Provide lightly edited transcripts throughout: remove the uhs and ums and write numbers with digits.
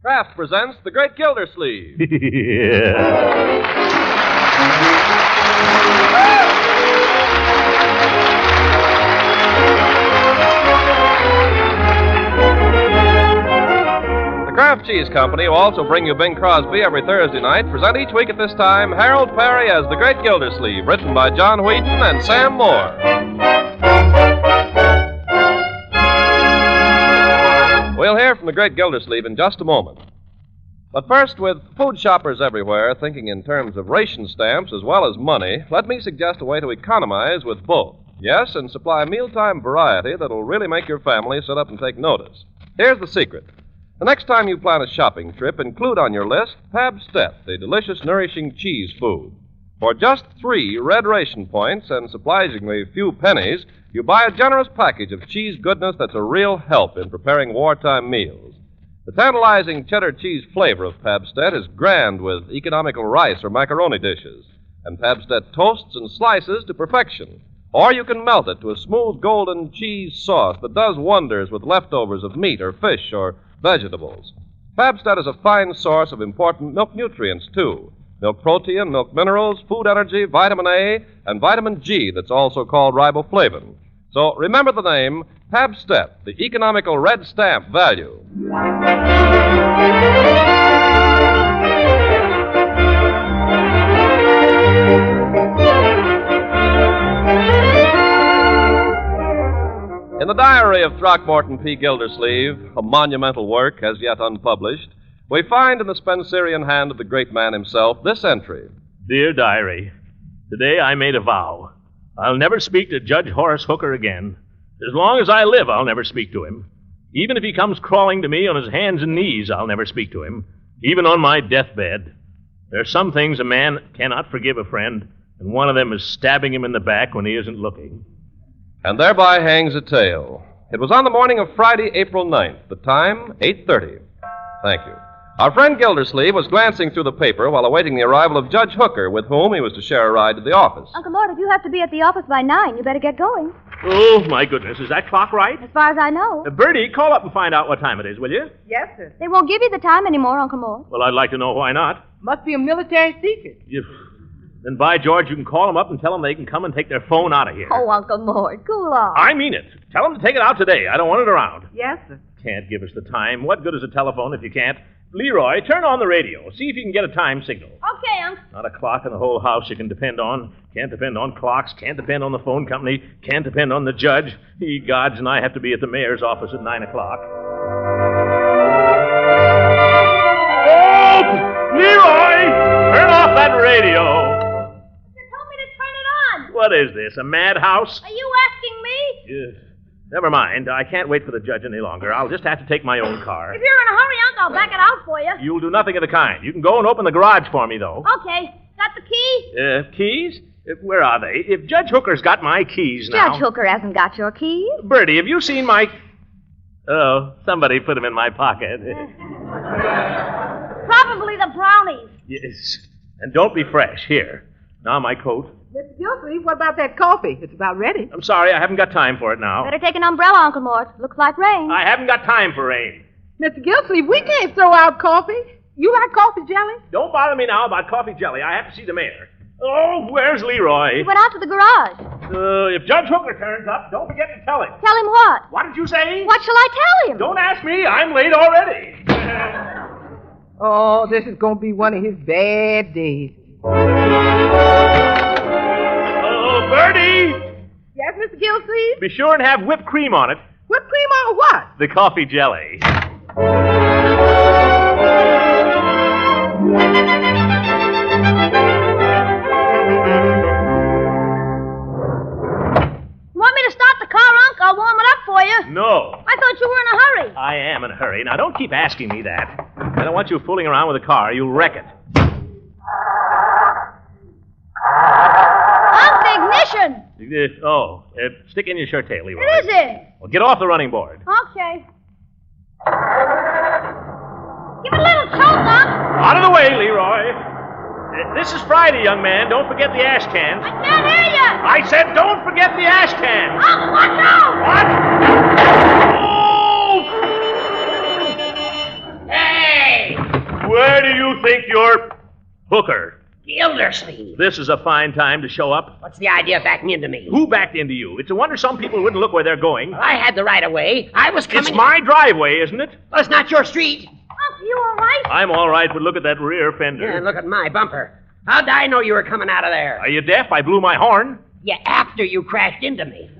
Kraft presents The Great Gildersleeve. The Kraft Cheese Company, who also bring you Bing Crosby every Thursday night, present each week at this time Harold Perry as The Great Gildersleeve, written by John Whedon and Sam Moore. We'll hear from The Great Gildersleeve in just a moment. But first, with food shoppers everywhere thinking in terms of ration stamps as well as money, let me suggest a way to economize with both. Yes, and supply mealtime variety that'll really make your family sit up and take notice. Here's the secret. The next time you plan a shopping trip, include on your list Pabst-Ett, the delicious, nourishing cheese food. For just 3 red ration points and surprisingly few pennies, you buy a generous package of cheese goodness that's a real help in preparing wartime meals. The tantalizing cheddar cheese flavor of Pabst-Ett is grand with economical rice or macaroni dishes, and Pabst-Ett toasts and slices to perfection. Or you can melt it to a smooth golden cheese sauce that does wonders with leftovers of meat or fish or vegetables. Pabst-Ett is a fine source of important milk nutrients, too. Milk protein, milk minerals, food energy, vitamin A, and vitamin G that's also called riboflavin. So remember the name, Pabst-Ett, the economical red stamp value. In the diary of Throckmorton P. Gildersleeve, a monumental work as yet unpublished, we find in the Spencerian hand of the great man himself this entry. Dear Diary, today I made a vow. I'll never speak to Judge Horace Hooker again. As long as I live, I'll never speak to him. Even if he comes crawling to me on his hands and knees, I'll never speak to him. Even on my deathbed. There are some things a man cannot forgive a friend, and one of them is stabbing him in the back when he isn't looking. And thereby hangs a tale. It was on the morning of Friday, April 9th, the time, 8:30. Thank you. Our friend Gildersleeve was glancing through the paper while awaiting the arrival of Judge Hooker, with whom he was to share a ride to the office. Uncle Mort, if you have to be at the office by 9, you better get going. Oh, my goodness. Is that clock right? As far as I know. Bertie, call up and find out what time it is, will you? Yes, sir. They won't give you the time anymore, Uncle Mort. Well, I'd like to know why not. Must be a military secret. Then, by George, you can call them up and tell them they can come and take their phone out of here. Oh, Uncle Mort, cool off. I mean it. Tell them to take it out today. I don't want it around. Yes, sir. Can't give us the time. What good is a telephone if you can't? Leroy, turn on the radio. See if you can get a time signal. Okay, Uncle. Not a clock in the whole house you can depend on. Can't depend on clocks. Can't depend on the phone company. Can't depend on the judge. Ye gods, and I have to be at the mayor's office at 9 o'clock. Oh! Leroy! Turn off that radio! What is this, a madhouse? Are you asking me? Never mind. I can't wait for the judge any longer. I'll just have to take my own car. If you're in a hurry, Uncle, I'll back it out for you. You'll do nothing of the kind. You can go and open the garage for me, though. Okay. Got the key? Keys? Where are they? If Judge Hooker's got my keys now... Judge Hooker hasn't got your keys. Bertie, have you seen my... Oh, somebody put them in my pocket. Probably the brownies. Yes. And don't be fresh. Here. Now my coat. Mr. Gildersleeve, what about that coffee? It's about ready. I'm sorry, I haven't got time for it now. Better take an umbrella, Uncle Mort. Looks like rain. I haven't got time for rain. Mr. Gildersleeve, we can't throw out coffee. You like coffee jelly? Don't bother me now about coffee jelly. I have to see the mayor. Oh, where's Leroy? He went out to the garage. If Judge Hooker turns up, don't forget to tell him. Tell him what? What did you say? What shall I tell him? Don't ask me. I'm late already. Oh, this is going to be one of his bad days. Oh, Bertie! Yes, Mr. Gildersleeve? Be sure and have whipped cream on it. Whipped cream on what? The coffee jelly. Want me to start the car, Unc? I'll warm it up for you. No. I thought you were in a hurry. I am in a hurry. Now, don't keep asking me that. I don't want you fooling around with the car. You'll wreck it. Unc, the ignition. Stick in your shirt tail, Leroy. It is in. Well, get off the running board. Okay. Give it a little choke, Unc. Out of the way, Leroy. This is Friday, young man. Don't forget the ash cans. I can't hear you. I said don't forget the ash cans. Unc, watch out. What? Oh! Hey! think you're Hooker? Gildersleeve. This is a fine time to show up. What's the idea of backing into me? Who backed into you? It's a wonder some people wouldn't look where they're going. Well, I had the right of way. I was coming... It's my driveway, isn't it? Well, it's not your street. Unc, you all right? I'm all right, but look at that rear fender. Yeah, look at my bumper. How'd I know you were coming out of there? Are you deaf? I blew my horn. Yeah, after you crashed into me.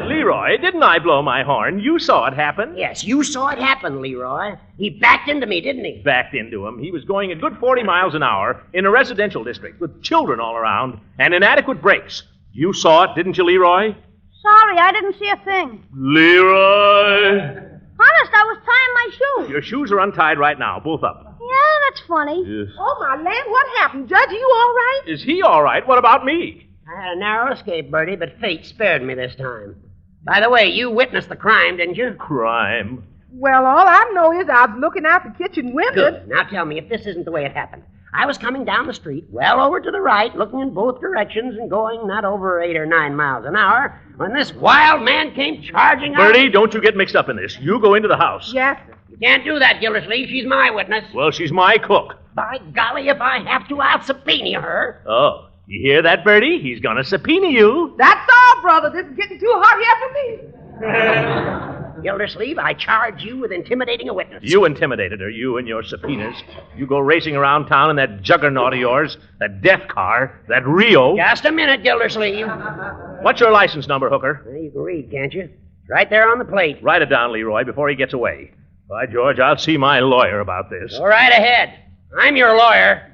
Leroy, didn't I blow my horn? You saw it happen. Yes, you saw it happen, Leroy. He backed into me, didn't he? Backed into him. He was going a good 40 miles an hour in a residential district with children all around and inadequate brakes. You saw it, didn't you, Leroy? Sorry, I didn't see a thing. Leroy! Honest, I was tying my shoes. Your shoes are untied right now, both of them. Yeah, that's funny. Yes. Oh, my land, what happened? Judge, are you all right? Is he all right? What about me? I had a narrow escape, Bertie, but fate spared me this time. By the way, you witnessed the crime, didn't you? Crime. Well, all I know is I was looking out the kitchen window. Good. Now tell me if this isn't the way it happened. I was coming down the street, well over to the right, looking in both directions and going not over 8 or 9 miles an hour, when this wild man came charging up. Bertie, don't you get mixed up in this. You go into the house. Yes, sir. You can't do that, Gildersleeve. She's my witness. Well, she's my cook. By golly, if I have to, I'll subpoena her. Oh, you hear that, Bertie? He's going to subpoena you. That's all, brother. This is getting too hot here for me. Gildersleeve, I charge you with intimidating a witness. You intimidated her, you and your subpoenas. You go racing around town in that juggernaut of yours, that death car, that Rio. Just a minute, Gildersleeve. What's your license number, Hooker? Well, you can read, can't you? It's right there on the plate. Write it down, Leroy, before he gets away. By George, I'll see my lawyer about this. Go right ahead. I'm your lawyer.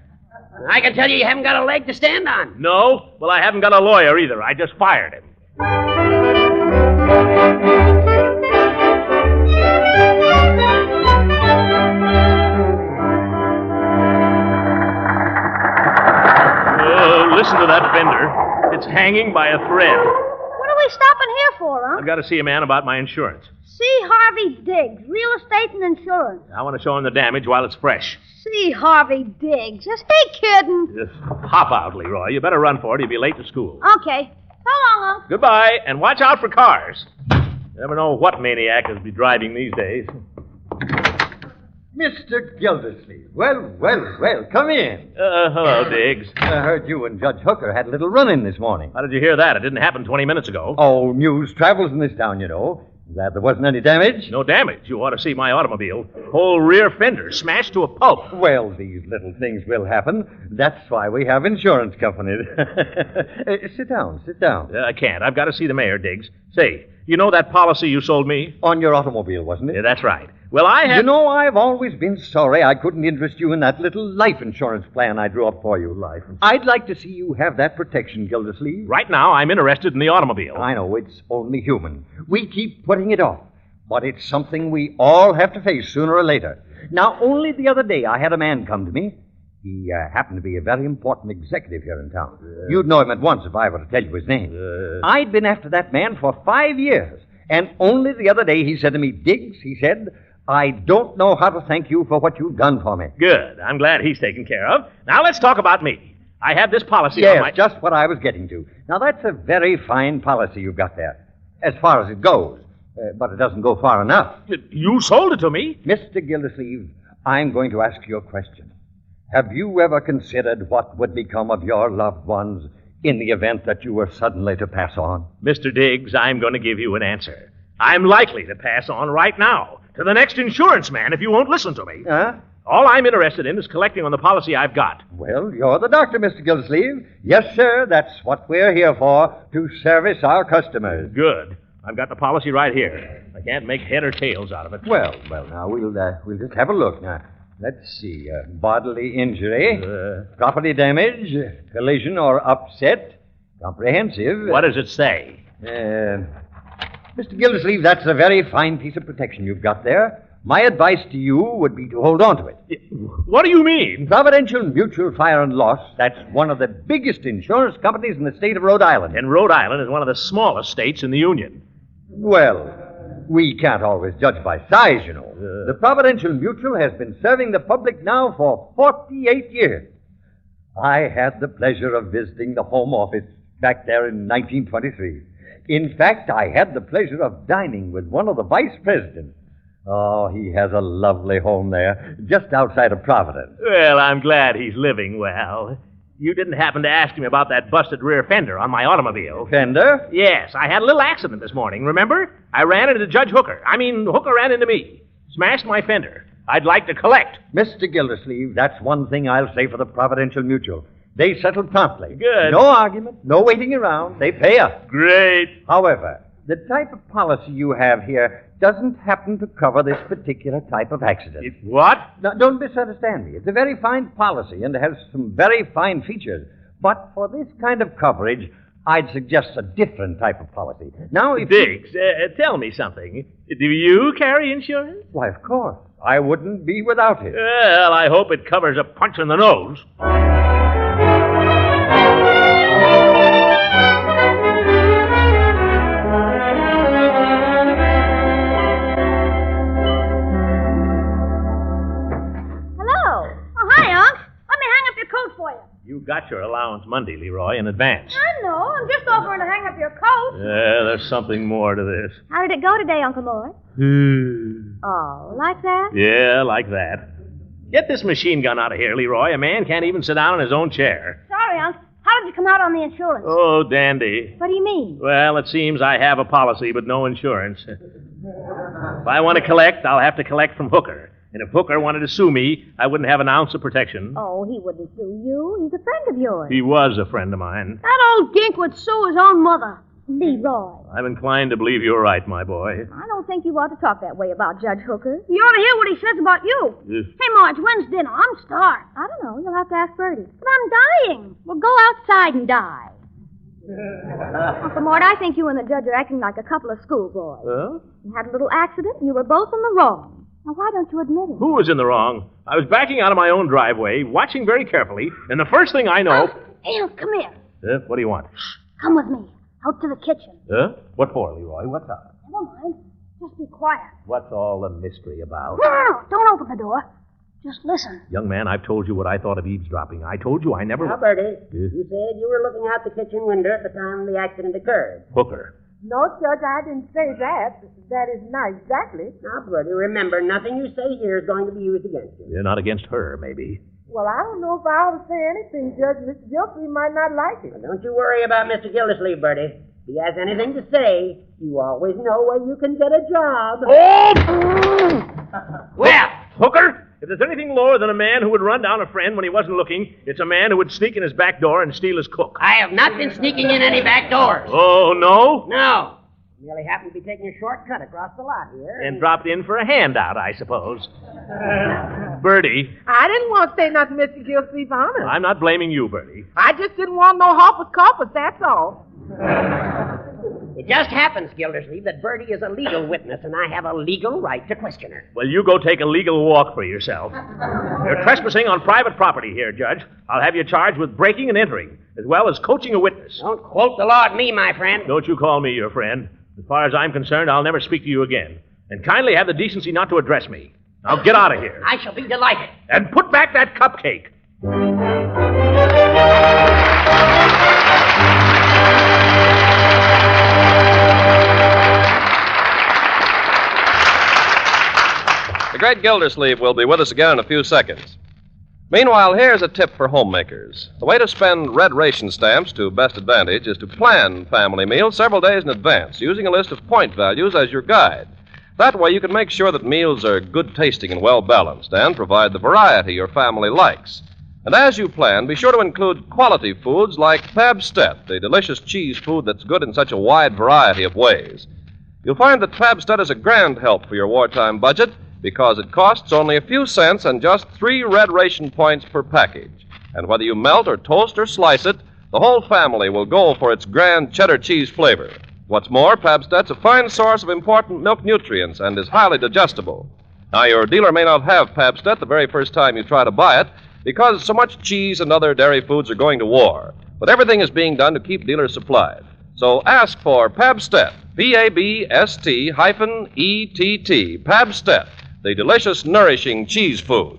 I can tell you haven't got a leg to stand on. No? Well, I haven't got a lawyer either. I just fired him. Oh, listen to that fender. It's hanging by a thread. What are we stopping here for, huh? I've got to see a man about my insurance. C. Harvey Diggs, real estate and insurance. I want to show him the damage while it's fresh. C. Harvey Diggs. Is he kidding? Just hop out, Leroy. You better run for it. You'll be late to school. Okay. So long, Unc. Goodbye, and watch out for cars. You never know what maniac will be driving these days. Mr. Gildersleeve. Well, come in. Hello, Diggs. I heard you and Judge Hooker had a little run-in this morning. How did you hear that? It didn't happen 20 minutes ago. Oh, news travels in this town, you know. Glad there wasn't any damage? No damage. You ought to see my automobile. Whole rear fender smashed to a pulp. Well, these little things will happen. That's why we have insurance companies. Sit down. I can't. I've got to see the mayor, Diggs. Say, you know that policy you sold me? On your automobile, wasn't it? Yeah, that's right. Well, I have... You know, I've always been sorry I couldn't interest you in that little life insurance plan I drew up for you. Life insurance? I'd like to see you have that protection, Gildersleeve. Right now, I'm interested in the automobile. I know, it's only human. We keep putting it off. But it's something we all have to face sooner or later. Now, only the other day I had a man come to me. He happened to be a very important executive here in town. You'd know him at once if I were to tell you his name. I'd been after that man for 5 years. And only the other day he said to me, Diggs, he said, I don't know how to thank you for what you've done for me. Good. I'm glad he's taken care of. Now let's talk about me. I have this policy Yes, on my... just what I was getting to. Now, that's a very fine policy you've got there, as far as it goes. But it doesn't go far enough. You sold it to me? Mr. Gildersleeve, I'm going to ask you a question. Have you ever considered what would become of your loved ones in the event that you were suddenly to pass on? Mr. Diggs, I'm going to give you an answer. I'm likely to pass on right now to the next insurance man if you won't listen to me. Huh? All I'm interested in is collecting on the policy I've got. Well, you're the doctor, Mr. Gildersleeve. Yes, sir, that's what we're here for, to service our customers. Good. I've got the policy right here. I can't make head or tails out of it. Well, now, we'll just have a look. Now, let's see. Bodily injury, property damage, collision or upset, comprehensive. What does it say? Mr. Gildersleeve, that's a very fine piece of protection you've got there. My advice to you would be to hold on to it. What do you mean? Providential Mutual Fire and Loss, that's one of the biggest insurance companies in the state of Rhode Island. And Rhode Island is one of the smallest states in the Union. Well, we can't always judge by size, you know. The Providential Mutual has been serving the public now for 48 years. I had the pleasure of visiting the home office back there in 1923. In fact, I had the pleasure of dining with one of the vice presidents. Oh, he has a lovely home there, just outside of Providence. Well, I'm glad he's living well. You didn't happen to ask him about that busted rear fender on my automobile. Fender? Yes, I had a little accident this morning, remember? I ran into Judge Hooker. Hooker ran into me. Smashed my fender. I'd like to collect. Mr. Gildersleeve, that's one thing I'll say for the Providential Mutual. They settle promptly. Good. No argument, no waiting around. They pay us. Great. However, the type of policy you have here doesn't happen to cover this particular type of accident. What? Now, don't misunderstand me. It's a very fine policy and has some very fine features. But for this kind of coverage, I'd suggest a different type of policy. Now, if Diggs, tell me something. Do you carry insurance? Why, of course. I wouldn't be without it. Well, I hope it covers a punch in the nose. You got your allowance Monday, Leroy, in advance. I know. I'm just offering to hang up your coat. Yeah, there's something more to this. How did it go today, Uncle Mort? Oh, like that? Yeah, like that. Get this machine gun out of here, Leroy. A man can't even sit down in his own chair. Sorry, Unc. How did you come out on the insurance? Oh, dandy. What do you mean? Well, it seems I have a policy, but no insurance. If I want to collect, I'll have to collect from Hooker. And if Hooker wanted to sue me, I wouldn't have an ounce of protection. Oh, he wouldn't sue you. He's a friend of yours. He was a friend of mine. That old gink would sue his own mother. Leroy. I'm inclined to believe you're right, my boy. I don't think you ought to talk that way about Judge Hooker. You ought to hear what he says about you. Yes. Hey, Marge, when's dinner? I'm starved. I don't know. You'll have to ask Bertie. But I'm dying. Well, go outside and die. Uncle Mort, I think you and the judge are acting like a couple of schoolboys. Huh? You had a little accident, and you were both in the wrong. Now, why don't you admit it? Who was in the wrong? I was backing out of my own driveway, watching very carefully, and the first thing I know... Hey, come here. What do you want? Come with me. Out to the kitchen. What for, Leroy? What's up? Never mind. Just be quiet. What's all the mystery about? No. Don't open the door. Just listen. Young man, I've told you what I thought of eavesdropping. I told you I never... Now, Bertie, you said you were looking out the kitchen window at the time the accident occurred. Hooker. No, Judge, I didn't say that. That is not exactly. Now, Bertie, remember, nothing you say here is going to be used against you. You're not against her, maybe. Well, I don't know if I ought to say anything, Judge. Mr. Gildersleeve might not like it. Well, don't you worry about Mr. Gildersleeve, Bertie. If he has anything to say, you always know where you can get a job. Oh! Well, Hooker, if there's anything lower than a man who would run down a friend when he wasn't looking, it's a man who would sneak in his back door and steal his cook. I have not been sneaking in any back doors. Oh, no? No. Merely happened to be taking a shortcut across the lot here. And dropped in for a handout, I suppose. Bertie. I didn't want to say nothing, Mr. Gildersleeve, honest. I'm not blaming you, Bertie. I just didn't want no hoppers coppers, that's all. It just happens, Gildersleeve, that Bertie is a legal witness, and I have a legal right to question her. Well, you go take a legal walk for yourself. You're trespassing on private property here, Judge. I'll have you charged with breaking and entering, as well as coaching a witness. Don't quote the law at me, my friend. Don't you call me your friend. As far as I'm concerned, I'll never speak to you again. And kindly have the decency not to address me. Now get out of here. I shall be delighted. And put back that cupcake. The Great Gildersleeve will be with us again in a few seconds. Meanwhile, here's a tip for homemakers. The way to spend red ration stamps to best advantage is to plan family meals several days in advance, using a list of point values as your guide. That way you can make sure that meals are good tasting and well balanced and provide the variety your family likes. And as you plan, be sure to include quality foods like Pabstet, the delicious cheese food that's good in such a wide variety of ways. You'll find that Pabstet is a grand help for your wartime budget, because it costs only a few cents and just 3 red ration points per package. And whether you melt or toast or slice it, the whole family will go for its grand cheddar cheese flavor. What's more, Pabstet's a fine source of important milk nutrients and is highly digestible. Now, your dealer may not have Pabstet the very first time you try to buy it, because so much cheese and other dairy foods are going to war. But everything is being done to keep dealers supplied. So ask for Pabstet, Pabst-ETT, Pabstet, the delicious, nourishing cheese food.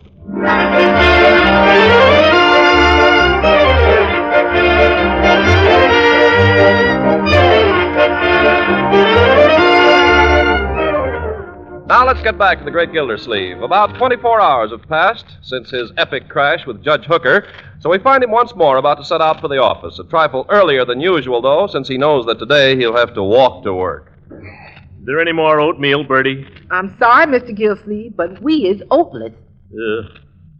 Now let's get back to the Great Gildersleeve. About 24 hours have passed since his epic crash with Judge Hooker, so we find him once more about to set out for the office. A trifle earlier than usual, though, since he knows that today he'll have to walk to work. Is there any more oatmeal, Bertie? I'm sorry, Mr. Gildersleeve, but we is oatless.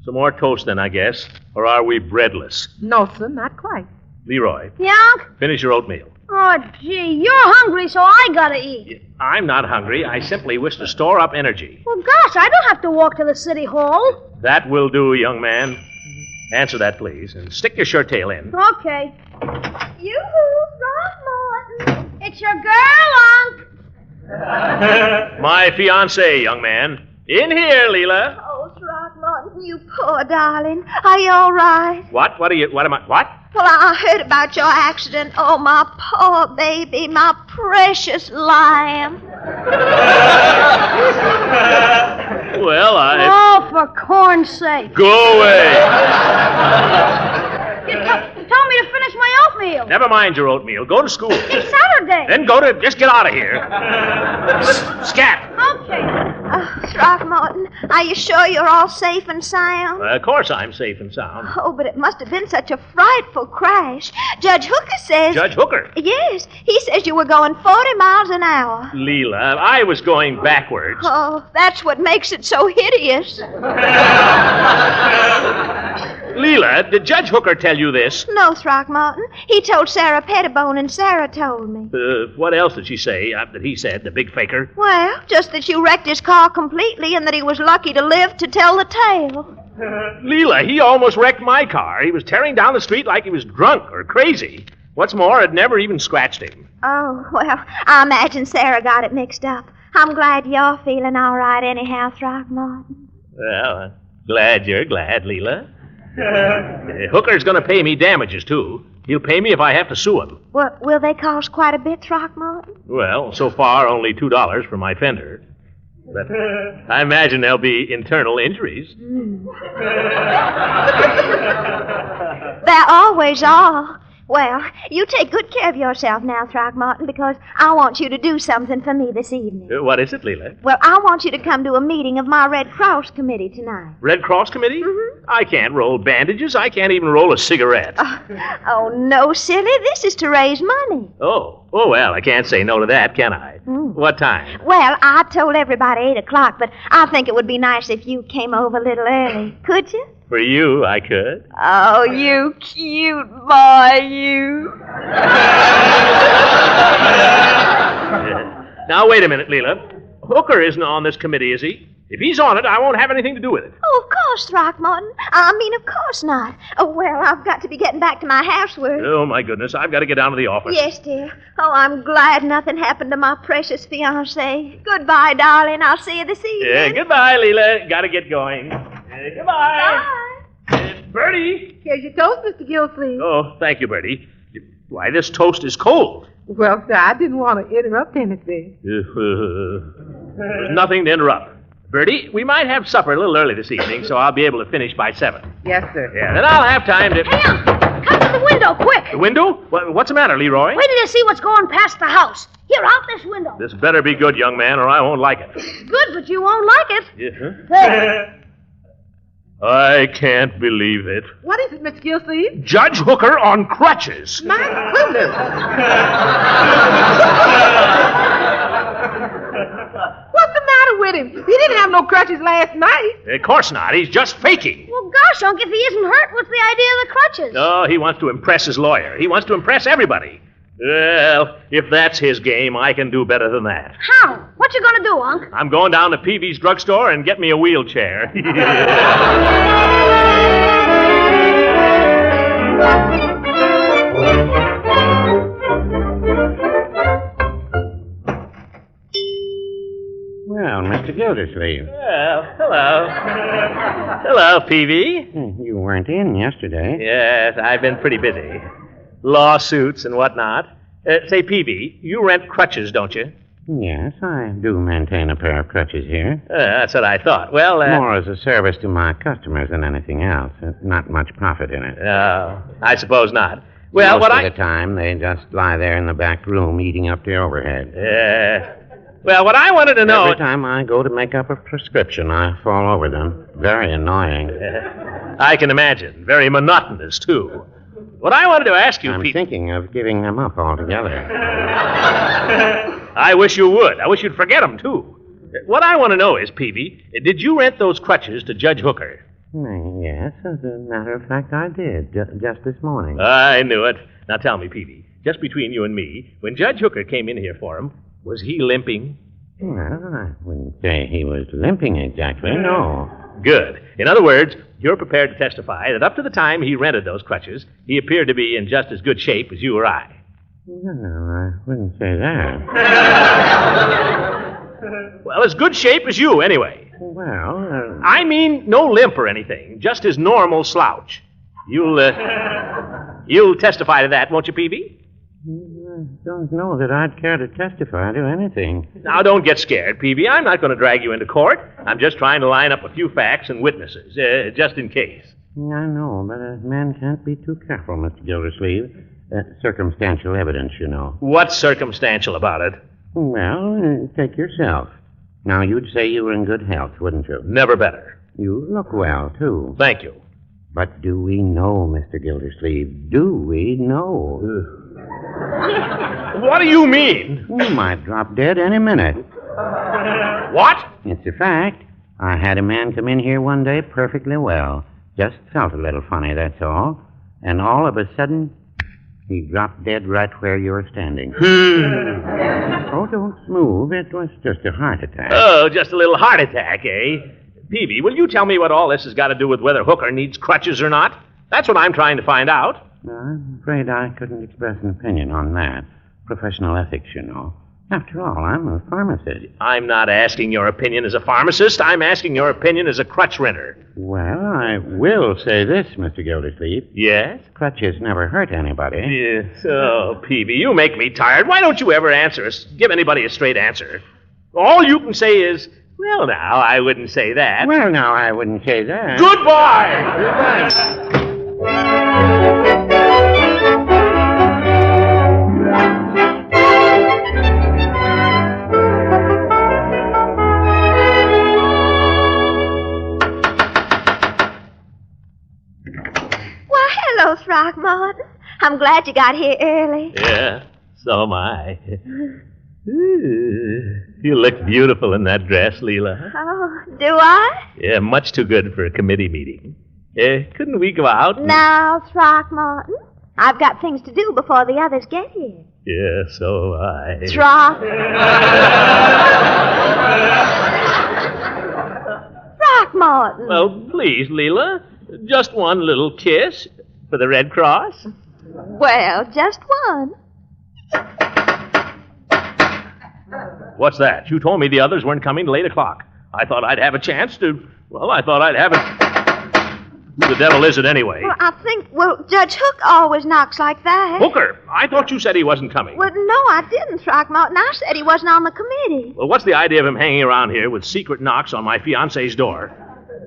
Some more toast then, I guess. Or are we breadless? No, sir, not quite. Leroy, Yeah, Unc? finish your oatmeal. Oh, gee, you're hungry, so I gotta eat. I'm not hungry. I simply wish to store up energy. Well, gosh, I don't have to walk to the city hall. That will do, young man. Answer that, please, and stick your shirt tail in. Okay. Yoo-hoo, Throckmorton. It's your girl, Unc. My fiancée, young man. In here, Leela. Oh, Throckmorton, you poor darling. Are you all right? What am I? What? Well, I heard about your accident. Oh, my poor baby, my precious lamb. Well, Oh, for corn's sake. Go away. You told me to finish my oatmeal. Never mind your oatmeal. Go to school. It's Saturday. Then just get out of here. Scat. Okay. Throckmorton, are you sure you're all safe and sound? Of course I'm safe and sound. Oh, but it must have been such a frightful crash. Judge Hooker says... Judge Hooker? Yes, he says you were going 40 miles an hour. Leela, I was going backwards. Oh, that's what makes it so hideous. Leela, did Judge Hooker tell you this? No, Throckmorton. He told Sarah Pettibone and Sarah told me. What else did she say that he said, the big faker? Well, just that you wrecked his car completely and that he was lucky to live to tell the tale. Leela, he almost wrecked my car. He was tearing down the street like he was drunk or crazy. What's more, it never even scratched him. Oh, well, I imagine Sarah got it mixed up. I'm glad you're feeling all right anyhow, Throckmorton. Well, I'm glad you're glad, Leela. Hooker's going to pay me damages, too. He'll pay me if I have to sue him. Well, will they cost quite a bit, Throckmorton? Well, so far, only $2 for my fender. But I imagine there'll be internal injuries. There always are. Well, you take good care of yourself now, Throckmorton, because I want you to do something for me this evening. What is it, Leela? Well, I want you to come to a meeting of my Red Cross committee tonight. Red Cross Committee? Mm-hmm. I can't roll bandages. I can't even roll a cigarette. Oh, no, silly. This is to raise money. Oh, well, I can't say no to that, can I? What time? Well, I told everybody 8 o'clock, but I think it would be nice if you came over a little early. Could you? For you, I could. Oh, you cute boy, you. Now, wait a minute, Leela. Hooker isn't on this committee, is he? If he's on it, I won't have anything to do with it. Oh, of course, Throckmorton. I mean, of course not. Oh, well, I've got to be getting back to my housework. Oh, my goodness. I've got to get down to the office. Yes, dear. Oh, I'm glad nothing happened to my precious fiancé. Goodbye, darling. I'll see you this evening. Yeah, goodbye, Leela. Got to get going. Goodbye. Bye. Bertie. Here's your toast, Mr. Gildersleeve. Oh, thank you, Bertie. Why, this toast is cold. Well, sir, I didn't want to interrupt anything. There's nothing to interrupt. Bertie, we might have supper a little early this evening, so I'll be able to finish by 7. Yes, sir. Yeah, then I'll have time to... Hey, Unc, come to the window, quick. The window? What's the matter, Leroy? Wait till you see what's going past the house. Here, out this window. This better be good, young man, or I won't like it. Good, but you won't like it. Yeah. There. I can't believe it. What is it, Mr. Gildersleeve? Judge Hooker on crutches. My goodness. What's the matter with him? He didn't have no crutches last night. Of course not. He's just faking. Well, gosh, Unc, if he isn't hurt, what's the idea of the crutches? Oh, he wants to impress his lawyer. He wants to impress everybody. Well, if that's his game, I can do better than that. How? What you gonna do, Unc? I'm going down to Peavy's drugstore and get me a wheelchair. Well, Mr. Gildersleeve. Well, hello. Hello, Peavy. You weren't in yesterday. Yes, I've been pretty busy. Lawsuits and whatnot. Say, Peavy, you rent crutches, don't you? Yes, I do maintain a pair of crutches here. That's what I thought. Well, More as a service to my customers than anything else. Not much profit in it. I suppose not. Well, Most what of the time, they just lie there in the back room eating up the overhead. Well, what I wanted to know... Every time I go to make up a prescription, I fall over them. Very annoying. I can imagine. Very monotonous, too. What I wanted to ask you, I'm Pete... thinking of giving them up altogether. I wish you would. I wish you'd forget them, too. What I want to know is, Peavy, did you rent those crutches to Judge Hooker? Yes, as a matter of fact, I did. Just this morning. I knew it. Now tell me, Peavy, just between you and me, when Judge Hooker came in here for him, was he limping? Well, I wouldn't say he was limping exactly, no. Good. In other words, you're prepared to testify that up to the time he rented those crutches, he appeared to be in just as good shape as you or I. No, I wouldn't say that. Well, as good shape as you, anyway. Well, I mean, no limp or anything, just his normal slouch. You'll testify to that, won't you, Peavy? I don't know that I'd care to testify to anything. Now, don't get scared, Peavy. I'm not going to drag you into court. I'm just trying to line up a few facts and witnesses, just in case. I know, but a man can't be too careful, Mr. Gildersleeve. Circumstantial evidence, you know. What's circumstantial about it? Well, take yourself. Now, you'd say you were in good health, wouldn't you? Never better. You look well, too. Thank you. But do we know, Mr. Gildersleeve? Do we know? What do you mean? You might drop dead any minute. What? It's a fact. I had a man come in here one day perfectly well. Just felt a little funny, that's all. And all of a sudden, he dropped dead right where you were standing. Oh, don't move. It was just a heart attack. Oh, just a little heart attack, eh? Peavy, will you tell me what all this has got to do with whether Hooker needs crutches or not? That's what I'm trying to find out. I'm afraid I couldn't express an opinion on that. Professional ethics, you know. After all, I'm a pharmacist. I'm not asking your opinion as a pharmacist. I'm asking your opinion as a crutch renter. Well, I will say this, Mr. Gildersleeve. Yes? Crutches never hurt anybody. Yes. Oh, Peavy, you make me tired. Why don't you ever give anybody a straight answer? All you can say is, well, now, I wouldn't say that. Well, now, I wouldn't say that. Goodbye! Why, hello, Throckmorton. I'm glad you got here early. Yeah, so am I. Ooh, you look beautiful in that dress, Leela. Oh, do I? Yeah, much too good for a committee meeting. Couldn't we go out? Now, Throckmorton, I've got things to do before the others get here. Yeah, so I. Throckmorton. Well, please, Leela, just one little kiss for the Red Cross. Well, just one. What's that? You told me the others weren't coming till 8 o'clock. I thought I'd have a chance to... Well, I thought I'd have it... Who the devil is it anyway? Well, Judge Hook always knocks like that. Hooker, I thought you said he wasn't coming. Well, no, I didn't, Throckmorton. I said he wasn't on the committee. Well, what's the idea of him hanging around here with secret knocks on my fiancé's door?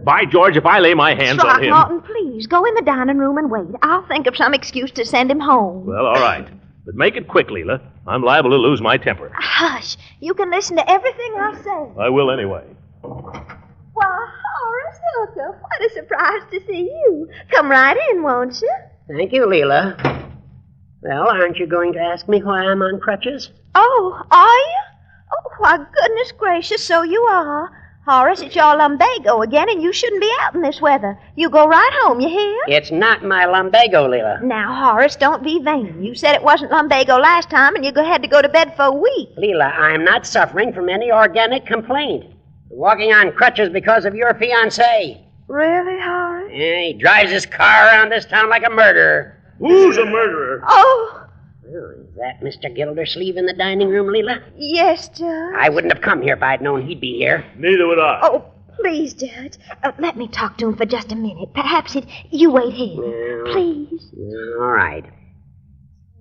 By George, if I lay my hands on him... Throckmorton, please, go in the dining room and wait. I'll think of some excuse to send him home. Well, all right. But make it quick, Leela. I'm liable to lose my temper. Hush. You can listen to everything I say. I will anyway. Why, Horace Hooker, what a surprise to see you. Come right in, won't you? Thank you, Leela. Well, aren't you going to ask me why I'm on crutches? Oh, are you? Oh, why, goodness gracious, so you are. Horace, it's your lumbago again, and you shouldn't be out in this weather. You go right home, you hear? It's not my lumbago, Leela. Now, Horace, don't be vain. You said it wasn't lumbago last time, and you had to go to bed for a week. Leela, I'm not suffering from any organic complaint. I'm walking on crutches because of your fiancé. Really, Horace? Yeah, he drives his car around this town like a murderer. Who's a murderer? Oh, Oh, is that Mr. Gildersleeve in the dining room, Leela? yes, Judge. I wouldn't have come here if I'd known he'd be here. Neither would I. Oh, please, Judge. Let me talk to him for just a minute. Perhaps you wait here. Well, Please. All right.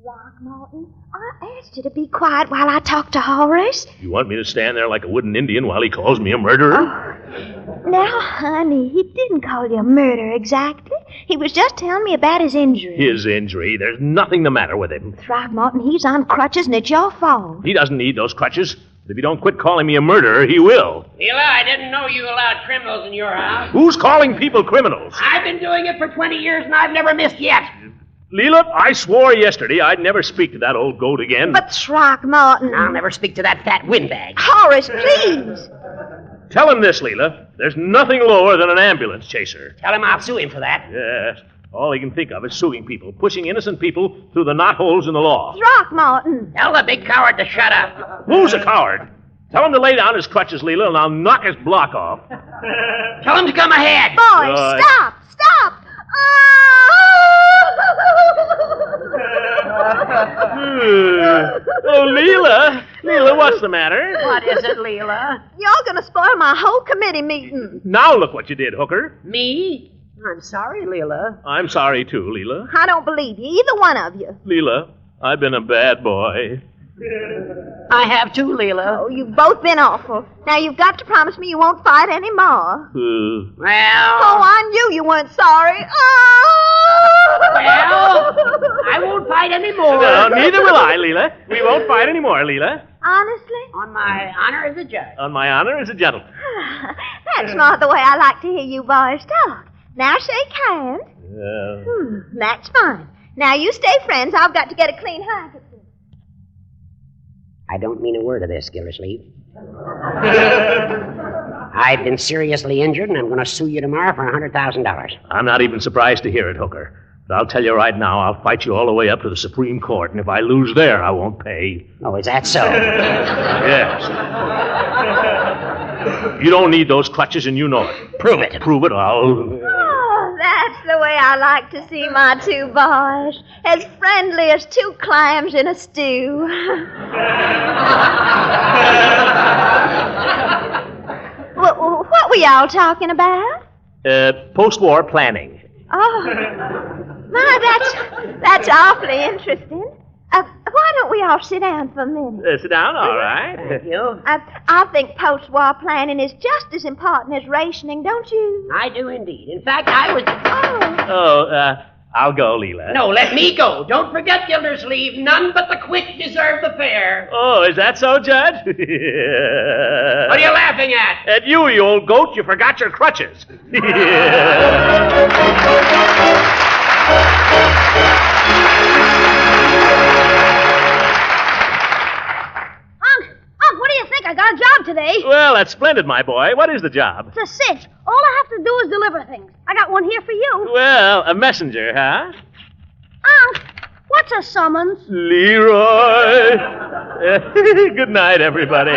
Throckmorton, I asked you to be quiet while I talk to Horace. You want me to stand there like a wooden Indian while he calls me a murderer? Now, honey, he didn't call you a murderer exactly. He was just telling me about his injury. His injury? There's nothing the matter with him. Throckmorton, he's on crutches, and it's your fault. He doesn't need those crutches. If you don't quit calling me a murderer, he will. Leela, I didn't know you allowed criminals in your house. Who's calling people criminals? I've been doing it for 20 years and I've never missed yet. Leela, I swore yesterday I'd never speak to that old goat again. But Throckmorton. I'll never speak to that fat windbag. Horace, please. Tell him this, Leela. There's nothing lower than an ambulance chaser. Tell him I'll sue him for that. Yes. All he can think of is suing people, pushing innocent people through the knotholes in the law. Throckmorton. Tell the big coward to shut up. Who's a coward? Tell him to lay down his crutches, Leela, and I'll knock his block off. Tell him to come ahead. Boys, stop! Stop! Oh, Leela. Leela, what's the matter? What is it, Leela? You're gonna spoil my whole committee meeting. Now look what you did, Hooker. Me? I'm sorry, Leela. I'm sorry, too, Leela. I don't believe you, either one of you. Leela, I've been a bad boy. I have too, Leela. Oh, you've both been awful. Now you've got to promise me you won't fight anymore. Well... Oh, I knew you weren't sorry. Well, I won't fight anymore. No, neither will I, Leela. We won't fight anymore, Leela. Honestly? On my honor as a judge. On my honor as a gentleman. That's not the way I like to hear you boys talk. Now shake hands. That's fine. Now you stay friends. I've got to get a clean handkerchief. I don't mean a word of this, Gildersleeve. I've been seriously injured, and I'm going to sue you tomorrow for $100,000. I'm not even surprised to hear it, Hooker. But I'll tell you right now, I'll fight you all the way up to the Supreme Court, and if I lose there, I won't pay. Oh, is that so? Yes. You don't need those clutches, and you know it. Prove it. Prove it, I'll... Oh, that's the way I like to see my two boys. As friendly as two clams in a stew. What were y'all talking about? Post-war planning. Oh, my, that's awfully interesting. Why don't we all sit down for a minute? Sit down, all right. Thank you. I think post-war planning is just as important as rationing, don't you? I do indeed. In fact, I was... I'll go, Leela. No, let me go. Don't forget, Gildersleeve, none but the quick deserve the fair. Oh, is that so, Judge? What are you laughing at? At you old goat. You forgot your crutches. What do you think? I got a job today. Well, that's splendid, my boy. What is the job? It's a cinch. All I have to do is deliver things. I got one here for you. Well, a messenger, huh? What's a summons? Leroy. Good night, everybody.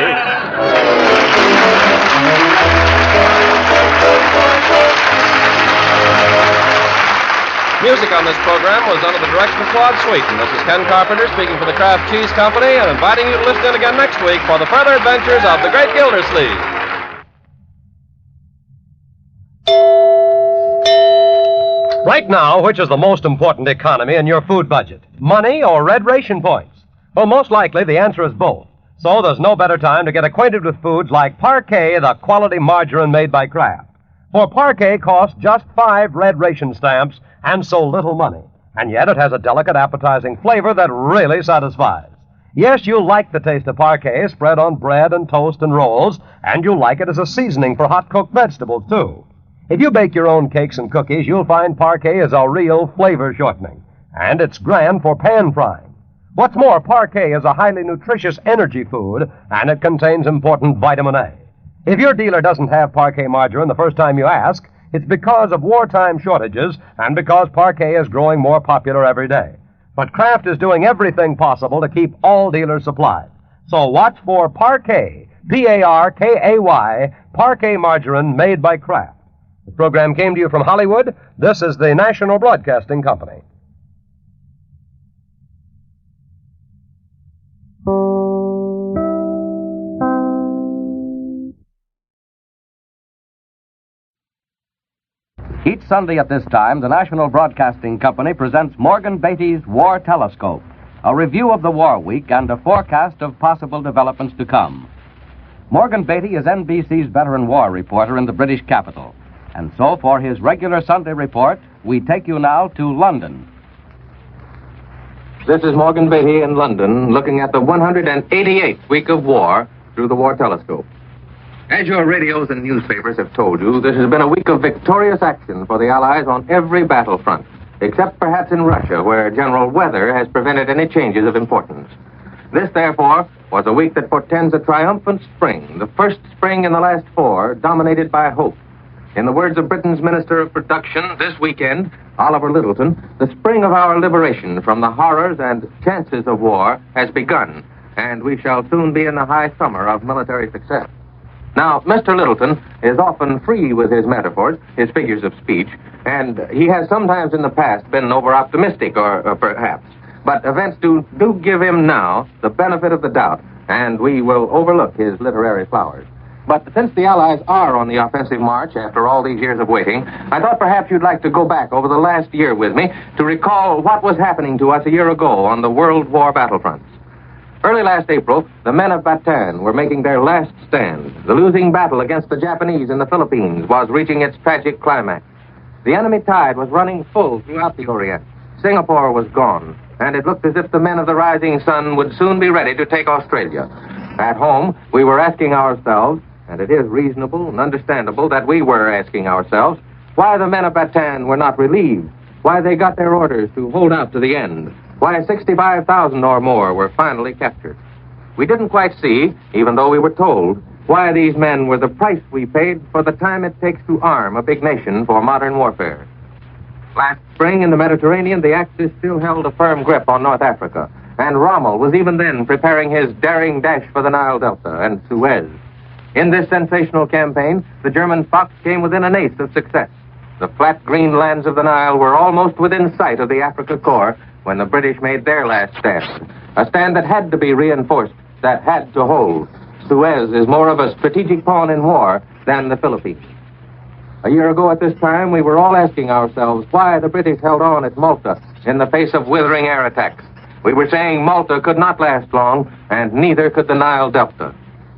Music on this program was under the direction of Claude Sweeten. This is Ken Carpenter speaking for the Kraft Cheese Company and inviting you to listen in again next week for the further adventures of the Great Gildersleeve. Right now, which is the most important economy in your food budget? Money or red ration points? Well, most likely the answer is both. So there's no better time to get acquainted with foods like Parquet, the quality margarine made by Kraft. For Parquet costs just 5 red ration stamps and so little money. And yet it has a delicate, appetizing flavor that really satisfies. Yes, you'll like the taste of Parquet spread on bread and toast and rolls, and you'll like it as a seasoning for hot-cooked vegetables, too. If you bake your own cakes and cookies, you'll find Parquet is a real flavor shortening. And it's grand for pan frying. What's more, Parquet is a highly nutritious energy food, and it contains important vitamin A. If your dealer doesn't have Parquet margarine the first time you ask, it's because of wartime shortages and because Parquet is growing more popular every day. But Kraft is doing everything possible to keep all dealers supplied. So watch for Parquet, Parkay, Parquet margarine made by Kraft. This program came to you from Hollywood. This is the National Broadcasting Company. Each Sunday at this time, the National Broadcasting Company presents Morgan Beatty's War Telescope, a review of the war week and a forecast of possible developments to come. Morgan Beatty is NBC's veteran war reporter in the British capital. And so, for his regular Sunday report, we take you now to London. This is Morgan Beatty in London, looking at the 188th week of war through the war telescope. As your radios and newspapers have told you, this has been a week of victorious action for the Allies on every battlefront, except perhaps in Russia, where general weather has prevented any changes of importance. This, therefore, was a week that portends a triumphant spring, the first spring in the last 4, dominated by hope. In the words of Britain's Minister of Production this weekend, Oliver Littleton, the spring of our liberation from the horrors and chances of war has begun, and we shall soon be in the high summer of military success. Now, Mr. Littleton is often free with his metaphors, his figures of speech, and he has sometimes in the past been over-optimistic, or perhaps. But events do give him now the benefit of the doubt, and we will overlook his literary flowers. But since the Allies are on the offensive march after all these years of waiting, I thought perhaps you'd like to go back over the last year with me to recall what was happening to us a year ago on the World War battlefronts. Early last April, the men of Bataan were making their last stand. The losing battle against the Japanese in the Philippines was reaching its tragic climax. The enemy tide was running full throughout the Orient. Singapore was gone, and it looked as if the men of the rising sun would soon be ready to take Australia. At home, we were asking ourselves, and it is reasonable and understandable that we were asking ourselves, why the men of Bataan were not relieved, why they got their orders to hold out to the end, why 65,000 or more were finally captured. We didn't quite see, even though we were told, why these men were the price we paid for the time it takes to arm a big nation for modern warfare. Last spring in the Mediterranean, the Axis still held a firm grip on North Africa, and Rommel was even then preparing his daring dash for the Nile Delta and Suez. In this sensational campaign, the German Fox came within an ace of success. The flat green lands of the Nile were almost within sight of the Africa Corps when the British made their last stand, a stand that had to be reinforced, that had to hold. Suez is more of a strategic pawn in war than the Philippines. A year ago at this time, we were all asking ourselves why the British held on at Malta in the face of withering air attacks. We were saying Malta could not last long, and neither could the Nile Delta.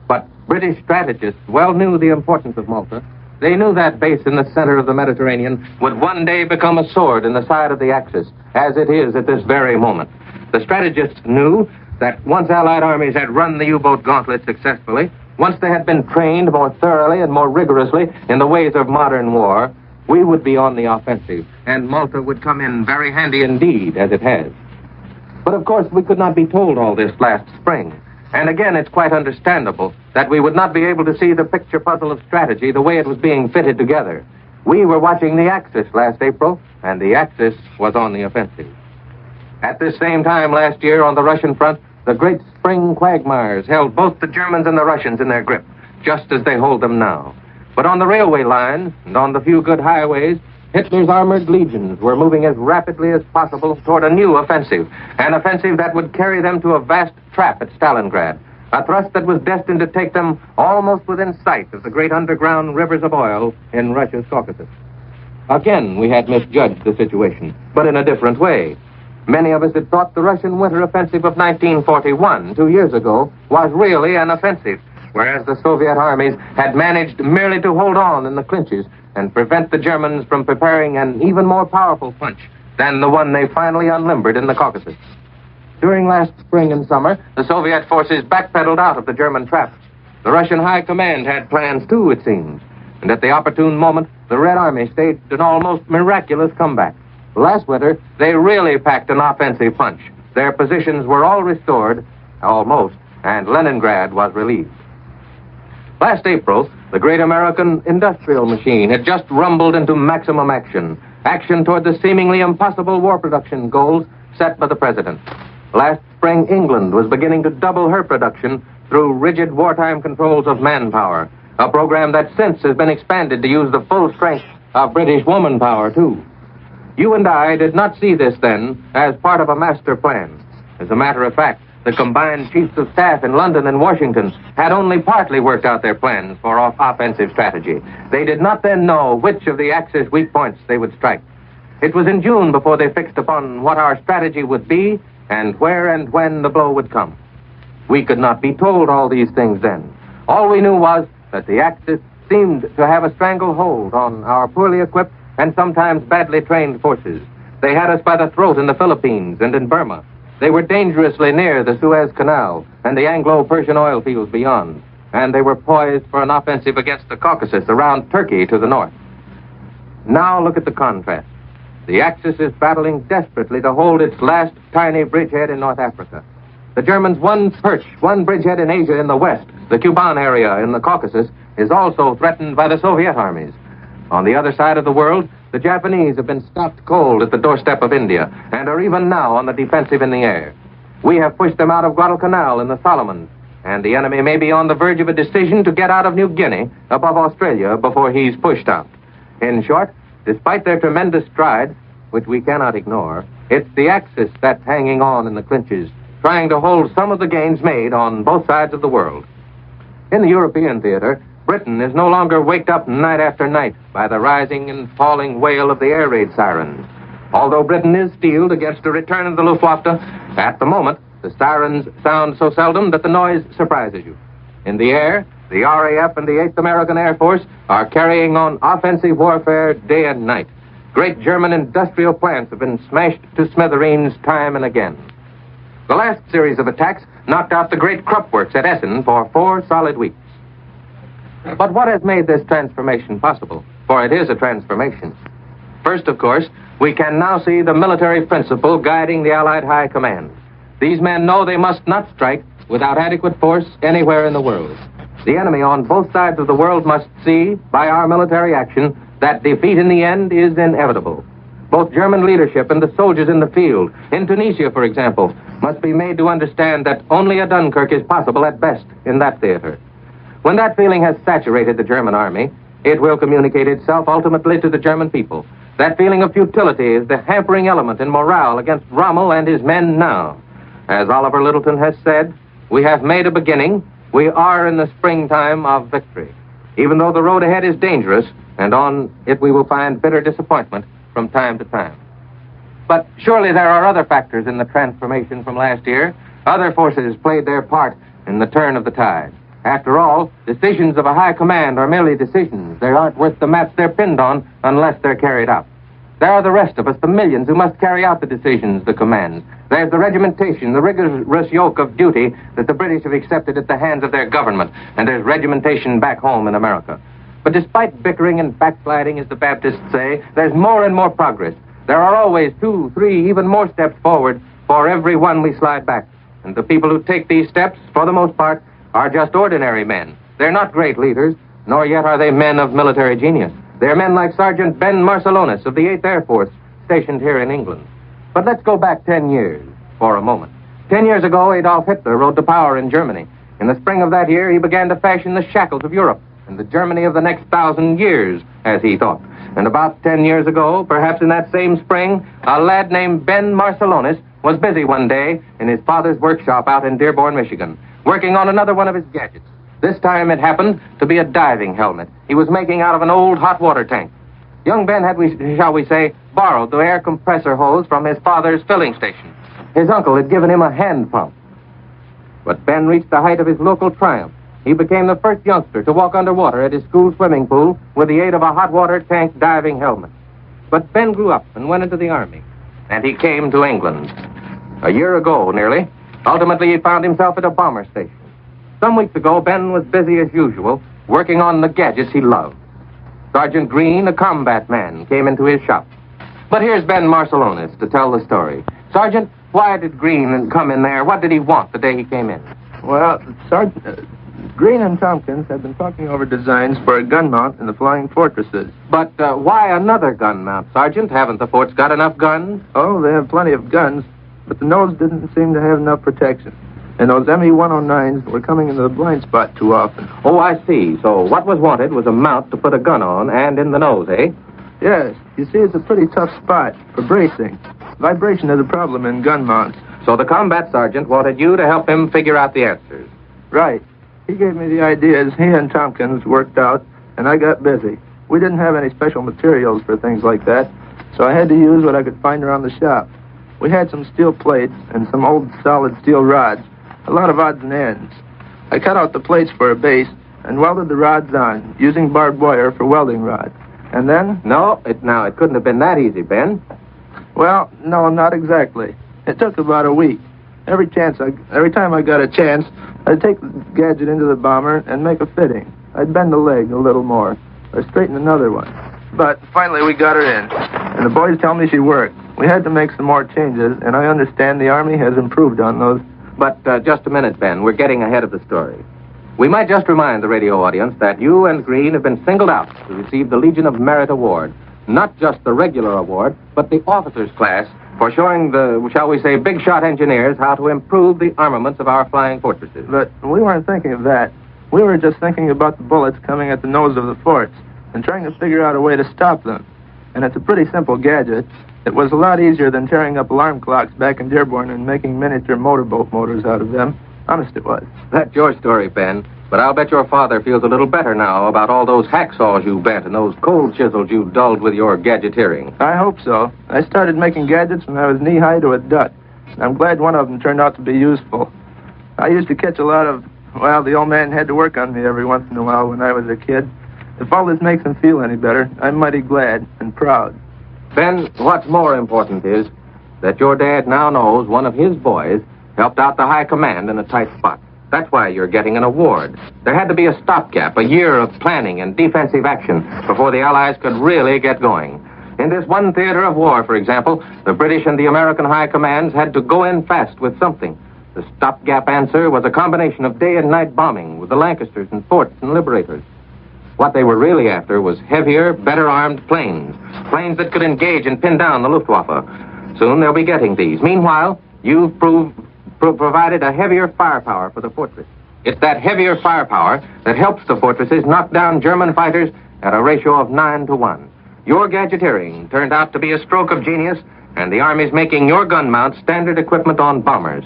But British strategists well knew the importance of Malta. They knew that base in the center of the Mediterranean would one day become a sword in the side of the Axis, as it is at this very moment. The strategists knew that once Allied armies had run the U-boat gauntlet successfully, once they had been trained more thoroughly and more rigorously in the ways of modern war, we would be on the offensive, and Malta would come in very handy indeed, as it has. But of course, we could not be told all this last spring. And again, it's quite understandable that we would not be able to see the picture puzzle of strategy the way it was being fitted together. We were watching the Axis last April, and the Axis was on the offensive. At this same time last year on the Russian front, the great spring quagmires held both the Germans and the Russians in their grip, just as they hold them now. But on the railway lines and on the few good highways, Hitler's armored legions were moving as rapidly as possible toward a new offensive, an offensive that would carry them to a vast trap at Stalingrad, a thrust that was destined to take them almost within sight of the great underground rivers of oil in Russia's Caucasus. Again, we had misjudged the situation, but in a different way. Many of us had thought the Russian winter offensive of 1941, 2 years ago, was really an offensive, whereas the Soviet armies had managed merely to hold on in the clinches and prevent the Germans from preparing an even more powerful punch than the one they finally unlimbered in the Caucasus. During last spring and summer, the Soviet forces backpedaled out of the German trap. The Russian High Command had plans too, it seems, and at the opportune moment, the Red Army staged an almost miraculous comeback. Last winter, they really packed an offensive punch. Their positions were all restored, almost, and Leningrad was relieved. Last April, the great American industrial machine had just rumbled into maximum action, action toward the seemingly impossible war production goals set by the president. Last spring, England was beginning to double her production through rigid wartime controls of manpower, a program that since has been expanded to use the full strength of British woman power, too. You and I did not see this then as part of a master plan. As a matter of fact, the combined chiefs of staff in London and Washington had only partly worked out their plans for offensive strategy. They did not then know which of the Axis weak points they would strike. It was in June before they fixed upon what our strategy would be and where and when the blow would come. We could not be told all these things then. All we knew was that the Axis seemed to have a stranglehold on our poorly equipped and sometimes badly trained forces. They had us by the throat in the Philippines and in Burma. They were dangerously near the Suez Canal and the Anglo-Persian oil fields beyond. and they were poised for an offensive against the Caucasus around Turkey to the north. Now look at the contrast. The Axis is battling desperately to hold its last tiny bridgehead in North Africa. The Germans' one bridgehead in Asia in the west, the Kuban area in the Caucasus, is also threatened by the Soviet armies. On the other side of the world, the Japanese have been stopped cold at the doorstep of India and are even now on the defensive in the air. We have pushed them out of Guadalcanal in the Solomons, and the enemy may be on the verge of a decision to get out of New Guinea above Australia before he's pushed out. In short, despite their tremendous strides, which we cannot ignore, it's the Axis that's hanging on in the clinches, trying to hold some of the gains made on both sides of the world. In the European theater, Britain is no longer waked up night after night by the rising and falling wail of the air raid sirens. Although Britain is steeled against a return of the Luftwaffe, at the moment, the sirens sound so seldom that the noise surprises you. In the air, the RAF and the 8th American Air Force are carrying on offensive warfare day and night. Great German industrial plants have been smashed to smithereens time and again. The last series of attacks knocked out the great Krupp works at Essen for 4 solid weeks. But what has made this transformation possible? For it is a transformation. First, of course, we can now see the military principle guiding the Allied High Command. These men know they must not strike without adequate force anywhere in the world. The enemy on both sides of the world must see, by our military action, that defeat in the end is inevitable. Both German leadership and the soldiers in the field, in Tunisia, for example, must be made to understand that only a Dunkirk is possible at best in that theater. When that feeling has saturated the German army, it will communicate itself ultimately to the German people. That feeling of futility is the hampering element in morale against Rommel and his men now. As Oliver Littleton has said, we have made a beginning. We are in the springtime of victory. Even though the road ahead is dangerous, and on it we will find bitter disappointment from time to time. But surely there are other factors in the transformation from last year. Other forces played their part in the turn of the tide. After all, decisions of a high command are merely decisions. They aren't worth the mats they're pinned on unless they're carried out. There are the rest of us, the millions who must carry out the decisions, the commands. There's the regimentation, the rigorous yoke of duty that the British have accepted at the hands of their government. And there's regimentation back home in America. But despite bickering and backsliding, as the Baptists say, there's more and more progress. There are always 2, 3, even more steps forward for every one we slide back. And the people who take these steps, for the most part, are just ordinary men. They're not great leaders, nor yet are they men of military genius. They're men like Sergeant Ben Marcellonis of the 8th Air Force, stationed here in England. But let's go back 10 years for a moment. 10 years ago, Adolf Hitler rode to power in Germany. In the spring of that year, he began to fashion the shackles of Europe and the Germany of the next 1,000 years, as he thought. And about 10 years ago, perhaps in that same spring, a lad named Ben Marcellonis was busy one day in his father's workshop out in Dearborn, Michigan, working on another one of his gadgets. This time it happened to be a diving helmet he was making out of an old hot water tank. Young Ben had, shall we say, borrowed the air compressor hose from his father's filling station. His uncle had given him a hand pump. But Ben reached the height of his local triumph. He became the first youngster to walk underwater at his school swimming pool with the aid of a hot water tank diving helmet. But Ben grew up and went into the Army. And he came to England. A year ago, nearly. Ultimately, he found himself at a bomber station. Some weeks ago, Ben was busy as usual, working on the gadgets he loved. Sergeant Green, a combat man, came into his shop. But here's Ben Marcellonis to tell the story. Sergeant, why did Green come in there? What did he want the day he came in? Well, Sergeant, Green and Tompkins have been talking over designs for a gun mount in the flying fortresses. But why another gun mount, Sergeant? Haven't the forts got enough guns? Oh, they have plenty of guns, but the nose didn't seem to have enough protection. And those ME-109s were coming into the blind spot too often. Oh, I see. So what was wanted was a mount to put a gun on and in the nose, eh? Yes. You see, it's a pretty tough spot for bracing. Vibration is a problem in gun mounts. So the combat sergeant wanted you to help him figure out the answers. Right. He gave me the ideas he and Tompkins worked out, and I got busy. We didn't have any special materials for things like that, so I had to use what I could find around the shop. We had some steel plates and some old solid steel rods, a lot of odds and ends. I cut out the plates for a base and welded the rods on, using barbed wire for welding rod. And then... No, it couldn't have been that easy, Ben. Well, no, not exactly. It took about a week. Every time I got a chance, I'd take the gadget into the bomber and make a fitting. I'd bend the leg a little more, or straighten another one. But finally we got her in, and the boys tell me she worked. We had to make some more changes, and I understand the Army has improved on those. But just a minute, Ben. We're getting ahead of the story. We might just remind the radio audience that you and Green have been singled out to receive the Legion of Merit Award. Not just the regular award, but the officers' class for showing the, shall we say, big-shot engineers how to improve the armaments of our flying fortresses. But we weren't thinking of that. We were just thinking about the bullets coming at the nose of the forts and trying to figure out a way to stop them. And it's a pretty simple gadget. It was a lot easier than tearing up alarm clocks back in Dearborn and making miniature motorboat motors out of them. Honest, it was. That's your story, Ben. But I'll bet your father feels a little better now about all those hacksaws you bent and those cold chisels you dulled with your gadgeteering. I hope so. I started making gadgets when I was knee-high to a duck. I'm glad one of them turned out to be useful. I used to catch a lot of... Well, the old man had to work on me every once in a while when I was a kid. If all this makes him feel any better, I'm mighty glad and proud. Ben, what's more important is that your dad now knows one of his boys helped out the high command in a tight spot. That's why you're getting an award. There had to be a stopgap, a year of planning and defensive action before the Allies could really get going. In this one theater of war, for example, the British and the American high commands had to go in fast with something. The stopgap answer was a combination of day and night bombing with the Lancasters and Forts and Liberators. What they were really after was heavier, better-armed planes. Planes that could engage and pin down the Luftwaffe. Soon they'll be getting these. Meanwhile, you've provided a heavier firepower for the fortress. It's that heavier firepower that helps the fortresses knock down German fighters at a ratio of 9-to-1. Your gadgeteering turned out to be a stroke of genius, and the Army's making your gun mount standard equipment on bombers.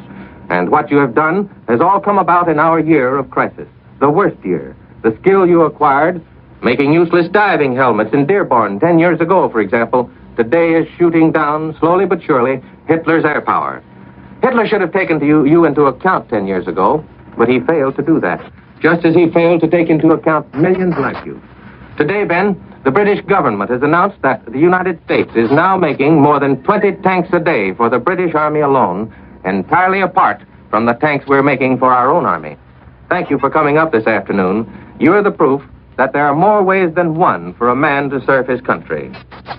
And what you have done has all come about in our year of crisis, the worst year. The skill you acquired, making useless diving helmets in Dearborn 10 years ago, for example, today is shooting down, slowly but surely, Hitler's air power. Hitler should have taken you into account 10 years ago, but he failed to do that, just as he failed to take into account millions like you. Today, Ben, the British government has announced that the United States is now making more than 20 tanks a day for the British Army alone, entirely apart from the tanks we're making for our own army. Thank you for coming up this afternoon. You're the proof that there are more ways than one for a man to serve his country.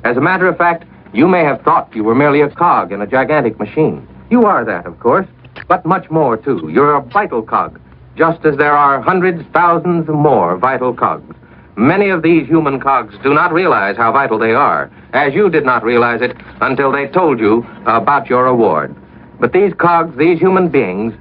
As a matter of fact, you may have thought you were merely a cog in a gigantic machine. You are that, of course, but much more, too. You're a vital cog, just as there are hundreds, thousands more vital cogs. Many of these human cogs do not realize how vital they are, as you did not realize it until they told you about your award. But these cogs, these human beings,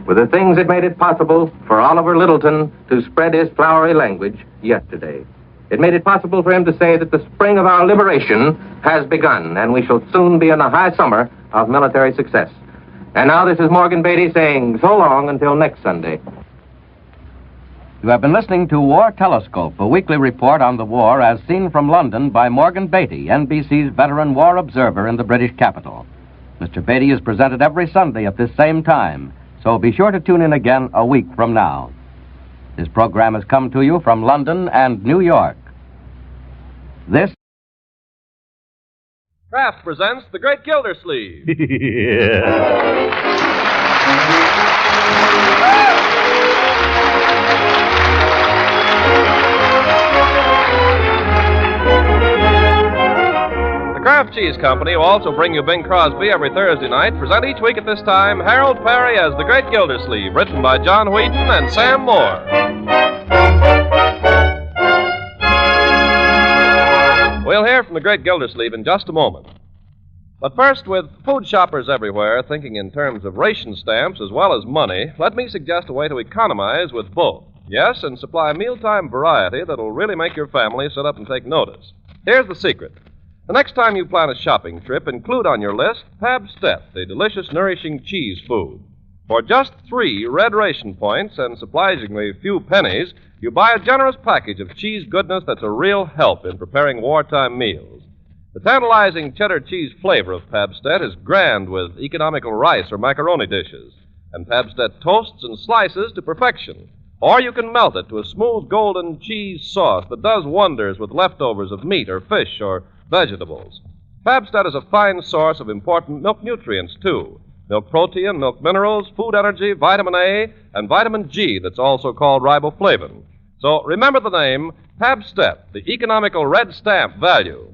were the things that made it possible for Oliver Littleton to spread his flowery language yesterday. It made it possible for him to say that the spring of our liberation has begun, and we shall soon be in the high summer of military success. And now this is Morgan Beatty saying so long until next Sunday. You have been listening to War Telescope, a weekly report on the war as seen from London by Morgan Beatty, NBC's veteran war observer in the British capital. Mr. Beatty is presented every Sunday at this same time, so be sure to tune in again a week from now. This program has come to you from London and New York. This Kraft presents The Great Gildersleeve. The Kraft Cheese Company will also bring you Bing Crosby every Thursday night. Present each week at this time Harold Perry as The Great Gildersleeve, written by John Wheaton and Sam Moore. We'll hear from The Great Gildersleeve in just a moment. But first, with food shoppers everywhere thinking in terms of ration stamps as well as money, let me suggest a way to economize with both. Yes, and supply mealtime variety that'll really make your family sit up and take notice. Here's the secret. The next time you plan a shopping trip, include on your list Pabstet, the delicious, nourishing cheese food. For just 3 red ration points and surprisingly few pennies, you buy a generous package of cheese goodness that's a real help in preparing wartime meals. The tantalizing cheddar cheese flavor of Pabstet is grand with economical rice or macaroni dishes, and Pabstet toasts and slices to perfection. Or you can melt it to a smooth golden cheese sauce that does wonders with leftovers of meat or fish or vegetables. Pabstet is a fine source of important milk nutrients, too. milk protein, milk minerals, food energy, vitamin A, and vitamin G that's also called riboflavin. So remember the name Pabstep, the economical red stamp value.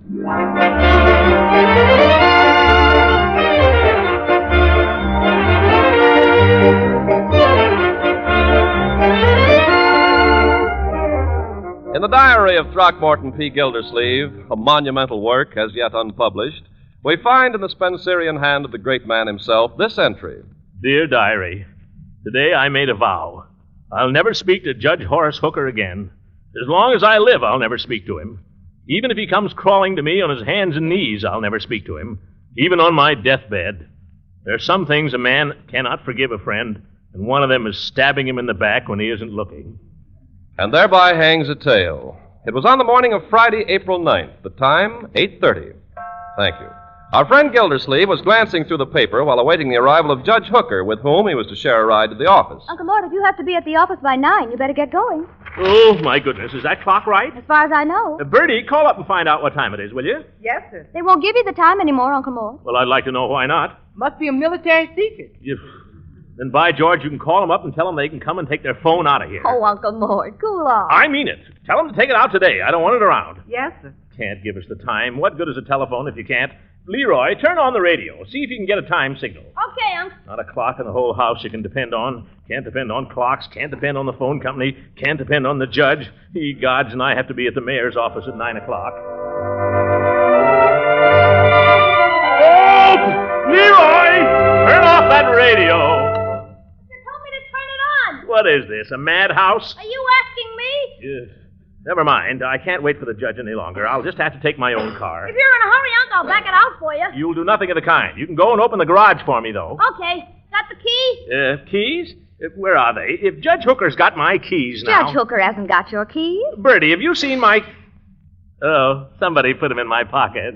In the diary of Throckmorton P. Gildersleeve, a monumental work as yet unpublished, we find in the Spencerian hand of the great man himself this entry. Dear Diary, today I made a vow. I'll never speak to Judge Horace Hooker again. As long as I live, I'll never speak to him. Even if he comes crawling to me on his hands and knees, I'll never speak to him. Even on my deathbed. There are some things a man cannot forgive a friend, and one of them is stabbing him in the back when he isn't looking. And thereby hangs a tale. It was on the morning of Friday, April 9th. The time, 8:30. Thank you. Our friend Gildersleeve was glancing through the paper while awaiting the arrival of Judge Hooker, with whom he was to share a ride to the office. Uncle Mort, if you have to be at the office by 9, you better get going. Oh, my goodness. Is that clock right? As far as I know. Bertie, call up and find out what time it is, will you? Yes, sir. They won't give you the time anymore, Uncle Mort. Well, I'd like to know why not. Must be a military secret. Then, by George, you can call them up and tell them they can come and take their phone out of here. Oh, Uncle Mort, cool off. I mean it. Tell them to take it out today. I don't want it around. Yes, sir. Can't give us the time. What good is a telephone if you can't? Leroy, turn on the radio. See if you can get a time signal. Okay, Uncle. Not a clock in the whole house you can depend on. Can't depend on clocks. Can't depend on the phone company. Can't depend on the judge. Ye gods, and I have to be at the mayor's office at 9 o'clock. Oh! Leroy! Turn off that radio! What is this, a madhouse? Are you asking me? Never mind. I can't wait for the judge any longer. I'll just have to take my own car. If you're in a hurry, Uncle, I'll back it out for you. You'll do nothing of the kind. You can go and open the garage for me, though. Okay. Got the key? Keys? Where are they? If Judge Hooker's got my keys now... Judge Hooker hasn't got your keys. Bertie, have you seen my... Oh, somebody put them in my pocket.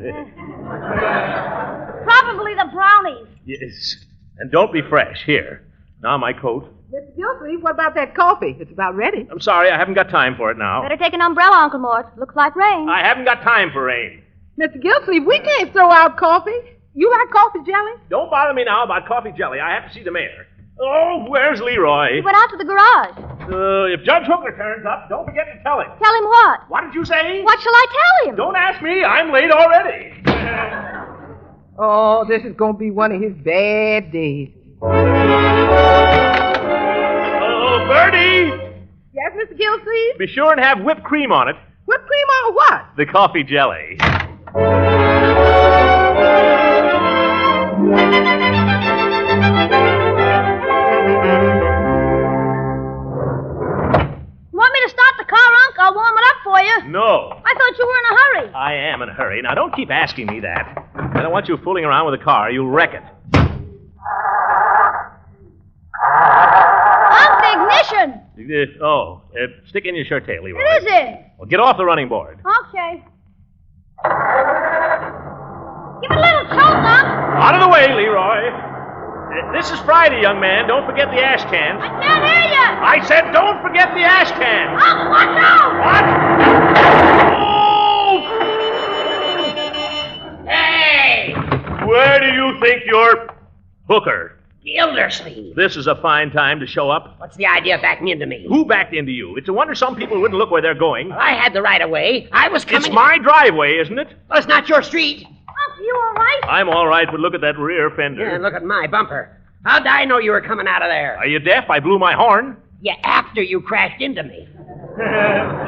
Probably the brownies. Yes. And don't be fresh. Here. Now my coat. Mr. Gildersleeve, what about that coffee? It's about ready. I'm sorry, I haven't got time for it now. Better take an umbrella, Uncle Mort. Looks like rain. I haven't got time for rain. Mr. Gildersleeve, we can't throw out coffee. You like coffee jelly? Don't bother me now about coffee jelly. I have to see the mayor. Oh, where's Leroy? He went out to the garage. If Judge Hooker turns up, don't forget to tell him. Tell him what? What did you say? What shall I tell him? Don't ask me. I'm late already. Oh, this is going to be one of his bad days. Bertie! Yes, Mr. Gildersleeve? Be sure and have whipped cream on it. Whipped cream on what? The coffee jelly. Want me to start the car, Unc? I'll warm it up for you. No. I thought you were in a hurry. I am in a hurry. Now, don't keep asking me that. I don't want you fooling around with the car. You'll wreck it. Ignition! Stick in your shirt tail, Leroy. It is it. Well, get off the running board. Okay. Give it a little choke, Unc. Out of the way, Leroy. This is Friday, young man. Don't forget the ash cans. I can't hear you. I said don't forget the ash cans. Unc, watch out! What? Oh! Hey! Where do you think you're... Hooker? Gildersleeve. This is a fine time to show up. What's the idea of backing into me? Who backed into you? It's a wonder some people wouldn't look where they're going. Well, I had the right of way. I was coming... It's my driveway, isn't it? Well, it's not your street. Unc, you all right? I'm all right, but look at that rear fender. Yeah, look at my bumper. How'd I know you were coming out of there? Are you deaf? I blew my horn. Yeah, after you crashed into me.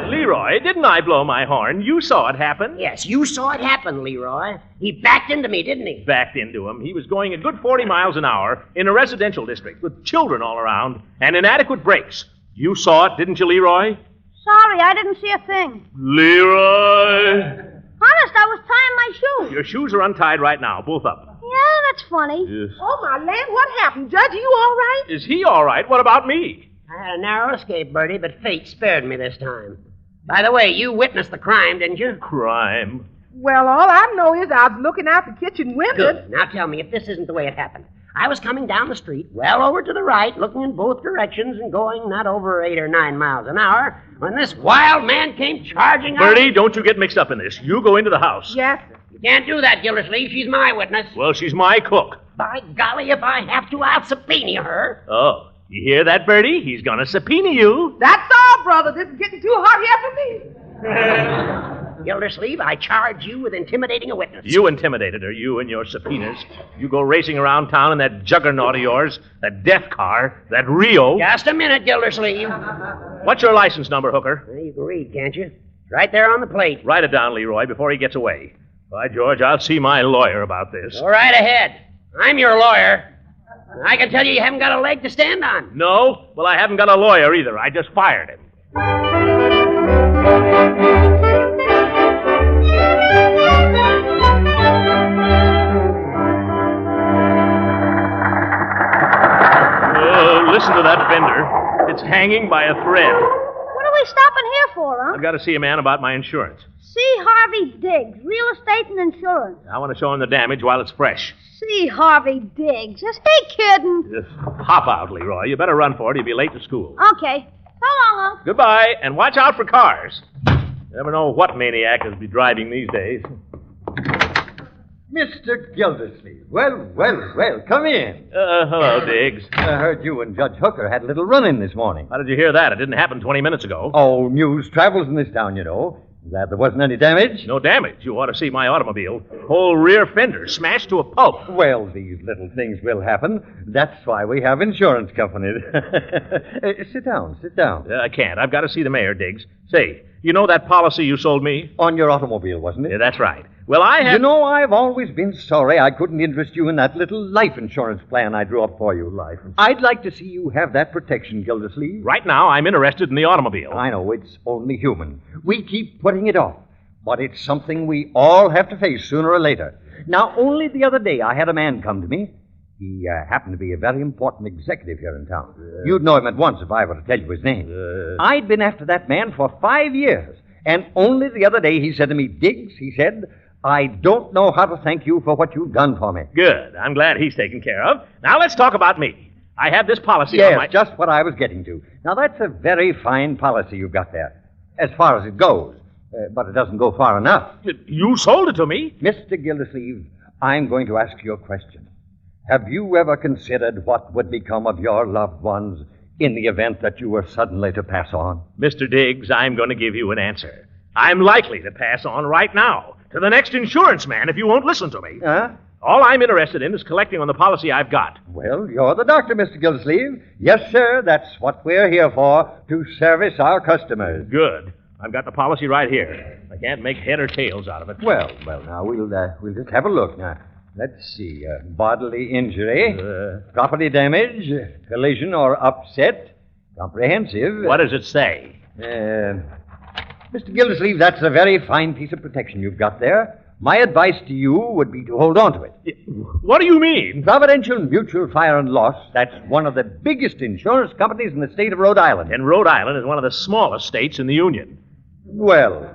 Leroy, didn't I blow my horn? You saw it happen. Yes, you saw it happen, Leroy. He backed into me, didn't he? Backed into him. He was going a good 40 miles an hour in a residential district with children all around and inadequate brakes. You saw it, didn't you, Leroy? Sorry, I didn't see a thing. Leroy! Honest, I was tying my shoes. Your shoes are untied right now, both of them. Yeah, that's funny. Yes. Oh, my land, what happened? Judge, are you all right? Is he all right? What about me? I had a narrow escape, Bertie, but fate spared me this time. By the way, you witnessed the crime, didn't you? Crime? Well, all I know is I was looking out the kitchen window. Good. Now tell me if this isn't the way it happened. I was coming down the street, well over to the right, looking in both directions and going not over 8 or 9 miles an hour, when this wild man came charging up. Bertie, don't you get mixed up in this. You go into the house. Yes, sir. You can't do that, Gildersleeve. She's my witness. Well, she's my cook. By golly, if I have to, I'll subpoena her. Oh, you hear that, Bertie? He's going to subpoena you. That's all, brother. This is getting too hot here for me. Gildersleeve, I charge you with intimidating a witness. You intimidated her, you and your subpoenas. You go racing around town in that juggernaut of yours, that death car, that Rio. Just a minute, Gildersleeve. What's your license number, Hooker? Well, you can read, can't you? It's right there on the plate. Write it down, Leroy, before he gets away. By George, I'll see my lawyer about this. Go right ahead. I'm your lawyer. I can tell you haven't got a leg to stand on. No? Well, I haven't got a lawyer either. I just fired him. Listen to that fender. It's hanging by a thread. What are we stopping here for, huh? I've got to see a man about my insurance. See Harvey Diggs, real estate and insurance. I want to show him the damage while it's fresh. See Harvey Diggs. Is he kidding? Just hop out, Leroy. You better run for it. You'll be late to school. Okay. So long, Unc. Goodbye, and watch out for cars. Never know what maniac will be driving these days. Mr. Gildersleeve. Well, come in. Hello, Diggs. I heard you and Judge Hooker had a little run-in this morning. How did you hear that? It didn't happen 20 minutes ago. Oh, news travels in this town, you know. Glad there wasn't any damage? No damage. You ought to see my automobile. Whole rear fender smashed to a pulp. Well, these little things will happen. That's why we have insurance companies. Sit down. I can't. I've got to see the mayor, Diggs. Say, you know that policy you sold me? On your automobile, wasn't it? Yeah, that's right. Well, I have... You know, I've always been sorry I couldn't interest you in that little life insurance plan I drew up for you. I'd like to see you have that protection, Gildersleeve. Right now, I'm interested in the automobile. I know, it's only human. We keep putting it off. But it's something we all have to face sooner or later. Now, only the other day I had a man come to me. He happened to be a very important executive here in town. You'd know him at once if I were to tell you his name. I'd been after that man for 5 years. And only the other day he said to me, Diggs, he said, I don't know how to thank you for what you've done for me. Good. I'm glad he's taken care of. Now let's talk about me. I have this policy yes, on my... just what I was getting to. Now, that's a very fine policy you've got there, as far as it goes. But it doesn't go far enough. You sold it to me. Mr. Gildersleeve, I'm going to ask you a question. Have you ever considered what would become of your loved ones in the event that you were suddenly to pass on? Mr. Diggs, I'm going to give you an answer. I'm likely to pass on right now to the next insurance man if you won't listen to me. Huh? All I'm interested in is collecting on the policy I've got. Well, you're the doctor, Mr. Gildersleeve. Yes, sir, that's what we're here for, to service our customers. Good. I've got the policy right here. I can't make head or tails out of it. Well, now, we'll just have a look. Now, let's see. Bodily injury, property damage, collision or upset, comprehensive. What does it say? Mr. Gildersleeve, that's a very fine piece of protection you've got there. My advice to you would be to hold on to it. What do you mean? Providential Mutual Fire and Loss, that's one of the biggest insurance companies in the state of Rhode Island. And Rhode Island is one of the smallest states in the Union. Well,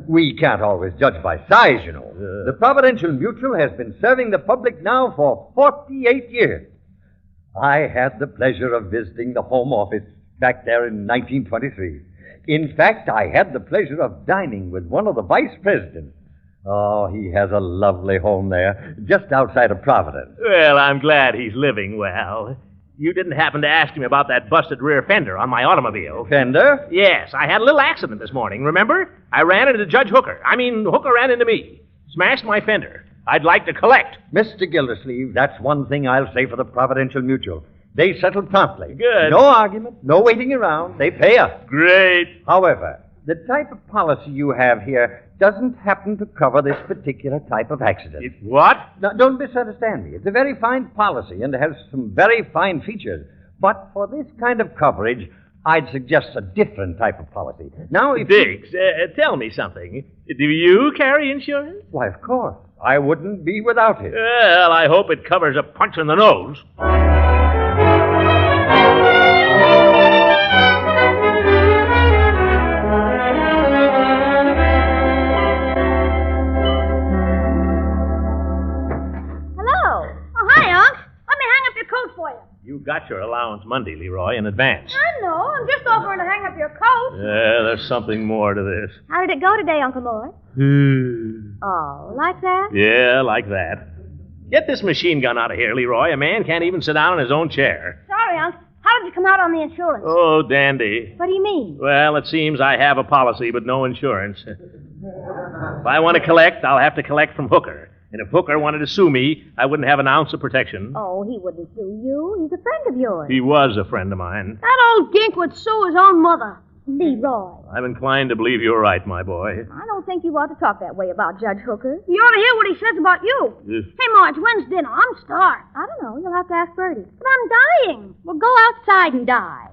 we can't always judge by size, you know. The Providential Mutual has been serving the public now for 48 years. I had the pleasure of visiting the home office back there in 1923. In fact, I had the pleasure of dining with one of the vice presidents. Oh, he has a lovely home there, just outside of Providence. Well, I'm glad he's living well. You didn't happen to ask him about that busted rear fender on my automobile. Fender? Yes, I had a little accident this morning, remember? I ran into Judge Hooker. Hooker ran into me. Smashed my fender. I'd like to collect. Mr. Gildersleeve, that's one thing I'll say for the Providential Mutual. They settle promptly. Good. No argument, no waiting around. They pay us. Great. However, the type of policy you have here doesn't happen to cover this particular type of accident. What? Now, don't misunderstand me. It's a very fine policy and has some very fine features. But for this kind of coverage, I'd suggest a different type of policy. Now, if Diggs, tell me something. Do you carry insurance? Why, of course. I wouldn't be without it. Well, I hope it covers a punch in the nose. got your allowance Monday, Leroy, in advance. I know. I'm just offering to hang up your coat. Yeah, there's something more to this. How did it go today, Uncle Mort? Oh, like that? Yeah, like that. Get this machine gun out of here, Leroy. A man can't even sit down in his own chair. Sorry, Unc. How did you come out on the insurance? Oh, dandy. What do you mean? Well, it seems I have a policy, but no insurance. If I want to collect, I'll have to collect from Hooker. And if Hooker wanted to sue me, I wouldn't have an ounce of protection. Oh, he wouldn't sue you. He's a friend of yours. He was a friend of mine. That old gink would sue his own mother. Leroy. I'm inclined to believe you're right, my boy. I don't think you ought to talk that way about Judge Hooker. You ought to hear what he says about you. Yes. Hey, Marge, when's dinner? I'm starved. I don't know. You'll have to ask Bertie. But I'm dying. Well, go outside and die.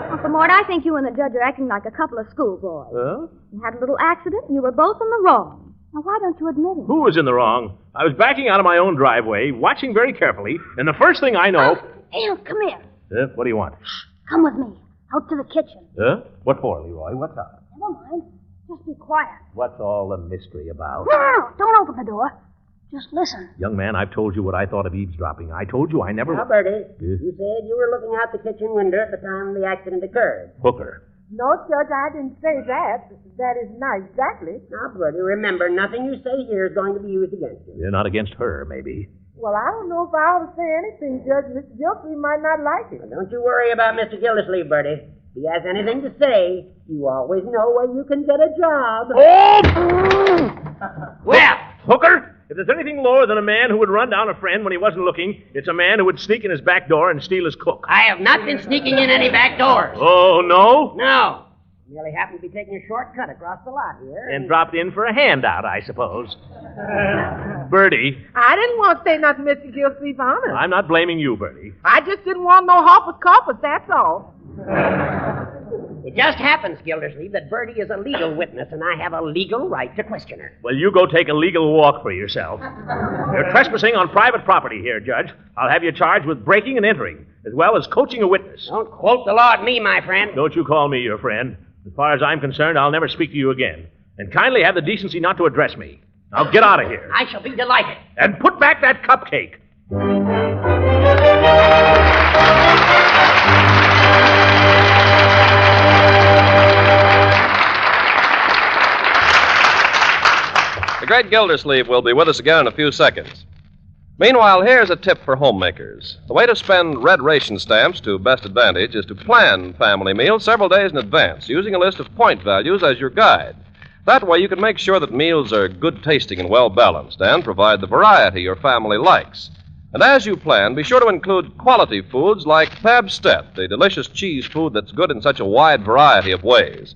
Uncle Mort, I think you and the judge are acting like a couple of schoolboys. Huh? You had a little accident, and you were both in the wrong. Now, why don't you admit it? Who was in the wrong? I was backing out of my own driveway, watching very carefully, and the first thing I know... Hey, come here. What do you want? Come with me. Out to the kitchen. Huh? What for, Leroy? What's up? Never mind. Just be quiet. What's all the mystery about? No. Don't open the door. Just listen. Young man, I've told you what I thought of eavesdropping. I told you I never... Now, Bertie, you said you were looking out the kitchen window at the time the accident occurred. Hooker. No, Judge, I didn't say that. That is not exactly. Now, Bertie, remember, nothing you say here is going to be used against you. You're not against her, maybe. Well, I don't know if I ought to say anything, Judge. Mr. Gildersleeve might not like it. Well, don't you worry about Mr. Gildersleeve, Bertie. If he has anything to say, you always know where you can get a job. Oh! Well, Hooker, if there's anything lower than a man who would run down a friend when he wasn't looking, it's a man who would sneak in his back door and steal his cook. I have not been sneaking in any back doors. Oh, no? No. Merely happened to be taking a shortcut across the lot here. And dropped in for a handout, I suppose. Bertie. I didn't want to say nothing, Mr. Gildersleeve, honest. I'm not blaming you, Bertie. I just didn't want no hoppers coppers, that's all. It just happens, Gildersleeve, that Bertie is a legal witness, and I have a legal right to question her. Well, you go take a legal walk for yourself. You're trespassing on private property here, Judge. I'll have you charged with breaking and entering, as well as coaching a witness. Don't quote the law at me, my friend. Don't you call me your friend. As far as I'm concerned, I'll never speak to you again. And kindly have the decency not to address me. Now get out of here. I shall be delighted. And put back that cupcake. The Great Gildersleeve will be with us again in a few seconds. Meanwhile, here's a tip for homemakers. The way to spend red ration stamps to best advantage is to plan family meals several days in advance, using a list of point values as your guide. That way you can make sure that meals are good tasting and well balanced and provide the variety your family likes. And as you plan, be sure to include quality foods like Pabstet, the delicious cheese food that's good in such a wide variety of ways.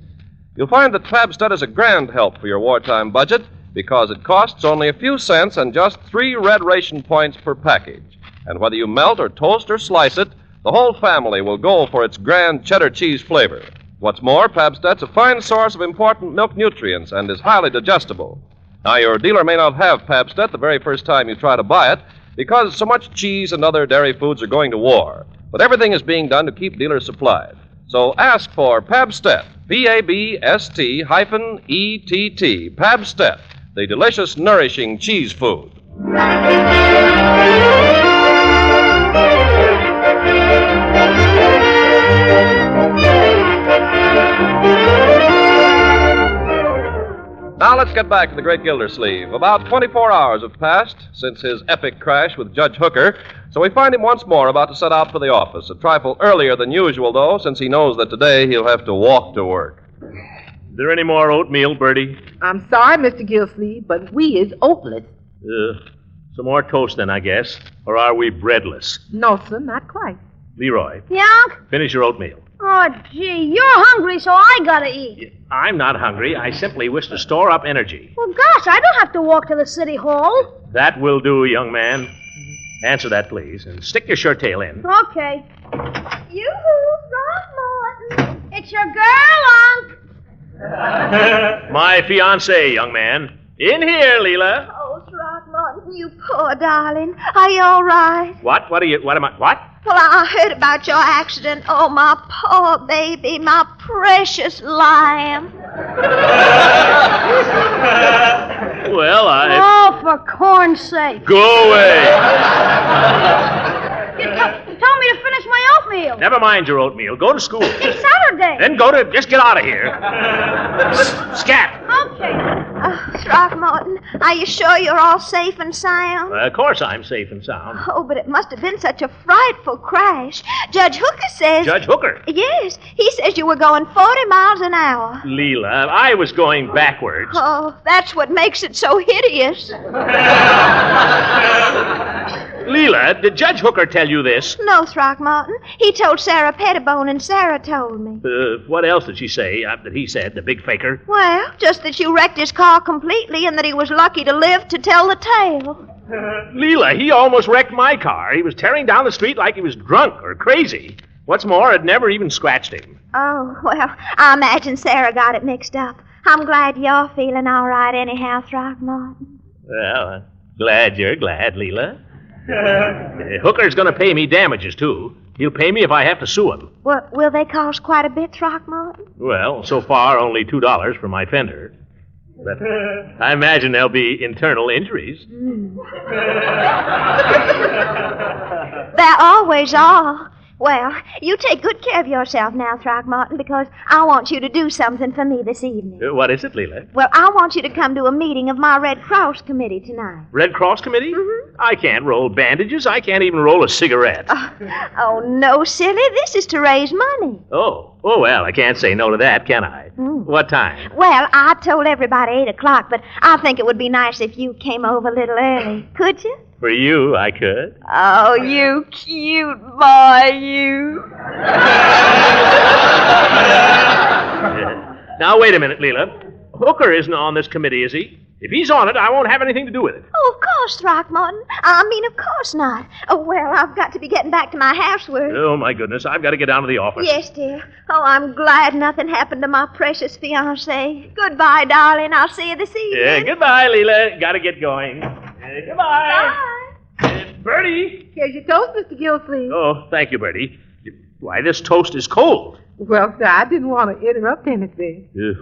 You'll find that Pabstet is a grand help for your wartime budget, because it costs only a few cents and just 3 red ration points per package. And whether you melt or toast or slice it, the whole family will go for its grand cheddar cheese flavor. What's more, Pabstet's a fine source of important milk nutrients and is highly digestible. Now, your dealer may not have Pabstet the very first time you try to buy it, because so much cheese and other dairy foods are going to war. But everything is being done to keep dealers supplied. So ask for Pabstet, Pabst-ETT, Pabstet, the delicious, nourishing cheese food. Now let's get back to the Great Gildersleeve. About 24 hours have passed since his epic crash with Judge Hooker, so we find him once more about to set out for the office. A trifle earlier than usual, though, since he knows that today he'll have to walk to work. Is there any more oatmeal, Bertie? I'm sorry, Mr. Gildersleeve, but we is oatless. Some more toast then, I guess. Or are we breadless? No, sir, not quite. Leroy, Yeah, Unc? finish your oatmeal. Oh, gee, you're hungry, so I gotta eat. I'm not hungry. I simply wish to store up energy. Well, gosh, I don't have to walk to the city hall. That will do, young man. Answer that, please, and stick your shirt tail in. Okay. Yoo-hoo, Throckmorton. It's your girl, Unc. My fiancée, young man. In here, Leela. Oh, Throckmorton, you poor darling. Are you all right? What? What am I? What? Well, I heard about your accident. Oh, my poor baby, my precious lamb. Well, Oh, for corn's sake. Go away. oatmeal. Never mind your oatmeal. Go to school. It's Saturday. Then just get out of here. Scat. Okay. Throckmorton, are you sure you're all safe and sound? Of course I'm safe and sound. Oh, but it must have been such a frightful crash. Judge Hooker says... Judge Hooker? Yes. He says you were going 40 miles an hour. Leela, I was going backwards. Oh, that's what makes it so hideous. Leela, did Judge Hooker tell you this? No, Throckmorton. He told Sarah Pettibone and Sarah told me. What else did she say that he said, the big faker? Well, just that you wrecked his car completely and that he was lucky to live to tell the tale. Leela, he almost wrecked my car. He was tearing down the street like he was drunk or crazy. What's more, it never even scratched him. Oh, well, I imagine Sarah got it mixed up. I'm glad you're feeling all right anyhow, Throckmorton. Well, I'm glad you're glad, Leela. Hooker's going to pay me damages, too. He'll pay me if I have to sue him. Well, will they cost quite a bit, Throckmorton? Well, so far, only $2 for my fender. But I imagine there'll be internal injuries. There always are. Well, you take good care of yourself now, Throckmorton, because I want you to do something for me this evening. What is it, Leela? Well, I want you to come to a meeting of my Red Cross committee tonight. Red Cross committee? Mm-hmm. I can't roll bandages. I can't even roll a cigarette. Oh, no, silly. This is to raise money. Oh, well, I can't say no to that, can I? What time? Well, I told everybody 8 o'clock, but I think it would be nice if you came over a little early. Could you? For you, I could. Oh, you cute boy, you. Now, wait a minute, Leela. Hooker isn't on this committee, is he? If he's on it, I won't have anything to do with it. Oh, of course, Throckmorton. I mean, of course not. Oh, well, I've got to be getting back to my housework. Oh, my goodness. I've got to get down to the office. Yes, dear. Oh, I'm glad nothing happened to my precious fiancé. Goodbye, darling. I'll see you this evening. Yeah, goodbye, Leela. Got to get going. Goodbye. Bye. Bertie. Here's your toast, Mr. Gildersleeve. Oh, thank you, Bertie. Why, this toast is cold. Well, sir, I didn't want to interrupt anything. There's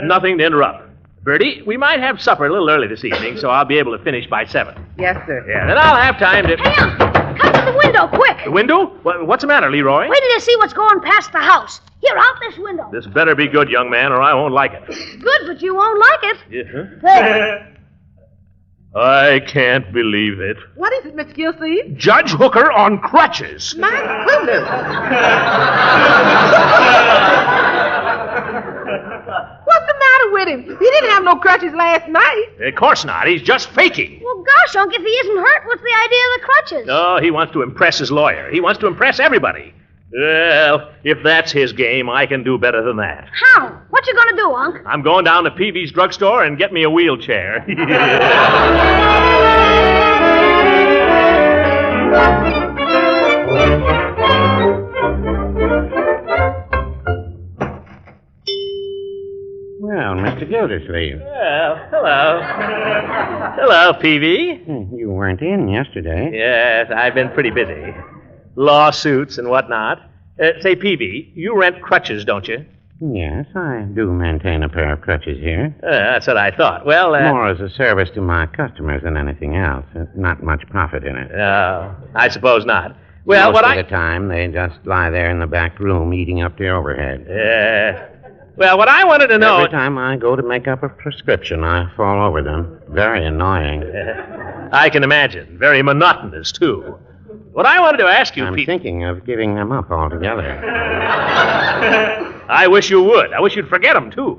nothing to interrupt. Bertie, we might have supper a little early this evening, so I'll be able to finish by 7. Yes, sir. Yeah, then I'll have time to... Hey, Uncle, come to the window, quick. The window? What's the matter, Leroy? Wait till you see what's going past the house. Here, out this window. This better be good, young man, or I won't like it. Good, but you won't like it. Yeah. There. I can't believe it. What is it, Mr. Gildersleeve? Judge Hooker on crutches. My goodness. What's the matter with him? He didn't have no crutches last night. Of course not. He's just faking. Well, gosh, Unc, if he isn't hurt, what's the idea of the crutches? Oh, he wants to impress his lawyer. He wants to impress everybody. Well, if that's his game, I can do better than that. How? What you gonna do, Unc? I'm going down to Peavy's drugstore and get me a wheelchair. Well, Mr. Gildersleeve. Well, hello. Hello, Peavy. You weren't in yesterday. Yes, I've been pretty busy. Lawsuits and whatnot. Say, Peavy, you rent crutches, don't you? Yes, I do maintain a pair of crutches here. That's what I thought. Well, More as a service to my customers than anything else. Not much profit in it. No, I suppose not. Well, Most of the time, they just lie there in the back room eating up the overhead. Well, what I wanted to know... Every time I go to make up a prescription, I fall over them. Very annoying. I can imagine. Very monotonous, too. What I wanted to ask you, I'm thinking of giving them up altogether. I wish you would. I wish you'd forget them, too.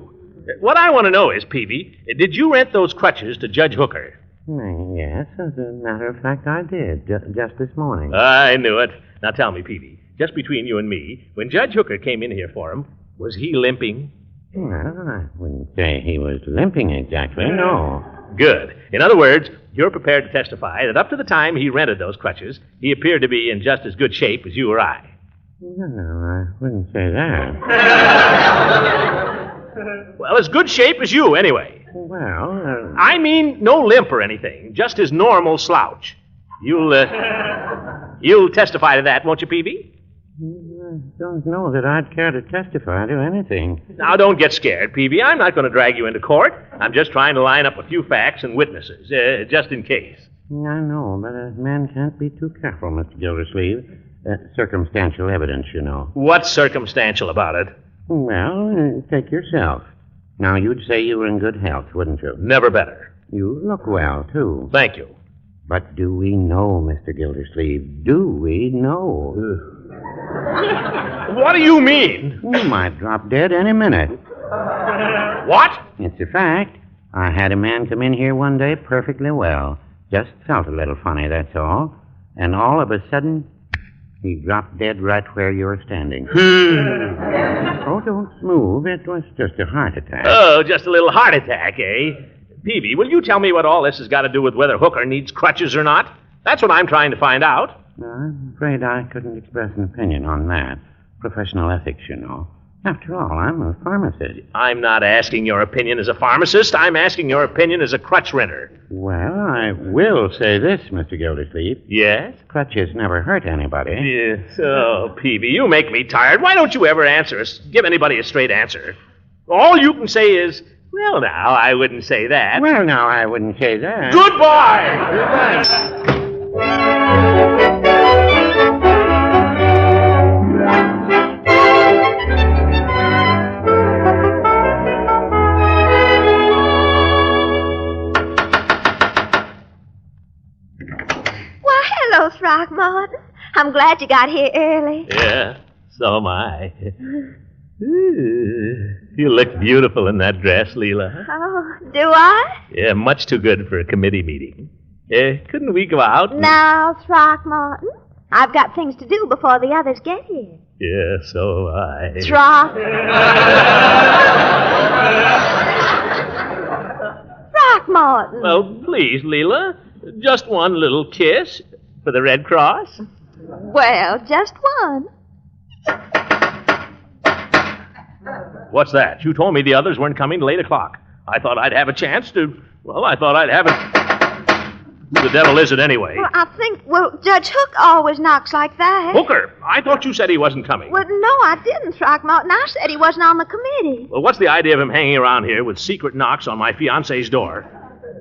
What I want to know is, Peavy, did you rent those crutches to Judge Hooker? Yes, as a matter of fact, I did. Just this morning. I knew it. Now tell me, Peavy, just between you and me, when Judge Hooker came in here for him, was he limping? Well, I wouldn't say he was limping exactly, no. Good. In other words, you're prepared to testify that up to the time he rented those crutches, he appeared to be in just as good shape as you or I. No, I wouldn't say that. Well, as good shape as you, anyway. Well, I mean, no limp or anything, just his normal slouch. You'll testify to that, won't you, Peavy? I don't know that I'd care to testify to anything. Now, don't get scared, Peavy. I'm not going to drag you into court. I'm just trying to line up a few facts and witnesses, just in case. I know, but a man can't be too careful, Mr. Gildersleeve. Circumstantial evidence, you know. What's circumstantial about it? Well, take yourself. Now, you'd say you were in good health, wouldn't you? Never better. You look well, too. Thank you. But do we know, Mr. Gildersleeve? Do we know? What do you mean? You might drop dead any minute. What? It's a fact. I had a man come in here one day perfectly well. Just felt a little funny, that's all. And all of a sudden, he dropped dead right where you were standing. Oh, don't move. It was just a heart attack. Oh, just a little heart attack, eh? Peavy, will you tell me what all this has got to do with whether Hooker needs crutches or not? That's what I'm trying to find out. I'm afraid I couldn't express an opinion on that. Professional ethics, you know. After all, I'm a pharmacist. I'm not asking your opinion as a pharmacist. I'm asking your opinion as a crutch renter. Well, I will say this, Mr. Gildersleeve. Yes? Crutches never hurt anybody. Yes. Oh, Peavy, you make me tired. Why don't you ever give anybody a straight answer? All you can say is, well, now, I wouldn't say that. Well, now, I wouldn't say that. Goodbye! Why, hello, Throckmorton. I'm glad you got here early. Yeah, so am I. You look beautiful in that dress, Leela. Oh, do I? Yeah, much too good for a committee meeting. Couldn't we go out? Now, Throckmorton, I've got things to do before the others get here. Yeah, so I. Throckmorton. Well, please, Leela. Just one little kiss for the Red Cross. Well, just one. What's that? You told me the others weren't coming till 8 o'clock. I thought I'd have a chance to... Well, I thought I'd have it... Who the devil is it anyway? Well, Judge Hook always knocks like that. Hooker! I thought you said he wasn't coming. Well, no, I didn't, Throckmorton. I said he wasn't on the committee. Well, what's the idea of him hanging around here with secret knocks on my fiancé's door?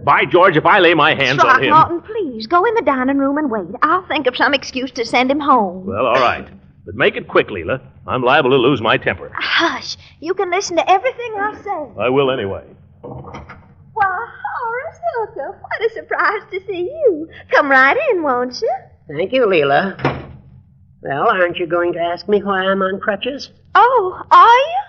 By George, if I lay my hands on him... Throckmorton, please, go in the dining room and wait. I'll think of some excuse to send him home. Well, all right. But make it quick, Leela. I'm liable to lose my temper. Hush. You can listen to everything I say. I will anyway. Why, Horace Hooker, what a surprise to see you. Come right in, won't you? Thank you, Leela. Well, aren't you going to ask me why I'm on crutches? Oh, are you?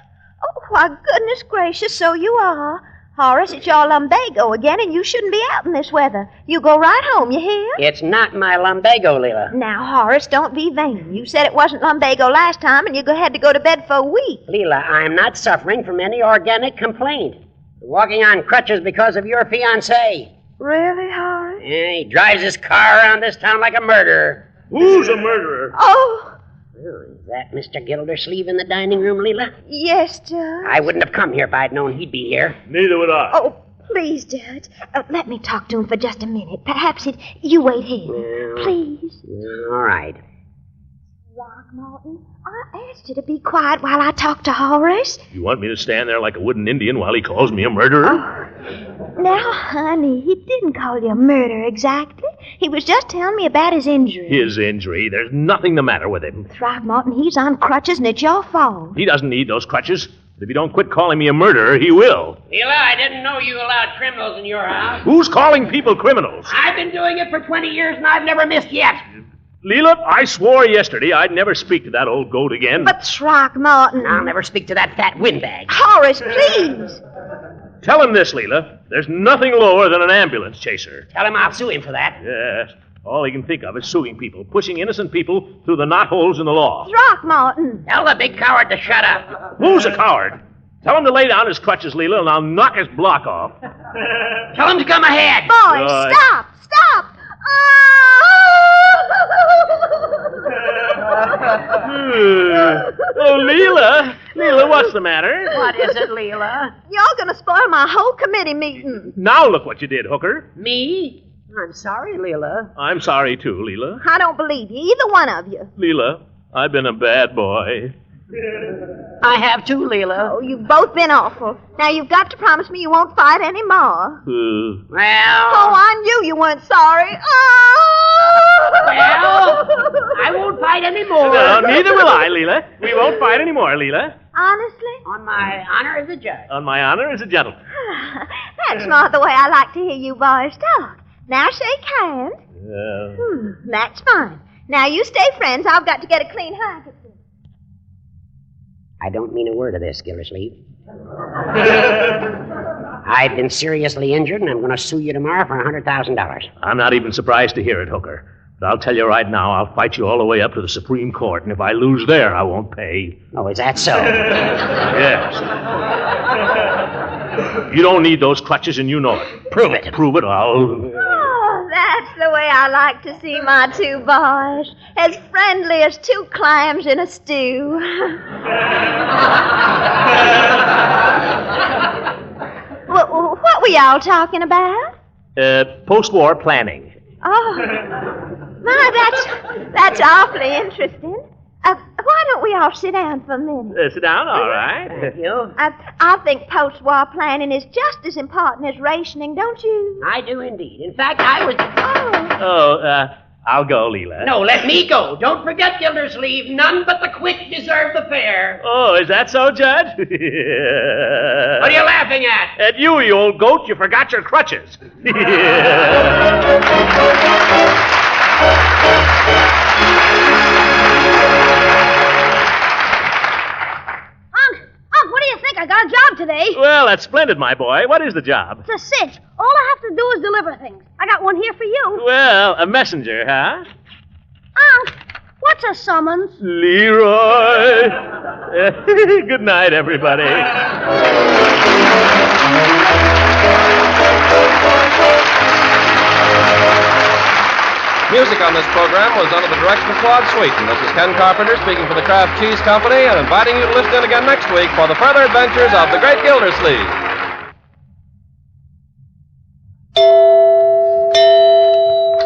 Oh, why, goodness gracious, so you are. Horace, it's your lumbago again, and you shouldn't be out in this weather. You go right home, you hear? It's not my lumbago, Leela. Now, Horace, don't be vain. You said it wasn't lumbago last time, and you had to go to bed for a week. Leela, I'm not suffering from any organic complaint. I'm walking on crutches because of your fiancé. Really, Horace? Yeah, he drives his car around this town like a murderer. Who's a murderer? Oh! Oh, is that Mr. Gildersleeve in the dining room, Leela? Yes, Judge. I wouldn't have come here if I'd known he'd be here. Neither would I. Oh, please, Judge. Let me talk to him for just a minute. Perhaps you wait here. Well, please. All right. Throckmorton, I asked you to be quiet while I talk to Horace. You want me to stand there like a wooden Indian while he calls me a murderer? Oh. Now, honey, he didn't call you a murderer exactly. He was just telling me about his injury. His injury? There's nothing the matter with him. Throckmorton, he's on crutches, and it's your fault. He doesn't need those crutches. But if you don't quit calling me a murderer, he will. Leela, I didn't know you allowed criminals in your house. Who's calling people criminals? I've been doing it for 20 years, and I've never missed yet. Leela, I swore yesterday I'd never speak to that old goat again. But Throckmorton... I'll never speak to that fat windbag. Horace, please. Tell him this, Leela. There's nothing lower than an ambulance chaser. Tell him I'll sue him for that. Yes. All he can think of is suing people, pushing innocent people through the knotholes in the law. Throckmorton. Tell the big coward to shut up. Who's a coward? Tell him to lay down his crutches, Leela, and I'll knock his block off. Tell him to come ahead. Boys, stop! Oh, Leela, what's the matter? What is it, Leela? You're going to spoil my whole committee meeting. Now look what you did, Hooker. Me? I'm sorry, Leela. I'm sorry, too, Leela. I don't believe you, either one of you. Leela, I've been a bad boy. I have too, Leela. Oh, you've both been awful. Now you've got to promise me you won't fight any more. Well... Oh, I knew you weren't sorry. Oh! Well, I won't fight any more. No, neither will I, Leela. We won't fight any more, Leela. Honestly? On my honor as a judge. On my honor as a gentleman. That's not the way I like to hear you boys talk. Now shake hands. That's fine. Now you stay friends. I've got to get a clean handkerchief. I don't mean a word of this, Gildersleeve. I've been seriously injured, and I'm going to sue you tomorrow for $100,000. I'm not even surprised to hear it, Hooker. But I'll tell you right now, I'll fight you all the way up to the Supreme Court, and if I lose there, I won't pay. Oh, is that so? Yes. You don't need those crutches, and you know it. Prove it. Prove it, I'll... Oh, that's the way I like to see my two boys. As friendly as two clams in a stew. What were y'all talking about? Post-war planning. Oh, my, that's awfully interesting. Why don't we all sit down for a minute? Sit down, all right. Thank you. I think post-war planning is just as important as rationing, don't you? I do indeed. In fact, I was... I'll go, Leela. No, let me go. Don't forget, Gildersleeve, none but the quick deserve the fair. Oh, is that so, Judge? What are you laughing at? At you old goat. You forgot your crutches. Unc, what do you think? I got a job today. Well, that's splendid, my boy. What is the job? It's a cinch. All I have to do is deliver things. I got one here for you. Well, a messenger, huh? Unc, what's a summons? Leroy. Good night, everybody. Music on this program was under the direction of Claude Sweeten. This is Ken Carpenter speaking for the Kraft Cheese Company and inviting you to listen in again next week for the further adventures of the Great Gildersleeve.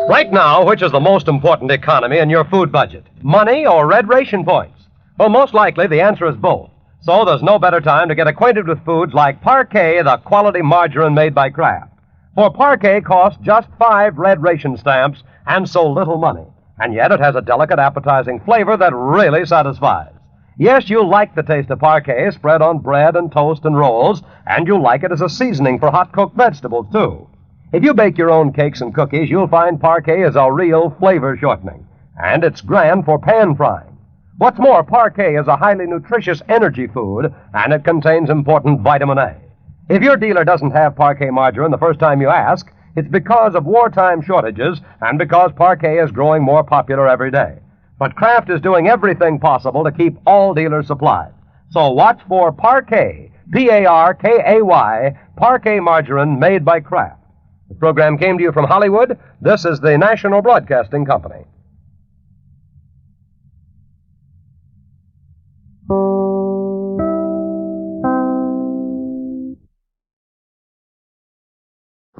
Right now, which is the most important economy in your food budget? Money or red ration points? Well, most likely the answer is both. So there's no better time to get acquainted with foods like Parquet, the quality margarine made by Kraft. For Parquet costs just 5 red ration stamps and so little money. And yet it has a delicate, appetizing flavor that really satisfies. Yes, you'll like the taste of Parquet spread on bread and toast and rolls, and you'll like it as a seasoning for hot-cooked vegetables, too. If you bake your own cakes and cookies, you'll find Parquet is a real flavor shortening. And it's grand for pan frying. What's more, Parquet is a highly nutritious energy food, and it contains important vitamin A. If your dealer doesn't have Parquet margarine the first time you ask, it's because of wartime shortages and because Parquet is growing more popular every day. But Kraft is doing everything possible to keep all dealers supplied. So watch for Parquet, P-A-R-K-A-Y, Parquet margarine made by Kraft. The program came to you from Hollywood. This is the National Broadcasting Company.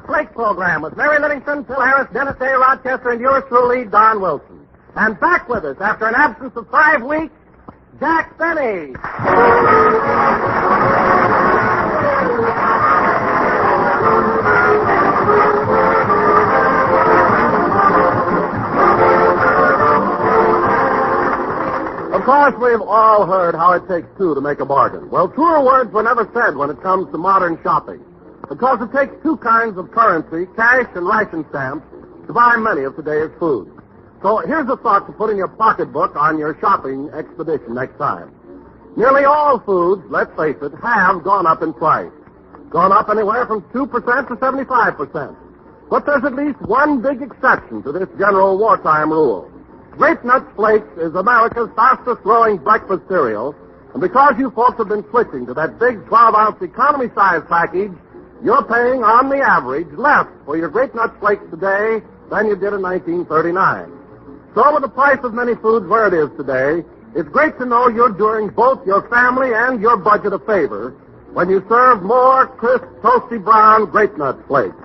Flake program with Mary Livingston, Phil Harris, Dennis A. Rochester, and yours truly, Don Wilson. And back with us after an absence of 5 weeks, Jack Benny. Of course, we've all heard how it takes two to make a bargain. Well, truer words were never said when it comes to modern shopping. Because it takes two kinds of currency, cash and ration stamps, to buy many of today's foods. So here's a thought to put in your pocketbook on your shopping expedition next time. Nearly all foods, let's face it, have gone up in price. Gone up anywhere from 2% to 75%. But there's at least one big exception to this general wartime rule. Grape Nuts Flakes is America's fastest-growing breakfast cereal, and because you folks have been switching to that big 12-ounce economy-size package, you're paying, on the average, less for your Grape Nuts Flakes today than you did in 1939. So with the price of many foods where it is today, it's great to know you're doing both your family and your budget a favor when you serve more crisp, toasty brown Grape Nuts Flakes.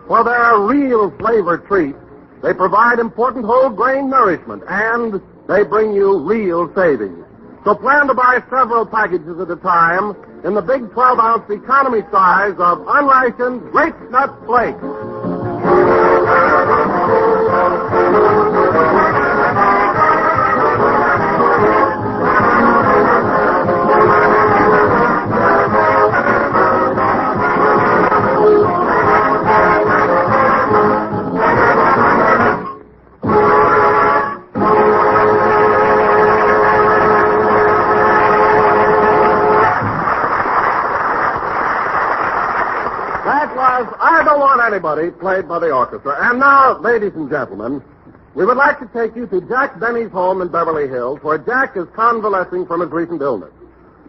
For they're a real flavor treat. They provide important whole grain nourishment, and they bring you real savings. So plan to buy several packages at a time in the big 12-ounce economy size of unrationed Great Nut Flakes. I Don't Want Anybody, played by the orchestra. And now, ladies and gentlemen, we would like to take you to Jack Benny's home in Beverly Hills, where Jack is convalescing from his recent illness.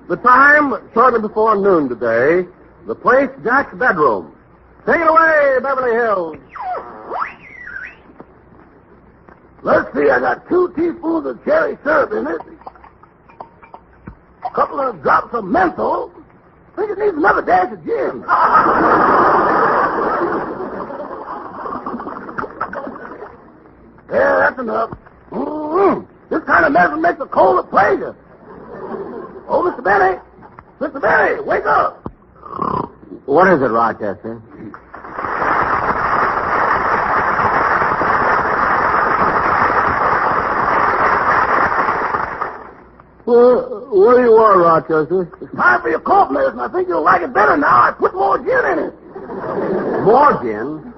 The time, shortly before noon today. The place, Jack's bedroom. Take it away, Beverly Hills. Let's see, I got 2 teaspoons of cherry syrup in it. A couple of drops of menthol. I think it needs another dash of gin. Yeah, that's enough. This kind of medicine makes a cold a pleasure. Oh, Mr. Benny. Mr. Benny, wake up. What is it, Rochester? What do you want, Rochester? It's time for your cough medicine. I think you'll like it better now. I put more gin in it. More gin?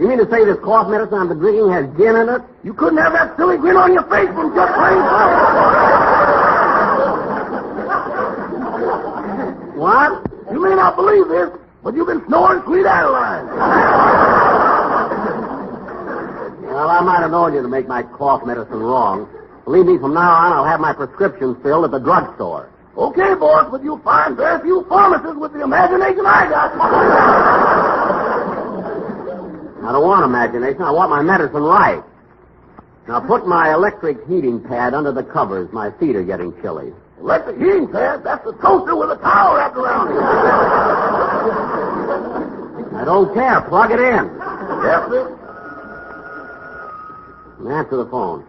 You mean to say this cough medicine I've been drinking has gin in it? You couldn't have that silly grin on your face from just plain What? You may not believe this, but you've been snoring sweet Adeline. Well, I might have known you to make my cough medicine wrong. Believe me, from now on, I'll have my prescriptions filled at the drugstore. Okay, boss, but you'll find very few pharmacists with the imagination I got. I don't want imagination. I want my medicine right. Now, put my electric heating pad under the covers. My feet are getting chilly. Electric heating pad? That's the toaster with a towel wrapped around it. I don't care. Plug it in. Yes, sir. Answer the phone.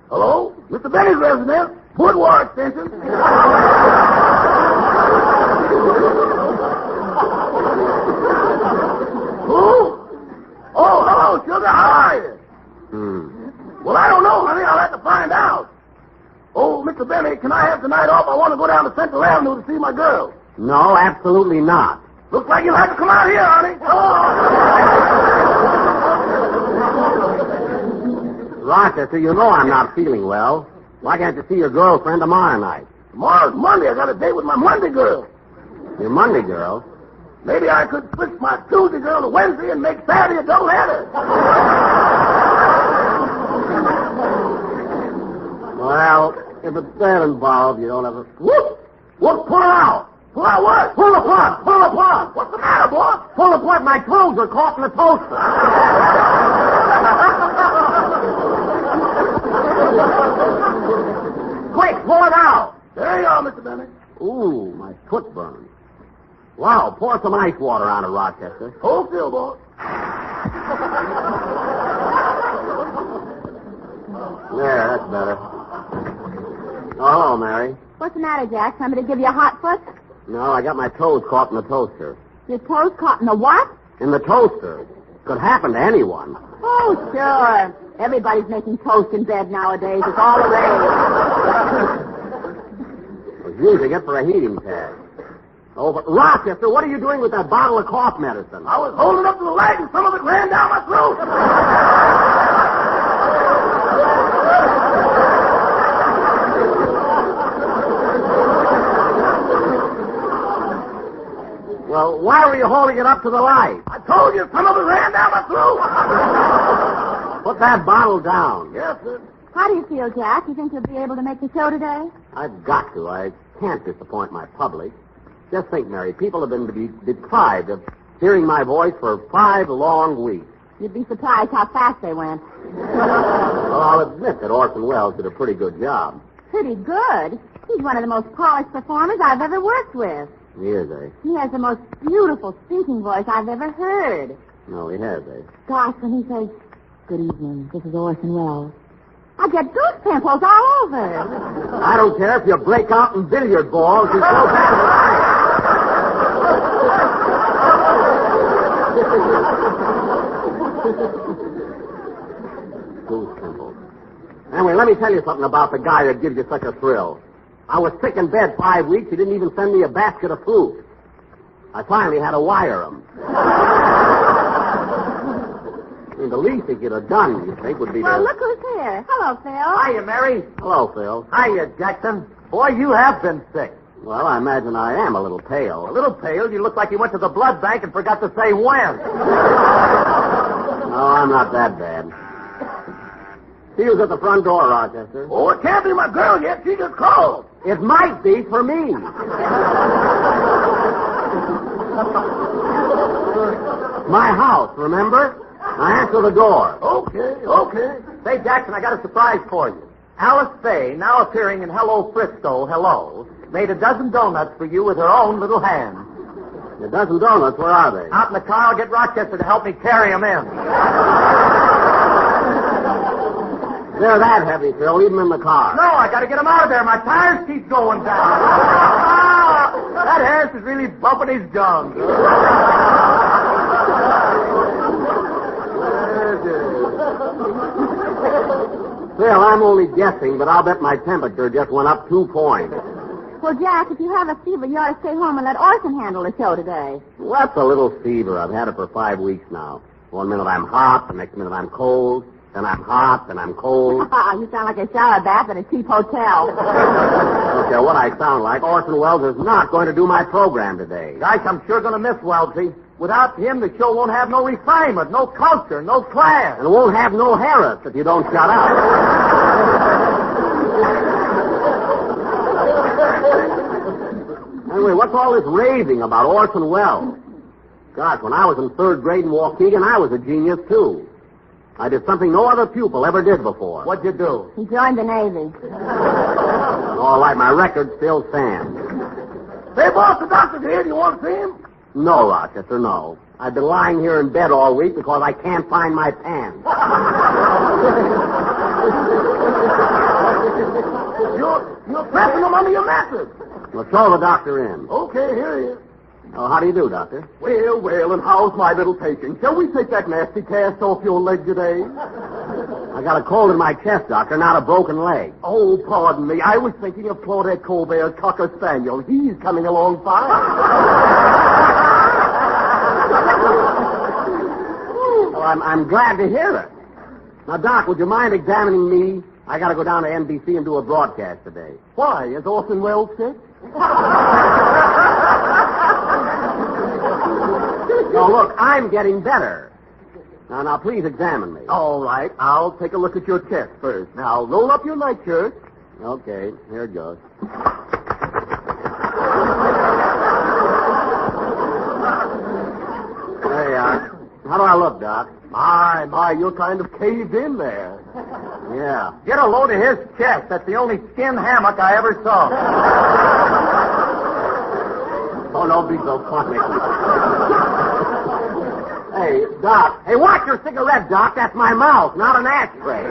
Hello? Mr. Benny's residence. Boudoir extension. Who? Oh, hello, sugar. How are you? Well, I don't know, honey. I'll have to find out. Oh, Mr. Benny, can I have tonight off? I want to go down to Central Avenue to see my girl. No, absolutely not. Looks like you'll have to come out here, honey. Rochester, you know I'm not feeling well. Why can't you see your girlfriend tomorrow night? Tomorrow's Monday. I got a date with my Monday girl. Your Monday girl? Maybe I could switch my Tuesday girl to Wednesday and make Saturday a doubleheader. Well, if it's that involved, you don't have a... Whoop! Whoop, pull her out! Pull out what? Pull the plug! Pull the plug! What's the matter, boy? Pull the plug. My toes are caught in the toaster. Quick, pull it out. There you are, Mr. Benny. Ooh, my foot burns. Wow, pour some ice water on it, Rochester. Hold still, boy. There, that's better. Oh, hello, Mary. What's the matter, Jack? Somebody give you a hot foot? No, I got my toes caught in the toaster. Your toes caught in the what? In the toaster. Could happen to anyone. Oh, sure. Everybody's making toast in bed nowadays. It's all the rage. I was using it for a heating pad. Oh, but Rochester, what are you doing with that bottle of cough medicine? I was holding up to the light and some of it ran down my throat. Well, why were you holding it up to the light? I told you some of it ran down my throat. Put that bottle down. Yes, sir. How do you feel, Jack? You think you'll be able to make the show today? I've got to. I can't disappoint my public. Just think, Mary, people have been deprived of hearing my voice for 5 long weeks. You'd be surprised how fast they went. Well, I'll admit that Orson Welles did a pretty good job. Pretty good? He's one of the most polished performers I've ever worked with. He is, eh? He has the most beautiful speaking voice I've ever heard. No, he has, eh? Gosh, when he says, "Good evening, this is Orson Welles," I get goose pimples all over. I don't care if you break out in billiard balls and go back to life. Goose pimples. Anyway, let me tell you something about the guy that gives you such a thrill. I was sick in bed 5 weeks. He didn't even send me a basket of fruit. I finally had to wire him. I mean, the least he could have done, you think, would be Well, to... look who's here. Hello, Phil. Hiya, Mary. Hello, Phil. Hiya, Jackson. Boy, you have been sick. Well, I imagine I am a little pale. A little pale. You look like you went to the blood bank and forgot to say when. No, I'm not that bad. She was at the front door, Rochester. Oh, it can't be my girl yet. She just called. It might be for me. My house, remember? Now answer the door. Okay. Say, Jackson, I got a surprise for you. Alice Faye, now appearing in Hello Frisco, Hello, made a dozen donuts for you with her own little hand. A dozen donuts, where are they? Out in the car. I'll get Rochester to help me carry them in. They're that heavy, Phil. Leave them in the car. No, I got to get them out of there. My tires keep going down. That Harris is really bumping his gums. Phil, I'm only guessing, but I'll bet my temperature just went up 2 points. Well, Jack, if you have a fever, you ought to stay home and let Orson handle the show today. What's a little fever? I've had it for 5 weeks now. 1 minute I'm hot, the next minute I'm cold. Then I'm hot, then I'm cold. You sound like a shower bath at a cheap hotel. I don't care what I sound like. Orson Welles is not going to do my program today. Gosh, I'm sure going to miss Wellesley. Without him, the show won't have no refinement, no culture, no class. And it won't have no Harris if you don't shut up. Anyway, what's all this raving about Orson Welles? Gosh, when I was in 3rd grade in Waukegan, I was a genius, too. I did something no other pupil ever did before. What'd you do? He joined the Navy. All right, my record still stands. Hey, boss, the doctor's here. Do you want to see him? No, Rochester, no. I've been lying here in bed all week because I can't find my pants. You're pressing them under your mattress. Well, throw the doctor in. Okay, here he is. Oh, how do you do, Doctor? Well, and how's my little patient? Shall we take that nasty cast off your leg today? I got a cold in my chest, Doctor, not a broken leg. Oh, pardon me. I was thinking of Claudette Colbert's Cocker Spaniel. He's coming along fine. Well, I'm glad to hear it. Now, Doc, would you mind examining me? I got to go down to NBC and do a broadcast today. Why? Is Orson Welles sick? No, look, I'm getting better. Now, please examine me. All right. I'll take a look at your chest first. Now, roll up your nightshirt. Okay, here it goes. There you are. How do I look, Doc? My, you're kind of caved in there. Yeah. Get a load of his chest. That's the only skin hammock I ever saw. Oh, don't be so funny. Hey, Doc. Hey, watch your cigarette, Doc. That's my mouth, not an ashtray.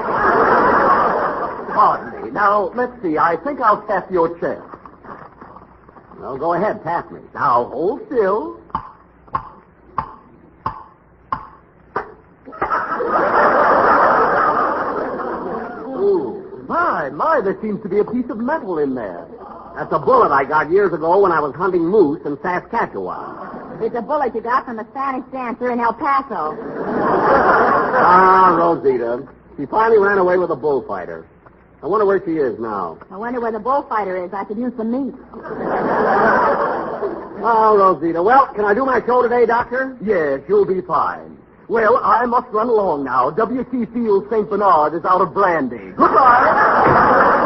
Pardon me. Now, let's see. I think I'll tap your chest. Well, go ahead. Tap me. Now, hold still. Ooh, my, there seems to be a piece of metal in there. That's a bullet I got years ago when I was hunting moose in Saskatchewan. It's a bullet you got from a Spanish dancer in El Paso. Ah, Rosita. She finally ran away with a bullfighter. I wonder where she is now. I wonder where the bullfighter is. I could use some meat. Oh, Rosita. Well, can I do my show today, Doctor? Yes, you'll be fine. Well, I must run along now. W.T. Field St. Bernard is out of brandy. Goodbye.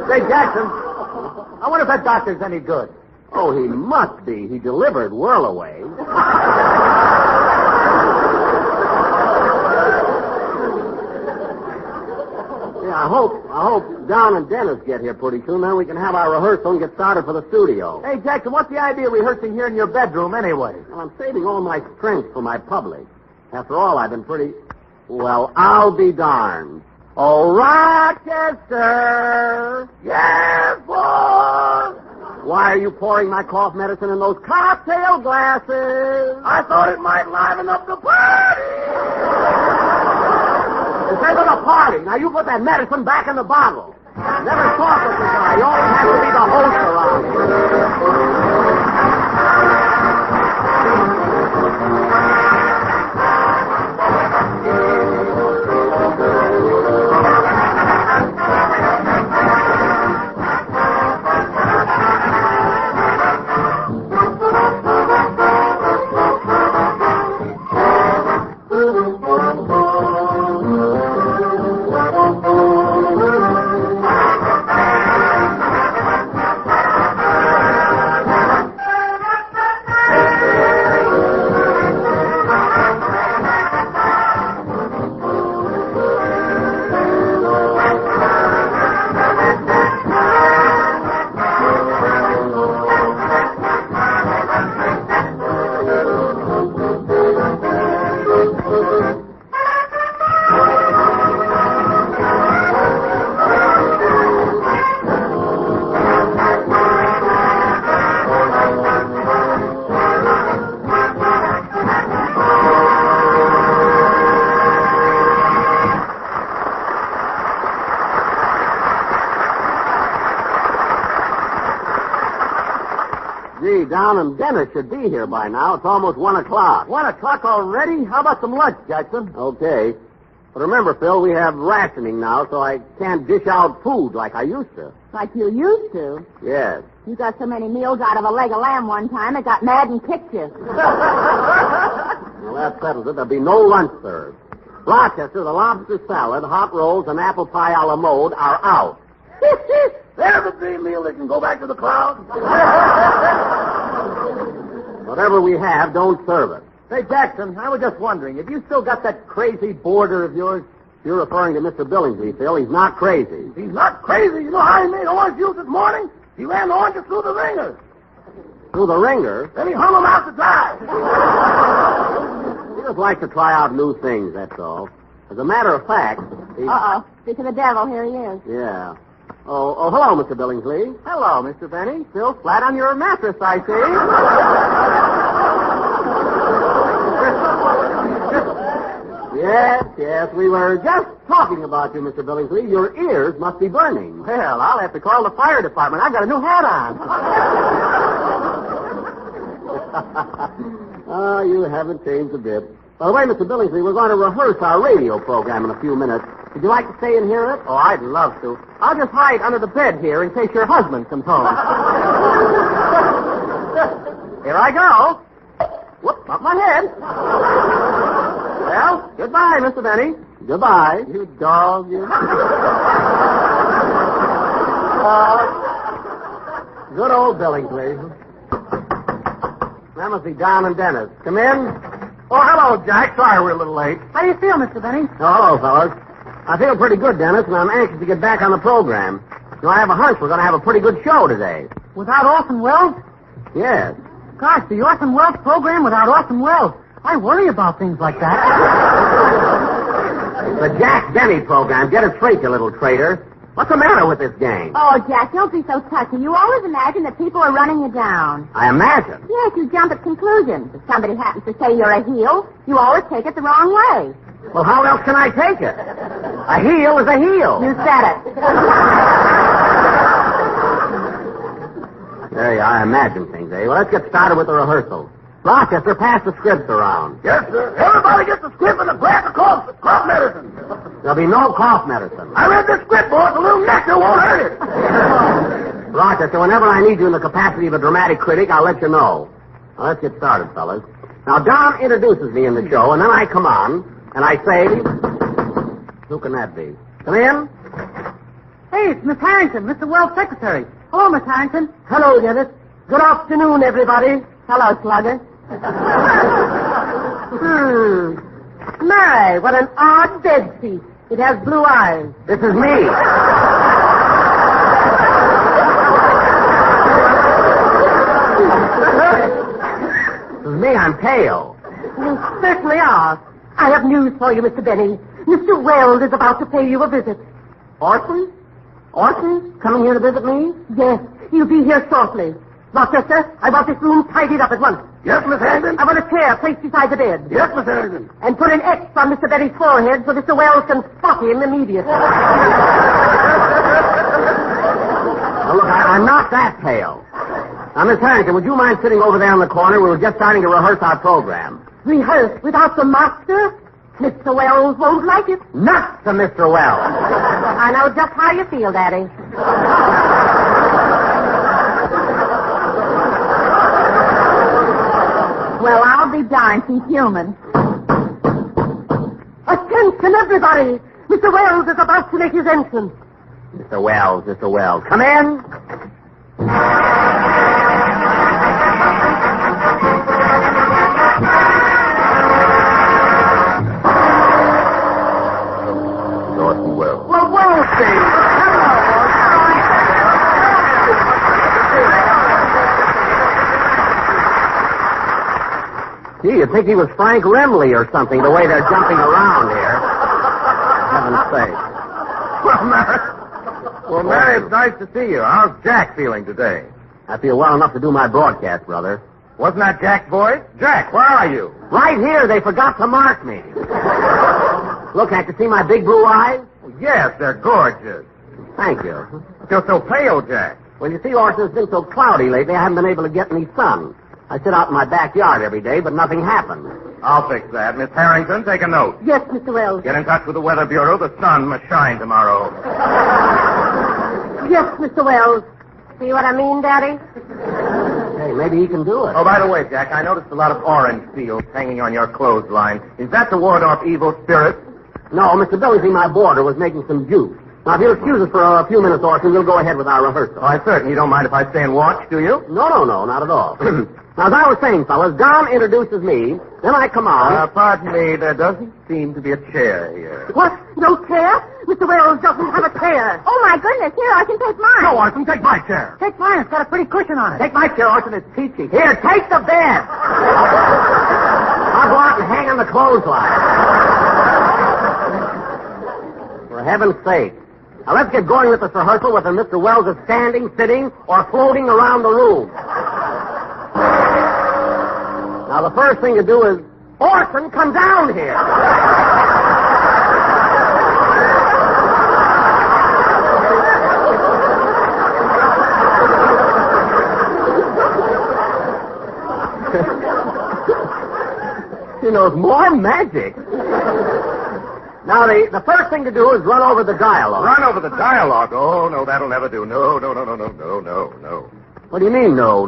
Say, Jackson, I wonder if that doctor's any good. Oh, he must be. He delivered Whirlaway. Yeah, I hope Don and Dennis get here pretty soon. Then we can have our rehearsal and get started for the studio. Hey, Jackson, what's the idea of rehearsing here in your bedroom anyway? Well, I'm saving all my strength for my public. After all, I've been pretty... Well, I'll be darned. Oh, Rochester! Yes, boss! Why are you pouring my cough medicine in those cocktail glasses? I thought it might liven up the party! Instead of a party, now you put that medicine back in the bottle. Never talk with the guy. You always have to be the host around Don and Dennis should be here by now. It's almost 1 o'clock. 1 o'clock already? How about some lunch, Jackson? Okay. But remember, Phil, we have rationing now, so I can't dish out food like I used to. Like you used to. Yes. You got so many meals out of a leg of lamb one time, it got mad and kicked you. Well, that settles it. There'll be no lunch served. Rochester, the lobster salad, hot rolls, and apple pie a la mode are out. There's a dream meal that can go back to the clouds. Whatever we have, don't serve it. Hey, Jackson, I was just wondering, have you still got that crazy boarder of yours? You're referring to Mr. Billingsley, Phil. He's not crazy. He's not crazy. You know how he made orange juice this morning? He ran the oranges through the ringer. Through the ringer? Then he hung them out to dry. He just likes to try out new things, that's all. As a matter of fact... Uh-oh. Speak of the devil, here he is. Yeah. Oh, hello, Mr. Billingsley. Hello, Mr. Benny. Still flat on your mattress, I see. Yes, we were just talking about you, Mr. Billingsley. Your ears must be burning. Well, I'll have to call the fire department. I've got a new hat on. Oh, you haven't changed a bit. By the way, Mr. Billingsley, we're going to rehearse our radio program in a few minutes. Would you like to stay and hear it? Oh, I'd love to. I'll just hide under the bed here in case your husband comes home. Here I go. Whoop, up my head. Well, goodbye, Mr. Benny. Goodbye. You dog, you. Good old Billingsley. That must be Don and Dennis. Come in. Oh, hello, Jack. Sorry we're a little late. How do you feel, Mr. Benny? Oh, hello, fellas. I feel pretty good, Dennis, and I'm anxious to get back on the program. You know, I have a hunch we're going to have a pretty good show today. Without Orson Welles? Yes. Gosh, the Orson Welles program without Orson Welles. I worry about things like that. The Jack Benny program. Get it straight, you little traitor. What's the matter with this gang? Oh, Jack, don't be so touchy. You always imagine that people are running you down. I imagine. Yes, you jump at conclusions. If somebody happens to say you're a heel, you always take it the wrong way. Well, how else can I take it? A heel is a heel. You said it. There you are. I imagine things, eh? Well, let's get started with the rehearsal. Rochester, pass the scripts around. Yes, sir. Everybody gets a script and a glass of cough medicine. There'll be no cough medicine. I read this script, boss. A little nectar won't hurt it. Rochester, whenever I need you in the capacity of a dramatic critic, I'll let you know. Now, let's get started, fellas. Now, Don introduces me in the show, and then I come on, and I say... Who can that be? Come in. Hey, it's Miss Harrington, Mr. Wells' secretary. Hello, Miss Harrington. Hello, Dennis. Good afternoon, everybody. Hello, Slugger. My, what an odd bed seat. It has blue eyes. This is me. This is me. I'm pale. You certainly are. I have news for you, Mr. Benny. Mr. Wells is about to pay you a visit. Orson? Orson? Coming here to visit me? Yes, he'll be here shortly. Rochester, I want this room tidied up at once. Yes, Miss Harrigan? I want a chair placed beside the bed. Yes, Miss Harrigan. And put an X on Mr. Benny's forehead so Mr. Wells can spot him immediately. Now, look, I'm not that pale. Now, Miss Harrigan, would you mind sitting over there in the corner? We were just starting to rehearse our program. Rehearse without the master? Mr. Wells won't like it. Not to Mr. Wells. I know just how you feel, Daddy. Well, I'll be darned, he's human. Attention, everybody! Mr. Wells is about to make his entrance. Mr. Wells, come in. Orson Welles. Well, Wellsy. Gee, you'd think he was Frank Remley or something, the way they're jumping around here. Heaven's sake. Well, Mary, it's nice to see you. How's Jack feeling today? I feel well enough to do my broadcast, brother. Wasn't that Jack's voice? Jack, where are you? Right here. They forgot to mark me. Look, can't you see my big blue eyes? Yes, they're gorgeous. Thank you. You're so pale, Jack. Well, you see, Orson, it's been so cloudy lately, I haven't been able to get any sun. I sit out in my backyard every day, but nothing happens. I'll fix that. Miss Harrington, take a note. Yes, Mr. Wells. Get in touch with the Weather Bureau. The sun must shine tomorrow. Yes, Mr. Wells. See what I mean, Daddy? Hey, maybe he can do it. Oh, by the way, Jack, I noticed a lot of orange peels hanging on your clothesline. Is that to ward off evil spirits? No, Mr. Billingsley, my boarder, was making some juice. Now, if you'll excuse us for a few minutes, Orson, we'll go ahead with our rehearsal. Oh, I certainly don't mind if I stay and watch, do you? No, not at all. Now, as I was saying, fellas, Don introduces me, then I come on. Pardon me, there doesn't seem to be a chair here. What? No chair? Mr. Wells doesn't have a chair. Oh, my goodness. Here, I can take mine. No, Orson, take my chair. Take mine. It's got a pretty cushion on it. Take my chair, Orson. It's peachy. Here, take the bed. I'll go out and hang on the clothesline. For heaven's sake. Now, let's get going with this rehearsal, whether Mr. Wells is standing, sitting, or floating around the room. Now, the first thing to do is, Orson, come down here. He knows more magic. Now, the first thing to do is run over the dialogue. Run over the dialogue? Oh, no, that'll never do. No. What do you mean, no?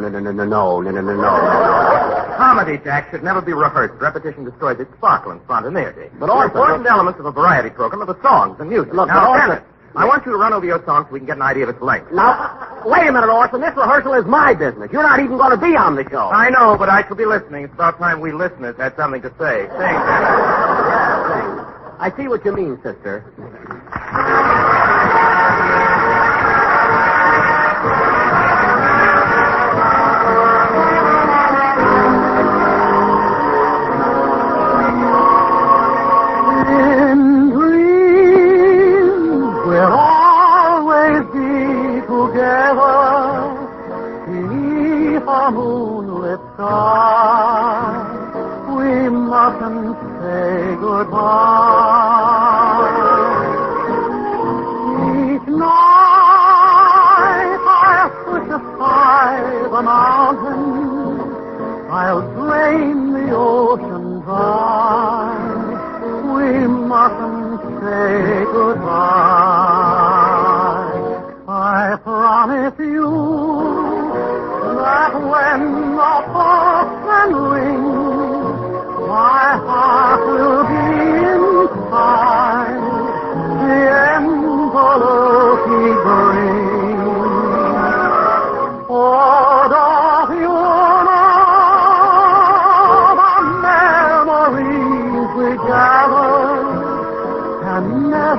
Comedy, Jack, should never be rehearsed. Repetition destroys its sparkle and spontaneity. But Orson, important elements of a variety program are the songs and music. Look, now, Orson, Dennis, I want you to run over your song so we can get an idea of its length. Now, wait a minute, Orson. This rehearsal is my business. You're not even going to be on the show. I know, but I shall be listening. It's about time we listeners had something to say. Sing, Dennis. I see what you mean, sister. In dreams, we'll always be together beneath a moonlit sky. We mustn't say goodbye. Each night I'll push aside the mountains. I'll drain the ocean dry. We mustn't say goodbye. I promise you that when the postman rings, my heart will be inside the envelope he brings. Oh, don't you know the memories we gather can never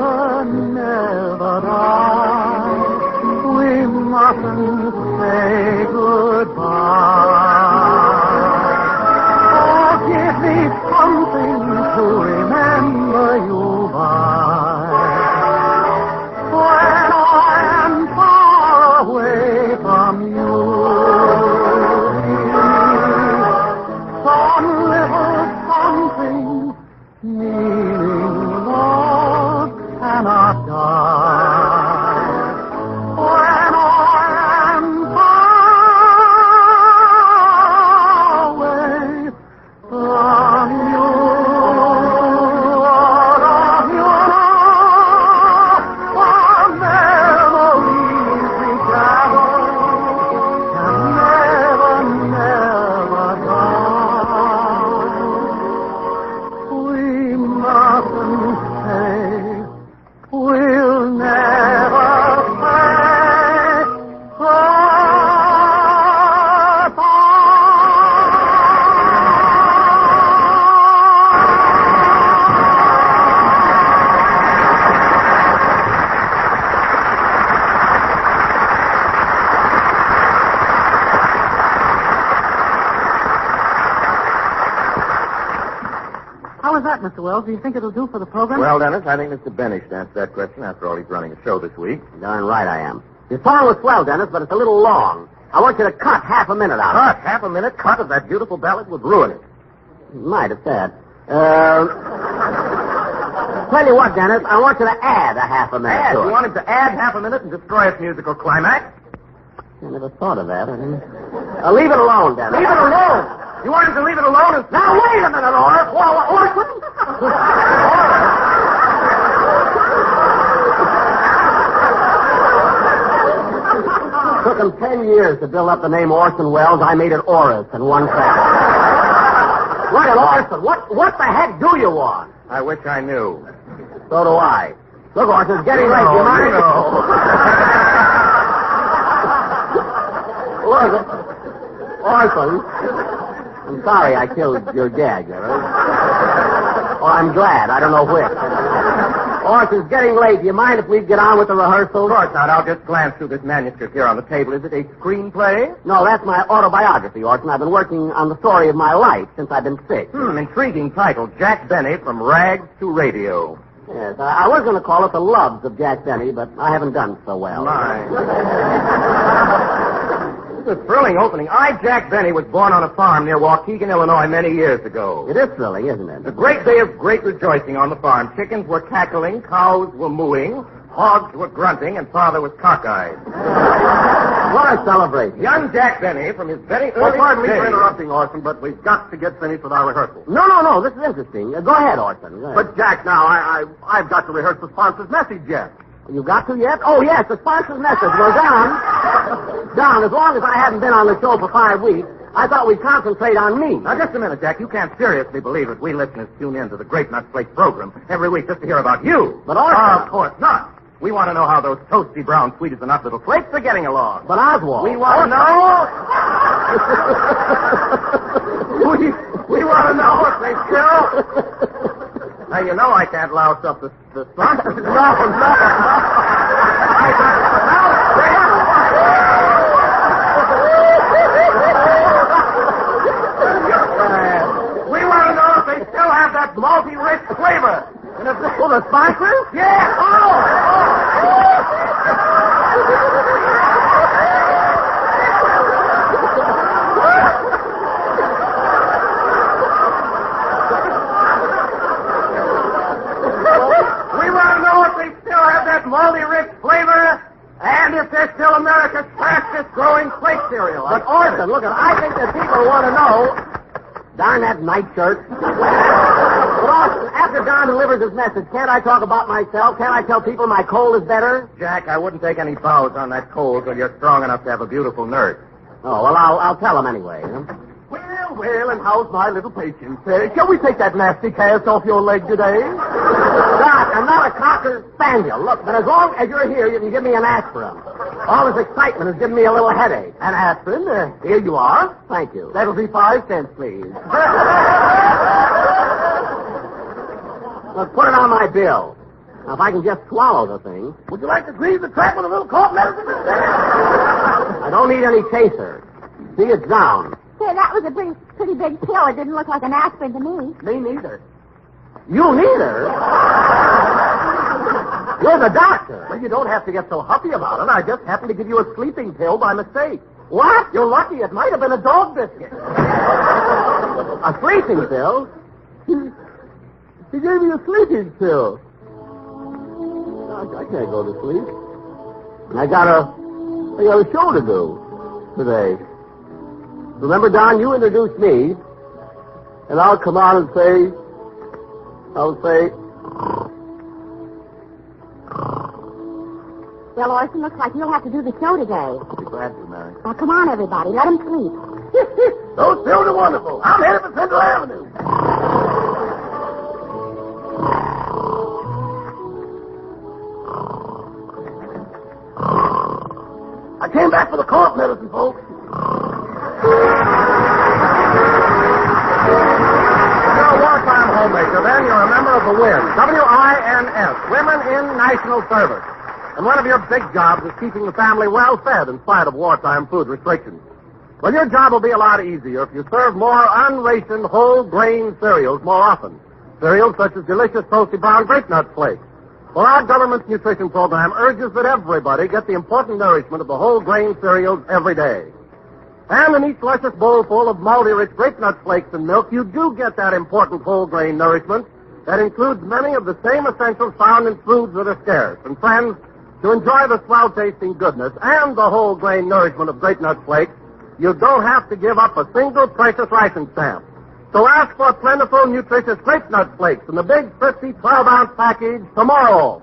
How's that, Mr. Wells? Do you think it'll do for the program? Well, Dennis, I think Mr. Benny should answer that question. After all, he's running a show this week. Darn right I am. Your song was swell, Dennis, but it's a little long. I want you to cut half a minute out of it. Cut? Half a minute cut of that beautiful ballad would ruin it. Might have said. Tell you what, Dennis, I want you to add a half a minute Add? to it. You want him to add half a minute and destroy its musical climax? I never thought of that. Leave it alone, Dennis. Leave it alone? You want him to leave it alone? Now, wait a minute, Orson. Took him 10 years to build up the name Orson Welles. I made it Oris in 1 second. Look at Orson. What the heck do you want? I wish I knew. So do I. Look, Orson, it's getting late. You mind? Look, Orson. I'm sorry I killed your gag, all right? Or I'm glad. I don't know which. Orson, it's getting late. Do you mind if we get on with the rehearsal? Of course not. I'll just glance through this manuscript here on the table. Is it a screenplay? No, that's my autobiography, Orson. I've been working on the story of my life since I've been sick. Intriguing title. Jack Benny, From Rags to Radio. Yes, I was going to call it The Loves of Jack Benny, but I haven't done so well. This is a thrilling opening. I, Jack Benny, was born on a farm near Waukegan, Illinois, many years ago. It is thrilling, isn't it? A great day of great rejoicing on the farm. Chickens were cackling, cows were mooing, hogs were grunting, and father was cockeyed. What a celebration. Young Jack Benny, from his very early Pardon me days... for interrupting, Orson, but we've got to get finished with our rehearsal. No. This is interesting. Go ahead, Orson. Go ahead. But, Jack, now, I've got to rehearse the sponsor's message yet. You got to yet? Oh, yes, the sponsor's message. Well, Don, as long as I haven't been on the show for 5 weeks, I thought we'd concentrate on me. Now, just a minute, Jack. You can't seriously believe that we listeners tune in to the Great Nut Flake program every week just to hear about you. But Orson... Of course not. We want to know how those toasty brown sweet as the nut little flakes are getting along. But Oswald... We want to know... we want to know if they still... Now, you know I can't louse up the sponsors. No. We want to know if they still have that malty rich flavor. And if they... Well, the sponsors? Yeah. Malty rich flavor, and if they're still America's fastest growing flake cereal. But Orson, look, I think that people want to know. Darn that nightshirt. But Orson, after Don delivers his message, can't I talk about myself? Can't I tell people my cold is better? Jack, I wouldn't take any bows on that cold till you're strong enough to have a beautiful nurse. Oh, well, I'll tell them anyway. Well, and how's my little patient? Shall we take that nasty cast off your leg today? Doc, I'm not a cocker spaniel. Look, but as long as you're here, you can give me an aspirin. All this excitement is giving me a little headache. An aspirin? Here you are. Thank you. That'll be 5 cents, please. Look, put it on my bill. Now, if I can just swallow the thing. Would you like to grease the trap with a little cough medicine? I don't need any chaser. See, it's down. Say, that was a pretty big pill. It didn't look like an aspirin to me. Me neither. You neither? You're the doctor. Well, you don't have to get so huffy about it. I just happened to give you a sleeping pill by mistake. What? You're lucky. It might have been a dog biscuit. A sleeping pill? He gave me a sleeping pill. I can't go to sleep. I got a show to do today. Remember, Don, you introduced me, and I'll come on and say, Well, Orson, looks like you'll have to do the show today. I'll be glad to, Mary. Now, come on, everybody. Let him sleep. Those pills are wonderful. I'm headed for Central Avenue. I came back for the cough medicine, folks. You're a wartime homemaker, then you're a member of the WINS, W-I-N-S, Women in National Service. And one of your big jobs is keeping the family well fed in spite of wartime food restrictions. Well, your job will be a lot easier if you serve more unrationed whole grain cereals more often. cereals such as delicious toasty brown grape nut flakes. Well, our government's nutrition program urges that everybody get the important nourishment of the whole grain cereals every day. And in each luscious bowl full of malty-rich grape nut flakes and milk, you do get that important whole grain nourishment that includes many of the same essentials found in foods that are scarce. And friends, to enjoy the swell-tasting goodness and the whole grain nourishment of grape nut flakes, you don't have to give up a single precious ration stamp. So ask for plentiful, nutritious grape nut flakes in the big, thrifty 12-ounce package tomorrow.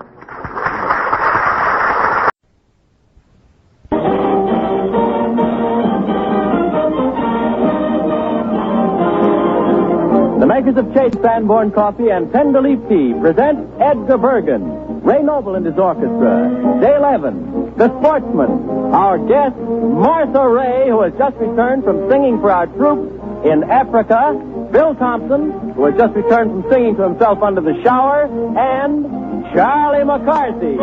The makers of Chase Sanborn Coffee and Tenderleaf Tea present Edgar Bergen, Ray Noble and his orchestra, Dale Evans, the sportsman, our guest, Martha Ray, who has just returned from singing for our troops in Africa, Bill Thompson, who has just returned from singing to himself under the shower, and Charlie McCarthy.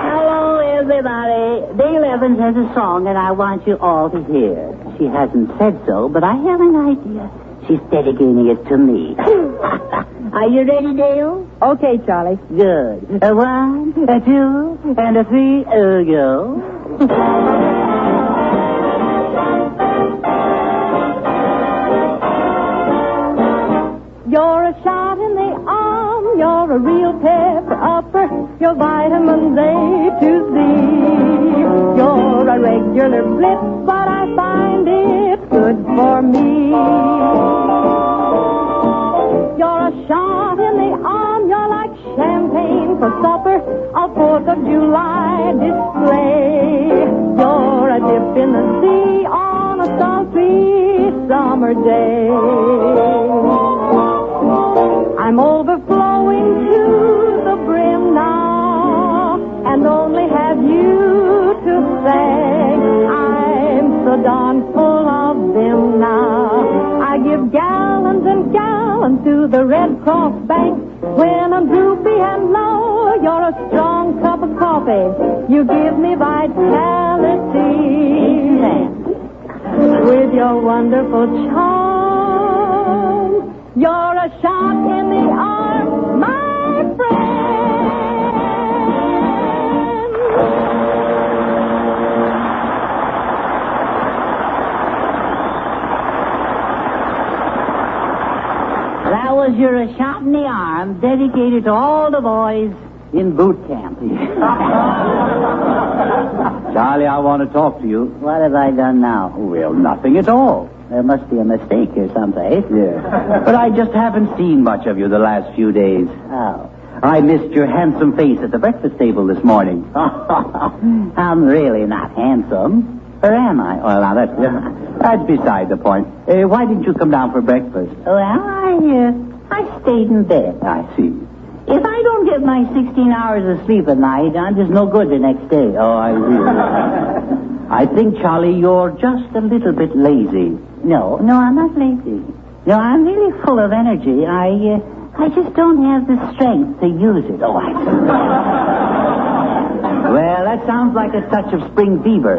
Hello, everybody. Dale Evans has a song that I want you all to hear. She hasn't said so, but I have an idea. She's dedicating it to me. Are you ready, Dale? Okay, Charlie. Good. A 1, a 2, and a 3, go. You're a shot in the arm, you're a real pepper-upper, you're vitamins A to Z. You're a regular blitz, but I find it good for me. You're a shot in the arm, you're like champagne for supper, a 4th of July display. You're a dip in the sea on a sultry summer day. I'm overflowing to the brim now, and only have you to thank. I'm so darn full of them now. I give gallons and gallons to the Red Cross Bank. When I'm droopy and low, you're a strong cup of coffee. You give me vitality. With your wonderful charm, you're a shot in the arm, my friend. That was your a shot in the arm, dedicated to all the boys in boot camp. Charlie, I want to talk to you. What have I done now? Well, nothing at all. There must be a mistake here someplace. Yeah. But I just haven't seen much of you the last few days. Oh. I missed your handsome face at the breakfast table this morning. I'm really not handsome. Or am I? Well, now, that's beside the point. Why didn't you come down for breakfast? Well, I stayed in bed. I see. If I don't get my 16 hours of sleep at night, I'm just no good the next day. Oh, I see. I think, Charlie, you're just a little bit lazy. No, I'm not lazy. No, I'm really full of energy. I just don't have the strength to use it. Oh, I see. Well, that sounds like a touch of spring fever.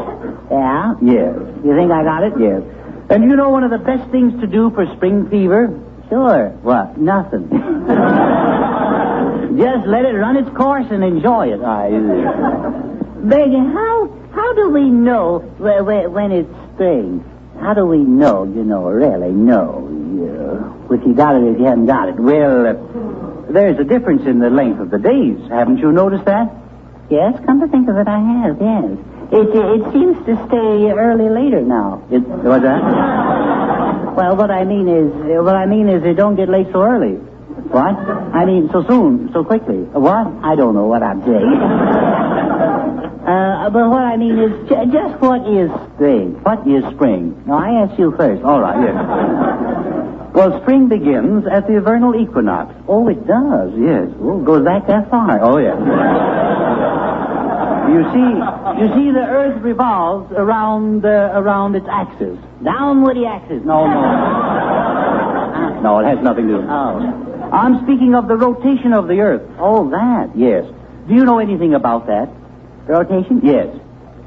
Yeah? Yes. You think I got it? Yes. And you know one of the best things to do for spring fever? Sure. What? Nothing. Just let it run its course and enjoy it. Bergen, how do we know when it's spring? How do we know, really know? If you got it, if you haven't got it. Well, there's a difference in the length of the days. Haven't you noticed that? Yes, come to think of it, I have, yes. It seems to stay early later now. What's that? Well, what I mean is it don't get late so early. What? I mean, so soon, so quickly. What? I don't know what I'm saying. But what I mean is, just what is spring? What is spring? No, I ask you first. All right, yes. Well, spring begins at the vernal equinox. Oh, it does? Yes. Oh, goes back that far. Oh, yes. You see, the Earth revolves around its axis. Down with the axis. No. No, it has nothing to do with it. Oh. I'm speaking of the rotation of the Earth. Oh, that? Yes. Do you know anything about that? Rotation? Yes.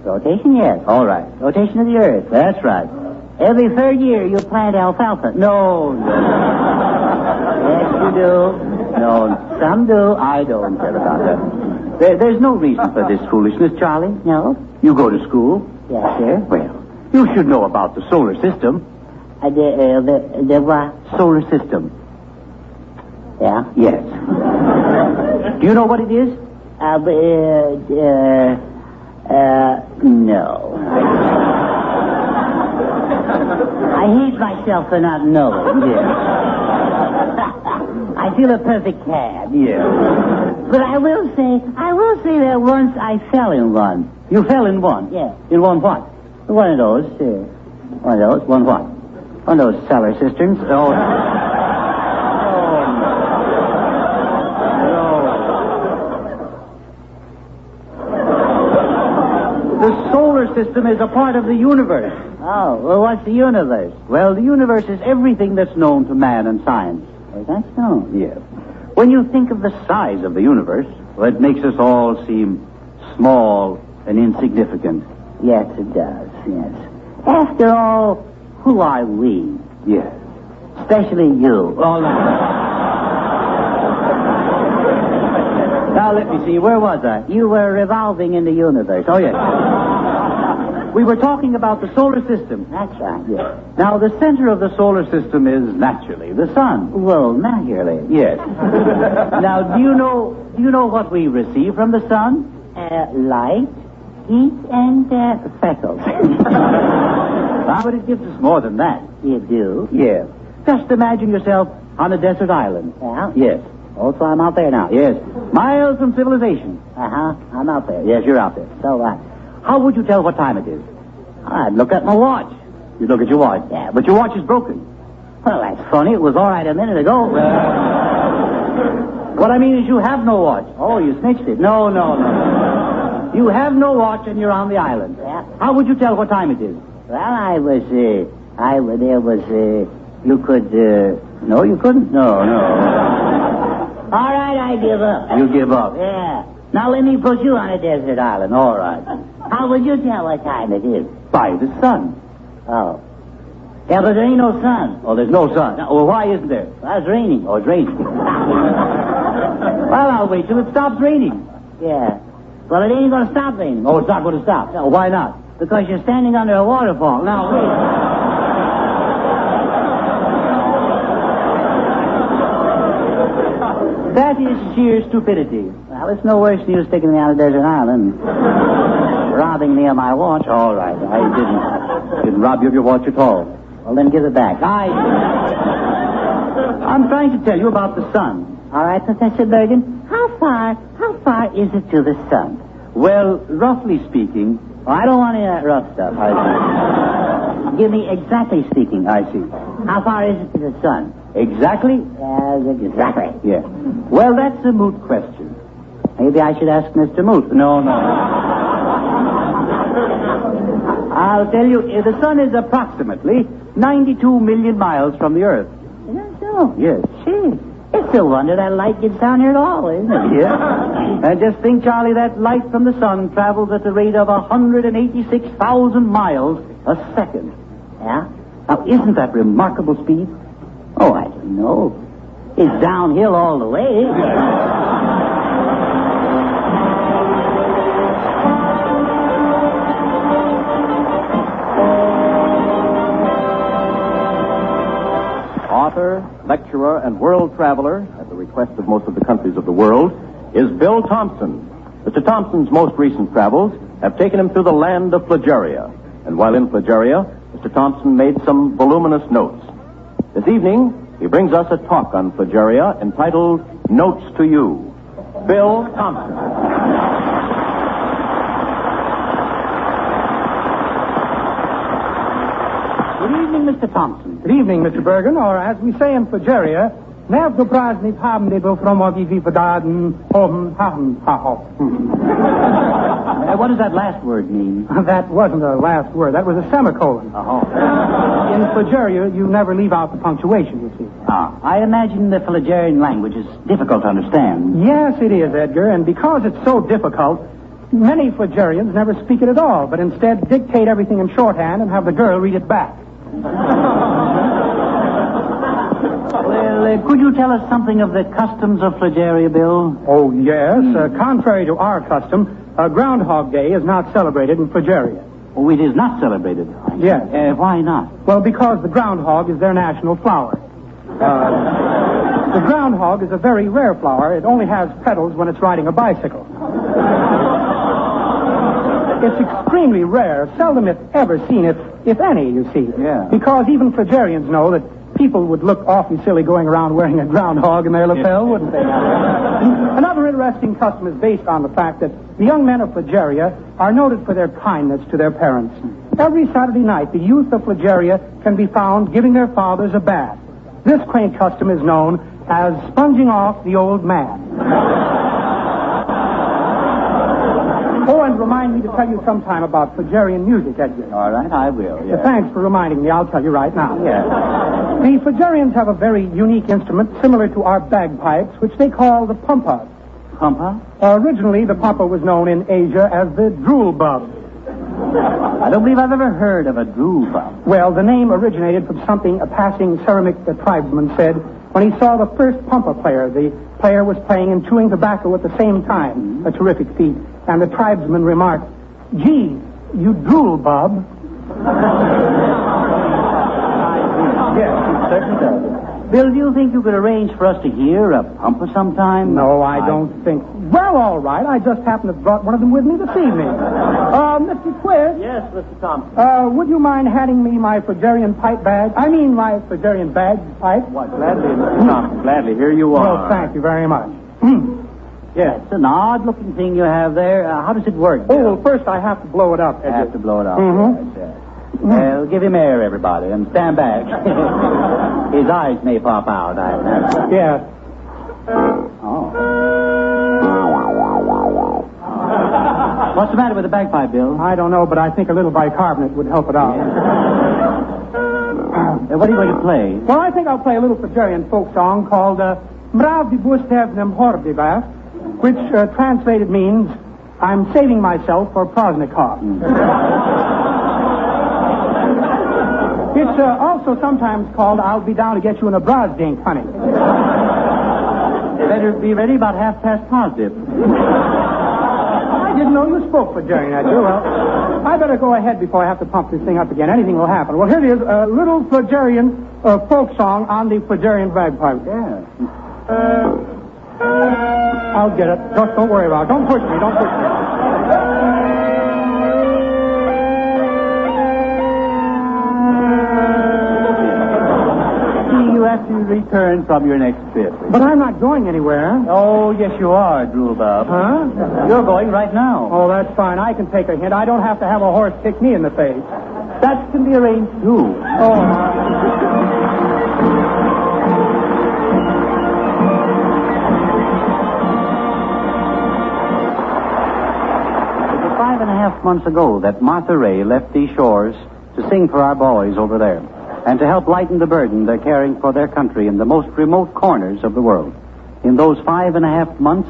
Rotation, yes. All right. Rotation of the Earth. That's right. Every third year you plant alfalfa. No. Yes, you do. No, some do. I don't care about that. There's no reason for this foolishness, Charlie. No. You go to school? Yes, sir. Well, you should know about the solar system. The what? Solar system. Yeah? Yes. Do you know what it is? No. I hate myself for not knowing, yes. I feel a perfect cad, yes. But I will say that once I fell in one. You fell in one? Yeah. In one what? One of those, one what? One of those cellar cisterns. Oh. The solar system is a part of the universe. Oh, well, what's the universe? Well, the universe is everything that's known to man and science. Oh, that's known? Yes. When you think of the size of the universe, well, it makes us all seem small and insignificant. Yes, it does, yes. After all, who are we? Yes. Especially you. Oh, now, let me see. Where was I? You were revolving in the universe. Oh, yes. We were talking about the solar system. That's right, yes. Now, the center of the solar system is naturally the sun. Well, naturally. Yes. Now, do you know what we receive from the sun? Light, heat, and freckles. But it gives us more than that. You do? Yes. Just imagine yourself on a desert island. Yeah? Yes. Oh, so I'm out there now. Yes. Miles from civilization. Uh-huh. I'm out there. Yes, you're out there. So, how would you tell what time it is? I'd look at my watch. You look at your watch? Yeah, but your watch is broken. Well, that's funny. It was all right a minute ago. What I mean is you have no watch. Oh, you snitched it. No. You have no watch and you're on the island. Yeah. How would you tell what time it is? Well, you could, no, you couldn't? No. All right, I give up. You give up? Yeah. Now let me put you on a desert island. All right. How would you tell what time it is? By the sun. Oh. Yeah, but there ain't no sun. Oh, there's no sun. Well, why isn't there? Well, it's raining. Oh, it's raining. Well, I'll wait till it stops raining. Yeah. Well, it ain't going to stop raining. Oh, it's not going to stop. No, why not? Because you're standing under a waterfall. Now, wait. That is sheer stupidity. Well, it's no worse than you sticking me on a desert island. Robbing me of my watch. All right. I didn't rob you of your watch at all. Well, then give it back. I'm trying to tell you about the sun. All right, Professor Bergen. How far is it to the sun? Well, roughly speaking, I don't want any of that rough stuff. I see. Give me exactly speaking. I see. How far is it to the sun? Exactly? Exactly. Yeah. Well, that's a moot question. Maybe I should ask Mr. Moot. No. I'll tell you, the sun is approximately 92 million miles from the Earth. Is that so? Yes. Gee, it's no wonder that light gets down here at all, isn't it? Yeah. And just think, Charlie, that light from the sun travels at the rate of 186,000 miles a second. Yeah? Now, isn't that remarkable speed? Oh, I don't know. It's downhill all the way. Author, lecturer, and world traveler, at the request of most of the countries of the world, is Bill Thompson. Mr. Thompson's most recent travels have taken him through the land of Flageria. And while in Flageria, Mr. Thompson made some voluminous notes. This evening, he brings us a talk on Flageria entitled Notes to You. Bill Thompson. Good evening, Mr. Thompson. Good evening, Mr. Bergen, or as we say in Flageria, nervdo prazni pamnibo fromogi vidaden What does that last word mean? That wasn't a last word. That was a semicolon. In Flageria, you never leave out the punctuation, you see. I imagine the Flagerian language is difficult to understand. Yes, it is, Edgar, and because it's so difficult, Many Flagerians never speak it at all, but instead dictate everything in shorthand and have the girl read it back. Well, could you tell us something of the customs of Flageria, Bill? Oh, yes. Contrary to our custom, Groundhog Day is not celebrated in Flageria. Oh, it is not celebrated? Yes. Why not? Well, because the groundhog is their national flower. The groundhog is a very rare flower. It only has petals when it's riding a bicycle. It's extremely rare. Seldom if ever seen, if any, you see. Yeah. Because even Flagerians know that people would look awfully silly going around wearing a groundhog in their lapel, wouldn't they? Another interesting custom is based on the fact that the young men of Flageria are noted for their kindness to their parents. Every Saturday night, the youth of Flageria can be found giving their fathers a bath. This quaint custom is known as sponging off the old man. Oh, and remind me to tell you sometime about Flagerian music, Edgar. All right, I will, yes. Thanks for reminding me. I'll tell you right now. Yes. The Flagerians have a very unique instrument similar to our bagpipes, which they call the pumpa. Pumpa? Originally, the pumpa was known in Asia as the drool bub. I don't believe I've ever heard of a drool bub. Well, the name originated from something a passing ceramic tribesman said when he saw the first pumpa player. The player was playing and chewing tobacco at the same time. A terrific feat. And the tribesman remarked, "Gee, you drool, bub." Yes, it certainly does. Bill, do you think you could arrange for us to hear a pumpa sometime? No, I don't think. Well, all right. I just happened to have brought one of them with me this evening. Mr. Twist. Yes, Mr. Thompson. Would you mind handing me my Flagerian pipe bag? I mean, my Flagerian bag pipe. What, gladly, Mr. Thompson. Gladly. Here you are. Well, thank you very much. Yes, it's an odd-looking thing you have there. How does it work? Oh, well, first I have to blow it up. You have to blow it up. Mm-hmm. Yes. Well, give him air, everybody, and stand back. His eyes may pop out. Yes. Oh. What's the matter with the bagpipe, Bill? I don't know, but I think a little bicarbonate would help it out. What are you going to play? Well, I think I'll play a little Flagerian folk song called Mrav di Bustev Nem Hordiva, which translated means, I'm saving myself for Prosnikov. It's also sometimes called I'll be down to get you in a Brozdink, honey. You better be ready about 5:30. I didn't know you spoke Flagerian, Edgar. Well, I better go ahead before I have to pump this thing up again. Anything will happen. Well, here it is, a little Flagerian folk song on the Flagerian bagpipe. Yeah. I'll get it. Just don't worry about it. Don't push me. Don't push me. See you after you return from your next trip. But I'm not going anywhere. Oh, yes, you are, Drool Bob. Huh? You're going right now. Oh, that's fine. I can take a hint. I don't have to have a horse kick me in the face. That can be arranged, too. Oh. It was 5.5 months ago that Martha Ray left these shores to sing for our boys over there and to help lighten the burden they're carrying for their country in the most remote corners of the world. In those 5.5 months,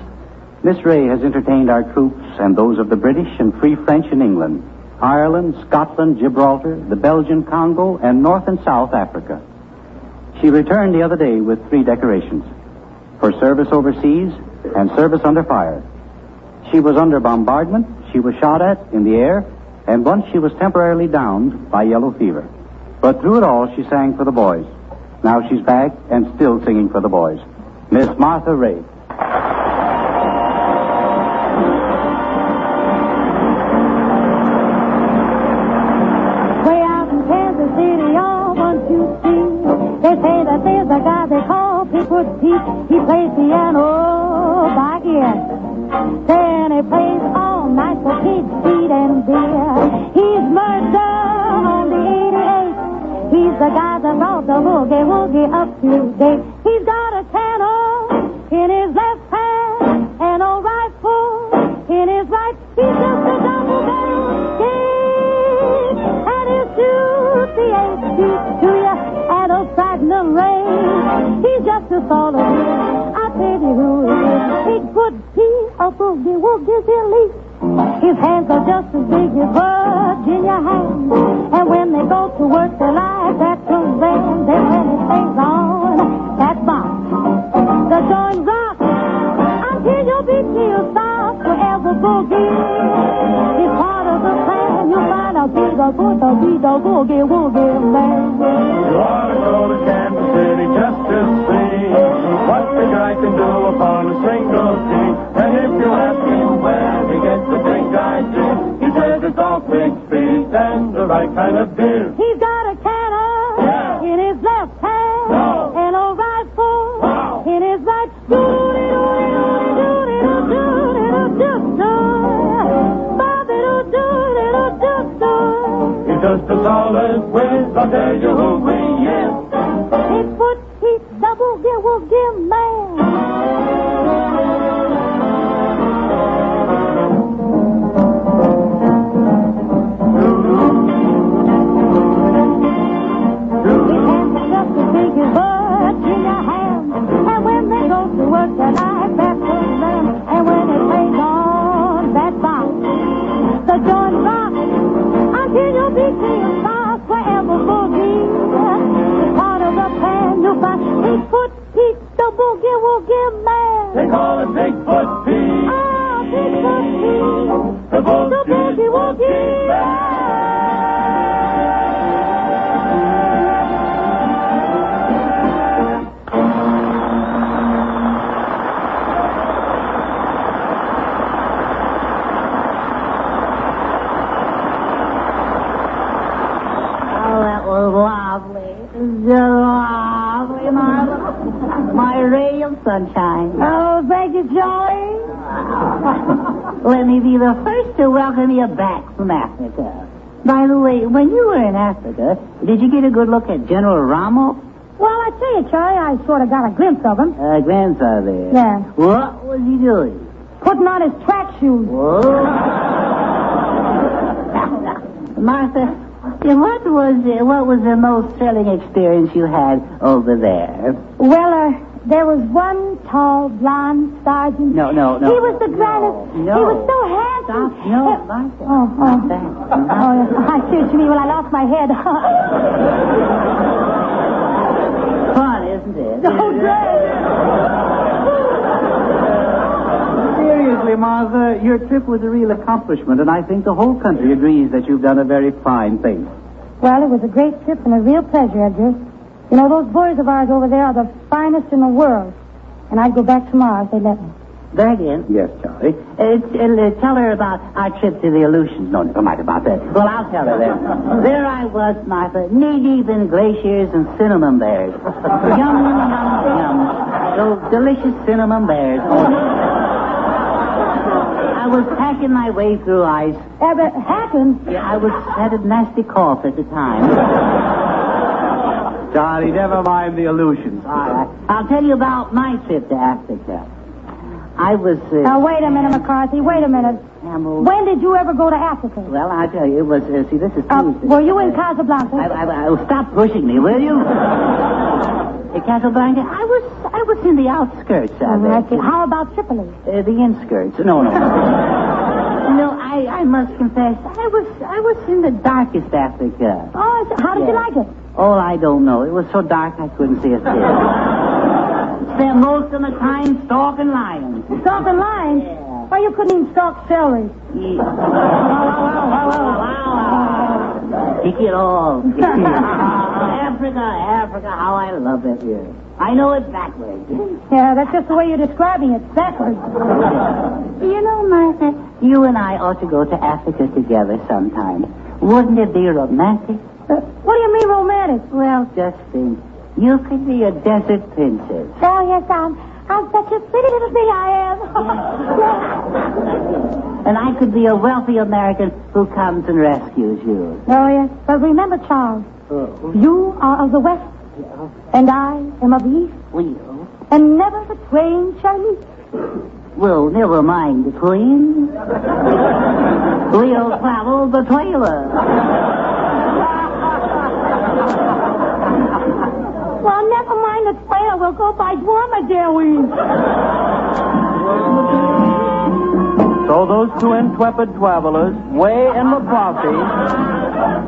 Miss Ray has entertained our troops and those of the British and Free French in England, Ireland, Scotland, Gibraltar, the Belgian Congo, and North and South Africa. She returned the other day with 3 decorations for service overseas and service under fire. She was under bombardment, she was shot at in the air, and once she was temporarily downed by yellow fever. But through it all, she sang for the boys. Now she's back and still singing for the boys. Miss Martha Ray. Way out in Kansas City, all want to see. They say that there's a guy they call Pittsburgh Pete. He plays piano by ear. Then he plays all night for kids, feed and beer. He's murder on the 88. He's the guy that brought the boogie up to date. He's got a cannon in his left hand and a rifle in his right. He's just a double-barrel kid, and he'll shoot the 8 to you at a Sagnum range. He's just a sort of kid. I tell you who he is. Bigfoot P, a boogie-woogie's elite. His hands are just as big as Virginia hands. And when they go to work, they like that drum band. Then when it plays on that box, the joint rock until your beat heel stops. Forever boogie is part of the plan. You find out be the boogie woogie man. You ought to go to Kansas City just to see what the guy can do upon a single tee. And if you ask him where he gets the drink I drink, he says it's all 6 feet and the right kind of beer. He's got a cannon in his left hand and a rifle in his right. He's just a solid whiz, I'll tell you who he is. 8 foot, he's the boogie man. They call it Bigfoot Pete. Oh, Bigfoot Pete. The boogie woogie man. Oh, that was lovely. Just lovely, Martha. My ray of sunshine. Oh, thank you, Joey. Let me be the first to welcome you back from Africa. By the way, when you were in Africa, did you get a good look at General Ramos? Well, I tell you, Charlie, I sort of got a glimpse of him. Grandfather. Yeah. What was he doing? Putting on his track shoes. Whoa. Martha, what was the most thrilling experience you had over there? Well, there was one tall, blonde sergeant. No. He was the grandest. No. He was so handsome. Stop. No, Martha. Not that. Oh, yeah. I see what you mean. Well, I lost my head. Fun, isn't it? Oh, great. Seriously, Martha, your trip was a real accomplishment, and I think the whole country agrees that you've done a very fine thing. Well, it was a great trip and a real pleasure, Edgar. You know, those boys of ours over there are the finest in the world. And I'd go back tomorrow if they let me. Bergen? Yes, Charlie. Tell her about our trip to the Aleutians. No, never mind about that. Well, I'll tell her then. There I was, Martha, knee-deep in glaciers and cinnamon bears. Yum, yum. Those delicious cinnamon bears. I was hacking my way through ice. Hacking? Yeah, I had a nasty cough at the time. Charlie, never mind the illusions. All right. I'll tell you about my trip to Africa. I was... Now, wait a minute, McCarthy. Wait a minute. When did you ever go to Africa? Well, I'll tell you. It was... see, this is Tuesday. Were you in Casablanca? Stop pushing me, will you? In Casablanca? I was in the outskirts of it. How about Tripoli? The inskirts. No. No, I must confess, I was in the darkest Africa. Oh, how did you like it? Oh, I don't know. It was so dark I couldn't see a thing. Spent most of the time stalking lions. Stalking lions? Yeah. Why, you couldn't even stalk celery. Yeah. Kick it off. Africa, how I love it here. I know it backwards. Yeah, that's just the way you're describing it, backwards. You know, Martha, you and I ought to go to Africa together sometime. Wouldn't it be romantic? What do you mean romantic? Well, just think. You could be a desert princess. Oh, yes, I'm such a pretty little thing I am. And I could be a wealthy American who comes and rescues you. Oh, yes. But remember, Charles, you are of the West, and I am of the East. Well. And never the twain shall meet. Well, never mind the twain. We'll travel between us. Well, never mind the trail. We'll go by dromedary. So those two intrepid travelers, Way and McCarthy,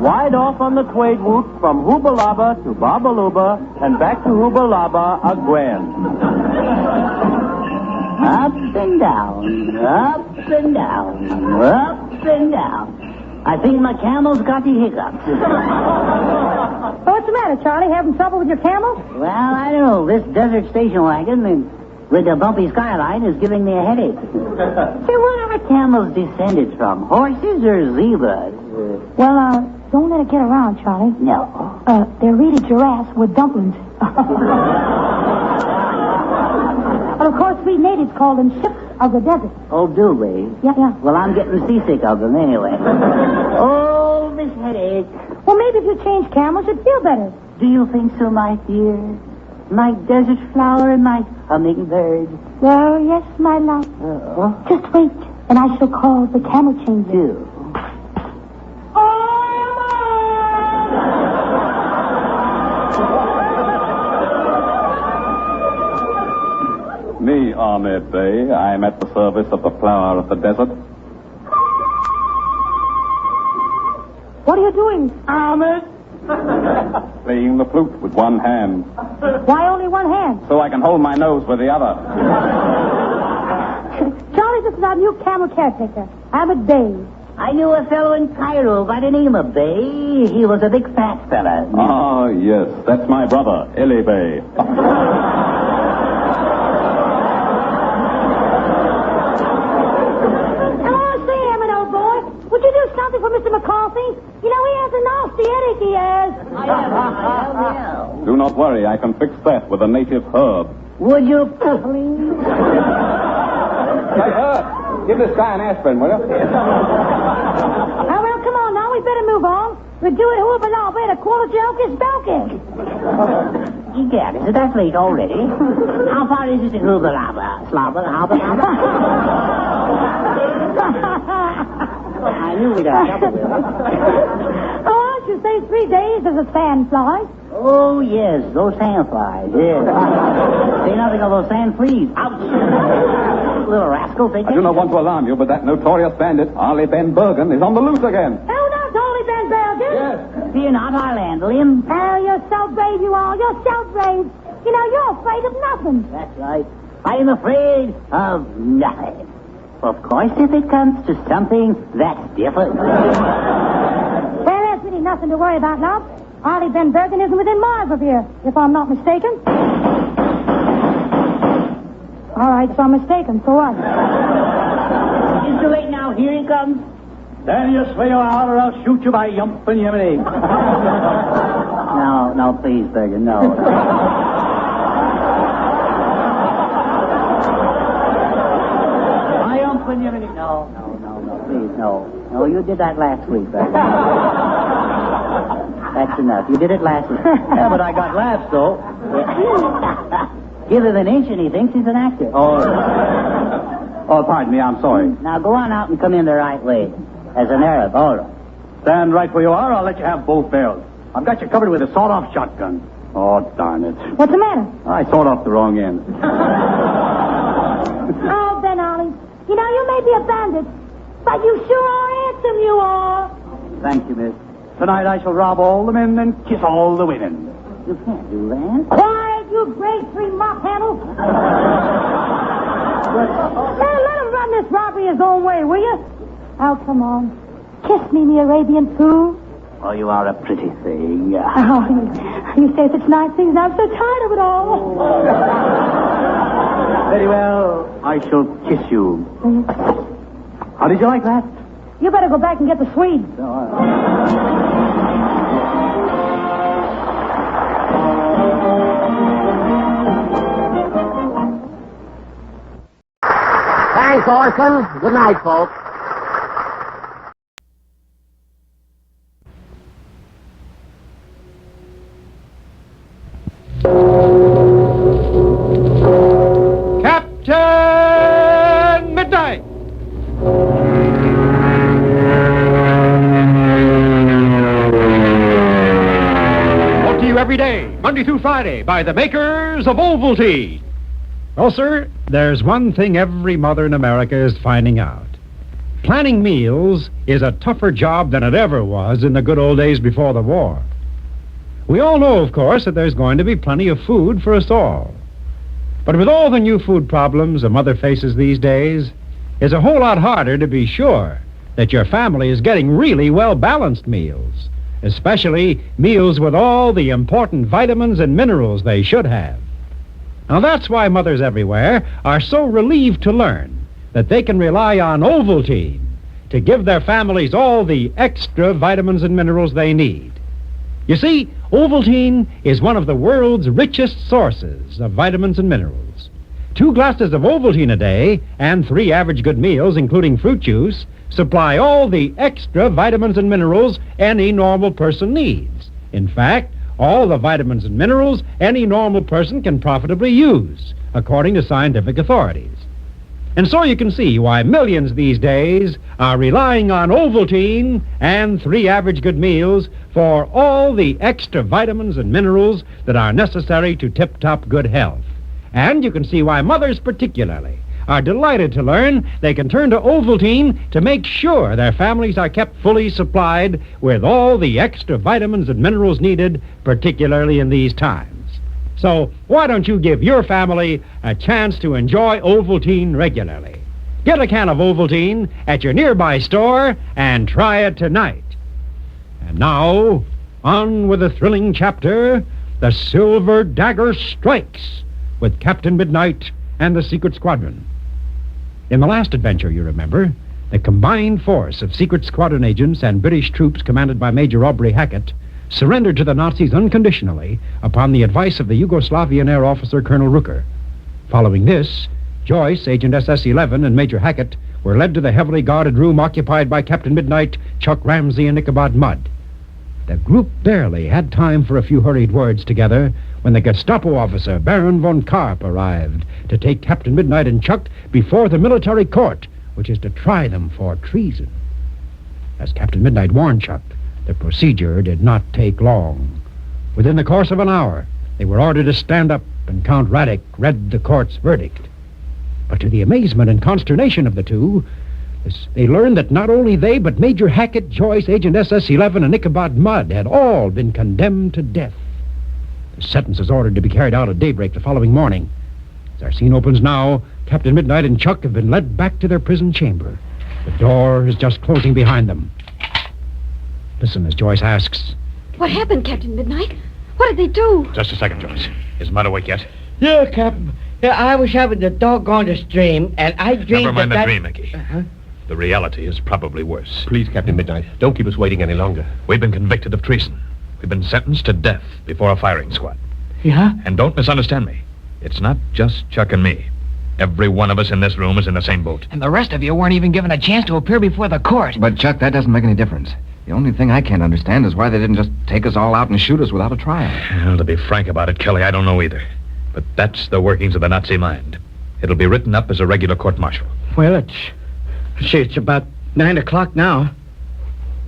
ride off on the trade route from Hubalaba to Babaluba and back to Hubalaba again. Up and down, up and down, up and down. I think my camel's got the hiccups. What's the matter, Charlie? Having trouble with your camel? Well, I don't know. This desert station wagon with the bumpy skyline is giving me a headache. Say, where are camels descended from? Horses or zebras? Well, don't let it get around, Charlie. No. They're really giraffes with dumplings. Well, of course, we natives call them ships of the desert. Oh, do we? Yeah. Well, I'm getting seasick of them anyway. Oh, this headache. Well, maybe if you change camels, you'd feel better. Do you think so, my dear? My desert flower and my hummingbird. Well, yes, my love. Just wait, and I shall call the camel changer. Me, Ahmed Bey. I'm at the service of the flower of the desert. What are you doing, Ahmed? Playing the flute with one hand. Why only one hand? So I can hold my nose with the other. Charlie, this is our new camel caretaker, Ahmed Bey. I knew a fellow in Cairo by the name of Bey. He was a big fat fella. Ah, yes. That's my brother, Eli Bey. Would you do something for Mr. McCarthy? You know, he has a nasty headache, he has. Do not worry, I can fix that with a native herb. Would you please? Hey, give this guy an aspirin, will you? Oh, well, come on now. We better move on. We're doing Hubalaba and a quarter joke is broken. Egad, is it that late already? How far is it to Hubalaba? Slobber, hobber, I knew we'd have trouble with it. Oh, aren't you say 3 days as a sand fly? Oh, yes, those sand flies, yes. Say nothing of those sand fleas. Ouch! Little rascal, take I do not want to alarm you, but that notorious bandit, Arlie Ben Bergen, is on the loose again. Oh, that's only Ben Bergen? Yes. Fear not, I'll handle him. Oh, you're so brave, you are. You're so brave. You know, you're afraid of nothing. That's right. I am afraid of nothing. Of course, if it comes to something that's different. Well, there's really nothing to worry about, love. Arlie Ben Bergen isn't within miles of here, if I'm not mistaken. All right, so I'm mistaken. So what? It's too late now. Here he comes. Then you swing out or I'll shoot you by yump and yiminy. No, please, Bergen, no. No, please, no. No, you did that last week, Bergen. That's enough. You did it last week. Yeah, but I got laughs, though. Give him an inch and he thinks he's an actor. Oh, pardon me, I'm sorry. Now go on out and come in the right way. As an Arab, all right. Stand right where you are, I'll let you have both barrels. I've got you covered with a sawed-off shotgun. Oh, darn it. What's the matter? I sawed off the wrong end. Oh, Ben Ollie. You know, you may be a bandit, but you sure are handsome, you are. Thank you, miss. Tonight I shall rob all the men and kiss all the women. You can't do that. Quiet, you grade 3 mop handle. Now, let him run this robbery his own way, will you? Oh, come on. Kiss me, the Arabian fool. Oh, you are a pretty thing. Oh, you say such nice things, I'm so tired of it all. Very well, I shall kiss you. How did you like that? You better go back and get the Swede. Thanks, Orson. Good night, folks. Captain Midnight! Brought to you every day, Monday through Friday, by the makers of Ovaltine. Well, sir, there's one thing every mother in America is finding out. Planning meals is a tougher job than it ever was in the good old days before the war. We all know, of course, that there's going to be plenty of food for us all. But with all the new food problems a mother faces these days, it's a whole lot harder to be sure that your family is getting really well-balanced meals, especially meals with all the important vitamins and minerals they should have. Now, that's why mothers everywhere are so relieved to learn that they can rely on Ovaltine to give their families all the extra vitamins and minerals they need. You see, Ovaltine is one of the world's richest sources of vitamins and minerals. 2 glasses of Ovaltine a day and 3 average good meals, including fruit juice, supply all the extra vitamins and minerals any normal person needs. In fact, all the vitamins and minerals any normal person can profitably use, according to scientific authorities. And so you can see why millions these days are relying on Ovaltine and 3 average good meals for all the extra vitamins and minerals that are necessary to tip-top good health. And you can see why mothers particularly are delighted to learn they can turn to Ovaltine to make sure their families are kept fully supplied with all the extra vitamins and minerals needed, particularly in these times. So why don't you give your family a chance to enjoy Ovaltine regularly? Get a can of Ovaltine at your nearby store and try it tonight. And now, on with the thrilling chapter, The Silver Dagger Strikes, with Captain Midnight and the Secret Squadron. In the last adventure, you remember, the combined force of Secret Squadron agents and British troops commanded by Major Aubrey Hackett surrendered to the Nazis unconditionally upon the advice of the Yugoslavian air officer Colonel Rooker. Following this, Joyce, Agent SS-11, and Major Hackett were led to the heavily guarded room occupied by Captain Midnight, Chuck Ramsey, and Ichabod Mudd. The group barely had time for a few hurried words together when the Gestapo officer, Baron von Karp, arrived to take Captain Midnight and Chuck before the military court, which is to try them for treason. As Captain Midnight warned Chuck, the procedure did not take long. Within the course of an hour, they were ordered to stand up, and Count Radek read the court's verdict. But to the amazement and consternation of the two, they learned that not only they, but Major Hackett, Joyce, Agent SS-11, and Ichabod Mudd had all been condemned to death. The sentence is ordered to be carried out at daybreak the following morning. As our scene opens now, Captain Midnight and Chuck have been led back to their prison chamber. The door is just closing behind them. Listen as Joyce asks, What happened, Captain Midnight? What did they do? Just a second, Joyce. Is Mudd awake yet? Yeah, Captain. Yeah, I was having the doggonest dream, and I dreamed Never mind that... the dream, McGee. Uh-huh. The reality is probably worse. Please, Captain Midnight, don't keep us waiting any longer. We've been convicted of treason. We've been sentenced to death before a firing squad. Yeah? And don't misunderstand me. It's not just Chuck and me. Every one of us in this room is in the same boat. And the rest of you weren't even given a chance to appear before the court. But, Chuck, that doesn't make any difference. The only thing I can't understand is why they didn't just take us all out and shoot us without a trial. Well, to be frank about it, Kelly, I don't know either. But that's the workings of the Nazi mind. It'll be written up as a regular court-martial. Well, it's about 9 o'clock now.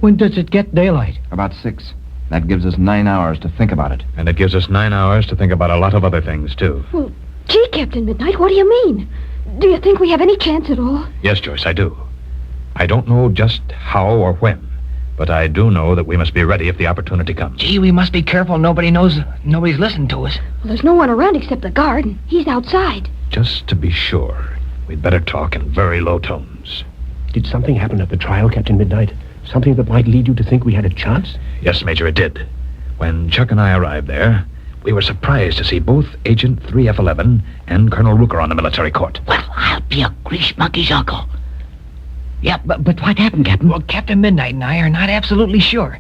When does it get daylight? About 6. That gives us 9 hours to think about it. And it gives us 9 hours to think about a lot of other things, too. Well, gee, Captain Midnight, what do you mean? Do you think we have any chance at all? Yes, Joyce, I do. I don't know just how or when, but I do know that we must be ready if the opportunity comes. Gee, we must be careful nobody's listening to us. Well, there's no one around except the guard, and he's outside. Just to be sure, we'd better talk in very low tones. Did something happen at the trial, Captain Midnight? Something that might lead you to think we had a chance? Yes, Major, it did. When Chuck and I arrived there, we were surprised to see both Agent 3F11 and Colonel Rooker on the military court. Well, I'll be a grease monkey's uncle. Yeah, but what happened, Captain? Well, Captain Midnight and I are not absolutely sure.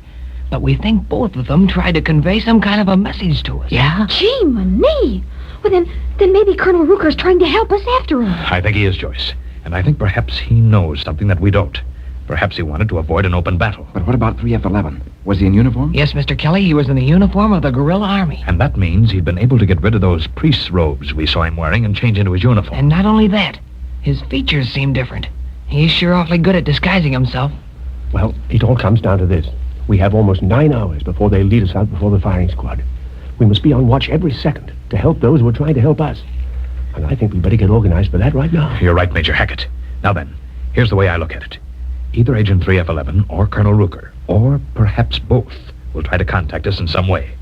But we think both of them tried to convey some kind of a message to us. Yeah? Gee, Manee. Well, then maybe Colonel Rooker's trying to help us after all. I think he is, Joyce. And I think perhaps he knows something that we don't. Perhaps he wanted to avoid an open battle. But what about 3F11? Was he in uniform? Yes, Mr. Kelly, he was in the uniform of the guerrilla army. And that means he'd been able to get rid of those priest's robes we saw him wearing and change into his uniform. And not only that, his features seem different. He's sure awfully good at disguising himself. Well, it all comes down to this. We have almost 9 hours before they lead us out before the firing squad. We must be on watch every second to help those who are trying to help us. And I think we'd better get organized for that right now. You're right, Major Hackett. Now then, here's the way I look at it. Either Agent 3F11 or Colonel Rooker, or perhaps both, will try to contact us in some way.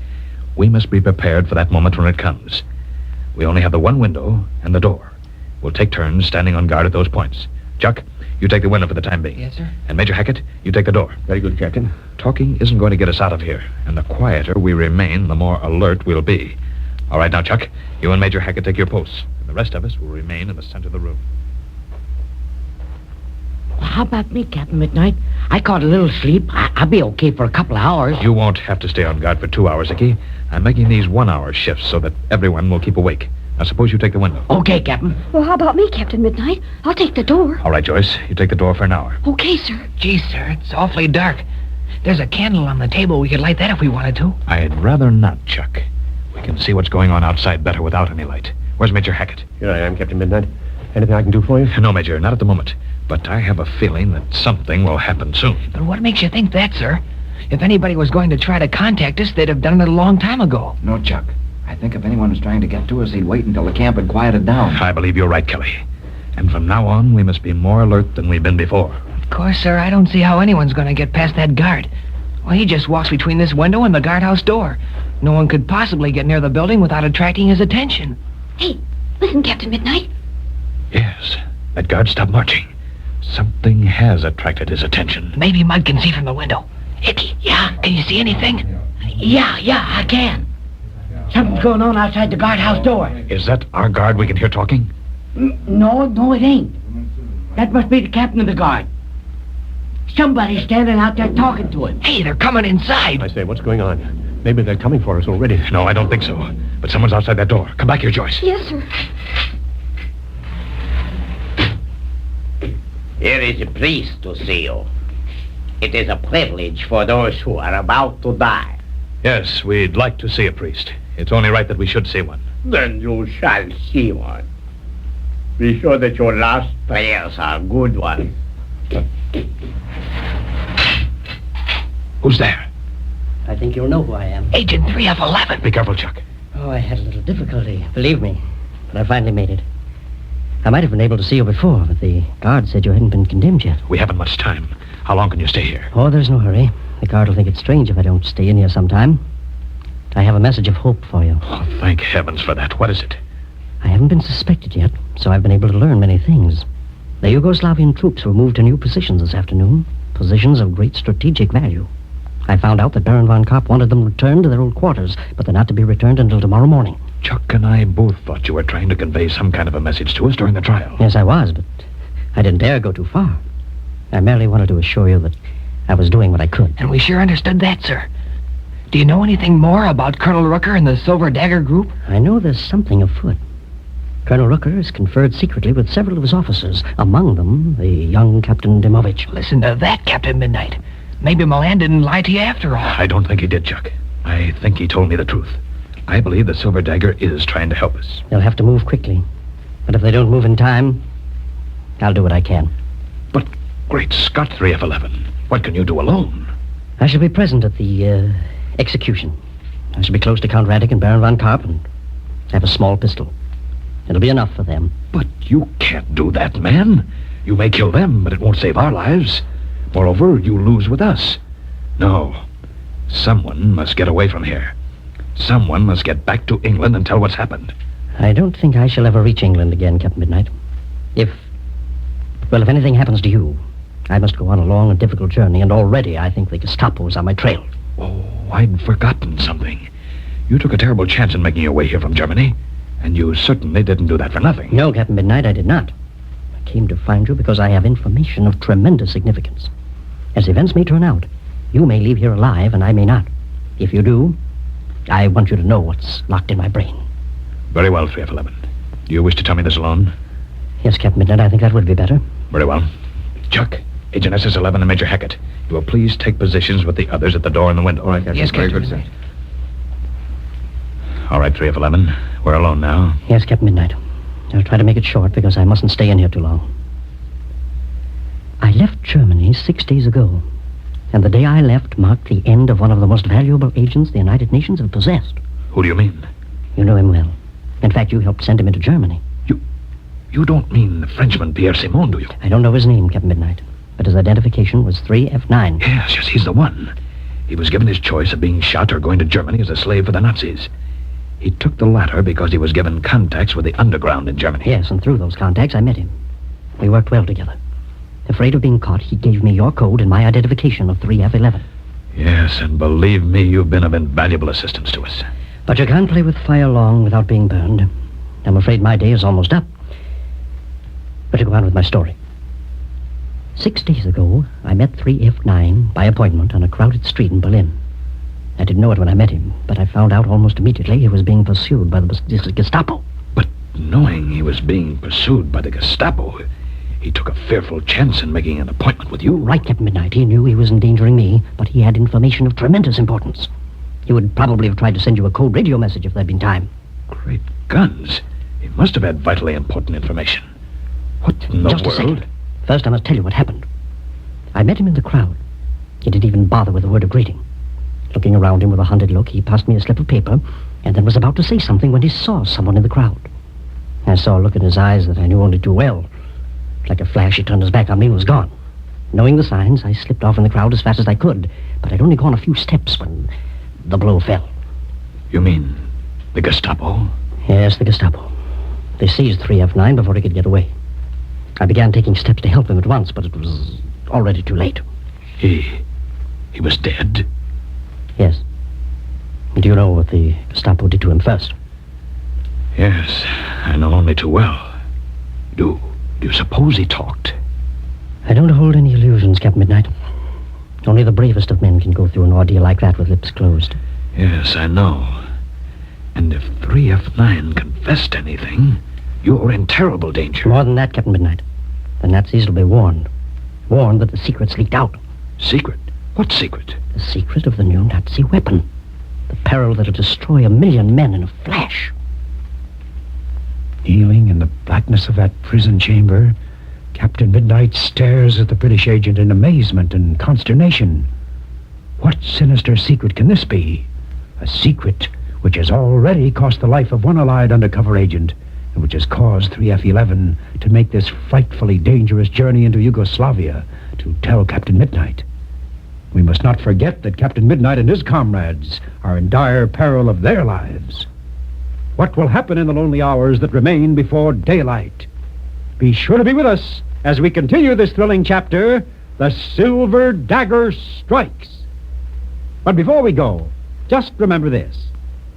We must be prepared for that moment when it comes. We only have the one window and the door. We'll take turns standing on guard at those points. Chuck, you take the window for the time being. Yes, sir. And Major Hackett, you take the door. Very good, Captain. Talking isn't going to get us out of here, and the quieter we remain, the more alert we'll be. All right, now, Chuck, you and Major Hackett take your posts, and the rest of us will remain in the center of the room. Well, how about me, Captain Midnight? I caught a little sleep. I'll be okay for a couple of hours. You won't have to stay on guard for 2 hours, Icky. I'm making these 1-hour shifts so that everyone will keep awake. Now, suppose you take the window. Okay, Captain. Well, how about me, Captain Midnight? I'll take the door. All right, Joyce, you take the door for an hour. Okay, sir. Gee, sir, it's awfully dark. There's a candle on the table. We could light that if we wanted to. I'd rather not, Chuck. We can see what's going on outside better without any light. Where's Major Hackett? Here I am, Captain Midnight. Anything I can do for you? No, Major, not at the moment. But I have a feeling that something will happen soon. But what makes you think that, sir? If anybody was going to try to contact us, they'd have done it a long time ago. No, Chuck. I think if anyone was trying to get to us, he'd wait until the camp had quieted down. I believe you're right, Kelly. And from now on, we must be more alert than we've been before. Of course, sir, I don't see how anyone's going to get past that guard. Well, he just walks between this window and the guardhouse door. No one could possibly get near the building without attracting his attention. Hey, listen, Captain Midnight. Yes, that guard stopped marching. Something has attracted his attention. Maybe Mud can see from the window. Icky, yeah, can you see anything? Yeah, I can. Something's going on outside the guardhouse door. Is that our guard we can hear talking? No, it ain't. That must be the captain of the guard. Somebody's standing out there talking to him. Hey, they're coming inside. I say, what's going on? Maybe they're coming for us already. No, I don't think so. But someone's outside that door. Come back here, Joyce. Yes, sir. Here is a priest to see you. It is a privilege for those who are about to die. Yes, we'd like to see a priest. It's only right that we should see one. Then you shall see one. Be sure that your last prayers are good ones. Who's there? I think you'll know who I am. Agent 3F11. Be careful, Chuck. Oh, I had a little difficulty, believe me. But I finally made it. I might have been able to see you before, but the guard said you hadn't been condemned yet. We haven't much time. How long can you stay here? Oh, there's no hurry. The guard will think it's strange if I don't stay in here sometime. I have a message of hope for you. Oh, thank heavens for that. What is it? I haven't been suspected yet, so I've been able to learn many things. The Yugoslavian troops were moved to new positions this afternoon, positions of great strategic value. I found out that Baron von Kopp wanted them returned to their old quarters, but they're not to be returned until tomorrow morning. Chuck and I both thought you were trying to convey some kind of a message to us during the trial. Yes, I was, but I didn't dare go too far. I merely wanted to assure you that I was doing what I could. And we sure understood that, sir. Do you know anything more about Colonel Rooker and the Silver Dagger group? I know there's something afoot. Colonel Rooker has conferred secretly with several of his officers, among them the young Captain Dimovich. Listen to that, Captain Midnight. Maybe Milan didn't lie to you after all. I don't think he did, Chuck. I think he told me the truth. I believe the Silver Dagger is trying to help us. They'll have to move quickly. But if they don't move in time, I'll do what I can. But, great Scott, 3F11, what can you do alone? I shall be present at the execution. I shall be close to Count Radek and Baron von Kopp and have a small pistol. It'll be enough for them. But you can't do that, man. You may kill them, but it won't save our lives. Moreover, you lose with us. No. Someone must get away from here. Someone must get back to England and tell what's happened. I don't think I shall ever reach England again, Captain Midnight. If anything happens to you, I must go on a long and difficult journey, and already I think the Gestapo's on my trail. Oh, I'd forgotten something. You took a terrible chance in making your way here from Germany, and you certainly didn't do that for nothing. No, Captain Midnight, I did not. I came to find you because I have information of tremendous significance. As events may turn out, you may leave here alive, and I may not. If you do, I want you to know what's locked in my brain. Very well, 3F11. Do you wish to tell me this alone? Yes, Captain Midnight, I think that would be better. Very well. Chuck, Agent SS11 and Major Hackett, you will please take positions with the others at the door and the window. All right, Captain. Yes, Captain. Very good, sir. All right, 3F11. We're alone now. Yes, Captain Midnight. I'll try to make it short because I mustn't stay in here too long. I left Germany 6 days ago, and the day I left marked the end of one of the most valuable agents the United Nations have possessed. Who do you mean? You know him well. In fact, you helped send him into Germany. You don't mean the Frenchman Pierre Simon, do you? I don't know his name, Captain Midnight. but his identification was 3F9. Yes, he's the one. He was given his choice of being shot or going to Germany as a slave for the Nazis. He took the latter because he was given contacts with the underground in Germany. Yes, and through those contacts, I met him. We worked well together. Afraid of being caught, he gave me your code and my identification of 3F11. Yes, and believe me, you've been of invaluable assistance to us. But you can't play with fire long without being burned. I'm afraid my day is almost up. But to go on with my story. 6 days ago, I met 3F9 by appointment on a crowded street in Berlin. I didn't know it when I met him, but I found out almost immediately he was being pursued by the Gestapo. But knowing he was being pursued by the Gestapo, he took a fearful chance in making an appointment with you. Right, Captain Midnight. He knew he was endangering me, but he had information of tremendous importance. He would probably have tried to send you a code radio message if there'd been time. Great guns. He must have had vitally important information. What in the Just world? a second. First, I must tell you what happened. I met him in the crowd. He didn't even bother with a word of greeting. Looking around him with a hunted look, he passed me a slip of paper and then was about to say something when he saw someone in the crowd. I saw a look in his eyes that I knew only too well. Like a flash, he turned his back on me and was gone. Knowing the signs, I slipped off in the crowd as fast as I could, but I'd only gone a few steps when the blow fell. You mean the Gestapo? Yes, the Gestapo. They seized 3F9 before he could get away. I began taking steps to help him at once, but it was already too late. He was dead? Yes. Do you know what the Gestapo did to him first? Yes, I know only too well. Do you suppose he talked? I don't hold any illusions, Captain Midnight. Only the bravest of men can go through an ordeal like that with lips closed. Yes, I know. And if 3F9 confessed anything, you're in terrible danger. More than that, Captain Midnight. The Nazis will be warned. Warned that the secret's leaked out. Secret? What secret? The secret of the new Nazi weapon. The peril that'll destroy 1,000,000 men in a flash. Kneeling in the blackness of that prison chamber, Captain Midnight stares at the British agent in amazement and consternation. What sinister secret can this be? A secret which has already cost the life of one Allied undercover agent, and which has caused 3F11 to make this frightfully dangerous journey into Yugoslavia to tell Captain Midnight. We must not forget that Captain Midnight and his comrades are in dire peril of their lives. What will happen in the lonely hours that remain before daylight? Be sure to be with us as we continue this thrilling chapter, The Silver Dagger Strikes. But before we go, just remember this.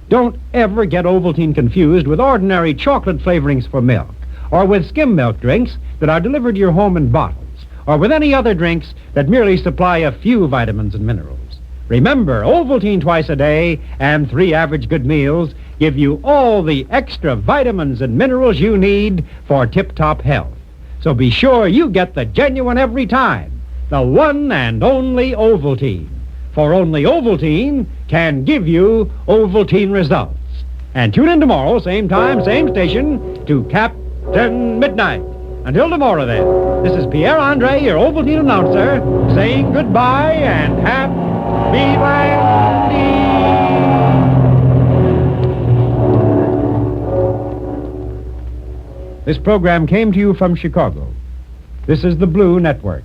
Don't ever get Ovaltine confused with ordinary chocolate flavorings for milk, or with skim milk drinks that are delivered to your home in bottles, or with any other drinks that merely supply a few vitamins and minerals. Remember, Ovaltine twice a day and 3 average good meals give you all the extra vitamins and minerals you need for tip-top health. So be sure you get the genuine every time, the one and only Ovaltine. For only Ovaltine can give you Ovaltine results. And tune in tomorrow, same time, same station, to Captain Midnight. Until tomorrow, then, this is Pierre Andre, your Ovaltine announcer, saying goodbye and happy landing. This program came to you from Chicago. This is the Blue Network.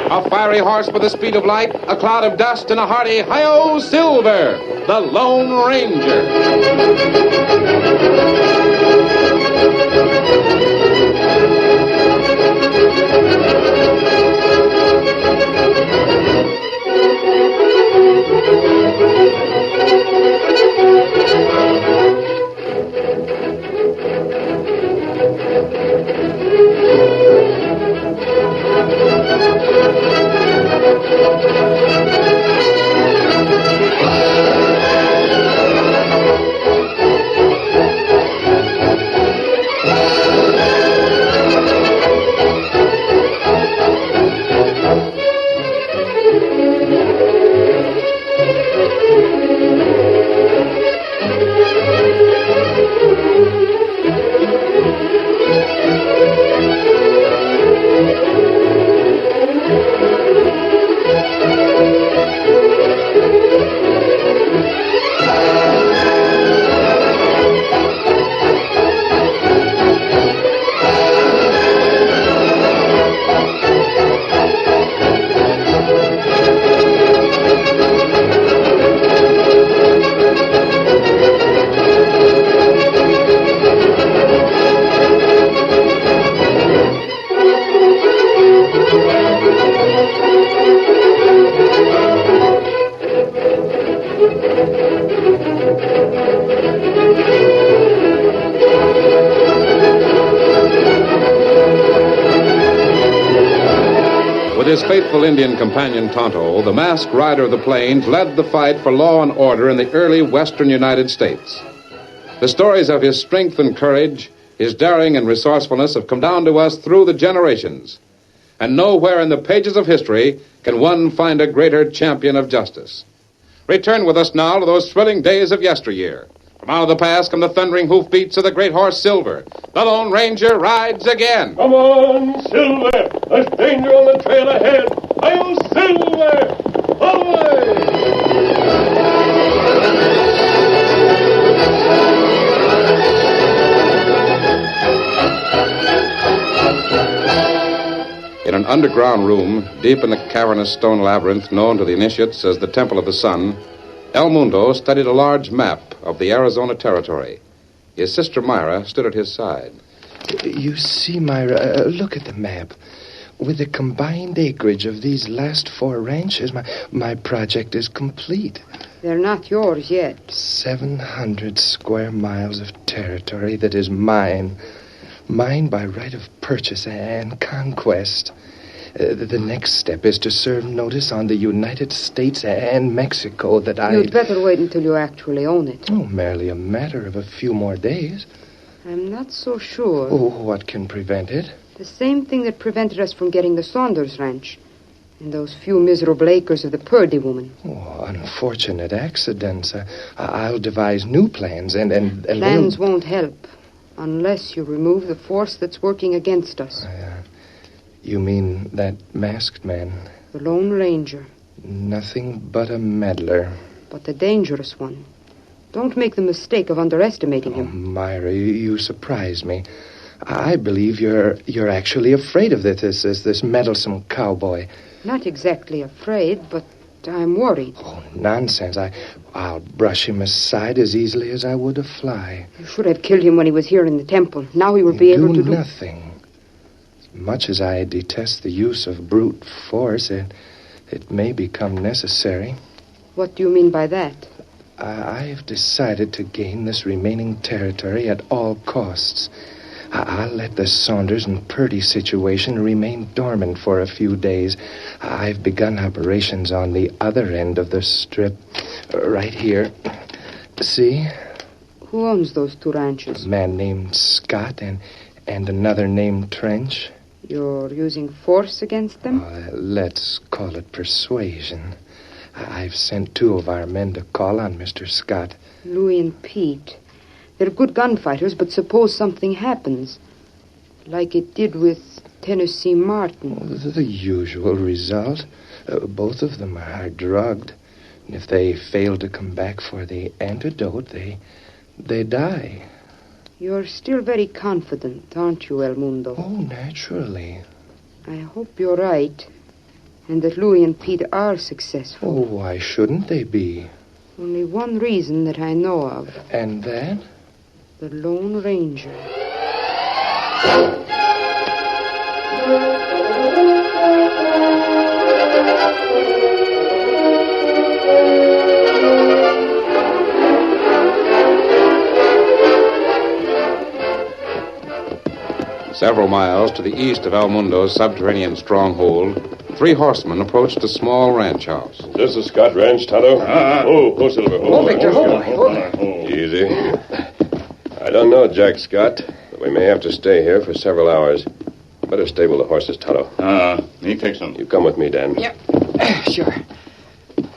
A fiery horse with the speed of light, a cloud of dust, and a hearty hi-yo Silver, the Lone Ranger. With his faithful Indian companion Tonto, the masked rider of the plains led the fight for law and order in the early western United States. The stories of his strength and courage, his daring and resourcefulness have come down to us through the generations. And nowhere in the pages of history can one find a greater champion of justice. Return with us now to those thrilling days of yesteryear. From out of the past come the thundering hoofbeats of the great horse Silver. The Lone Ranger rides again. Come on, Silver! There's danger on the trail ahead. Hi-yo, Silver! Away! In an underground room, deep in the cavernous stone labyrinth known to the initiates as the Temple of the Sun, El Mundo studied a large map of the Arizona Territory. His sister Myra stood at his side. You see, Myra, look at the map. With the combined acreage of these last 4 ranches, my project is complete. They're not yours yet. 700 square miles of territory that is mine. Mine by right of purchase and conquest. The next step is to serve notice on the United States and Mexico that You'd better wait until you actually own it. Oh, merely a matter of a few more days. I'm not so sure. Oh, what can prevent it? The same thing that prevented us from getting the Saunders Ranch. And those few miserable acres of the Purdy woman. Oh, unfortunate accidents. I'll devise new plans and Plans won't help. Unless you remove the force that's working against us. You mean that masked man? The Lone Ranger. Nothing but a meddler. But the dangerous one. Don't make the mistake of underestimating him. Myra, you surprise me. I believe you're actually afraid of this meddlesome cowboy. Not exactly afraid, but I'm worried. Oh, nonsense. I'll brush him aside as easily as I would a fly. You should have killed him when he was here in the temple. Now he will be able to do nothing. As much as I detest the use of brute force, it may become necessary. What do you mean by that? I've decided to gain this remaining territory at all costs. I'll let the Saunders and Purdy situation remain dormant for a few days. I've begun operations on the other end of the strip, right here. See? Who owns those 2 ranches? A man named Scott and another named Trench. You're using force against them? Let's call it persuasion. I've sent 2 of our men to call on Mr. Scott. Louis and Pete. They're good gunfighters, but suppose something happens. Like it did with Tennessee Martin. The usual result. Both of them are drugged. And if they fail to come back for the antidote, they die. You're still very confident, aren't you, El Mundo? Oh, naturally. I hope you're right. And that Louis and Pete are successful. Oh, why shouldn't they be? Only one reason that I know of. And that? The Lone Ranger. Several miles to the east of El Mundo's subterranean stronghold, 3 horsemen approached a small ranch house. This is Scott Ranch, Tonto. Silver. Victor, hold. Easy. I don't know Jack Scott, but we may have to stay here for several hours. Better stable the horses, Tonto. Me fix them. You come with me, Dan. Yep. Sure.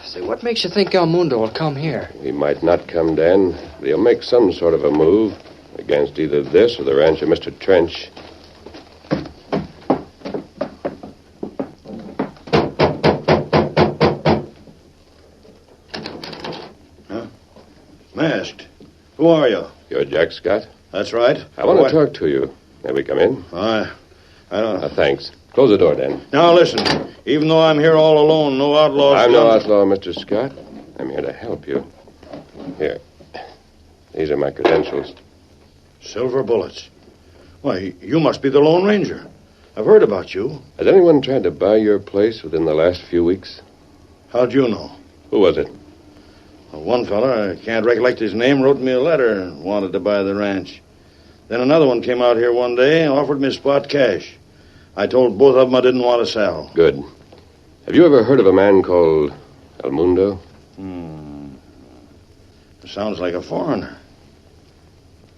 Say, what makes you think El Mundo will come here? He might not come, Dan, but he'll make some sort of a move against either this or the ranch of Mr. Trench. Masked. Who are you? You're Jack Scott? That's right. I want to talk to you. May we come in? I don't... Thanks. Close the door, Dan. Now, listen. Even though I'm here all alone, no outlaws... I'm no outlaw, Mr. Scott. I'm here to help you. Here. These are my credentials. Silver bullets. Why, you must be the Lone Ranger. I've heard about you. Has anyone tried to buy your place within the last few weeks? How'd you know? Who was it? Well, one fella, I can't recollect his name, wrote me a letter and wanted to buy the ranch. Then another one came out here one day and offered me spot cash. I told both of them I didn't want to sell. Good. Have you ever heard of a man called El Mundo? Sounds like a foreigner.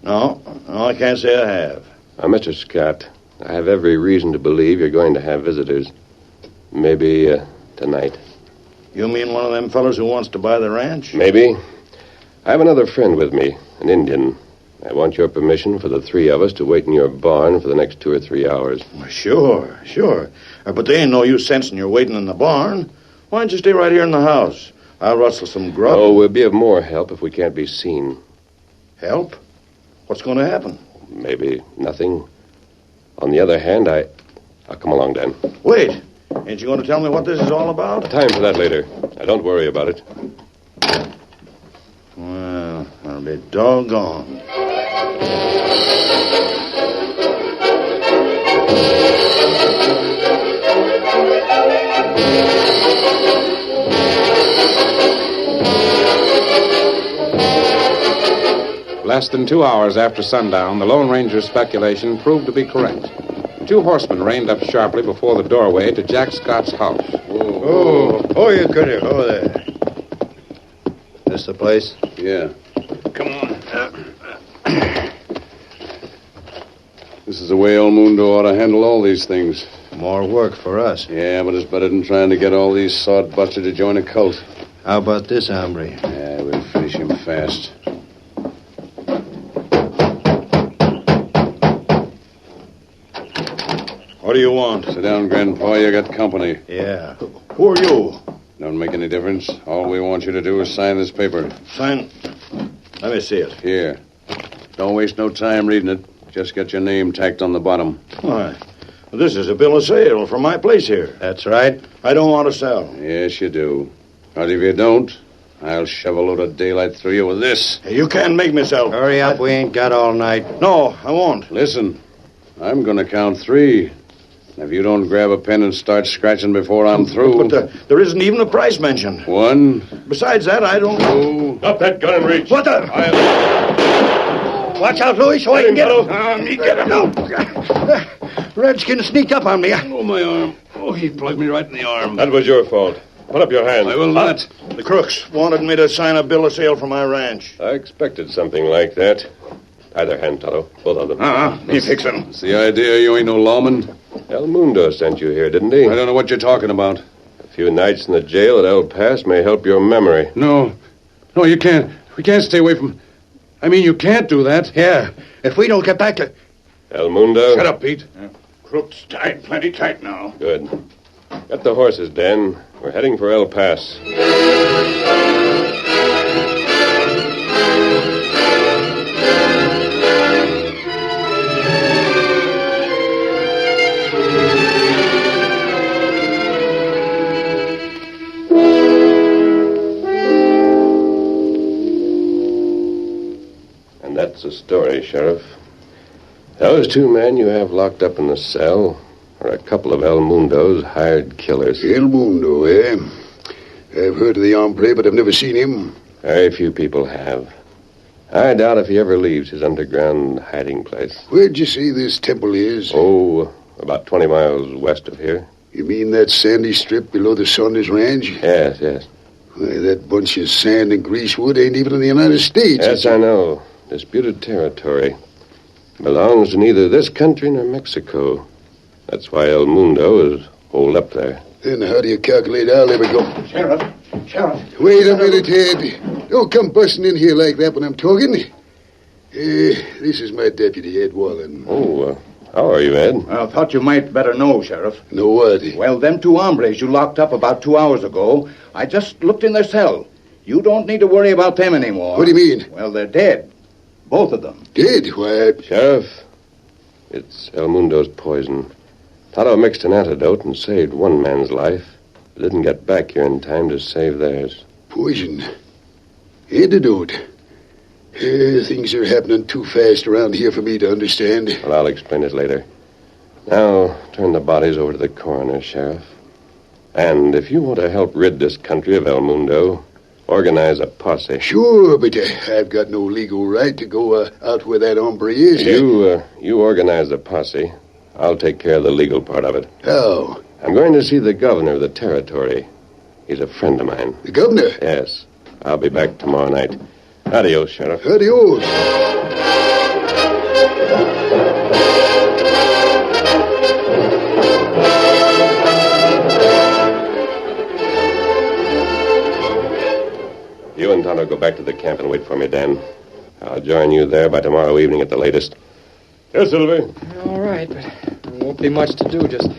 No, I can't say I have. Mr. Scott, I have every reason to believe you're going to have visitors. Maybe tonight. You mean one of them fellas who wants to buy the ranch? Maybe. I have another friend with me, an Indian. I want your permission for the three of us to wait in your barn for the next 2 or 3 hours. Well, sure. But there ain't no use sensing you're waiting in the barn. Why don't you stay right here in the house? I'll rustle some grub. Oh, we'll be of more help if we can't be seen. Help? What's going to happen? Maybe nothing. On the other hand, I'll come along, Dan. Wait. Ain't you going to tell me what this is all about? Time for that later. Now, don't worry about it. Well, I'll be doggone. Less than 2 hours after sundown, the Lone Ranger's speculation proved to be correct. 2 horsemen reined up sharply before the doorway to Jack Scott's house. Oh, you could have. Oh, there. This the place? Yeah. Come on. This is the way El Mundo ought to handle all these things. More work for us. Yeah, but it's better than trying to get all these sod-busters to join a cult. How about this hombre? Yeah, we'll finish him fast. What do you want? Sit down, Grandpa. You got company. Yeah. Who are you? Don't make any difference. All we want you to do is sign this paper. Sign? Let me see it. Here. Don't waste no time reading it. Just get your name tacked on the bottom. Why? This is a bill of sale for my place here. That's right. I don't want to sell. Yes, you do. But if you don't, I'll shove a load of daylight through you with this. Hey, you can't make me sell. Hurry up. We ain't got all night. No, I won't. Listen, I'm going to count 3. If you don't grab a pen and start scratching before I'm through... But there isn't even a price mentioned. 1. Besides that, I don't... 2. Drop that gun and reach. What the... Watch out, Louis, so I can get him. Me get him. No. Redskin sneaked up on me. Oh, my arm. Oh, he plugged me right in the arm. That was your fault. Put up your hand. I will not. The crooks wanted me to sign a bill of sale for my ranch. I expected something like that. Tie their hand, Toto. Both of them. Me fix them. It's the idea you ain't no lawman. El Mundo sent you here, didn't he? I don't know what you're talking about. A few nights in the jail at El Paso may help your memory. No, you can't. We can't stay away from... I mean, you can't do that. Yeah, if we don't get back to... El Mundo? Shut up, Pete. Crooks tied plenty tight now. Good. Get the horses, Dan. We're heading for El Paso. That's the story, Sheriff. Those 2 men you have locked up in the cell are a couple of El Mundo's hired killers. El Mundo, eh? I've heard of the hombre, but I've never seen him. Very few people have. I doubt if he ever leaves his underground hiding place. Where'd you say this temple is? Oh, about 20 miles west of here. You mean that sandy strip below the Saunders Ranch? Yes. Why, that bunch of sand and greasewood ain't even in the United States. Yes, I know. Disputed territory. Belongs to neither this country nor Mexico. That's why El Mundo is holed up there. Then how do you calculate I'll ever go? Sheriff. Wait a minute, Ed. Don't come busting in here like that when I'm talking. This is my deputy, Ed Wallen. Oh, how are you, Ed? I thought you might better know, Sheriff. Know what? Well, them 2 hombres you locked up about 2 hours ago, I just looked in their cell. You don't need to worry about them anymore. What do you mean? Well, they're dead. Both of them. Dead? Why... Sheriff, it's El Mundo's poison. Toto mixed an antidote and saved one man's life, but didn't get back here in time to save theirs. Poison? Antidote? Things are happening too fast around here for me to understand. Well, I'll explain it later. Now, turn the bodies over to the coroner, Sheriff. And if you want to help rid this country of El Mundo, organize a posse. Sure, but I've got no legal right to go out where that hombre is. You organize the posse. I'll take care of the legal part of it. How? I'm going to see the governor of the territory. He's a friend of mine. The governor? Yes. I'll be back tomorrow night. Adios, Sheriff. Adios. You and Tonto go back to the camp and wait for me, Dan. I'll join you there by tomorrow evening at the latest. Yes, Sylvie. All right, but there won't be much to do. Just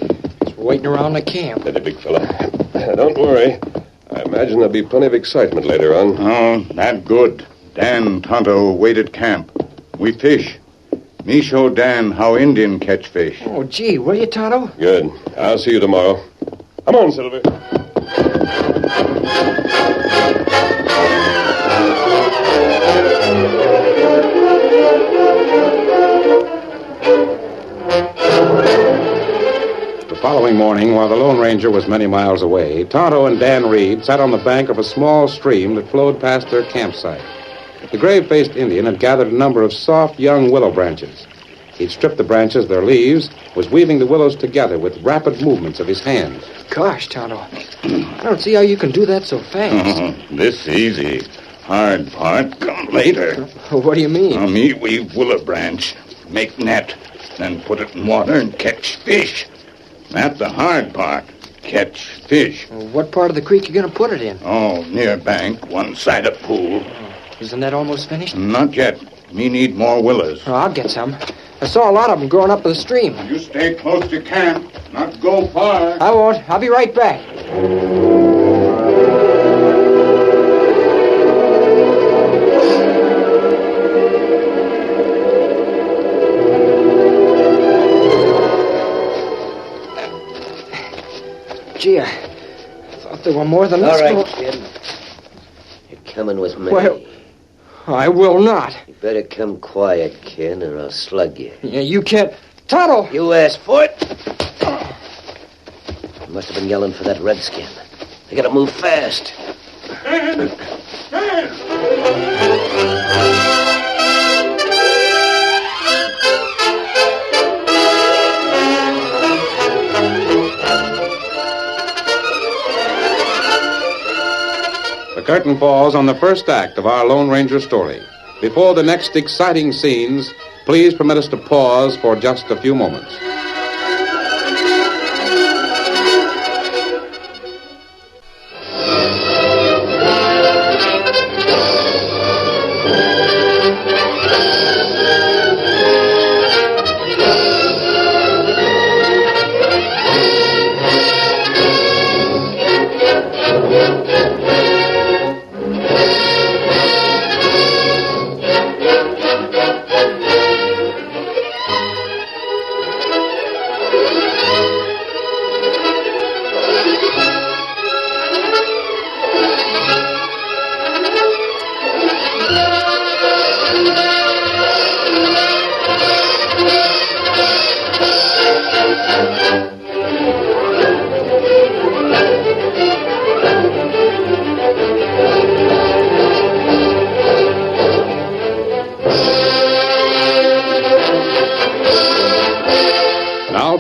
waiting around the camp. Steady, big fella. Don't worry. I imagine there'll be plenty of excitement later on. Oh, that good. Dan Tonto wait at camp. We fish. Me show Dan how Indian catch fish. Oh, gee, will you, Tonto? Good. I'll see you tomorrow. Come on, Sylvie. The following morning, while the Lone Ranger was many miles away, Tonto and Dan Reed sat on the bank of a small stream that flowed past their campsite. The grave-faced Indian had gathered a number of soft, young willow branches. He'd stripped the branches of their leaves, was weaving the willows together with rapid movements of his hands. Gosh, Tonto, I don't see how you can do that so fast. This easy. Hard part come later. What do you mean? Me weave willow branch, make net, then put it in water and catch fish. That's the hard part. Catch fish. What part of the creek you going to put it in? Oh, near bank, one side of pool. Isn't that almost finished? Not yet. Me need more willows. Oh, I'll get some. I saw a lot of them growing up the stream. You stay close to camp. Not go far. I won't. I'll be right back. Gee, I thought there were more than this. All right, kid. You're coming with me. Well, I will not. You better come quiet, kid, or I'll slug you. Yeah, you can't. Tonto! You asked for it. You must have been yelling for that redskin. They gotta move fast. The curtain falls on the first act of our Lone Ranger story. Before the next exciting scenes, please permit us to pause for just a few moments.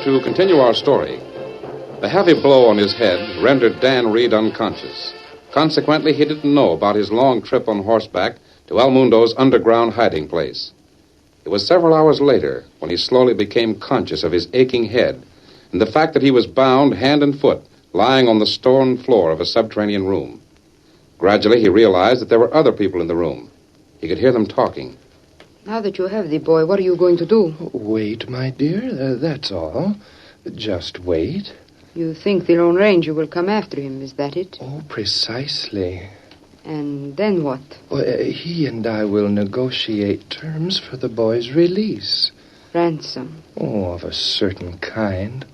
To continue our story, the heavy blow on his head rendered Dan Reed unconscious. Consequently, he didn't know about his long trip on horseback to El Mundo's underground hiding place. It was several hours later when he slowly became conscious of his aching head and the fact that he was bound hand and foot, lying on the stone floor of a subterranean room. Gradually, he realized that there were other people in the room. He could hear them talking. Now that you have the boy, what are you going to do? Wait, my dear. That's all. Just wait. You think the Lone Ranger will come after him, is that it? Oh, precisely. And then what? Well, he and I will negotiate terms for the boy's release. Ransom? Oh, of a certain kind.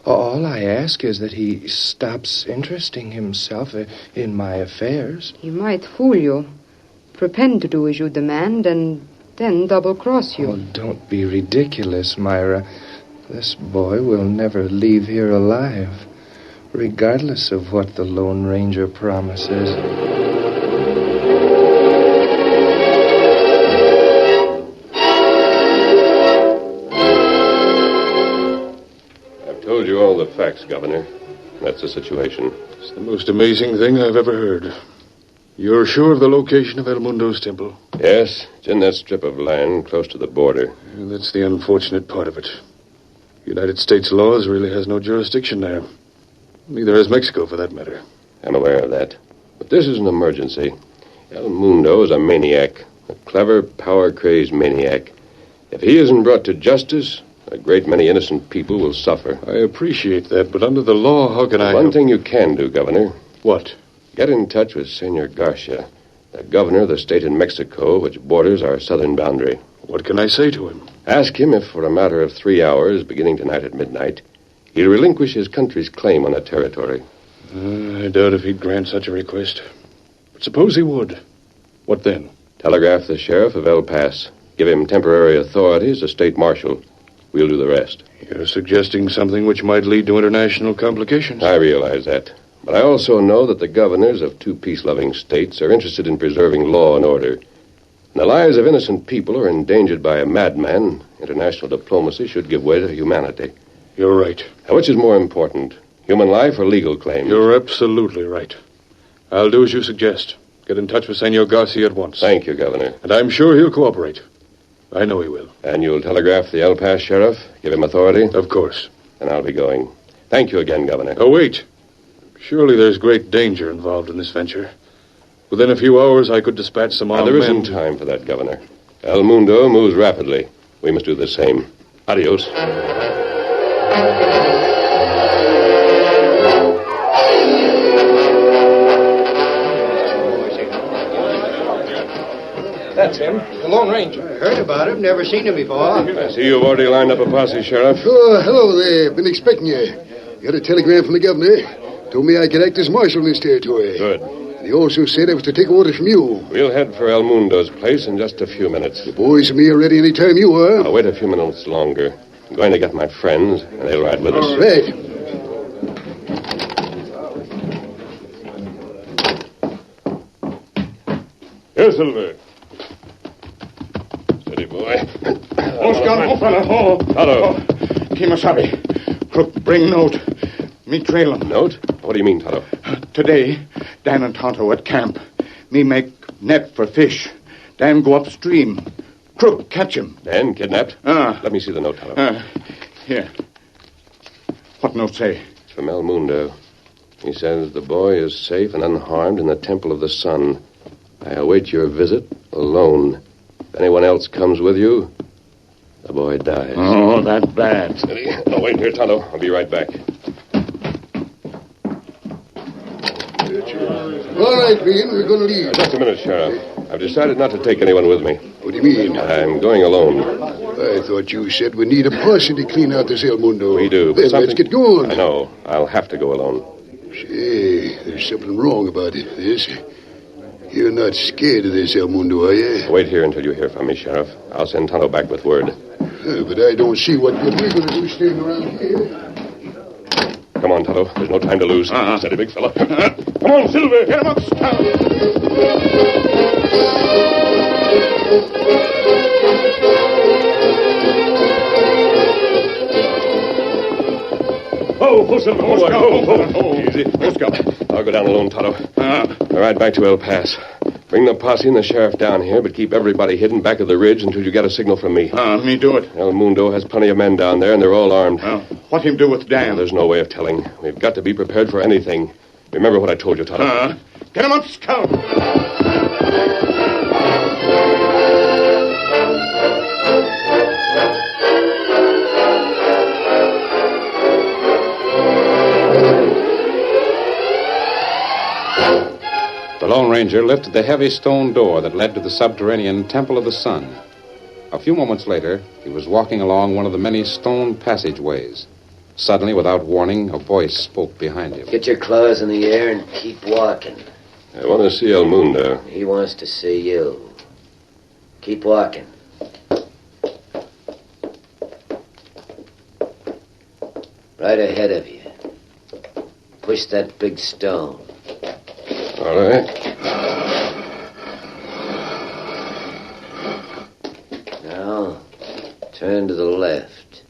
All I ask is that he stops interesting himself in my affairs. He might fool you. Pretend to do as you demand and then double-cross you. Oh, don't be ridiculous, Myra. This boy will never leave here alive, regardless of what the Lone Ranger promises. I've told you all the facts, Governor. That's the situation. It's the most amazing thing I've ever heard. You're sure of the location of El Mundo's temple? Yes, it's in that strip of land close to the border. And that's the unfortunate part of it. United States laws really has no jurisdiction there. Neither has Mexico, for that matter. I'm aware of that. But this is an emergency. El Mundo is a maniac, a clever, power-crazed maniac. If he isn't brought to justice, a great many innocent people will suffer. I appreciate that, but under the law, how can I... One thing you can do, Governor. What? Get in touch with Senor Garcia, the governor of the state in Mexico which borders our southern boundary. What can I say to him? Ask him if for a matter of 3 hours, beginning tonight at midnight, he'll relinquish his country's claim on the territory. I doubt if he'd grant such a request. But suppose he would. What then? Telegraph the sheriff of El Paso. Give him temporary authority as a state marshal. We'll do the rest. You're suggesting something which might lead to international complications. I realize that. But I also know that the governors of 2 peace-loving states are interested in preserving law and order. When the lives of innocent people are endangered by a madman, international diplomacy should give way to humanity. You're right. Now, which is more important, human life or legal claims? You're absolutely right. I'll do as you suggest. Get in touch with Senor Garcia at once. Thank you, Governor. And I'm sure he'll cooperate. I know he will. And you'll telegraph the El Paso sheriff? Give him authority? Of course. Then I'll be going. Thank you again, Governor. Oh, wait. Surely there's great danger involved in this venture. Within a few hours, I could dispatch some armed There men. isn't time for that, Governor. El Mundo moves rapidly. We must do the same. Adios. That's him, the Lone Ranger. I heard about him, never seen him before. I see you've already lined up a posse, Sheriff. Oh, hello there. Been expecting you. Got a telegram from the governor. Told me I could act as marshal in this territory. Good. And he also said I was to take orders from you. We'll head for El Mundo's place in just a few minutes. The boys and me are ready any time you are. I'll wait a few minutes longer. I'm going to get my friends, and they'll ride with us. Right. Here, Silver. Steady, boy. Hello. Kimasabi. Crook, bring note. Me trail 'em. Note? What do you mean, Tonto? Today, Dan and Tonto at camp. Me make net for fish. Dan go upstream. Crook, catch him. Dan kidnapped? Let me see the note, Tonto. Here. What note say? It's from El Mundo. He says the boy is safe and unharmed in the Temple of the Sun. I await your visit alone. If anyone else comes with you, the boy dies. Oh, that's bad. Steady. Oh, wait here, Tonto. I'll be right back. All right, men, we're going to leave. Just a minute, Sheriff. I've decided not to take anyone with me. What do you mean? I'm going alone. I thought you said we need a posse to clean out this El Mundo. We do, but Then something... let's get going. I know. I'll have to go alone. Say, there's something wrong about it. This. You're not scared of this El Mundo, are you? Wait here until you hear from me, Sheriff. I'll send Tonto back with word. But I don't see what good we're going to do staying around here. Come on, Tonto. There's no time to lose. Steady, big fella. Come on, Silver. Get him up. Oh, Silver. Oh, easy. Let's go. I'll go down alone, Tonto. I'll ride back to El Paso. Bring the posse and the sheriff down here, but keep everybody hidden back of the ridge until you get a signal from me. Me do it. El Mundo has plenty of men down there, and they're all armed. What him do with Dan? There's no way of telling. We've got to be prepared for anything. Remember what I told you, Tonto. Get him up, Scout. The Lone Ranger lifted the heavy stone door that led to the subterranean Temple of the Sun. A few moments later, he was walking along one of the many stone passageways. Suddenly, without warning, a voice spoke behind him. Get your claws in the air and keep walking. I want to see El Mundo. He wants to see you. Keep walking. Right ahead of you. Push that big stone. All right. Now, turn to the left.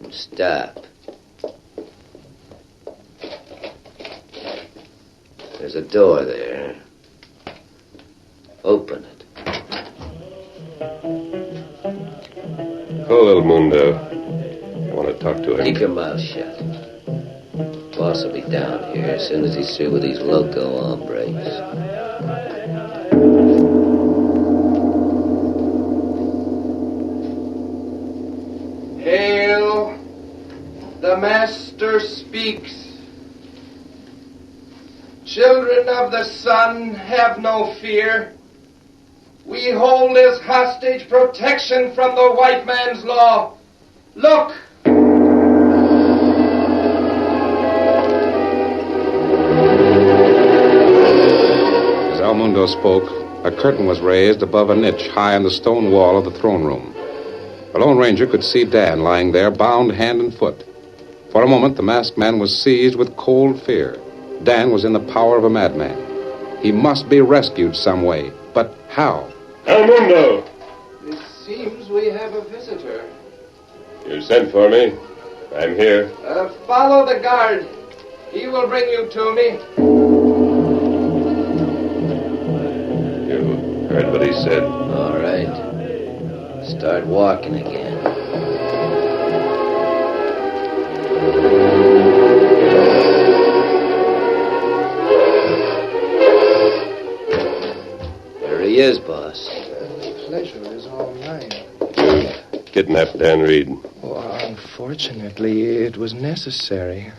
And stop. There's a door there. Open it. Call El Mundo. I want to talk to him. Keep your mouth shut. Boss will be down here as soon as he's through with these loco hombres. Hail, the Master speaks. Children of the sun, have no fear. We hold as hostage protection from the white man's law. Look! As El Mundo spoke, a curtain was raised above a niche high in the stone wall of the throne room. The Lone Ranger could see Dan lying there, bound hand and foot. For a moment, the masked man was seized with cold fear. Dan was in the power of a madman. He must be rescued some way. But how? El Mundo! It seems we have a visitor. You sent for me. I'm here. Follow the guard. He will bring you to me. You heard what he said. All right. Start walking again. There he is, boss. The pleasure is all mine. Kidnapped Dan Reed. Oh, unfortunately, it was necessary.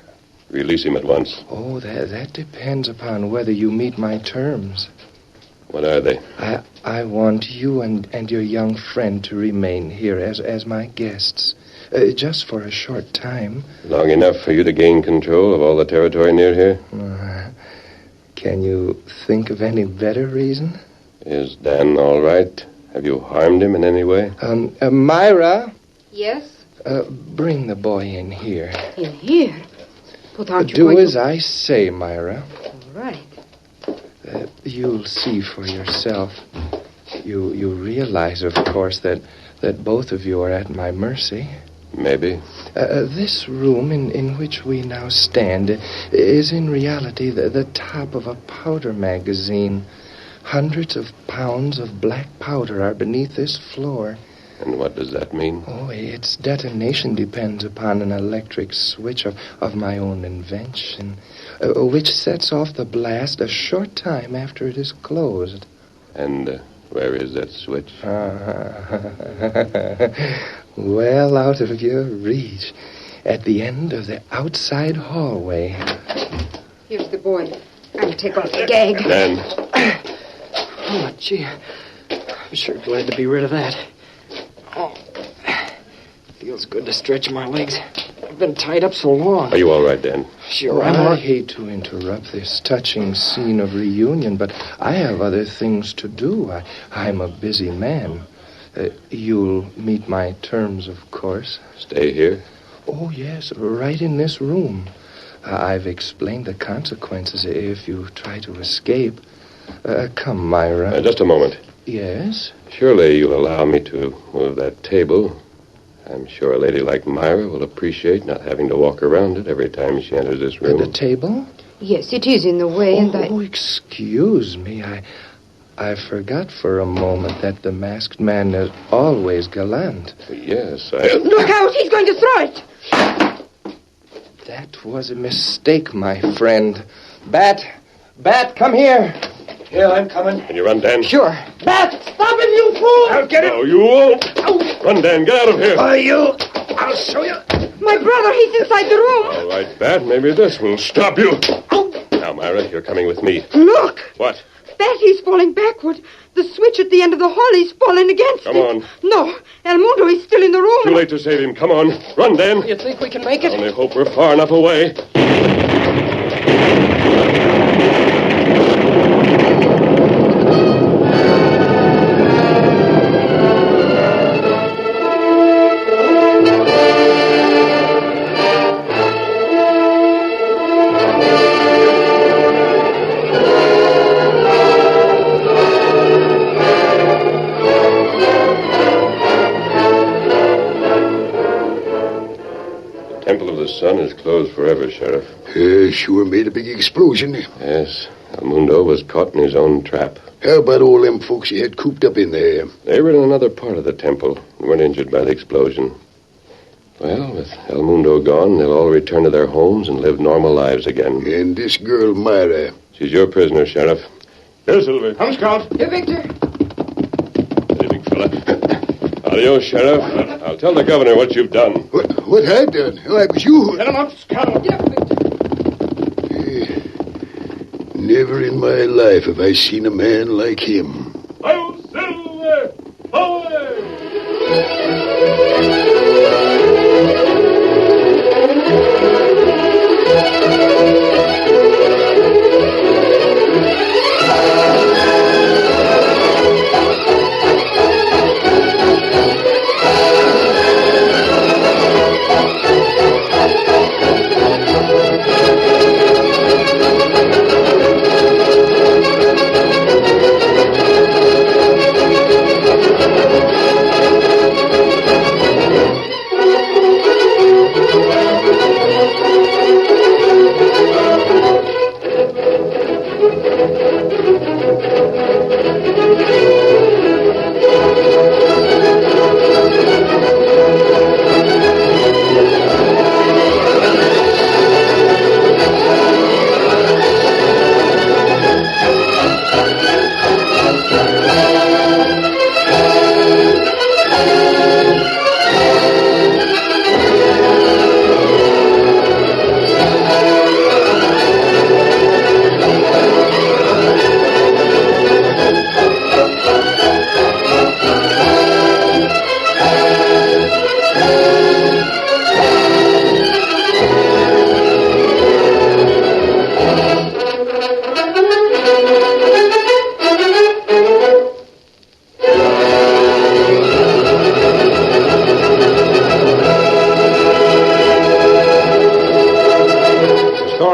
Release him at once. Oh, that depends upon whether you meet my terms. What are they? I want you and your young friend to remain here as my guests. Just for a short time. Long enough for you to gain control of all the territory near here? Can you think of any better reason? Is Dan all right? Have you harmed him in any way? Myra? Yes? Bring the boy in here. In here? But aren't you Do going as I say, Myra. All right. You'll see for yourself. You realize, of course, that both of you are at my mercy. Maybe. This room in which we now stand is in reality the top of a powder magazine. Hundreds of pounds of black powder are beneath this floor. And what does that mean? Oh, its detonation depends upon an electric switch of my own invention, which sets off the blast a short time after it is closed. And where is that switch? Well out of your reach. At the end of the outside hallway. Here's the boy. I'll take off the gag. Dan. Oh, gee. I'm sure glad to be rid of that. Oh, feels good to stretch my legs. I've been tied up so long. Are you all right, Dan? Sure, I hate to interrupt this touching scene of reunion, but I have other things to do. I'm a busy man. You'll meet my terms, of course. Stay here? Oh, yes, right in this room. I've explained the consequences if you try to escape. Come, Myra. Just a moment. Yes? Surely you'll allow me to move that table. I'm sure a lady like Myra will appreciate not having to walk around it every time she enters this room. The table? Yes, it is in the way, and Oh, excuse me. I forgot for a moment that the masked man is always gallant. Yes, Look out! He's going to throw it! That was a mistake, my friend. Bat, come here. Here, I'm coming. Can you run, Dan? Sure. Bat, stop him, you fool! I'll get it. No, you won't. Run, Dan, get out of here. I'll show you. My brother, he's inside the room. All right, Bat, maybe this will stop you. Now, Myra, you're coming with me. Look! What? That he's falling backward. The switch at the end of the hall is falling against Come it. on. No, El Mundo is still in the room. Too late to save him. Come on. Run, Dan. You think we can make it? I only hope we're far enough away. The sun is closed forever, Sheriff. Sure made a big explosion. Yes. El Mundo was caught in his own trap. How about all them folks you had cooped up in there? They were in another part of the temple and weren't injured by the explosion. Well, with El Mundo gone, they'll all return to their homes and live normal lives again. And this girl, Myra? She's your prisoner, Sheriff. Here, Silver. Come, Scout. Here, Victor. Hey, big fella. Adios, Sheriff. I'll tell the governor what you've done. What I done? Oh, it was you. Get him up, Scout. Yeah, Victor. Never in my life have I seen a man like him. Oh, Silver! Away!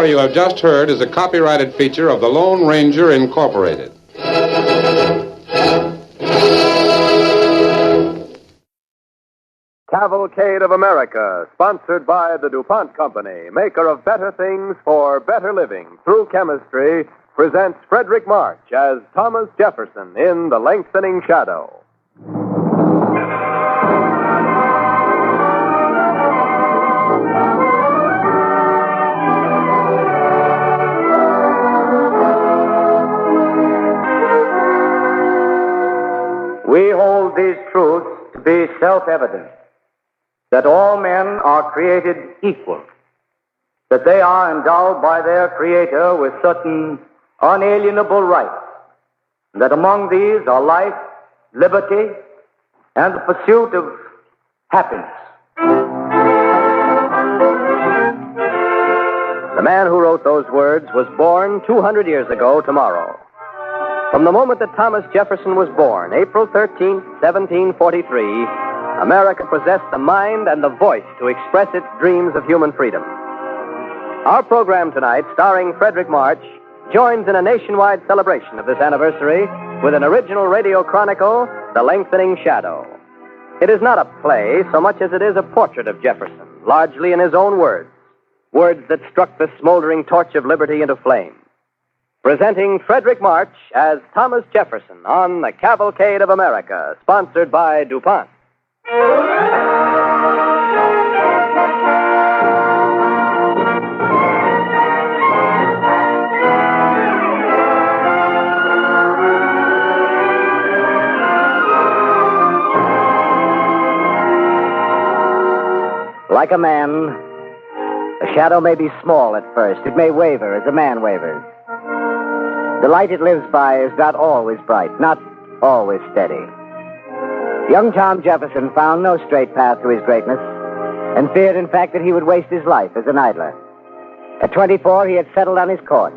You have just heard is a copyrighted feature of the Lone Ranger Incorporated. Cavalcade of America, sponsored by the DuPont Company, maker of better things for better living through chemistry, presents Frederick March as Thomas Jefferson in The Lengthening Shadow. We hold these truths to be self-evident, that all men are created equal, that they are endowed by their Creator with certain unalienable rights, and that among these are life, liberty, and the pursuit of happiness. The man who wrote those words was born 200 years ago tomorrow. From the moment that Thomas Jefferson was born, April 13, 1743, America possessed the mind and the voice to express its dreams of human freedom. Our program tonight, starring Frederick March, joins in a nationwide celebration of this anniversary with an original radio chronicle, The Lengthening Shadow. It is not a play so much as it is a portrait of Jefferson, largely in his own words, words that struck the smoldering torch of liberty into flame. Presenting Frederick March as Thomas Jefferson on the Cavalcade of America, sponsored by DuPont. Like a man, a shadow may be small at first. It may waver as a man wavers. The light it lives by is not always bright, not always steady. Young Tom Jefferson found no straight path to his greatness and feared, in fact, that he would waste his life as an idler. At 24, he had settled on his course.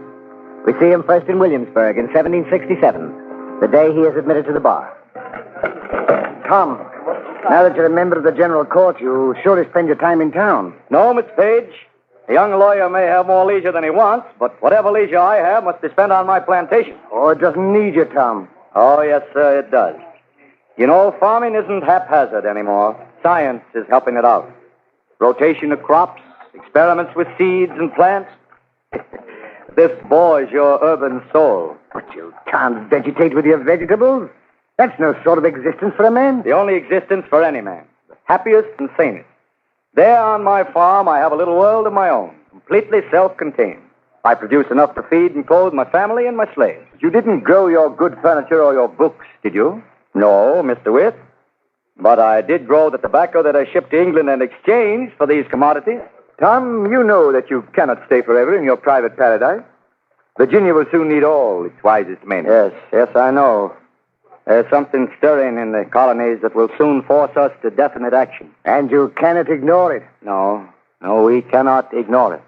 We see him first in Williamsburg in 1767, the day he is admitted to the bar. Tom, now that you're a member of the General Court, you surely spend your time in town. No, Miss Page. A young lawyer may have more leisure than he wants, but whatever leisure I have must be spent on my plantation. Oh, it doesn't need you, Tom. Oh, yes, sir, it does. You know, farming isn't haphazard anymore. Science is helping it out. Rotation of crops, experiments with seeds and plants. this bores your urban soul. But you can't vegetate with your vegetables. That's no sort of existence for a man. The only existence for any man. The happiest and sanest. There on my farm, I have a little world of my own, completely self-contained. I produce enough to feed and clothe my family and my slaves. You didn't grow your good furniture or your books, did you? No, Mr. Witt. But I did grow the tobacco that I shipped to England and exchanged for these commodities. Tom, you know that you cannot stay forever in your private paradise. Virginia will soon need all its wisest men. Yes, I know. There's something stirring in the colonies that will soon force us to definite action. And you cannot ignore it. No, we cannot ignore it.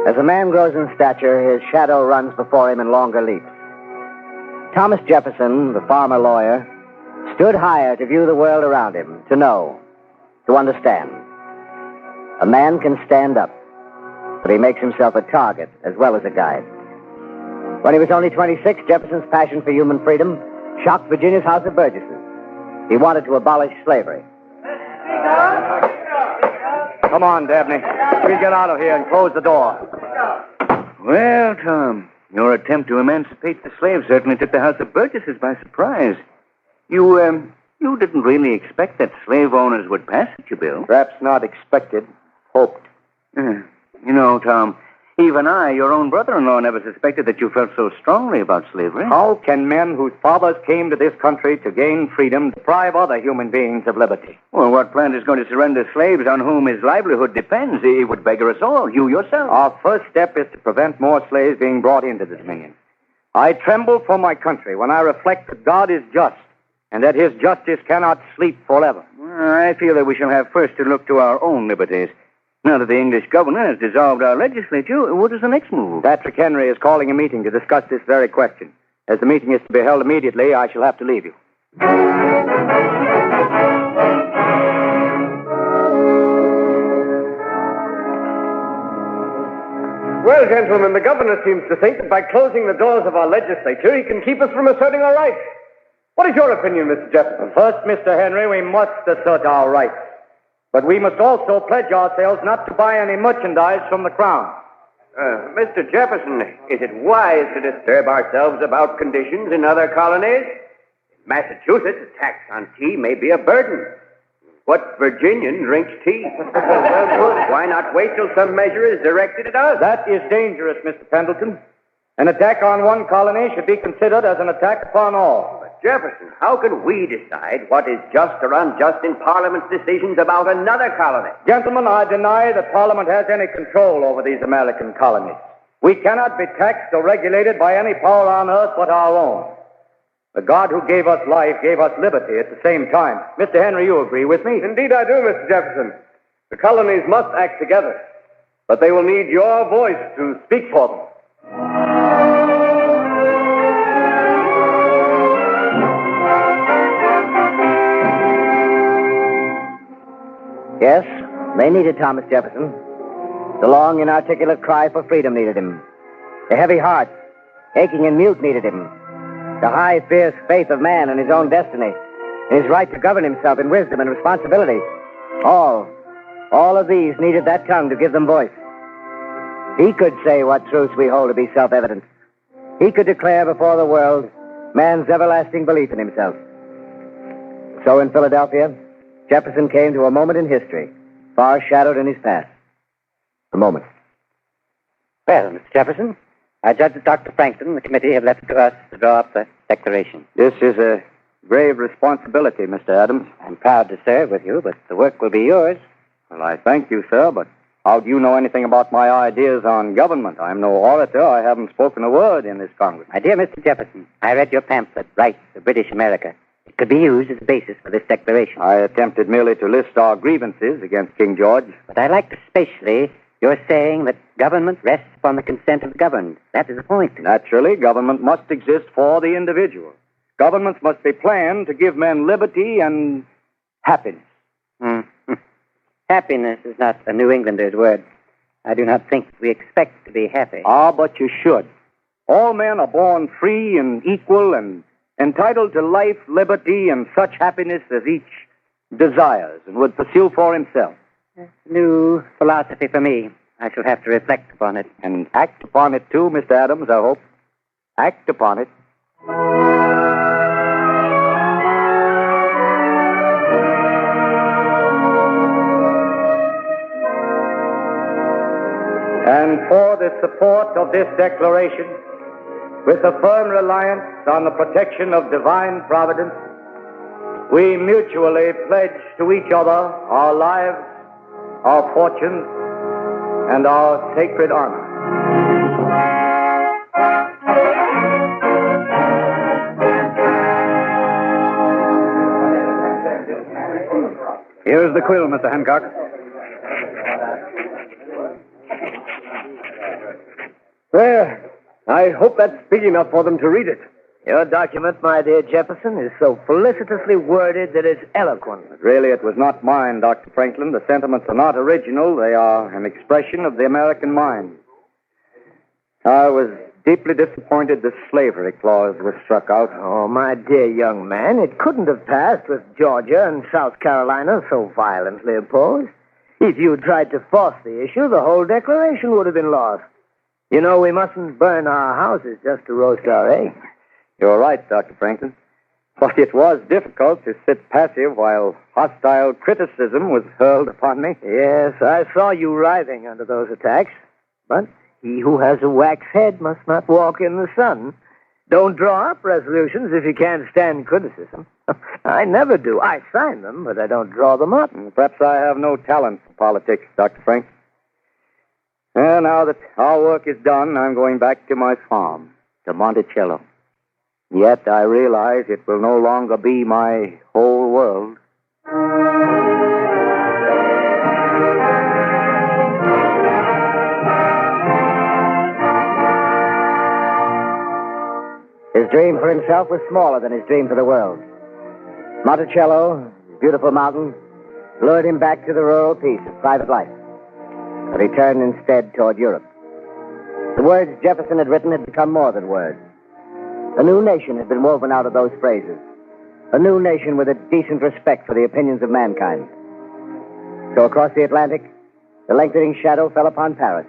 As a man grows in stature, his shadow runs before him in longer leaps. Thomas Jefferson, the farmer lawyer, stood higher to view the world around him, to know, to understand. A man can stand up, but he makes himself a target as well as a guide. When he was only 26, Jefferson's passion for human freedom shocked Virginia's House of Burgesses. He wanted to abolish slavery. Come on, Dabney. We'll get out of here and close the door. Well, Tom, your attempt to emancipate the slaves certainly took the House of Burgesses by surprise. You didn't really expect that slave owners would pass such a bill. Perhaps not expected, hoped. You know, Tom, even I, your own brother-in-law, never suspected that you felt so strongly about slavery. How can men whose fathers came to this country to gain freedom deprive other human beings of liberty? Well, what plant is going to surrender slaves on whom his livelihood depends? He would beggar us all, you yourself. Our first step is to prevent more slaves being brought into the Dominion. I tremble for my country when I reflect that God is just and that his justice cannot sleep forever. I feel that we shall have first to look to our own liberties. Now that the English government has dissolved our legislature, what is the next move? Patrick Henry is calling a meeting to discuss this very question. As the meeting is to be held immediately, I shall have to leave you. Well, gentlemen, the governor seems to think that by closing the doors of our legislature, he can keep us from asserting our rights. What is your opinion, Mr. Jefferson? First, Mr. Henry, we must assert our rights. But we must also pledge ourselves not to buy any merchandise from the Crown. Mr. Jefferson, is it wise to disturb ourselves about conditions in other colonies? In Massachusetts, a tax on tea may be a burden. What Virginian drinks tea? Why not wait till some measure is directed at us? That is dangerous, Mr. Pendleton. An attack on one colony should be considered as an attack upon all. Jefferson, how can we decide what is just or unjust in Parliament's decisions about another colony? Gentlemen, I deny that Parliament has any control over these American colonies. We cannot be taxed or regulated by any power on earth but our own. The God who gave us life gave us liberty at the same time. Mr. Henry, you agree with me? Indeed I do, Mr. Jefferson. The colonies must act together, but they will need your voice to speak for them. Yes, they needed Thomas Jefferson. The long, inarticulate cry for freedom needed him. The heavy heart, aching and mute, needed him. The high, fierce faith of man in his own destiny, in his right to govern himself in wisdom and responsibility. All of these needed that tongue to give them voice. He could say what truths we hold to be self-evident. He could declare before the world man's everlasting belief in himself. So in Philadelphia, Jefferson came to a moment in history, far shadowed in his past. The moment. Well, Mr. Jefferson, I judge that Dr. Franklin and the committee have left it to us to draw up the declaration. This is a grave responsibility, Mr. Adams. I'm proud to serve with you, but the work will be yours. Well, I thank you, sir, but how do you know anything about my ideas on government? I'm no orator. I haven't spoken a word in this Congress. My dear Mr. Jefferson, I read your pamphlet, Rights of British America. It could be used as a basis for this declaration. I attempted merely to list our grievances against King George. But I liked especially your saying that government rests upon the consent of the governed. That is the point. Naturally, government must exist for the individual. Governments must be planned to give men liberty and happiness. Happiness is not a New Englander's word. I do not think we expect to be happy. Ah, but you should. All men are born free and equal and entitled to life, liberty, and such happiness as each desires and would pursue for himself. New philosophy for me. I shall have to reflect upon it. And act upon it, too, Mr. Adams, I hope. Act upon it. And for the support of this declaration, with a firm reliance on the protection of divine providence, we mutually pledge to each other our lives, our fortunes, and our sacred honor. Here's the quill, Mr. Hancock. There. I hope that's big enough for them to read it. Your document, my dear Jefferson, is so felicitously worded that it's eloquent. But really, it was not mine, Dr. Franklin. The sentiments are not original. They are an expression of the American mind. I was deeply disappointed the slavery clause was struck out. Oh, my dear young man, it couldn't have passed with Georgia and South Carolina so violently opposed. If you tried to force the issue, the whole declaration would have been lost. You know, we mustn't burn our houses just to roast our eggs. You're right, Dr. Franklin. But it was difficult to sit passive while hostile criticism was hurled upon me. Yes, I saw you writhing under those attacks. But he who has a wax head must not walk in the sun. Don't draw up resolutions if you can't stand criticism. I never do. I sign them, but I don't draw them up. Perhaps I have no talent for politics, Dr. Franklin. Well, now that our work is done, I'm going back to my farm, to Monticello. Yet I realize it will no longer be my whole world. His dream for himself was smaller than his dream for the world. Monticello, beautiful mountain, lured him back to the rural peace of private life. But he turned instead toward Europe. The words Jefferson had written had become more than words. A new nation had been woven out of those phrases. A new nation with a decent respect for the opinions of mankind. So across the Atlantic, the lengthening shadow fell upon Paris,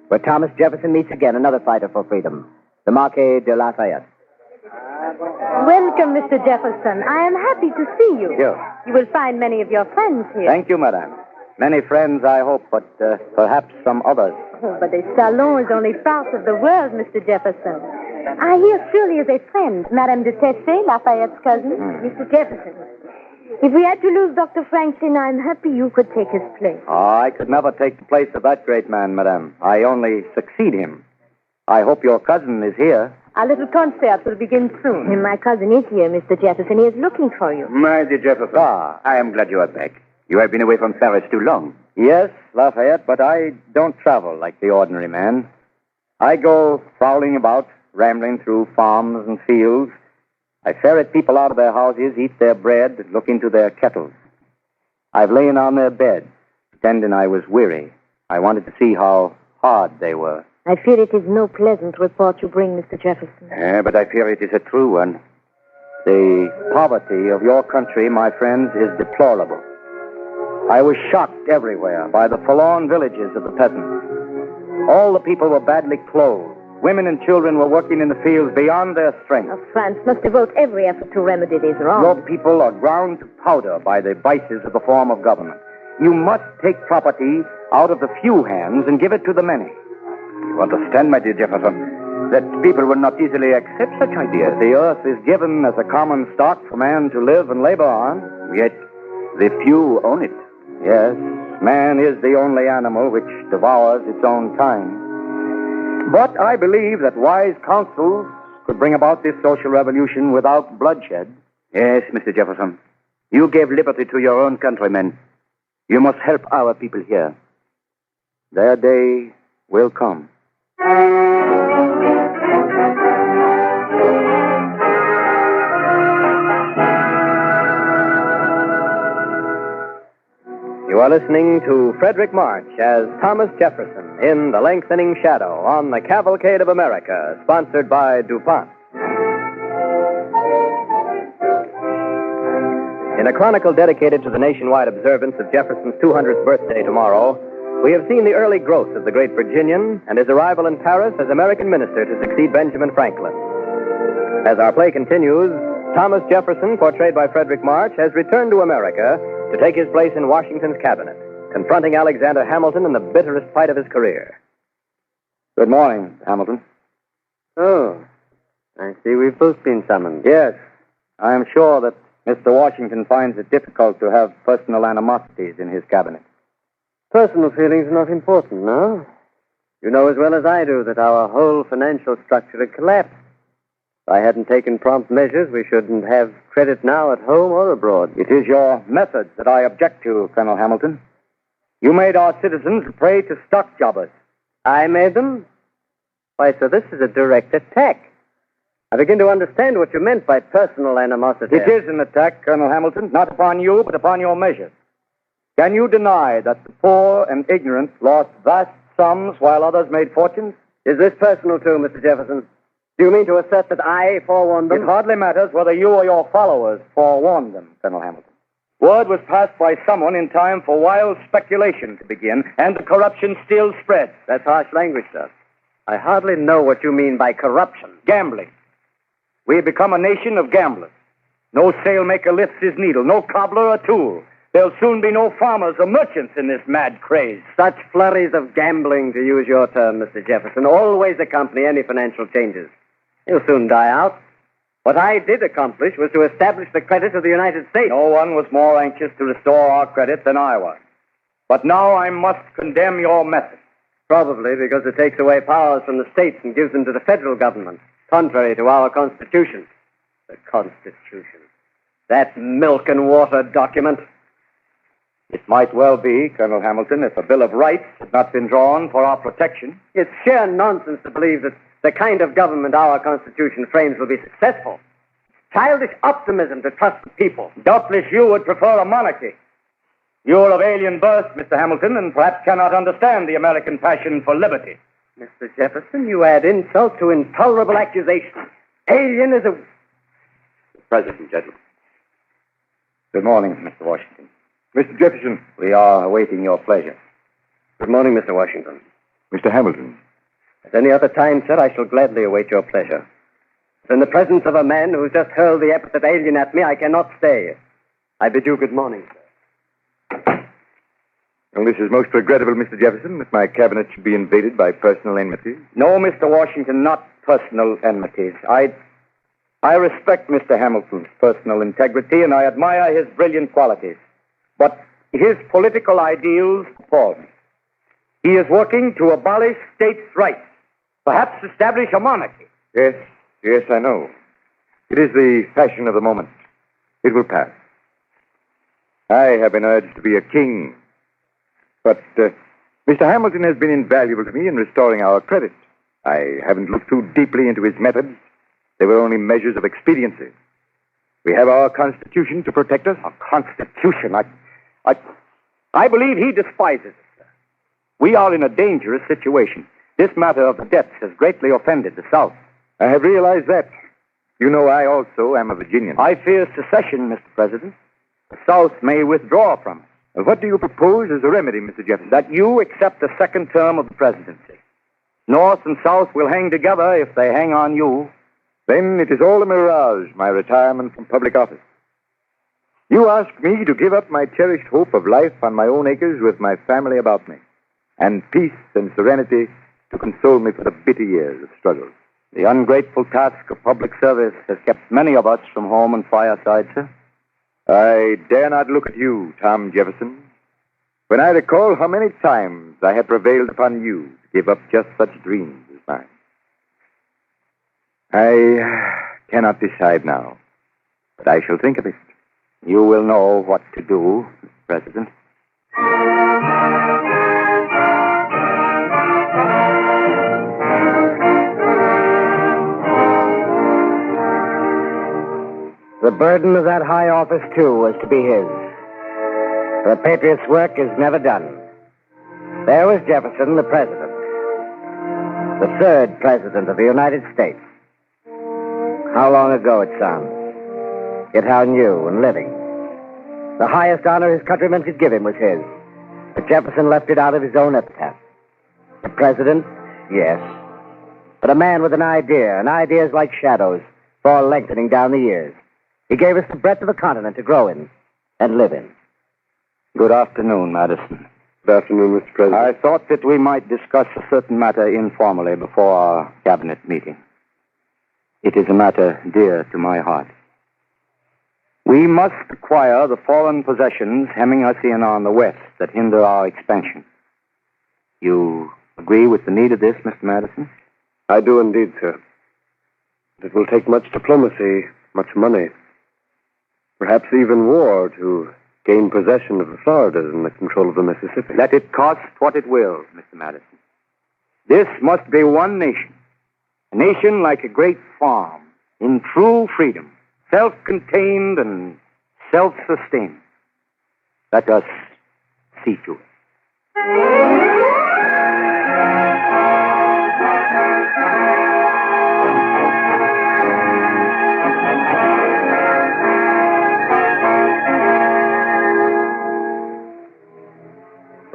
where Thomas Jefferson meets again another fighter for freedom, the Marquis de Lafayette. Welcome, Mr. Jefferson. I am happy to see you. You will find many of your friends here. Thank you, madame. Many friends, I hope, but perhaps some others. Oh, but the salon is only part of the world, Mr. Jefferson. I hear Shirley is a friend, Madame de Tessé, Lafayette's cousin. Mr. Jefferson, if we had to lose Dr. Franklin, I'm happy you could take his place. I could never take the place of that great man, madame. I only succeed him. I hope your cousin is here. Our little concert will begin soon. And my cousin is here, Mr. Jefferson. He is looking for you. My dear Jefferson, I am glad you are back. You have been away from Paris too long. Yes, Lafayette, but I don't travel like the ordinary man. I go prowling about, rambling through farms and fields. I ferret people out of their houses, eat their bread, look into their kettles. I've lain on their beds, pretending I was weary. I wanted to see how hard they were. I fear it is no pleasant report you bring, Mr. Jefferson. But I fear it is a true one. The poverty of your country, my friends, is deplorable. I was shocked everywhere by the forlorn villages of the peasants. All the people were badly clothed. Women and children were working in the fields beyond their strength. France must devote every effort to remedy these wrongs. Your people are ground to powder by the vices of the form of government. You must take property out of the few hands and give it to the many. You understand, my dear Jefferson, that people will not easily accept such ideas. The earth is given as a common stock for man to live and labor on. Yet the few own it. Yes, man is the only animal which devours its own kind. But I believe that wise counsels could bring about this social revolution without bloodshed. Yes, Mr. Jefferson. You gave liberty to your own countrymen. You must help our people here. Their day will come. You are listening to Frederick March as Thomas Jefferson in The Lengthening Shadow on the Cavalcade of America, sponsored by DuPont. In a chronicle dedicated to the nationwide observance of Jefferson's 200th birthday tomorrow, we have seen the early growth of the great Virginian and his arrival in Paris as American minister to succeed Benjamin Franklin. As our play continues, Thomas Jefferson, portrayed by Frederick March, has returned to America to take his place in Washington's cabinet, confronting Alexander Hamilton in the bitterest fight of his career. Good morning, Hamilton. Oh, I see we've both been summoned. Yes, I am sure that Mr. Washington finds it difficult to have personal animosities in his cabinet. Personal feelings are not important, no? You know as well as I do that our whole financial structure had collapsed. If I hadn't taken prompt measures, we shouldn't have credit now at home or abroad. It is your methods that I object to, Colonel Hamilton. You made our citizens a prey to stock jobbers. I made them? Why, so this is a direct attack. I begin to understand what you meant by personal animosity. It is an attack, Colonel Hamilton, not upon you, but upon your measures. Can you deny that the poor and ignorant lost vast sums while others made fortunes? Is this personal too, Mr. Jefferson? Do you mean to assert that I forewarned them? It hardly matters whether you or your followers forewarned them, Colonel Hamilton. Word was passed by someone in time for wild speculation to begin, and the corruption still spreads. That's harsh language, sir. I hardly know what you mean by corruption. Gambling. We have become a nation of gamblers. No sailmaker lifts his needle, no cobbler a tool. There'll soon be no farmers or merchants in this mad craze. Such flurries of gambling, to use your term, Mr. Jefferson, always accompany any financial changes. They'll soon die out. What I did accomplish was to establish the credit of the United States. No one was more anxious to restore our credit than I was. But now I must condemn your method. Probably because it takes away powers from the states and gives them to the federal government, contrary to our Constitution. The Constitution. That milk and water document. It might well be, Colonel Hamilton, if a Bill of Rights had not been drawn for our protection. It's sheer nonsense to believe that the kind of government our Constitution frames will be successful. Childish optimism to trust the people. Doubtless you would prefer a monarchy. You're of alien birth, Mr. Hamilton, and perhaps cannot understand the American passion for liberty. Mr. Jefferson, you add insult to intolerable accusations. Alien is a... President, gentlemen. Good morning, Mr. Washington. Mr. Jefferson, we are awaiting your pleasure. Good morning, Mr. Washington. Mr. Hamilton. At any other time, sir, I shall gladly await your pleasure. But in the presence of a man who's just hurled the epithet alien at me, I cannot stay. I bid you good morning, sir. Well, this is most regrettable, Mr. Jefferson, that my cabinet should be invaded by personal enmities. No, Mr. Washington, not personal enmities. I respect Mr. Hamilton's personal integrity, and I admire his brilliant qualities. But his political ideals appall me. He is working to abolish states' rights, perhaps establish a monarchy. Yes, I know. It is the fashion of the moment. It will pass. I have been urged to be a king. But Mr. Hamilton has been invaluable to me in restoring our credit. I haven't looked too deeply into his methods. They were only measures of expediency. We have our Constitution to protect us. Our Constitution? I believe he despises it, sir. We are in a dangerous situation. This matter of the debts has greatly offended the South. I have realized that. You know I also am a Virginian. I fear secession, Mr. President. The South may withdraw from us. What do you propose as a remedy, Mr. Jefferson? That you accept the second term of the presidency. North and South will hang together if they hang on you. Then it is all a mirage, my retirement from public office. You ask me to give up my cherished hope of life on my own acres with my family about me, and peace and serenity to console me for the bitter years of struggle. The ungrateful task of public service has kept many of us from home and fireside, sir. I dare not look at you, Tom Jefferson, when I recall how many times I have prevailed upon you to give up just such dreams as mine. I cannot decide now, but I shall think of it. You will know what to do, Mr. President. The burden of that high office, too, was to be his. The patriot's work is never done. There was Jefferson, the president. The third president of the United States. How long ago it sounds. Yet how new and living. The highest honor his countrymen could give him was his. But Jefferson left it out of his own epitaph. The president, yes. But a man with an idea, and ideas like shadows fall lengthening down the years. He gave us the breadth of a continent to grow in and live in. Good afternoon, Madison. Good afternoon, Mr. President. I thought that we might discuss a certain matter informally before our cabinet meeting. It is a matter dear to my heart. We must acquire the foreign possessions hemming us in on the west that hinder our expansion. You agree with the need of this, Mr. Madison? I do indeed, sir. It will take much diplomacy, much money, perhaps even war to gain possession of the Floridas and the control of the Mississippi. Let it cost what it will, Mr. Madison. This must be one nation. A nation like a great farm, in true freedom, self-contained and self-sustained. Let us see to it.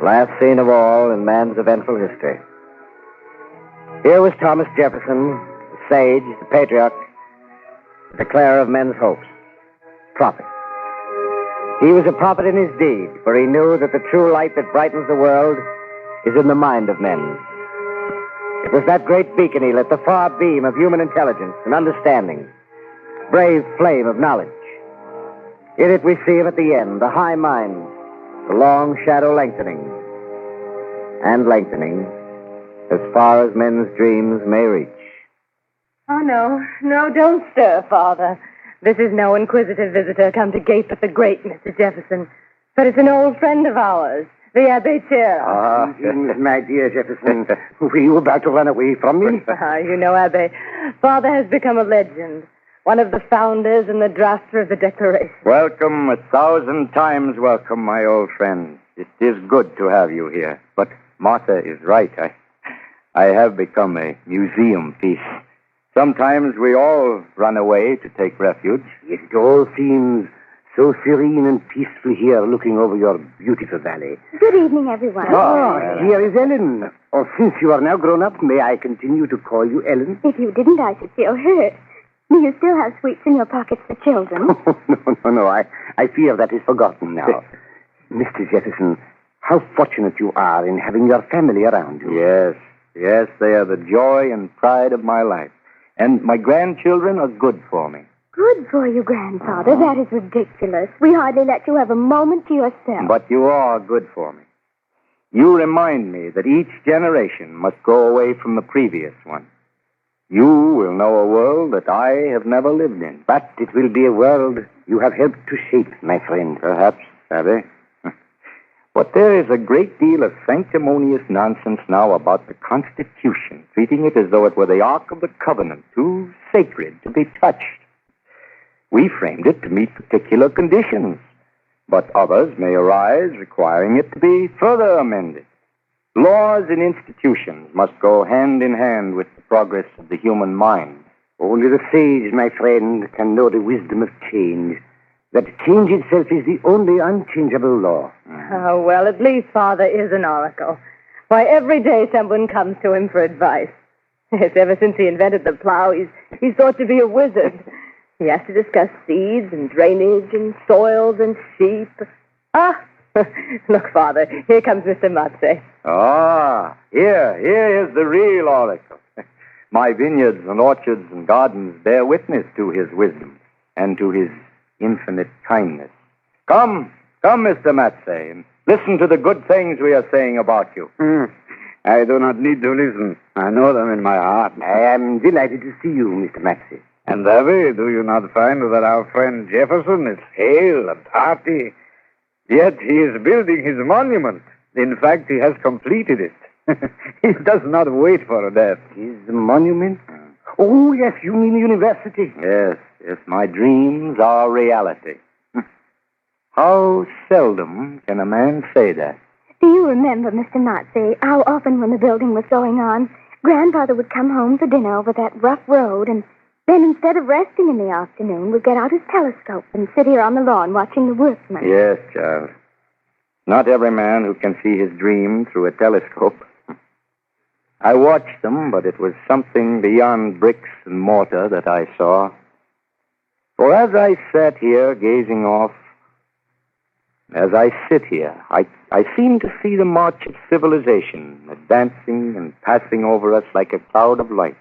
Last scene of all in man's eventful history. Here was Thomas Jefferson, the sage, the patriarch, the declarer of men's hopes. Prophet. He was a prophet in his deed, for he knew that the true light that brightens the world is in the mind of men. It was that great beacon he lit, the far beam of human intelligence and understanding, brave flame of knowledge. In it we see him at the end, the high mind, the long shadow lengthening, and lengthening as far as men's dreams may reach. Oh, no, don't stir, Father. This is no inquisitive visitor come to gape at the great Mr. Jefferson, but it's an old friend of ours, the Abbé Terra. My dear Jefferson, were you about to run away from me? You know, Abbé, Father has become a legend, one of the founders and the drafter of the Declaration. Welcome, 1,000 times welcome, my old friend. It is good to have you here. But Martha is right. I have become a museum piece. Sometimes we all run away to take refuge. It all seems so serene and peaceful here, looking over your beautiful valley. Good evening, everyone. Here is Ellen. Oh, since you are now grown up, may I continue to call you Ellen? If you didn't, I should feel hurt. Do you still have sweets in your pockets for children? No. I fear that is forgotten now. Mr. Jefferson, how fortunate you are in having your family around you. Yes, they are the joy and pride of my life. And my grandchildren are good for me. Good for you, Grandfather. That is ridiculous. We hardly let you have a moment to yourself. But you are good for me. You remind me that each generation must go away from the previous one. You will know a world that I have never lived in. But it will be a world you have helped to shape, my friend. Perhaps, Abby. But there is a great deal of sanctimonious nonsense now about the Constitution, treating it as though it were the Ark of the Covenant, too sacred to be touched. We framed it to meet particular conditions, but others may arise requiring it to be further amended. Laws and institutions must go hand in hand with the progress of the human mind. Only the sage, my friend, can know the wisdom of change. That change itself is the only unchangeable law. Oh, well, at least Father is an oracle. Why, every day someone comes to him for advice. Yes, ever since he invented the plow, he's thought to be a wizard. He has to discuss seeds and drainage and soils and sheep. Look, Father, here comes Mr. Matze. Here is the real oracle. My vineyards and orchards and gardens bear witness to his wisdom and to his infinite kindness. Come, Mr. Matze, and listen to the good things we are saying about you. I do not need to listen. I know them in my heart. I am delighted to see you, Mr. Matze. And, Abby, do you not find that our friend Jefferson is hale and hearty? Yet he is building his monument. In fact, he has completed it. He does not wait for a death. His monument? Oh, yes, you mean the university. Yes, my dreams are reality. How seldom can a man say that? Do you remember, Mr. Matze, how often when the building was going on, Grandfather would come home for dinner over that rough road, and Then instead of resting in the afternoon, we'll get out his telescope and sit here on the lawn watching the workmen. Yes, child. Not every man who can see his dream through a telescope. I watched them, but it was something beyond bricks and mortar that I saw. For as I sat here gazing off, as I sit here, I seem to see the march of civilization advancing and passing over us like a cloud of light,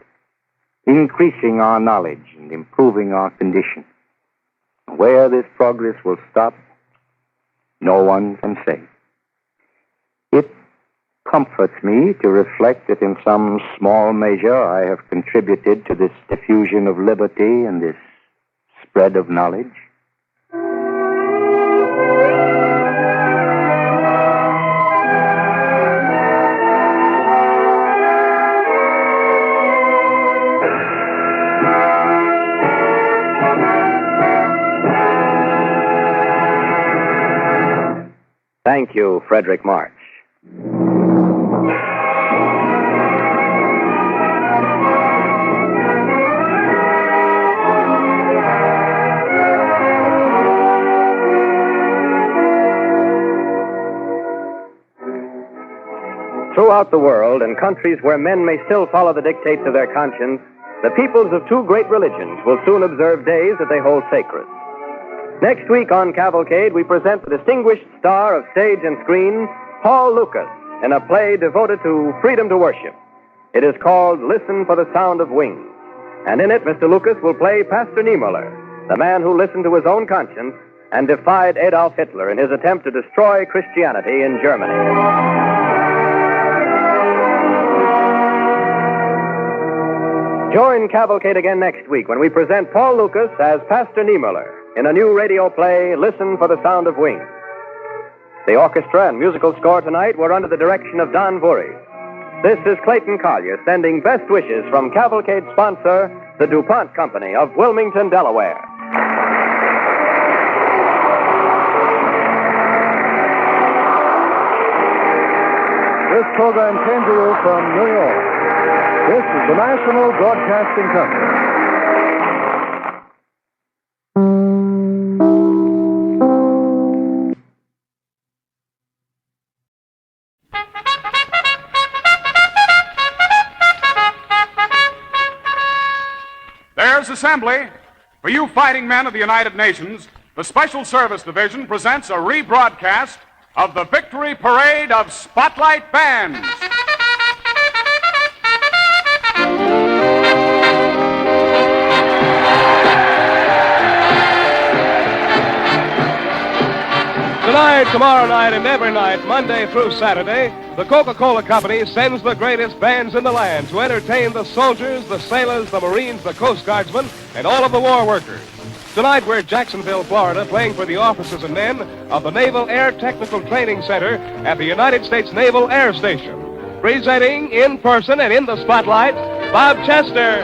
increasing our knowledge and improving our condition. Where this progress will stop, no one can say. It comforts me to reflect that in some small measure I have contributed to this diffusion of liberty and this spread of knowledge. Thank you, Frederick March. Throughout the world, in countries where men may still follow the dictates of their conscience, the peoples of two great religions will soon observe days that they hold sacred. Next week on Cavalcade, we present the distinguished star of stage and screen, Paul Lucas, in a play devoted to freedom to worship. It is called Listen for the Sound of Wings. And in it, Mr. Lucas will play Pastor Niemöller, the man who listened to his own conscience and defied Adolf Hitler in his attempt to destroy Christianity in Germany. Join Cavalcade again next week when we present Paul Lucas as Pastor Niemöller in a new radio play, Listen for the Sound of Wings. The orchestra and musical score tonight were under the direction of Don Voorhees. This is Clayton Collier sending best wishes from Cavalcade sponsor, the DuPont Company of Wilmington, Delaware. This program came to you from New York. This is the National Broadcasting Company. There's assembly. For you fighting men of the United Nations, the Special Service Division presents a rebroadcast of the Victory Parade of Spotlight Bands. Tonight, tomorrow night, and every night, Monday through Saturday, the Coca-Cola Company sends the greatest bands in the land to entertain the soldiers, the sailors, the Marines, the Coast Guardsmen, and all of the war workers. Tonight, we're at Jacksonville, Florida, playing for the officers and men of the Naval Air Technical Training Center at the United States Naval Air Station. Presenting in person and in the spotlight, Bob Chester.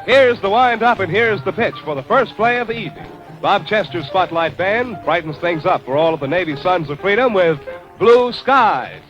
Here's the wind-up and here's the pitch for the first play of the evening. Bob Chester's Spotlight Band brightens things up for all of the Navy Sons of Freedom with Blue Skies.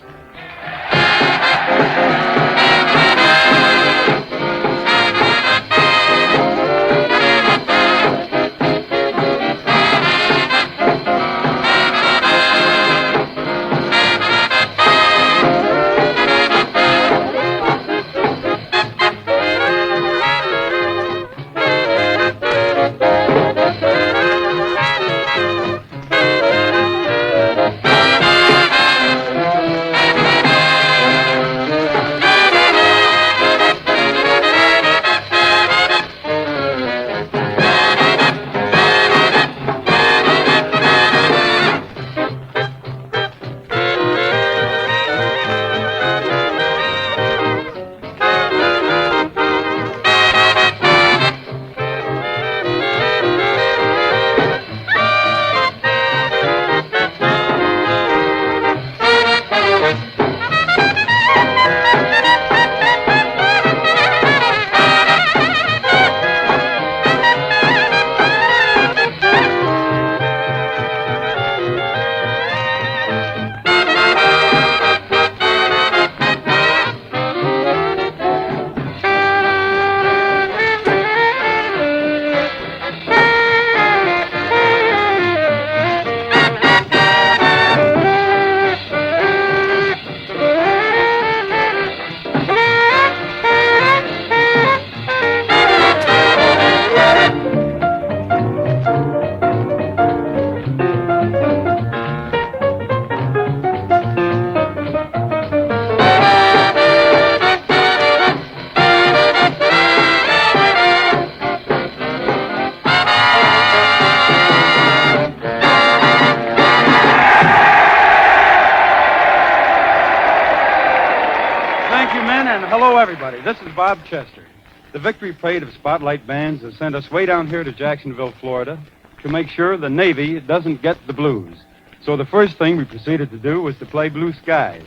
Thank you, men, and hello, everybody. This is Bob Chester. The Victory Parade of Spotlight Bands has sent us way down here to Jacksonville, Florida, to make sure the Navy doesn't get the blues. So the first thing we proceeded to do was to play Blue Skies.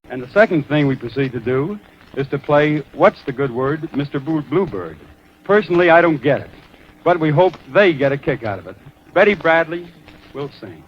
And the second thing we proceed to do is to play What's the Good Word, Mr. Bluebird. Personally, I don't get it, but we hope they get a kick out of it. Betty Bradley will sing.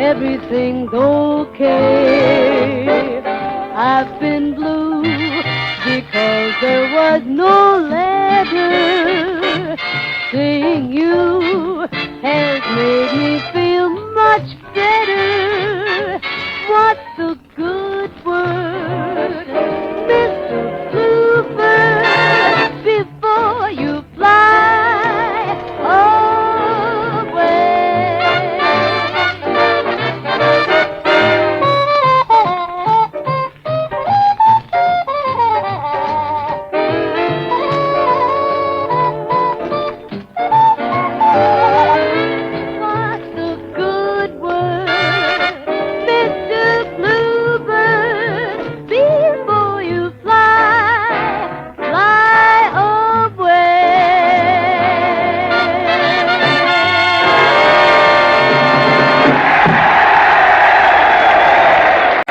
everything's okay. I've been blue because there was no letter. Seeing you has made me feel much better. What's the good word, Mr. Bluebird, before you fly away? What's the good word, Mr. Bluebird, before you fly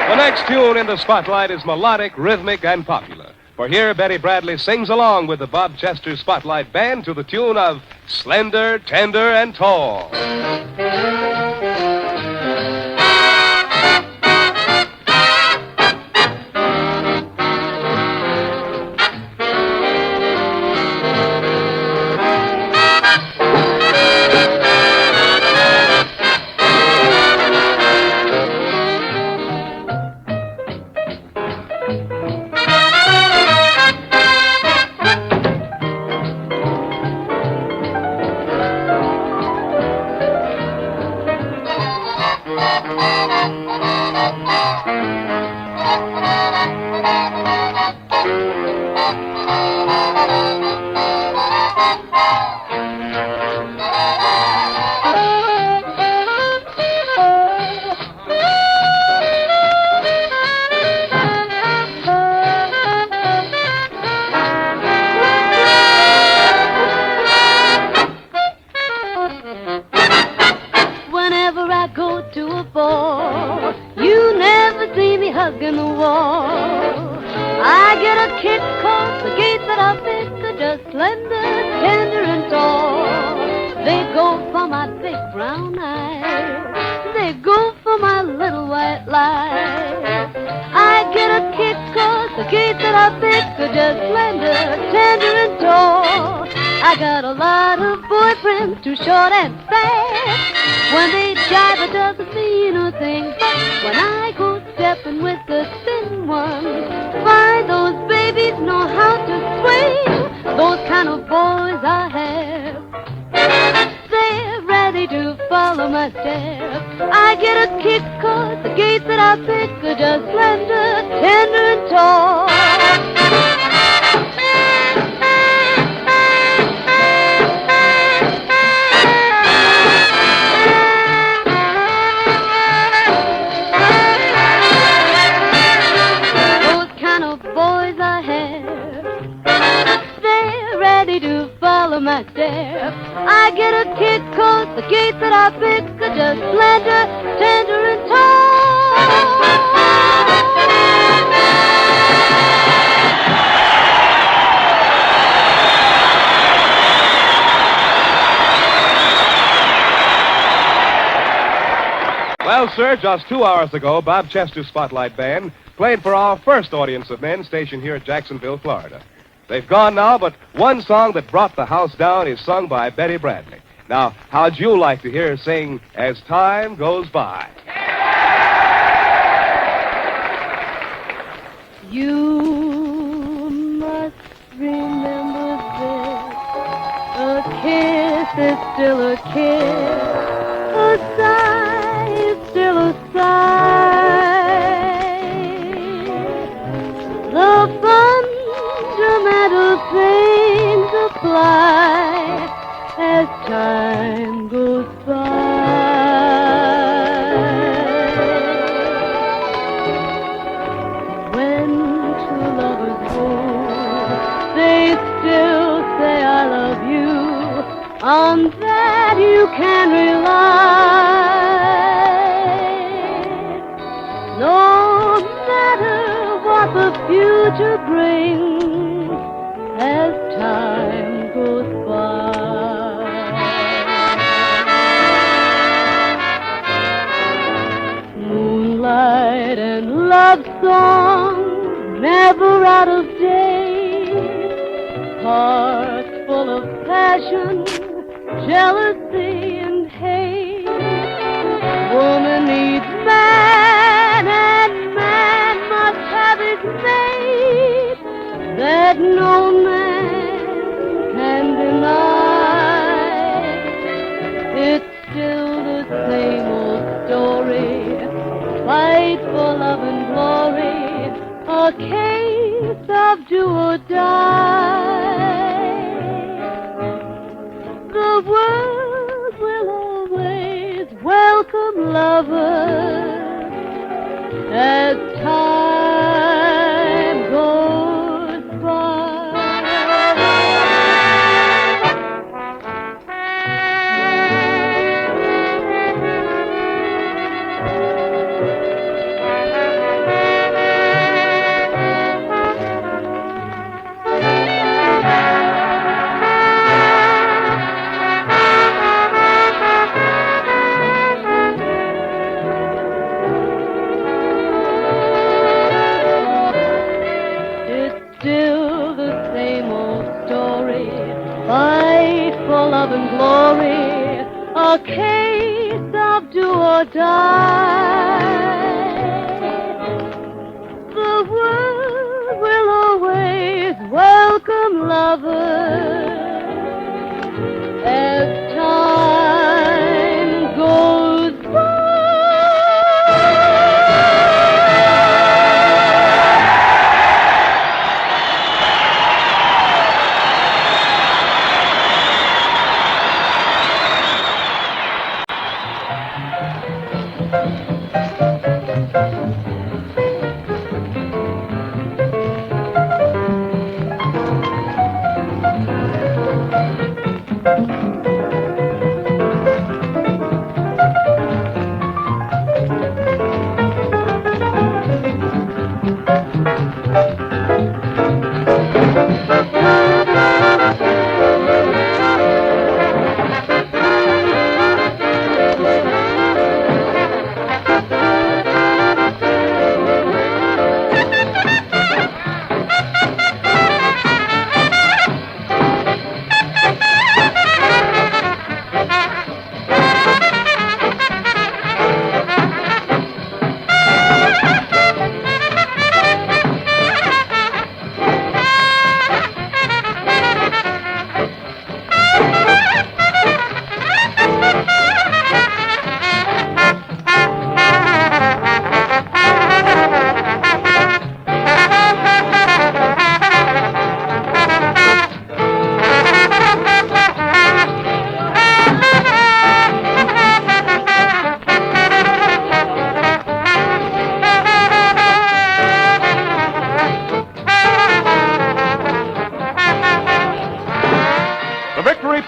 The next tune in the spotlight is melodic, rhythmic, and popular. For here, Betty Bradley sings along with the Bob Chester Spotlight Band to the tune of Slender, Tender, and Tall. Whenever I go to a ball, you never see me hugging the wall. I get a kick 'cause the gates that I pick are just slender, tender, and tall. They go for my big brown eyes. They go for my little white lies. I get a kick 'cause the gates that I pick are just slender, tender, and tall. I got a lot of boyfriends too short and fast. When they jive, it doesn't mean a thing. But when I go stepping with the thin ones, find those babies know how to swing. Those kind of boys I have. They're ready to follow my steps. I get a kick 'cause the gate that I pick are just slender, tender, and tall. Boys I have, they're ready to follow my step. I get a kick 'cause the gates that I pick are just slender, tender, and tall. Well, sir, just 2 hours ago, Bob Chester's Spotlight Band played for our first audience of men stationed here at Jacksonville, Florida. They've gone now, but one song that brought the house down is sung by Betty Bradley. Now, how'd you like to hear her sing As Time Goes By? You must remember this. A kiss is still a kiss. A sigh is still a sigh. The fundamental things apply as time goes by. When two lovers hold, they still say I love you. On that you can rely. No matter what the future brings as time goes by. Moonlight and love song, never out of date. Hearts full of passion, jealousy and hate. Woman needs man, and man must have his mate. That no man can deny. It's still the same old story. Fight for love and glory. A case of do or die. The world will always welcome lovers as time goes by. Still the same old story. Fight for love and glory. A case of do or die. The world will always welcome lovers as time goes by.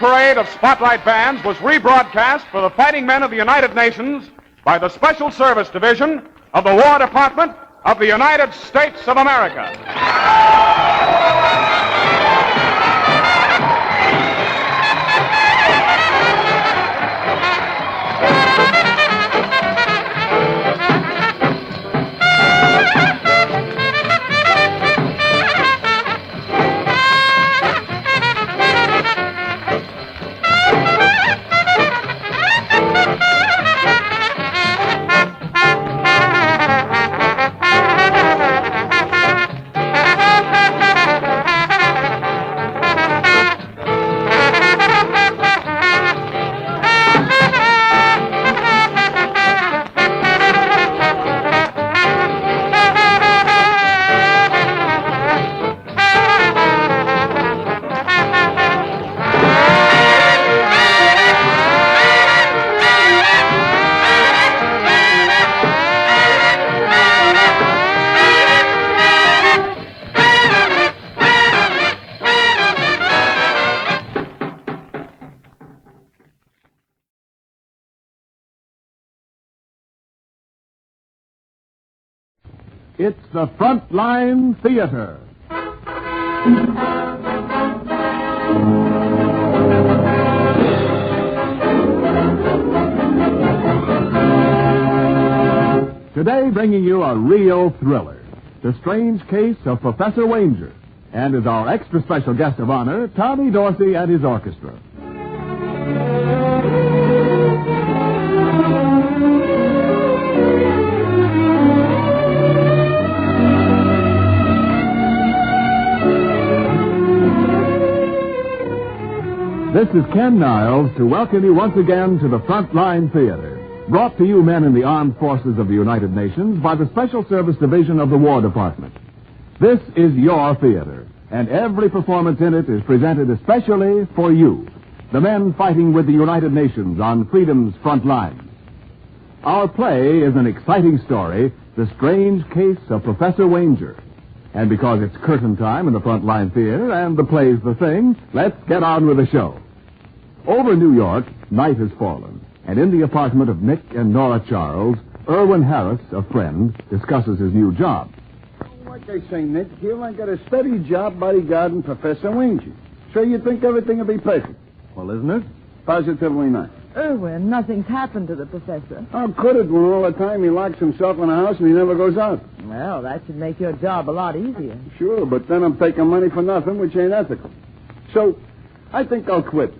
Parade of Spotlight Bands was rebroadcast for the fighting men of the United Nations by the Special Service Division of the War Department of the United States of America. It's the Frontline Theater. Today, bringing you a real thriller, The Strange Case of Professor Wanger, and as our extra special guest of honor, Tommy Dorsey and his orchestra. This is Ken Niles to welcome you once again to the Frontline Theater, brought to you men in the Armed Forces of the United Nations by the Special Service Division of the War Department. This is your theater, and every performance in it is presented especially for you, the men fighting with the United Nations on freedom's front lines. Our play is an exciting story, The Strange Case of Professor Wanger. And because it's curtain time in the Frontline Theater and the play's the thing, let's get on with the show. Over New York, night has fallen, and in the apartment of Nick and Nora Charles, Irwin Harris, a friend, discusses his new job. Like I say, Nick, here I got a steady job bodyguarding Professor Wanger. Sure you think everything will be perfect? Well, isn't it? Positively not. Irwin, nothing's happened to the professor. How could it when all the time he locks himself in a house and he never goes out? Well, that should make your job a lot easier. Sure, but then I'm taking money for nothing, which ain't ethical. So, I think I'll quit.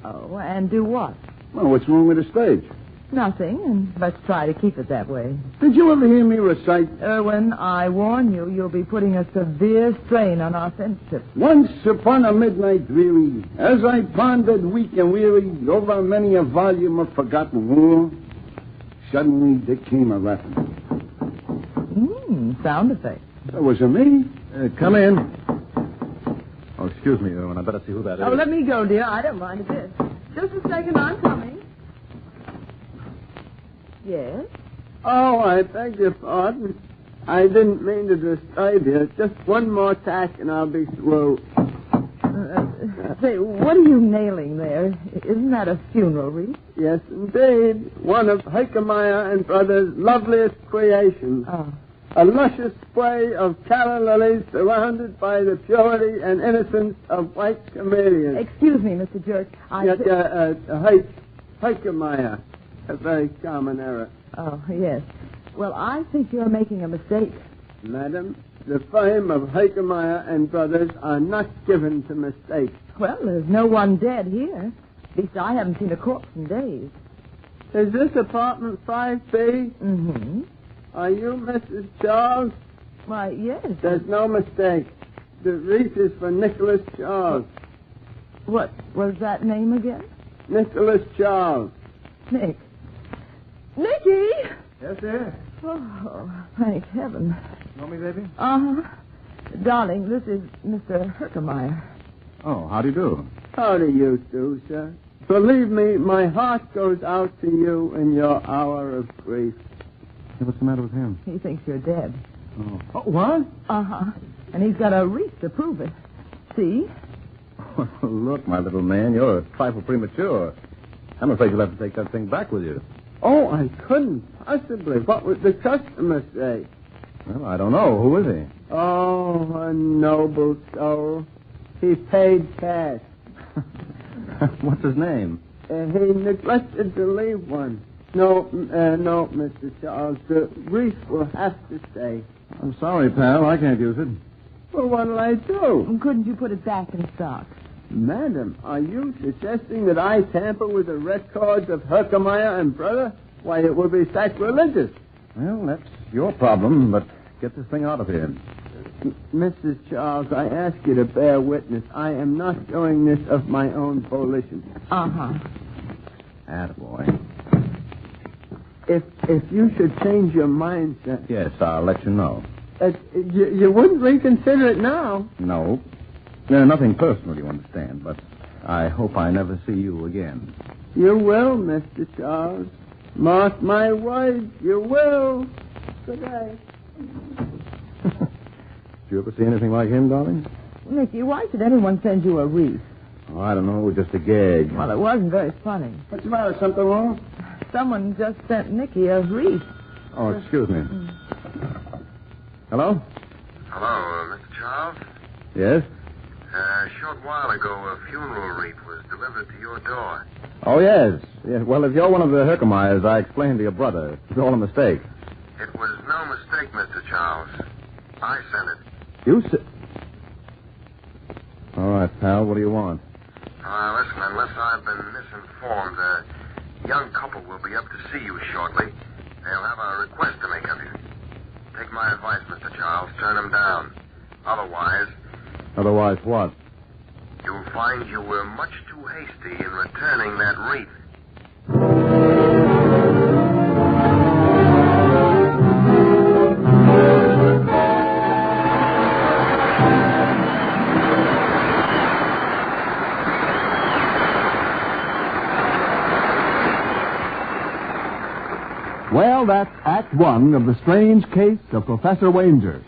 Oh, and do what? Well, what's wrong with the stage? Nothing, and let's try to keep it that way. Did you ever hear me recite? Irwin, I warn you, you'll be putting a severe strain on our friendship. Once upon a midnight dreary, as I pondered weak and weary over many a volume of forgotten war, suddenly there came a rapping. Sound effect. That wasn't me. Come in. Oh, excuse me, Irwin. I better see who that is. Oh, let me go, dear. I don't mind a bit. Just a second, I'm coming. Yes? Oh, I beg your pardon. I didn't mean to disturb you. Just one more tack and I'll be through. Say, what are you nailing there? Isn't that a funeral wreath? Yes, indeed. One of Heikemeyer and Brothers' loveliest creations. Oh. A luscious spray of calla lilies surrounded by the purity and innocence of white camellias. Excuse me, Mr. Jerk. Heikemeyer. A very common error. Oh, yes. Well, I think you're making a mistake. Madam, the firm of Heikemeyer and Brothers are not given to mistakes. Well, there's no one dead here. At least I haven't seen a corpse in days. Is this apartment 5B? Mm-hmm. Are you Mrs. Charles? Why, yes. There's no mistake. The wreath is for Nicholas Charles. What was that name again? Nicholas Charles. Nick. Nicky! Yes, sir? Oh, thank heaven. You know me, baby? Uh-huh. Darling, this is Mr. Herkemeyer. Oh, how do you do? How do you do, sir? Believe me, my heart goes out to you in your hour of grief. Hey, what's the matter with him? He thinks you're dead. Oh, what? Uh-huh. And he's got a wreath to prove it. See? Look, my little man, you're a trifle premature. I'm afraid you'll have to take that thing back with you. Oh, I couldn't possibly. What would the customer say? Well, I don't know. Who is he? Oh, a noble soul. He paid cash. What's his name? He neglected to leave one. No, Mr. Charles. The wreath will have to stay. I'm sorry, pal. I can't use it. Well, what'll I do? Couldn't you put it back in stock? Madam, are you suggesting that I tamper with the records of Herkimer and Brother? Why, it would be sacrilegious. Well, that's your problem, but get this thing out of here. Mrs. Charles, I ask you to bear witness. I am not doing this of my own volition. Uh-huh. Attaboy. If you should change your mind, sir... Yes, I'll let you know. You wouldn't reconsider it now. No. Nothing personal, you understand, but I hope I never see you again. You will, Mr. Charles. Mark my words, you will. Good night. Did you ever see anything like him, darling? Nicky, why should anyone send you a wreath? Oh, I don't know, just a gag. Well, it wasn't very funny. What's the matter? Something wrong? Someone just sent Nicky a wreath. Oh, excuse me. Hello? Hello, Mr. Charles? Yes? A short while ago, a funeral wreath was delivered to your door. Oh, yes. Well, if you're one of the Herkimers, I explained to your brother. It's all a mistake. It was no mistake, Mr. Charles. I sent it. You said... All right, pal, what do you want? Listen, unless I've been misinformed, a young couple will be up to see you shortly. They'll have a request to make of you. Take my advice, Mr. Charles. Turn them down. Otherwise... Otherwise what? You'll find you were much too hasty in returning that wreath. Well, that's Act One of The Strange Case of Professor Wanger.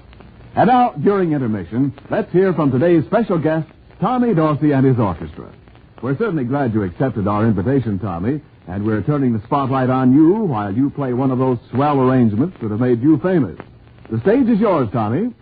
And now, during intermission, let's hear from today's special guest, Tommy Dorsey and his orchestra. We're certainly glad you accepted our invitation, Tommy, and we're turning the spotlight on you while you play one of those swell arrangements that have made you famous. The stage is yours, Tommy.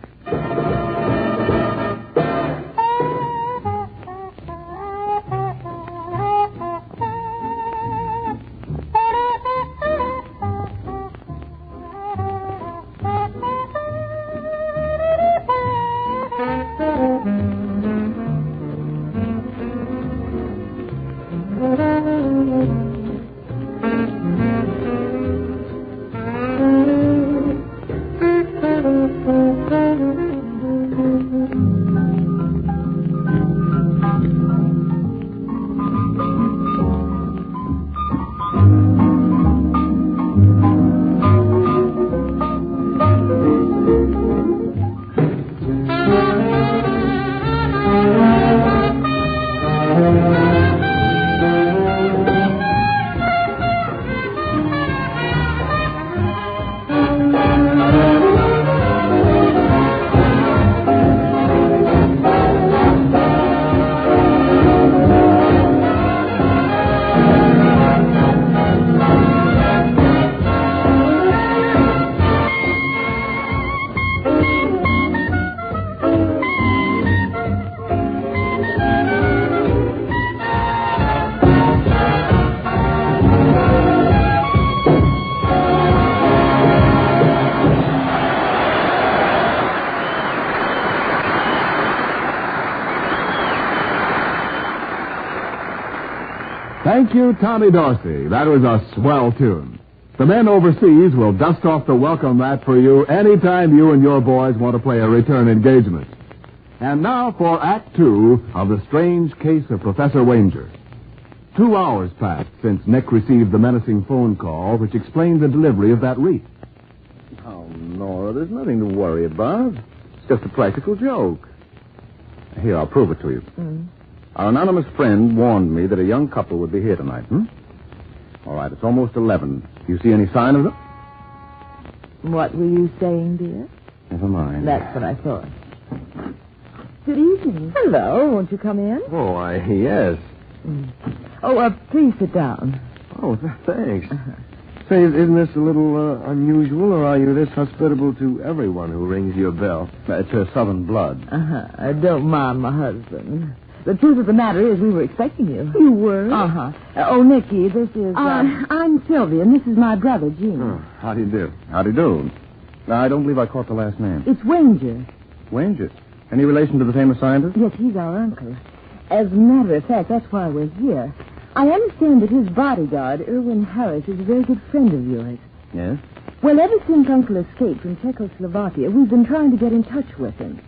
Thank you, Tommy Dorsey. That was a swell tune. The men overseas will dust off the welcome mat for you anytime you and your boys want to play a return engagement. And now for Act Two of The Strange Case of Professor Wanger. 2 hours passed since Nick received the menacing phone call which explained the delivery of that wreath. Oh, Nora, there's nothing to worry about. It's just a practical joke. Here, I'll prove it to you. Our anonymous friend warned me that a young couple would be here tonight. All right, it's almost 11. Do you see any sign of them? What were you saying, dear? Never mind. That's what I thought. Good evening. Hello. Won't you come in? Oh, yes. Oh, please sit down. Oh, thanks. Say, isn't this a little unusual, or are you this hospitable to everyone who rings your bell? It's her southern blood. Don't mind my husband. The truth of the matter is we were expecting you. You were? Oh, Nicky, this is... I'm Sylvia, and this is my brother, Gene. Oh, how do you do? How do you do? I don't believe I caught the last name. It's Wenger. Wenger? Any relation to the famous scientist? Yes, he's our uncle. As a matter of fact, that's why we're here. I understand that his bodyguard, Irwin Harris, is a very good friend of yours. Yes? Well, ever since Uncle escaped from Czechoslovakia, we've been trying to get in touch with him.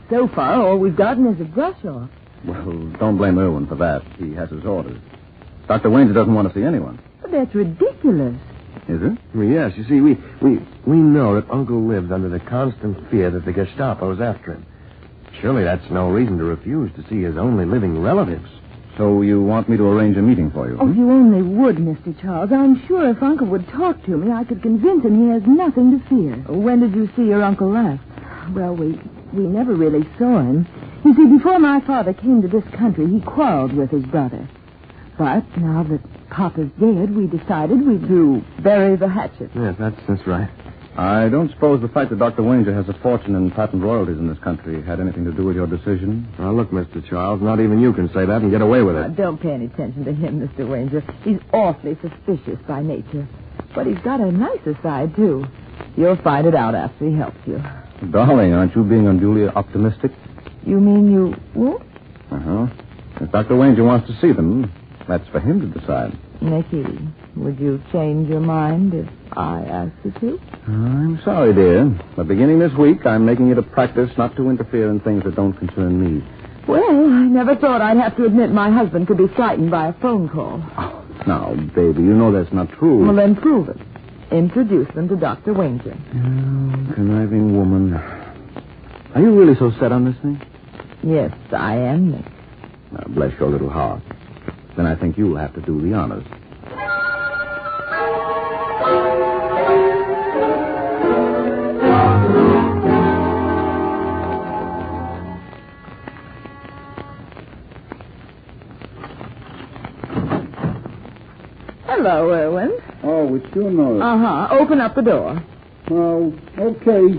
So far, all we've gotten is a brush-off. Well, don't blame Irwin for that. He has his orders. Dr. Wenger doesn't want to see anyone. But that's ridiculous. Is it? Well, yes. You see, we know that Uncle lives under the constant fear that the Gestapo's after him. Surely that's no reason to refuse to see his only living relatives. So you want me to arrange a meeting for you? Oh, if you only would, Mr. Charles. I'm sure if Uncle would talk to me, I could convince him he has nothing to fear. When did you see your uncle last? Well, we never really saw him. You see, before my father came to this country, he quarreled with his brother. But now that Papa's dead, we decided we'd bury the hatchet. Yes, that's right. I don't suppose the fact that Dr. Wenger has a fortune in patent royalties in this country had anything to do with your decision? Now, look, Mr. Charles, not even you can say that and get away with it. Don't pay any attention to him, Mr. Wenger. He's awfully suspicious by nature. But he's got a nicer side, too. You'll find it out after he helps you. Darling, aren't you being unduly optimistic? You mean you won't? If Dr. Wenger wants to see them, that's for him to decide. Nicky, would you change your mind if I asked you to? I'm sorry, dear. But beginning this week, I'm making it a practice not to interfere in things that don't concern me. Well, I never thought I'd have to admit my husband could be frightened by a phone call. Oh, now, baby, you know that's not true. Well, then prove it. Introduce them to Dr. Wenger. Conniving woman. Are you really so set on this thing? Yes, I am, Nick. Now, bless your little heart. Then I think you'll have to do the honors. Hello, Irwin. Oh, it's your note. Open up the door. Oh, okay.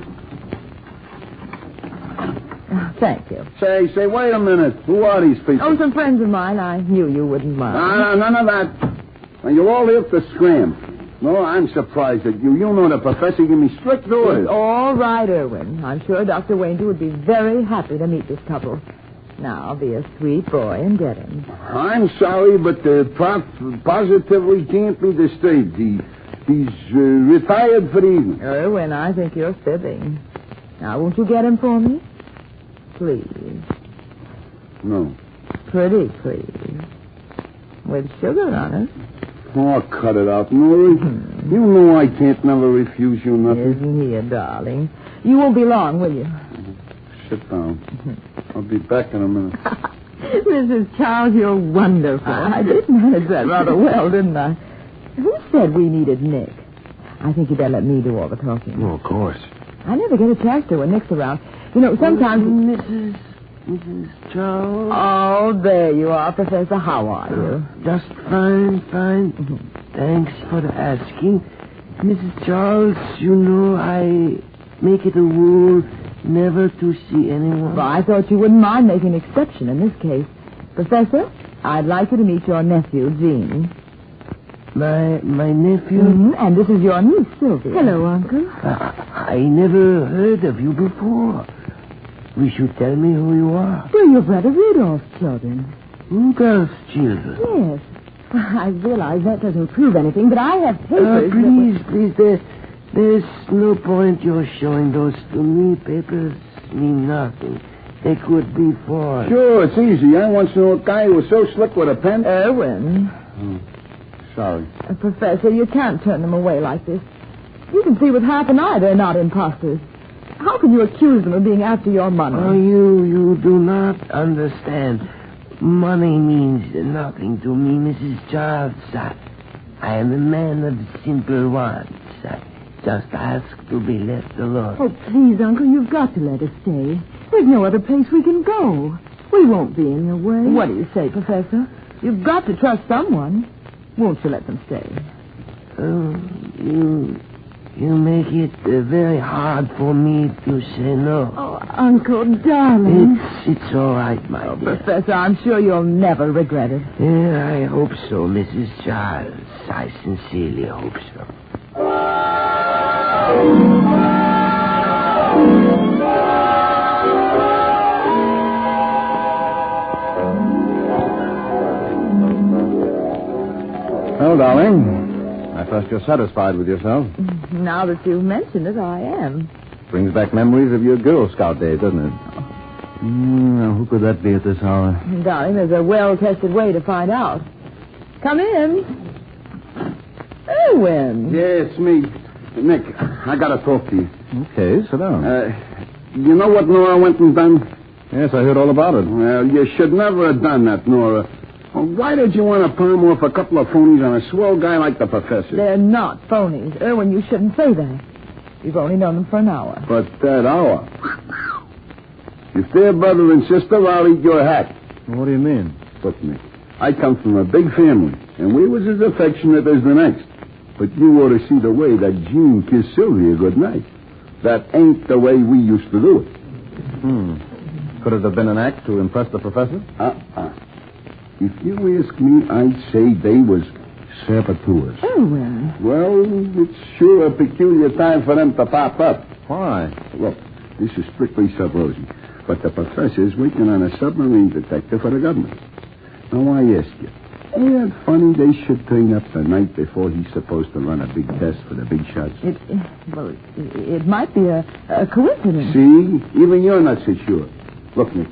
Thank you. Say, wait a minute. Who are these people? Oh, some friends of mine. I knew you wouldn't mind. No, none of that. Now, you're all here for scram. No, I'm surprised at you. You know the professor gave me strict orders. It's all right, Irwin. I'm sure Dr. Wenger would be very happy to meet this couple. Now, be a sweet boy and get him. I'm sorry, but the Prof positively can't be disturbed. He's retired for the evening. Irwin, I think you're fibbing. Now, won't you get him for me? Please. No. Pretty please. With sugar on it. Oh, cut it out, Nora. You know I can't never refuse you nothing. Isn't he a darling? You won't be long, will you? Sit down. I'll be back in a minute. Mrs. Charles, you're wonderful. I did manage that rather well, didn't I? Who said we needed Nick? I think you better let me do all the talking. Oh, of course. I never get a chance to when Nick's around. You know, sometimes... Mrs. Charles? Oh, there you are, Professor. How are you? Just fine. Thanks for asking. Mrs. Charles, you know I make it a rule never to see anyone. Well, I thought you wouldn't mind making an exception in this case. Professor, I'd like you to meet your nephew, Gene. My nephew? And this is your niece, Sylvia. Hello, Uncle. I never heard of you before. Wish you'd tell me who you are. We're your brother Rudolph's children. Rudolph's children? Yes. I realize that doesn't prove anything, but I have papers. Please, there's no point you're showing those to me. Papers mean nothing. They could be false. Sure, it's easy. I once knew a guy who was so slick with a pen. Irwin. Sorry. Professor, you can't turn them away like this. You can see with half an eye they're not imposters. How can you accuse them of being after your money? Oh, you do not understand. Money means nothing to me, Mrs. Charles. I am a man of simple wants. Just ask to be left alone. Oh, please, Uncle, you've got to let us stay. There's no other place we can go. We won't be in your way. What do you say, Professor? You've got to trust someone. Won't you let them stay? You make it very hard for me to say no. Oh, Uncle, darling. It's all right, my dear. Professor, I'm sure you'll never regret it. Yeah, I hope so, Mrs. Charles. I sincerely hope so. Well, darling, I trust you're satisfied with yourself. Now that you've mentioned it, I am. Brings back memories of your Girl Scout days, doesn't it? Now, who could that be at this hour? Darling, there's a well-tested way to find out. Come in. Erwin. Yeah, it's me. Nick, I gotta talk to you. Okay, sit down. You know what Nora went and done? Yes, I heard all about it. Well, you should never have done that, Nora. Well, why did you want to palm off a couple of phonies on a swell guy like the professor? They're not phonies. Erwin, you shouldn't say that. You've only known them for an hour. But that hour? If they're brother and sister, I'll eat your hat. What do you mean? Look, Nick, I come from a big family, and we was as affectionate as the next. But you ought to see the way that Jean kissed Sylvia goodnight. That ain't the way we used to do it. Could it have been an act to impress the professor? If you ask me, I'd say they was saboteurs. Erwin. Well, it's sure a peculiar time for them to pop up. Why? Look, this is strictly sub rosy, but the professor's working on a submarine detector for the government. Now, I ask you, ain't it funny they should turn up the night before he's supposed to run a big test for the big shots? It might be a coincidence. See? Even you're not so sure. Look, Nick,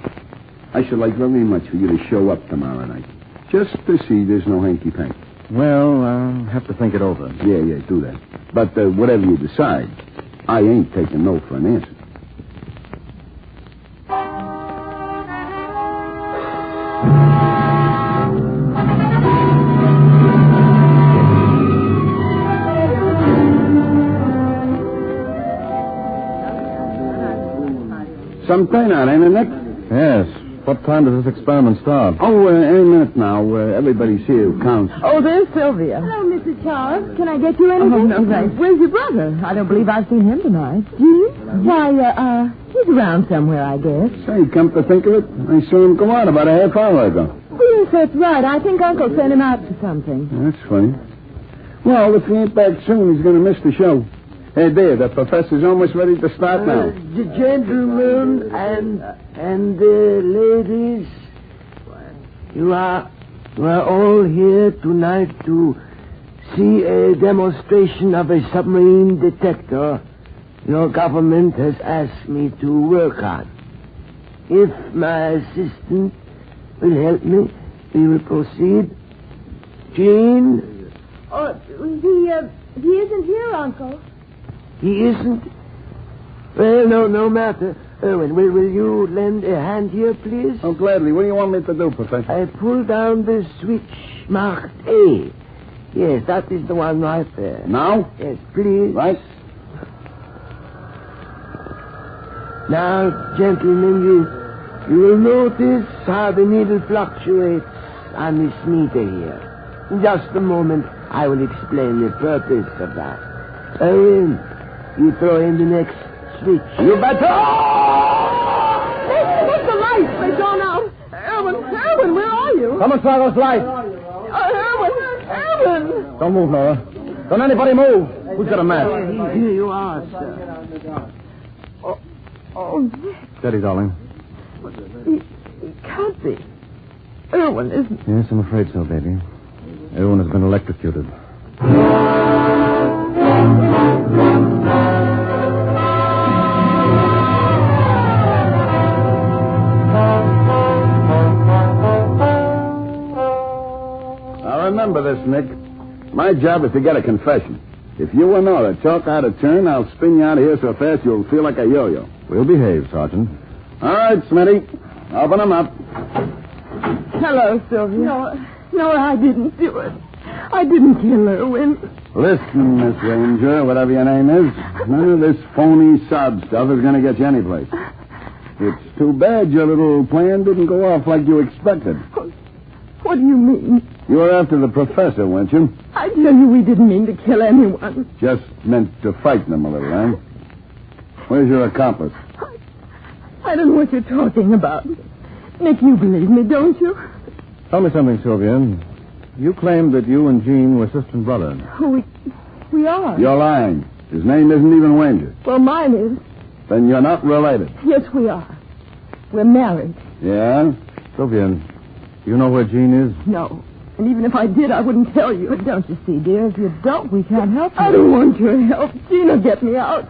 I should like very much for you to show up tomorrow night. Just to see there's no hanky-panky. Well, I'll have to think it over. Yeah, do that. But whatever you decide, I ain't taking no for an answer. Some turnout, ain't it, Nick? Yes. What time does this experiment start? Oh, any minute now. Everybody's here who counts. Oh, there's Sylvia. Hello, Mrs. Charles. Can I get you anything? Oh, no, thanks. Where's your brother? I don't believe I've seen him tonight. Why, he's around somewhere, I guess. Say, come to think of it, I saw him go out about a half hour ago. Yes, that's right. I think Uncle sent him out for something. That's funny. Well, if he ain't back soon, he's going to miss the show. Hey, there, the professor's almost ready to start now. The gentlemen and the ladies, you are all here tonight to see a demonstration of a submarine detector your government has asked me to work on. If my assistant will help me, we will proceed. Jean? Oh, he isn't here, Uncle. He isn't? Well, no matter. Erwin, will you lend a hand here, please? Oh, gladly. What do you want me to do, Professor? I pull down the switch marked A. Yes, that is the one right there. Now? Yes, please. Right. Now, gentlemen, you will notice how the needle fluctuates on this meter here. In just a moment, I will explain the purpose of that. Erwin, you throw in the next switch. You better. What's the lights? They've gone out. Erwin, where are you? Come and try those lights. Erwin. Don't move, Nora. Don't anybody move. Who's got a match? Here you are, sir. Oh, Nick. Steady, darling. It can't be. Erwin isn't. Yes, I'm afraid so, baby. Erwin has been electrocuted. Now, remember this, Nick. My job is to get a confession. If you and Nora talk out of turn, I'll spin you out of here so fast you'll feel like a yo-yo. We'll behave, Sergeant. All right, Smitty. Open them up. Hello, Sylvia. No, I didn't do it. I didn't kill Erwin. Listen, Miss Ranger, whatever your name is, none of this phony sob stuff is going to get you anyplace. It's too bad your little plan didn't go off like you expected. What do you mean? You were after the professor, weren't you? I tell you, we didn't mean to kill anyone. Just meant to frighten him a little, eh? Where's your accomplice? I don't know what you're talking about. Nick, you believe me, don't you? Tell me something, Sylvia. You claimed that you and Jean were sister and brother. Oh, we are. You're lying. His name isn't even Wanger. Well, mine is. Then you're not related. Yes, we are. We're married. Yeah? Sylvia, do you know where Jean is? No. And even if I did, I wouldn't tell you. But don't you see, dear, if you don't, we can't help you. I don't want your help. Jean will get me out.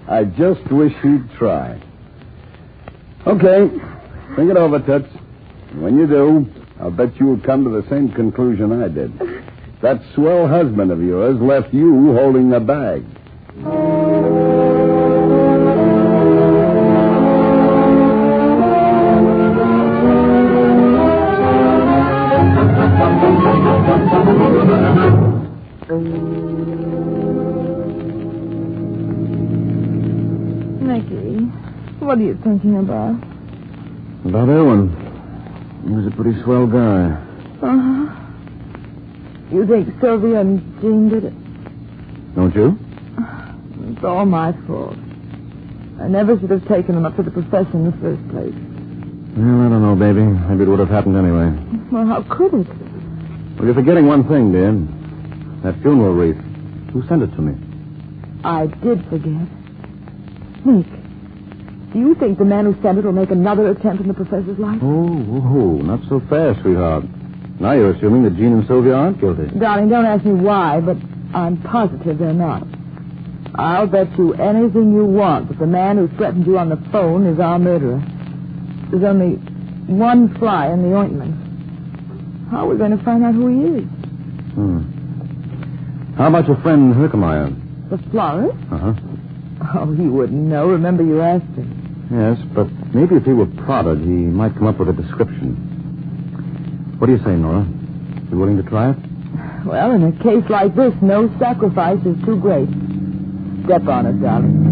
I just wish he'd try. Okay. Think it over, Toots. When you do, I'll bet you'll come to the same conclusion I did. That swell husband of yours left you holding a bag. Nicky, what are you thinking about? About Erwin. He was a pretty swell guy. Uh-huh. You think Sylvia and Jean did it? Don't you? It's all my fault. I never should have taken them up to the professor in the first place. Well, I don't know, baby. Maybe it would have happened anyway. Well, how could it? Well, you're forgetting one thing, dear. That funeral wreath. Who sent it to me? I did forget. Nick, do you think the man who sent it will make another attempt in the professor's life? Oh, not so fast, sweetheart. Now you're assuming that Jean and Sylvia aren't guilty. Darling, don't ask me why, but I'm positive they're not. I'll bet you anything you want that the man who threatened you on the phone is our murderer. There's only one fly in the ointment. How are we going to find out who he is? How about your friend Herkemeyer? The florist? Uh-huh. Oh, he wouldn't know. Remember you asked him. Yes, but maybe if he were prodded, he might come up with a description. What do you say, Nora? You willing to try it? Well, in a case like this, no sacrifice is too great. Step on it, darling.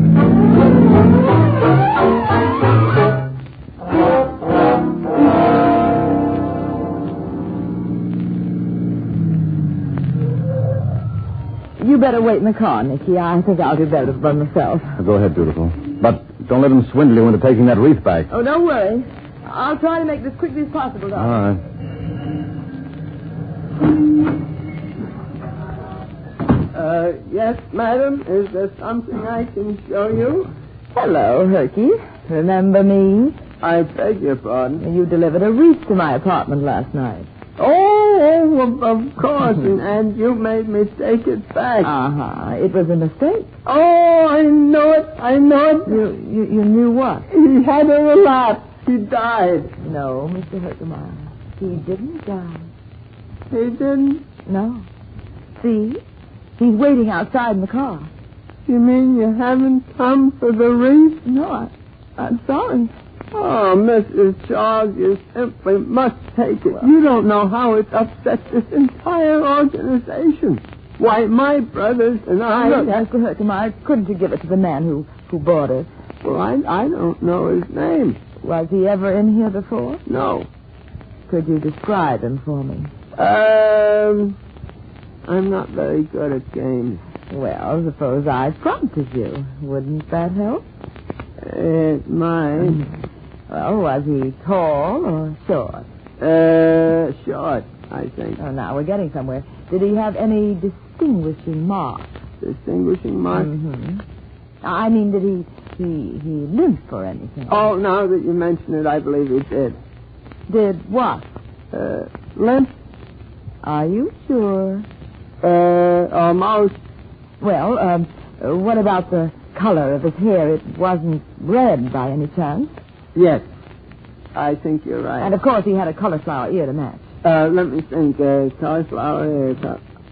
You better wait in the car, Nicky. I think I'll do better by myself. Go ahead, beautiful. But don't let him swindle you into taking that wreath back. Oh, don't worry. I'll try to make this quickly as possible, darling. All right. Yes, madam. Is there something I can show you? Hello, Herky. Remember me? I beg your pardon. You delivered a wreath to my apartment last night. Oh, of course. and you made me take it back. Uh-huh. It was a mistake. Oh, I know it. You knew what? He had a relapse. He died. No, Mr. Herkemeyer. He didn't die. He didn't? No. See? He's waiting outside in the car. You mean you haven't come for the wreath? No, I'm sorry. Oh, Mrs. Charles, you simply must take it. You don't know how it upsets this entire organization. Why, my brothers and I... Look, Mr. Herkemeyer, couldn't you give it to the man who bought it? Well, I don't know his name. Was he ever in here before? No. Could you describe him for me? I'm not very good at games. Well, suppose I prompted you. Wouldn't that help? It might. Well, was he tall or short? Short, I think. Oh, now we're getting somewhere. Did he have any distinguishing marks? Distinguishing marks? Mm-hmm. I mean, did he limp or anything? Oh, now that you mention it, I believe he did. Did what? Limp? Are you sure? Almost. Well, what about the color of his hair? It wasn't red by any chance? Yes. I think you're right. And, of course, he had a cauliflower ear to match. Let me think. Cauliflower ear.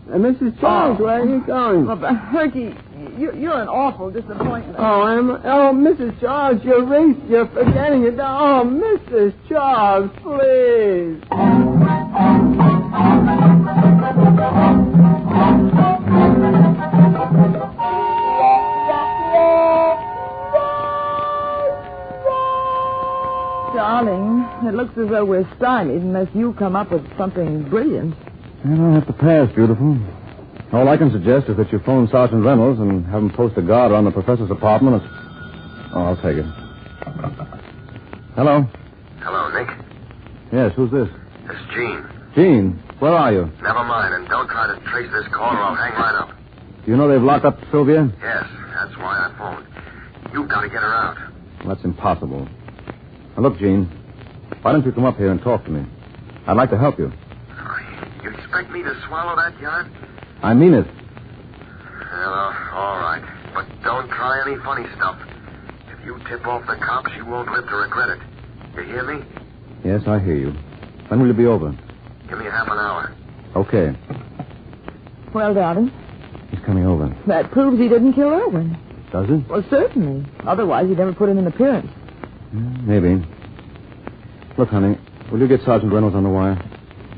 Mrs. Charles, where are you going? Well, Herky, you're an awful disappointment. Oh, Mrs. Charles, you're forgetting it. Oh, Mrs. Charles, please. Darling, it looks as though we're stymied unless you come up with something brilliant. I don't have to pass, beautiful. All I can suggest is that you phone Sergeant Reynolds and have him post a guard around the professor's apartment. Oh, I'll take it. Hello? Hello, Nick. Yes, who's this? It's Gene. Gene, where are you? Never mind, and don't try to trace this call or I'll hang right up. Do you know they've locked up Sylvia? Yes, that's why I phoned. You've got to get her out. Well, that's impossible. Now, look, Gene, why don't you come up here and talk to me? I'd like to help you. You expect me to swallow that yarn? I mean it. Well, all right. But don't try any funny stuff. If you tip off the cops, you won't live to regret it. You hear me? Yes, I hear you. When will you be over? Give me half an hour. Okay. Well, darling, He's coming over. that proves he didn't kill Irwin. Does it? Well, certainly. Otherwise, he'd never put in an appearance. Maybe. Look, honey, will you get Sergeant Reynolds on the wire?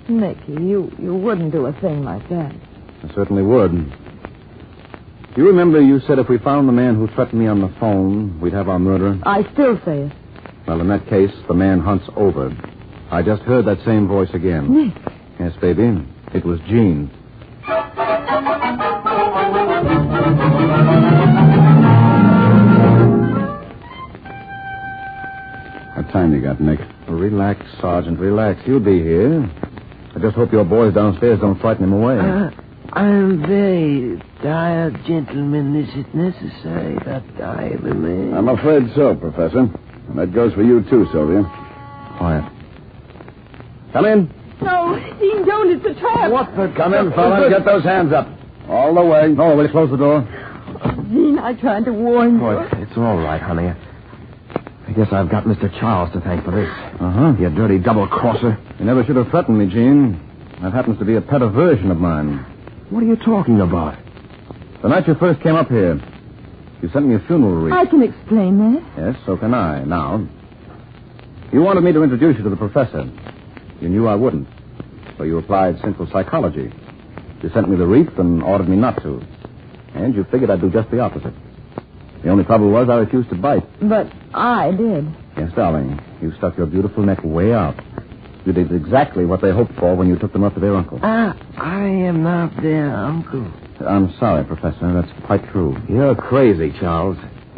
Nicky, you wouldn't do a thing like that. I certainly would. You remember you said if we found the man who threatened me on the phone, we'd have our murderer? I still say it. Well, in that case, the man hunts over. I just heard that same voice again. Nick. Yes, baby. It was Gene. What time you got, Nick? Relax, Sergeant, relax. You'll be here. I just hope your boys downstairs don't frighten him away. I'm very tired, gentlemen. Is it necessary that I remain? I'm afraid so, Professor. And that goes for you, too, Sylvia. Quiet. Come in. No, Dean, don't. It's a trap. What the... Come in, fellas. Get those hands up. All the way. Oh, will you close the door? Dean, I tried to warn you. Boy, it's all right, honey. I guess I've got Mr. Charles to thank for this. Uh-huh. You dirty double-crosser. You never should have threatened me, Gene. That happens to be a pet aversion of mine. What are you talking about? The night you first came up here, you sent me a funeral wreath. I can explain that. Yes, so can I. Now, you wanted me to introduce you to the professor. You knew I wouldn't. So you applied central psychology. You sent me the wreath and ordered me not to. And you figured I'd do just the opposite. The only trouble was I refused to bite. But I did. Yes, darling. You stuck your beautiful neck way out. You did exactly what they hoped for when you took them up to their uncle. I am not their uncle. I'm sorry, Professor. That's quite true. You're crazy, Charles.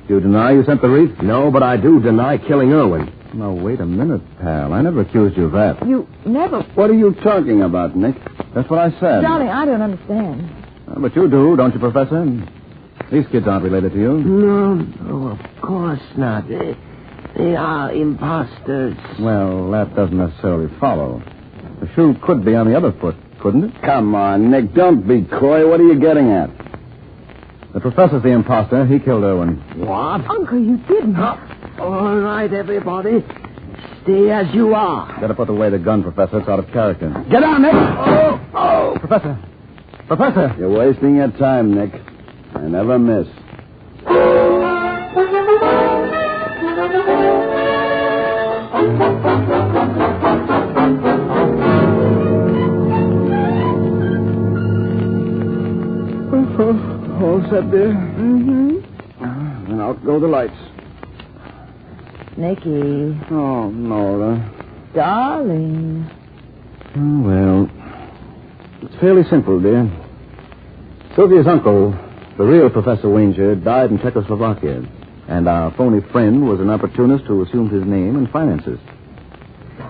You deny you sent the wreath? No, but I do deny killing Irwin. No, wait a minute, pal. I never accused you of that. You never... What are you talking about, Nick? That's what I said. Darling, I don't understand. But you do, don't you, Professor? These kids aren't related to you. No, of course not. They are imposters. Well, that doesn't necessarily follow. The shoe could be on the other foot, couldn't it? Come on, Nick. Don't be coy. What are you getting at? The professor's the imposter. He killed Irwin. What? Uncle, you didn't. All right, everybody. Stay as you are. Better put away the gun, Professor. It's out of character. Get down, Nick! Oh! Professor! Professor! You're wasting your time, Nick. I never miss. All set there? Mm-hmm. And out go the lights. Nicky. Oh, Nora. Darling. Oh, well, it's fairly simple, dear. Sylvia's uncle, the real Professor Wanger, died in Czechoslovakia, and our phony friend was an opportunist who assumed his name and finances.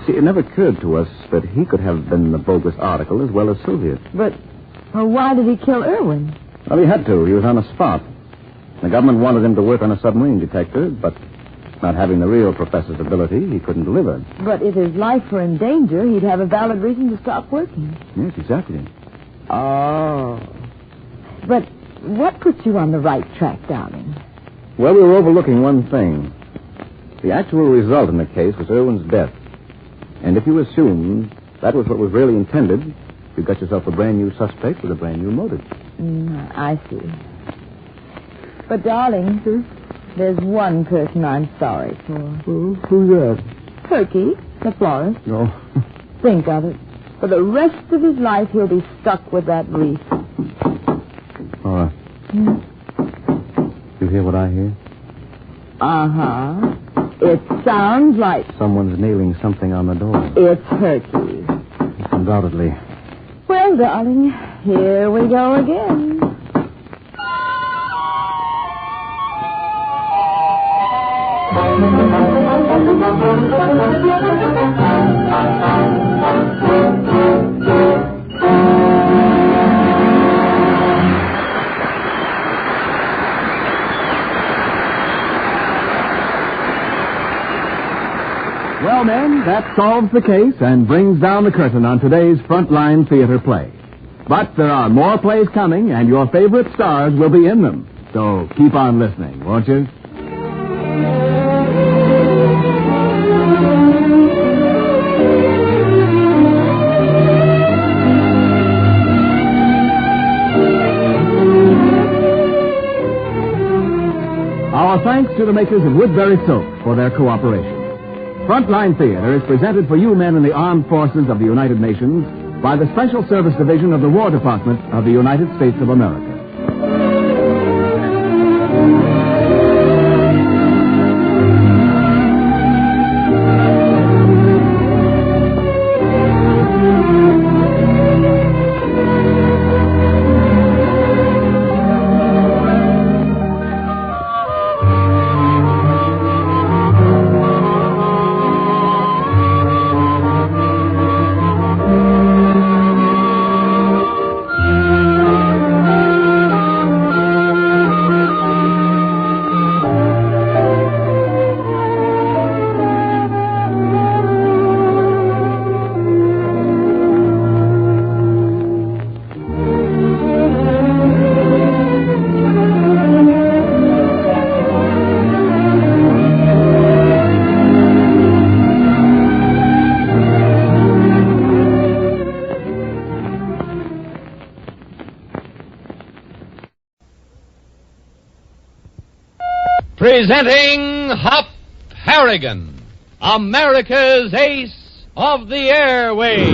See, it never occurred to us that he could have been the bogus article as well as Sylvia. But why did he kill Irwin? Well, he had to. He was on the spot. The government wanted him to work on a submarine detector, but not having the real professor's ability, he couldn't deliver. But if his life were in danger, he'd have a valid reason to stop working. Yes, exactly. Oh. But what puts you on the right track, darling? Well, we were overlooking one thing. The actual result in the case was Irwin's death. And if you assume that was what was really intended, you got yourself a brand new suspect with a brand new motive. I see. But, darling, there's one person I'm sorry for. Who's that? Turkey, the florist. No. Think of it. For the rest of his life, he'll be stuck with that wreath. Laura. You hear what I hear? Uh-huh. It sounds like Someone's nailing something on the door. it's Hercules. Undoubtedly. Well, darling, here we go again. Well, men, that solves the case and brings down the curtain on today's Frontline Theater play. But there are more plays coming, and your favorite stars will be in them. So keep on listening, won't you? Our thanks to the makers of Woodbury Soap for their cooperation. Frontline Theater is presented for you men in the armed forces of the United Nations by the Special Service Division of the War Department of the United States of America. Presenting Hop Harrigan, America's ace of the airways.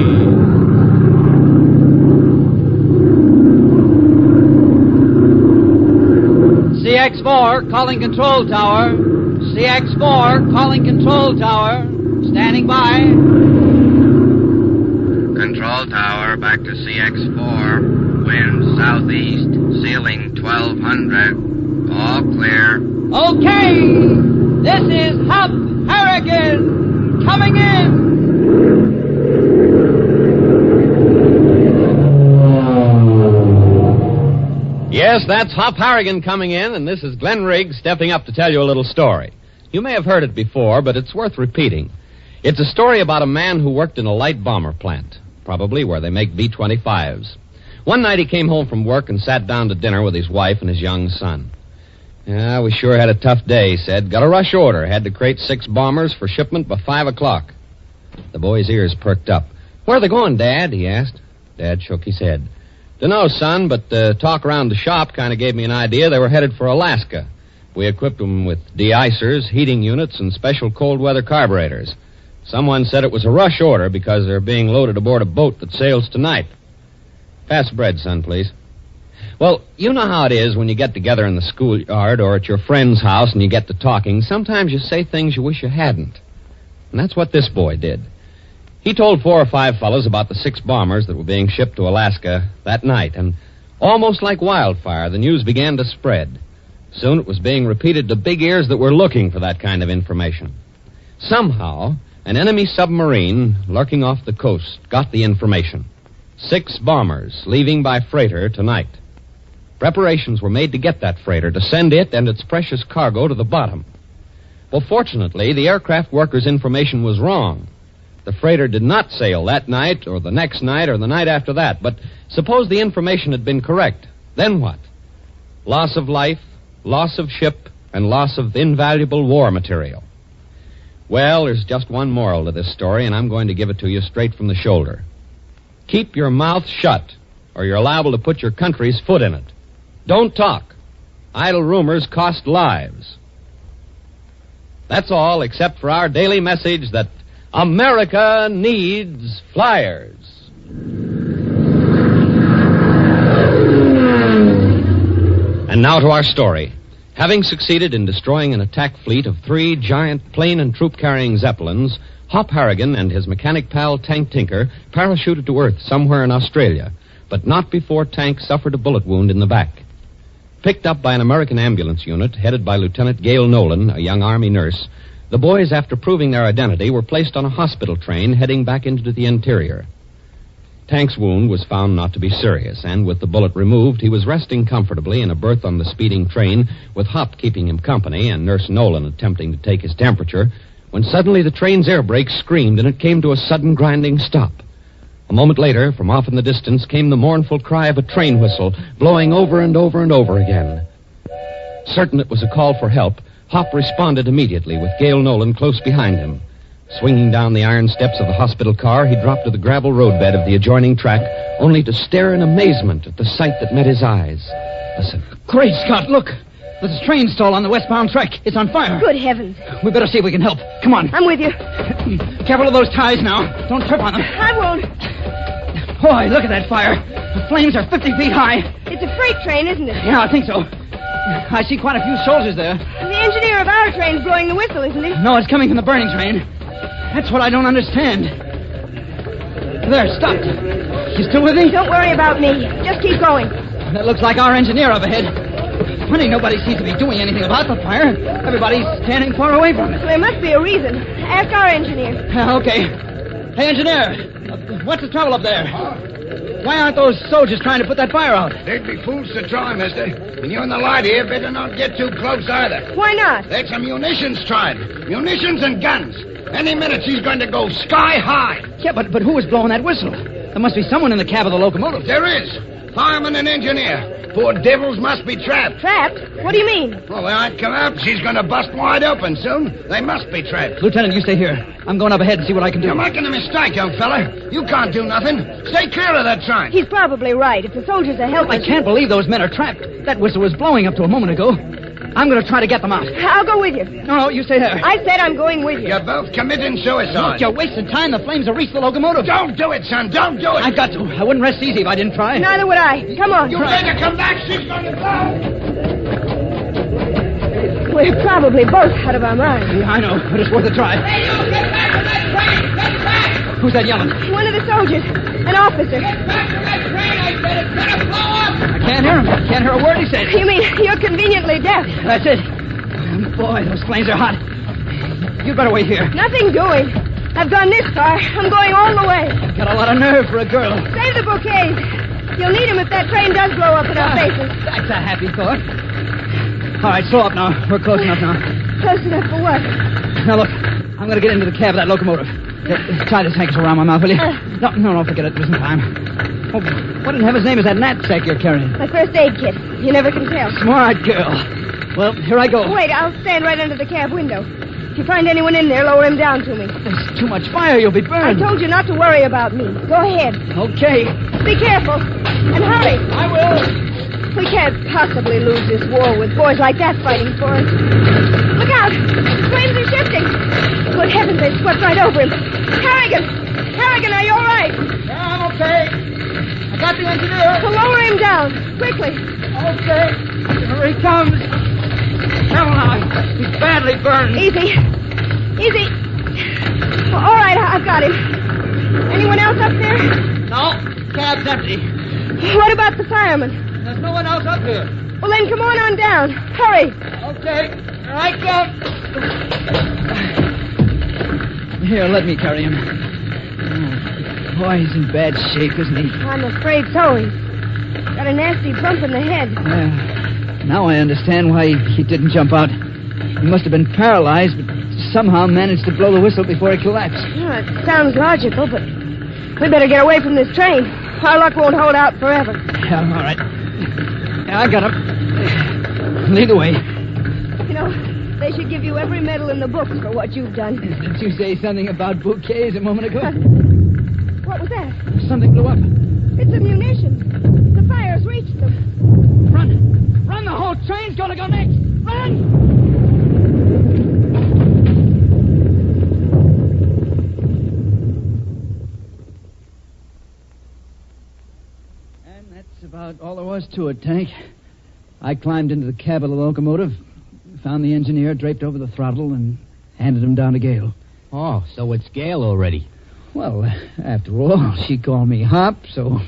CX-4 calling control tower. CX-4 calling control tower. Standing by. Control tower back to CX-4. Wind southeast. Ceiling 1200. All clear. Okay, this is Hop Harrigan coming in. Yes, that's Hop Harrigan coming in, and this is Glenn Riggs stepping up to tell you a little story. You may have heard it before, but it's worth repeating. It's a story about a man who worked in a light bomber plant, probably where they make B-25s. One night he came home from work and sat down to dinner with his wife and his young son. Yeah, we sure had a tough day, he said. Got a rush order. Had to crate 6 bombers for shipment by 5 o'clock. The boy's ears perked up. Where are they going, Dad? He asked. Dad shook his head. Dunno, son, but the talk around the shop kind of gave me an idea they were headed for Alaska. We equipped them with de-icers, heating units, and special cold weather carburetors. Someone said it was a rush order because they're being loaded aboard a boat that sails tonight. Pass bread, son, please. Well, you know how it is when you get together in the schoolyard or at your friend's house and you get to talking. Sometimes you say things you wish you hadn't. And that's what this boy did. He told 4 or 5 fellows about the 6 bombers that were being shipped to Alaska that night. And almost like wildfire, the news began to spread. Soon it was being repeated to big ears that were looking for that kind of information. Somehow, an enemy submarine lurking off the coast got the information. 6 bombers leaving by freighter tonight. Preparations were made to get that freighter, to send it and its precious cargo to the bottom. Well, fortunately, the aircraft workers' information was wrong. The freighter did not sail that night or the next night or the night after that. But suppose the information had been correct. Then what? Loss of life, loss of ship, and loss of invaluable war material. Well, there's just one moral to this story, and I'm going to give it to you straight from the shoulder. Keep your mouth shut, or you're liable to put your country's foot in it. Don't talk. Idle rumors cost lives. That's all, except for our daily message that America needs flyers. And now to our story. Having succeeded in destroying an attack fleet of 3 giant plane and troop-carrying Zeppelins, Hop Harrigan and his mechanic pal Tank Tinker parachuted to Earth somewhere in Australia, but not before Tank suffered a bullet wound in the back. Picked up by an American ambulance unit headed by Lieutenant Gail Nolan, a young Army nurse, the boys, after proving their identity, were placed on a hospital train heading back into the interior. Tank's wound was found not to be serious, and with the bullet removed, he was resting comfortably in a berth on the speeding train, with Hop keeping him company and Nurse Nolan attempting to take his temperature, when suddenly the train's air brakes screamed and it came to a sudden grinding stop. A moment later, from off in the distance, came the mournful cry of a train whistle, blowing over and over and over again. Certain it was a call for help, Hop responded immediately with Gail Nolan close behind him. Swinging down the iron steps of the hospital car, he dropped to the gravel roadbed of the adjoining track, only to stare in amazement at the sight that met his eyes. Listen. Great Scott, look! There's a train stall on the westbound track. It's on fire. Good heavens. We better see if we can help. Come on. I'm with you. Careful of those ties now. Don't trip on them. I won't. Boy, look at that fire. The flames are 50 feet high. It's a freight train, isn't it? Yeah, I think so. I see quite a few soldiers there. The engineer of our train's blowing the whistle, isn't he? No, it's coming from the burning train. That's what I don't understand. There, stopped. You still with me? Don't worry about me. Just keep going. That looks like our engineer up ahead. Funny, nobody seems to be doing anything about the fire. Everybody's standing far away from it. There must be a reason. Ask our engineer. Okay. Hey, engineer. What's the trouble up there? Why aren't those soldiers trying to put that fire out? They'd be fools to try, mister. When you're in the light here, better not get too close either. Why not? That's a munitions tribe. Munitions and guns. Any minute she's going to go sky high. Yeah, but who is blowing that whistle? There must be someone in the cab of the locomotive. There is. Fireman and engineer. Poor devils must be trapped. Trapped? What do you mean? Well, they aren't come out. She's going to bust wide open soon. They must be trapped. Lieutenant, you stay here. I'm going up ahead and see what I can do. You're making a mistake, young fella. You can't do nothing. Stay clear of that train. He's probably right. If the soldiers are helping... I can't believe those men are trapped. That whistle was blowing up to a moment ago. I'm going to try to get them out. I'll go with you. No, you stay there. I said I'm going with you. You're both committing suicide. Look, you're wasting time. The flames have reached the locomotive. Don't do it, son. Don't do it. I've got to. I wouldn't rest easy if I didn't try. Neither would I. Come on. You better come back. She's going to blow. We're probably both out of our minds. Yeah, I know, but it's worth a try. Hey, you get back to that train. Get back. Who's that yelling? One of the soldiers. An officer. Get back to that train. I said it's going to blow up. I can't hear him. Can't hear a word he said. You mean you're conveniently deaf? That's it. Boy, those flames are hot. You'd better wait here. Nothing doing. I've gone this far. I'm going all the way. Got a lot of nerve for a girl. Save the bouquets. You'll need them if that train does blow up in our faces. That's a happy thought. All right, slow up now. We're close enough now. Close enough for what? Now, look. I'm going to get into the cab of that locomotive. Tie this handkerchief around my mouth, will you? No, forget it. There isn't time. Oh, what in heaven's name is that knapsack you're carrying? My first aid kit. You never can tell. Smart girl. Well, here I go. Wait, I'll stand right under the cab window. If you find anyone in there, lower him down to me. There's too much fire. You'll be burned. I told you not to worry about me. Go ahead. Okay. Be careful. And hurry. I will. We can't possibly lose this war with boys like that fighting for us. Look out. The flames are shifting. Good heavens, they swept right over him. Harrigan! Harrigan, are you all right? Yeah, I'm okay. I got the engineer. Well, lower him down. Quickly. Okay. Here he comes. Now, he's badly burned. Easy. Easy. Well, all right, I've got him. Anyone else up there? No, cab's empty. What about the fireman? There's no one else up here. Well, then come on down. Hurry. Okay, here I come. Here, let me carry him. Oh, boy, he's in bad shape, isn't he? I'm afraid so. He's got a nasty bump in the head. Now I understand why he didn't jump out. He must have been paralyzed, but somehow managed to blow the whistle before he collapsed. It sounds logical, but we better get away from this train. Our luck won't hold out forever. Yeah, all right. Yeah, I got him. Lead the way. You know, they should give you every medal in the books for what you've done. Didn't you say something about bouquets a moment ago? What was that? Something blew up. It's the munitions. The fire's reached them. Run! Run! The whole train's gonna go next! Run! And that's about all there was to it, Tank. I climbed into the cab of the locomotive, found the engineer draped over the throttle, and handed him down to Gail. Oh, so it's Gail already. Well, after all, she called me Hop, so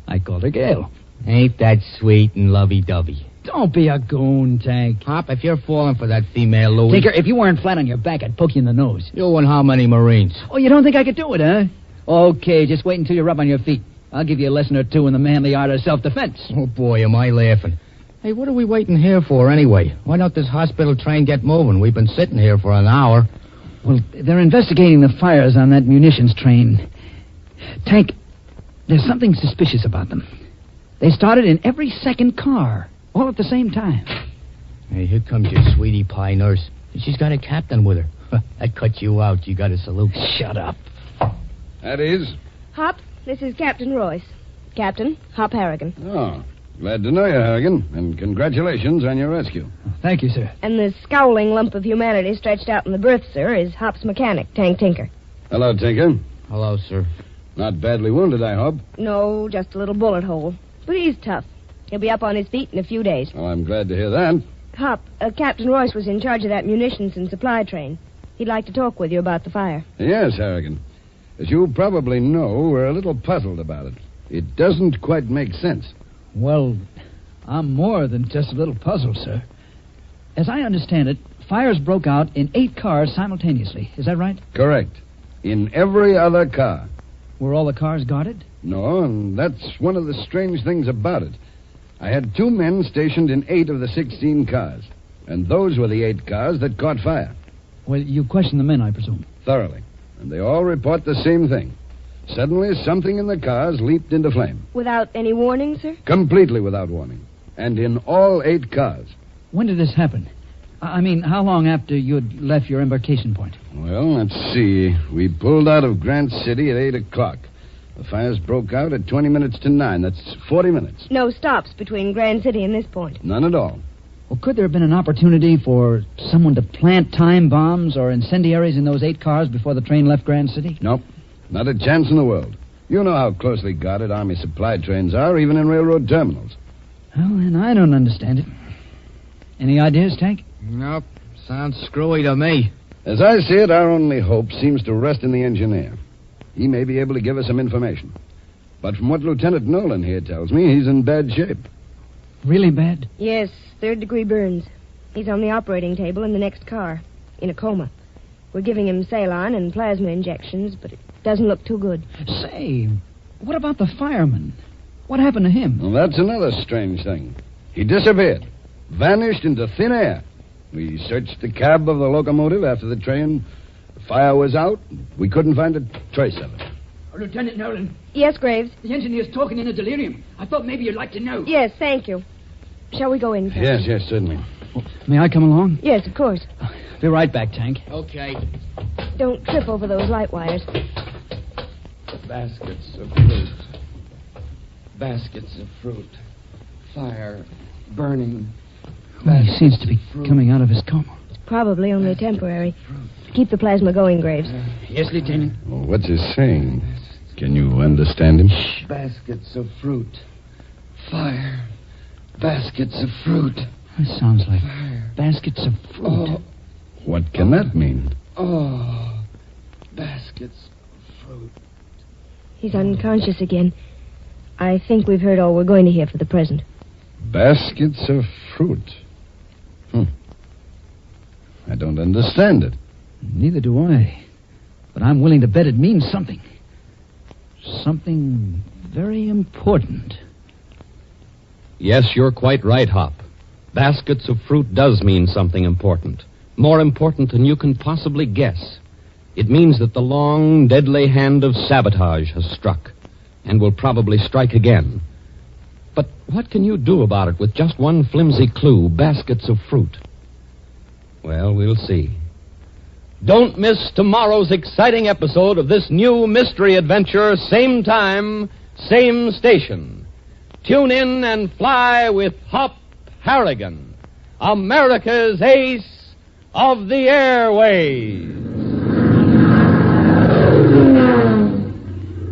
I called her Gail. Ain't that sweet and lovey-dovey? Don't be a goon, Tank. Hop, if you're falling for that female, Louis... Tinker, if you weren't flat on your back, I'd poke you in the nose. You and how many Marines? Oh, you don't think I could do it, huh? Okay, just wait until you're up on your feet. I'll give you a lesson or two in the manly art of self-defense. Oh, boy, am I laughing. Hey, what are we waiting here for, anyway? Why don't this hospital train get moving? We've been sitting here for an hour. Well, they're investigating the fires on that munitions train. Tank, there's something suspicious about them. They started in every second car, all at the same time. Hey, here comes your sweetie pie nurse. And she's got a captain with her. That cuts you out. You got to salute. Shut up. That is? Hop, this is Captain Royce. Captain, Hop Harrigan. Oh, glad to know you, Harrigan. And congratulations on your rescue. Thank you, sir. And the scowling lump of humanity stretched out in the berth, sir, is Hop's mechanic, Tank Tinker. Hello, Tinker. Hello, sir. Not badly wounded, I hope. No, just a little bullet hole. But he's tough. He'll be up on his feet in a few days. Well, I'm glad to hear that. Hop, Captain Royce was in charge of that munitions and supply train. He'd like to talk with you about the fire. Yes, Harrigan. As you probably know, we're a little puzzled about it. It doesn't quite make sense. Well, I'm more than just a little puzzled, sir. As I understand it, fires broke out in 8 cars simultaneously. Is that right? Correct. In every other car. Were all the cars guarded? No, and that's one of the strange things about it. I had 2 men stationed in 8 of the 16 cars. And those were the 8 cars that caught fire. Well, you questioned the men, I presume. Thoroughly. And they all report the same thing. Suddenly, something in the cars leaped into flame. Without any warning, sir? Completely without warning. And in all 8 cars. When did this happen? I mean, how long after you'd left your embarkation point? Well, let's see. We pulled out of Grant City at 8 o'clock. The fires broke out at 20 minutes to 9. That's 40 minutes. No stops between Grand City and this point. None at all. Well, could there have been an opportunity for someone to plant time bombs or incendiaries in those 8 cars before the train left Grand City? Nope. Not a chance in the world. You know how closely guarded Army supply trains are, even in railroad terminals. Well, then I don't understand it. Any ideas, Tank? Nope. Sounds screwy to me. As I see it, our only hope seems to rest in the engineer. He may be able to give us some information. But from what Lieutenant Nolan here tells me, he's in bad shape. Really bad? Yes, 3rd-degree burns. He's on the operating table in the next car, in a coma. We're giving him saline and plasma injections, but it doesn't look too good. Say, what about the fireman? What happened to him? Well, that's another strange thing. He disappeared. Vanished into thin air. We searched the cab of the locomotive after the train. The fire was out. We couldn't find a trace of it. Lieutenant Nolan. Yes, Graves? The engineer's talking in a delirium. I thought maybe you'd like to know. Yes, thank you. Shall we go in, Captain? Yes, certainly. May I come along? Yes, of course. Be right back, Tank. Okay. Don't trip over those light wires. Baskets of fruit. Baskets of fruit. Fire. Burning. Well, he seems to be coming out of his coma. It's probably only temporary. Keep the plasma going, Graves. Yes, Lieutenant. Well, what's he saying? Can you understand him? Baskets of fruit. Fire. Baskets of fruit. That sounds like baskets of fruit. Oh. What can that mean? Oh. Baskets of fruit. He's unconscious again. I think we've heard all we're going to hear for the present. Baskets of fruit. I don't understand it. Neither do I. But I'm willing to bet it means something. Something very important. Yes, you're quite right, Hop. Baskets of fruit does mean something important. More important than you can possibly guess. It means that the long, deadly hand of sabotage has struck, and will probably strike again. But what can you do about it with just one flimsy clue, baskets of fruit? Well, we'll see. Don't miss tomorrow's exciting episode of this new mystery adventure, same time, same station. Tune in and fly with Hop Harrigan, America's ace of the airways.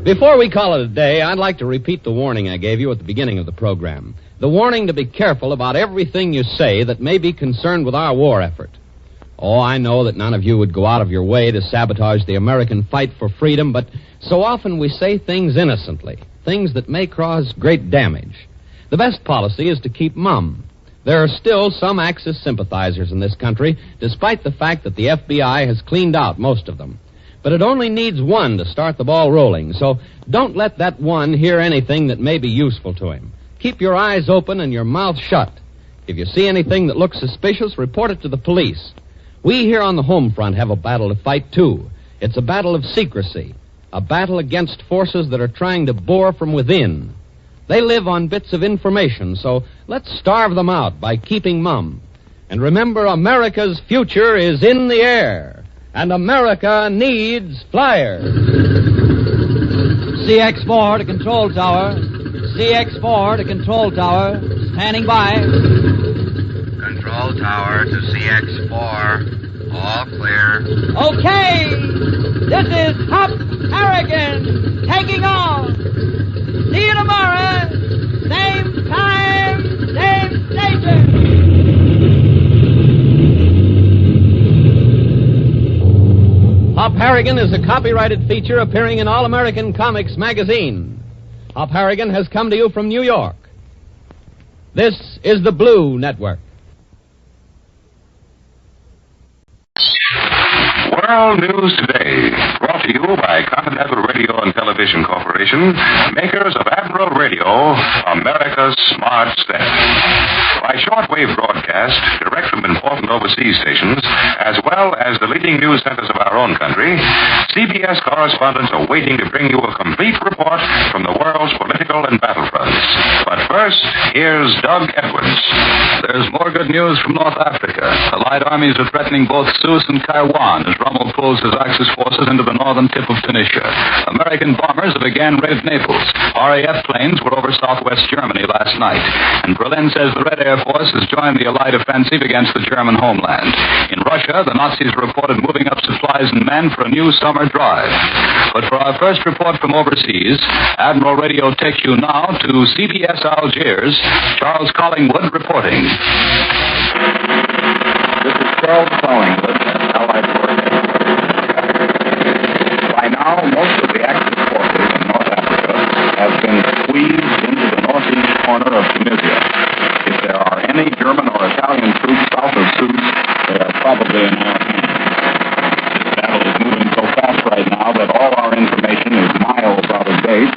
Before we call it a day, I'd like to repeat the warning I gave you at the beginning of the program. The warning to be careful about everything you say that may be concerned with our war effort. Oh, I know that none of you would go out of your way to sabotage the American fight for freedom, but so often we say things innocently, things that may cause great damage. The best policy is to keep mum. There are still some Axis sympathizers in this country, despite the fact that the FBI has cleaned out most of them. But it only needs one to start the ball rolling, so don't let that one hear anything that may be useful to him. Keep your eyes open and your mouth shut. If you see anything that looks suspicious, report it to the police. We here on the home front have a battle to fight, too. It's a battle of secrecy, a battle against forces that are trying to bore from within. They live on bits of information, so let's starve them out by keeping mum. And remember, America's future is in the air, and America needs flyers. CX-4 to control tower. CX-4 to control tower. Standing by. Control tower to CX-4. All clear. Okay. This is Hop Harrigan taking off. See you tomorrow. Same time, same station. Hop Harrigan is a copyrighted feature appearing in All American Comics magazine. Hop Harrigan has come to you from New York. This is the Blue Network. World News Today, brought to you by Continental Radio and Television Corporation, makers of Admiral Radio, America's Smart Set. By shortwave broadcast, direct from important overseas stations, as well as the leading news centers of our own country, CBS correspondents are waiting to bring you a complete report from the world's political and battlefronts. But first, here's Doug Edwards. There's more good news from North Africa. Allied armies are threatening both Sousse and Kairouan as Rommel pulls his Axis forces into the northern tip of Tunisia. American bombers have again raided Naples. RAF planes were over southwest Germany last night. And Berlin says the Red Air Force has joined the Allied offensive against the German homeland. In Russia, the Nazis are reported moving up supplies and men for a new summer drive. But for our first report from overseas, Admiral Radio takes you now to CBS Algiers. Charles Collingwood reporting. This is Charles Collingwood, Allied Force Headquarters. By now, most of the Axis forces in North Africa have been squeezed into the northeast corner of Tunisia. If there are any German or Italian troops south of Sousse, they are probably in our hands. This battle is moving so fast right now that all our information is miles out of date.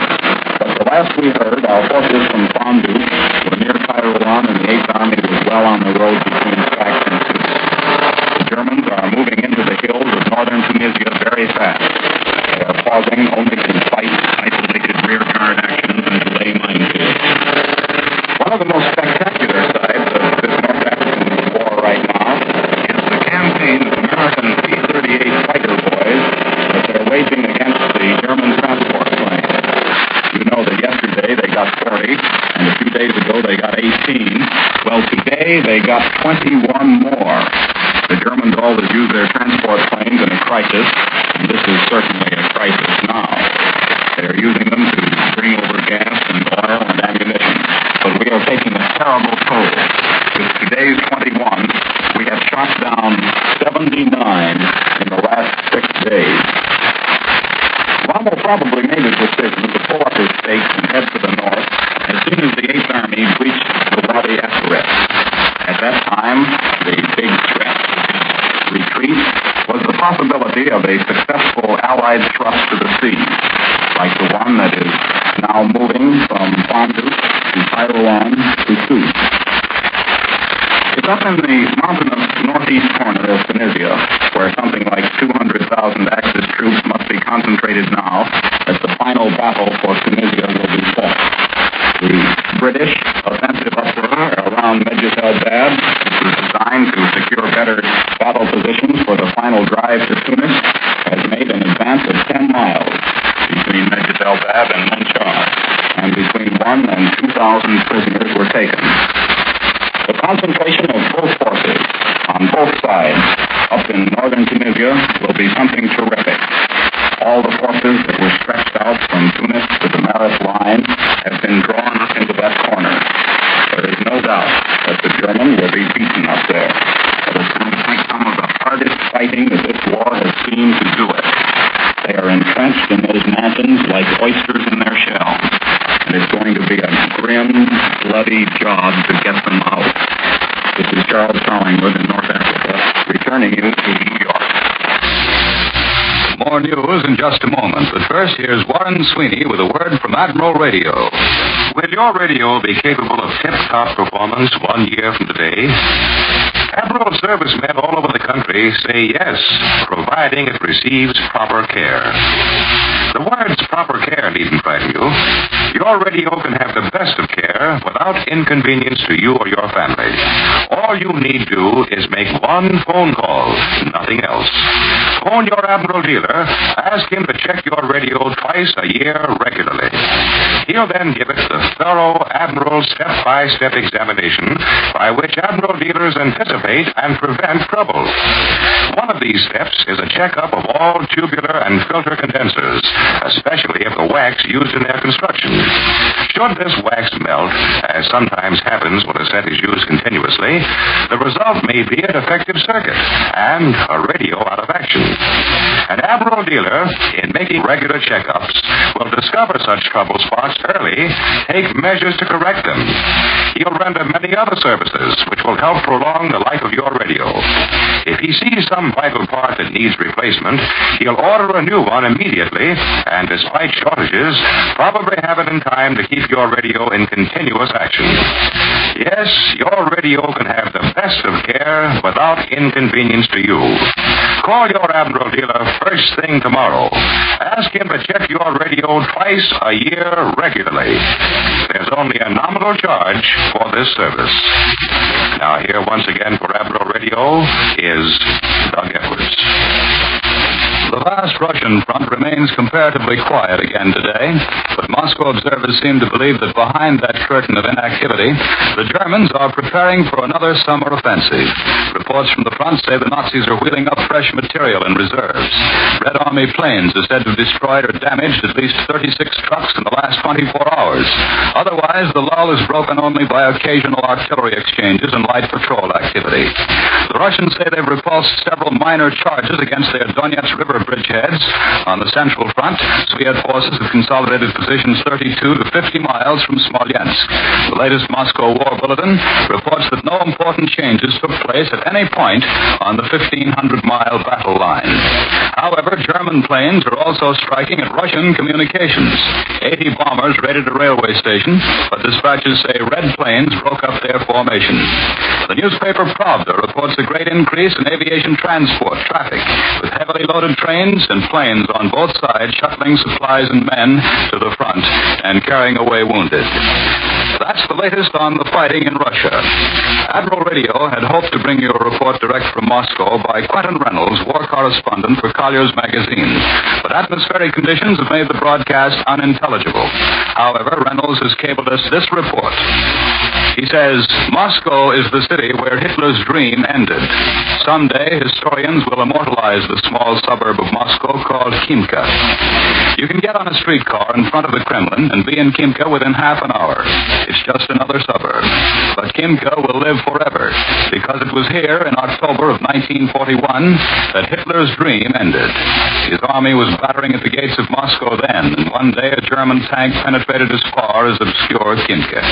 But the last we heard, our forces from Fondou were near Kairouan, and the 8th Army was well on the road between Sfax and Sousse. The Germans are moving into the hills of northern Tunisia very fast. They are pausing only to fight isolated rear-guard actions and delay minefields. One of the most spectacular sides of this North African war right now is the campaign of American P-38 fighter boys that they're waging against the German transport planes. You know that yesterday they got 40, and a few days ago they got 18. Well, today they got 21 more. The Germans always use their transport planes in a crisis, and this is certainly a crisis now. They're using them to bring over gas and oil and ammunition. But we are taking a terrible toll. With today's 21, we have shot down 79 in the last 6 days. Rommel probably made his decision to pull up his stakes and head to the north as soon as the 8th Army reached the Wadi Escaret. At that time, the big threat. Retreat was the possibility of a successful Allied thrust to the sea, like the one that is now moving from Fondou to Kairouan to Sousse. It's up in the mountainous northeast corner of Tunisia, where something like 200,000 Axis troops must be concentrated now, that the final battle for Tunisia will be fought. The British offensive uproar around Medjez el-Bab, which was designed to secure better battle positions for the final drive to Tunis, has made an advance of 10 miles between Medjez el-Bab and Manchar, and between 1,000 and 2,000 prisoners were taken. The concentration of both forces on both sides up in northern Tunisia will be something terrific. All the forces that were stretched out from Tunis to the Maris line have been drawn up into that corner. to be beaten up there. But it's going to take some of the hardest fighting that this war has seen to do it. They are entrenched in those mountains like oysters in their shells. And it's going to be a grim, bloody job to get them out. This is Charles Collingwood in North Africa, returning you to New York. More news in just a moment, but first here's Warren Sweeney with a word from Admiral Radio. Will your radio be capable of tip-top performance 1 year from today? Admiral servicemen all over the country say yes, providing it receives proper care. The words proper care needn't frighten you. Your radio can have the best of care without inconvenience to you or your family. All you need do is make one phone call, nothing else. Phone your Admiral dealer, ask him to check your radio twice a year regularly. He'll then give it the thorough Admiral step-by-step examination by which Admiral dealers anticipate and prevent trouble. One of these steps is a checkup of all tubular and filter condensers, especially if the wax used in their construction. Should this wax melt, as sometimes happens when a set is used continuously, the result may be a defective circuit and a radio out of action. An Admiral dealer, in making regular checkups, will discover such trouble spots early, take measures to correct them. He'll render many other services which will help prolong the life of your radio. If he sees some vital part that needs replacement, he'll order a new one immediately, and despite shortages, probably have it in time to keep your radio in continuous action. Yes, your radio can have the best of care without inconvenience to you. Call your Admiral dealer first thing tomorrow. Ask him to check your radio twice a year regularly. There's only a nominal charge for this service. Now here once again for Admiral Radio is Doug Edwards. The vast Russian front remains comparatively quiet again today, but Moscow observers seem to believe that behind that curtain of inactivity, the Germans are preparing for another summer offensive. Reports from the front say the Nazis are wheeling up fresh material in reserves. Red Army planes are said to have destroyed or damaged at least 36 trucks in the last 24 hours. Otherwise, the lull is broken only by occasional artillery exchanges and light patrol activity. The Russians say they've repulsed several minor charges against their Donetsk River bridgeheads. On the Central Front, Soviet forces have consolidated positions 32 to 50 miles from Smolensk. The latest Moscow War Bulletin reports that no important changes took place at any point on the 1,500-mile battle line. However, German planes are also striking at Russian communications. 80 bombers raided a railway station, but dispatches say red planes broke up their formation. The newspaper Pravda reports a great increase in aviation transport traffic, with heavily loaded trains and planes on both sides shuttling supplies and men to the front and carrying away wounded. That's the latest on the fighting in Russia. Admiral Radio had hoped to bring you a report direct from Moscow by Quentin Reynolds, war correspondent for Collier's Magazine. But atmospheric conditions have made the broadcast unintelligible. However, Reynolds has cabled us this report. He says, Moscow is the city where Hitler's dream ended. Someday, historians will immortalize the small suburb of Moscow called Khimka. You can get on a streetcar in front of the Kremlin and be in Khimka within half an hour. It's just another suburb. But Khimka will live forever, because it was here in October of 1941 that Hitler's dream ended. His army was battering at the gates of Moscow then, and one day a German tank penetrated as far as obscure Khimka.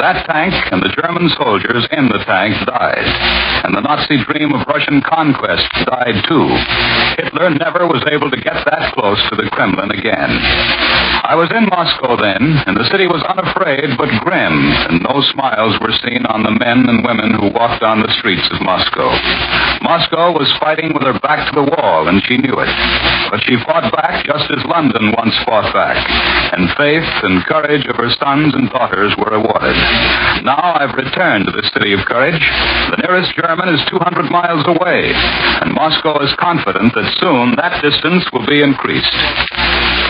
That tank and the German soldiers in the tank died, and the Nazi dream of Russian conquest died too. Hitler never was able to get that close to the Kremlin again. I was in Moscow then, and the city was unafraid but grim, and no smiles were seen on the men and women who walked on the streets of Moscow. Moscow was fighting with her back to the wall, and she knew it. But she fought back just as London once fought back, and faith and courage of her sons and daughters were rewarded. Now I've returned to the city of courage. The nearest German is 200 miles away, and Moscow is confident that soon that distance will be increased.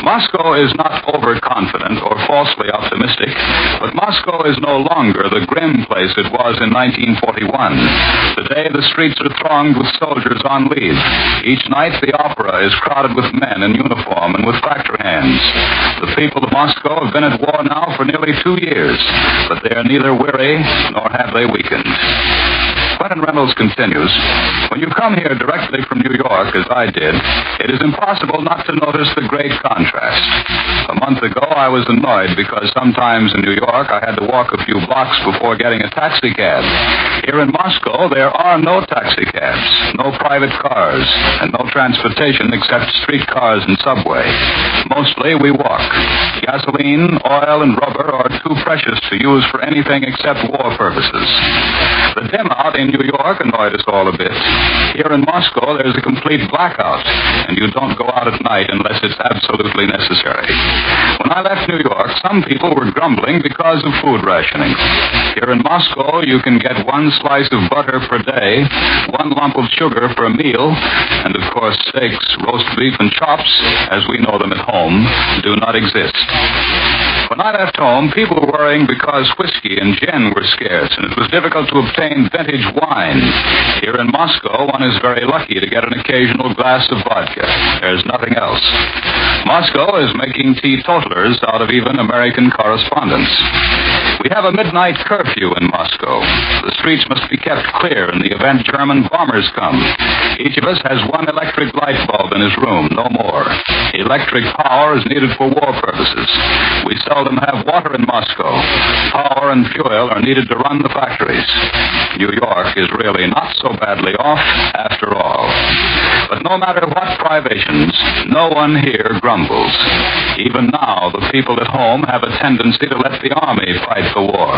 Moscow is not overconfident or falsely optimistic, but Moscow is no longer the grim place it was in 1941. Today, the streets are thronged with soldiers on leave. Each night, the opera is crowded with men in uniform and with factory hands. The people of Moscow have been at war now for nearly 2 years, but they are neither weary nor have they weakened. Quentin Reynolds continues, when you come here directly from New York, as I did, it is impossible not to notice the great contrast. A month ago, I was annoyed because sometimes in New York I had to walk a few blocks before getting a taxi cab. Here in Moscow, there are no taxi cabs, no private cars, and no transportation except streetcars and subway. Mostly we walk. Gasoline, oil, and rubber are too precious to use for anything except war purposes. The dim out in New York annoyed us all a bit. Here in Moscow, there's a complete blackout, and you don't go out at night unless it's absolutely necessary. When I left New York, some people were grumbling because of food rationing. Here in Moscow, you can get 1 slice of butter per day, 1 lump of sugar per meal, and of course steaks, roast beef, and chops, as we know them at home, do not exist. When I left home, people were worrying because whiskey and gin were scarce, and it was difficult to obtain vintage wine. Here in Moscow, one is very lucky to get an occasional glass of vodka. There's nothing else. Moscow is making teetotalers out of even American correspondents. We have a midnight curfew in Moscow. The streets must be kept clear in the event German bombers come. Each of us has 1 electric light bulb in his room, no more. Electric power is needed for war purposes. We seldom have water in Moscow. Power and fuel are needed to run the factories. New York is really not so badly off after all. But no matter what privations, no one here grumbles. Even now, the people at home have a tendency to let the army fight the war.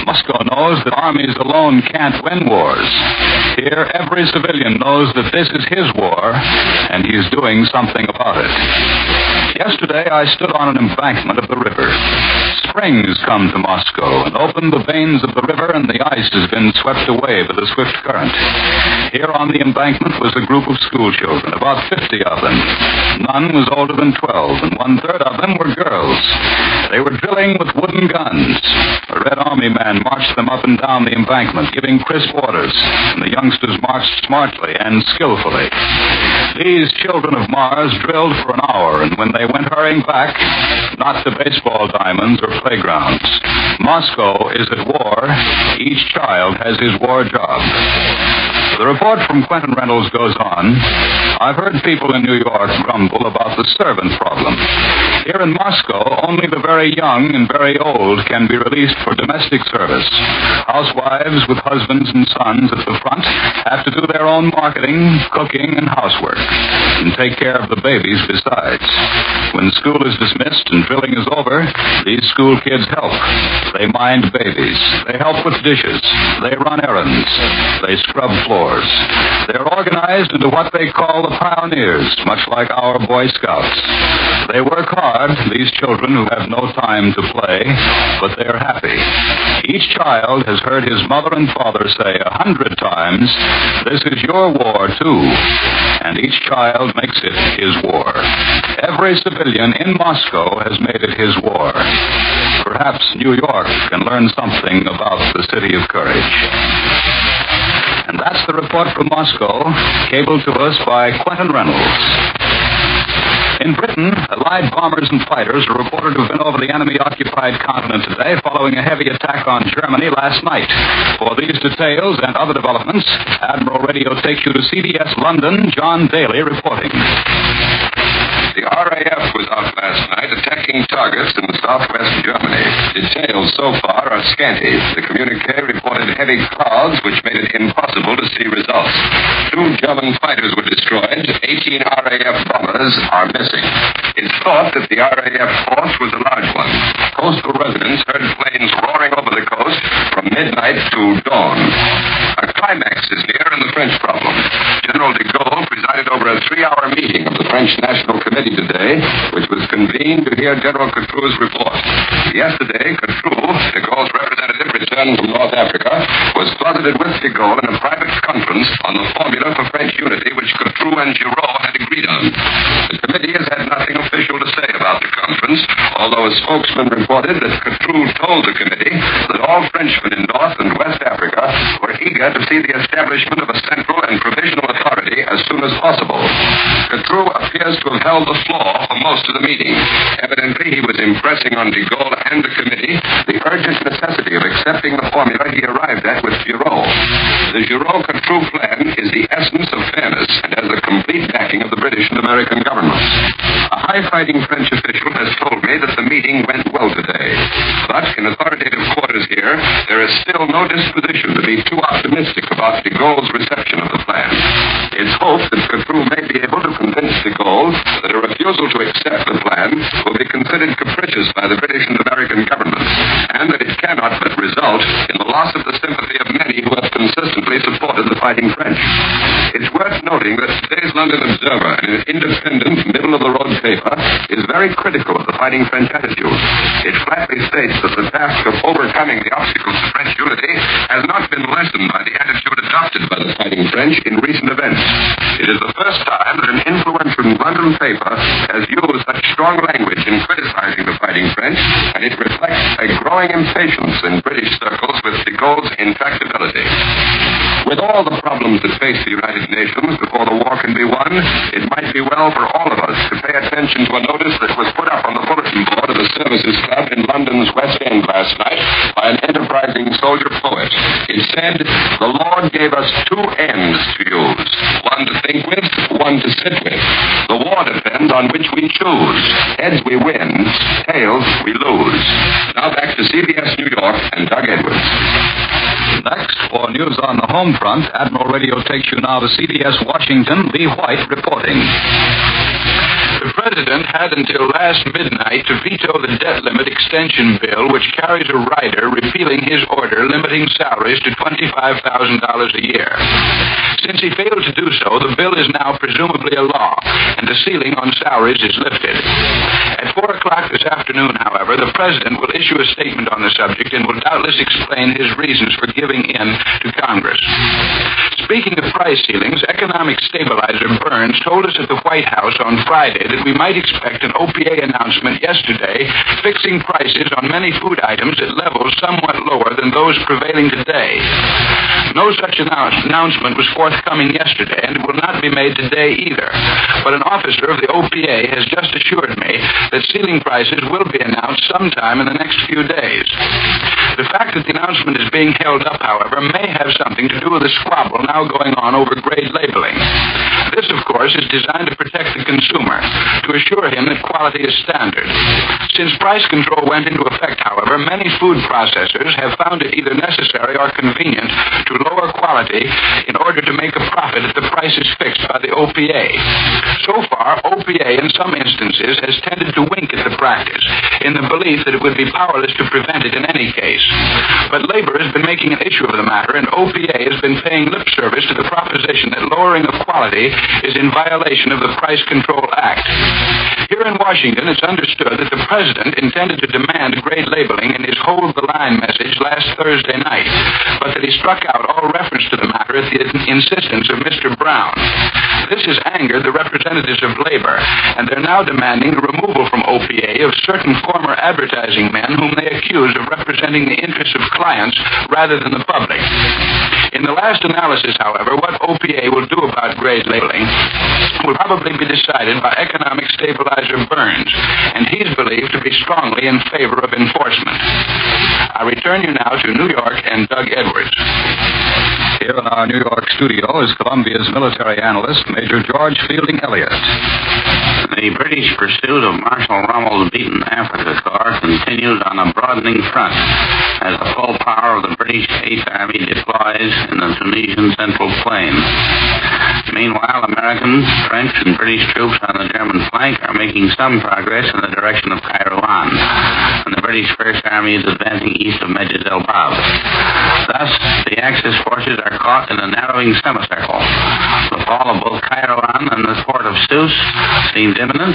Moscow knows that armies alone can't win wars. Here, every civilian knows that this is his war, and he's doing something about it. Yesterday, I stood on an embankment of the river. Spring has come to Moscow and opened the veins of the river, and the ice has been swept away by the swift current. Here on the embankment was a group of school children, about 50 of them. None was older than 12, and 1/3 of them were girls. They were drilling with wooden guns. A Red Army man marched them up and down the embankment, giving crisp orders, and the youngsters marched smartly and skillfully. These children of Mars drilled for an hour, and when they went hurrying back, not to baseball diamonds or playgrounds. Moscow is at war. Each child has his war job. The report from Quentin Reynolds goes on. I've heard people in New York grumble about the servant problem. Here in Moscow, only the very young and very old can be released for domestic service. Housewives with husbands and sons at the front have to do their own marketing, cooking, and housework, and take care of the babies besides. When school is dismissed and drilling is over, these school kids help. They mind babies. They help with dishes. They run errands. They scrub floors. They're organized into what they call the pioneers, much like our Boy Scouts. They work hard, these children who have no time to play, but they're happy. Each child has heard his mother and father say 100 times, "This is your war, too." And each child makes it his war. Every civilian in Moscow has made it his war. Perhaps New York can learn something about the city of courage. And that's the report from Moscow, cabled to us by Quentin Reynolds. In Britain, Allied bombers and fighters are reported to have been over the enemy-occupied continent today following a heavy attack on Germany last night. For these details and other developments, Admiral Radio takes you to CBS London, John Daly reporting. The RAF was out last night attacking targets in southwest Germany. Details so far are scanty. The communique reported heavy clouds, which made it impossible to see results. 2 German fighters were destroyed. 18 RAF bombers are missing. It's thought that the RAF force was a large one. Coastal residents heard planes roaring over the coast from midnight to dawn. A climax is near in the French problem. General de Gaulle presided over a 3-hour meeting of the French National Committee today, which was convened to hear General Couture's report. Yesterday, Couture, de Gaulle's representative returned from North Africa, was closeted with de Gaulle in a private conference on the formula for French unity which Couture and Giraud had agreed on. The committee has had nothing official little to say about the conference, although a spokesman reported that Catrou told the committee that all Frenchmen in North and West Africa were eager to see the establishment of a central and provisional authority as soon as possible. Catrou appears to have held the floor for most of the meeting. Evidently, he was impressing on de Gaulle and the committee the urgent necessity of accepting the formula he arrived at with Giraud. The Giraud-Catrou plan is the essence of fairness and has the complete backing of the British and American governments. A high-fighting French official has told me that the meeting went well today. But in authoritative quarters here, there is still no disposition to be too optimistic about de Gaulle's reception of the plan. It's hoped that Catrou may be able to convince de Gaulle that a refusal to accept the plan will be considered capricious by the British and American governments, and that it cannot but result in the loss of the sympathy of many who have consistently supported the fighting French. It's worth noting that today's London Observer, an independent, middle-of-the-road paper, is very critical of the fighting French attitude. It flatly states that the task of overcoming the obstacles to French unity has not been lessened by the attitude adopted by the fighting French in recent events. It is the first time that an influential London paper has used such strong language in criticizing the fighting French, and it reflects a growing impatience in British circles with de Gaulle's intractability. With all the problems that face the United Nations before the war can be won, it might be well for all of us to pay attention to a notice that was put up on the bulletin board of the Services Club in London's West End last night by an enterprising soldier poet. It said, "The Lord gave us two ends to use, one to think with, one to sit with. The war depends on which we choose. Heads we win, tails we lose." Now back to CBS New York and Doug Edwards. Next, for news on the home front, Admiral Radio takes you now to CBS Washington, Lee White reporting. The President had until last midnight to veto the debt limit extension bill, which carries a rider repealing his order limiting salaries to $25,000 a year. Since he failed to do so, the bill is now presumably a law, and the ceiling on salaries is lifted. At 4 o'clock this afternoon, however, the President will issue a statement on the subject and will doubtless explain his reasons for giving in to Congress. Speaking of price ceilings, economic stabilizer Burns told us at the White House on Friday that we might expect an OPA announcement yesterday fixing prices on many food items at levels somewhat lower than those prevailing today. No such announcement was forthcoming yesterday, and it will not be made today either. But an officer of the OPA has just assured me that ceiling prices will be announced sometime in the next few days. The fact that the announcement is being held up, however, may have something to do with the squabble now going on over grade labeling. This, of course, is designed to protect the consumer, to assure him that quality is standard. Since price control went into effect, however, many food processors have found it either necessary or convenient to lower quality in order to make a profit at the prices fixed by the OPA. So far, OPA in some instances has tended to wink at the practice in the belief that it would be powerless to prevent it in any case. But labor has been making an issue of the matter, and OPA has been paying lip service to the proposition that lowering of quality is in violation of the Price Control Act. Here in Washington, it's understood that the President intended to demand grade labeling in his Hold the Line message last Thursday night, but that he struck out all reference to the matter at the insistence of Mr. Brown. This has angered the representatives of labor, and they're now demanding the removal from OPA of certain former advertising men whom they accuse of representing the interests of clients rather than the public. In the last analysis, however, what OPA will do about grade labeling will probably be decided by economic stabilizer Burns, and he's believed to be strongly in favor of enforcement. I return you now to New York and Doug Edwards. Here in our New York studio is Columbia's military analyst, Major George Fielding Elliott. The British pursuit of Marshal Rommel's beaten Africa Corps continues on a broadening front as the full power of the British Eighth Army deploys in the Tunisian Central Plain. Meanwhile, American, French, and British troops on the German flank are making some progress in the direction of Kairouan, and the British First Army is advancing east of Medjed el Bab. Thus, the Axis forces are caught in a narrowing semicircle. The fall of both Kairouan and the port of Sousse seems imminent,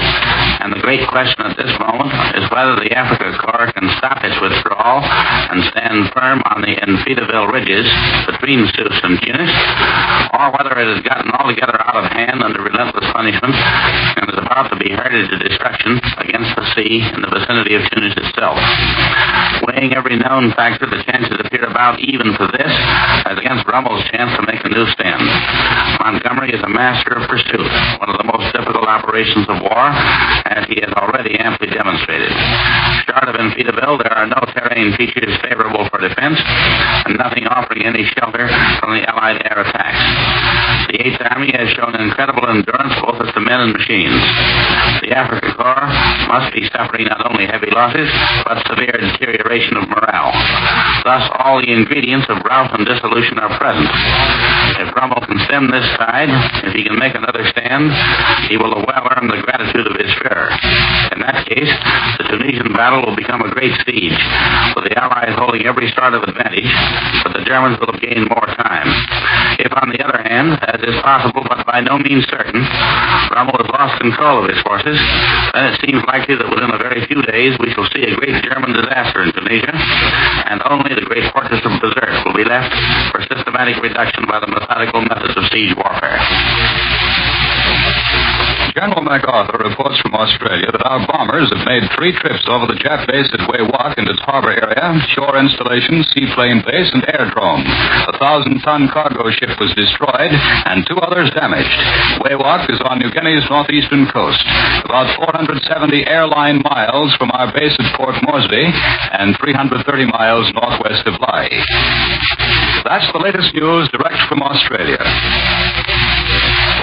and the great question at this moment is whether the Africa Corps can stop its withdrawal and stand firm on the Enfidaville ridges between Sousse and Tunis, or whether it has gotten altogether out of hand under relentless punishment and is about about to be herded to destruction against the sea in the vicinity of Tunis itself. Weighing every known factor, the chances appear about even for this as against Rommel's chance to make a new stand. Montgomery is a master of pursuit, one of the most difficult operations of war, as he has already amply demonstrated. Short of Enfeiteville, there are no terrain features favorable for defense, and nothing offering any shelter from the Allied air attacks. The 8th Army has shown incredible endurance both as to men and machines. The Africa Corps must be suffering not only heavy losses, but severe deterioration of morale. Thus, all the ingredients of rout and dissolution are present. If Rommel can stem this tide, if he can make another stand, he will well earn the gratitude of his Führer. In that case, the Tunisian battle will become a great siege, with the Allies holding every sort of advantage, but the Germans will have gained more time. If, on the other hand, as is possible but by no means certain, Rommel has lost control of his forces, then it seems likely that within a very few days we shall see a great German disaster in Tunisia, and only the great fortress of Berserk will be left for systematic reduction by the methodical methods of siege warfare. General MacArthur reports from Australia that our bombers have made 3 trips over the Jap base at Wewak and its harbor area, shore installation, seaplane base, and airdrome. A 1,000-ton cargo ship was destroyed and 2 others damaged. Wewak is on New Guinea's northeastern coast, about 470 airline miles from our base at Port Moresby and 330 miles northwest of Lae. That's the latest news direct from Australia.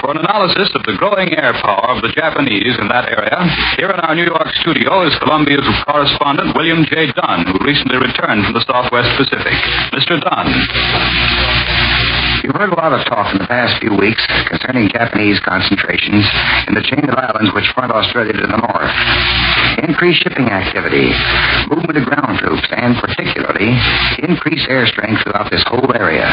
For an analysis of the growing air power of the Japanese in that area, here in our New York studio is Columbia's correspondent William J. Dunn, who recently returned from the Southwest Pacific. Mr. Dunn. You've heard a lot of talk in the past few weeks concerning Japanese concentrations in the chain of islands which front Australia to the north. Increased shipping activity, movement of ground troops, and particularly increased air strength throughout this whole area.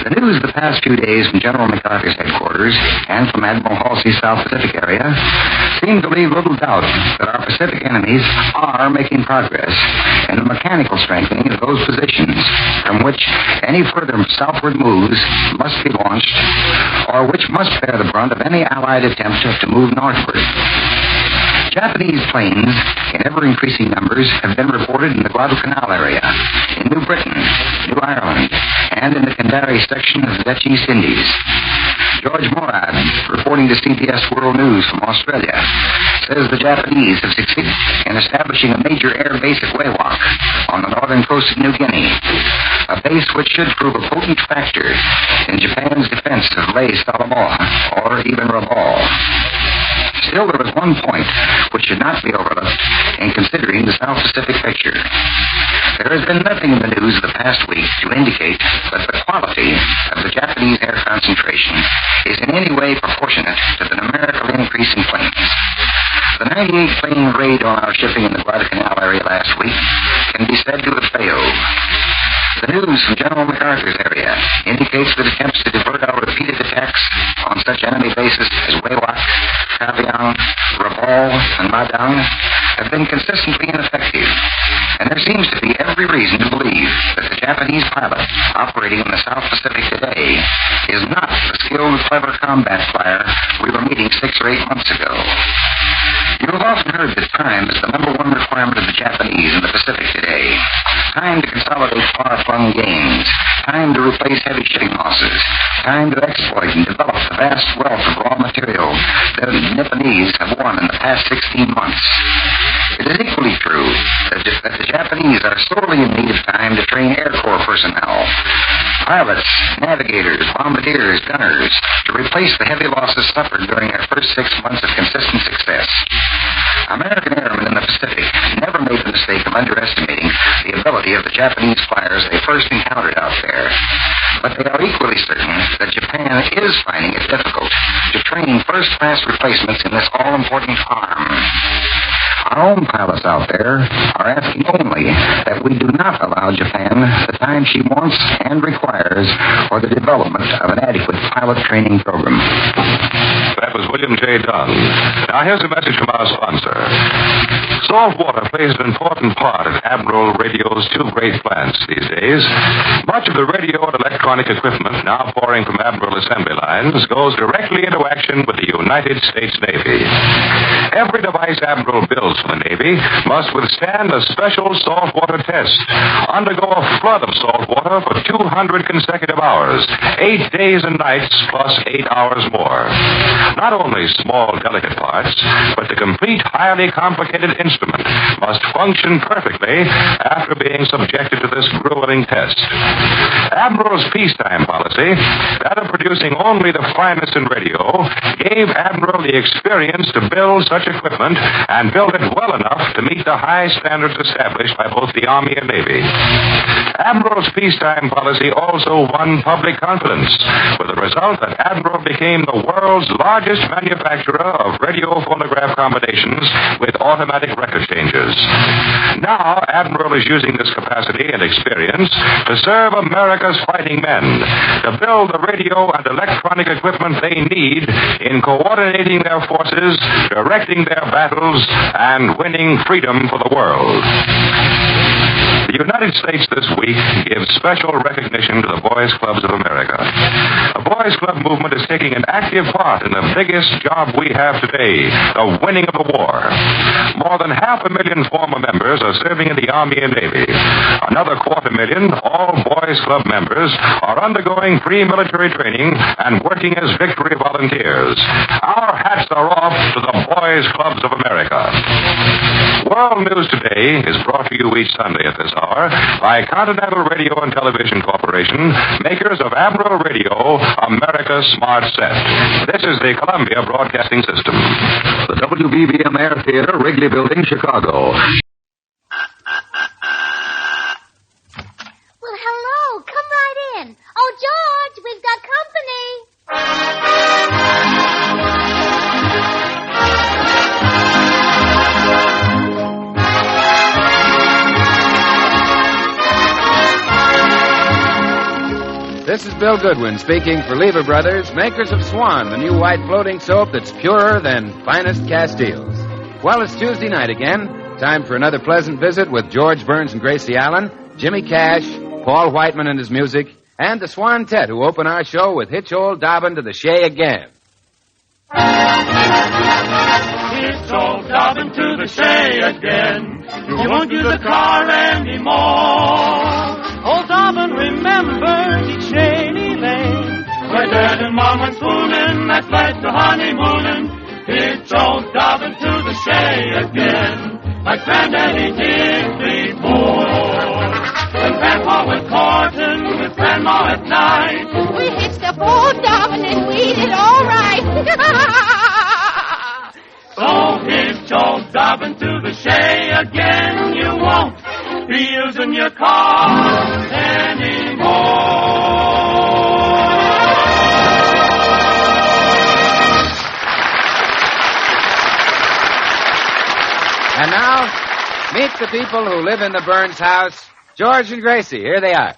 The news of the past few days from General McCarthy's headquarters and from Admiral Halsey's South Pacific area seem to leave little doubt that our Pacific enemies are making progress in the mechanical strengthening of those positions from which any further southward moves must be launched, or which must bear the brunt of any Allied attempt to move northward. Japanese planes, in ever-increasing numbers, have been reported in the Guadalcanal area, in New Britain, New Ireland, and in the Kandari section of the Dutch East Indies. George Morad, reporting to CBS World News from Australia, says the Japanese have succeeded in establishing a major air base at Wewak on the northern coast of New Guinea, a base which should prove a potent factor in Japan's defense of Lae Salamaua, or even Rabaul. Still, there is one point which should not be overlooked in considering the South Pacific picture. There has been nothing in the news of the past week to indicate that the quality of the Japanese air concentration is in any way proportionate to the numerical increase in planes. The 98-plane raid on our shipping in the Guadalcanal area last week can be said to have failed. The news from General MacArthur's area indicates that attempts to divert our repeated attacks on such enemy bases as Wewak, Cavalcade, Rabaul, and Madang have been consistently ineffective, and there seems to be every reason to believe that the Japanese pilot operating in the South Pacific today is not the skilled, clever combat flyer we were meeting 6 or 8 months ago. You have often heard that time is the number one requirement of the Japanese in the Pacific today. Time to consolidate far-flung gains. Time to replace heavy shipping losses. Time to exploit and develop the vast wealth of raw material that the Nipponese have won in the past 16 months. It is equally true that the Japanese are sorely in need of time to train Air Corps personnel, pilots, navigators, bombardiers, gunners, to replace the heavy losses suffered during their first 6 months of consistent success. American airmen in the Pacific never made the mistake of underestimating the ability of the Japanese flyers they first encountered out there. But they are equally certain that Japan is finding it difficult to train first-class replacements in this all-important arm. Our own pilots out there are asking only that we do not allow Japan the time she wants and requires for the development of an adequate pilot training program. That was is William J. Dunn. Now, here's a message from our sponsor. Salt water plays an important part in Admiral Radio's two great plants these days. Much of the radio and electronic equipment now pouring from Admiral assembly lines goes directly into action with the United States Navy. Every device Admiral builds for the Navy must withstand a special saltwater test, undergo a flood of salt water for 200 consecutive hours, 8 days and nights plus 8 hours more. Not only small, delicate parts, but the complete, highly complicated instrument must function perfectly after being subjected to this grueling test. Admiral's peacetime policy, that of producing only the finest in radio, gave Admiral the experience to build such equipment and build it well enough to meet the high standards established by both the Army and Navy. Admiral's peacetime policy also won public confidence, with the result that Admiral became the world's largest manufacturer of radio phonograph combinations with automatic record changers. Now, Admiral is using this capacity and experience to serve America's fighting men, to build the radio and electronic equipment they need in coordinating their forces, directing their battles, and winning freedom for the world. The United States this week gives special recognition to the Boys Clubs of America. The Boys Club movement is taking an active part in the biggest job we have today, the winning of the war. More than 500,000 former members are serving in the Army and Navy. Another 250,000, all Boys Club members, are undergoing pre-military training and working as victory volunteers. Our hats are off to the Boys Clubs of America. World News Today is brought to you each Sunday at this hour by Continental Radio and Television Corporation, makers of Admiral Radio, America's Smart Set. This is the Columbia Broadcasting System. The WBBM Air Theater, Wrigley Building, Chicago. Well, hello. Come right in. Oh, George, we've got company. This is Bill Goodwin speaking for Lever Brothers, makers of Swan, the new white floating soap that's purer than finest Castiles. Well, it's Tuesday night again. Time for another pleasant visit with George Burns and Gracie Allen, Jimmy Cash, Paul Whiteman and his music, and the Swan Tet, who open our show with Hitch Old Dobbin to the Shay again. Hitch Old Dobbin to the Shay again. You won't use the car anymore. Old Dobbin remembers each shady lane where Dad and Mom went swooning that led to honeymooning. Hitch Old Dobbin to the Shay again, like Granddaddy did before. When Grandpa went courting with Grandma at night, We hitched up old Dobbin and we did all right. so hitch Old Dobbin to the Shay again. You won't be using your car anymore. And now, meet the people who live in the Burns house. George and Gracie, here they are.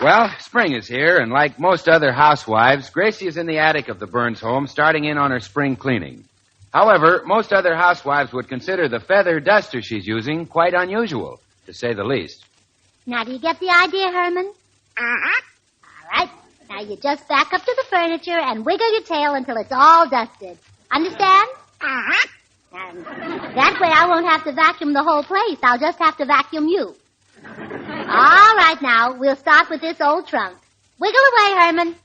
Well, spring is here, and like most other housewives, Gracie is in the attic of the Burns home, starting in on her spring cleaning. However, most other housewives would consider the feather duster she's using quite unusual, to say the least. Now, do you get the idea, Herman? Uh-huh. All right. Now, you just back up to the furniture and wiggle your tail until it's all dusted. Understand? Uh-huh. And that way I won't have to vacuum the whole place. I'll just have to vacuum you. All right, now, we'll start with this old trunk. Wiggle away, Herman.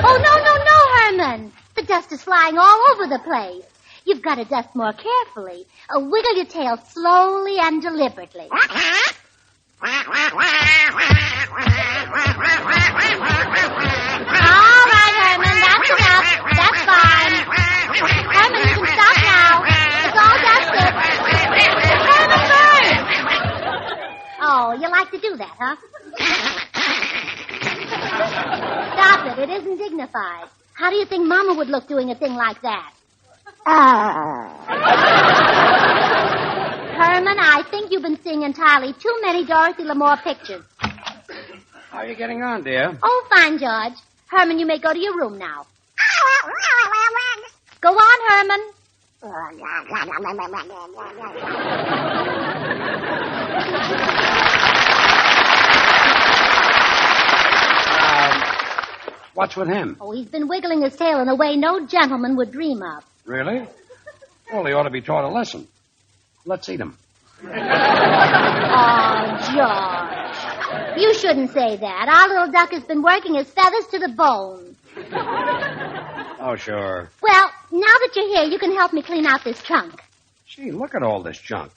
Oh, no, Herman. The dust is flying all over the place. You've got to dust more carefully. Wiggle your tail slowly and deliberately. All right, Herman, that's enough. That's fine. Herman, you can stop now. It's all dusted. Herman, burn! Oh, you like to do that, huh? Stop it. It isn't dignified. How do you think Mama would look doing a thing like that? Herman, I think you've been seeing entirely too many Dorothy Lamour pictures. How are you getting on, dear? Oh, fine, George. Herman, you may go to your room now. Go on, Herman. What's with him? Oh, he's been wiggling his tail in a way no gentleman would dream of. Really? Well, he ought to be taught a lesson. Let's eat him. Oh, George. You shouldn't say that. Our little duck has been working his feathers to the bone. Oh, sure. Well, now that you're here, you can help me clean out this trunk. Gee, look at all this junk.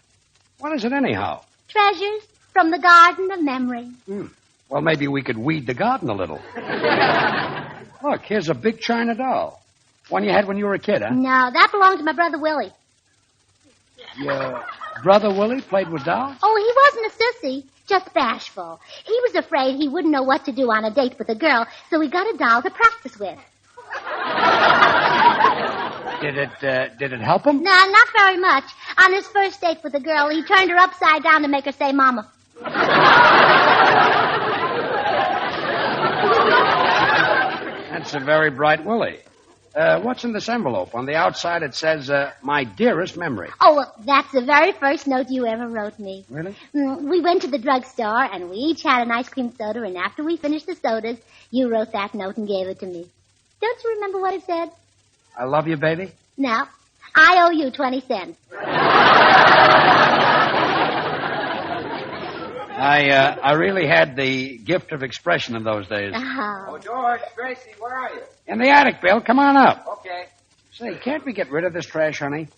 What is it anyhow? Treasures from the garden of memory. Well, maybe we could weed the garden a little. Look, here's a big china doll. One you had when you were a kid, huh? No, that belonged to my brother Willie. Your brother Willie played with dolls? Oh, he wasn't a sissy, just bashful. He was afraid he wouldn't know what to do on a date with a girl, so he got a doll to practice with. Did it help him? No, not very much. On his first date with a girl, he turned her upside down to make her say mama. That's a very bright Willie. What's in this envelope? On the outside it says, my dearest memory. Oh, well, that's the very first note you ever wrote me. Really? We went to the drugstore, and we each had an ice cream soda, and after we finished the sodas, you wrote that note and gave it to me. Don't you remember what it said? I love you, baby. No. I owe you 20 cents. I really had the gift of expression in those days. Oh, George, Gracie, where are you? In the attic, Bill. Come on up. Okay. Say, can't we get rid of this trash, honey?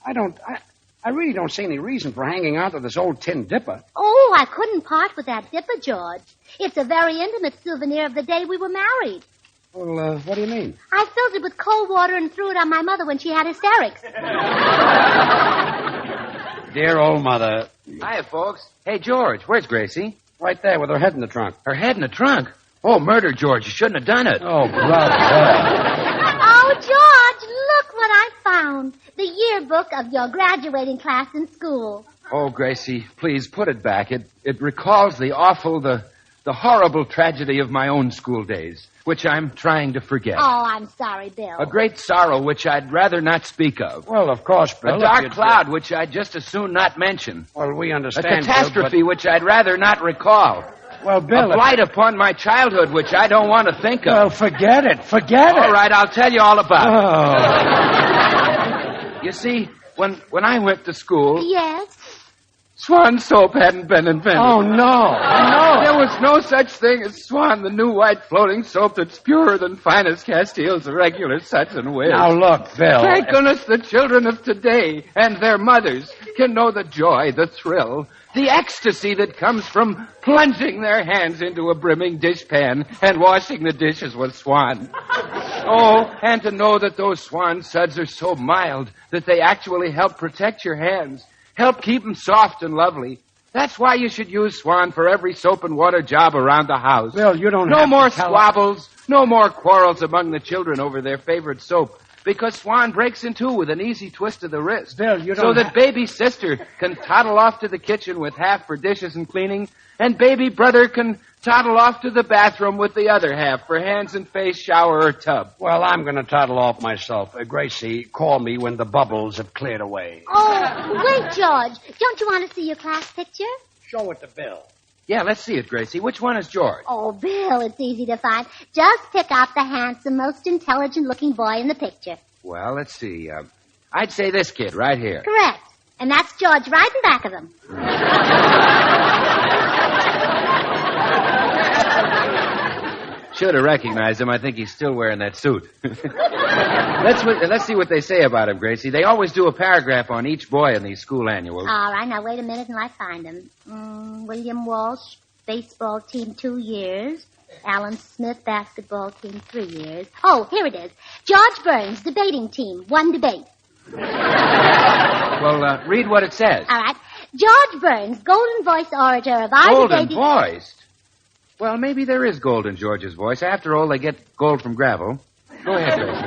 I really don't see any reason for hanging on to this old tin dipper. Oh, I couldn't part with that dipper, George. It's a very intimate souvenir of the day we were married. Well, what do you mean? I filled it with cold water and threw it on my mother when she had hysterics. Dear old mother. Hiya, folks. Hey, George, where's Gracie? Right there with her head in the trunk. Her head in the trunk? Oh, murder, George. You shouldn't have done it. Oh, brother. Oh, George, look what I found. The yearbook of your graduating class in school. Oh, Gracie, please put it back. It recalls the horrible tragedy of my own school days, which I'm trying to forget. Oh, I'm sorry, Bill. A great sorrow which I'd rather not speak of. Well, of course, Bill. A dark cloud which I'd just as soon not mention. Well, we understand, A catastrophe Bill, which I'd rather not recall. Well, Bill... A blight upon my childhood which I don't want to think of. Well, forget it. Forget it. All right, I'll tell you all about it. You see, when I went to school... Yes? Swan soap hadn't been invented. Oh, no. No. There was no such thing as Swan, the new white floating soap that's purer than finest Castiles, regular Suds and Wiz. Now, look, Bill. Thank goodness the children of today and their mothers can know the joy, the thrill, the ecstasy that comes from plunging their hands into a brimming dishpan and washing the dishes with Swan. Oh, and to know that those Swan Suds are so mild that they actually help protect your hands. Help keep them soft and lovely. That's why you should use Swan for every soap and water job around the house. Bill, you don't No have more to tell squabbles, no more quarrels among the children over their favorite soap, because Swan breaks in two with an easy twist of the wrist. Bill, you So don't that baby sister can toddle off to the kitchen with half for dishes and cleaning, and baby brother can toddle off to the bathroom with the other half for hands and face, shower, or tub. Well, I'm going to toddle off myself. Gracie, call me when the bubbles have cleared away. Oh, wait, George. Don't you want to see your class picture? Show it to Bill. Yeah, let's see it, Gracie. Which one is George? Oh, Bill, it's easy to find. Just pick out the handsome, most intelligent-looking boy in the picture. Well, let's see. I'd say this kid right here. Correct. And that's George right in back of him. Should have recognized him. I think he's still wearing that suit. Let's see what they say about him, Gracie. They always do a paragraph on each boy in these school annuals. All right, now wait a minute and I find him. William Walsh, baseball team, 2 years. Alan Smith, basketball team, 3 years. Oh, here it is. George Burns, debating team, 1 debate. Well, read what it says. All right. George Burns, golden voice orator of our Golden debating... voiced? Well, maybe there is gold in George's voice. After all, they get gold from gravel. Go ahead, Gracie.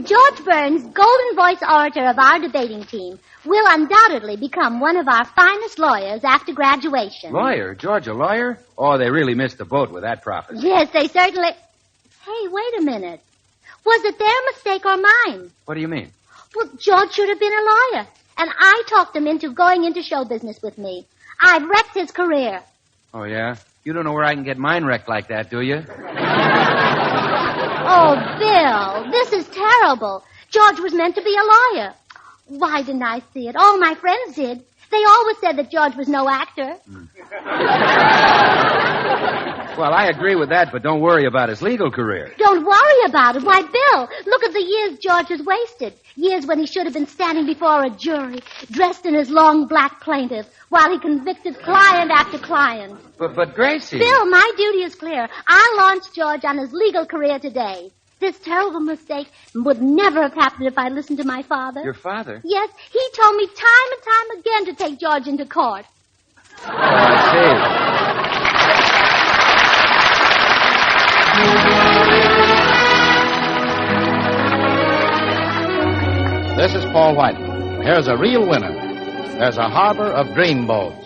George Burns, golden voice orator of our debating team, will undoubtedly become one of our finest lawyers after graduation. Lawyer? George a lawyer? Oh, they really missed the boat with that prophecy. Yes, they certainly... Hey, wait a minute. Was it their mistake or mine? What do you mean? Well, George should have been a lawyer, and I talked him into going into show business with me. I've wrecked his career. Oh, yeah? You don't know where I can get mine wrecked like that, do you? Oh, Bill, this is terrible. George was meant to be a lawyer. Why didn't I see it? All my friends did. They always said that George was no actor. Well, I agree with that, but don't worry about his legal career. Don't worry about it. Why, Bill, look at the years George has wasted. Years when he should have been standing before a jury, dressed in his long black plaintiff, while he convicted client after client. But Gracie... Bill, my duty is clear. I launched George on his legal career today. This terrible mistake would never have happened if I listened to my father. Your father? Yes, he told me time and time again to take George into court. Oh, I see. This is Paul Whiten. Here's a real winner. There's a harbor of dreamboats.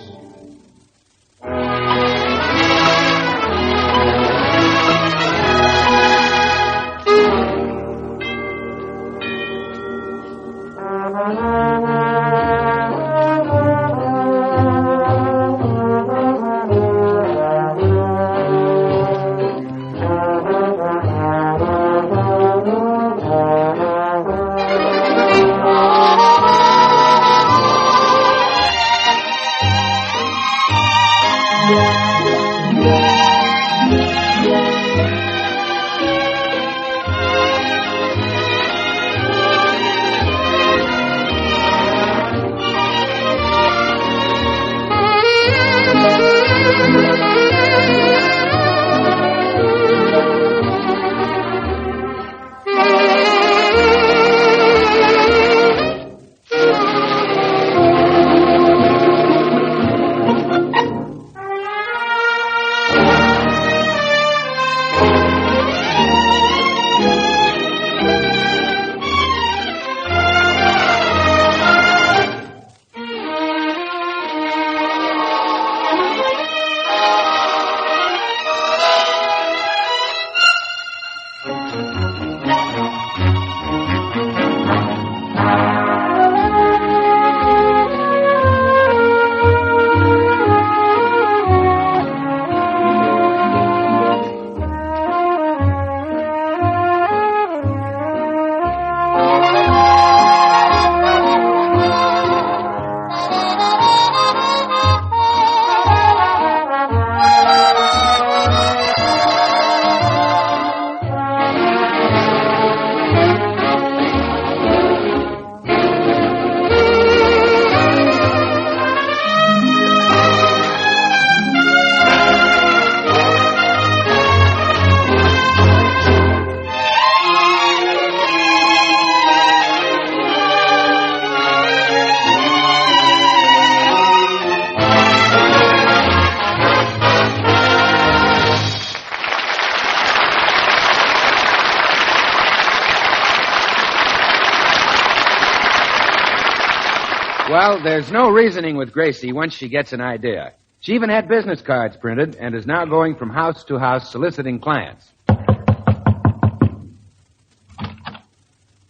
Well, there's no reasoning with Gracie once she gets an idea. She even had business cards printed and is now going from house to house soliciting clients.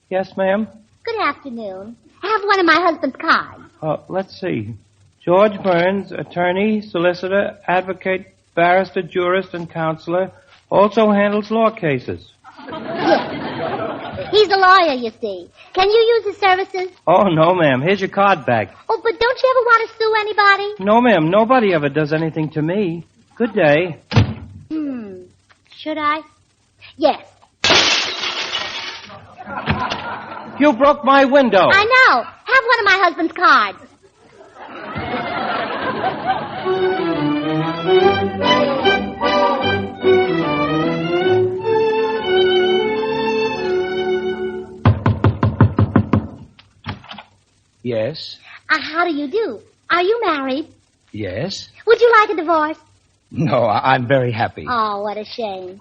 Yes, ma'am? Good afternoon. I have one of my husband's cards. Let's see. George Burns, attorney, solicitor, advocate, barrister, jurist, and counselor, also handles law cases. Yes. He's a lawyer, you see. Can you use his services? Oh, no, ma'am. Here's your card back. Oh, but don't you ever want to sue anybody? No, ma'am. Nobody ever does anything to me. Good day. Should I? Yes. You broke my window. I know. Have one of my husband's cards. Yes. How do you do? Are you married? Yes. Would you like a divorce? No, I'm very happy. Oh, what a shame.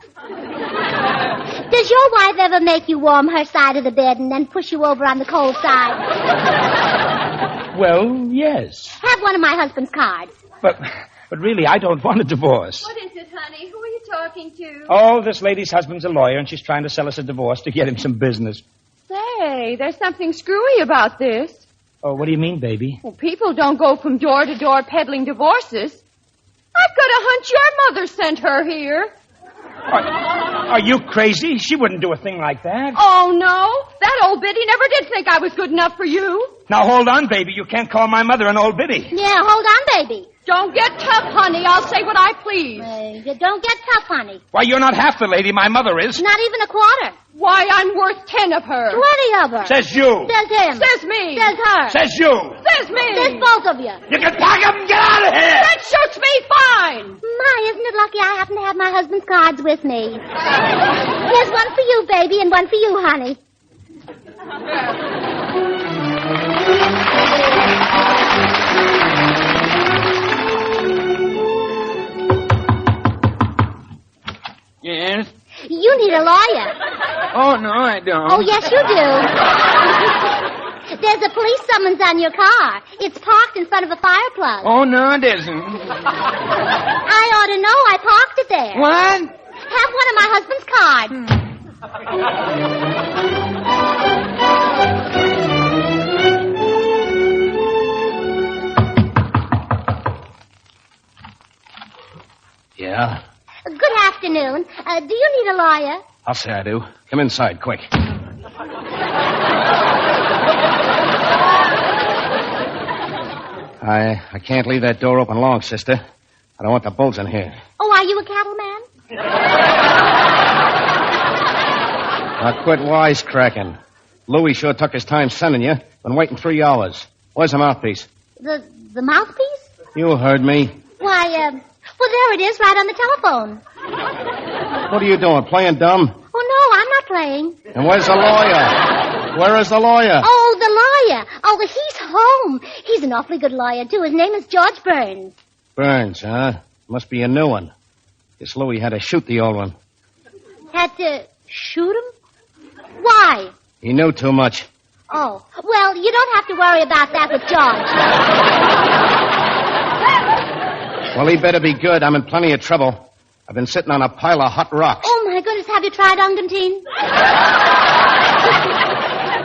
Does your wife ever make you warm her side of the bed and then push you over on the cold side? Well, yes. Have one of my husband's cards. But really, I don't want a divorce. What is it, honey? Who are you talking to? Oh, this lady's husband's a lawyer, and she's trying to sell us a divorce to get him some business. Say, there's something screwy about this. Oh, what do you mean, baby? Well, people don't go from door to door peddling divorces. I've got a hunch your mother sent her here. Are you crazy? She wouldn't do a thing like that. Oh, no? That old biddy never did think I was good enough for you. Now, hold on, baby. You can't call my mother an old biddy. Yeah, hold on, baby. Don't get tough, honey. I'll say what I please. Don't get tough, honey. Why, you're not half the lady my mother is. Not even a quarter. Why, I'm worth 10 of her. 20 of her. Says you. Says him. Says me. Says her. Says you. Says me. Says both of you. You can pack up and get out of here. That suits me fine. My, isn't it lucky I happen to have my husband's cards with me? Here's one for you, baby, and one for you, honey. Yes? You need a lawyer. Oh, no, I don't. Oh, yes, you do. There's a police summons on your car. It's parked in front of a fire plug. Oh, no, it isn't. I ought to know. I parked it there. What? Have one of my husband's cards. Yeah? Good afternoon. Do you need a lawyer? I'll say I do. Come inside, quick. I can't leave that door open long, sister. I don't want the bulls in here. Oh, are you a cattleman? Now quit wisecracking. Louis sure took his time sending you. Been waiting 3 hours. Where's the mouthpiece? The mouthpiece? You heard me. Why, well, there it is, right on the telephone. What are you doing, playing dumb? Oh, no, I'm not playing. And where's the lawyer? Where is the lawyer? Oh, the lawyer. Oh, he's home. He's an awfully good lawyer, too. His name is George Burns. Burns, huh? Must be a new one. Guess Louis had to shoot the old one. Had to shoot him? Why? He knew too much. Oh, well, you don't have to worry about that with George. Well, he better be good. I'm in plenty of trouble. I've been sitting on a pile of hot rocks. Oh, my goodness, have you tried Ungantine?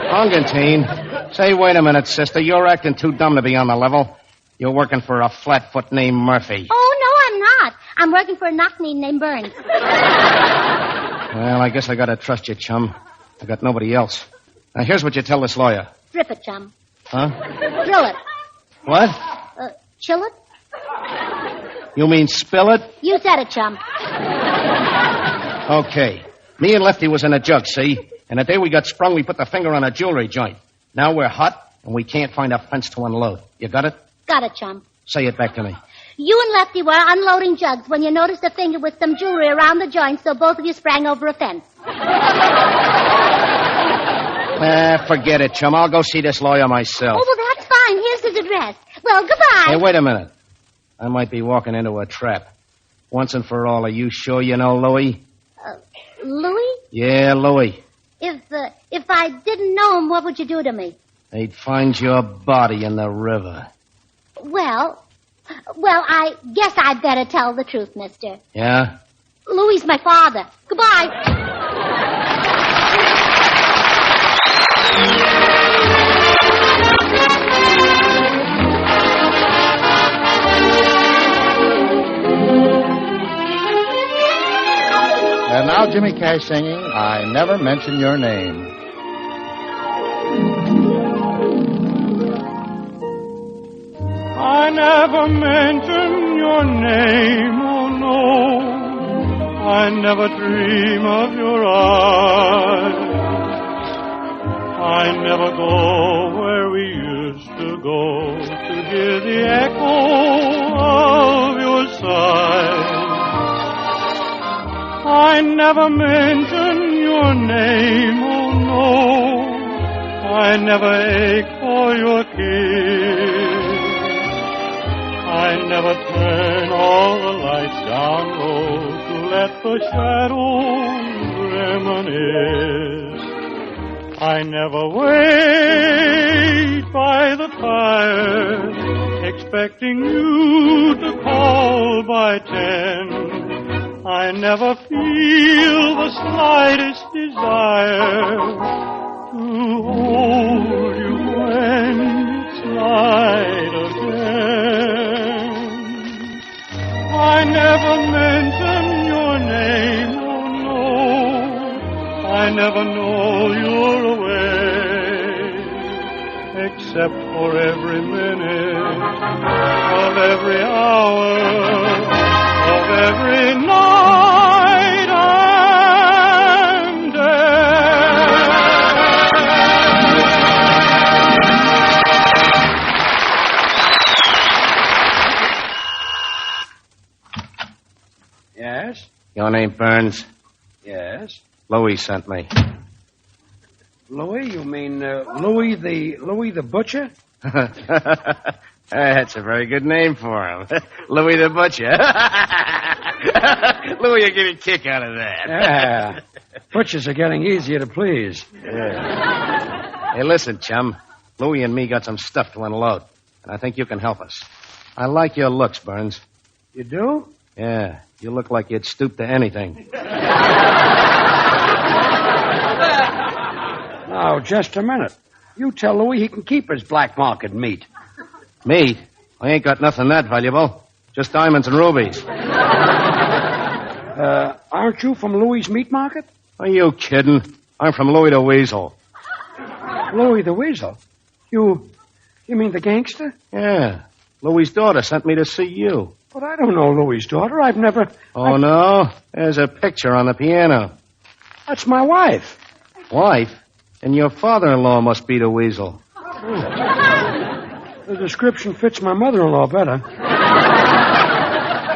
Ungantine? Say, wait a minute, sister. You're acting too dumb to be on the level. You're working for a flatfoot named Murphy. Oh, no, I'm not. I'm working for a knock-knee named Burns. Well, I guess I gotta trust you, chum. I got nobody else. Now, here's what you tell this lawyer. Strip it, chum. Huh? Drill it. What? Chill it? You mean spill it? You said it, chum. Okay. Me and Lefty was in a jug, see? And the day we got sprung, we put the finger on a jewelry joint. Now we're hot, and we can't find a fence to unload. You got it? Got it, chum. Say it back to me. You and Lefty were unloading jugs when you noticed a finger with some jewelry around the joint, so both of you sprang over a fence. Forget it, chum. I'll go see this lawyer myself. Oh, well, that's fine. Here's his address. Well, goodbye. Hey, wait a minute. I might be walking into a trap. Once and for all, are you sure you know Louis? Louis? Yeah, Louis. If I didn't know him, what would you do to me? They'd find your body in the river. Well, I guess I'd better tell the truth, mister. Yeah? Louis's my father. Goodbye. And now Jimmy Cash singing, I Never Mention Your Name. I never mention your name, oh no. I never dream of your eyes. I never go where we used to go to hear the echo of your sighs. I never mention your name, oh no. I never ache for your kiss. I never turn all the lights down the shadows reminisce. I never wait by the fire, expecting you to call by 10. I never feel the slightest desire to hold you when it's light again. I never mention your name, oh no. I never know you're away, except for every minute of every hour of every night and day. Yes? Your name, Burns? Yes? Louis sent me. Louis? You mean Louis the butcher? That's a very good name for him. Louis the Butcher. Louis will get a kick out of that. Yeah. Butchers are getting easier to please. Yeah. Hey, listen, chum. Louis and me got some stuff to unload, and I think you can help us. I like your looks, Burns. You do? Yeah. You look like you'd stoop to anything. Now, just a minute. You tell Louis he can keep his black market meat. Meat? I ain't got nothing that valuable. Just diamonds and rubies. Aren't you from Louis's meat market? Are you kidding? I'm from Louis the Weasel. Louis the Weasel? You mean the gangster? Yeah. Louis's daughter sent me to see you. But I don't know Louis's daughter. I've never... No? There's a picture on the piano. That's my wife. Wife? And your father-in-law must be the Weasel. The description fits my mother-in-law better.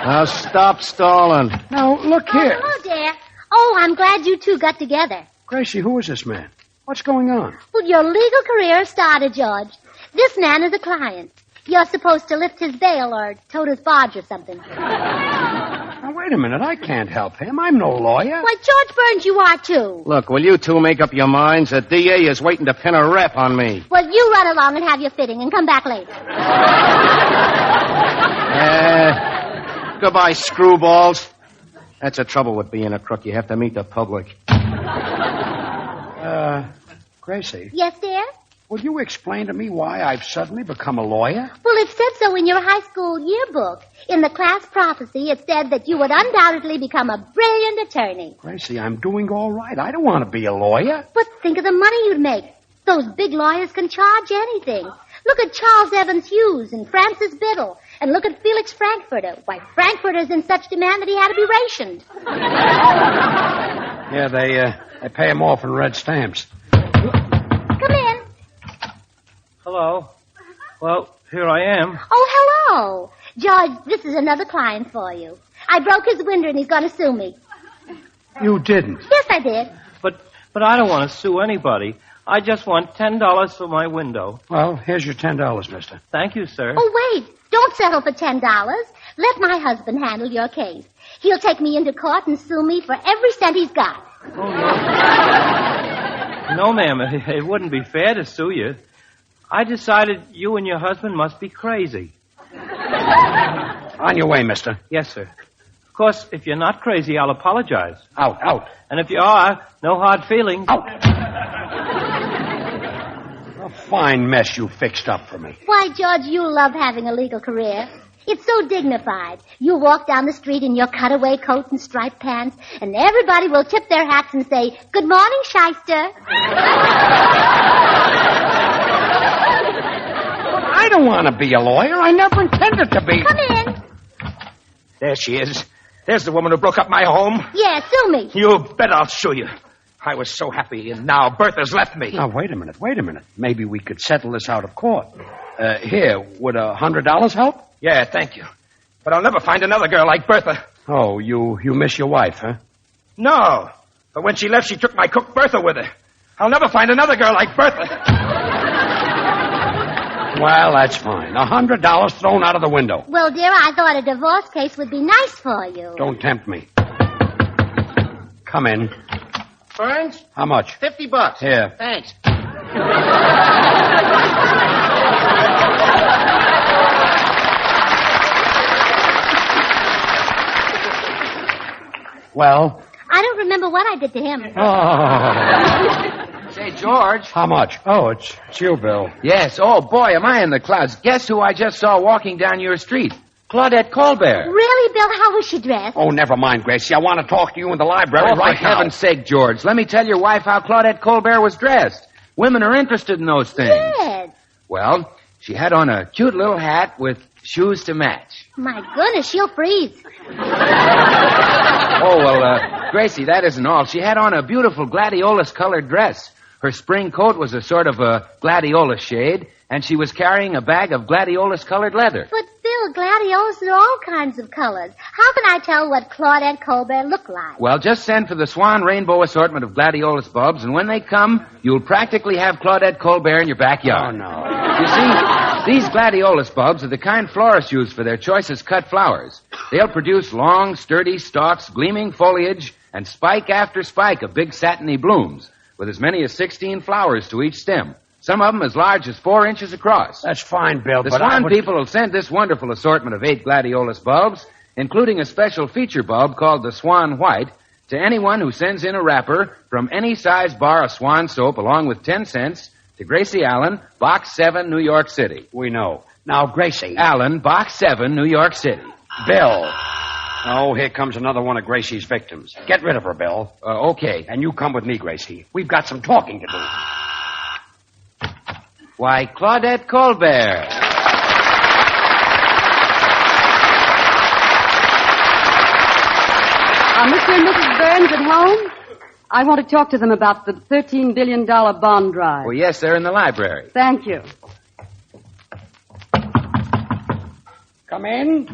Now stop stalling. Now, look here. Hello, dear. Oh, I'm glad you two got together. Gracie, who is this man? What's going on? Well, your legal career started, George. This man is a client. You're supposed to lift his bail or tote his barge or something. Now, wait a minute. I can't help him. I'm no lawyer. Why, George Burns, you are, too. Look, will you two make up your minds? The DA is waiting to pin a rep on me. Well, you run along and have your fitting and come back later. Goodbye, screwballs. That's the trouble with being a crook. You have to meet the public. Gracie. Yes, dear? Will you explain to me why I've suddenly become a lawyer? Well, it said so in your high school yearbook. In the class prophecy, it said that you would undoubtedly become a brilliant attorney. Gracie, I'm doing all right. I don't want to be a lawyer. But think of the money you'd make. Those big lawyers can charge anything. Look at Charles Evans Hughes and Francis Biddle. And look at Felix Frankfurter. Why, Frankfurter's in such demand that he had to be rationed. Yeah, they pay him off in red stamps. Come in. Hello. Well, here I am. Oh, hello. George, this is another client for you. I broke his window and he's going to sue me. You didn't? Yes, I did. But I don't want to sue anybody. I just want $10 for my window. Well, here's your $10, mister. Thank you, sir. Oh, wait. Don't settle for $10. Let my husband handle your case. He'll take me into court and sue me for every cent he's got. Oh, no. No, ma'am. It wouldn't be fair to sue you. I decided you and your husband must be crazy. On your way, mister. Yes, sir. Of course, if you're not crazy, I'll apologize. Out. And if you are, no hard feelings. Out. A fine mess you fixed up for me. Why, George, you love having a legal career. It's so dignified. You walk down the street in your cutaway coat and striped pants, and everybody will tip their hats and say, "Good morning, shyster." I don't want to be a lawyer. I never intended to be. Come in. There she is. There's the woman who broke up my home. Yeah, sue me. You bet I'll sue you. I was so happy, and now Bertha's left me. Now, wait a minute. Maybe we could settle this out of court. Here, would $100 help? Yeah, thank you. But I'll never find another girl like Bertha. Oh, you miss your wife, huh? No. But when she left, she took my cook Bertha with her. I'll never find another girl like Bertha. Well, that's fine. $100 thrown out of the window. Well, dear, I thought a divorce case would be nice for you. Don't tempt me. Come in. Burns? How much? $50. Here. Thanks. Well? I don't remember what I did to him. Oh. Say, George. How much? Oh, it's you, Bill. Yes. Oh, boy, am I in the clouds. Guess who I just saw walking down your street? Claudette Colbert. Really, Bill? How was she dressed? Oh, never mind, Gracie. I want to talk to you in the library For heaven's sake, George. Let me tell your wife how Claudette Colbert was dressed. Women are interested in those things. Yes. Well, she had on a cute little hat with shoes to match. My goodness, she'll freeze. Oh, well, Gracie, that isn't all. She had on a beautiful gladiolus-colored dress. Her spring coat was a sort of a gladiolus shade, and she was carrying a bag of gladiolus-colored leather. But, Bill, gladiolus are all kinds of colors. How can I tell what Claudette Colbert looked like? Well, just send for the Swan Rainbow assortment of gladiolus bulbs, and when they come, you'll practically have Claudette Colbert in your backyard. Oh, no. You see, these gladiolus bulbs are the kind florists use for their choicest cut flowers. They'll produce long, sturdy stalks, gleaming foliage, and spike after spike of big satiny blooms, with as many as 16 flowers to each stem. Some of them as large as 4 inches across. That's fine, Bill, The but Swan people will send this wonderful assortment of 8 gladiolus bulbs, including a special feature bulb called the Swan White, to anyone who sends in a wrapper from any size bar of Swan soap along with 10 cents to Gracie Allen, Box 7, New York City. We know. Now, Gracie. Allen, Box 7, New York City. Bill. Oh, here comes another one of Gracie's victims. Get rid of her, Bill. Okay. And you come with me, Gracie. We've got some talking to do. Why, Claudette Colbert. Are Mr. and Mrs. Burns at home? I want to talk to them about the $13 billion bond drive. Well, yes, they're in the library. Thank you. Come in.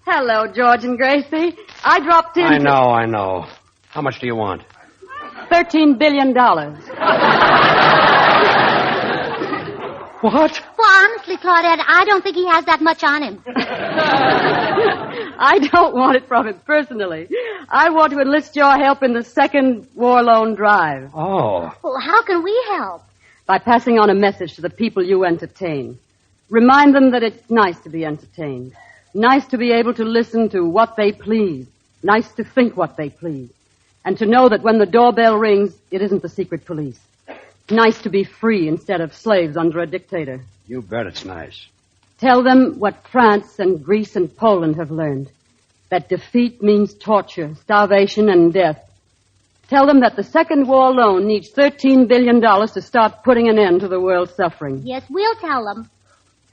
Hello, George and Gracie. I dropped in. I know. How much do you want? $13 billion. What? Well, honestly, Claudette, I don't think he has that much on him. I don't want it from him personally. I want to enlist your help in the second war loan drive. Oh. Well, how can we help? By passing on a message to the people you entertain. Remind them that it's nice to be entertained. Nice to be able to listen to what they please. Nice to think what they please. And to know that when the doorbell rings, it isn't the secret police. Nice to be free instead of slaves under a dictator. You bet it's nice. Tell them what France and Greece and Poland have learned. That defeat means torture, starvation, and death. Tell them that the second war loan needs $13 billion to start putting an end to the world's suffering. Yes, we'll tell them.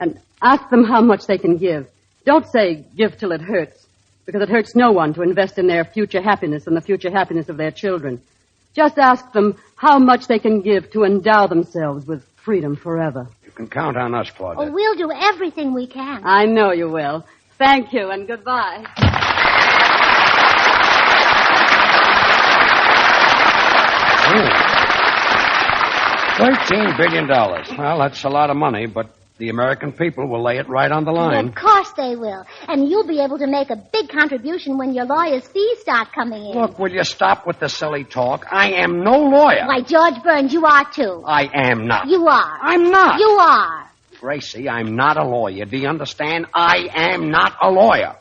And ask them how much they can give. Don't say, give till it hurts, because it hurts no one to invest in their future happiness and the future happiness of their children. Just ask them how much they can give to endow themselves with freedom forever. You can count on us, Claudette. Oh, we'll do everything we can. I know you will. Thank you, and goodbye. $13 billion. Well, that's a lot of money, but the American people will lay it right on the line. Of course they will. And you'll be able to make a big contribution when your lawyer's fees start coming in. Look, will you stop with the silly talk? I am no lawyer. Why, George Burns, you are too. I am not. You are. I'm not. You are. Gracie, I'm not a lawyer. Do you understand? I am not a lawyer.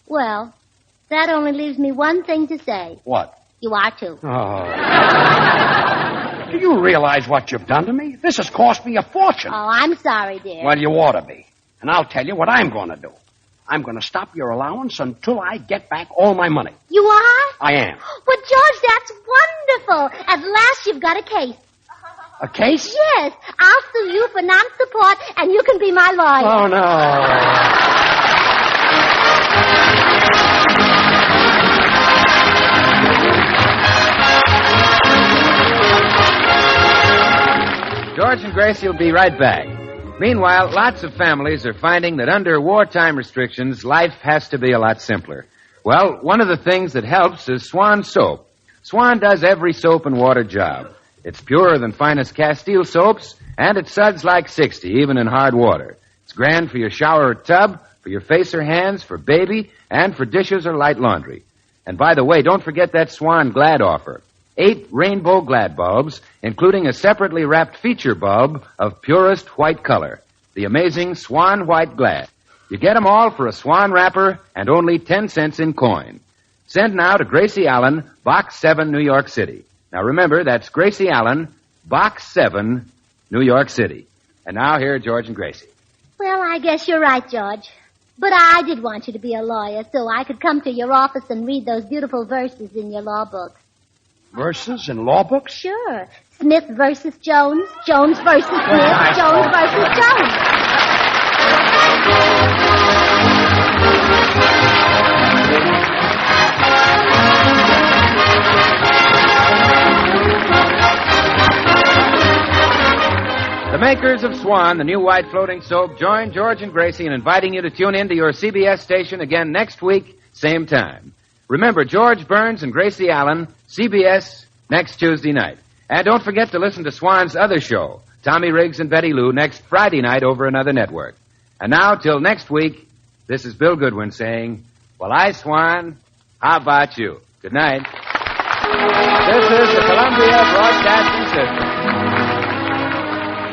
Well, that only leaves me one thing to say. What? You are too. Oh. Do you realize what you've done to me? This has cost me a fortune. Oh, I'm sorry, dear. Well, you ought to be. And I'll tell you what I'm going to do. I'm going to stop your allowance until I get back all my money. You are? I am. But, George, that's wonderful. At last you've got a case. A case? Yes. I'll sue you for non-support, and you can be my lawyer. Oh, no. George and Gracie will be right back. Meanwhile, lots of families are finding that under wartime restrictions, life has to be a lot simpler. Well, one of the things that helps is Swan soap. Swan does every soap and water job. It's purer than finest Castile soaps, and it suds like 60, even in hard water. It's grand for your shower or tub, for your face or hands, for baby, and for dishes or light laundry. And by the way, don't forget that Swan Glad offer. 8 rainbow Glad bulbs, including a separately wrapped feature bulb of purest white color. The amazing Swan White Glad. You get them all for a Swan wrapper and only 10 cents in coin. Send now to Gracie Allen, Box 7, New York City. Now remember, that's Gracie Allen, Box 7, New York City. And now here are George and Gracie. Well, I guess you're right, George. But I did want you to be a lawyer so I could come to your office and read those beautiful verses in your law book. Verses in law books? Sure. Smith versus Jones, Jones versus Smith, Jones versus Jones. The makers of Swan, the new white floating soap, join George and Gracie in inviting you to tune in to your CBS station again next week, same time. Remember, George Burns and Gracie Allen, CBS, next Tuesday night. And don't forget to listen to Swan's other show, Tommy Riggs and Betty Lou, next Friday night over another network. And now, till next week, this is Bill Goodwin saying, well, Swan, how about you? Good night. This is the Columbia Broadcasting System.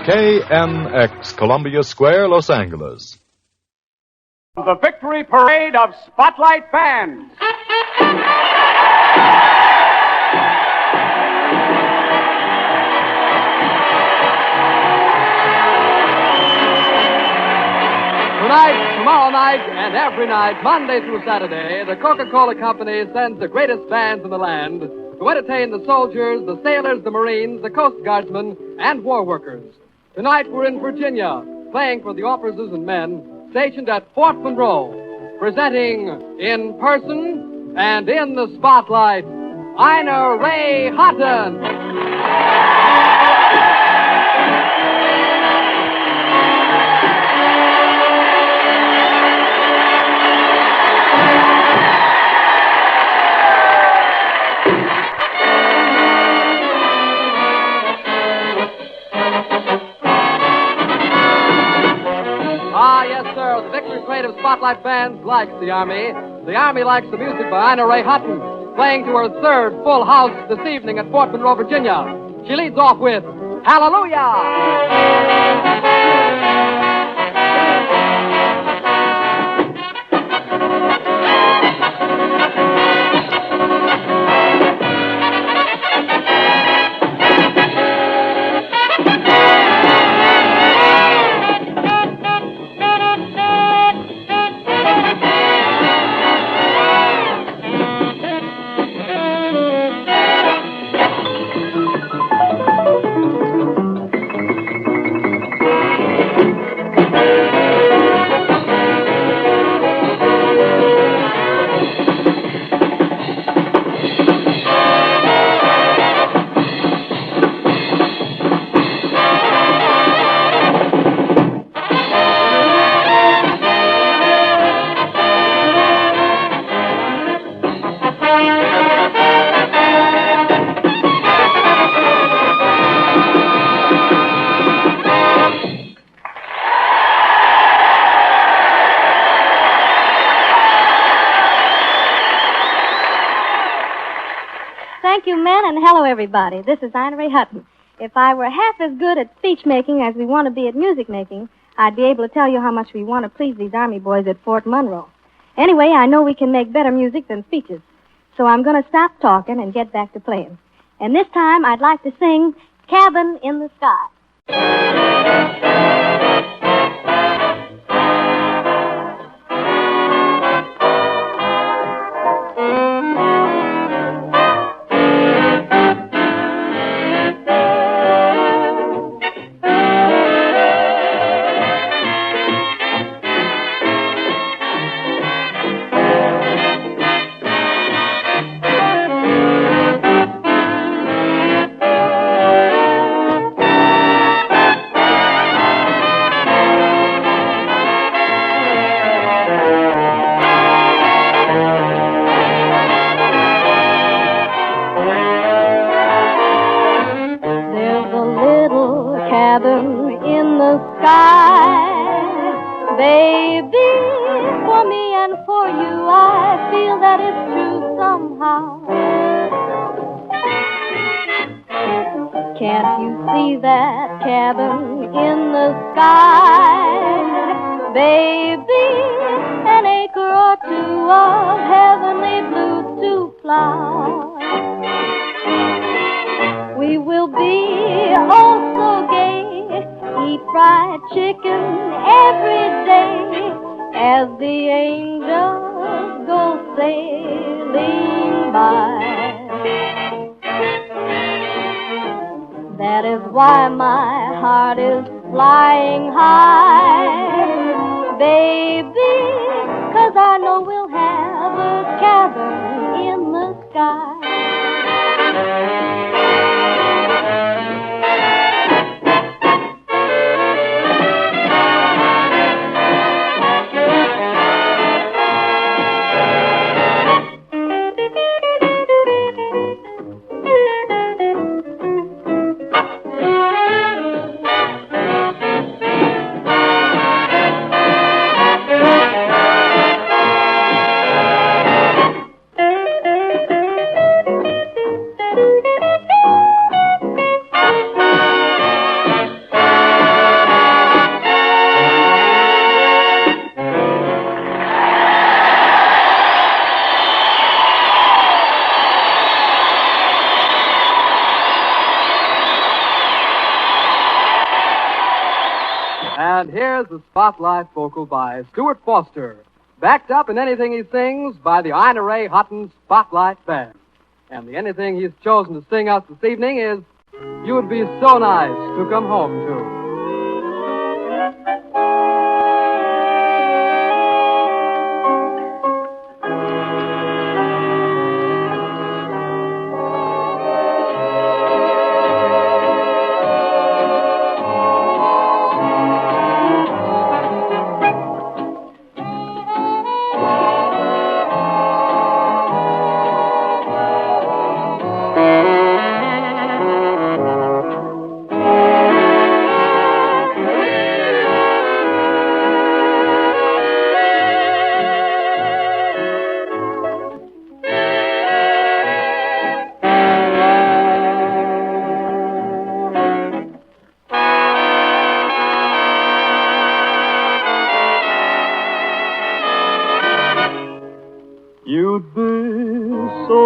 KMX, Columbia Square, Los Angeles. The victory parade of Spotlight Bands. Tonight, tomorrow night, and every night, Monday through Saturday, the Coca-Cola Company sends the greatest bands in the land to entertain the soldiers, the sailors, the Marines, the Coast Guardsmen, and war workers. Tonight, we're in Virginia, playing for the officers and men stationed at Fort Monroe, presenting in person and in the spotlight, Ina Ray Hutton. The victory parade of Spotlight Bands likes the Army. The Army likes the music by Ina Ray Hutton, playing to her third full house this evening at Fort Monroe, Virginia. She leads off with Hallelujah! Thank you, men, and hello, everybody. This is Ina Ray Hutton. If I were half as good at speech making as we want to be at music making, I'd be able to tell you how much we want to please these Army boys at Fort Monroe. Anyway, I know we can make better music than speeches. So I'm going to stop talking and get back to playing. And this time, I'd like to sing Cabin in the Sky. that it's true somehow. Can't you see that cabin in the sky? Baby, an acre or two of heavenly blue to fly. We will be oh so gay, eat fried chicken every day as the angels go sailing by. That is why my heart is flying high, baby, 'cause I know we'll have a cabin in the sky. And here's the Spotlight vocal by Stuart Foster, backed up in anything he sings by the Ina Ray Hutton Spotlight Band. And the anything he's chosen to sing us this evening is You'd Be So Nice to Come Home To. You'd be so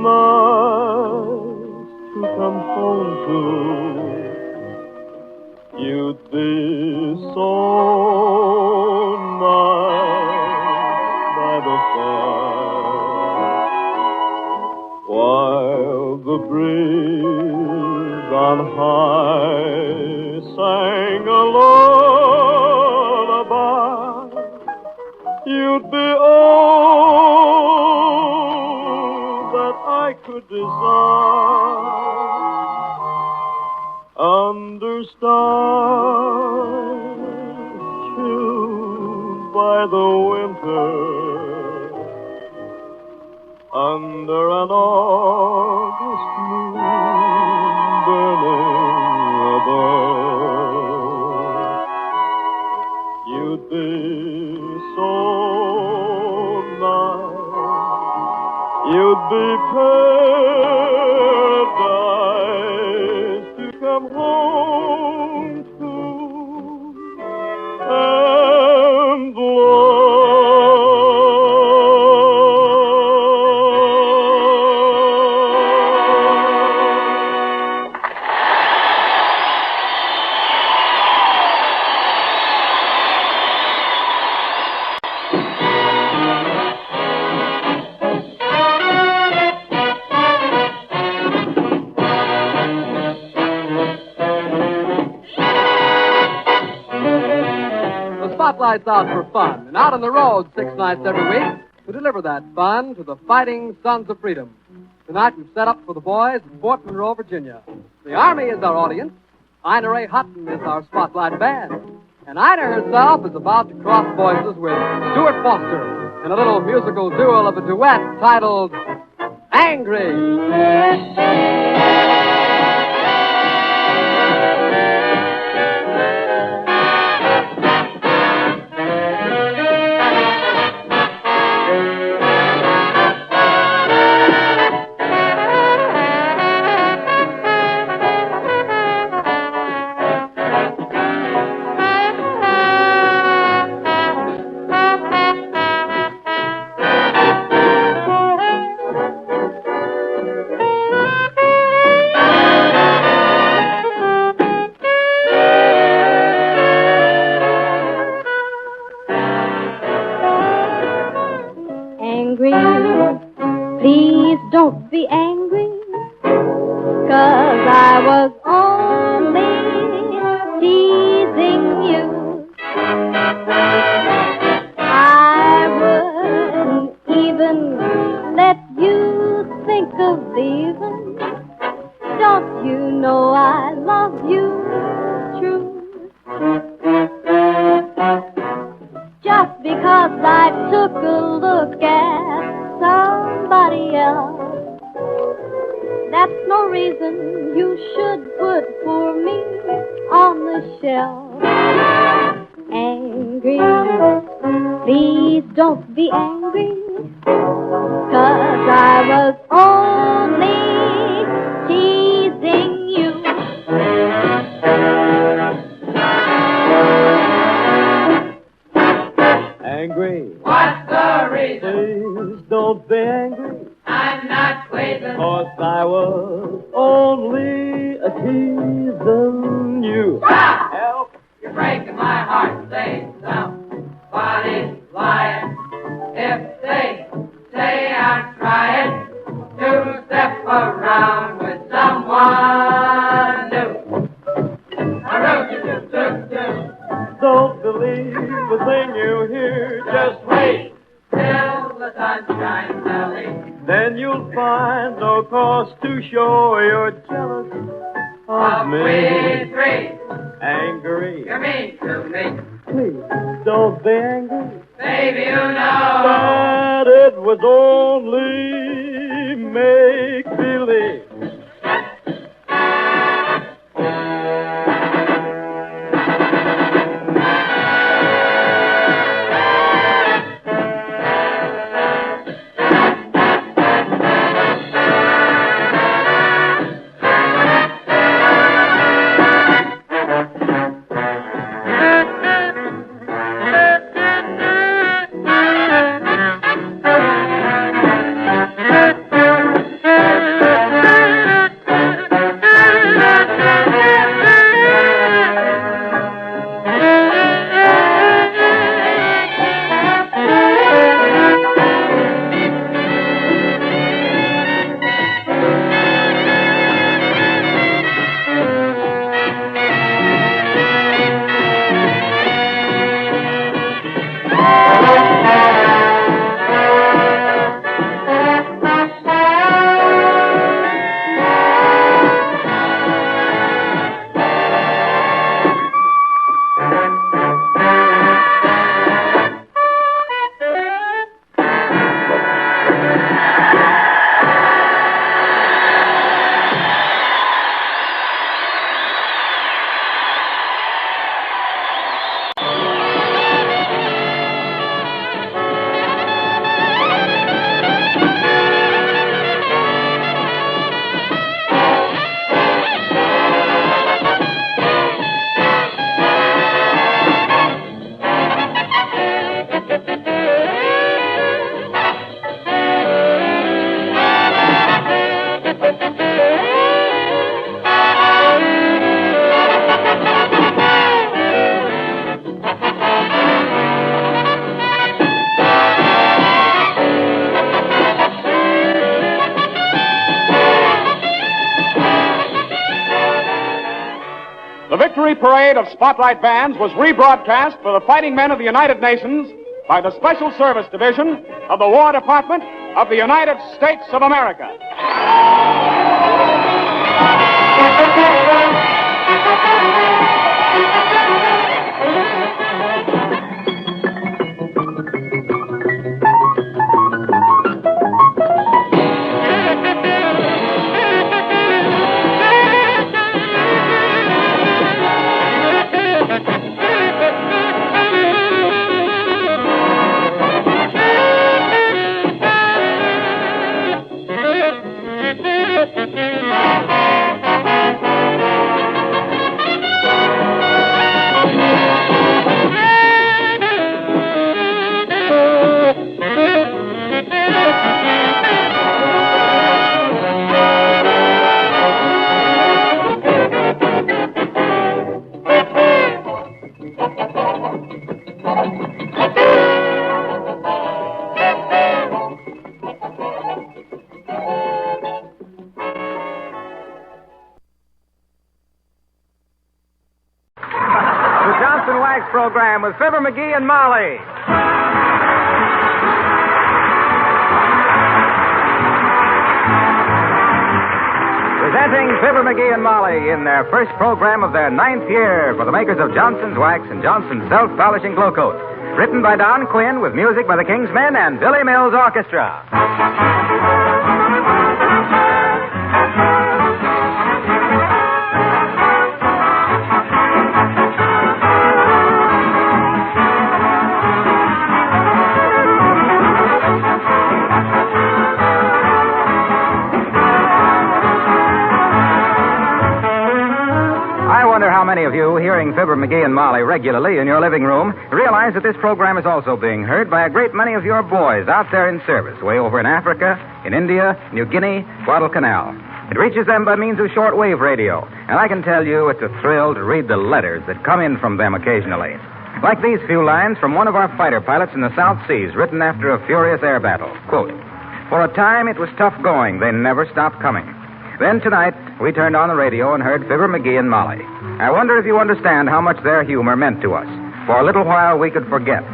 nice to come home to. You'd be so nice by the fire while the breeze on high sang a lullaby. You'd be all that I could desire under stars chilled by the winter, under an August moon burning above. You'd be so nice, you'd be paradise to come home to and Spotlight's out for fun, and out on the road 6 nights every week to deliver that fun to the fighting sons of freedom. Tonight we've set up for the boys at Fort Monroe, Virginia. The Army is our audience. Ina Ray Hutton is our Spotlight band. And Ina herself is about to cross voices with Stuart Foster in a little musical duel of a duet titled Angry. angry. Please don't be angry, 'cause I was only teasing you. I wouldn't even let you think of leaving. Don't you know I love you true? Just because I took a look at somebody else, that's no reason you should put poor me on the shelf. Angry, please don't be angry, 'cause I was only teasing you. Angry. What's the reason? Please don't be angry, I'm not waving. 'cause I was only teasing you. Stop! Help! You're breaking my heart. Say somebody's lying. If they say I'm trying to step around with someone new. Don't believe a thing you hear, just wait till the sun shines, Ellie. Then you'll find no cause to show you're jealous of me. We three. Angry. You're mean to me. Please don't be angry. Baby, you know that it was only make-believe. The Victory Parade of Spotlight Bands was rebroadcast for the fighting men of the United Nations by the Special Service Division of the War Department of the United States of America. program with Fibber, McGee, and Molly. Presenting Fibber, McGee, and Molly in their first program of their 9th year for the makers of Johnson's Wax and Johnson's Self-Polishing Glow Coat. Written by Don Quinn with music by the King's Men and Billy Mills Orchestra. How many of you, hearing Fibber, McGee, and Molly regularly in your living room, realize that this program is also being heard by a great many of your boys out there in service, way over in Africa, in India, New Guinea, Guadalcanal. It reaches them by means of shortwave radio, and I can tell you it's a thrill to read the letters that come in from them occasionally. Like these few lines from one of our fighter pilots in the South Seas, written after a furious air battle. Quote, "For a time it was tough going. They never stopped coming. Then tonight, we turned on the radio and heard Fibber, McGee, and Molly. I wonder if you understand how much their humor meant to us. For a little while, we could forget.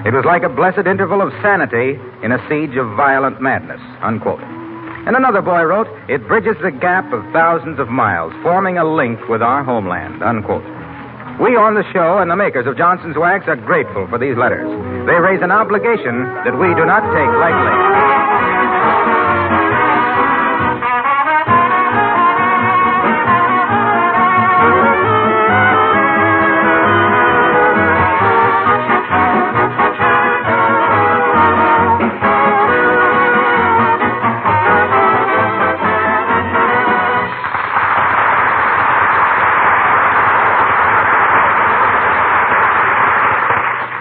It was like a blessed interval of sanity in a siege of violent madness," unquote. And another boy wrote, "It bridges the gap of thousands of miles, forming a link with our homeland," unquote. We on the show and the makers of Johnson's Wax are grateful for these letters. They raise an obligation that we do not take lightly.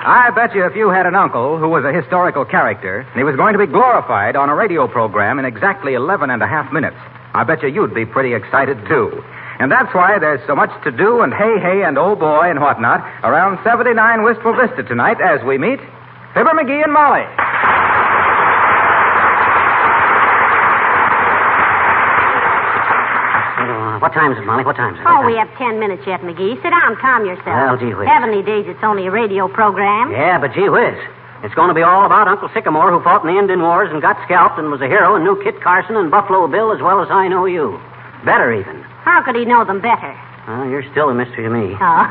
I bet you if you had an uncle who was a historical character, and he was going to be glorified on a radio program in exactly 11 and a half minutes, I bet you'd be pretty excited, too. And that's why there's so much to do and hey and oh boy and whatnot around 79 Wistful Vista tonight as we meet Fibber, McGee, and Molly. What time is it, Molly? What time is it? Oh, we have 10 minutes yet, McGee. Sit down, calm yourself. Well, gee whiz. Heavenly days, it's only a radio program. Yeah, but gee whiz. It's going to be all about Uncle Sycamore, who fought in the Indian Wars and got scalped and was a hero and knew Kit Carson and Buffalo Bill as well as I know you. Better, even. How could he know them better? Well, you're still a mystery to me. Oh.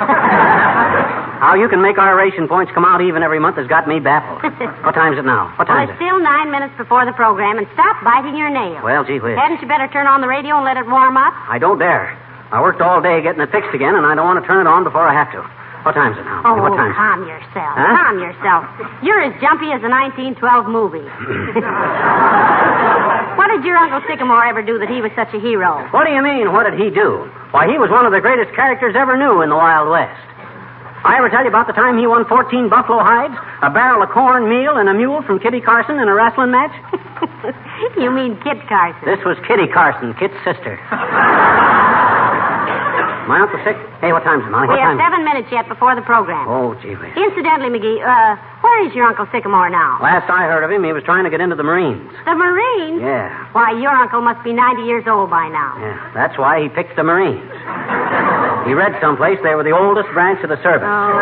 How you can make our ration points come out even every month has got me baffled. What time's it now? What time is It's still 9 minutes before the program, and stop biting your nails. Well, gee whiz. Hadn't you better turn on the radio and let it warm up? I don't dare. I worked all day getting it fixed again, and I don't want to turn it on before I have to. What time's it now? Oh, what time's calm yourself. Huh? Calm yourself. You're as jumpy as a 1912 movie. What did your Uncle Sycamore ever do that he was such a hero? What do you mean, what did he do? Why, he was one of the greatest characters ever knew in the Wild West. I ever tell you about the time he won 14 buffalo hides, a barrel of corn meal, and a mule from Kitty Carson in a wrestling match? You mean Kit Carson. This was Kitty Carson, Kit's sister. My Uncle Sick? Hey, what time's it, Molly? We have 7 minutes yet before the program. Oh, gee whiz. Incidentally, McGee, where is your Uncle Sycamore now? Last I heard of him, he was trying to get into the Marines. The Marines? Yeah. Why, your uncle must be 90 years old by now. Yeah, that's why he picked the Marines. He read someplace they were the oldest branch of the service. Oh.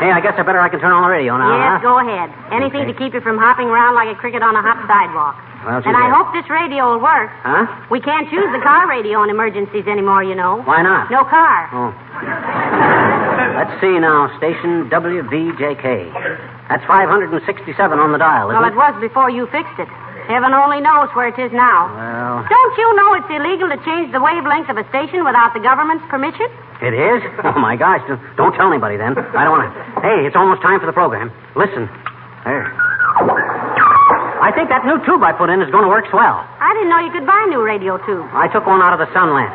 Hey, I guess I can turn on the radio now, Yes, huh? go ahead. Anything to keep you from hopping around like a cricket on a hot sidewalk. Well, And I hope this radio will work. Huh? We can't use the car radio in emergencies anymore, you know. Why not? No car. Oh. Let's see now. Station WVJK. That's 567 on the dial, isn't Well, it was before you fixed it. Heaven only knows where it is now. Well, Don't you know it's illegal to change the wavelength of a station without the government's permission? it is? Oh, my gosh. Don't tell anybody, then. I don't want to... Hey, it's almost time for the program. Listen. There. I think that new tube I put in is going to work swell. I didn't know you could buy new radio tubes. I took one out of the sun lamp.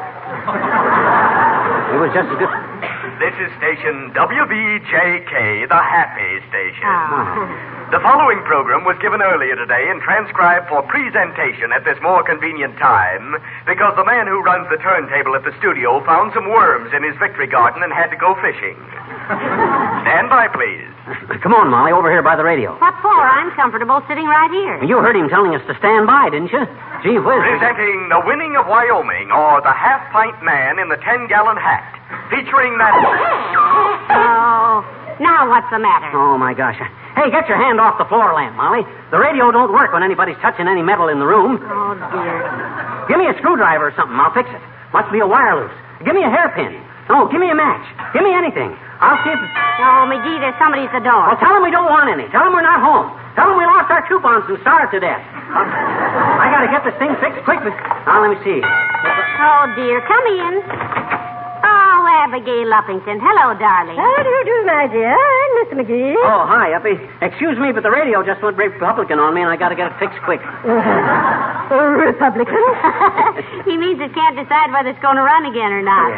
It was just as good... This is station WVJK, the happy station. Oh. The following program was given earlier today and transcribed for presentation at this more convenient time because the man who runs the turntable at the studio found some worms in his victory garden and had to go fishing. Stand by, please. Come on, Molly, over here by the radio. What for? I'm comfortable sitting right here. You heard him telling us to stand by, didn't you? Gee whiz. Presenting The Winning of Wyoming, or The Half-Pint Man in the 10-Gallon Hat, featuring that... Oh, now what's the matter? Oh, my gosh. Hey, get your hand off the floor lamp, Molly. The radio don't work when anybody's touching any metal in the room. Oh, dear. Give me a screwdriver or something. I'll fix it. Must be a wire loose. Give me a hairpin. No, give me a match. Give me anything. I'll see if... Oh, McGee, there's somebody at the door. Well, tell them we don't want any. Tell them we're not home. Tell them we lost our coupons and starved to death. I gotta get this thing fixed quick. Now, let me see. Oh, dear. Come in. Oh, Abigail Uppington. Hello, darling. How do you do, my dear? And Mr. McGee. Oh, hi, Uppy. Excuse me, but the radio just went Republican on me, and I gotta get it fixed quick. Republican? He means it can't decide whether it's going to run again or not.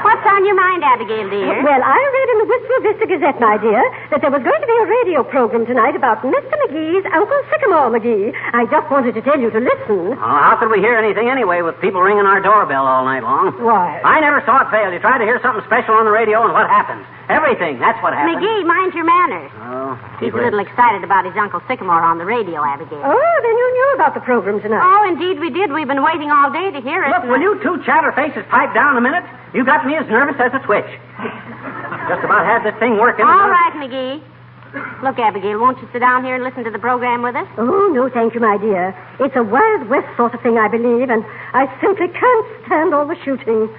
What's on your mind, Abigail, dear? Well, I read in the Wistful Vista Gazette, my dear, that there was going to be a radio program tonight about Mr. McGee's Uncle Sycamore McGee. I just wanted to tell you to listen. Oh, how could we hear anything anyway with people ringing our doorbell all night long? Why? I never saw it fail. You try to hear something special on the radio, and what happens? Everything. That's what happens. McGee, mind your manners. Oh, He's a little excited about his Uncle Sycamore on the radio, Abigail. Oh, then you knew about the program tonight. Oh, indeed we did. We've been waiting all day to hear it. Look, will you two chatterfaces pipe down a minute? You got me as nervous as a twitch. Just about had this thing working. All right, McGee. Look, Abigail, won't you sit down here and listen to the program with us? Oh, no, thank you, my dear. It's a Wild West sort of thing, I believe, and I simply can't stand all the shooting.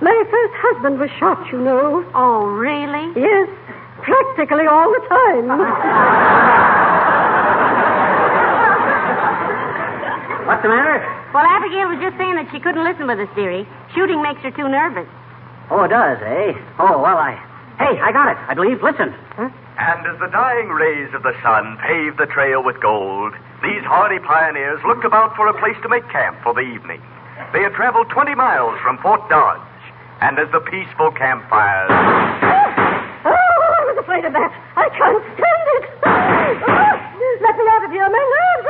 My first husband was shot, you know. Oh, really? Yes, practically all the time. What's the matter? Well, Abigail was just saying that she couldn't listen with us, dearie. Shooting makes her too nervous. Oh, it does, eh? Oh, well, Hey, I got it, I believe. Listen. Huh? And as the dying rays of the sun paved the trail with gold, these hardy pioneers looked about for a place to make camp for the evening. They had traveled 20 miles from Fort Dodge, and as the peaceful campfires... Oh, I was afraid of that. I can't stand it. Let me out of here, my nerves.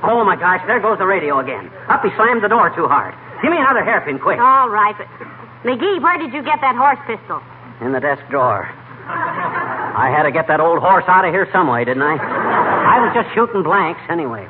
Oh, my gosh, there goes the radio again. Up, he slammed the door too hard. Give me another hairpin, quick. All right, but... McGee, where did you get that horse pistol? In the desk drawer. I had to get that old horse out of here some way, didn't I? I was just shooting blanks anyway.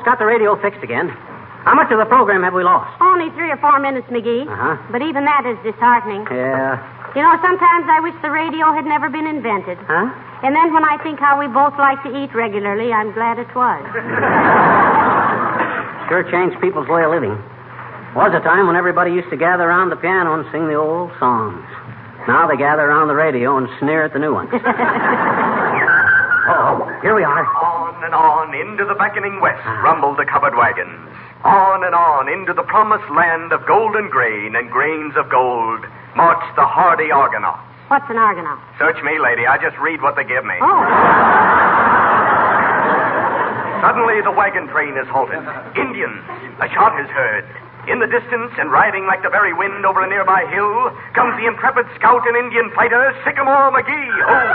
Got the radio fixed again. How much of the program have we lost? Only 3 or 4 minutes, McGee. Uh-huh. But even that is disheartening. Yeah. You know, sometimes I wish the radio had never been invented. Huh? And then when I think how we both like to eat regularly, I'm glad it was. Sure changed people's way of living. Was a time when everybody used to gather around the piano and sing the old songs. Now they gather around the radio and sneer at the new ones. Oh, here we are. On and on into the beckoning west rumbled the covered wagons. On and on into the promised land of golden grain and grains of gold marched the hardy Argonauts. What's an Argonaut? Search me, lady. I just read what they give me. Oh. Suddenly the wagon train is halted. Indians. A shot is heard. In the distance, and riding like the very wind over a nearby hill, comes the intrepid scout and Indian fighter, Sycamore McGee. Oh!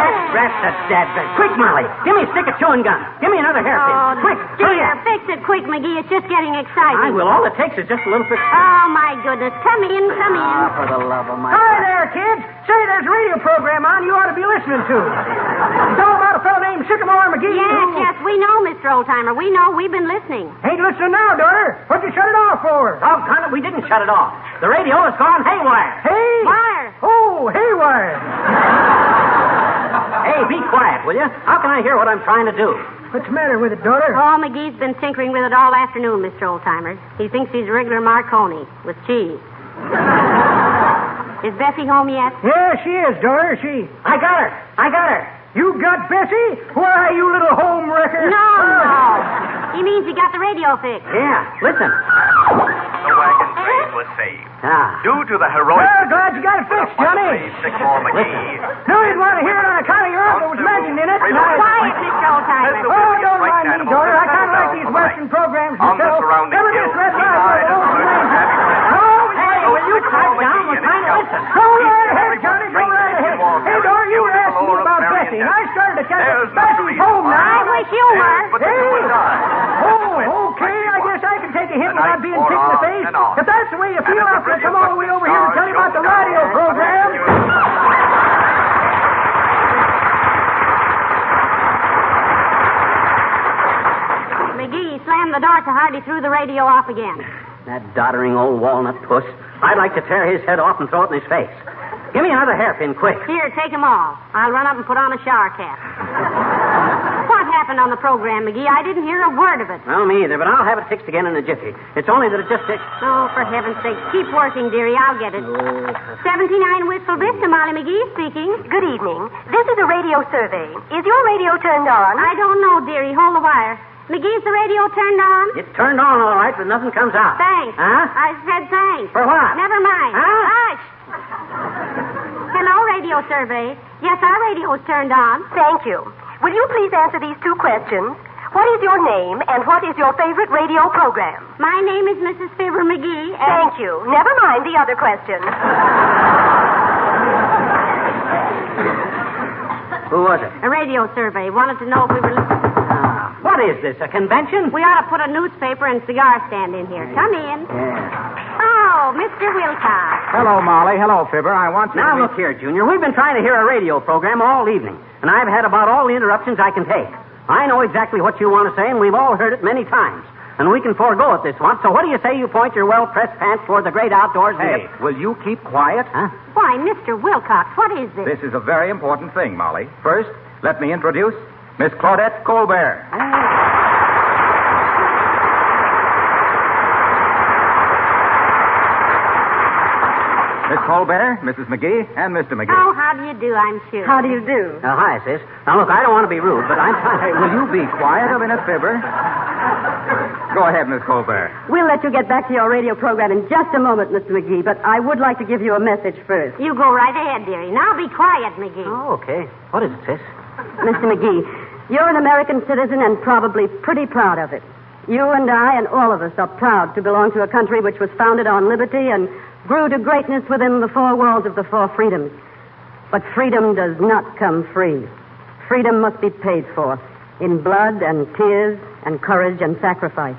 Yes, Rats, that's dead. Quick, Molly. Give me a stick of chewing gum. Give me another hairpin. Quick, hurry Dear, up. fix it quick, McGee. It's just getting exciting. I will. All it takes is just a little bit. Oh, my goodness. Come in, come in. For the love of my... Hi there, kids. Say, there's a radio program on you ought to be listening to. It's all about a fellow named Sycamore McGee. Yes, we know, Mr. Oldtimer. We know. We've been listening. Ain't listening now, daughter. What'd you shut it off for? Doggone it, we didn't shut it off. The radio has gone haywire. Hey? Wire. Oh, haywire. Hey, be quiet, will you? How can I hear what I'm trying to do? What's the matter with it, daughter? Oh, McGee's been tinkering with it all afternoon, Mr. Oldtimer. He thinks he's a regular Marconi with cheese. Is Bessie home yet? Yeah, she is, daughter. I got her. You got Bessie? Where are you, little home wrecker? No. He means he got the radio fixed. Yeah, listen. The wagon train was saved. Due to the heroic... Well, glad you got it fixed, Johnny. Sycamore McGee. No, you'd want to hear it on account of your uncle was mentioned in it. Quiet, Mr. Oldtimer. Oh, don't mind me, daughter. I kind of like these Western programs On the myself. surrounding Never hills, miss Red he Rock. died as Hey, will you pipe down? We're trying to listen. Go right ahead, Johnny. Go right ahead. Hey, daughter, you were asking me about Bessie, and I started to catch it. Bessie's home now. I wish you were. Hey. Oh, okay. I guess I can take a hint without being kicked in the face. If that's the way you feel, I'll come all the way over here to tell you about the radio program. McGee slammed the door so hard he threw the radio off again. That doddering old walnut puss. I'd like to tear his head off and throw it in his face. Give me another hairpin, quick. Here, take them all. I'll run up and put on a shower cap. What happened on the program, McGee? I didn't hear a word of it. Well, me either, but I'll have it fixed again in a jiffy. It's only that it just... Oh, for heaven's sake, keep working, dearie. I'll get it. 79 Whistle Vista, Molly McGee speaking. Good evening. This is a radio survey. Is your radio turned on? I don't know, dearie. Hold the wire. McGee's the radio turned on? It's turned on all right, but nothing comes out. Thanks. Huh? I said thanks. For what? Never mind. Huh? Hush. Hello, radio survey. Yes, our radio is turned on. Thank you. Will you please answer these two questions? What is your name and what is your favorite radio program? My name is Mrs. Fibber McGee. Thank you. Never mind the other question. Who was it? A radio survey. Wanted to know if we were listening. What is this, a convention? We ought to put a newspaper and cigar stand in here. Come in. Yeah. Oh, Mr. Wilcox. Hello, Molly. Hello, Fibber. I want you Now, look here, Junior. We've been trying to hear a radio program all evening, and I've had about all the interruptions I can take. I know exactly what you want to say, and we've all heard it many times. And we can forego it this once. So what do you say you point your well-pressed pants toward the great outdoors? Hey, will you keep quiet? Huh? Why, Mr. Wilcox, what is this? This is a very important thing, Molly. First, let me introduce Miss Claudette Colbert. Miss Colbert, Mrs. McGee, and Mr. McGee. Oh, how do you do, I'm sure. How do you do? Oh, hi, sis. Now, look, I don't want to be rude, but I'm trying... Hey, will you be quiet a minute, Fibber? Go ahead, Miss Colbert. We'll let you get back to your radio program in just a moment, Mr. McGee, but I would like to give you a message first. You go right ahead, dearie. Now be quiet, McGee. Oh, okay. What is it, sis? Mr. McGee, you're an American citizen and probably pretty proud of it. You and I and all of us are proud to belong to a country which was founded on liberty and grew to greatness within the four walls of the four freedoms. But freedom does not come free. Freedom must be paid for in blood and tears and courage and sacrifice.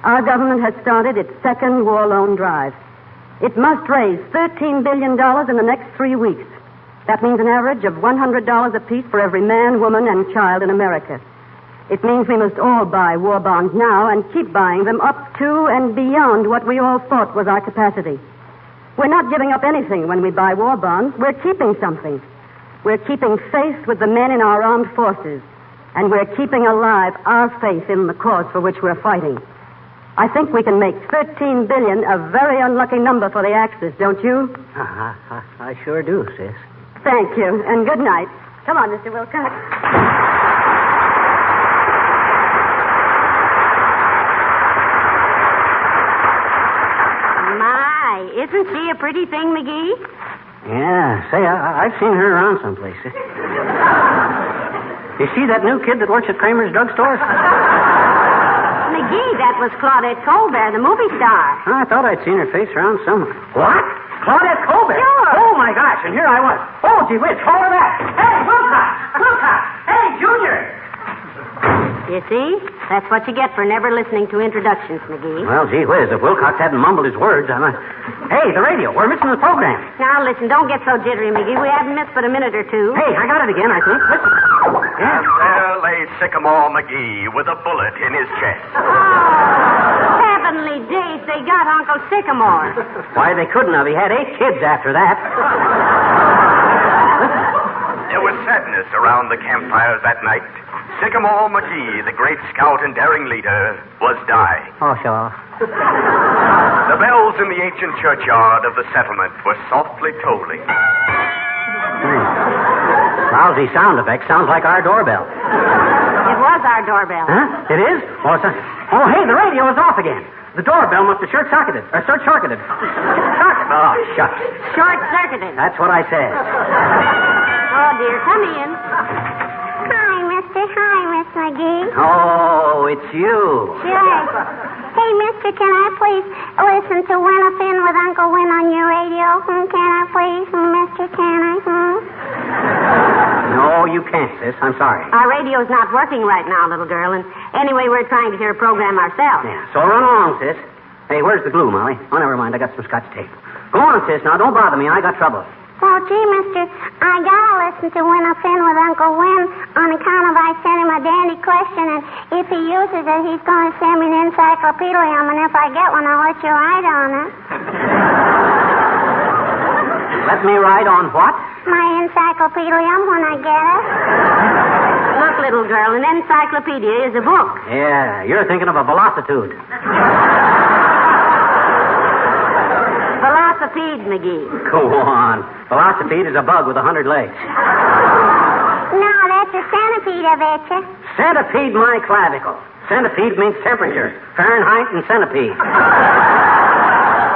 Our government has started its second war loan drive. It must raise $13 billion in the next 3 weeks. That means an average of $100 apiece for every man, woman, and child in America. It means we must all buy war bonds now and keep buying them up to and beyond what we all thought was our capacity. We're not giving up anything when we buy war bonds. We're keeping something. We're keeping faith with the men in our armed forces, and we're keeping alive our faith in the cause for which we're fighting. I think we can make $13 billion a very unlucky number for the Axis, don't you? I sure do, sis. Thank you, and good night. Come on, Mr. Wilcox. Isn't she a pretty thing, McGee? Yeah, say, I've seen her around someplace. You see that new kid that works at Kramer's drugstore? McGee, that was Claudette Colbert, the movie star. I thought I'd seen her face around somewhere. What? Claudette Colbert? Sure. Oh, my gosh, and here I was. Oh, gee whiz, call her back. Hey, Wilcox! Hey, Junior! You see? That's what you get for never listening to introductions, McGee. Well, gee whiz, if Wilcox hadn't mumbled his words, I might... Hey, the radio. We're missing the program. Now, listen, don't get so jittery, McGee. We haven't missed but a minute or two. Hey, I got it again, I think. Listen. And there lay Sycamore McGee with a bullet in his chest. Heavenly days, they got Uncle Sycamore. Why, they couldn't have. He had 8 kids after that. There was sadness around the campfires that night. Sycamore McGee, the great scout and daring leader, was dying. Oh, sure. The bells in the ancient churchyard of the settlement were softly tolling. Lousy sound effect. Sounds like our doorbell. It was our doorbell. Huh? It is? Oh, hey, the radio is off again. The doorbell must have short-circuited. Oh, shucks. Short-circuited. That's what I said. Oh, dear. Come in. Hi, mister. Hi, Miss McGee. Oh, it's you. Sure. Hey, mister, can I please listen to Win a Fin with Uncle Win on your radio? Can I please, mister, can I? No, you can't, sis. I'm sorry. Our radio's not working right now, little girl, and anyway, we're trying to hear a program ourselves. Yeah, so run along, sis. Hey, where's the glue, Molly? Oh, never mind. I got some Scotch tape. Go on, sis. Now, don't bother me. I got trouble. Well, gee, mister, I gotta listen to Win a Fin with Uncle Win on account of I sent him a dandy question, and if he uses it, he's going to send me an encyclopedium, and if I get one, I'll let you write on it. Let me write on what? My encyclopedium when I get it. Look, little girl, an encyclopedia is a book. Yeah, you're thinking of a velocitude. Velocipede, McGee. Go on. Velocipede is a bug with 100 legs. No, that's a centipede, I betcha. Centipede, my clavicle. Centipede means temperature. Fahrenheit and centipede.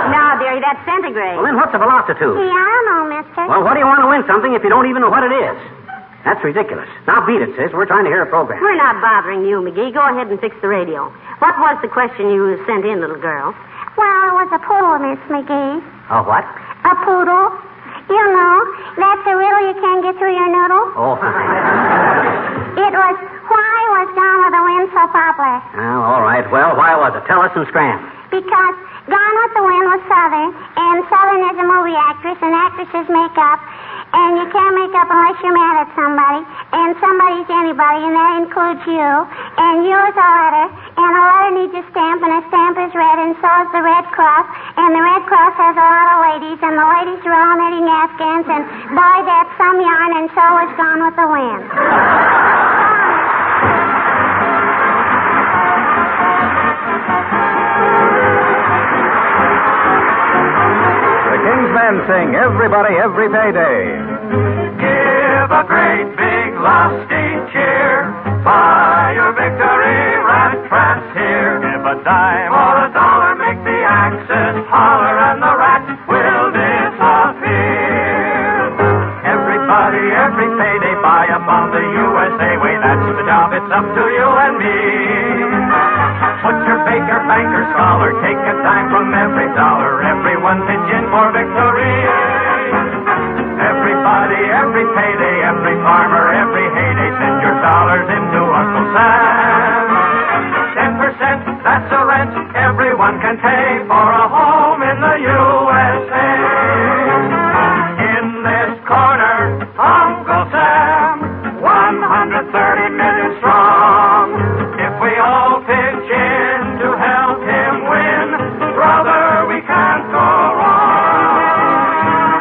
No, dearie, that's centigrade. Well, then what's a velocitude? Gee, I don't know, mister. Well, what do you want to win something if you don't even know what it is? That's ridiculous. Now beat it, sis. We're trying to hear a program. We're not bothering you, McGee. Go ahead and fix the radio. What was the question you sent in, little girl? Well, it was a poodle, Miss McGee. Oh, what? A poodle. You know, that's a riddle you can't get through your noodle. Oh. It was, why was Gone with the Wind so popular? Oh, all right. Well, why was it? Tell us some scram. Because Gone with the Wind was Southern, and Southern is a movie actress, and actresses make up, and you can't make up unless you're mad at somebody, and somebody's anybody, and that includes you, and you is a letter, and a letter needs a stamp, and a stamp is red, and so is the Red Cross, and the Red Cross has a lot of ladies, and the ladies are all knitting afghans, and boy, that's some yarn, and so is Gone with the Wind. The King's Men sing Everybody Every Payday. Give a great big lusty cheer. Buy your victory, rat traps here. Give a dime or a dollar, make the Axis holler, and the rat will disappear. Everybody, every payday, buy up on the USA way. That's the job, it's up to you and me. Put your baker, banker, scholar, take a dime from every dollar. Everyone pitch in for victory. Everybody, every payday, every farmer, every heyday, send your dollars into Uncle Sam. 10%, that's a rent everyone can pay for a home in the USA. In this corner, Uncle Sam, 130 million strong. If we all pitch in to help him win, brother, we can't go wrong.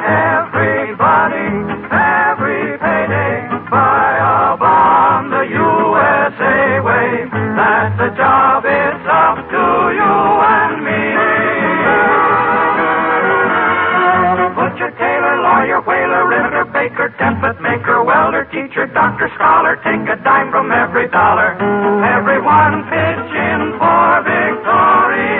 Everybody, every payday, buy a bomb the USA way. That's the job, it's up to you and me. Butcher, tailor, lawyer, whaler, riveter, baker, template maker, welder, teacher, doctor, scholar, take a dime from every dollar. Everyone pitch in for victory.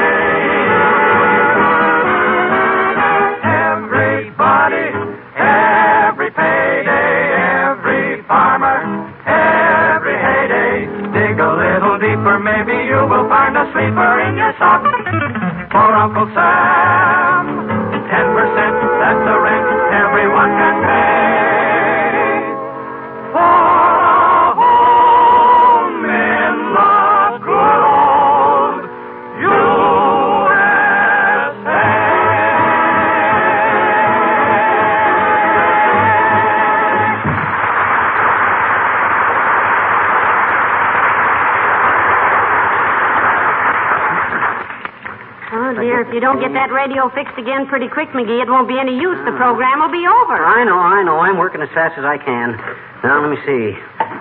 Everybody, every payday, every farmer, every heyday. Dig a little deeper, maybe you will find a sleeper in your sock for Uncle Sam. 10%. you don't get that radio fixed again pretty quick, McGee, it won't be any use. The program will be over. I know. I'm working as fast as I can. Now, let me see.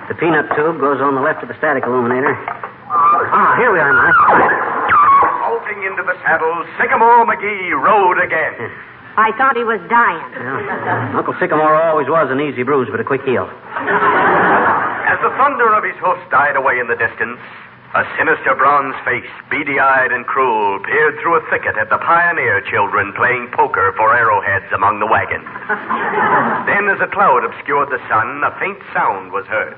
The peanut tube goes on the left of the static illuminator. Ah, here we are, Mike. Vaulting into the saddle, Sycamore McGee rode again. I thought he was dying. Yeah. Uncle Sycamore always was an easy bruise, but a quick heal. As the thunder of his hoofs died away in the distance, a sinister bronze face, beady-eyed and cruel, peered through a thicket at the pioneer children playing poker for arrowheads among the wagons. Then, as a cloud obscured the sun, a faint sound was heard.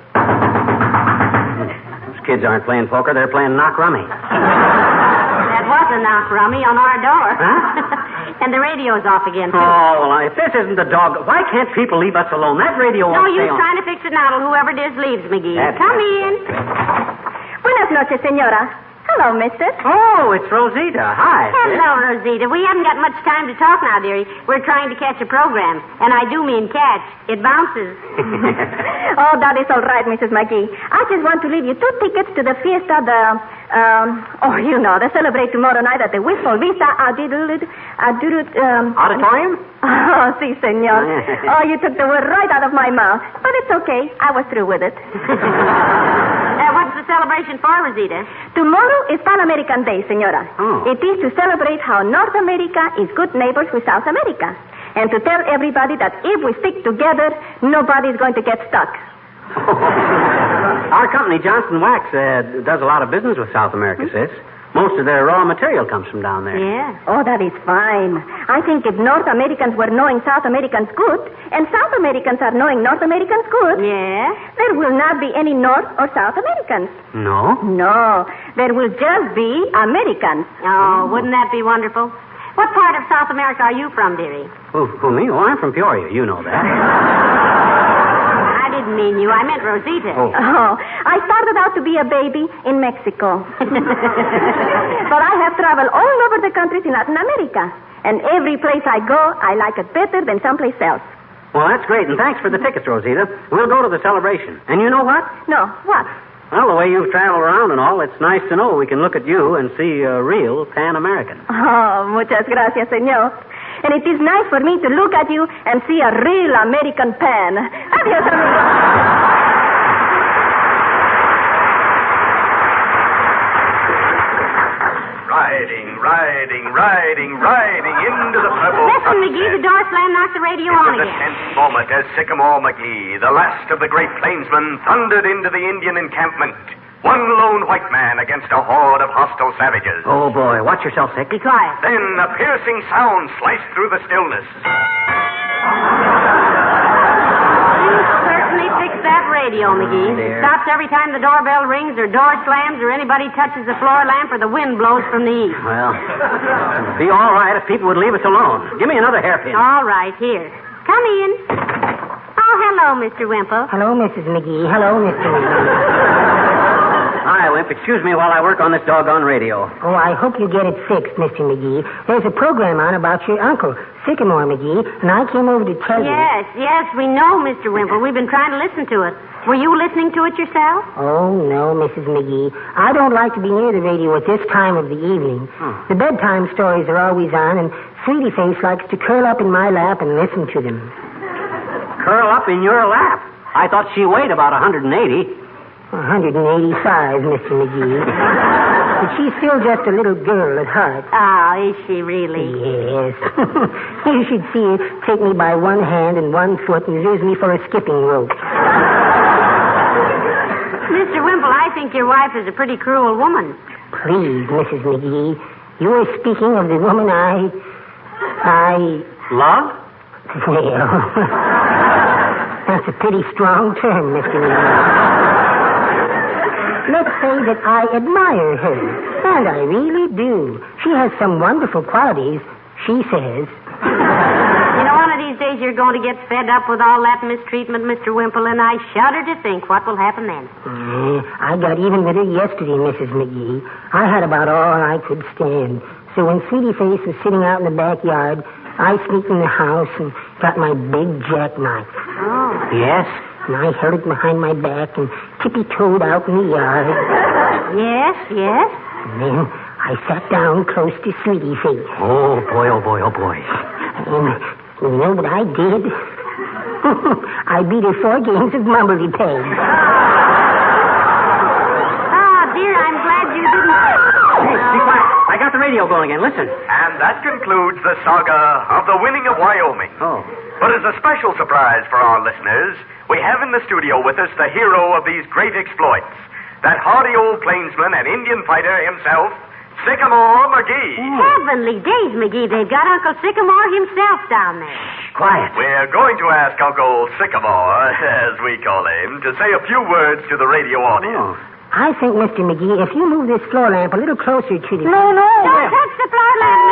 Those kids aren't playing poker, they're playing knock rummy. That was a knock rummy on our door. Huh? And the radio's off again, too. Oh, well, if this isn't the dog, why can't people leave us alone? That radio won't No use stay on. trying to fix it now till whoever it is leaves, McGee. Come in. Buenas noches, señora. Hello, mister. Oh, it's Rosita. Hi. Hello, Rosita. We haven't got much time to talk now, dearie. We're trying to catch a program. And I do mean catch. It bounces. Oh, that is all right, Mrs. McGee. I just want to leave you 2 tickets to the fiesta, they celebrate tomorrow night at the Wistful Vista Auditorium? Oh, si, senor. Oh, you took the word right out of my mouth. But it's okay. I was through with it. What's the celebration for, Rosita? Tomorrow is Pan American Day, senora. Oh. It is to celebrate how North America is good neighbors with South America. And to tell everybody that if we stick together, nobody's going to get stuck. Our company, Johnson Wax, does a lot of business with South America, sis. Most of their raw material comes from down there. Yeah. Oh, that is fine. I think if North Americans were knowing South Americans good, and South Americans are knowing North Americans good, there will not be any North or South Americans. No? No. There will just be Americans. Oh, wouldn't that be wonderful? What part of South America are you from, dearie? Who, me? Oh, I'm from Peoria. You know that. I didn't mean you. I meant Rosita. Oh, I started out to be a baby in Mexico. But I have traveled all over the countries in Latin America. And every place I go, I like it better than someplace else. Well, that's great, and thanks for the tickets, Rosita. We'll go to the celebration. And you know what? No, what? Well, the way you've traveled around and all, it's nice to know we can look at you and see a real Pan-American. Oh, muchas gracias, senor. And it is nice for me to look at you and see a real American Pan. Adios, amigo. Riding into the purple Listen, McGee, the door slammed, knocked the radio on the again. tense moment as Sycamore McGee, the last of the great plainsmen, thundered into the Indian encampment. One lone white man against a horde of hostile savages. Oh, boy. Watch yourself, Sick. Be quiet. Then a piercing sound sliced through the stillness. You certainly fixed that radio, McGee. Dear. Stops every time the doorbell rings or door slams or anybody touches the floor lamp or the wind blows from the east. Well, it'd be all right if people would leave us alone. Give me another hairpin. All right, here. Come in. Oh, hello, Mr. Wimple. Hello, Mrs. McGee. Hello, Mr. McGee. Hi, Wimp. Excuse me while I work on this doggone radio. Oh, I hope you get it fixed, Mr. McGee. There's a program on about your uncle, Sycamore McGee, and I came over to tell you... Yes, we know, Mr. Wimple. We've been trying to listen to it. Were you listening to it yourself? Oh, no, Mrs. McGee. I don't like to be near the radio at this time of the evening. The bedtime stories are always on, and Sweetie Face likes to curl up in my lap and listen to them. Curl up in your lap? I thought she weighed about 180. 185, Mr. McGee. But she's still just a little girl at heart. Oh, is she really? Yes. You should see her take me by one hand and one foot and use me for a skipping rope. Mr. Wimple, I think your wife is a pretty cruel woman. Please, Mrs. McGee, you are speaking of the woman I... Love? Well, that's a pretty strong term, Mr. McGee. Let's say that I admire her, and I really do. She has some wonderful qualities, she says. You know, one of these days you're going to get fed up with all that mistreatment, Mr. Wimple, and I shudder to think what will happen then. I got even with her yesterday, Mrs. McGee. I had about all I could stand. So when Sweetie Face was sitting out in the backyard, I sneaked in the house and got my big jackknife. Oh. Yes, and I held it behind my back and tippy-toed out in the yard. Yes. And then I sat down close to Sweetie's feet. Oh, boy, oh, boy, oh, boy. And you know what I did? I beat her 4 games of Mumbledy Peg. Oh, dear, I'm glad you didn't... Hey, be quiet. I got the radio going again. Listen. And that concludes the saga of the winning of Wyoming. Oh. But as a special surprise for our listeners, we have in the studio with us the hero of these great exploits, that hardy old plainsman and Indian fighter himself, Sycamore McGee. Heavenly days, McGee. They've got Uncle Sycamore himself down there. Quiet. We're going to ask Uncle Sycamore, as we call him, to say a few words to the radio audience. I think, Mr. McGee, if you move this floor lamp a little closer to the... No. Don't touch the floor lamp,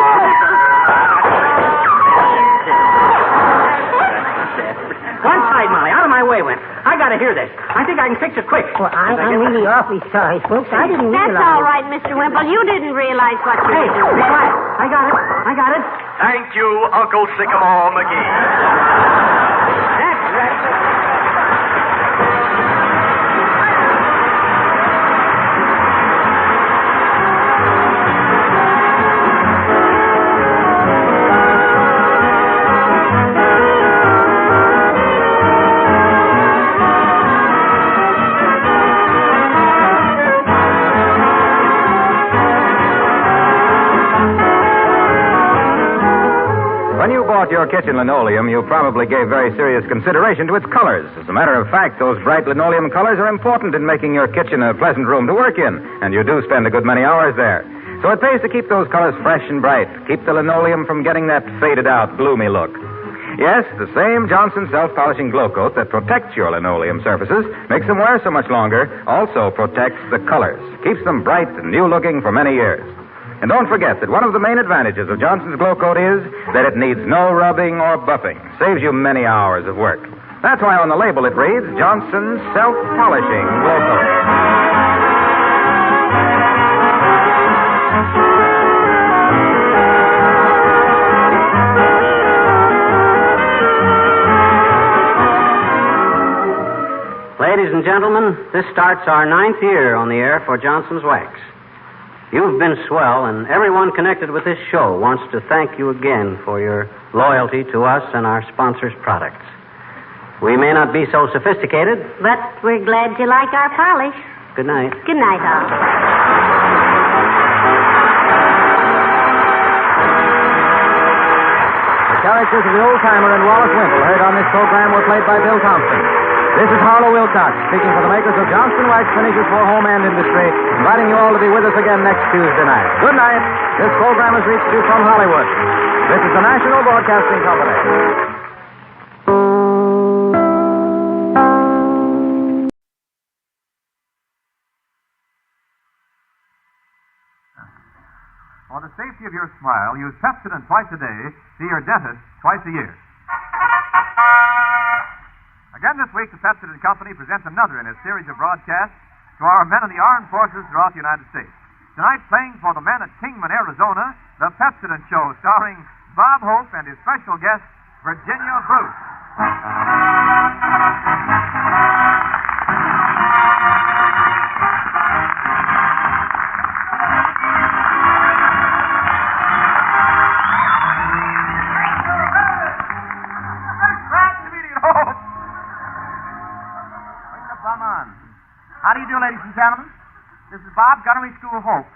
One side, Molly. Out of my way, Wimp. I gotta hear this. I think I can fix it quick. Well, I'm really awfully sorry, folks. I didn't realize... That's all right, Mr. Wimple. You didn't realize what you were doing. Be quiet. I got it. Thank you, Uncle Sycamore McGee. That's right. When you bought your kitchen linoleum, you probably gave very serious consideration to its colors. As a matter of fact, those bright linoleum colors are important in making your kitchen a pleasant room to work in, and you do spend a good many hours there. So it pays to keep those colors fresh and bright. Keep the linoleum from getting that faded-out, gloomy look. Yes, the same Johnson self-polishing glow coat that protects your linoleum surfaces, makes them wear so much longer, also protects the colors, keeps them bright and new-looking for many years. And don't forget that one of the main advantages of Johnson's Glow Coat is that it needs no rubbing or buffing. Saves you many hours of work. That's why on the label it reads Johnson's Self-Polishing Glow Coat. Ladies and gentlemen, this starts our 9th year on the air for Johnson's Wax. You've been swell, and everyone connected with this show wants to thank you again for your loyalty to us and our sponsors' products. We may not be so sophisticated, but we're glad you like our polish. Good night. Good night, all. The characters of the old-timer and Wallace Wimple heard on this program were played by Bill Thompson. This is Harlow Wilcox, speaking for the makers of Johnston Wax Finishes for Home and Industry, inviting you all to be with us again next Tuesday night. Good night. This program has reached you from Hollywood. This is the National Broadcasting Company. For the safety of your smile, use Pepsodent twice a day. See your dentist twice a year. Again this week, the Pepsodent Company presents another in a series of broadcasts to our men in the armed forces throughout the United States. Tonight, playing for the men at Kingman, Arizona, the Pepsodent Show, starring Bob Hope and his special guest, Virginia Bruce. How do you do, ladies and gentlemen? This is Bob, Gunnery School Hope,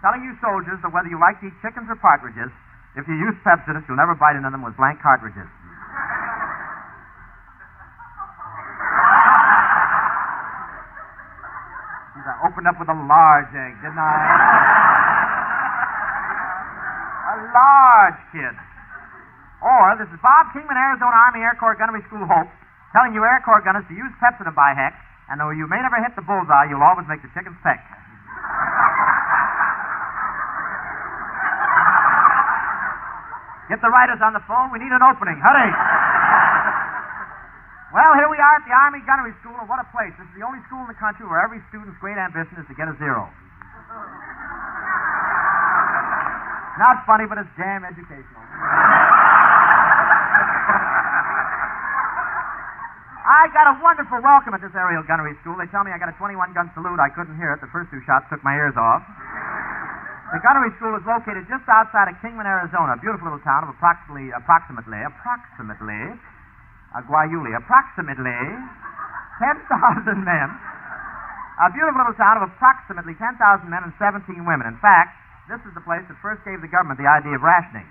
telling you soldiers that whether you like to eat chickens or partridges, if you use Pepsodent, you'll never bite into them with blank cartridges. I opened up with a large egg, didn't I? A large kid. Or, this is Bob Kingman, Arizona Army Air Corps Gunnery School Hope, telling you Air Corps gunners to use Pepsodent by heck, and though you may never hit the bullseye, you'll always make the chickens peck. Get the writers on the phone. We need an opening. Hurry. Well, here we are at the Army Gunnery School, and what a place. This is the only school in the country where every student's great ambition is to get a 0. Not funny, but it's damn educational. I got a wonderful welcome at this aerial gunnery school. They tell me I got a 21-gun salute. I couldn't hear it. The first 2 shots took my ears off. The gunnery school is located just outside of Kingman, Arizona, a beautiful little town of approximately, Guayuli, approximately 10,000 men. A beautiful little town of approximately 10,000 men and 17 women. In fact, this is the place that first gave the government the idea of rationing.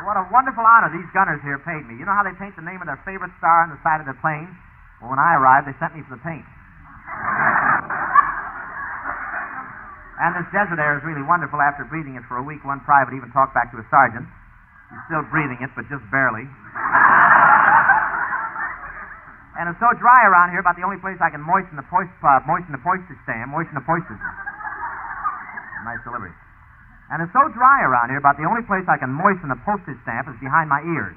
What a wonderful honor these gunners here paid me. You know how they paint the name of their favorite star on the side of their plane? Well, when I arrived, they sent me for the paint. And this desert air is really wonderful. After breathing it for a week, one private even talked back to a sergeant. He's still breathing it, but just barely. And it's so dry around here, about the only place I can moisten the postage stamp. Nice delivery. And it's so dry around here, about the only place I can moisten the postage stamp is behind my ears.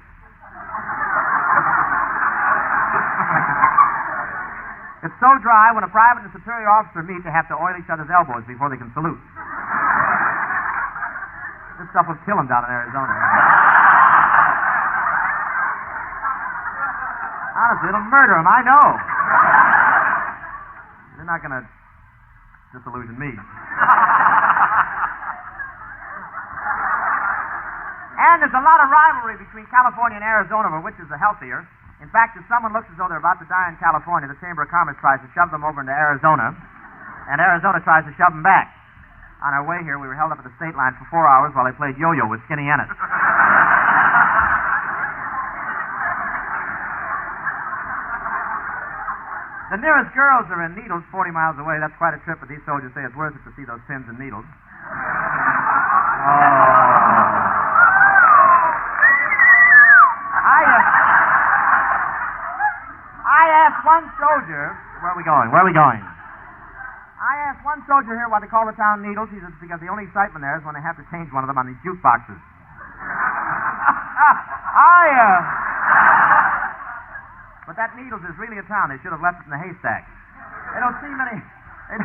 It's so dry, when a private and a superior officer meet, they have to oil each other's elbows before they can salute. This stuff will kill them down in Arizona. Honestly, it'll murder them, I know. They're not going to disillusion me. And there's a lot of rivalry between California and Arizona over which is the healthier. In fact, if someone looks as though they're about to die in California, the Chamber of Commerce tries to shove them over into Arizona, and Arizona tries to shove them back. On our way here, we were held up at the state line for 4 hours while they played yo-yo with Skinny Ennis. The nearest girls are in Needles, 40 miles away. That's quite a trip, but these soldiers say it's worth it to see those pins and needles. I asked one soldier, where are we going? I asked one soldier here why they call the town Needles. He said it's because the only excitement there is when they have to change one of them on these jukeboxes. But that Needles is really a town. They should have left it in the haystack. They don't see many. They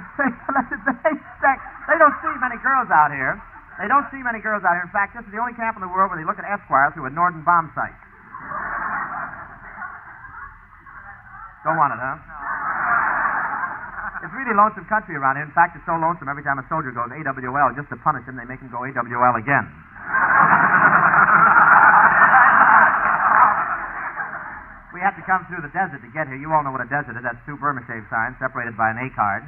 don't see many girls out here. In fact, this is the only camp in the world where they look at Esquire through a Norden bomb sight. Don't want it, huh? It's really lonesome country around here. In fact, it's so lonesome every time a soldier goes AWL, just to punish him, they make him go AWL again. We had to come through the desert to get here. You all know what a desert is. That's two Burma shave signs separated by an A card.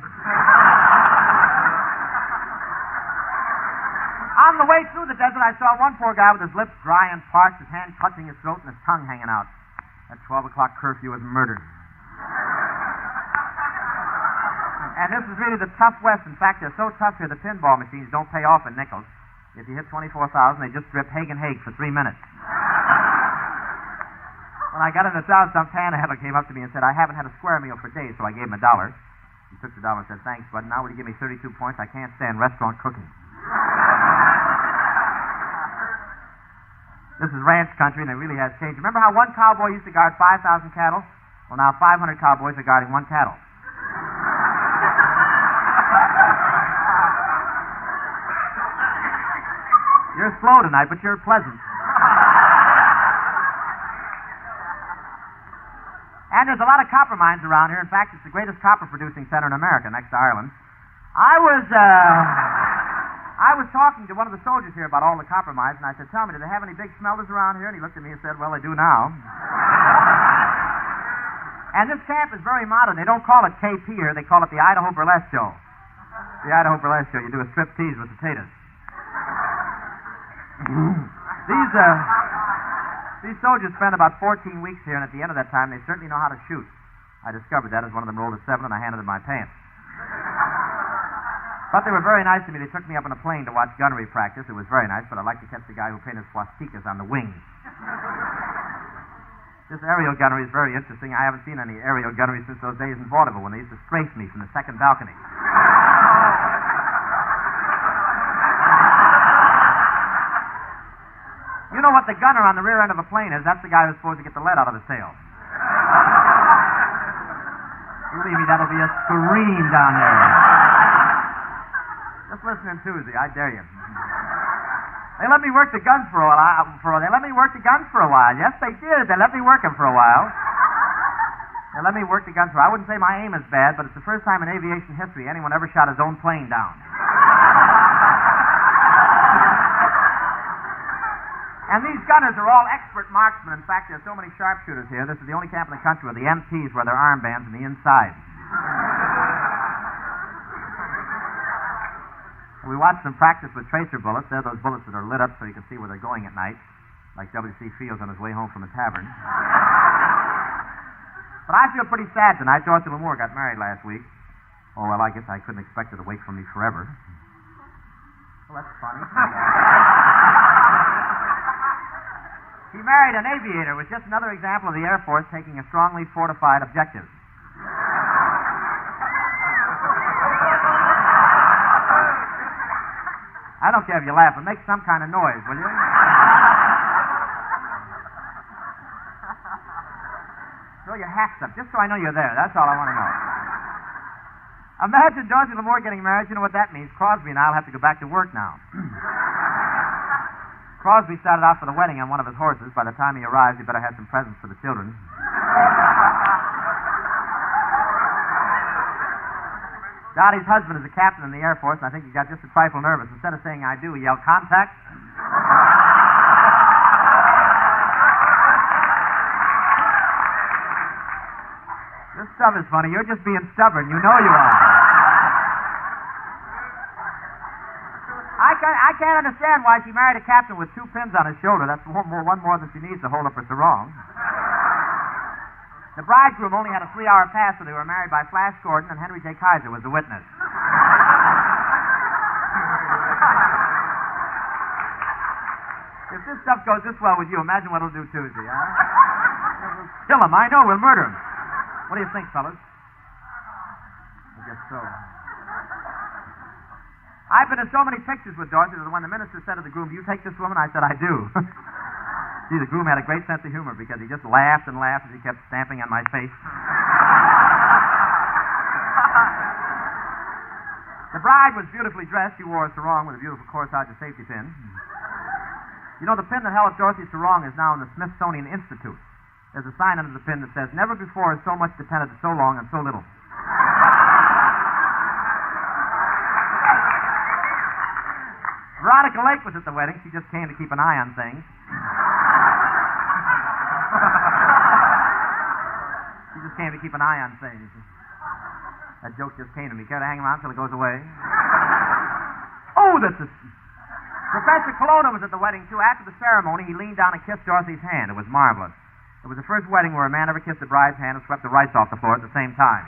On the way through the desert, I saw one poor guy with his lips dry and parched, his hand clutching his throat and his tongue hanging out. That 12 o'clock curfew was murder. And this is really the tough West. In fact, they're so tough here, the pinball machines don't pay off in nickels. If you hit 24,000, they just drip Hagen for 3 minutes. When I got into town, some panhandler came up to me and said, I haven't had a square meal for days, so I gave him $1. He took the dollar and said, thanks, bud. Now will you give me 32 points? I can't stand restaurant cooking. This is ranch country, and it really has changed. Remember how one cowboy used to guard 5,000 cattle? Well, now 500 cowboys are guarding one cattle. You're slow tonight, but you're pleasant. And there's a lot of copper mines around here. In fact, it's the greatest copper-producing center in America, next to Ireland. I was talking to one of the soldiers here about all the copper mines, and I said, tell me, do they have any big smelters around here? And he looked at me and said, well, they do now. And this camp is very modern. They don't call it KP here. They call it the Idaho Burlesque Show. The Idaho Burlesque Show. You do a strip tease with potatoes. These soldiers spend about 14 weeks here, and at the end of that time, they certainly know how to shoot. I discovered that as one of them rolled a 7, and I handed them my pants. But they were very nice to me. They took me up on a plane to watch gunnery practice. It was very nice, but I'd like to catch the guy who painted swastikas on the wings. This aerial gunnery is very interesting. I haven't seen any aerial gunnery since those days in vaudeville when they used to strafe me from the second balcony. You know what the gunner on the rear end of a plane is? That's the guy who's supposed to get the lead out of his tail. Believe me, that'll be a scream down there. Just listen in Tuesday, I dare you. They let me work the guns for a while. They let me work the guns for a while. Yes, they did. They let me work them for a while. Now, let me work the gun through. I wouldn't say my aim is bad, but it's the first time in aviation history anyone ever shot his own plane down. And these gunners are all expert marksmen. In fact, there's so many sharpshooters here. This is the only camp in the country where the MPs wear their armbands on the inside. We watched them practice with tracer bullets. They're those bullets that are lit up so you can see where they're going at night, like W.C. Fields on his way home from a tavern. But I feel pretty sad tonight. Dorothy Lamour got married last week. Oh, well, I guess I couldn't expect her to wait for me forever. Well, that's funny. She married an aviator, which is just another example of the Air Force taking a strongly fortified objective. I don't care if you laugh, but make some kind of noise, will you? Throw your hats up, just so I know you're there. That's all I want to know. Imagine Dorothy Lamour getting married. You know what that means. Crosby and I'll have to go back to work now. Crosby started off for the wedding on one of his horses. By the time he arrives, he better have some presents for the children. Dottie's husband is a captain in the Air Force, and I think he got just a trifle nervous. Instead of saying, "I do," he yelled, "Contact." This stuff is funny. You're just being stubborn. You know you are. I can't understand why she married a captain with 2 pins on his shoulder. That's one more than she needs to hold up her sarong. The bridegroom only had a 3-hour pass, so they were married by Flash Gordon, and Henry J. Kaiser was the witness. If this stuff goes this well with you, imagine what it'll do Tuesday, huh? We'll kill him. I know. We'll murder him. What do you think, fellas? I guess so. I've been in so many pictures with Dorothy that when the minister said to the groom, "Do you take this woman?" I said, "I do." See, the groom had a great sense of humor because he just laughed and laughed as he kept stamping on my face. The bride was beautifully dressed. She wore a sarong with a beautiful corsage safety pin. You know, the pin that held Dorothy's sarong is now in the Smithsonian Institute. There's a sign under the pin that says, "Never before has so much depended so long on so little." Veronica Lake was at the wedding. She just came to keep an eye on things. She just came to keep an eye on things. That joke just came to me. Care to hang around till it goes away? Oh, this is... Professor Colonna was at the wedding, too. After the ceremony, he leaned down and kissed Dorothy's hand. It was marvelous. It was the first wedding where a man ever kissed the bride's hand and swept the rice off the floor at the same time.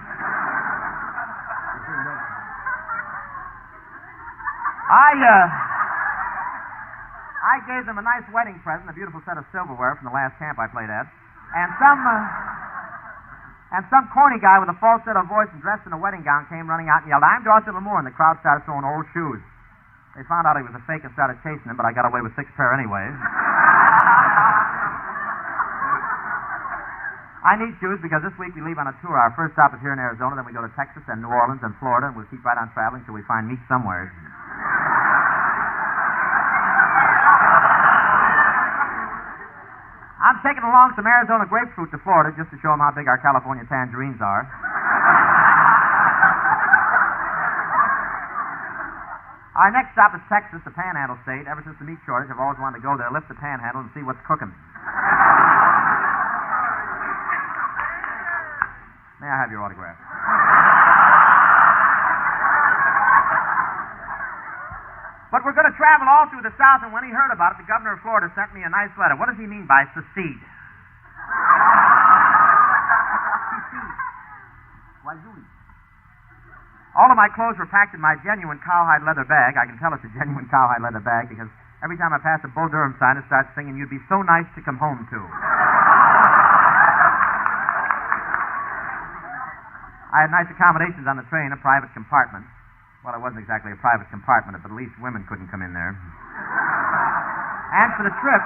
I gave them a nice wedding present, a beautiful set of silverware from the last camp I played at, and some corny guy with a falsetto voice and dressed in a wedding gown came running out and yelled, "I'm Dorothy Lamour," and the crowd started throwing old shoes. They found out he was a fake and started chasing him, but I got away with 6 pair anyway. I need shoes because this week we leave on a tour. Our first stop is here in Arizona, then we go to Texas and New Orleans and Florida, and we'll keep right on traveling till we find meat somewhere. I'm taking along some Arizona grapefruit to Florida just to show them how big our California tangerines are. Our next stop is Texas, the Panhandle state. Ever since the meat shortage, I've always wanted to go there, lift the Panhandle, and see what's cooking. May I have your autograph? But we're going to travel all through the South, and when he heard about it, the governor of Florida sent me a nice letter. What does he mean by secede? Secede. Wazuli. All of my clothes were packed in my genuine cowhide leather bag. I can tell it's a genuine cowhide leather bag because every time I pass a Bull Durham sign, it starts singing, "You'd be so nice to come home to." I had nice accommodations on the train, a private compartment. Well, it wasn't exactly a private compartment, but at least women couldn't come in there. And for the trip...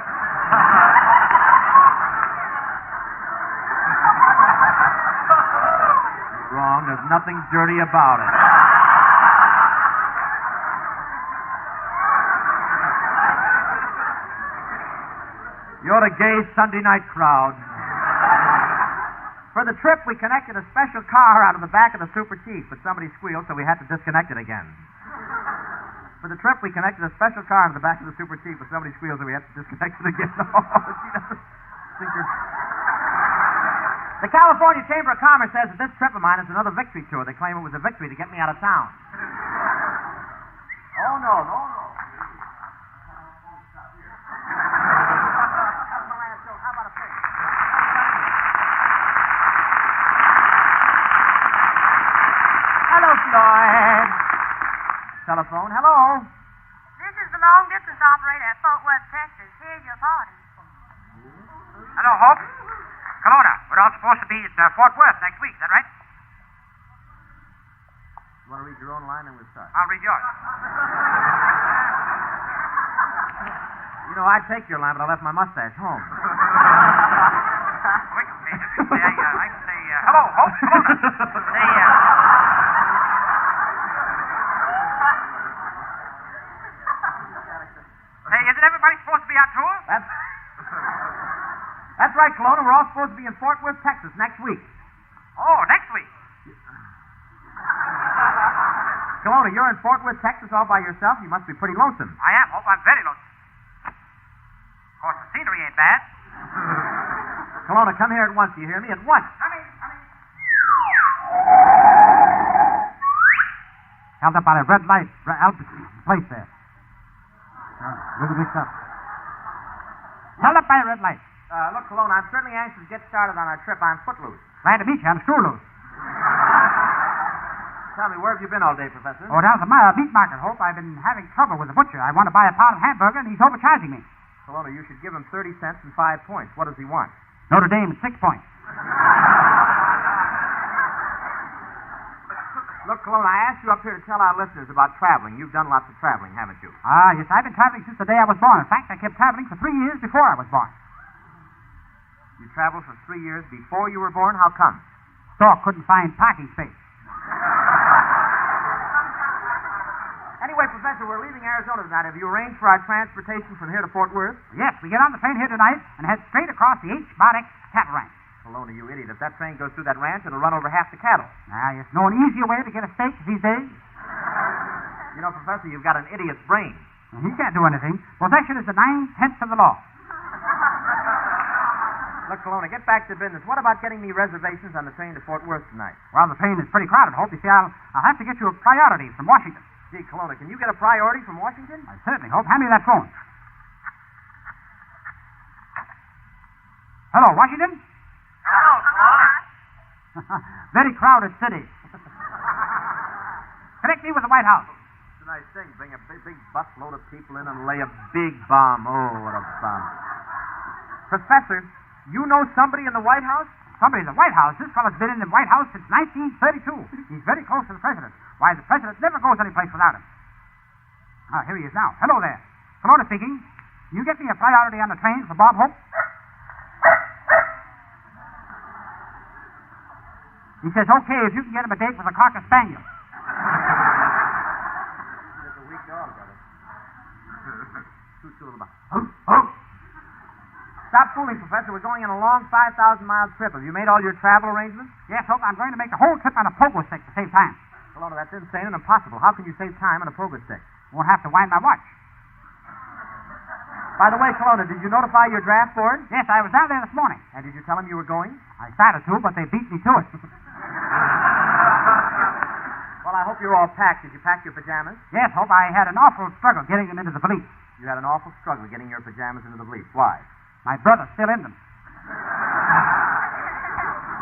You're wrong. There's nothing dirty about it. You're the gay Sunday night crowd. For the trip, we connected a special car out of the back of the Super Chief, but somebody squealed, so we had to disconnect it again. For the trip, we connected a special car out of the back of the Super Chief, but somebody squealed, so we had to disconnect it again. She doesn't think The California Chamber of Commerce says that this trip of mine is another victory tour. They claim it was a victory to get me out of town. Oh, no. Hello, Floyd. Telephone. Hello. This is the long-distance operator at Fort Worth, Texas. Here's your party. Hello, Hope. Kelowna. We're all supposed to be at Fort Worth next week. Is that right? You want to read your own line and we'll start? I'll read yours. You know, I'd take your line, but I left my mustache home. Wait a minute. I can say, hello, Hope. Kelowna. Say, isn't everybody supposed to be on tour? That's right, Kelowna. We're all supposed to be in Fort Worth, Texas next week. Oh, next week. Kelowna, you're in Fort Worth, Texas all by yourself. You must be pretty lonesome. I am, Hope. I'm very lonesome. Of course, the scenery ain't bad. Kelowna, come here at once. Do you hear me? At once. Coming. Held up by a red light. Place there. Really mixed up. Held up by a red light. Look, Kelowna, I'm certainly anxious to get started on our trip. I'm footloose. Glad to meet you. I'm screw loose. Tell me, where have you been all day, Professor? Oh, down at the meat market, Hope. I've been having trouble with the butcher. I want to buy a pound of hamburger, and he's overcharging me. Kelowna, you should give him 30 cents and 5 points. What does he want? Notre Dame at 6 points. Look, Kelowna, I asked you up here to tell our listeners about traveling. You've done lots of traveling, haven't you? Ah, yes, I've been traveling since the day I was born. In fact, I kept traveling for 3 years before I was born. You traveled for 3 years before you were born? How come? Stork couldn't find parking space. Anyway, Professor, we're leaving Arizona tonight. Have you arranged for our transportation from here to Fort Worth? Yes, we get on the train here tonight and head straight across the H-X cattle ranch. Kelowna, you idiot. If that train goes through that ranch, it'll run over half the cattle. Ah, yes, no an easier way to get a steak these days. You know, Professor, you've got an idiot's brain. He can't do anything. Possession is the 9/10 of the law. Look, Kelowna, get back to business. What about getting me reservations on the train to Fort Worth tonight? Well, the train is pretty crowded, Hope. You see, I'll have to get you a priority from Washington. Gee, Kelowna, can you get a priority from Washington? I certainly hope. Hand me that phone. Hello, Washington? Hello, Kelowna. Very crowded city. Connect me with the White House. It's a nice thing. Bring a big busload of people in and lay a big bomb. Oh, what a bomb. Professor, you know somebody in the White House? Somebody in the White House? This fellow's been in the White House since 1932. He's very close to the president. Why, the president never goes anyplace without him. Ah, here he is now. Hello there. Kelowna speaking. Can you get me a priority on the train for Bob Hope? He says, okay, if you can get him a date with a Cocker Spaniel. It's a weak dog, brother. Stop fooling, Professor. We're going on a long 5,000-mile trip. Have you made all your travel arrangements? Yes, Hope. I'm going to make the whole trip on a pogo stick at the same time. Kelowna, that's insane and impossible. How can you save time on a pogo stick? Won't have to wind my watch. By the way, Kelowna, did you notify your draft board? Yes, I was down there this morning. And did you tell them you were going? I started to, but they beat me to it. Well, I hope you're all packed. Did you pack your pajamas? Yes, Hope. I had an awful struggle getting them into the valise. You had an awful struggle getting your pajamas into the valise. Why? My brother's still in them.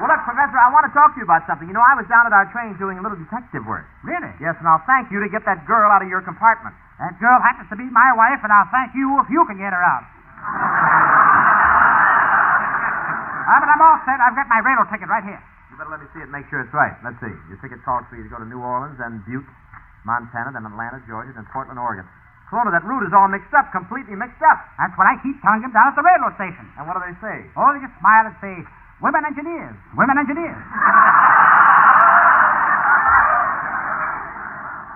Well, look, Professor, I want to talk to you about something. You know, I was down at our train doing a little detective work. Really? Yes, and I'll thank you to get that girl out of your compartment. That girl happens to be my wife, and I'll thank you if you can get her out. But I'm all set. I've got my railroad ticket right here. You better let me see it and make sure it's right. Let's see. Your ticket calls for you to go to New Orleans, then Butte, Montana, then Atlanta, Georgia, then Portland, Oregon. Kelowna, that route is all mixed up, completely mixed up. That's what I keep telling them down at the railroad station. And what do they say? Oh, they just smile and say, women engineers, women engineers.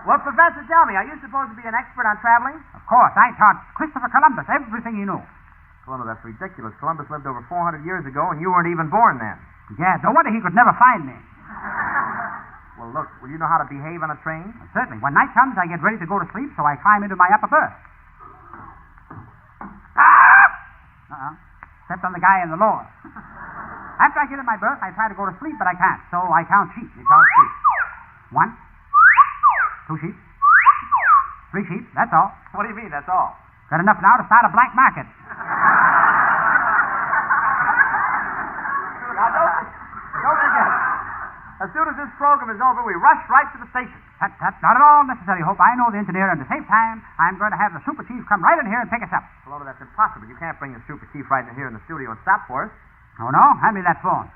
Well, Professor, tell me, are you supposed to be an expert on traveling? Of course. I taught Christopher Columbus everything he knew. Kelowna, that's ridiculous. Columbus lived over 400 years ago, and you weren't even born then. Yeah, no wonder he could never find me. Well, look, will you know how to behave on a train? Well, certainly. When night comes, I get ready to go to sleep, so I climb into my upper berth. Stepped on the guy in the lower. After I get in my berth, I try to go to sleep, but I can't. So I count sheep. You count sheep. 1, 2 sheep, 3 sheep. That's all. What do you mean, that's all? Got enough now to start a black market. Now, don't forget. As soon as this program is over, we rush right to the station. That's not at all necessary, Hope. I know the engineer, and at the same time, I'm going to have the super chief come right in here and pick us up. Well, that's impossible. You can't bring the super chief right in here in the studio and stop for us. Oh, no? Hand me that phone.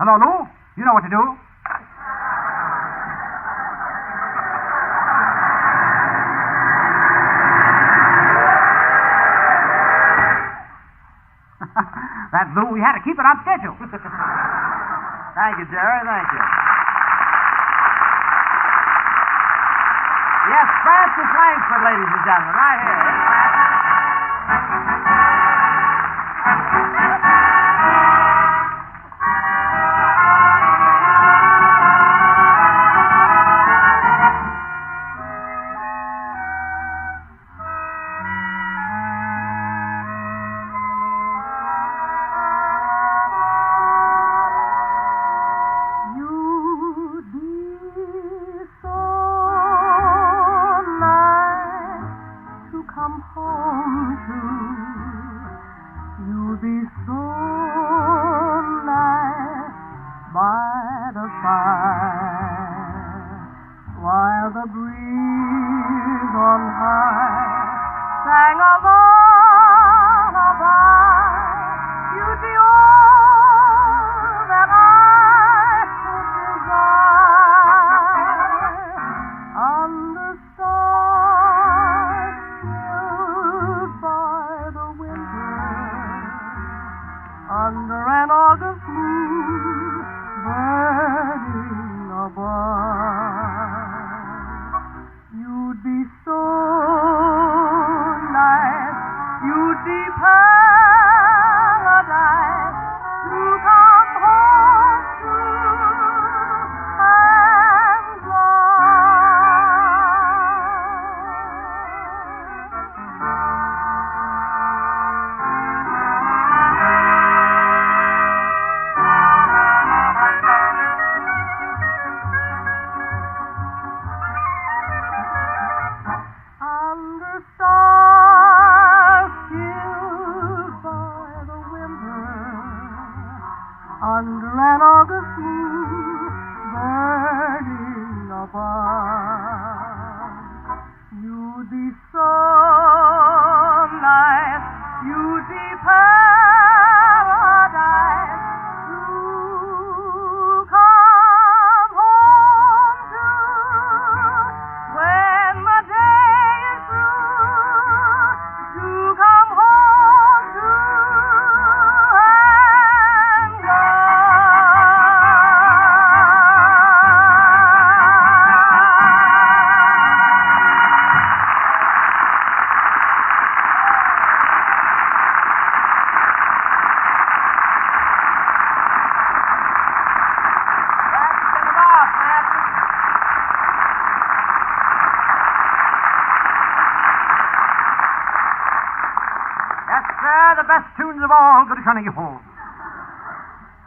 Hello, Lou? You know what to do. That's Lou. We had to keep it on schedule. Thank you, Jerry. Thank you. Yes, Francis Langsford, ladies and gentlemen, right here.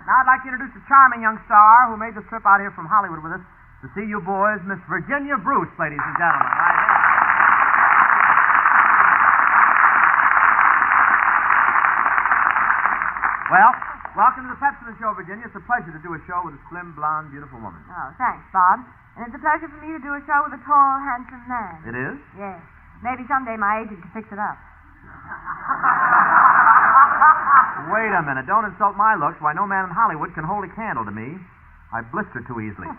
Now I'd like to introduce a charming young star who made the trip out here from Hollywood with us to see you boys, Miss Virginia Bruce, ladies and gentlemen. Right here. Well, welcome to the Pepsi Show, Virginia. It's a pleasure to do a show with a slim, blonde, beautiful woman. Oh, thanks, Bob. And it's a pleasure for me to do a show with a tall, handsome man. It is? Yes. Maybe someday my agent can fix it up. Wait a minute. Don't insult my looks. Why, no man in Hollywood can hold a candle to me. I blister too easily.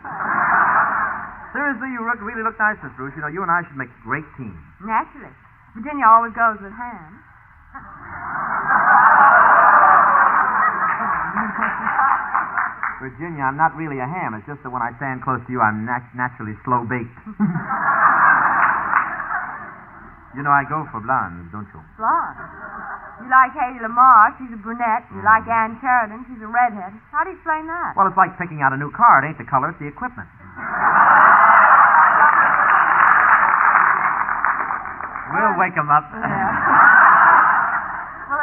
Seriously, you really look nice, Miss Bruce. You know, you and I should make a great team. Naturally. Virginia always goes with ham. Virginia, I'm not really a ham. It's just that when I stand close to you, I'm naturally slow-baked. You know, I go for blondes, don't you? Blonde? You like Hedy Lamarr, she's a brunette. You like Ann Sheridan, she's a redhead. How do you explain that? Well, it's like picking out a new car. It ain't the color, it's the equipment. We'll wake 'em up. Well,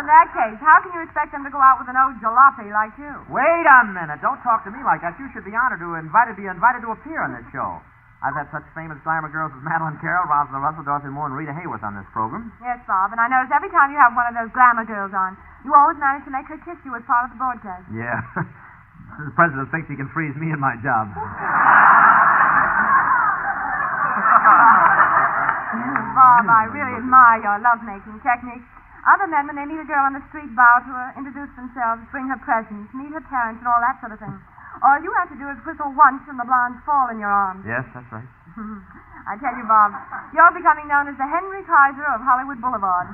in that case, how can you expect them to go out with an old jalopy like you? Wait a minute. Don't talk to me like that. You should be honored to be invited to appear on this show. I've had such famous glamour girls as Madeline Carroll, Rosalind Russell, Dorothy Moore, and Rita Hayworth on this program. Yes, Bob, and I notice every time you have one of those glamour girls on, you always manage to make her kiss you as part of the broadcast. Yeah. The president thinks he can freeze me in my job. Bob, I really admire your lovemaking technique. Other men, when they meet a girl on the street, bow to her, introduce themselves, bring her presents, meet her parents, and all that sort of thing. All you have to do is whistle once and the blondes fall in your arms. Yes, that's right. I tell you, Bob, you're becoming known as the Henry Kaiser of Hollywood Boulevard.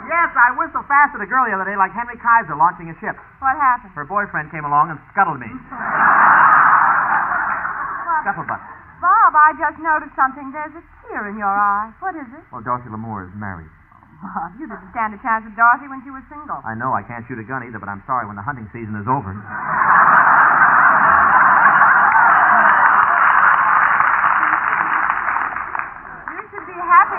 Yes, I whistled fast at a girl the other day like Henry Kaiser launching a ship. What happened? Her boyfriend came along and scuttled me. Scuttlebutt. Bob, I just noticed something. There's a tear in your eye. What is it? Well, Dorothy Lamour is married. Bob, you didn't stand a chance with Dorothy when she was single. I know I can't shoot a gun either, but I'm sorry when the hunting season is over. You should be happy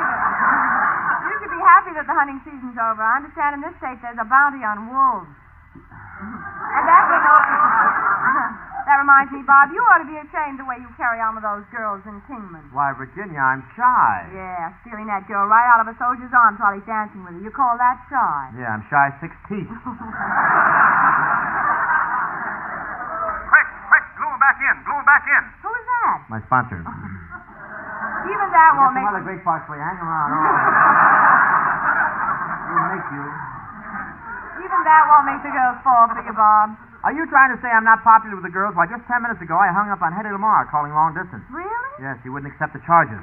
that the hunting season's over. I understand in this state there's a bounty on wolves. And that reminds me, Bob, you ought to be ashamed the way you carry on with those girls in Kingman. Why, Virginia, I'm shy. Yeah, stealing that girl right out of a soldier's arms while he's dancing with her. You call that shy? Yeah, I'm shy 6 teeth. Quick, glue him back in. Who is that? My sponsor. Even that won't make... Some other great parts for you. Hang around. We'll make you. Even that won't make the girls fall for you, Bob. Are you trying to say I'm not popular with the girls? Why, just 10 minutes ago, I hung up on Hedy Lamarr calling long distance. Really? Yes, he wouldn't accept the charges.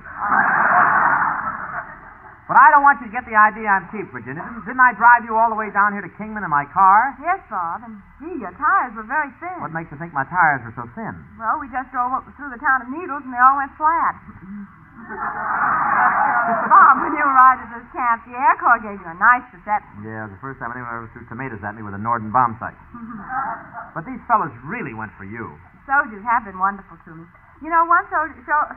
But I don't want you to get the idea I'm cheap, Virginia. Didn't I drive you all the way down here to Kingman in my car? Yes, Bob, and gee, your tires were very thin. What makes you think my tires were so thin? Well, we just drove up through the town of Needles, and they all went flat. Bob, when you arrived at this camp, the Air Corps gave you a nice reception. Yeah, it was the first time anyone ever threw tomatoes at me with a Norden bomb sight. But these fellas really went for you. Soldiers have been wonderful to me. You know, one soldier, showed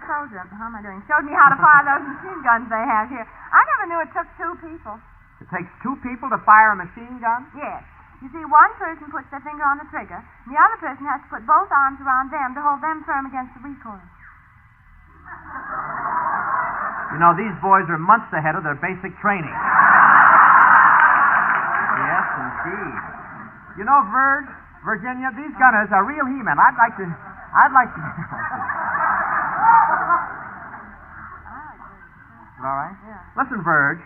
me how to fire those machine guns they have here. I never knew it took 2 people. It takes 2 people to fire a machine gun? Yes. You see, one person puts their finger on the trigger, and the other person has to put both arms around them to hold them firm against the recoil. You know, these boys are months ahead of their basic training. Yes, indeed. You know, Virginia, these gunners are real he-men. I'd like to... All right? Yeah. Listen, Verge.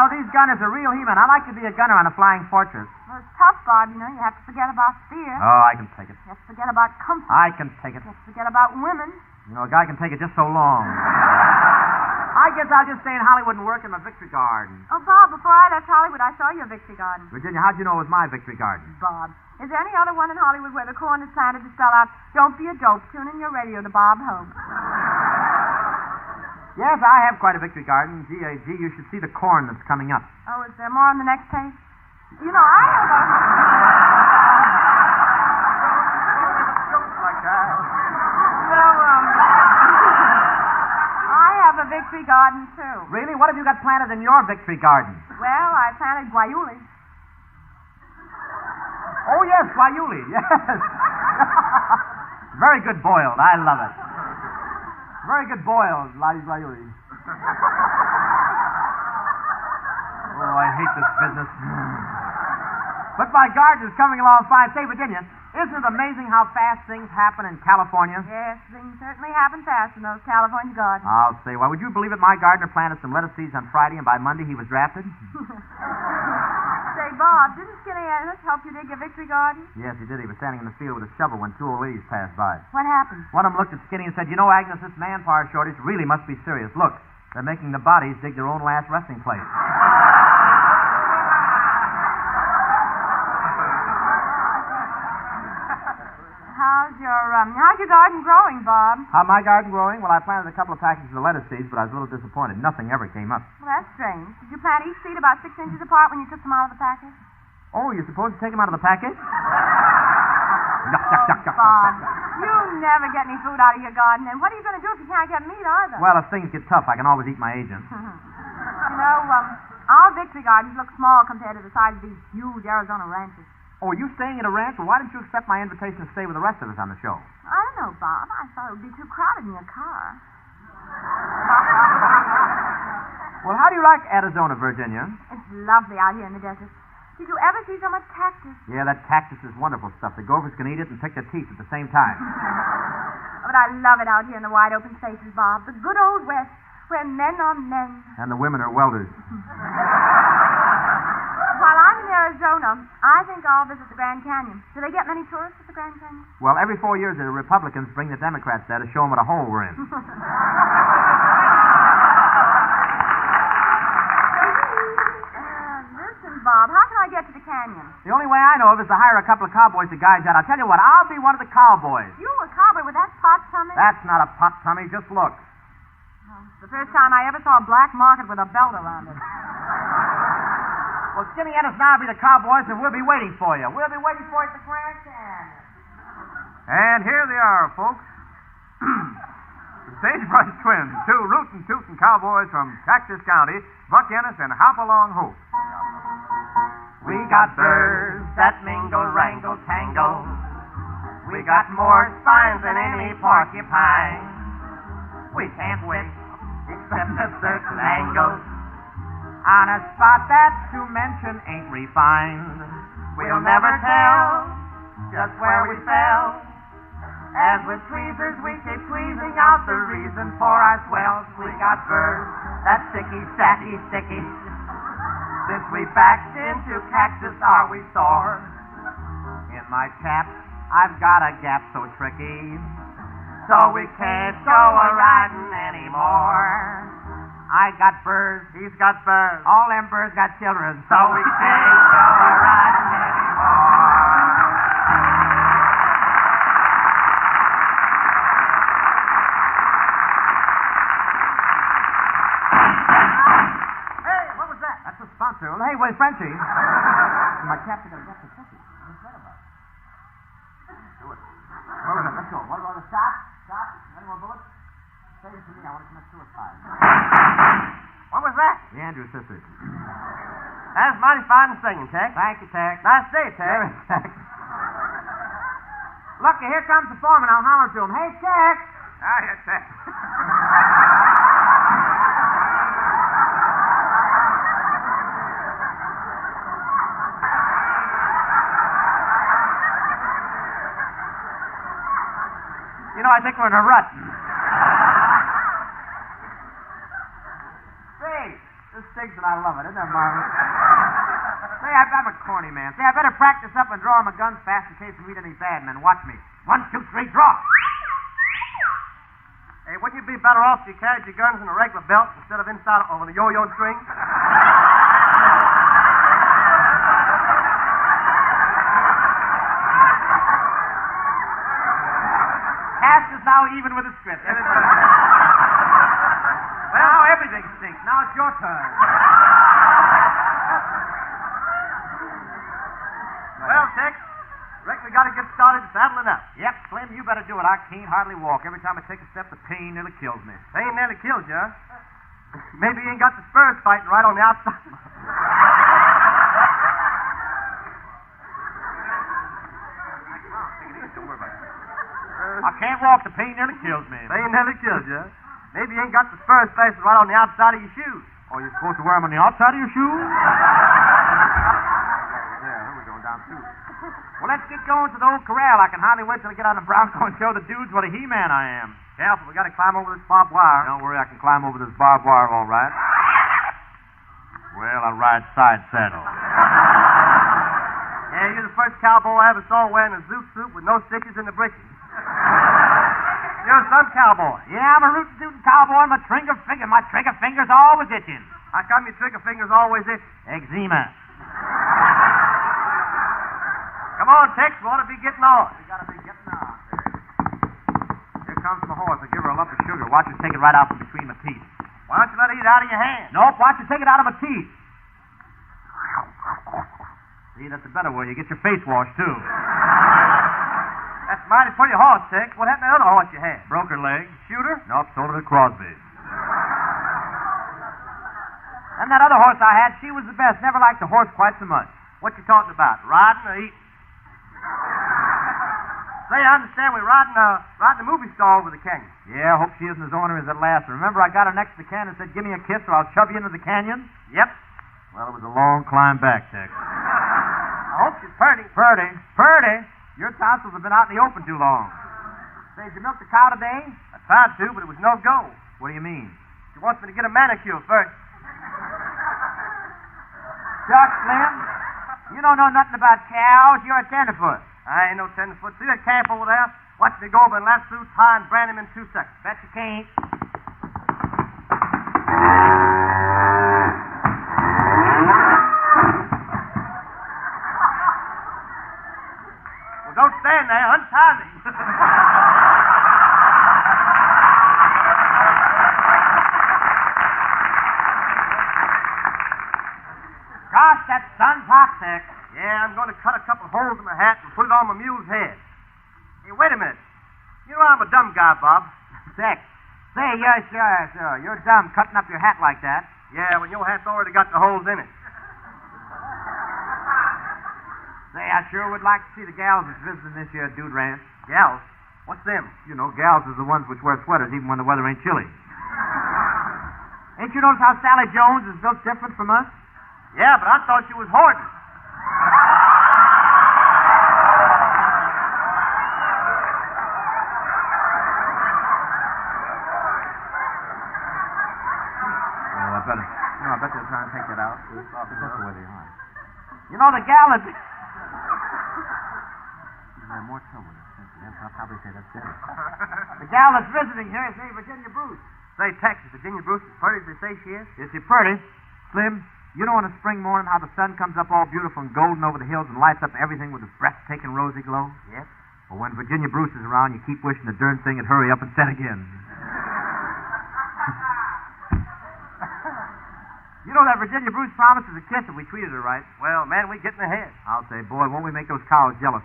These gunners are real he-men. I'd like to be a gunner on a flying fortress. Well, it's tough, Bob. You know, you have to forget about fear. Oh, I can take it. You have to forget about comfort. I can take it. You have to forget about women. You know, a guy can take it just so long. I guess I'll just stay in Hollywood and work in my Victory Garden. Oh, Bob, before I left Hollywood, I saw your Victory Garden. Virginia, how'd you know it was my Victory Garden? Bob, is there any other one in Hollywood where the corn is planted to spell out, "Don't be a dope, tune in your radio to Bob Hope"? Yes, I have quite a Victory Garden. Gee, you should see the corn that's coming up. Oh, is there more on the next page? You know, I have a... like that. I have a Victory Garden, too. Really? What have you got planted in your Victory Garden? Well, I planted guayuli. Oh, yes, guayuli, yes. Very good boiled. I love it. Very good boiled, Lottie guayuli. Oh, I hate this business. But my garden is coming along fine. Say, Virginia, isn't it amazing how fast things happen in California? Yes, things certainly happen fast in those California gardens. I'll say, why, would you believe it? My gardener planted some lettuce seeds on Friday, and by Monday he was drafted. Say, Bob, didn't Skinny Ennis help you dig your Victory Garden? Yes, he did. He was standing in the field with a shovel when 2 old ladies passed by. What happened? One of them looked at Skinny and said, "You know, Agnes, this manpower shortage really must be serious. Look, they're making the bodies dig their own last resting place." How's your garden growing, Bob? How my garden growing? Well, I planted a couple of packages of lettuce seeds, but I was a little disappointed. Nothing ever came up. Well, that's strange. Did you plant each seed about 6 inches apart when you took them out of the package? Oh, you're supposed to take them out of the package? Bob, you never get any food out of your garden, and what are you going to do if you can't get meat either? Well, if things get tough, I can always eat my agent. Our victory gardens look small compared to the size of these huge Arizona ranches. Oh, are you staying at a ranch? Well, why didn't you accept my invitation to stay with the rest of us on the show? I don't know, Bob. I thought it would be too crowded in your car. Well, how do you like Arizona, Virginia? It's lovely out here in the desert. Did you ever see so much cactus? Yeah, that cactus is wonderful stuff. The gophers can eat it and pick their teeth at the same time. But I love it out here in the wide open spaces, Bob. The good old West, where men are men. And the women are welders. While I'm in Arizona, I think I'll visit the Grand Canyon. Do they get many tourists at the Grand Canyon? Well, every 4 years, the Republicans bring the Democrats there to show them what a hole we're in. Listen, Bob, how can I get to the canyon? The only way I know of is to hire a couple of cowboys to guide you out. I'll tell you what, I'll be one of the cowboys. You a cowboy with that pot tummy? That's not a pot tummy, just look. The first time I ever saw a black market with a belt around it. Well, Skinny and us now be the cowboys, and we'll be waiting for you. We'll be waiting for you at the Grand Canyon. And here they are, folks. The Sagebrush Twins, 2 rootin' tootin' cowboys from Cactus County, Buck Ennis and Hopalong Hope. We got birds that mingle, wrangle, tangle. We got more spines than any porcupine. We can't wait, except at certain angles. On a spot that to mention ain't refined. We'll never tell just where we fell. As with tweezers we keep tweezing out the reason for our swells. We got birds that sticky, sticky. Since we backed into cactus are we sore. In my chaps I've got a gap so tricky, so we can't go a-riding anymore. I got birds, he's got birds, all them birds got children, so we can't go a-riding anymore. Hey, what was that? That's a sponsor. Well, hey, where's Frenchie? My captain got a gap so tricky. What's that about? Do it. All right, let's go. What about the shot? Any more bullets? Say it to me. I want to commit suicide. What was that? The Andrews sisters. That's mighty fine singing, Tex. Thank you, Tex. Nice day, Tex. Very Tex. Look, here comes the foreman. I'll holler to him. Hey, Tex. Ah, yes, Tex. You know, I think we're in a rut. Say, this stinks and I love it. Isn't that marvelous? Say, I'm a corny man. Say, I better practice up and draw my guns fast in case we meet any bad men. Watch me. 1, 2, 3, draw. Hey, wouldn't you be better off if you carried your guns in a regular belt instead of inside over the yo-yo string? Cast is now even with the script. Everybody. Well, now everything stinks. Now it's your turn. Well, Tex, reckon we got to get started saddling up. Yep, Slim, you better do it. I can't hardly walk. Every time I take a step, the pain nearly kills me. Pain nearly kills you, huh? Maybe you ain't got the spurs fighting right on the outside. I can't walk. The pain nearly kills me. Pain nearly kills you, huh? Maybe you ain't got the spurs fastened right on the outside of your shoes. Oh, you're supposed to wear them on the outside of your shoes? Yeah, we're going down too. Well, let's get going to the old corral. I can hardly wait till I get on the Bronco and show the dudes what a He-Man I am. Careful, we got to climb over this barbed wire. Don't worry, I can climb over this barbed wire all right. Well, I'll ride side saddle. Yeah, you're the first cowboy I ever saw wearing a zoot suit with no stitches in the breeches. You're some cowboy. Yeah, I'm a rootin' tootin' cowboy. My trigger finger's always itching. How come your trigger finger's always itching? Eczema. Come on, Tex, we ought to be getting on. We gotta be getting on. comes from the horse. I'll give her a lump of sugar. Watch her take it right out from between my teeth. Why don't you let her eat it out of your hand? Nope, watch her take it out of my teeth. See, that's a better way. You get your face washed, too. That's mighty pretty horse, Tex. What happened to the other horse you had? Broke her leg. Shoot her? Nope, sold her to Crosby. And that other horse I had, she was the best. Never liked the horse quite so much. What you talking about? Riding or eating? Say, I understand we're riding the movie star over the canyon. Yeah, I hope she isn't as ornery as that last one. Remember, I got her next to the canyon and said, give me a kiss or I'll shove you into the canyon? Yep. Well, it was a long climb back, Tex. I hope she's purty. Purty? Your tonsils have been out in the open too long. Say, did you milk the cow today? I tried to, but it was no go. What do you mean? She wants me to get a manicure first. Shucks, Slim. You don't know nothing about cows. You're a tenderfoot. I ain't no tenderfoot. See that calf over there? Watch me go over and lasso, tie, and brand him in 2 seconds. Bet you can't. Well, don't stand there. Untie me. Gosh, that sun's hot, Tex. Yeah, I'm going to cut a couple holes in my hat and put it on my mule's head. Hey, wait a minute. You know I'm a dumb guy, Bob. Tex, say, sure. You're dumb cutting up your hat like that. Yeah, when your hat's already got the holes in it. Say, I sure would like to see the gals that's visiting this year dude ranch. Gals? What's them? You know, gals is the ones which wear sweaters even when the weather ain't chilly. Ain't you noticed how Sally Jones is built different from us? Yeah, but I thought she was hoarding. I bet they're trying to take that out. That's the way they are. You know, the gal is... more trouble. I'll probably say that's better. The gal that's visiting here is named Virginia Bruce. Say, Texas, Virginia Bruce is pretty as they say she is? Is she pretty? Slim, you know on a spring morning how the sun comes up all beautiful and golden over the hills and lights up everything with a breathtaking rosy glow? Yes. Well, when Virginia Bruce is around, you keep wishing the darn thing would hurry up and set again. You know that Virginia Bruce promised us a kiss if we treated her right. Well, man, we getting ahead. I'll say, boy, won't we make those cows jealous?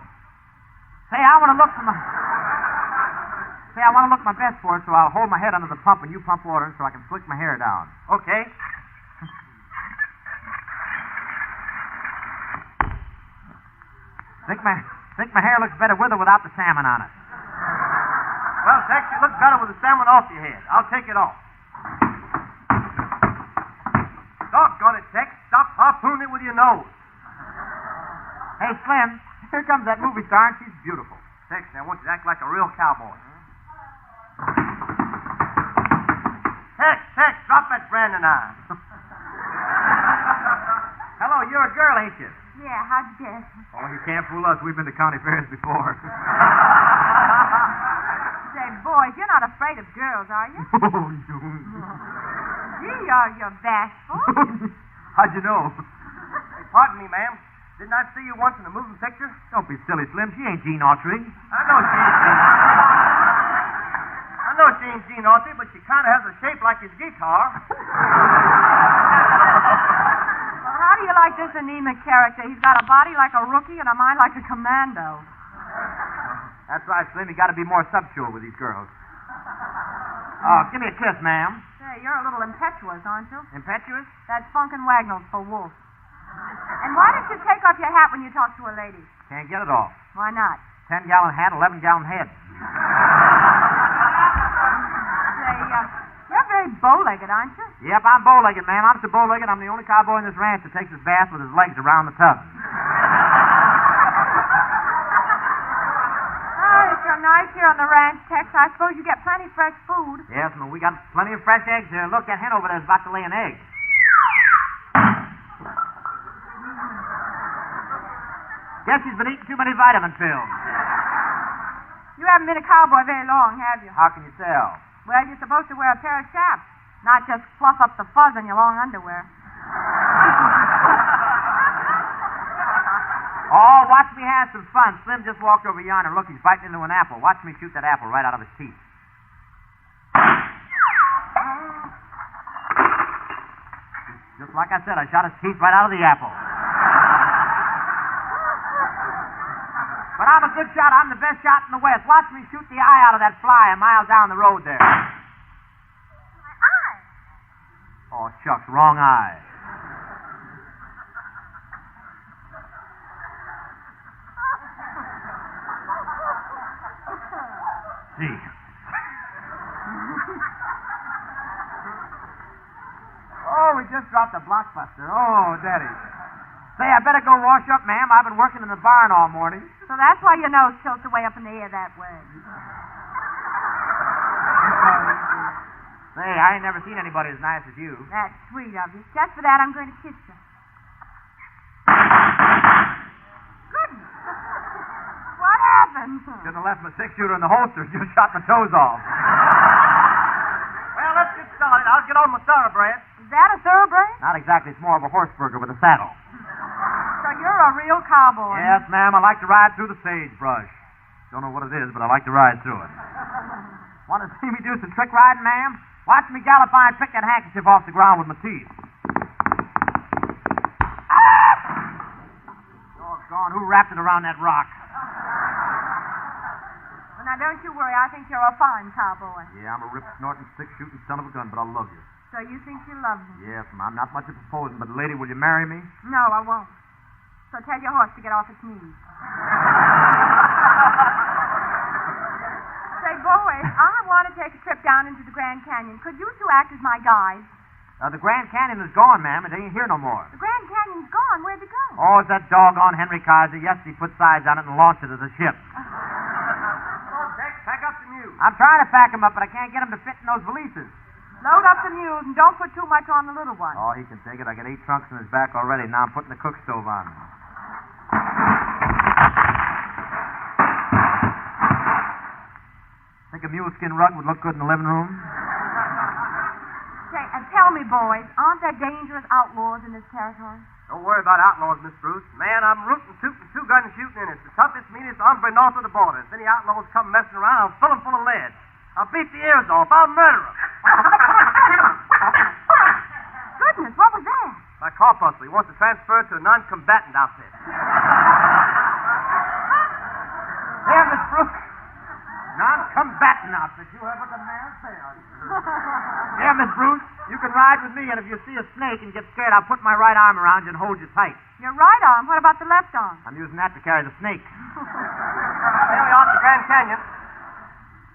Say, I want to look my best for it, so I'll hold my head under the pump and you pump water so I can slick my hair down. Okay. Think my hair looks better with or without the salmon on it. Well, Tex, you look better with the salmon off your head. I'll take it off. Doggone it, Tex. Stop harpooning it with your nose. Hey, Slim, here comes that movie star, and she's beautiful. Tex, now I want you to act like a real cowboy. Tex, drop that branding iron. Hello, you're a girl, ain't you? Yeah, how'd you guess? Oh, you can't fool us. We've been to county fairs before. Say, boys, you're not afraid of girls, are you? Oh, no. Gee, you're bashful. How'd you know? Hey, pardon me, ma'am. Didn't I see you once in a moving picture? Don't be silly, Slim. She ain't Jean Autry. I know she ain't Jean Autry, but she kind of has a shape like his guitar. Well, how do you like this anemic character? He's got a body like a rookie and a mind like a commando. That's right, Slim. You got to be more subtle with these girls. Oh, give me a kiss, ma'am. Say, you're a little impetuous, aren't you? Impetuous? That's Funk and Wagnalls for Wolf. And why don't you take off your hat when you talk to a lady? Can't get it off. Why not? 10-gallon hat, 11-gallon head. Say, you're very bow-legged, aren't you? Yep, I'm bow-legged, ma'am. I'm so bow-legged, I'm the only cowboy in this ranch that takes his bath with his legs around the tub. It's so nice here on the ranch, Tex. I suppose you get plenty fresh food. Yes, ma'am. We got plenty of fresh eggs here. Look, that hen over there is about to lay an egg. Guess she's been eating too many vitamin pills. You haven't been a cowboy very long, have you? How can you tell? Well, you're supposed to wear a pair of chaps, not just fluff up the fuzz on your long underwear. Oh, watch me have some fun. Slim just walked over yonder. Look, he's biting into an apple. Watch me shoot that apple right out of his teeth. Just like I said, I shot his teeth right out of the apple. But I'm a good shot. I'm the best shot in the West. Watch me shoot the eye out of that fly a mile down the road there. My eye. Oh, shucks, wrong eye. See. Oh, we just dropped a blockbuster. Oh, Daddy. Say, I better go wash up, ma'am. I've been working in the barn all morning. So that's why your nose tilts away up in the air that way. Say, I ain't never seen anybody as nice as you. That's sweet of you. Just for that, I'm going to kiss you. Goodness. What happened? Shouldn't have left my six-shooter in the holster. Just shot my toes off. Well, let's get started. I'll get on my thoroughbred. Is that a thoroughbred? Not exactly. It's more of a horse burger with a saddle. So you're a real cowboy. Yes, ma'am. I like to ride through the sagebrush. Don't know what it is, but I like to ride through it. Want to see me do some trick riding, ma'am? Watch me gallop by and pick that handkerchief off the ground with my teeth. Doggone, who wrapped it around that rock? Well, now, don't you worry. I think you're a fine cowboy. Yeah, I'm a rip-snorting, six-shooting son of a gun, but I love you. So you think you love me? Yes, ma'am. I'm not much of proposing, but lady, will you marry me? No, I won't. So tell your horse to get off its knees. Say, boys, I want to take a trip down into the Grand Canyon. Could you two act as my guides? The Grand Canyon is gone, ma'am. It ain't here no more. The Grand Canyon's gone. Where'd it go? Oh, it's that doggone Henry Kaiser. Yes, he put sides on it and launched it as a ship. Oh, Dex, pack up the mules. I'm trying to pack him up, but I can't get him to fit in those valises. Load up the mules and don't put too much on the little one. Oh, he can take it. I got 8 trunks in his back already. Now I'm putting the cook stove on. Think a muleskin rug would look good in the living room? Say, and tell me, boys, aren't there dangerous outlaws in this territory? Don't worry about outlaws, Miss Bruce. Man, I'm rooting, tooting, two-gun shooting in it. It's the toughest, meanest hombre north of the border. If any outlaws come messing around, I'll fill them full of lead. I'll beat the ears off. I'll murder them. Goodness, what was that? My corpuscle. He wants to transfer it to a non-combatant outfit. There, Miss Brooks. Non-combatant outfit. You heard what the man said. There, Miss Bruce. You can ride with me, and if you see a snake and get scared, I'll put my right arm around you and hold you tight. Your right arm? What about the left arm? I'm using that to carry the snake. There we are at the Grand Canyon.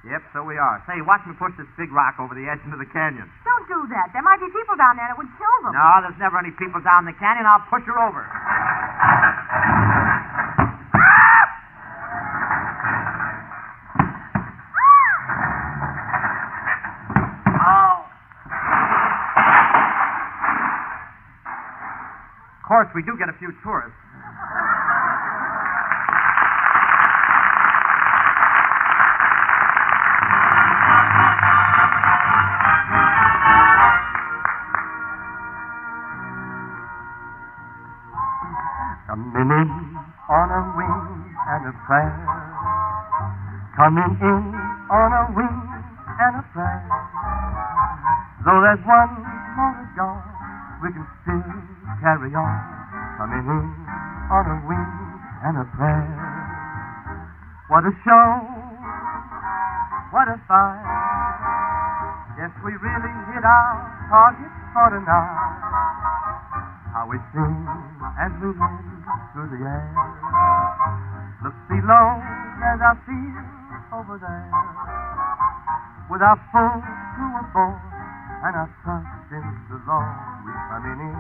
Yep, so we are. Say, watch me push this big rock over the edge into the canyon. Don't do that. There might be people down there that would kill them. No, there's never any people down the canyon. I'll push her over. Of course, we do get a few tourists. Coming in on a wing and a prayer. Coming in on a wing and a prayer. Though there's one more gone, we can still carry on. Coming in on a wing and a prayer. What a show, what a fight. Yes, we really hit our target for tonight. How we sing as we live through the air. Look below as I feel over there. With our full crew aboard and our trust in the Lord, we're coming in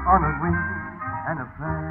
on a wing and a prayer.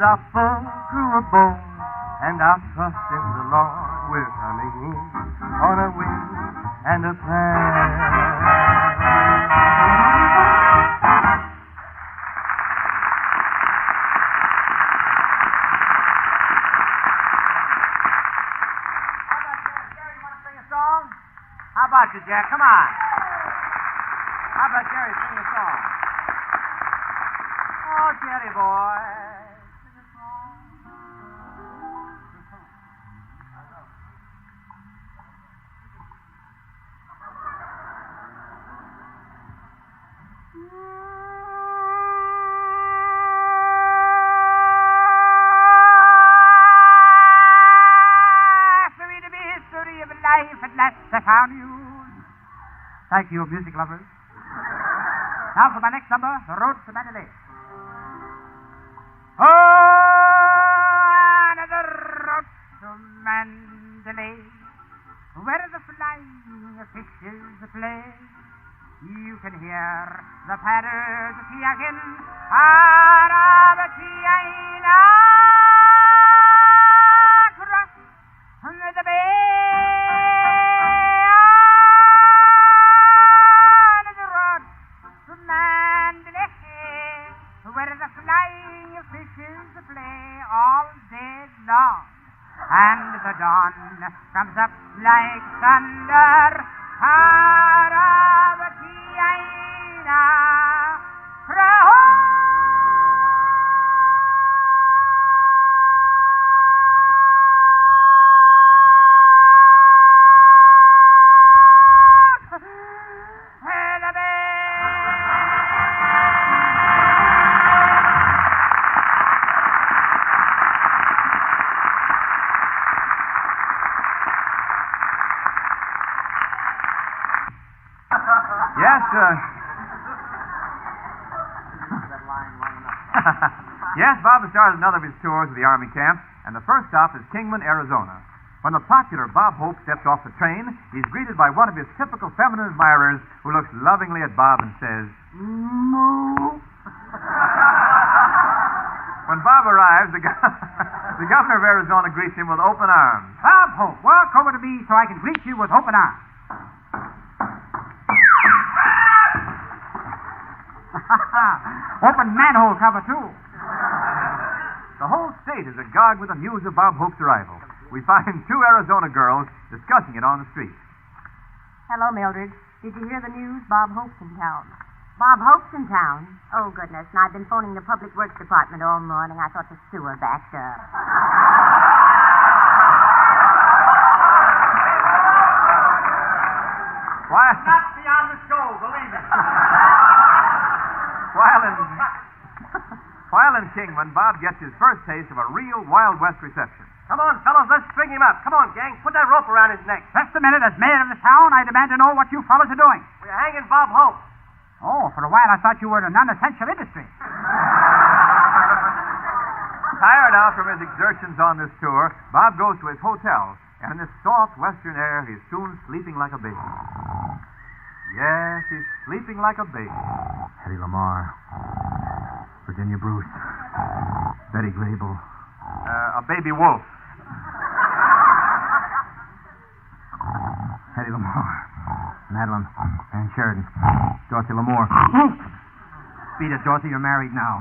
are full to a bone, and our trust in the Lord we're coming in on a wing and a How about you, Jack? Come on. How about Jerry sing a song? Oh, Jerry boy. Sing a song. Thank you, music lovers. Now for my next number, The Road to Mandalay. On the road to Mandalay, where the flying fishes play, you can hear the padders kicking out of the China across the bay. Where the flying fishes play all day long, and the dawn comes up like thunder out of the China. Yes, Bob has started another of his tours of the Army camp, and the first stop is Kingman, Arizona. When the popular Bob Hope steps off the train, he's greeted by one of his typical feminine admirers who looks lovingly at Bob and says, "Moo." When Bob arrives, the governor of Arizona greets him with open arms. Bob Hope, walk over to me so I can greet you with open arms. Open manhole cover, too. The whole state is agog with the news of Bob Hope's arrival. We find two Arizona girls discussing it on the street. Hello, Mildred. Did you hear the news? Bob Hope's in town. Bob Hope's in town? Oh, goodness. And I've been phoning the Public Works Department all morning. I thought the sewer backed up. Not beyond the show, believe me. While in Kingman, Bob gets his first taste of a real Wild West reception. Come on, fellas, let's string him up. Come on, gang. Put that rope around his neck. Just a minute. As mayor of the town, I demand to know what you fellas are doing. We're hanging Bob Hope. Oh, for a while I thought you were in a non-essential industry. Tired out from his exertions on this tour, Bob goes to his hotel, and in this soft western air, he's soon sleeping like a baby. Yes, he's sleeping like a baby. Hetty Lamar, Virginia Bruce, Betty Grable. A baby wolf. Hetty Lamar, Madeline, Ann Sheridan, Dorothy Lamore. Beat it, Dorothy, you're married now.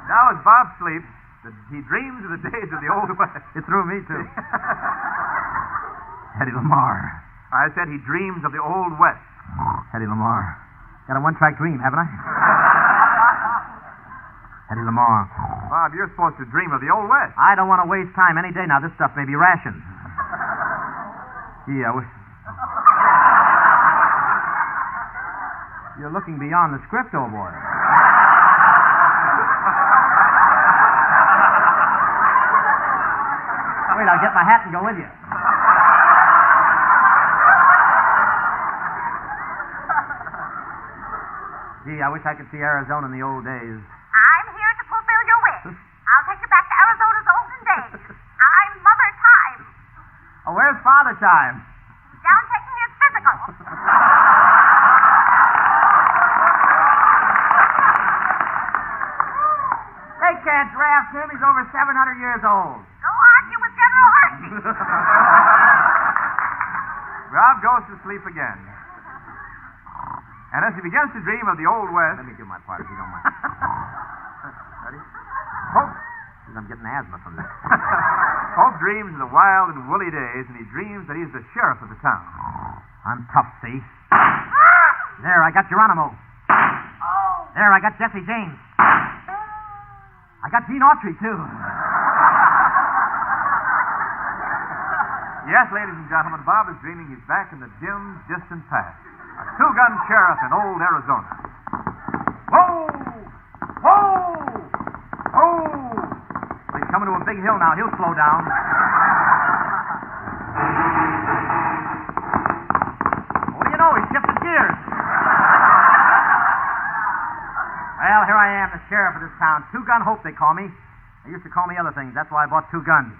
Now as Bob sleeps, he dreams of the days of the Old West. It threw me, too. Hetty Lamar. I said he dreams of the Old West. Hetty Lamar. Got a one-track dream, haven't I? Hetty Lamar. Bob, you're supposed to dream of the Old West. I don't want to waste time any day now. This stuff may be rationed. Gee, I wish... You're looking beyond the script, old boy. Wait, I'll get my hat and go with you. Gee, I wish I could see Arizona in the old days. I'm here to fulfill your wish. I'll take you back to Arizona's olden days. I'm Mother Time. Oh, where's Father Time? Down taking his physical. They can't drag laugh, Tim. He's over 700 years old. Go argue with General Hershey. Rob goes to sleep again. And as he begins to dream of the Old West... Let me do my part, if you don't mind. Ready? Hope. I'm getting asthma from this. Hope dreams of the wild and woolly days, and he dreams that he's the sheriff of the town. I'm tough, see? There, I got Geronimo. There, I got Jesse James. I got Gene Autry, too. Yes, ladies and gentlemen, Bob is dreaming he's back in the dim, distant past. A two-gun sheriff in old Arizona. Whoa! Whoa! Whoa! Well, he's coming to a big hill now. He'll slow down. What do you know? He shifted gears. Well, here I am, the sheriff of this town. Two-gun Hope, they call me. They used to call me other things. That's why I bought two guns.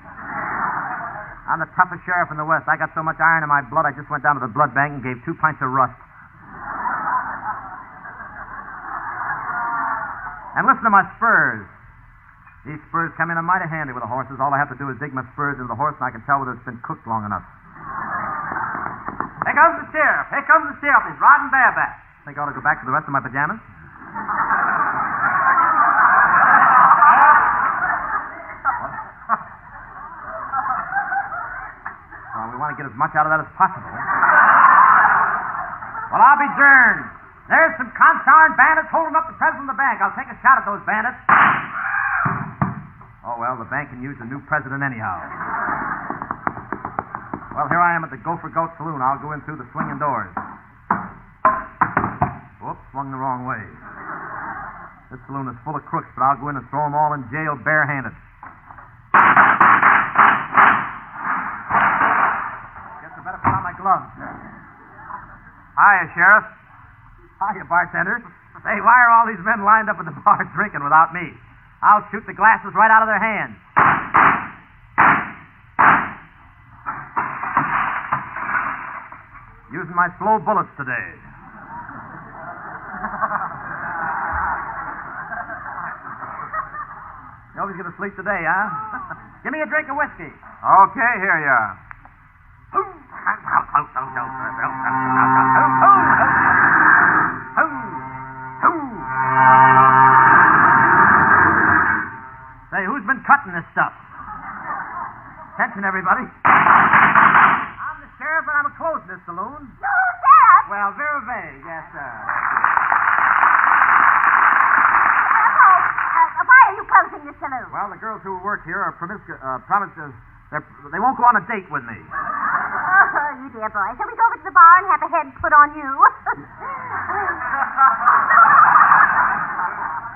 I'm the toughest sheriff in the West. I got so much iron in my blood, I just went down to the blood bank and gave 2 pints of rust. And listen to my spurs. These spurs come in mighty handy with the horses. All I have to do is dig my spurs into the horse, and I can tell whether it's been cooked long enough. Here comes the sheriff. Here comes the sheriff. He's riding bareback. Think I ought to go back to the rest of my pajamas? Well, we want to get as much out of that as possible. Well, I'll be darned. There's some consarn bandits holding up the president of the bank. I'll take a shot at those bandits. Oh, well, the bank can use a new president anyhow. Well, here I am at the Gopher Goat Saloon. I'll go in through the swinging doors. Whoops, swung the wrong way. This saloon is full of crooks, but I'll go in and throw them all in jail barehanded. Guess I better put on my gloves. Hiya, Sheriff. Hiya, bartender. Say, why are all these men lined up at the bar drinking without me? I'll shoot the glasses right out of their hands. Using my slow bullets today. Nobody's going to sleep today, huh? Give me a drink of whiskey. Okay, here you are. Say, who's been cutting this stuff? Attention, everybody. I'm the sheriff, and I'm closing this saloon. No, Sheriff! Well, very vague, yes, sir. Why are you closing the saloon? Well, the girls who work here are promised they won't go on a date with me. Oh, you dear boy. Shall we go over to the bar and have a head put on you?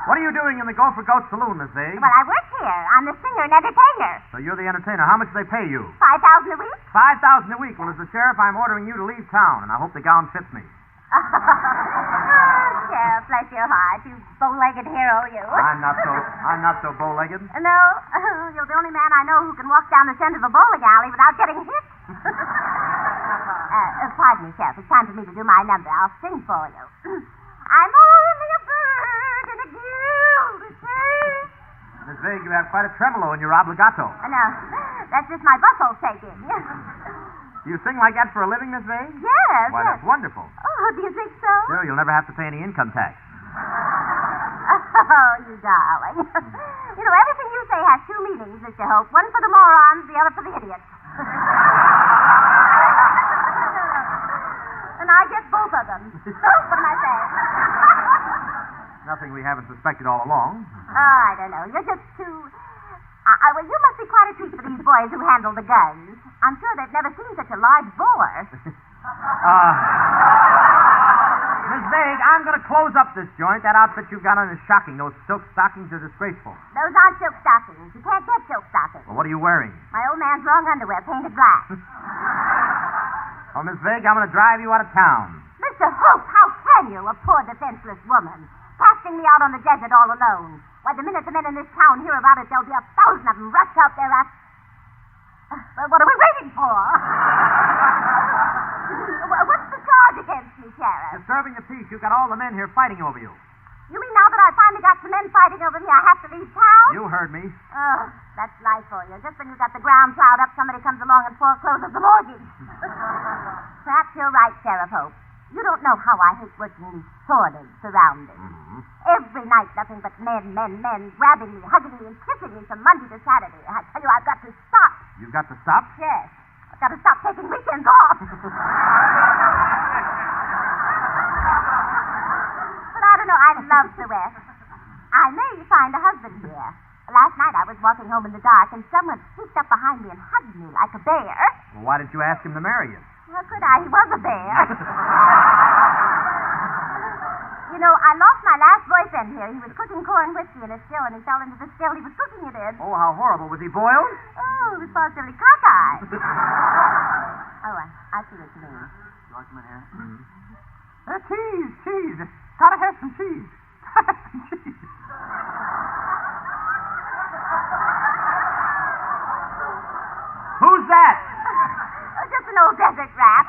What are you doing in the Gopher Goat Saloon, Miss Vague? Well, I work here. I'm the singer and entertainer. So you're the entertainer. How much do they pay you? $5,000 a week? $5,000 a week. Well, as the sheriff, I'm ordering you to leave town, and I hope the gown fits me. Oh, Sheriff, bless your heart. You bow-legged hero, you. I'm not so bow-legged. No, you're the only man I know who can walk down the center of a bowling alley without getting hit. Pardon me, Sheriff. It's time for me to do my number. I'll sing for you. I'm only a bird in a Gildersleeve. Miss Vague, you have quite a tremolo in your obligato. No, that's just my bustle shaking. Do you sing like that for a living, Miss Vague? Yes, Why, yes. that's wonderful. Oh, do you think so? Sure, you'll never have to pay any income tax. Oh, you darling. You know, everything you say has two meanings, Mr. Hope. One for the morons, the other for the idiots. And I get both of them. What can I say? Nothing we haven't suspected all along. Oh, I don't know. You're just too... well, you must be quite a treat for these boys who handle the guns. I'm sure they've never seen such a large bore. Miss Vague, I'm going to close up this joint. That outfit you've got on is shocking. Those silk stockings are disgraceful. Those aren't silk stockings. You can't get silk stockings. Well, what are you wearing? My old man's long underwear, painted black. Oh, Miss Vague, I'm going to drive you out of town. Mr. Hope, how can you, a poor defenseless woman, casting me out on the desert all alone? Why, the minute the men in this town hear about it, there'll be 1,000 of them rush out there after... Well, what are we waiting for? What's the charge against me, Sheriff? Disturbing the peace. You've got all the men here fighting over you. You mean now that I finally got some men fighting over me, I have to leave town? You heard me. Oh, that's life for you. Just when you got the ground plowed up, somebody comes along and forecloses the mortgage. Perhaps you're right, Sheriff Hope. You don't know how I hate working in these sordid surroundings. Mm-hmm. Every night, nothing but men, grabbing me, hugging me, and kissing me from Monday to Saturday. I tell you, I've got to stop. You've got to stop? Yes. I've got to stop taking weekends off. But I don't know, I love the West. I may find a husband here. Last night I was walking home in the dark, and someone sneaked up behind me and hugged me like a bear. Well, why didn't you ask him to marry you? How could I? He was a bear. You know, I lost my last boyfriend here. He was cooking corn whiskey in a still, and he fell into the still he was cooking it in. Oh, how horrible. Was he boiled? Oh, he was positively cockeyed. Oh, I see what you mean. You want some in here? Mm-hmm. Cheese. Gotta have some cheese. Who's that? Oh, just an old desert rat.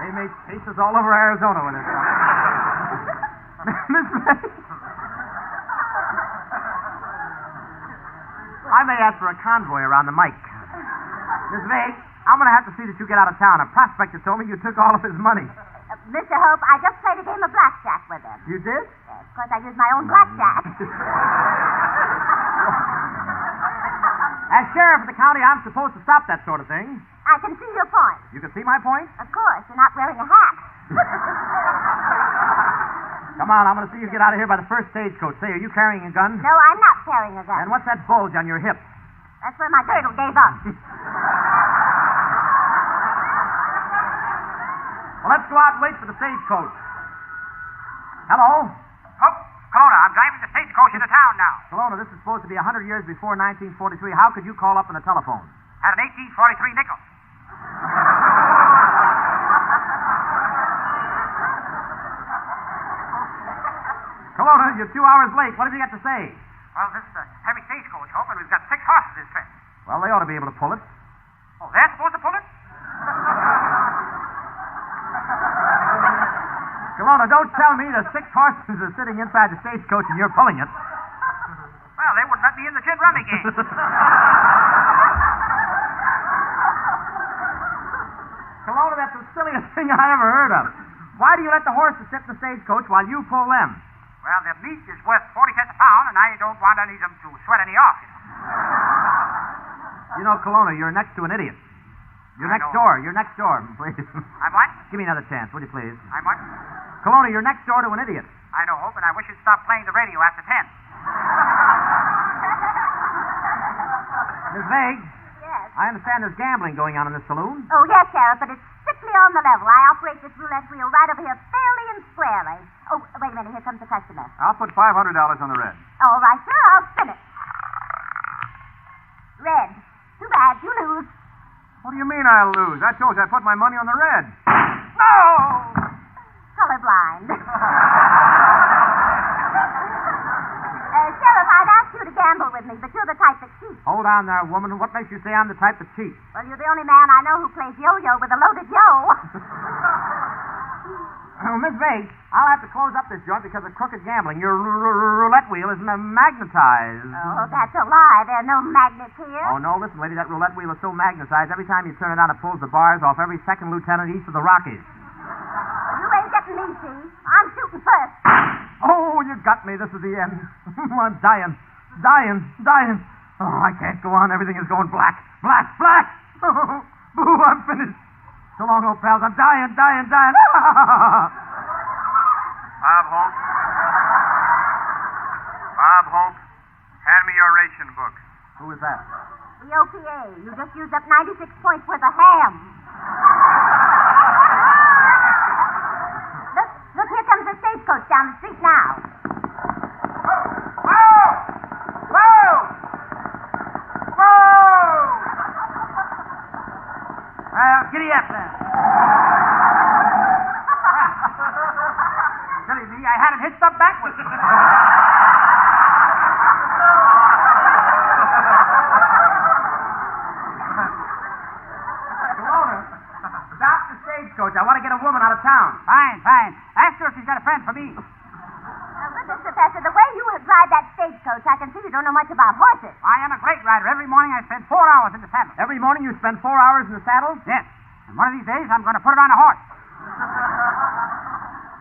They made cases all over Arizona with it. Miss May. I may ask for a convoy around the mic. Miss May, I'm going to have to see that you get out of town. A prospector told me you took all of his money. Mr. Hope, I just played a game of blackjack with him. You did? Yes, of course, I used my own blackjack. As sheriff of the county, I'm supposed to stop that sort of thing. I can see your point. You can see my point? Of course, you're not wearing a hat. Come on, I'm going to see you get out of here by the first stagecoach. Say, are you carrying a gun? No, I'm not carrying a gun. And what's that bulge on your hip? That's where my girdle gave up. Well, let's go out and wait for the stagecoach. Hello? Oh, Kelowna, I'm driving the stagecoach into town now. Kelowna, this is supposed to be 100 years before 1943. How could you call up on the telephone? Had an 1843 nickel. Kelowna, you're 2 hours late. What have you got to say? Well, this is a heavy stagecoach, Hope, and we've got 6 horses this trip. Well, they ought to be able to pull it. Oh, they're supposed to pull it? Kelowna, don't tell me the 6 horses are sitting inside the stagecoach and you're pulling it. Well, they wouldn't let me in the gin rummy game. Kelowna, that's the silliest thing I ever heard of. Why do you let the horses sit in the stagecoach while you pull them? Well, the meat is worth 40 cents a pound, and I don't want any of them to sweat any off. You know, Kelowna, you're next to an idiot. You're next door. You're next door, please. I'm what? Give me another chance, would you please? I'm what? Kelowna, you're next door to an idiot. I know, Hope, and I wish you'd stop playing the radio after 10. Miss Vague? Yes? I understand there's gambling going on in this saloon. Oh, yes, Sheriff, but it's strictly on the level. I operate this roulette wheel right over here fairly and squarely. Oh, wait a minute. Here comes the customer. I'll put $500 on the red. All right, sir. I'll spin it. Red. Too bad. You lose. What do you mean I'll lose? I told you I put my money on the red. No! Colorblind. Sheriff, I'd ask you to gamble with me, but you're the type that cheats. Hold on there, woman. What makes you say I'm the type that cheats? Well, you're the only man I know who plays yo-yo with a loaded yo. Oh, Miss Vague, I'll have to close up this joint because of crooked gambling. Your roulette wheel is magnetized. Oh, that's a lie. There are no magnets here. Oh, no, listen, lady, that roulette wheel is so magnetized, every time you turn it on, it pulls the bars off every second lieutenant east of the Rockies. You ain't getting me, see? I'm shooting first. Oh, you got me. This is the end. I'm dying. Oh, I can't go on. Everything is going black. Oh, boo, I'm finished. So long, old pals. I'm dying. Bob Hope, hand me your ration book. Who is that? The OPA. You just used up 96 points worth of ham. Look, here comes the stagecoach down the street now. Well, giddy up then. Silly me, I had it hitched up backwards. about town. Fine, fine. Ask her if she's got a friend for me. Listen, Professor, the way you have drive that stagecoach, I can see you don't know much about horses. I am a great rider. Every morning I spend 4 hours in the saddle. Every morning you spend 4 hours in the saddle? Yes. And one of these days I'm going to put it on a horse.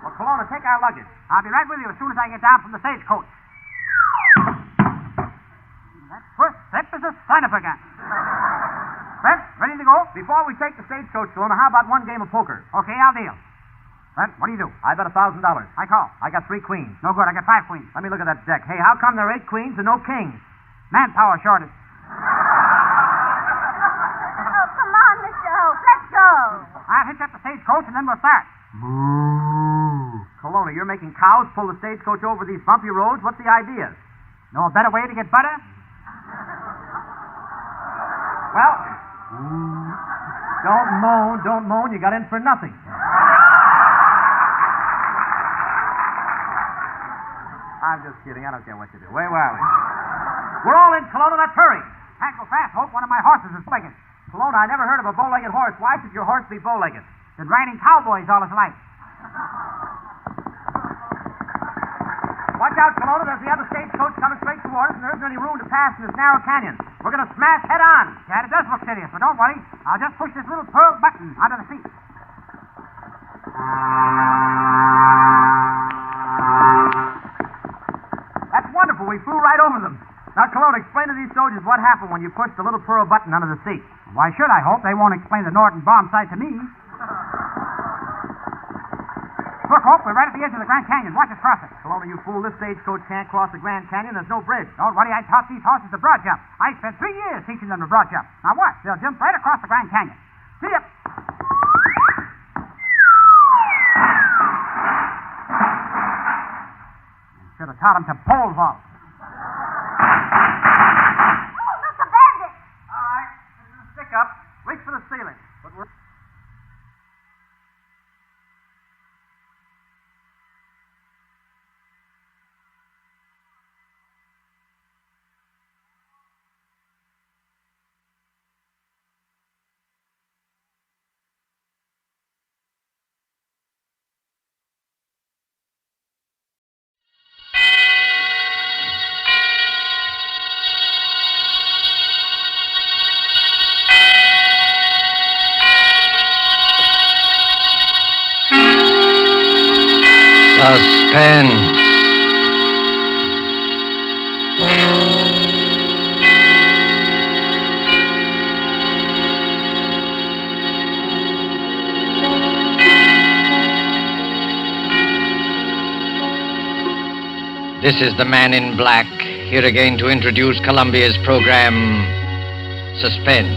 Well, Kelowna, take our luggage. I'll be right with you as soon as I get down from the stagecoach. That first step is a sign of a gun. Well, ready to go? Before we take the stagecoach, Kelowna, how about one game of poker? Okay, I'll deal. Well, what do you do? I bet $1,000. I call. I got 3 queens. No good. I got 5 queens. Let me look at that deck. Hey, how come there are 8 queens and no kings? Manpower shortage. Oh, come on, Mr. Hope. Let's go. I'll hitch up the stagecoach and then we'll start. Moo. Kelowna, you're making cows pull the stagecoach over these bumpy roads. What's the idea? Know a better way to get butter? Well, don't moan. You got in for nothing. I'm just kidding. I don't care what you do. Where are we? We're all in Kelowna. Let's hurry. Can't go fast, Hope. One of my horses is bow-legged. Kelowna, I never heard of a bow-legged horse. Why should your horse be bow-legged? Been riding cowboys all his life. Watch out, Kelowna. There's the other stagecoach coming straight toward us, and there isn't any room to pass in this narrow canyon. We're going to smash head on. Yeah, it does look serious, but don't worry. I'll just push this little pearl button out of the seat. That's wonderful. We flew right over them. Now, Kelowna, explain to these soldiers what happened when you pushed the little pearl button under the seat. Why should I, Hope? They won't explain the Norton bomb sight to me. Look, Hope, we're right at the edge of the Grand Canyon. Watch us cross it. Kelowna, you fool. This stagecoach can't cross the Grand Canyon. There's no bridge. Don't worry. I taught these horses to broad jump. I spent 3 years teaching them to broad jump. Now watch. They'll jump right across the Grand Canyon. See ya. Should have taught them to pole vault. Oh, look, a bandit. All right. This is a stick-up. Reach for the ceiling. But we're... Suspense. This is the Man in Black, here again to introduce Columbia's program, Suspense.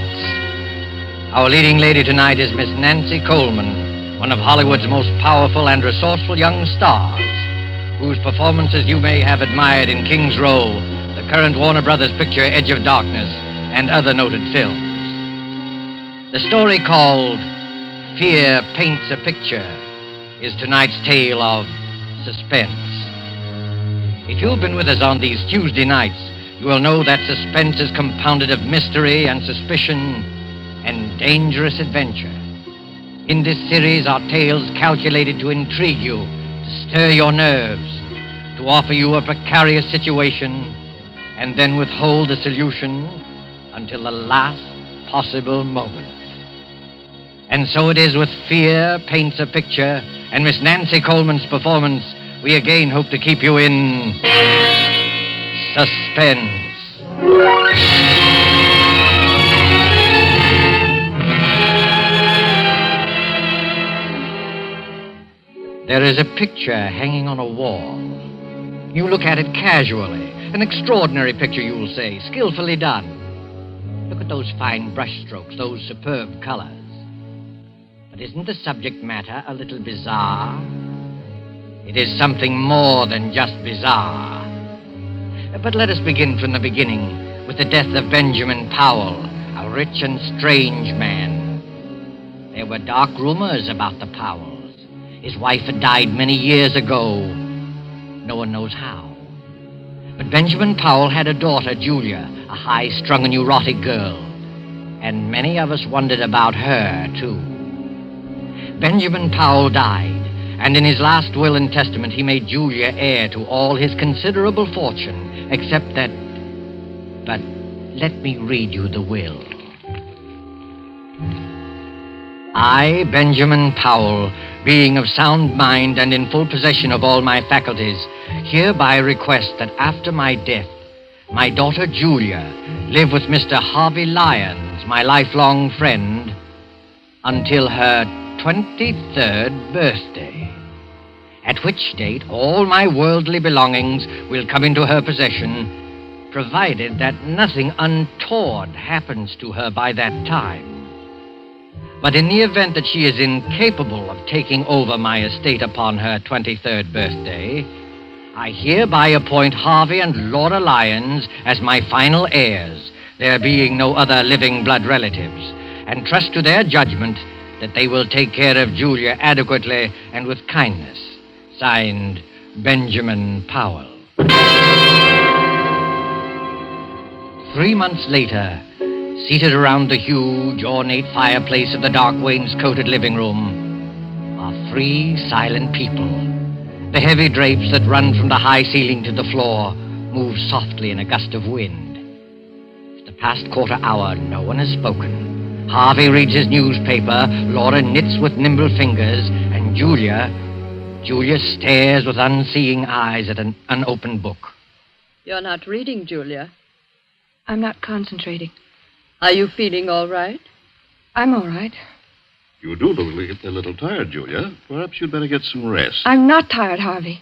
Our leading lady tonight is Miss Nancy Coleman, one of Hollywood's most powerful and resourceful young stars, whose performances you may have admired in King's Row, the current Warner Brothers picture Edge of Darkness, and other noted films. The story called Fear Paints a Picture is tonight's tale of suspense. If you've been with us on these Tuesday nights, you will know that suspense is compounded of mystery and suspicion and dangerous adventure. In this series are tales calculated to intrigue you, to stir your nerves, to offer you a precarious situation, and then withhold the solution until the last possible moment. And so it is with Fear Paints a Picture and Miss Nancy Coleman's performance, we again hope to keep you in suspense. There is a picture hanging on a wall. You look at it casually. An extraordinary picture, you'll say, skillfully done. Look at those fine brushstrokes, those superb colors. But isn't the subject matter a little bizarre? It is something more than just bizarre. But let us begin from the beginning with the death of Benjamin Powell, a rich and strange man. There were dark rumors about the Powells. His wife had died many years ago. No one knows how. But Benjamin Powell had a daughter, Julia, a high-strung and neurotic girl. And many of us wondered about her, too. Benjamin Powell died, and in his last will and testament he made Julia heir to all his considerable fortune, except that... But let me read you the will. I, Benjamin Powell, being of sound mind and in full possession of all my faculties, hereby request that after my death, my daughter Julia live with Mr. Harvey Lyons, my lifelong friend, until her 23rd birthday, at which date all my worldly belongings will come into her possession, provided that nothing untoward happens to her by that time. But in the event that she is incapable of taking over my estate upon her 23rd birthday, I hereby appoint Harvey and Laura Lyons as my final heirs, there being no other living blood relatives, and trust to their judgment that they will take care of Julia adequately and with kindness. Signed, Benjamin Powell. 3 months later, seated around the huge, ornate fireplace of the dark wainscoted living room are 3 silent people. The heavy drapes that run from the high ceiling to the floor move softly in a gust of wind. For the past quarter hour, no one has spoken. Harvey reads his newspaper, Laura knits with nimble fingers, and Julia stares with unseeing eyes at an unopened book. You're not reading, Julia. I'm not concentrating. Are you feeling all right? I'm all right. You do look a little tired, Julia. Perhaps you'd better get some rest. I'm not tired, Harvey.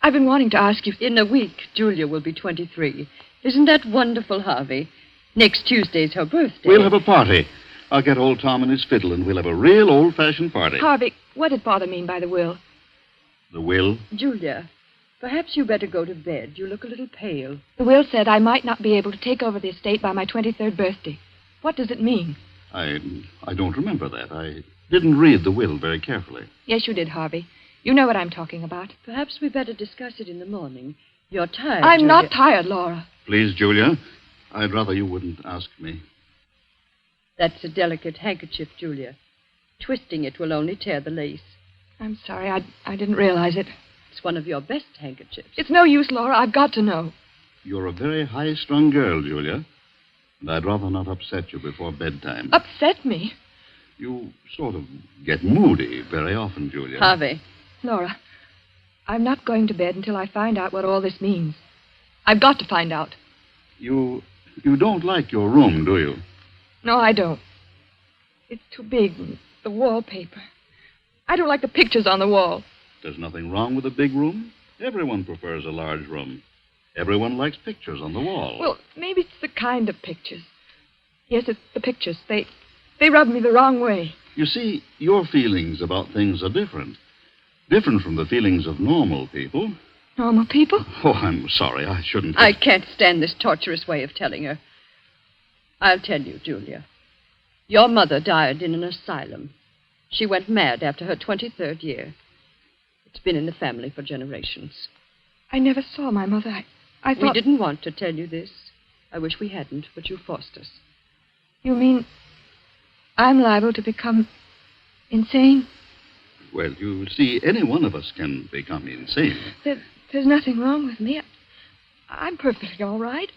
I've been wanting to ask you. In a week, Julia will be 23. Isn't that wonderful, Harvey? Next Tuesday's her birthday. We'll have a party. I'll get old Tom and his fiddle, and we'll have a real old-fashioned party. Harvey, what did Father mean by the will? The will? Julia, perhaps you better go to bed. You look a little pale. The will said I might not be able to take over the estate by my 23rd birthday. What does it mean? I don't remember that. I didn't read the will very carefully. Yes, you did, Harvey. You know what I'm talking about. Perhaps we better discuss it in the morning. You're tired, I'm Julia. not tired, Laura. Please, Julia, I'd rather you wouldn't ask me. That's a delicate handkerchief, Julia. Twisting it will only tear the lace. I'm sorry. I didn't realize it. It's one of your best handkerchiefs. It's no use, Laura. I've got to know. You're a very high-strung girl, Julia. And I'd rather not upset you before bedtime. Upset me? You sort of get moody very often, Julia. Harvey. Laura, I'm not going to bed until I find out what all this means. I've got to find out. You don't like your room, do you? No, I don't. It's too big. The wallpaper. I don't like the pictures on the wall. There's nothing wrong with a big room. Everyone prefers a large room. Everyone likes pictures on the wall. Well, maybe it's the kind of pictures. Yes, it's the pictures. They rub me the wrong way. You see, your feelings about things are different. Different from the feelings of normal people. Normal people? Oh, I'm sorry. I shouldn't... I can't stand this torturous way of telling her. I'll tell you, Julia. Your mother died in an asylum. She went mad after her 23rd year. It's been in the family for generations. I never saw my mother. I thought... We didn't want to tell you this. I wish we hadn't, but you forced us. You mean I'm liable to become insane? Well, you see, any one of us can become insane. There's nothing wrong with me. I'm perfectly all right.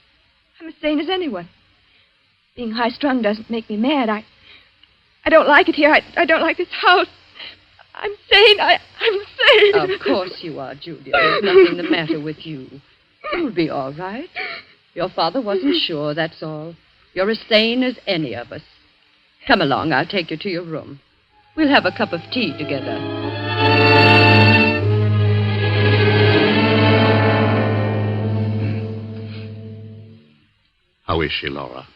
I'm as sane as anyone. Being high-strung doesn't make me mad. I don't like it here. I don't like this house. I'm sane. I'm sane. Of course you are, Julia. There's nothing the matter with you. You'll be all right. Your father wasn't sure, that's all. You're as sane as any of us. Come along. I'll take you to your room. We'll have a cup of tea together. How is she, Laura?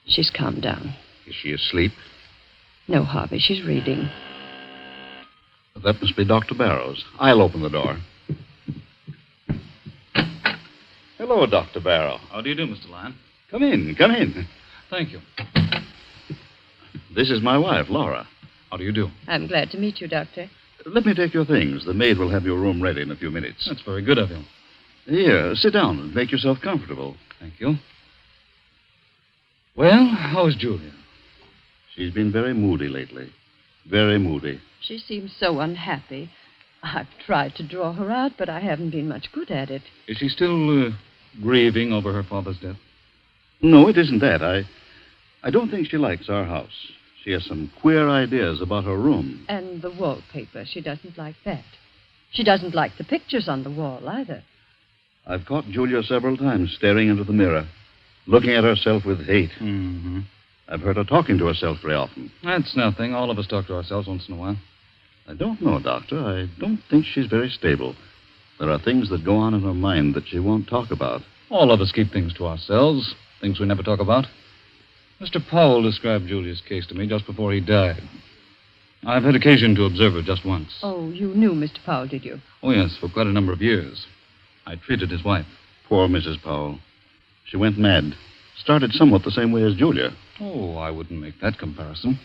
She's calmed down. Is she asleep? No, Harvey. She's reading. That must be Dr. Barrows. I'll open the door. Hello, Dr. Barrow. How do you do, Mr. Lyon? Come in, come in. Thank you. This is my wife, Laura. How do you do? I'm glad to meet you, Doctor. Let me take your things. The maid will have your room ready in a few minutes. That's very good of you. Here, sit down and make yourself comfortable. Thank you. Well, how's Julia? She's been very moody lately. Very moody. She seems so unhappy. I've tried to draw her out, but I haven't been much good at it. Is she still grieving over her father's death? No, it isn't that. I don't think she likes our house. She has some queer ideas about her room. And the wallpaper. She doesn't like that. She doesn't like the pictures on the wall either. I've caught Julia several times staring into the mirror, looking at herself with hate. Mm-hmm. I've heard her talking to herself very often. That's nothing. All of us talk to ourselves once in a while. I don't know, Doctor. I don't think she's very stable. There are things that go on in her mind that she won't talk about. All of us keep things to ourselves, things we never talk about. Mr. Powell described Julia's case to me just before he died. I've had occasion to observe her just once. Oh, you knew Mr. Powell, did you? Oh, yes, for quite a number of years. I treated his wife. Poor Mrs. Powell. She went mad. Started somewhat the same way as Julia. Oh, I wouldn't make that comparison.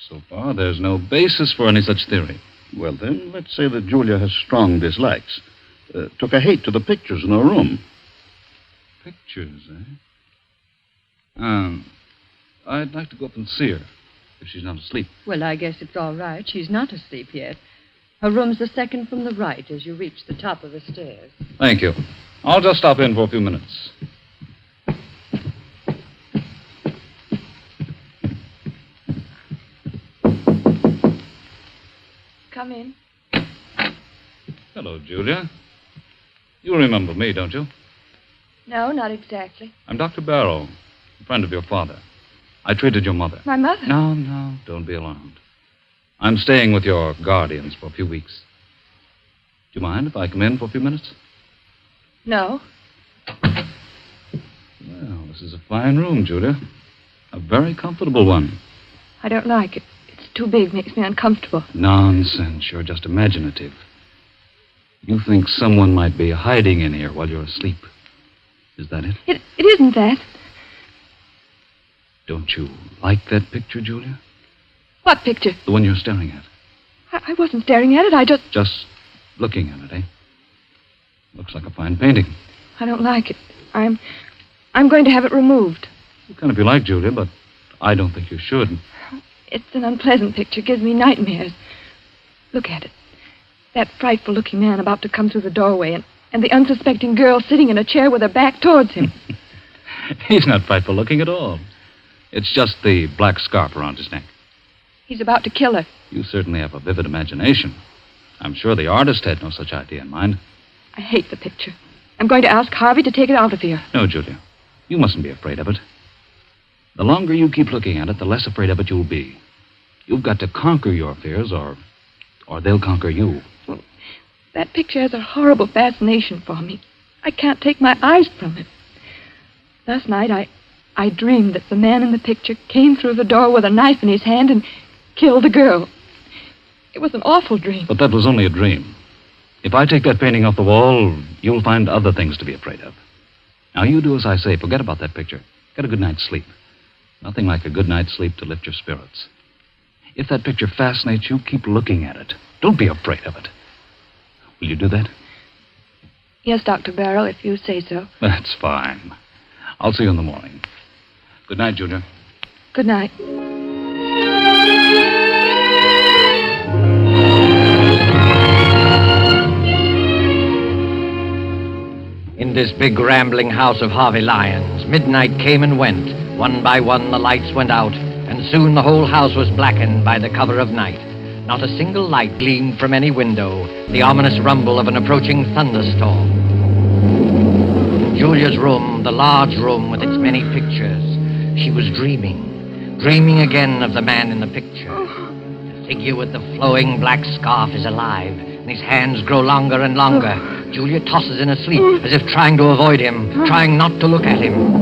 So far, there's no basis for any such theory. Well, then, let's say that Julia has strong dislikes. Took a hate to the pictures in her room. Pictures, eh? I'd like to go up and see her, if she's not asleep. Well, I guess it's all right. She's not asleep yet. Her room's the second from the right as you reach the top of the stairs. Thank you. I'll just stop in for a few minutes. Come in. Hello, Julia. You remember me, don't you? No, not exactly. I'm Dr. Barrow, a friend of your father. I treated your mother. My mother? No, don't be alarmed. I'm staying with your guardians for a few weeks. Do you mind if I come in for a few minutes? No. Well, this is a fine room, Julia. A very comfortable one. I don't like it. It's too big, makes me uncomfortable. Nonsense. You're just imaginative. You think someone might be hiding in here while you're asleep. Is that it? It isn't that. Don't you like that picture, Julia? What picture? The one you're staring at. I wasn't staring at it. I just... Just looking at it, eh? Looks like a fine painting. I don't like it. I'm going to have it removed. You can if you like, Julia, but I don't think you should. It's an unpleasant picture. Gives me nightmares. Look at it. That frightful-looking man about to come through the doorway, and the unsuspecting girl sitting in a chair with her back towards him. He's not frightful-looking at all. It's just the black scarf around his neck. He's about to kill her. You certainly have a vivid imagination. I'm sure the artist had no such idea in mind. I hate the picture. I'm going to ask Harvey to take it out of here. No, Julia. You mustn't be afraid of it. The longer you keep looking at it, the less afraid of it you'll be. You've got to conquer your fears, or they'll conquer you. Well, that picture has a horrible fascination for me. I can't take my eyes from it. Last night, I dreamed that the man in the picture came through the door with a knife in his hand and killed the girl. It was an awful dream. But that was only a dream. If I take that painting off the wall, you'll find other things to be afraid of. Now, you do as I say. Forget about that picture. Get a good night's sleep. Nothing like a good night's sleep to lift your spirits. If that picture fascinates you, keep looking at it. Don't be afraid of it. Will you do that? Yes, Dr. Barrow, if you say so. That's fine. I'll see you in the morning. Good night, Julia. Good night. In this big rambling house of Harvey Lyons, midnight came and went. One by one the lights went out, and soon the whole house was blackened by the cover of night. Not a single light gleamed from any window, the ominous rumble of an approaching thunderstorm. In Julia's room, the large room with its many pictures, she was dreaming again of the man in the picture. The figure with the flowing black scarf is alive, and his hands grow longer and longer. Julia tosses in her sleep, as if trying to avoid him, trying not to look at him.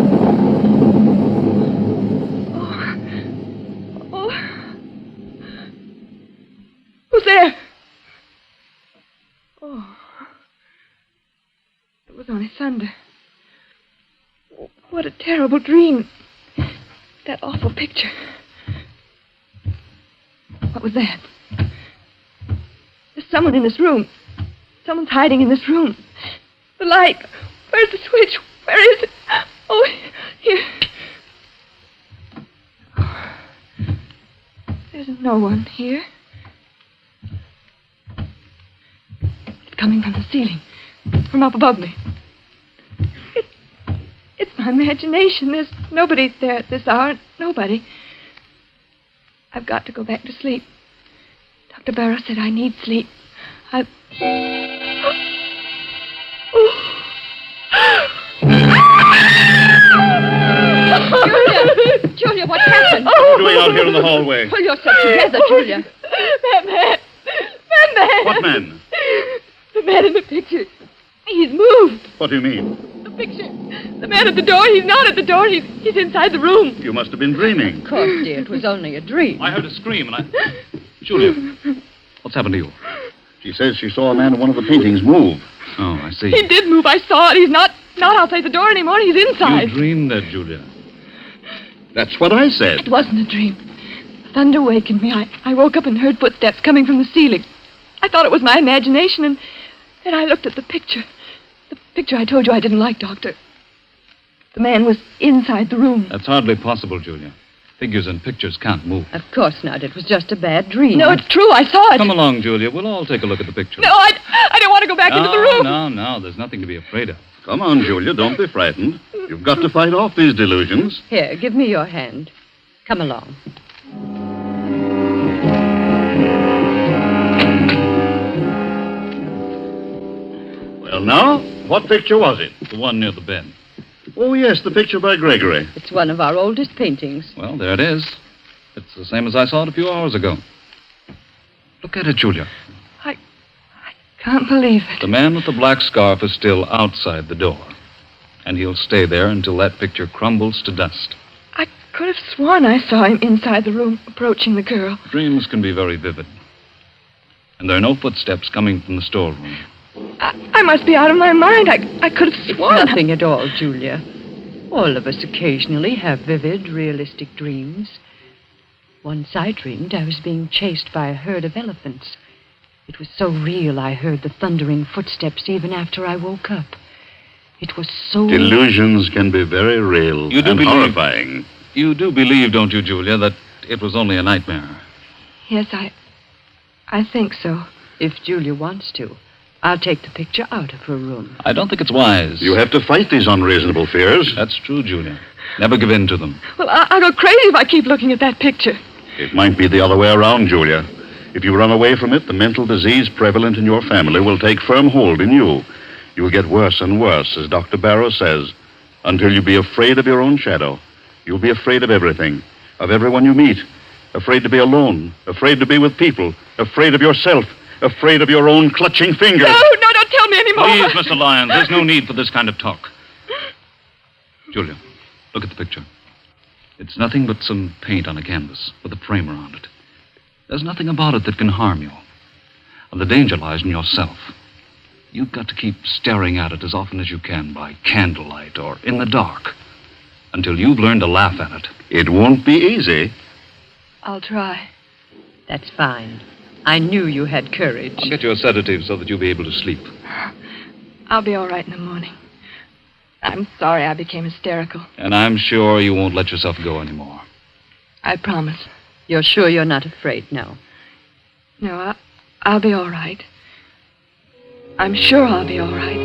Who's there? Oh. It was only thunder. What a terrible dream. That awful picture. What was that? There's someone in this room. Someone's hiding in this room. The light. Where's the switch? Where is it? Oh, here. There's no one here. It's coming from the ceiling, from up above me. It's my imagination. There's nobody there at this hour. Nobody. I've got to go back to sleep. Dr. Barrow said I need sleep. Julia, what's happened? What are you doing out here in the hallway? Pull yourself together, Julia. That man. What man? The man in the picture. He's moved. What do you mean? The picture. The man at the door. He's not at the door. He's inside the room. You must have been dreaming. Of course, dear. It was only a dream. I heard a scream and Julia, what's happened to you? She says she saw a man in one of the paintings move. Oh, I see. He did move. I saw it. He's not outside the door anymore. He's inside. You dreamed that, Julia. That's what I said. It wasn't a dream. The thunder wakened me. I woke up and heard footsteps coming from the ceiling. I thought it was my imagination, and then I looked at the picture. The picture I told you I didn't like, Doctor. The man was inside the room. That's hardly possible, Julia. Figures and pictures can't move. Of course not. It was just a bad dream. No, it's true. I saw it. Come along, Julia. We'll all take a look at the picture. No, I don't want to go back into the room. No. There's nothing to be afraid of. Come on, Julia. Don't be frightened. You've got to fight off these delusions. Here, give me your hand. Come along. Well, now, what picture was it? The one near the bed. Oh, yes, the picture by Gregory. It's one of our oldest paintings. Well, there it is. It's the same as I saw it a few hours ago. Look at it, Julia. I can't believe it. The man with the black scarf is still outside the door. And he'll stay there until that picture crumbles to dust. I could have sworn I saw him inside the room approaching the girl. Dreams can be very vivid. And there are no footsteps coming from the storeroom. I must be out of my mind. I could have sworn. It's nothing at all, Julia. All of us occasionally have vivid, realistic dreams. Once I dreamed I was being chased by a herd of elephants. It was so real I heard the thundering footsteps even after I woke up. It was so... Delusions can be very real and horrifying. You do believe, don't you, Julia, that it was only a nightmare? Yes, I think so. If Julia wants to, I'll take the picture out of her room. I don't think it's wise. You have to fight these unreasonable fears. That's true, Julia. Never give in to them. Well, I'll go crazy if I keep looking at that picture. It might be the other way around, Julia. If you run away from it, the mental disease prevalent in your family will take firm hold in you. You will get worse and worse, as Dr. Barrow says, until you be afraid of your own shadow. You'll be afraid of everything, of everyone you meet, afraid to be alone, afraid to be with people, afraid of yourself, afraid of your own clutching fingers. No, don't tell me anymore. Please, Mr. Lyons, there's no need for this kind of talk. Julia, look at the picture. It's nothing but some paint on a canvas with a frame around it. There's nothing about it that can harm you. And the danger lies in yourself. You've got to keep staring at it as often as you can by candlelight or in the dark until you've learned to laugh at it. It won't be easy. I'll try. That's fine. I knew you had courage. I'll get you a sedative so that you'll be able to sleep. I'll be all right in the morning. I'm sorry I became hysterical. And I'm sure you won't let yourself go anymore. I promise. You're sure you're not afraid now? No, I'll be all right. I'm sure I'll be all right.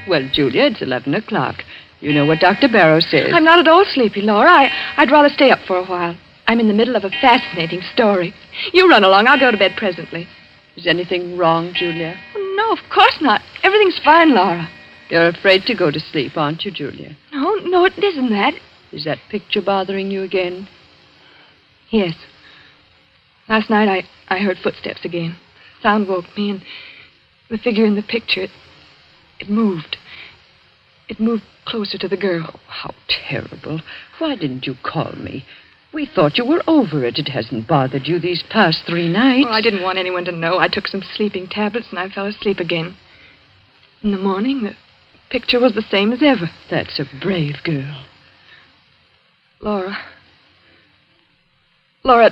Well, Julia, it's 11 o'clock. You know what Dr. Barrow says. I'm not at all sleepy, Laura. I'd rather stay up for a while. I'm in the middle of a fascinating story. You run along. I'll go to bed presently. Is anything wrong, Julia? Oh, no, of course not. Everything's fine, Laura. You're afraid to go to sleep, aren't you, Julia? No, it isn't that. Is that picture bothering you again? Yes. Last night I heard footsteps again. Sound woke me, and the figure in the picture, it moved. It moved closer to the girl. Oh, how terrible. Why didn't you call me? We thought you were over it. It hasn't bothered you these past 3 nights. Oh, I didn't want anyone to know. I took some sleeping tablets, and I fell asleep again. In the morning, the picture was the same as ever. That's a brave girl. Laura. Laura,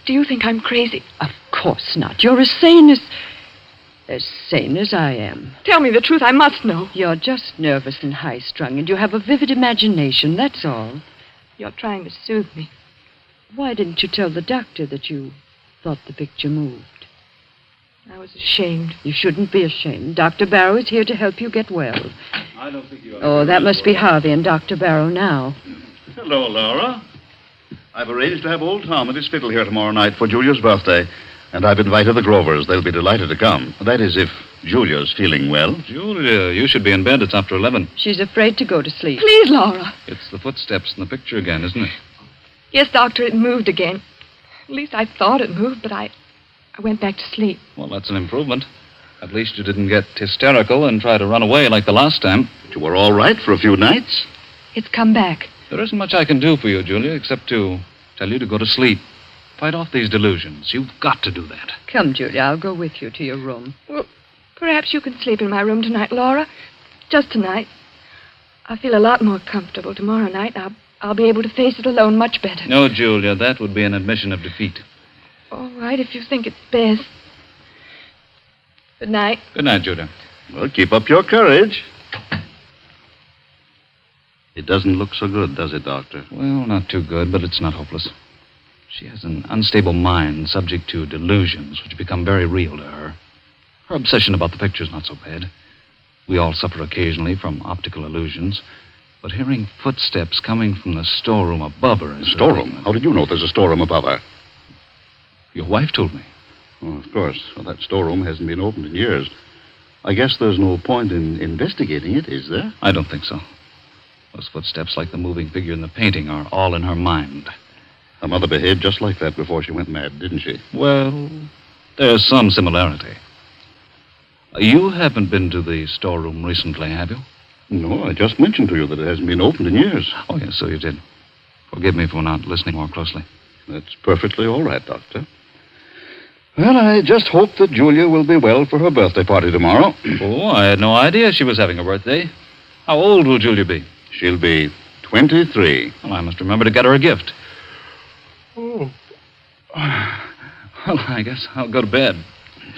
do you think I'm crazy? Of course not. You're as sane as I am. Tell me the truth. I must know. You're just nervous and high-strung, and you have a vivid imagination, that's all. You're trying to soothe me. Why didn't you tell the doctor that you thought the picture moved? I was ashamed. You shouldn't be ashamed. Dr. Barrow is here to help you get well. I don't think you are. Oh, that must be Harvey and Dr. Barrow now. Hello, Laura. I've arranged to have old Tom at his fiddle here tomorrow night for Julia's birthday, and I've invited the Grovers. They'll be delighted to come. That is, if Julia's feeling well. Julia, you should be in bed. It's after 11. She's afraid to go to sleep. Please, Laura. It's the footsteps in the picture again, isn't it? Yes, Doctor, it moved again. At least I thought it moved, but I went back to sleep. Well, that's an improvement. At least you didn't get hysterical and try to run away like the last time. But you were all right for a few nights. It's come back. There isn't much I can do for you, Julia, except to tell you to go to sleep. Fight off these delusions. You've got to do that. Come, Julia, I'll go with you to your room. Well, perhaps you can sleep in my room tonight, Laura. Just tonight. I'll feel a lot more comfortable tomorrow night. I'll be able to face it alone much better. No, Julia, that would be an admission of defeat. All right, if you think it's best. Good night. Good night, Julia. Well, keep up your courage. It doesn't look so good, does it, Doctor? Well, not too good, but it's not hopeless. She has an unstable mind subject to delusions which become very real to her. Her obsession about the picture's not so bad. We all suffer occasionally from optical illusions, but hearing footsteps coming from the storeroom above her is... Storeroom? How did you know there's a storeroom above her? Your wife told me. Oh, of course. Well, that storeroom hasn't been opened in years. I guess there's no point in investigating it, is there? I don't think so. Those footsteps, like the moving figure in the painting, are all in her mind. Her mother behaved just like that before she went mad, didn't she? Well, there's some similarity. You haven't been to the storeroom recently, have you? No, I just mentioned to you that it hasn't been opened in years. Oh, yes, so you did. Forgive me for not listening more closely. That's perfectly all right, Doctor. Well, I just hope that Julia will be well for her birthday party tomorrow. Oh, I had no idea she was having a birthday. How old will Julia be? She'll be 23. Well, I must remember to get her a gift. Oh. Well, I guess I'll go to bed.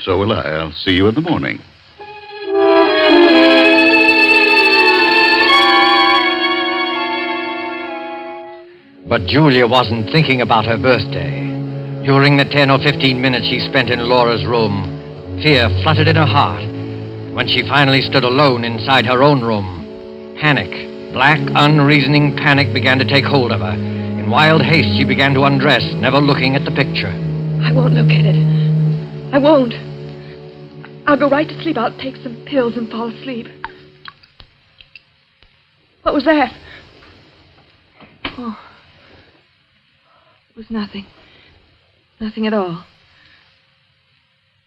So will I. I'll see you in the morning. But Julia wasn't thinking about her birthday. During the 10 or 15 minutes she spent in Laura's room, fear fluttered in her heart. When she finally stood alone inside her own room, panic, black, unreasoning panic began to take hold of her. In wild haste, she began to undress, never looking at the picture. I won't look at it. I won't. I'll go right to sleep. I'll take some pills and fall asleep. What was that? Oh. It was nothing. Nothing at all.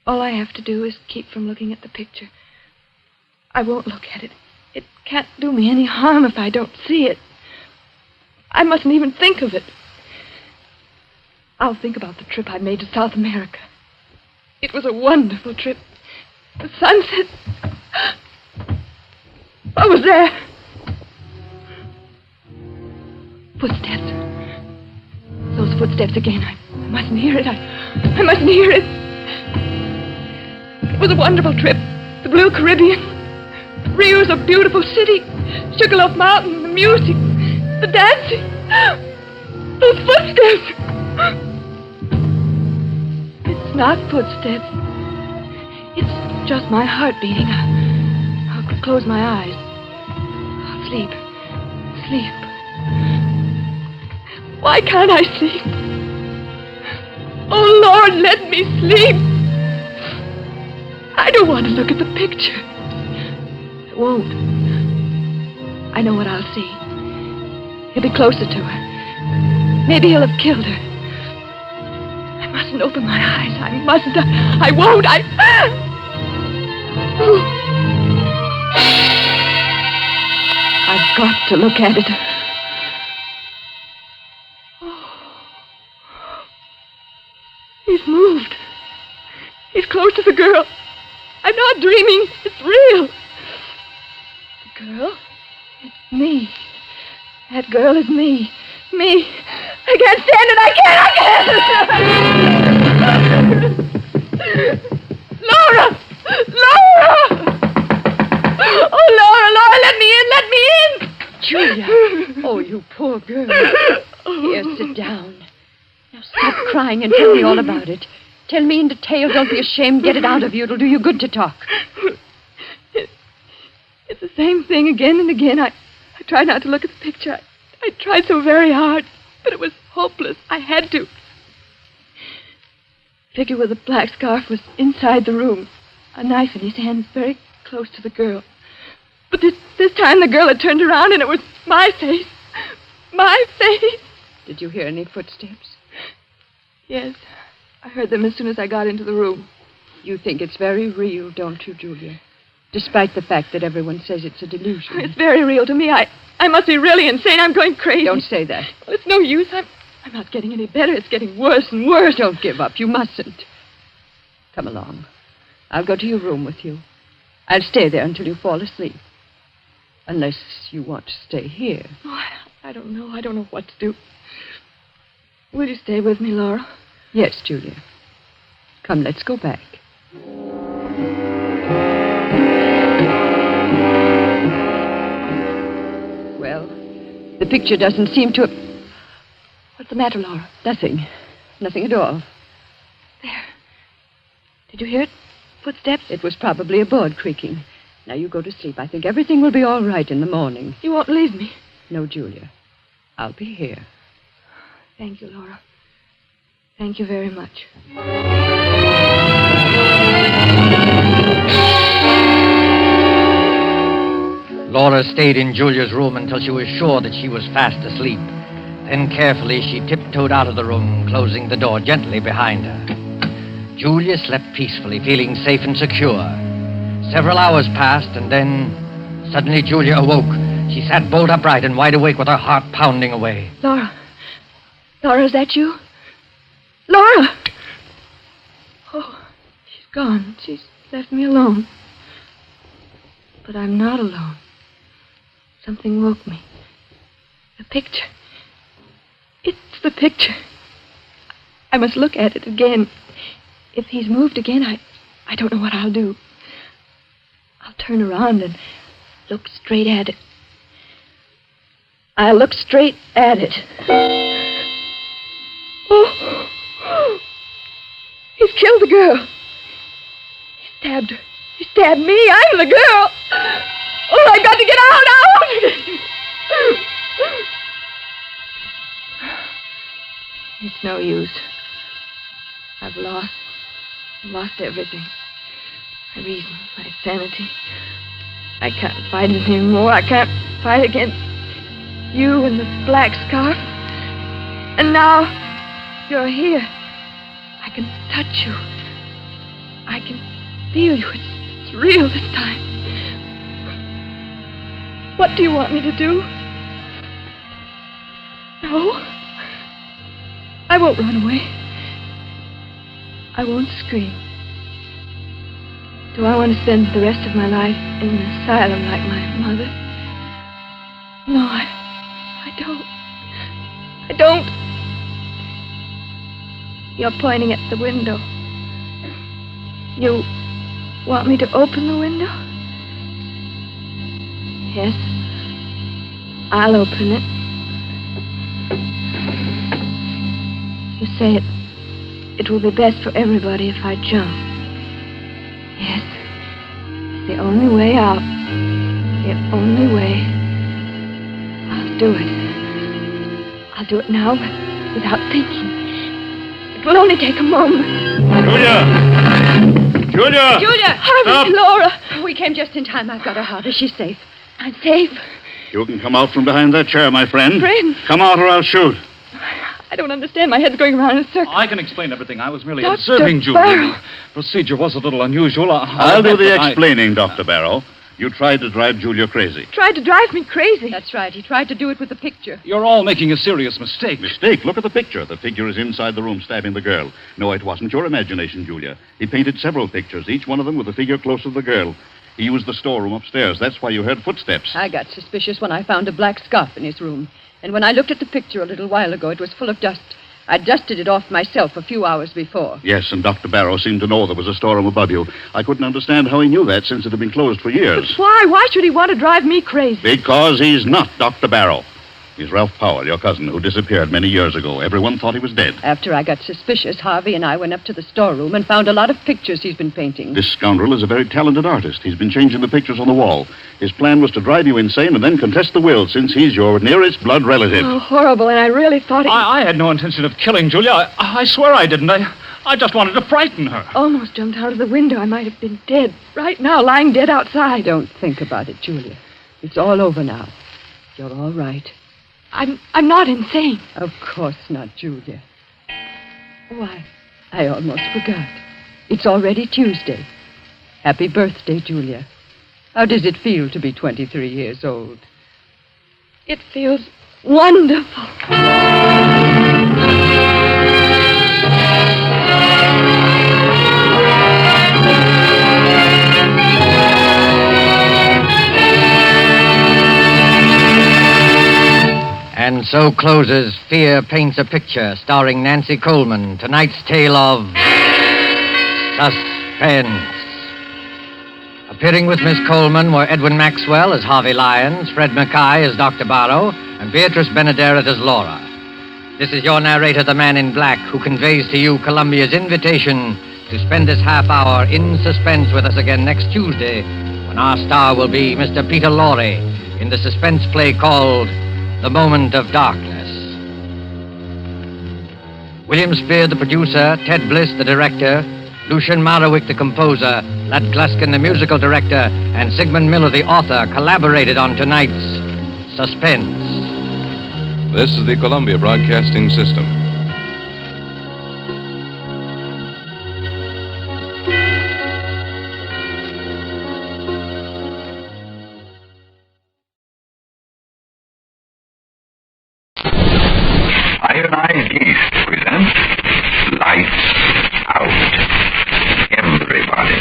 All I have to do is keep from looking at the picture. I won't look at it. It can't do me any harm if I don't see it. I mustn't even think of it. I'll think about the trip I made to South America. It was a wonderful trip. The sunset. What was that? Footsteps. Those footsteps again. I mustn't hear it. I mustn't hear it. It was a wonderful trip. The Blue Caribbean. Rio's a beautiful city. Sugarloaf Mountain, the music, the dancing. Those footsteps. It's not footsteps. It's just my heart beating. I'll close my eyes. I'll sleep. Sleep. Why can't I sleep? Oh, Lord, let me sleep. I don't want to look at the picture. I won't. I know what I'll see. He'll be closer to her. Maybe he'll have killed her. I mustn't open my eyes. I mustn't. I won't. I've got to look at it. He's moved. He's close to the girl. I'm not dreaming. It's real. The girl? It's me. That girl is me. me. I can't stand it. I can't. Laura! Laura! Oh, Laura, let me in. Julia. Oh, you poor girl. Here, sit down. Now stop crying and tell me all about it. Tell me in detail. Don't be ashamed. Get it out of you. It'll do you good to talk. It's the same thing again and again. I tried not to look at the picture. I tried so very hard, but it was hopeless. I had to. The figure with the black scarf was inside the room, a knife in his hand, very close to the girl. But this time the girl had turned around, and it was my face. My face. Did you hear any footsteps? Yes. I heard them as soon as I got into the room. You think it's very real, don't you, Julia? Despite the fact that everyone says it's a delusion. It's very real to me. I must be really insane. I'm going crazy. Don't say that. Well, it's no use. I'm not getting any better. It's getting worse and worse. Don't give up. You mustn't. Come along. I'll go to your room with you. I'll stay there until you fall asleep. Unless you want to stay here. Oh, I don't know. I don't know what to do. Will you stay with me, Laura? Yes, Julia. Come, let's go back. Well, the picture doesn't seem to... What's the matter, Laura? Nothing. Nothing at all. There. Did you hear it? Footsteps? It was probably a board creaking. Now you go to sleep. I think everything will be all right in the morning. You won't leave me? No, Julia. I'll be here. Thank you, Laura. Thank you very much. Laura stayed in Julia's room until she was sure that she was fast asleep. Then carefully she tiptoed out of the room, closing the door gently behind her. Julia slept peacefully, feeling safe and secure. Several hours passed, and then suddenly Julia awoke. She sat bolt upright and wide awake with her heart pounding away. Laura. Laura, is that you? Laura! Oh, she's gone. She's left me alone. But I'm not alone. Something woke me. The picture. It's the picture. I must look at it again. If he's moved again, I don't know what I'll do. I'll turn around and look straight at it. I'll look straight at it. Oh! He's killed the girl. He stabbed her. He stabbed me. I'm the girl. Oh, I got to get out. It's no use. I've lost everything. My reason, my sanity. I can't fight it anymore. I can't fight against you and the black scarf. And now you're here. I can touch you. I can feel you. It's real this time. What do you want me to do? No. I won't run away. I won't scream. Do I want to spend the rest of my life in an asylum like my mother? No, I don't. I don't. You're pointing at the window. You want me to open the window? Yes. I'll open it. You say it will be best for everybody if I jump. Yes. It's the only way out. The only way. I'll do it. I'll do it now without thinking. It will only take a moment. Julia! Julia! Harvey, Laura! We came just in time. I've got her out. Is she safe? I'm safe. You can come out from behind that chair, my friend. Friend? Come out or I'll shoot. I don't understand. My head's going around in a circle. I can explain everything. I was merely Dr. observing Julia. Barrow. The procedure was a little unusual. I'll do the explaining, Dr. Barrow. You tried to drive Julia crazy. Tried to drive me crazy. That's right. He tried to do it with the picture. You're all making a serious mistake. Mistake? Look at the picture. The figure is inside the room stabbing the girl. No, it wasn't your imagination, Julia. He painted several pictures, each one of them with the figure close to the girl. He used the storeroom upstairs. That's why you heard footsteps. I got suspicious when I found a black scarf in his room. And when I looked at the picture a little while ago, it was full of dust. I dusted it off myself a few hours before. Yes, and Dr. Barrow seemed to know there was a storeroom above you. I couldn't understand how he knew that since it had been closed for years. But why? Why should he want to drive me crazy? Because he's not Dr. Barrow. He's Ralph Powell, your cousin, who disappeared many years ago. Everyone thought he was dead. After I got suspicious, Harvey and I went up to the storeroom and found a lot of pictures he's been painting. This scoundrel is a very talented artist. He's been changing the pictures on the wall. His plan was to drive you insane and then contest the will, since he's your nearest blood relative. Oh, horrible, and I really thought I had no intention of killing Julia. I swear I didn't. I just wanted to frighten her. Almost jumped out of the window. I might have been dead. Right now, lying dead outside. Don't think about it, Julia. It's all over now. You're all right. I'm not insane. Of course not, Julia. Why, I almost forgot. It's already Tuesday. Happy birthday, Julia. How does it feel to be 23 years old? It feels wonderful. And so closes Fear Paints a Picture, starring Nancy Coleman. Tonight's tale of Suspense. Appearing with Miss Coleman were Edwin Maxwell as Harvey Lyons, Fred McKay as Dr. Barrow, and Beatrice Benaderet as Laura. This is your narrator, the Man in Black, who conveys to you Columbia's invitation to spend this half hour in suspense with us again next Tuesday, when our star will be Mr. Peter Lorre in the suspense play called The Moment of Darkness. William Spear, the producer, Ted Bliss, the director, Lucian Marowick, the composer, Lad Gluskin, the musical director, and Sigmund Miller, the author, collaborated on tonight's Suspense. This is the Columbia Broadcasting System. Ionized Yeast presents Lights Out. Everybody.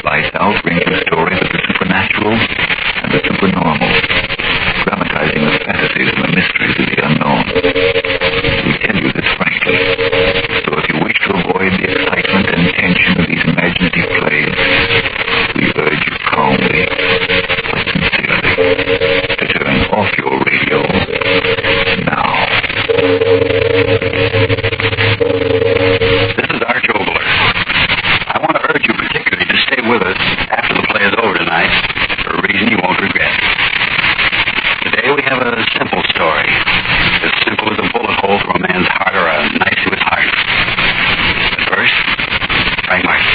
Lights Out brings you stories of the supernatural and the supernormal, dramatizing the fantasies and the mysteries of the unknown. We tell you this frankly, so if you wish to avoid the excitement and tension of these imaginative plays, we urge you calmly, but sincerely, to turn off your radio now. This is Arch Ogler. I want to urge you particularly to stay with us after the play is over tonight, for a reason you won't regret. Today we have a simple story, as simple as a bullet hole through a man's heart or a knife to his heart. But first, Frank Martin.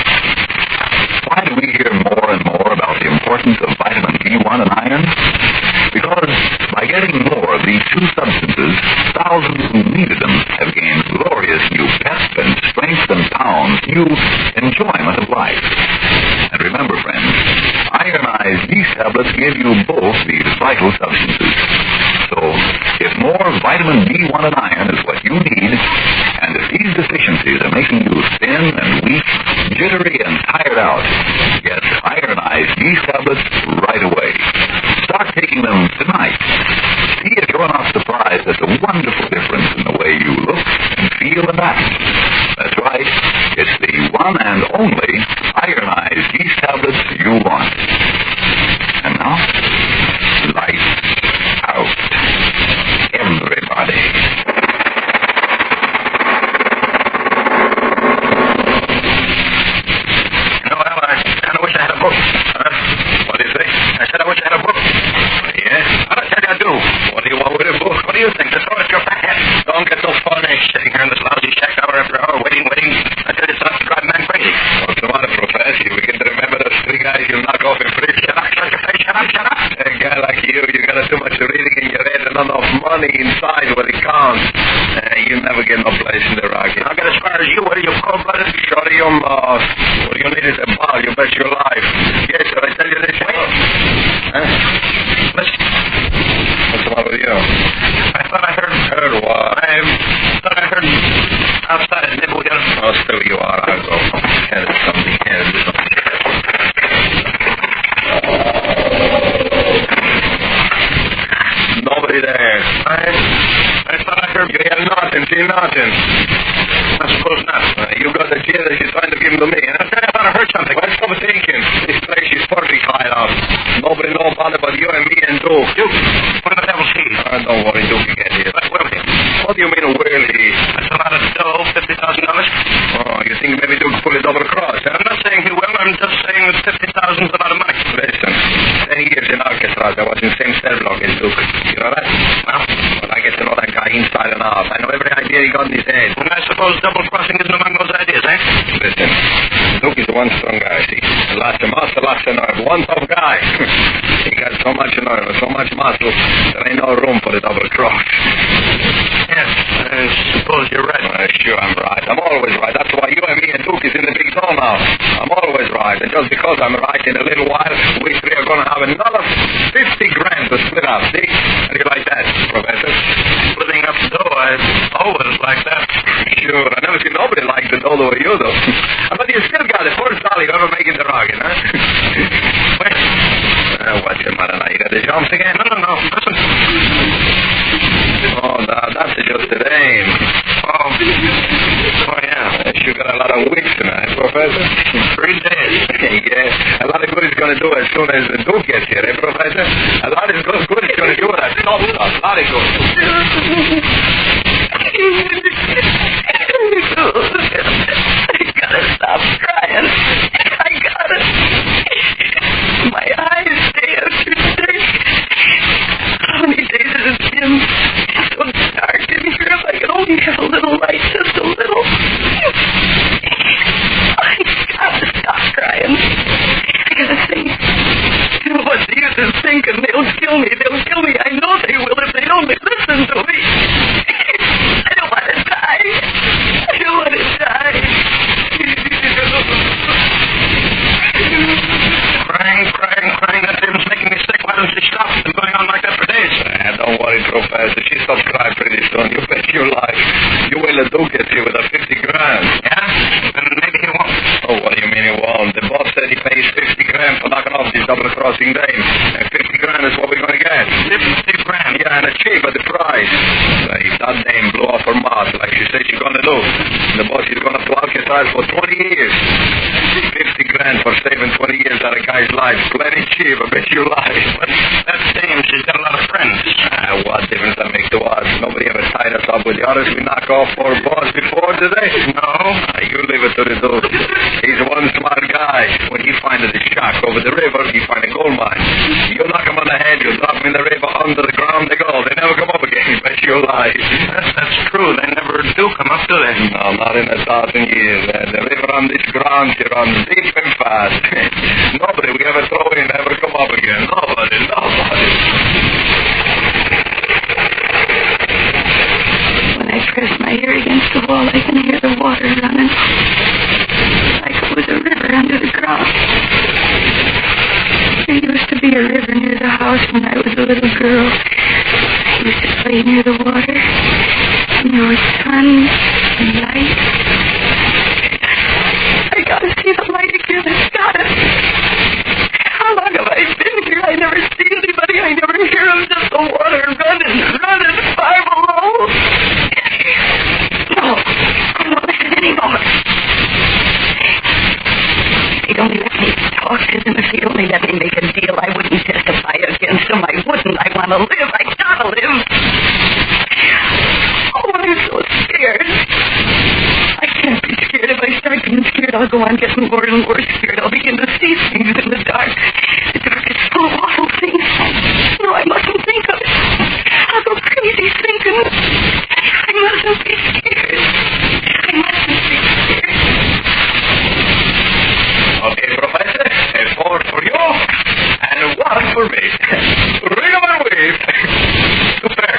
Why do we hear more and more about the importance of vitamin B1 and iron? Because by getting more of these two substances, thousands who needed them have gained glorious new pep and strength and pounds, new enjoyment of life. And remember, friends, ironized yeast tablets give you both these vital substances. So, if more vitamin B1 and iron is what you need, and if these deficiencies are making you thin and weak, jittery and tired out, get ironized yeast tablets right away. Start taking them tonight. See if you're not surprised at the wonderful difference in the way you look and feel and act. That's right. It's the one and only ironized yeast tablets you want. And now, lights out. Everybody. Well, I kind of wish I had a book. What do you say? I said I wish I had a book. Yeah? I tell you I do. What do you want with a book? What do you think? Just throw it at your back head. Don't get so funny sitting here in this lousy shack hour after hour waiting. I tell you, it's enough to drive a man crazy. What's the matter, Professor? You begin to remember those three guys you knock off in police. Shut up. A guy like you got too much reading in your head and ain't enough money inside where it counts. You never get no place in the rocket. I got as far as you. What are you, cold-blooded? Shut your mouth. What you need is a ball. You bet your life. Yes, did I tell you this? Huh? Listen. What's the matter with you? I thought I heard what? I thought I heard outside. Maybe we got to... Oh, still you are. I'll go. Can't do something. Can't do something. Nobody there. I thought I heard you hear nothing, see nothing. I suppose not. You got the deal that you're trying to give him to me. And I thought I heard something. What's up thinking? This place is perfect hideout. Nobody know about it but you and me and Duke. Duke? What the devil's he? Don't worry, Duke can get here. Where'll he? What do you mean, where'll he? That's a lot of dough, $50,000. Oh, you think maybe Duke pull a double cross? I'm not saying he will. I'm just saying that 50,000 is a lot of money. Listen, 10 years in Alcatraz, I was in the same cell block as Duke. You know that? Well, I get to know that guy inside and out. I know every idea he got in his head. And I suppose double-crossing isn't among those ideas, eh? Listen, Duke is one strong guy, see? Lots of muscle, lots of nerve. One tough guy. He got so much nerve, so much muscle, there ain't no room for the double-cross. Yes, I suppose you're right. Sure I'm right. I'm always right. That's why you and me and Duke is in the big zone now. I'm always right. And just because I'm right, in a little while, we three are going to have another 50 grand to split up, see? How do you like that, Professor? Splitting up the dough, I always like that. Sure, I never seen nobody like the dough the way you do. But you still got the first dollar you ever make in the rocket, huh? Wait. What's the matter now? You got the jumps again? No. Listen. Oh, no, that's just the name. Oh, yeah. You got a lot of wits tonight, Professor. 3 days. Yeah. A lot of good is going to do as soon as the Duke gets here, eh, Professor? A lot of good is going to do that. Stop. A lot of good. I gotta stop crying. I gotta. My eyes day after day. How many days has it been? It's so dark in here. If I could only have a little light, just a little. I gotta stop crying. I gotta think. What's the use of thinking? They'll kill me. I know they will if they only listen to me. I don't want to die. Crying. That thing's making me sick. Why don't you stop? It's been going on like that for days. Don't worry, Professor. She stops crying pretty soon. You bet your life. You wait till Duke gets here with a 50 grand. Yeah? Then maybe he won't. Oh, what do you mean he won't? The boss said he pays 50 grand for knocking off this double-crossing dame. And 50 grand is what we're going to get. 50 grand? Yeah, and a cheap at the price. If that dame blew off her mouth like she said she's going to do, the boss is going to plug his eyes for 20 years. 50 grand for saving 20 years out of a guy's life. Plenty cheap, I bet you lie. But that dame, she's got a lot of friends. What difference that makes to us? Nobody ever tied us up with the others we knock off for boss before today. No. You leave it to the Duke. He's one smart guy. When he finds the shack over the river, he finds a gold mine. You knock him on the head, you drop him in the river, under the ground they go. They never come up again. Bet you lie. That's true. They never do come up, do they? No, not in 1,000 years. The river on this ground, she runs deep and fast. Nobody we ever throw in ever come up again. Nobody. When I press my ear against the wall, I can hear the water running. Like it was a river under the ground. There used to be a river near the house when I was a little girl. I used to play near the water. And there was sun and light. I gotta see the light again. I gotta. How long have I been here? I never see anybody. I never hear them. Just the water running, far below. No, I'm not listening anymore. If he'd only let me talk to them, if he'd only let me make a deal, I wouldn't testify against him. I wouldn't. I want to live. I gotta live. Oh, I'm so scared. I can't be scared. If I start being scared, I'll go on getting more and more scared. I'll begin to see things in the dark. The dark is full of awful things. No, I mustn't think of it. I'll go crazy thinking. I mustn't be scared. I mustn't be scared. Okay, Professor. A 4 for you and a 1 for me. Ring 'em away. Super.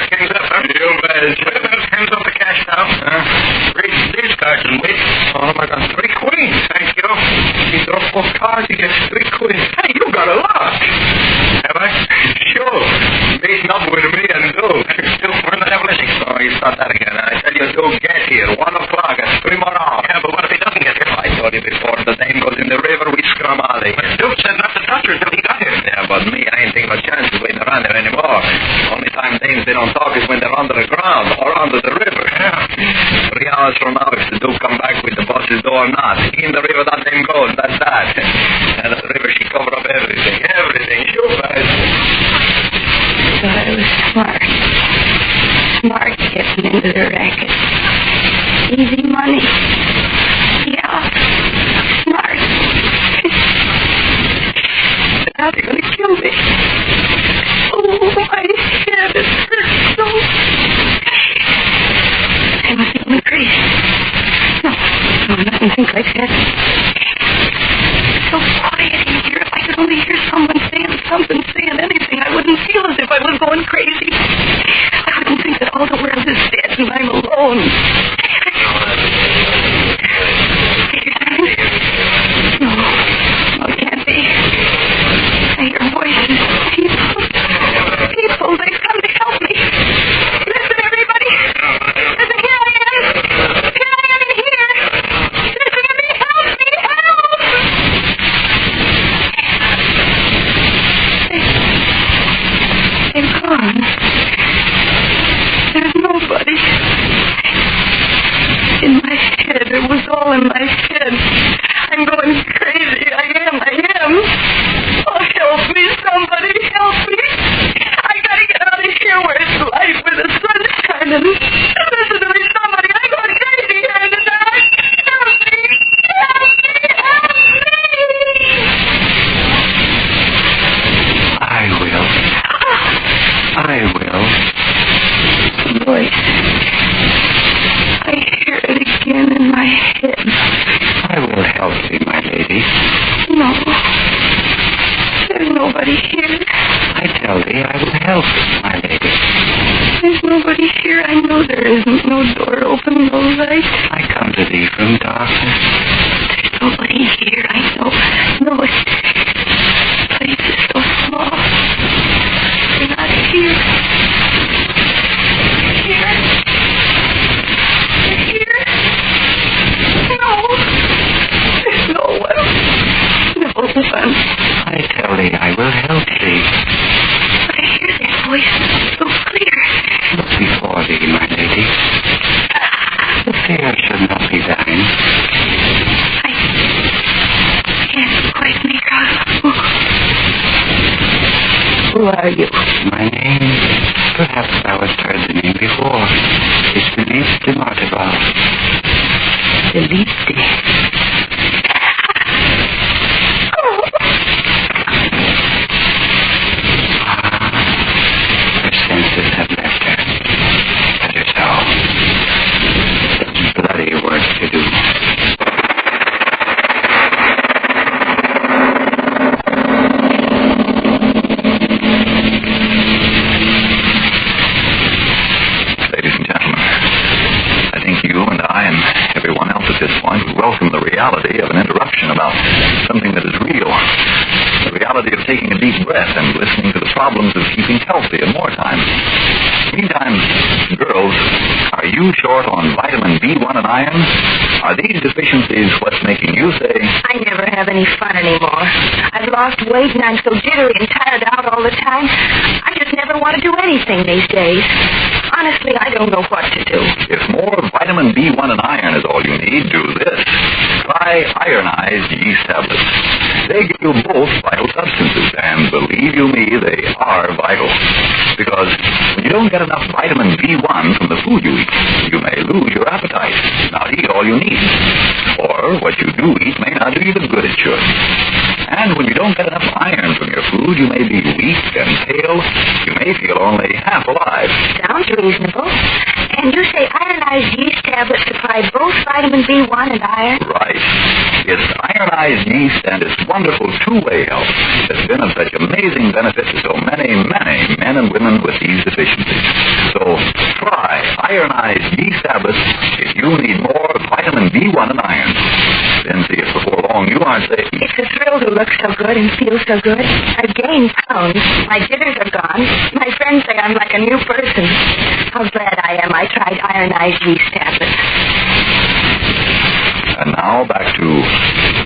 about that again. I tell you to get here. 1 o'clock at Scream around. Yeah, but what if he doesn't get here? I told you before, the name goes in the river, we scrum out of here. But Duke said not to touch her until he got here. Yeah, but me, I ain't taking no chances waiting around there anymore. The only time dames they don't talk is when they're under the ground or under the river. Yeah. 3 hours from now, if the Duke come back with the boss's door or not, in the river that name goes, that's that. And the river, she cover up everything. Sure, guys. So I was smart. Smart getting into the racket. Easy money. Yeah. Smart. But now they're going to kill me. Oh, my head, it hurts so. I must be going crazy. No, I mustn't think like that. It's so quiet in here. If I could only hear someone saying something, saying anything, I wouldn't feel as if I was going crazy. I wouldn't think that all the world is dead and I'm alone. No, it can't be. I hear voices. People, they've come to help me. Listen, everybody. Listen, here I am. Here I am in here. Listen to me. Help me. Help. They've gone. There's nobody. In my head. It was all in my head. I'm going crazy. I am. Oh, help me. Somebody help me. I gotta get out of here where it's light, where the sun's shining. Listen to me, somebody. I'm going crazy here tonight. Help me. Help me. Help me. I will. Voice. I hear it again in my head. I will help thee, my lady. No. There's nobody here. I tell thee, I will help thee, my lady. There's nobody here. I know there isn't. No door open, no light. I come to thee from darkness. There's nobody here. I know. No, this place is so small. They're not here. I tell thee, I will help thee. But I hear their voices so clear. Look before thee, my lady. The fear should not be thine. I can't quite make out. Who are you? My name, perhaps thou hast heard the name before. It's Felice de Martival. Felice. Reality of an interruption about something that is real. The reality of taking a deep breath and listening to the problems of keeping healthy in wartime. Meantime, girls, are you short on vitamin B1 and iron? Are these deficiencies what's making you say, I never have any fun anymore. I've lost weight and I'm so jittery and tired out all the time. I just never want to do anything these days. Honestly, I don't know what to do. If more vitamin B1 and iron is all you need, do this. Try ironized yeast tablets. They give you both vital substances, and believe you me, they are vital. Because when you don't get enough vitamin B1 from the food you eat, you may lose your appetite, not eat all you need. Or what you do eat may not do you the good it should. And when you don't get enough iron from your food, you may be weak and pale. You may feel only half alive. Sounds reasonable. And you say ironized yeast tablets supply both vitamin B1 and iron? Right. It's ironized yeast and its wonderful two-way help that's been of such amazing benefit to so many, many men and women with these deficiencies. So try ironized yeast tablets if you need more vitamin B1 and iron. Then see if before long you aren't saying, It's It's a thrill to look so good and feel so good. I've gained pounds. My jitters are gone. My friends say I'm like a new person. How glad I am I tried ironized yeast tablets. And now back to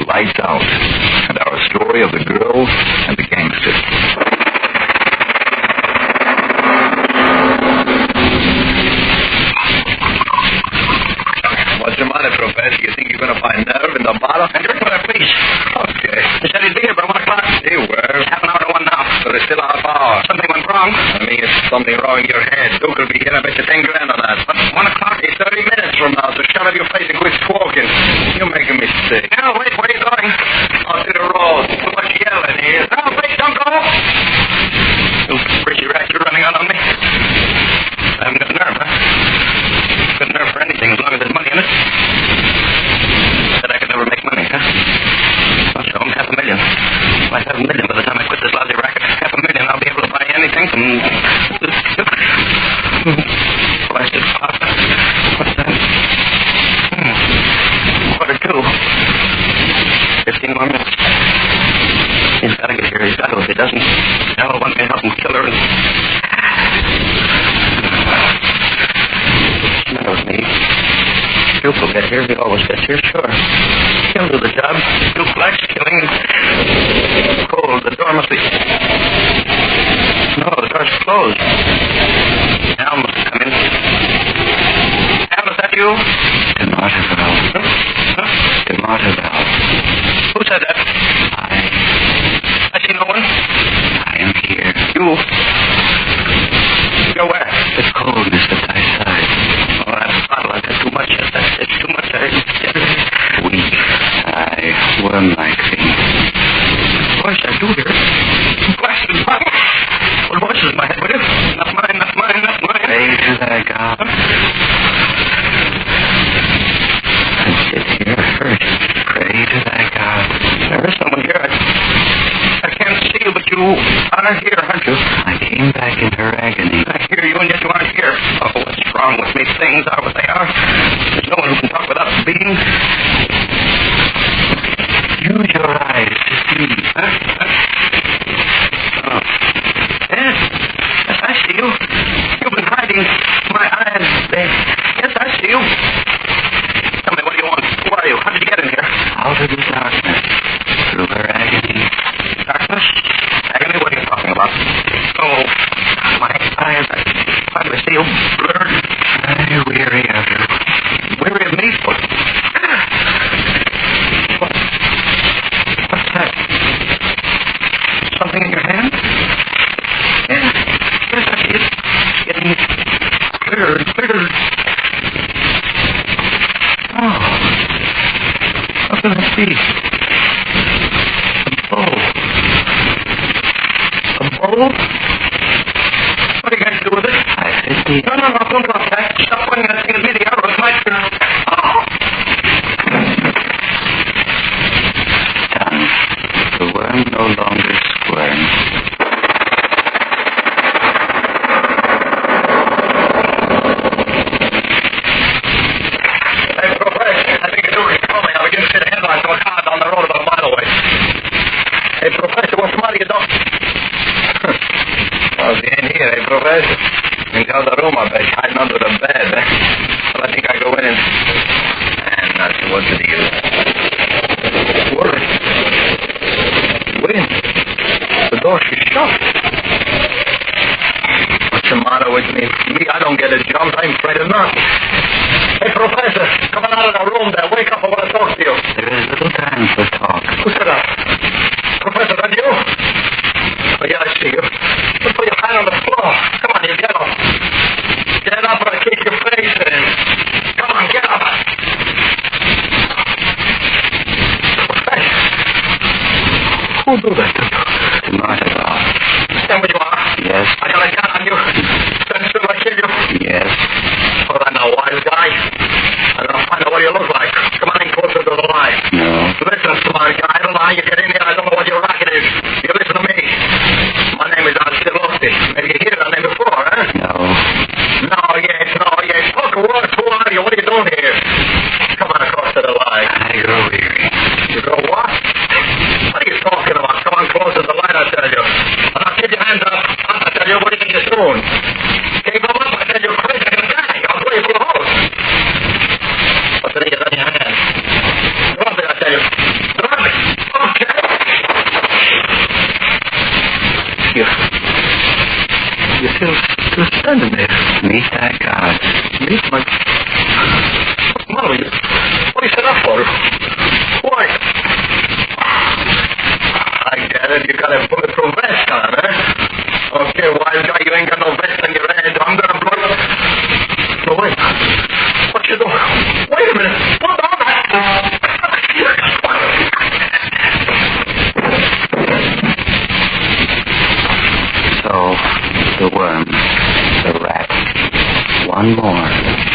Lights Out and our story of the girl and the gangster. What's the matter, Professor? You think you're going to find nerve in the bottle? And drink with her, please. Okay. They said he'd be here by 1 o'clock. They were. Half an hour to 1 now. So there's still a half hour. Something went wrong. I mean, it's something wrong in your head. Duke will be here. I bet you 10 grand on that. But 1 o'clock is 30 minutes from now, so shut up your face and quit squawking. You make a mistake. No, wait, where are you going? Out to the road. Too much yelling here. No, wait, don't go. You pretty rat, you're running out on me. I haven't got nerve, huh? Got nerve for anything as long as there's money in it. Said I could never make money, huh? I'll show him $500,000. Why, $7 million by the time I quit this lousy racket. $500,000, I'll be able to buy anything from... Blasted papa. What's that? Quarter two. 15 more minutes. He's got to get here. He's got to. If he doesn't, Al will want me to help him kill her. That was me. Duke will get here. He always gets here, sure. He'll do the job. Duke likes killing. Cold. The door must be... No, the door's closed. Al must come in. Al, is that you? DeMarteville. Huh? DeMarteville. Who said that? I see no one. I am here. You? Go where? The coldness at thy side. Oh, that bottle, I've had too much. It's too much. Weak. Worm-like thing. Voice, I do hear. Blasted mine. What voice is my head, will you? Not mine, not mine, not mine. Pray to thy God. I sit here hurt. Pray to thy God. There is someone here. I can't see you, but you are here, aren't you? I came back in her agony. I hear you, and yet you aren't here. Oh, what's wrong with me? Things are what they are. There's no one who can talk without being. Use your eyes to see. Huh? Oh. Yes, I see you. You've been hiding my eyes. Yes, I see you. Tell me, what do you want? Who are you? How did you get in here? Out of the darkness. Through her agony. Darkness? Agony? What are you talking about? Oh, my eyes. How do I see you? Blurred. I'm weary of you. Weary of me? What's that? Something in your hand? Yes, I see it. It's getting clearer and clearer. Oh, what can I see? A bow. A bow? What are you going to do with it? I fit the... No, don't drop that. Stop pointing that thing at me. The arrows might... Oh! Done. The worm no longer squirms. Hey, Professor, I think it's over here. Call me. I'll begin to see the headlines of a car down the road about a mile away. Hey, Professor, what's the matter? You don't... Oh, he ain't here, eh, Professor? In the other room, I bet, hiding under the bed, eh? Well, I think I go in and not see what to do. Worry. Wind. The door, she's shut. What's the matter with me? I don't get a jump. I'm afraid of nothing. Hey, Professor, come on out of the room there. Wake up. I want to talk to you. There is little time for talk. Who said that? Professor, that you? Oh, yeah, I see you. You put your hand on the floor. Come on, you get up. Get up or I kick your face in. Come on, get up. Professor. Who do that to you? DeMarteville. Stand where you are. Yes. I got a gun on you. Stand still, I kill you. Yes. Well, I'm a wise guy. I'm going to find out what you look like. Come on in closer to the line. No. Listen, smart guy. I don't know how you get in here. I don't know what your racket is. You listen to me. My name is Jubilee. Maybe you hear that name before, huh? No. No, yes. Talk a word. Who are you? What are you doing here? Come on across to the line. I grow weary. You grow what? What are you set up for? Why? I get it. You got a bulletproof vest on, huh? Okay, wild guy, you ain't got no vest on your head. I'm gonna blow you. No, wait. What you doing? Wait a minute. Hold on. So, the worm, the rat, one more.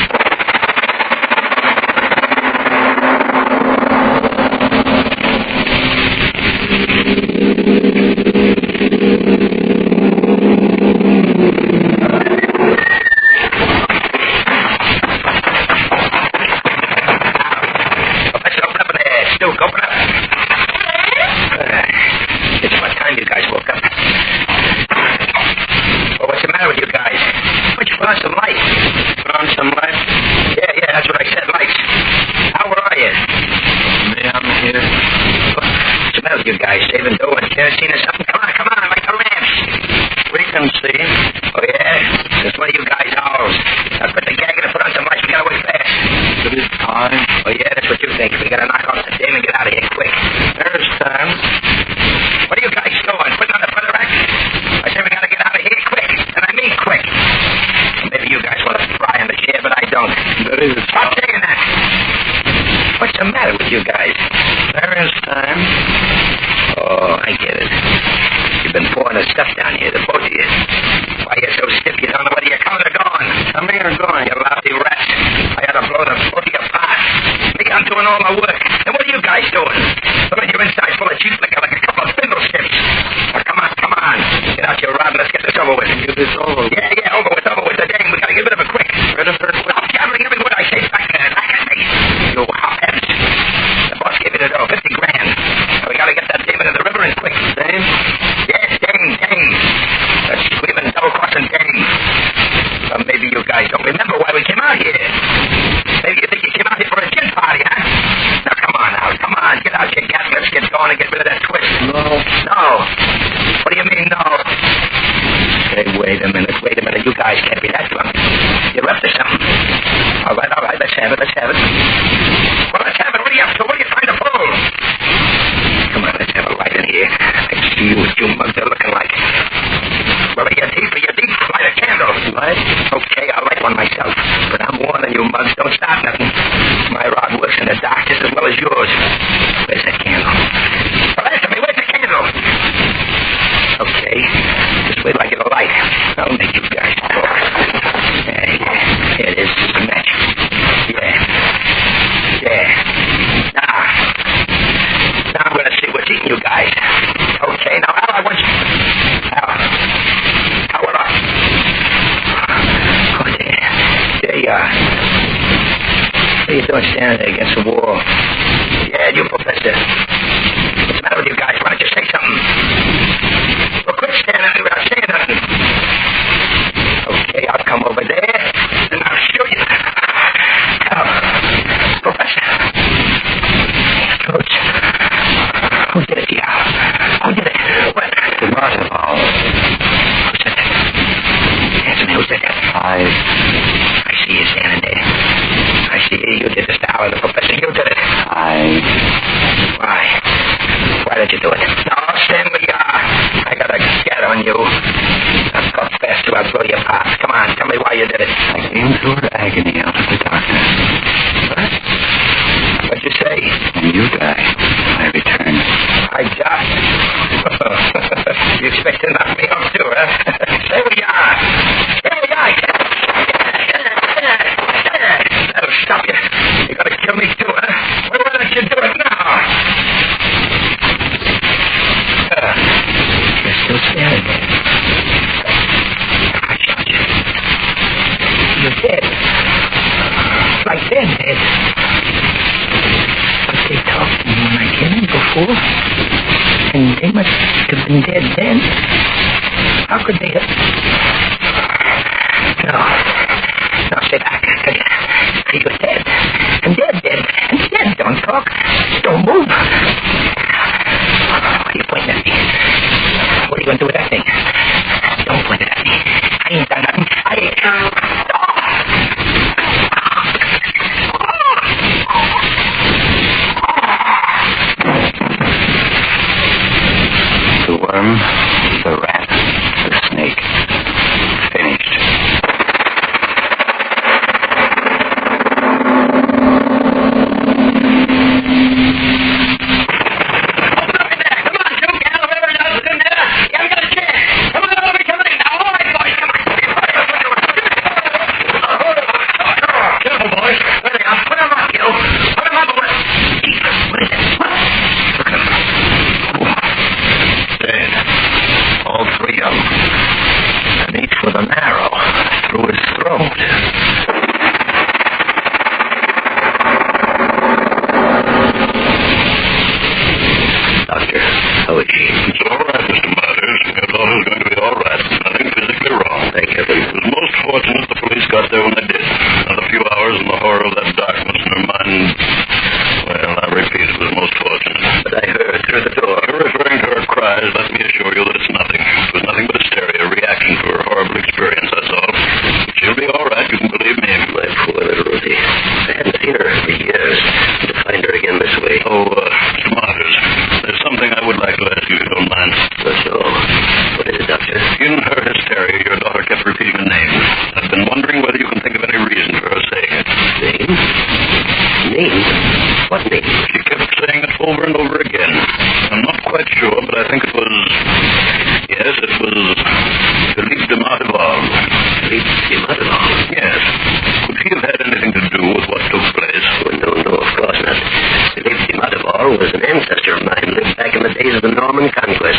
days of the Norman Conquest,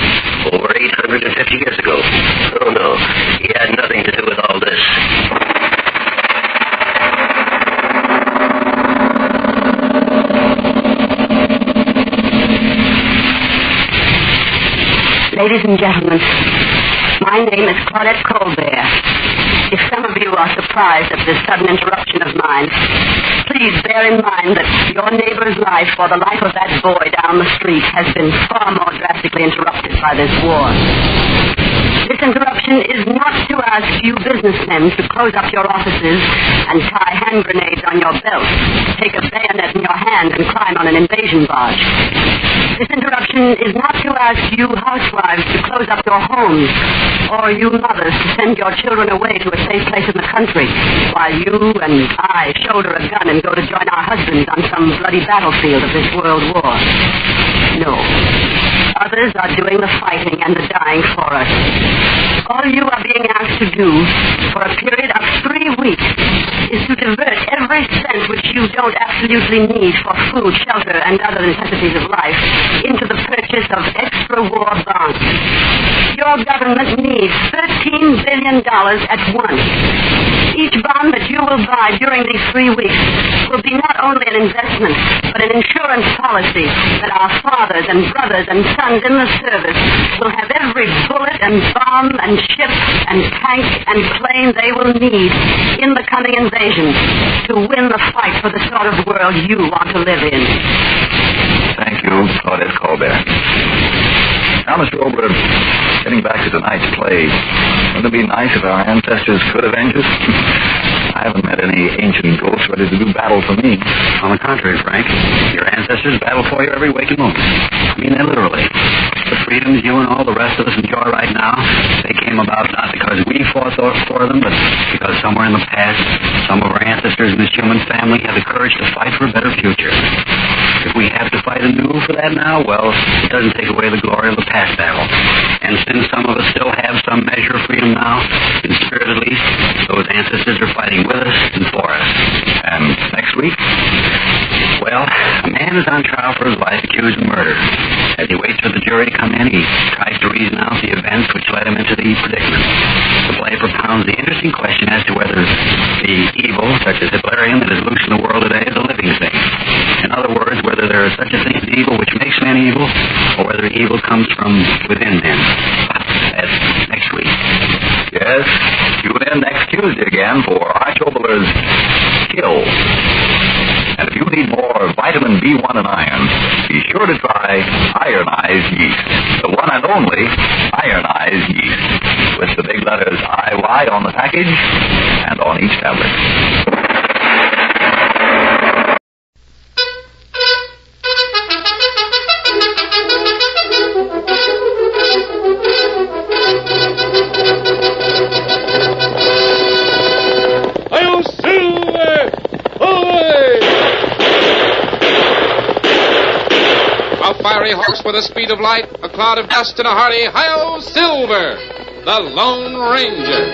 over 850 years ago. Oh, no. He had nothing to do with all this. Ladies and gentlemen, my name is Claudette Colbert. If some of you are surprised at this sudden interruption of mine, please bear in mind that your neighbor's life or the life of that boy down the street has been far more drastically interrupted by this war. This interruption is not to ask you businessmen to close up your offices and tie hand grenades on your belt, take a bayonet in your hand and climb on an invasion barge. This interruption is not to ask you housewives to close up your homes, or you mothers to send your children away to a safe place in the country, while you and I shoulder a gun and go to join our husbands on some bloody battlefield of this world war. No. Others are doing the fighting and the dying for us. All you are being asked to do for a period of 3 weeks is to divert every cent which you don't absolutely need for food, shelter, and other necessities of life into the purchase of extra war bonds. Your government needs $13 billion at once. Each bond that you will buy during these 3 weeks will be not only an investment, but an insurance policy that our fathers and brothers and sons in the service will have every bullet and bomb and ship and tank and plane they will need in the coming invasion to win the fight for the sort of world you want to live in. Thank you, Claudette Colbert. Now, Mr. Obler, getting back to tonight's play, wouldn't it be nice if our ancestors could avenge us? I haven't met any ancient ghosts ready to do battle for me. On the contrary, Frank, your ancestors battle for you every waking moment. I mean that literally. The freedoms you and all the rest of us enjoy right now, they came about not because we fought for them, but because somewhere in the past, some of our ancestors in this human family had the courage to fight for a better future. If we have to fight anew for that now, well, it doesn't take away the glory of the past battle. And since some of us still have some measure of freedom now, in spirit at least, those ancestors are fighting with us and for us. And next week? Well, a man is on trial for his life accused of murder. As he waits for the jury to come in, he tries to reason out the events which led him into the predicament. The play propounds the interesting question as to whether the evil, such as Hitlerian, that is loose in the world today, is a living thing. In other words, whether there is such a thing as evil which makes man evil, or whether evil comes from within men. That's next week. Yes, tune in next Tuesday again for Arch Obler's Kill. And if you need more vitamin B1 and iron, be sure to try ironized yeast. The one and only ironized yeast. With the big letters IY on the package and on each tablet. Fiery horse with the speed of light, a cloud of dust in a hurry. Hi-yo, Silver, the Lone Ranger.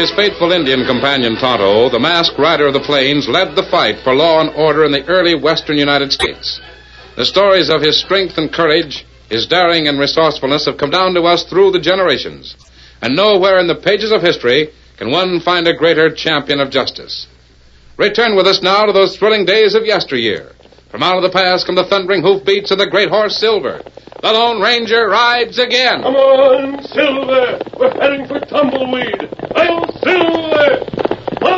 his faithful Indian companion Tonto, the masked rider of the plains led the fight for law and order in the early western United States. The stories of his strength and courage, his daring and resourcefulness have come down to us through the generations. And nowhere in the pages of history can one find a greater champion of justice. Return with us now to those thrilling days of yesteryear. From out of the past come the thundering hoofbeats of the great horse Silver. The Lone Ranger rides again. Come on, Silver! We're heading for Tumbleweed. Hail, Silver! Hi!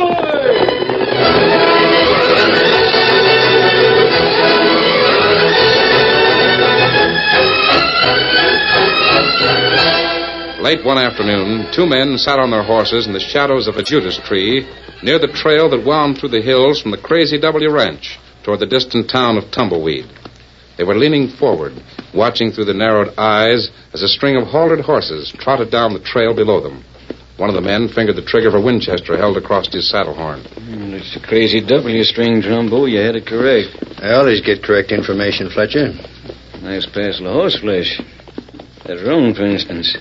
Late one afternoon, two men sat on their horses in the shadows of a Judas tree near the trail that wound through the hills from the Crazy W Ranch toward the distant town of Tumbleweed. They were leaning forward, watching through the narrowed eyes as a string of haltered horses trotted down the trail below them. One of the men fingered the trigger of a Winchester held across his saddle horn. It's the Crazy W string, Trumbo. You had it correct. I always get correct information, Fletcher. Nice passel of horseflesh. That roan, for instance.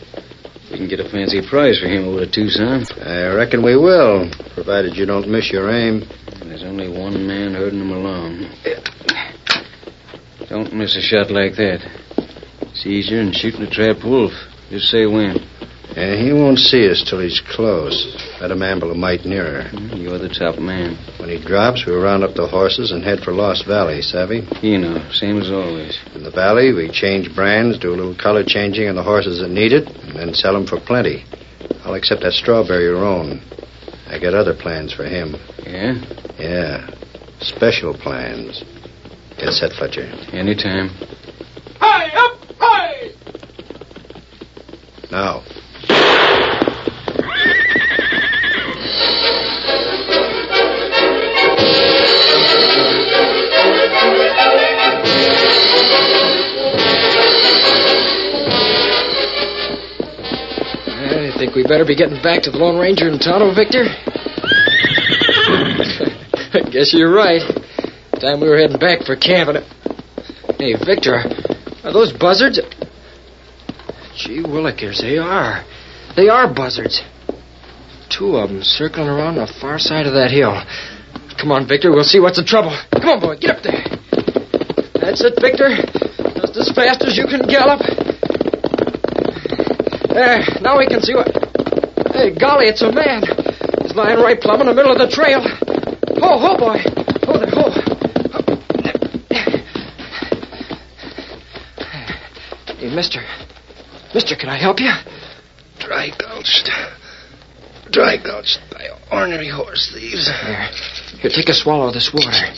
We can get a fancy price for him over to Tucson. I reckon we will, provided you don't miss your aim. There's only one man herding him along. Don't miss a shot like that. It's easier than shooting a trapped wolf. Just say when. Yeah, he won't see us till he's close. Let him amble a mite nearer. You're the top man. When he drops, we'll round up the horses and head for Lost Valley, savvy? You know, same as always. In the valley, we change brands, do a little color changing on the horses that need it, and then sell them for plenty. I'll accept that Strawberry Roan. I got other plans for him. Yeah? Yeah. Special plans. Get set, Fletcher. Anytime. Hi, up, hi! Now. I think we better be getting back to the Lone Ranger and Tonto, Victor. I guess you're right. Time we were heading back for camp and... Hey, Victor, are those buzzards? Gee willikers, they are. They are buzzards. Two of them circling around the far side of that hill. Come on, Victor, we'll see what's the trouble. Come on, boy, get up there. That's it, Victor. Just as fast as you can gallop. There, now we can see what... Hey, golly, it's a man. He's lying right plumb in the middle of the trail. Ho, boy. Ho there, ho. Hey, mister. Mister, can I help you? Dry gulched by ornery horse thieves. Here, take a swallow of this water.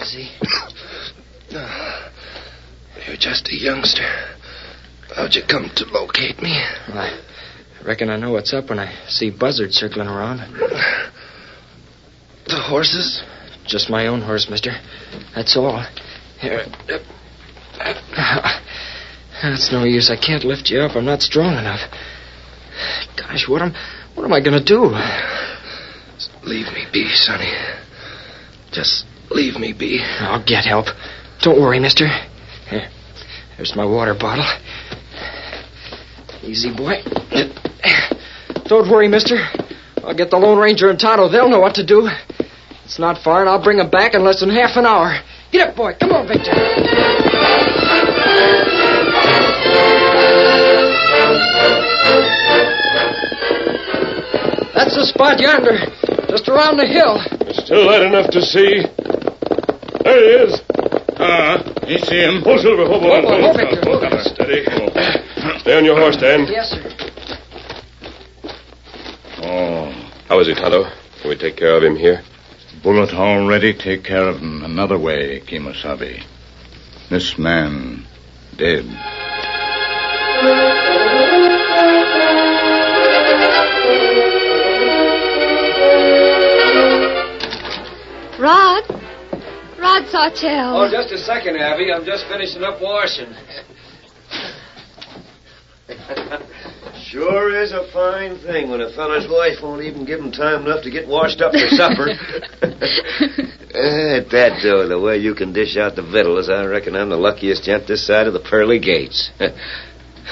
Easy. You're just a youngster. How'd you come to locate me? Well, I reckon I know what's up when I see buzzards circling around. The horses? Just my own horse, mister. That's all. Here. That's no use. I can't lift you up. I'm not strong enough. Gosh, what am I going to do? Leave me be, Sonny. Just leave me be. I'll get help. Don't worry, mister. Here, there's my water bottle. Easy, boy. Don't worry, mister. I'll get the Lone Ranger and Tonto. They'll know what to do. It's not far, and I'll bring them back in less than half an hour. Get up, boy. Come on, Victor. That's the spot yonder, just around the hill. Still light enough to see. There he is. You see him. Oh, Silver, hold on. Hold Victor. Steady. Stay on your horse, Dan. Yes, sir. Oh. How is he, Tonto? Can we take care of him here? Bullet already take care of him another way, Kemosabe. This man dead. Rod Sawtell. Oh, just a second, Abby. I'm just finishing up washing. Sure is a fine thing when a fella's wife won't even give him time enough to get washed up for supper. At that, though, the way you can dish out the victuals, I reckon I'm the luckiest gent this side of the pearly gates.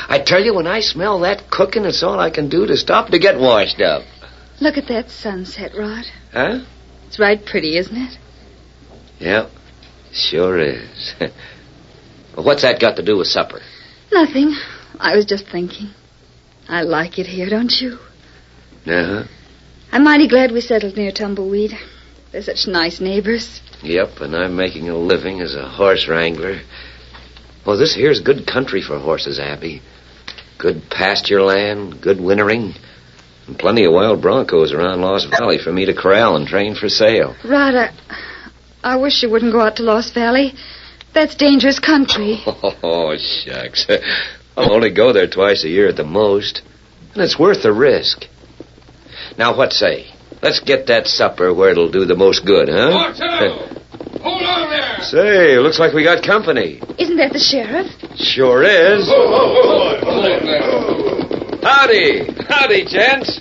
I tell you, when I smell that cooking, it's all I can do to stop to get washed up. Look at that sunset, Rod. Huh? It's right pretty, isn't it? Yeah, sure is. Well, what's that got to do with supper? Nothing. I was just thinking. I like it here, don't you? Uh-huh. I'm mighty glad we settled near Tumbleweed. They're such nice neighbors. Yep, and I'm making a living as a horse wrangler. Well, this here's good country for horses, Abby. Good pasture land, good wintering, and plenty of wild broncos around Lost Valley for me to corral and train for sale. Rod, I wish you wouldn't go out to Lost Valley. That's dangerous country. Oh, shucks. I'll only go there twice a year at the most, and it's worth the risk. Now, what say? Let's get that supper where it'll do the most good, huh? Hold on there! Say, looks like we got company. Isn't that the sheriff? Sure is. Howdy. Howdy, gents.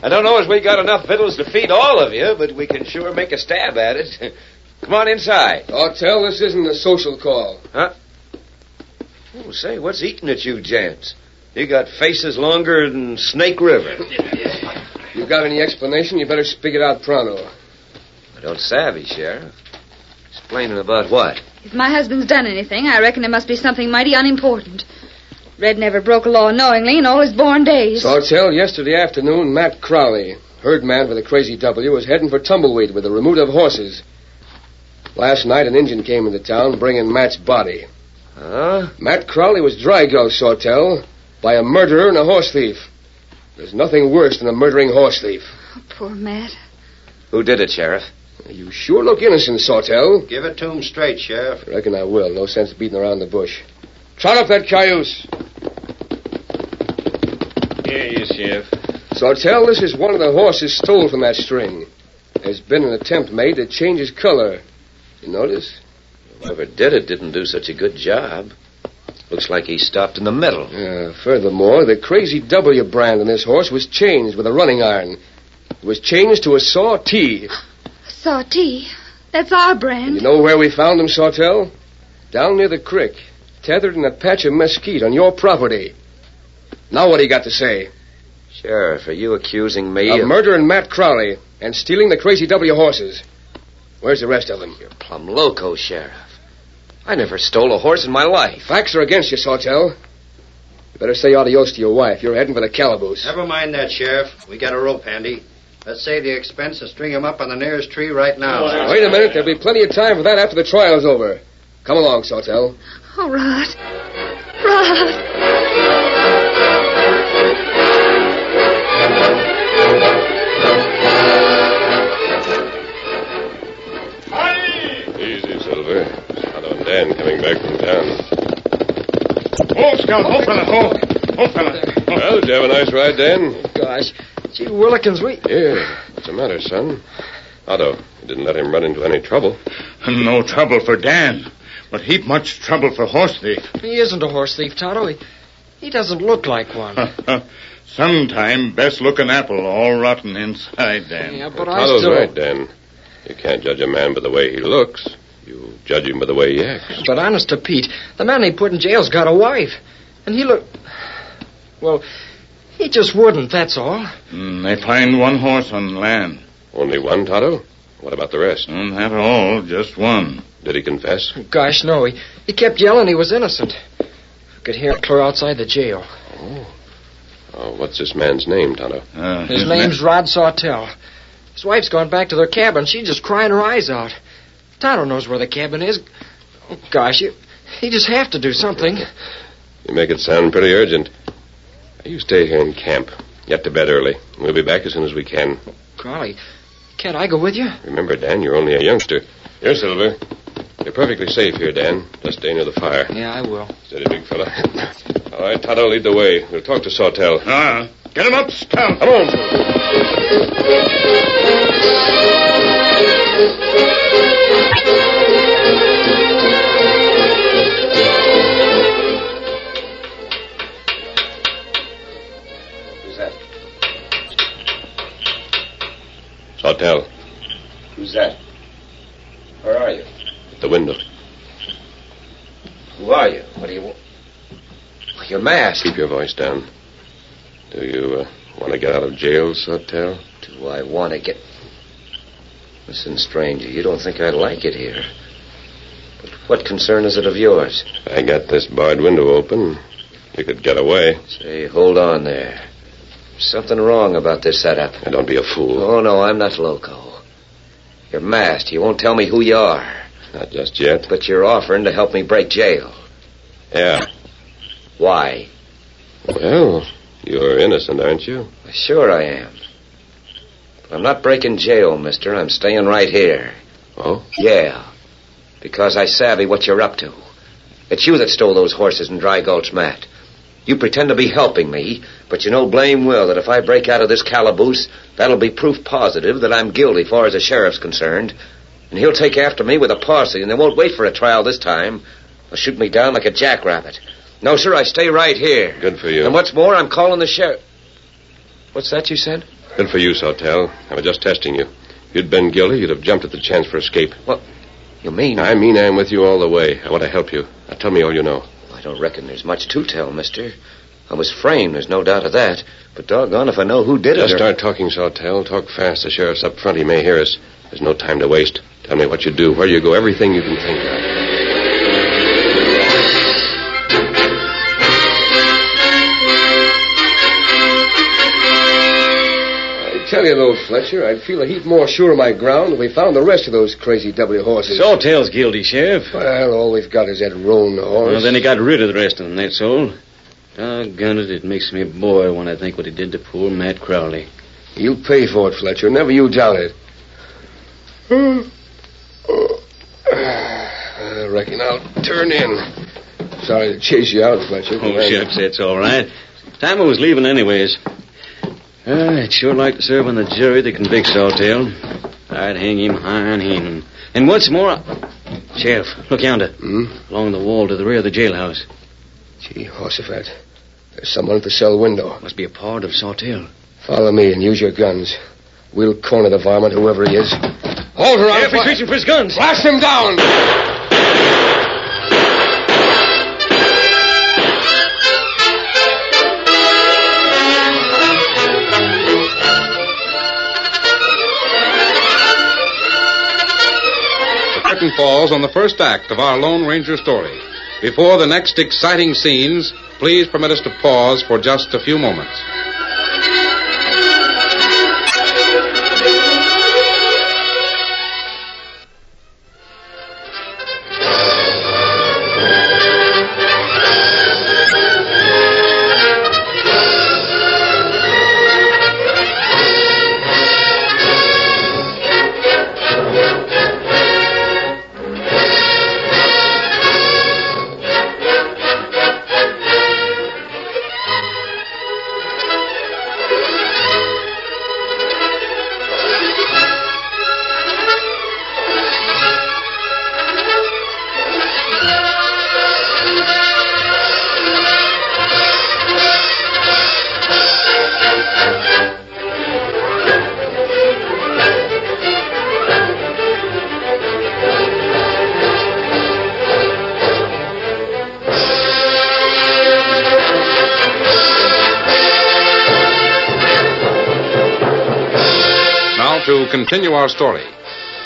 I don't know if we got enough victuals to feed all of you, but we can sure make a stab at it. Come on inside. Tell this isn't a social call. Huh? Oh, say, what's eating at you, gents? You got faces longer than Snake River. You got any explanation, you better speak it out pronto. I don't savvy, Sheriff. Explaining about what? If my husband's done anything, I reckon it must be something mighty unimportant. Red never broke a law knowingly in all his born days. Sawtell, yesterday afternoon, Matt Crowley, herd man for the Crazy W, was heading for Tumbleweed with a remote of horses. Last night, an Injun came into town bringing Matt's body. Huh? Matt Crowley was dry gulched, Sawtell, by a murderer and a horse thief. There's nothing worse than a murdering horse thief. Oh, poor Matt. Who did it, Sheriff? You sure look innocent, Sawtell. Give it to him straight, Sheriff. I reckon I will. No sense beating around the bush. Trot up that cayuse. Here you, Sheriff. Sawtell, this is one of the horses stole from that string. There's been an attempt made to change his color. You notice? Whoever did it didn't do such a good job. Looks like he stopped in the middle. Furthermore, the Crazy W brand on this horse was changed with a running iron. It was changed to a Saw T. Saw T? That's our brand. You know where we found him, Sawtell? Down near the creek, tethered in a patch of mesquite on your property. Now what do you got to say? Sheriff, are you accusing me of murdering Matt Crowley and stealing the Crazy W horses? Where's the rest of them? You're plumb loco, Sheriff. I never stole a horse in my life. Facts are against you, Sawtell. You better say adios to your wife. You're heading for the calaboose. Never mind that, Sheriff. We got a rope handy. Let's save the expense and string him up on the nearest tree right now. Wait a minute. There'll be plenty of time for that after the trial's over. Come along, Sawtell. Oh, Rod. Rod. Easy, Silver. Shadow and Dan coming back from town. Oh, Scout. Oh, fella. Oh, fella. Well, did you have a nice ride, Dan? Gosh. Gee willikins, Yeah. What's the matter, son? Otto, you didn't let him run into any trouble. No trouble for Dan, but heap much trouble for horse thief. He isn't a horse thief, Tonto. He doesn't look like one. Sometime best looking apple, all rotten inside, Dan. Yeah, but Otto's right, Dan. You can't judge a man by the way he looks. You judge him by the way he acts. But honest to Pete, the man they put in jail's got a wife. And he look... Well, he just wouldn't, that's all. They find one horse on land. Only one, Toto? What about the rest? Not all, just one. Did he confess? Gosh, no. He kept yelling he was innocent. Could hear it clear outside the jail. Oh, what's this man's name, Tonto? His name's Rod Sawtell. His wife's gone back to their cabin. She's just crying her eyes out. Tonto knows where the cabin is. Oh, gosh, you just have to do something. You make it sound pretty urgent. You stay here in camp. Get to bed early. We'll be back as soon as we can. Golly, can't I go with you? Remember, Dan, you're only a youngster. Here, Silver. You're perfectly safe here, Dan. Just stay near the fire. Yeah, I will. Steady, big fella. All right, Tonto, lead the way. We'll talk to Sawtell. Get him up, Scout. Come on. Who's that? Sawtell. Who's that? Where are you? At the window. Who are you? What do you want? You're masked. Keep your voice down. Do you want to get out of jail, Sawtelle? Do I want to get... Listen, stranger, you don't think I like it here. But what concern is it of yours? I got this barred window open. You could get away. Say, hold on there. There's something wrong about this setup. Now, don't be a fool. Oh, no, I'm not loco. You're masked. You won't tell me who you are. Not just yet. But you're offering to help me break jail. Yeah. Why? Well, you're innocent, aren't you? Sure I am. But I'm not breaking jail, mister. I'm staying right here. Oh? Yeah. Because I savvy what you're up to. It's you that stole those horses in Dry Gulch, Matt. You pretend to be helping me, but you know blame well that if I break out of this calaboose, that'll be proof positive that I'm guilty far as the sheriff's concerned. And he'll take after me with a posse, and they won't wait for a trial this time. They'll shoot me down like a jackrabbit. No, sir, I stay right here. Good for you. And what's more, I'm calling the sheriff. What's that you said? Good for you, Sawtelle. I was just testing you. If you'd been guilty, you'd have jumped at the chance for escape. What? You mean? I mean I'm with you all the way. I want to help you. Now tell me all you know. I don't reckon there's much to tell, mister. I was framed, there's no doubt of that. But doggone if I know who did it. Just start talking, Sawtelle. Talk fast. The sheriff's up front. He may hear us. There's no time to waste. Tell me what you do, where you go, everything you can think of. Tell you, though, Fletcher, I'd feel a heap more sure of my ground if we found the rest of those crazy W horses. Sawtelle's guilty, Sheriff. Well, all we've got is that roan horse. Well, then he got rid of the rest of them, that's all. Doggone it, it makes me boil when I think what he did to poor Matt Crowley. He'll pay for it, Fletcher. Never you doubt it. I reckon I'll turn in. Sorry to chase you out, Fletcher. Oh, shucks, that's all right. Time I was leaving anyways. I'd sure like to serve on the jury that convicts Sawtelle. I'd hang him high on him. And what's more... Sheriff, look yonder. Along the wall to the rear of the jailhouse. Gee, Horsefat. There's someone at the cell window. Must be a part of Sawtelle. Follow me and use your guns. We'll corner the varmint, whoever he is. Hold her on. Sheriff, he's reaching for his guns. Blast him down! Curtain falls on the first act of our Lone Ranger story. Before the next exciting scenes, please permit us to pause for just a few moments. To continue our story.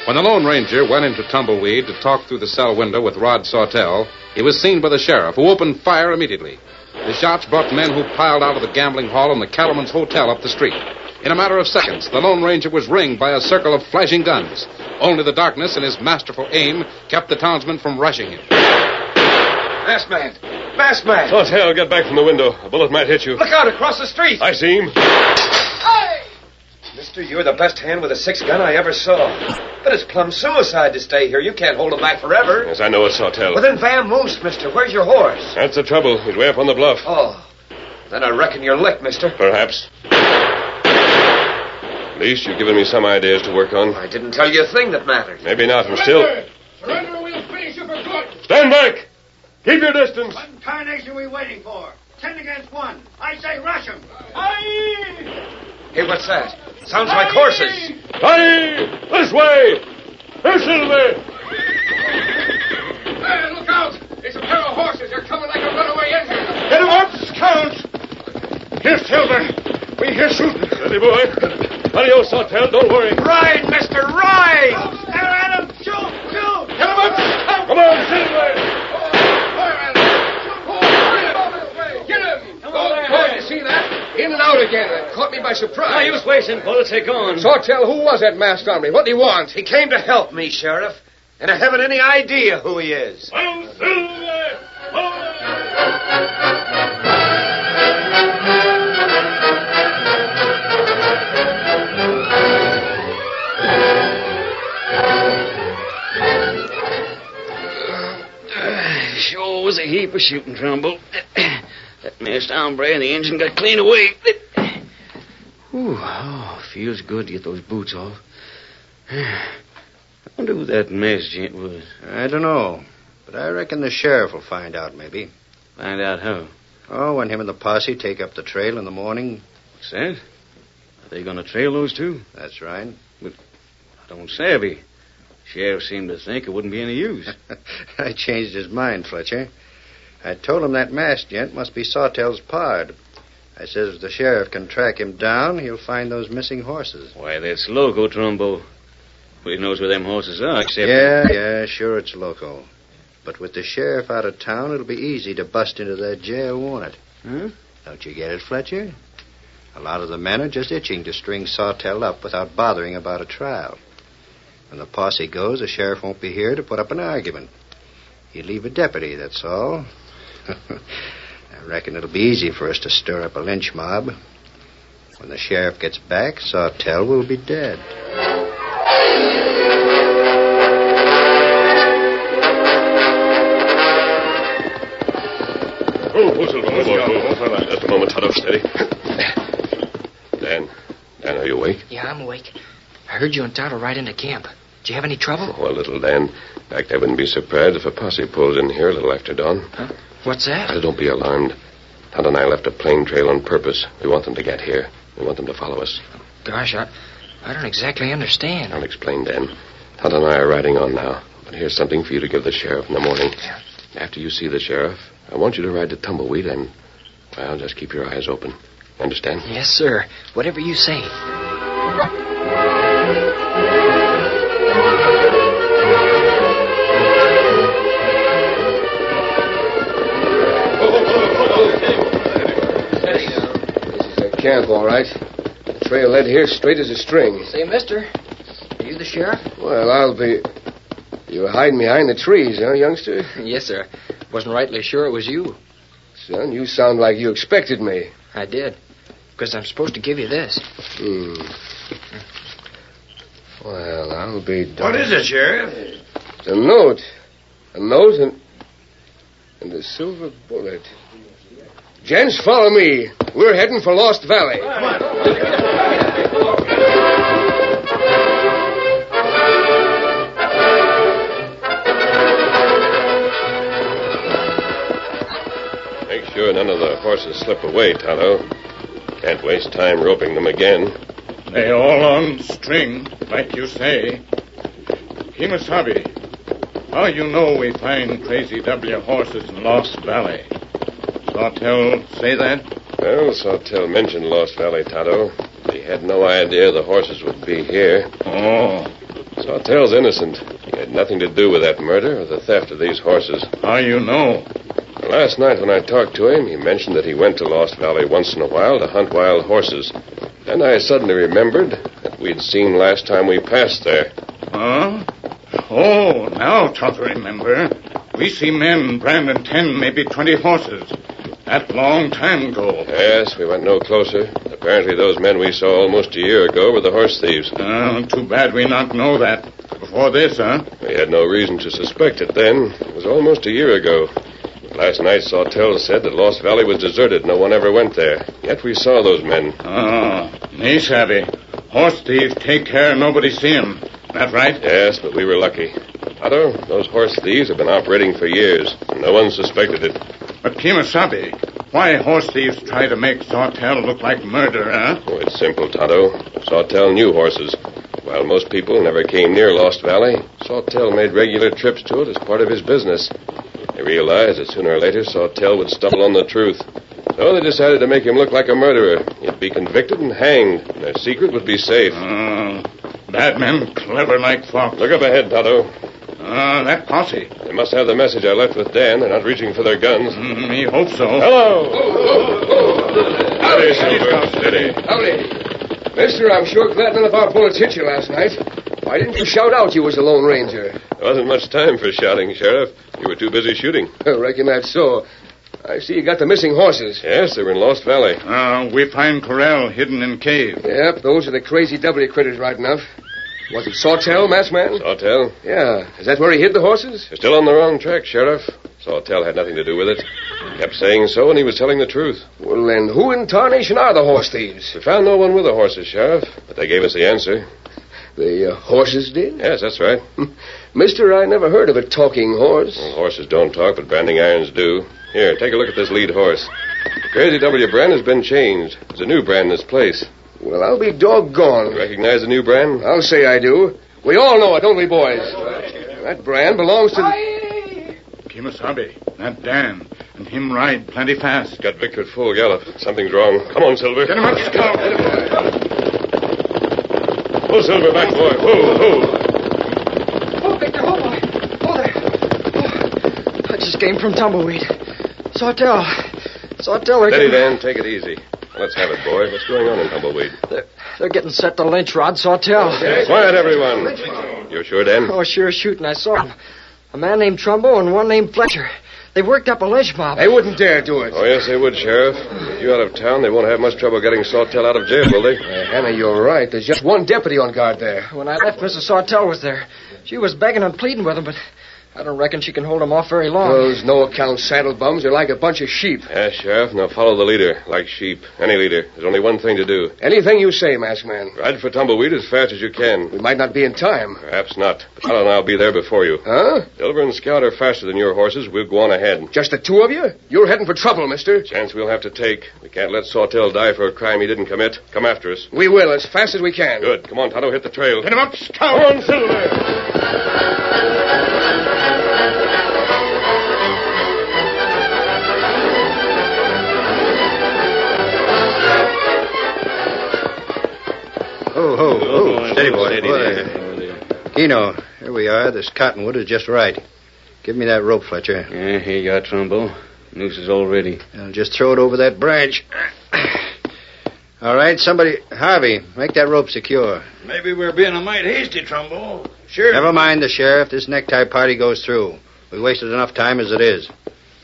When the Lone Ranger went into Tumbleweed to talk through the cell window with Rod Sawtelle, he was seen by the sheriff, who opened fire immediately. The shots brought men who piled out of the gambling hall and the Cattleman's Hotel up the street. In a matter of seconds, the Lone Ranger was ringed by a circle of flashing guns. Only the darkness and his masterful aim kept the townsmen from rushing him. Masked man! Masked man! Sawtelle, get back from the window. A bullet might hit you. Look out, across the street! I see him. Mister, you're the best hand with a 6-gun I ever saw. But it's plumb suicide to stay here. You can't hold him back forever. Yes, I know it, Sawtelle. Well, then vamoose, mister. Where's your horse? That's the trouble. He's way up on the bluff. Oh, then I reckon you're licked, mister. Perhaps. At least you've given me some ideas to work on. I didn't tell you a thing that mattered. Maybe not, and still... Surrender or we'll finish you for good. Stand back! Keep your distance. What in tarnation are we waiting for? 10 against 1. I say rush him. Aye! Hey, what's that? Sounds like horses. Aye! This way! Here, Silver! Hey, look out! It's a pair of horses. They're coming like a runaway engine. Get him up! Here, Silver. We hear shooting. Steady, boy. Adios, Sawtell. Don't worry. Ride, mister, ride! Don't stare at him! Shoot! Get him up! Come on, Silver! Get him! Oh, you see that? In and out again. That caught me by surprise. Now, use wasting bullets. Take on. Sawtell, who was that masked hombre? What did he want? He came to help me, Sheriff. And I haven't any idea who he is. Sure was a heap of shooting, Trumbull. That masked hombre and the engine got clean away. Ooh, feels good to get those boots off. I wonder who that masked gent was. I don't know, but I reckon the sheriff will find out, maybe. Find out how? Oh, when him and the posse take up the trail in the morning. What's that? Are they going to trail those two? That's right. But I don't savvy. Sheriff seemed to think it wouldn't be any use. I changed his mind, Fletcher. I told him that masked gent must be Sawtell's pard. I says if the sheriff can track him down, he'll find those missing horses. Why, that's loco, Trumbo. He knows where them horses are, except... Yeah, sure it's loco. But with the sheriff out of town, it'll be easy to bust into that jail, won't it? Huh? Don't you get it, Fletcher? A lot of the men are just itching to string Sawtell up without bothering about a trial. When the posse goes, the sheriff won't be here to put up an argument. He'll leave a deputy, that's all. I reckon it'll be easy for us to stir up a lynch mob. When the sheriff gets back, Sawtell will be dead. Just a moment, Toto. Steady. Dan, are you awake? Yeah, I'm awake. I heard you and Tonto ride into camp. Did you have any trouble? Oh, a little, Dan. In fact, I wouldn't be surprised if a posse pulls in here a little after dawn. Huh? What's that? Don't be alarmed. Tonto and I left a plain trail on purpose. We want them to get here. We want them to follow us. Gosh, I don't exactly understand. I'll explain, Dan. Tonto and I are riding on now. But here's something for you to give the sheriff in the morning. Yeah. After you see the sheriff, I want you to ride to Tumbleweed and, well, just keep your eyes open. Understand? Yes, sir. Whatever you say. This is a camp, all right. The trail led here straight as a string. Say, mister, are you the sheriff? Well, I'll be... You were hiding behind the trees, huh, youngster? Yes, sir. Wasn't rightly sure it was you. Son, you sound like you expected me. I did. Because I'm supposed to give you this. Well, I'll be darned. What is it, Sheriff? It's a note. A note and a silver bullet. Gents, follow me. We're heading for Lost Valley. Come on. Make sure none of the horses slip away, Tonto. Can't waste time roping them again. They all on string, like you say. Kimasabi, how you know we find Crazy W horses in Lost Valley? Sawtell say that? Well, Sawtell mentioned Lost Valley, Tonto. He had no idea the horses would be here. Oh. Sawtell's innocent. He had nothing to do with that murder or the theft of these horses. How you know? Last night when I talked to him, he mentioned that he went to Lost Valley once in a while to hunt wild horses. And I suddenly remembered that we'd seen last time we passed there. Huh? Oh, now Tonto remember. We see men branding 10, maybe 20 horses. That long time ago. Yes, we went no closer. Apparently those men we saw almost a year ago were the horse thieves. Too bad we not know that before this, huh? We had no reason to suspect it then. It was almost a year ago. Last night, Sawtell said that Lost Valley was deserted. No one ever went there. Yet we saw those men. Me savvy. Horse thieves take care nobody see 'em. That right? Yes, but we were lucky. Otto, those horse thieves have been operating for years. No one suspected it. But Kimasabi, why horse thieves try to make Sawtell look like murder, huh? Oh, it's simple, Tonto. Sawtell knew horses. While most people never came near Lost Valley, Sawtell made regular trips to it as part of his business. They realized that sooner or later Sawtell would stumble on the truth. So they decided to make him look like a murderer. He'd be convicted and hanged. And their secret would be safe. Bad men, clever like fox. Look up ahead, Tonto. That posse. They must have the message I left with Dan. They're not reaching for their guns. Me hope so. Hello! Howdy, Silver. Steady. Howdy. Mister, I'm sure glad none of our bullets hit you last night. Why didn't you shout out you was the Lone Ranger? There wasn't much time for shouting, Sheriff. You were too busy shooting. I reckon that's so. I see you got the missing horses. Yes, they were in Lost Valley. We find corral hidden in cave. Yep, those are the crazy W critters right enough. Was it Sawtell, Masked Man? Sawtell? Yeah. Is that where he hid the horses? You're still on the wrong track, Sheriff. Sawtell had nothing to do with it. He kept saying so, and he was telling the truth. Well, then who in tarnation are the horse thieves? We found no one with the horses, Sheriff, but they gave us the answer. The horses did? Yes, that's right. Mister, I never heard of a talking horse. Well, horses don't talk, but branding irons do. Here, take a look at this lead horse. The Crazy W brand has been changed. There's a new brand in its place. Well, I'll be doggone. You recognize the new brand? I'll say I do. We all know it, don't we, boys? That brand belongs to the... Kimasabi, that Dan, and him ride plenty fast. Got Victor at full gallop. Something's wrong. Come on, Silver. Get him up, Scout. Pull Silver back, boy. Pull. Oh, Victor, oh, boy. Oh, there. Oh, I just came from Tumbleweed. Sawtell. Steady, Dan. Take it easy. Let's have it, boy. What's going on in Tumbleweed? They're getting set to lynch Rod Sawtell. Quiet, everyone. You're sure, Dan? Oh, sure shooting. I saw them. A man named Trumbo and one named Fletcher. They worked up a lynch mob. They wouldn't dare do it. Oh, yes, they would, Sheriff. With you out of town, they won't have much trouble getting Sawtell out of jail, will they? Hannah, you're right. There's just one deputy on guard there. When I left, Mrs. Sawtell was there. She was begging and pleading with him, but I don't reckon she can hold him off very long. Those no-account saddle-bums are like a bunch of sheep. Yes, Sheriff. Now follow the leader, like sheep. Any leader. There's only one thing to do. Anything you say, Masked Man. Ride for Tumbleweed as fast as you can. We might not be in time. Perhaps not. But Tonto and I'll be there before you. Huh? Silver and Scout are faster than your horses. We'll go on ahead. Just the two of you? You're heading for trouble, mister. Chance we'll have to take. We can't let Sawtell die for a crime he didn't commit. Come after us. We will, as fast as we can. Good. Come on, Tonto. Hit the trail. Get him up, Scout. Come on, Silver. Oh, steady, boy. Steady there. Keno, here we are. This cottonwood is just right. Give me that rope, Fletcher. Yeah, here you are, Trumbo. Noose is all ready. I'll just throw it over that branch. All right, somebody... Harvey, make that rope secure. Maybe we're being a mite hasty, Trumbo. Sure. Never mind the sheriff. This necktie party goes through. We wasted enough time as it is.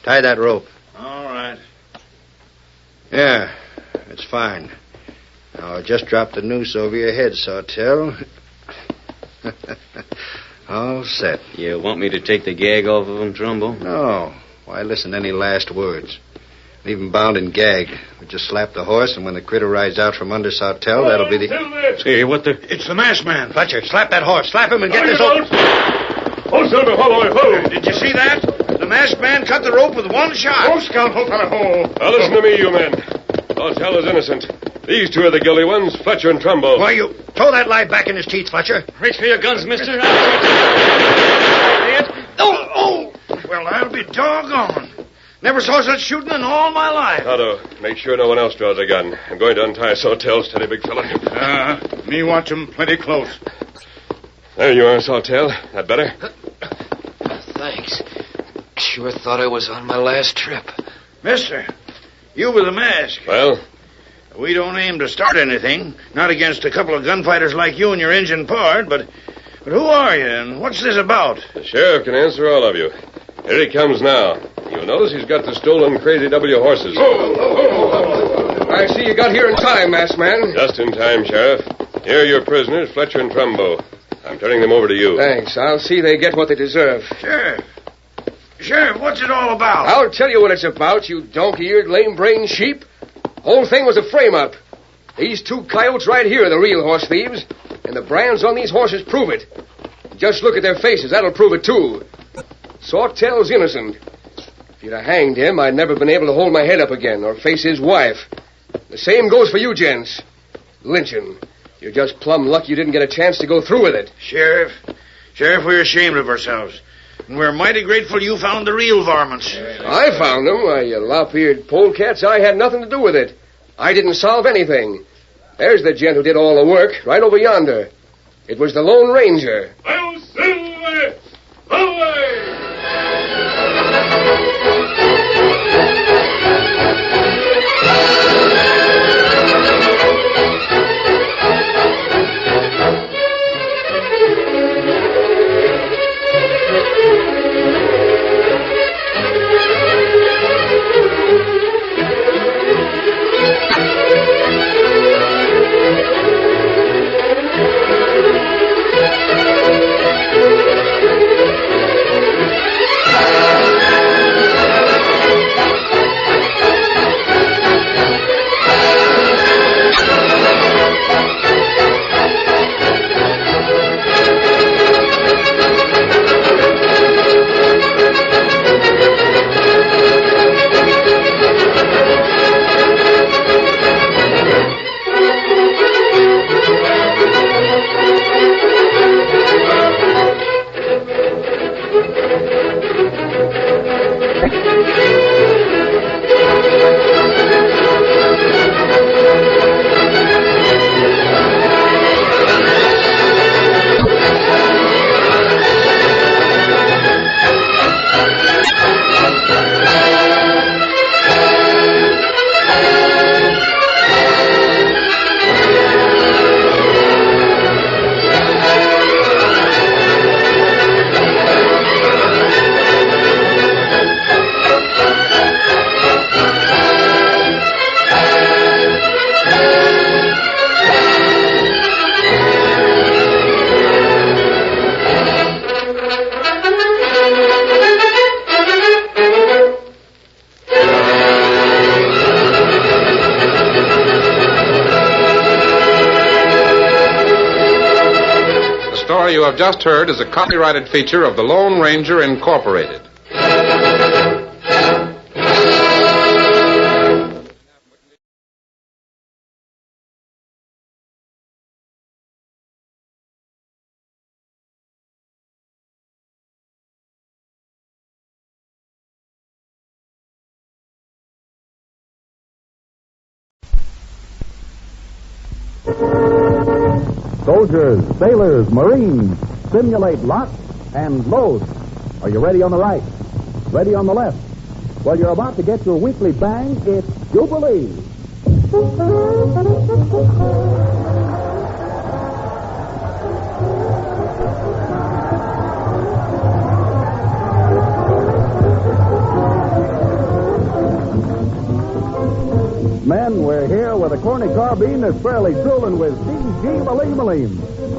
Tie that rope. All right. Yeah, it's fine. Now, just drop the noose over your head, Sawtell. All set. You want me to take the gag off of him, Trumbo? No. Why listen to any last words? Leave him bound and gagged. We just slap the horse, and when the critter rides out from under Sawtell, that'll be the... Hey, what the... It's the masked man. Fletcher, slap that horse. Slap him and get this over... Oh, Silver, ho! Did you see that? The masked man cut the rope with one shot. Oh, Scout, ho, fella, ho. Now listen to me, you men. Sawtell is innocent. These two are the guilty ones, Fletcher and Trumbo. Why, you... Throw that lie back in his teeth, Fletcher. Reach for your guns, mister. Oh! Well, I'll be doggone. Never saw such shooting in all my life. Tonto, make sure no one else draws a gun. I'm going to untie Sawtell. Steady, big fella. Me watch him plenty close. There you are, Sawtell. That better? Thanks. Sure thought I was on my last trip. Mister, you with the mask. Well? We don't aim to start anything. Not against a couple of gunfighters like you and your engine pard, but who are you and what's this about? The sheriff can answer all of you. Here he comes now. You'll notice he's got the stolen Crazy W horses. I see you got here in time, Masked Man. Just in time, Sheriff. Here are your prisoners, Fletcher and Trumbo. I'm turning them over to you. Thanks. I'll see they get what they deserve. Sheriff, what's it all about? I'll tell you what it's about, you donkey-eared, lame-brained sheep. Whole thing was a frame-up. These two coyotes right here are the real horse thieves, and the brands on these horses prove it. Just look at their faces. That'll prove it, too. Sawtell's innocent. If you'd have hanged him, I'd never been able to hold my head up again or face his wife. The same goes for you, gents. Lynching. You're just plumb lucky you didn't get a chance to go through with it. Sheriff, we're ashamed of ourselves. And we're mighty grateful you found the real varmints. I found them, why, you lop-eared polecats. I had nothing to do with it. I didn't solve anything. There's the gent who did all the work, right over yonder. It was the Lone Ranger. I'll silver! Away! You have just heard is a copyrighted feature of the Lone Ranger Incorporated. Soldiers, sailors, Marines, simulate lock and load. Are you ready on the right? Ready on the left? Well, you're about to get your weekly bang. It's Jubilee. Men, we're here with a corny carbine that's fairly drooling with DG Malim.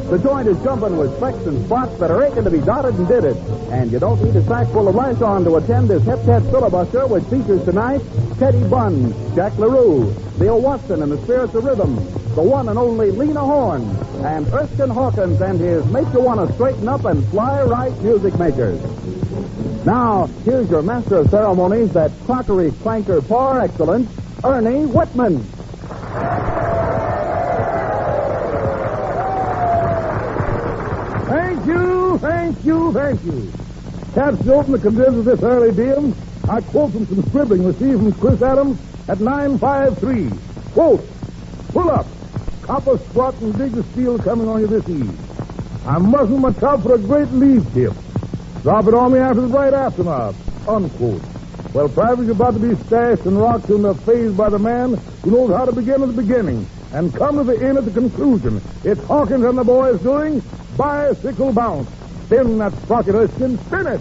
The joint is jumping with specks and spots that are aching to be dotted and ditted. And you don't need a sack full of lash on to attend this hep-tet filibuster, which features tonight Teddy Bunn, Jack LaRue, Bill Watson and the Spirits of Rhythm, the one and only Lena Horne, and Erskine Hawkins and his Make You Want to Straighten Up and Fly Right music makers. Now, here's your master of ceremonies, that crockery clanker par excellence, Ernie Whitman. Thank you. Captain open the condensers this early diem. I quote from some scribbling received from Chris Adams at 953. Quote, pull up. Copper squat and dig the steel coming on you this eve. I'm muzzling my top for a great leave tip. Drop it on me after the bright aftermath. Unquote. Well, private's about to be stashed and rocked in the face by the man who knows how to begin at the beginning and come to the end at the conclusion. It's Hawkins and the boys doing Bicycle Bounce. Spin that sprocket, Erskine, spin it!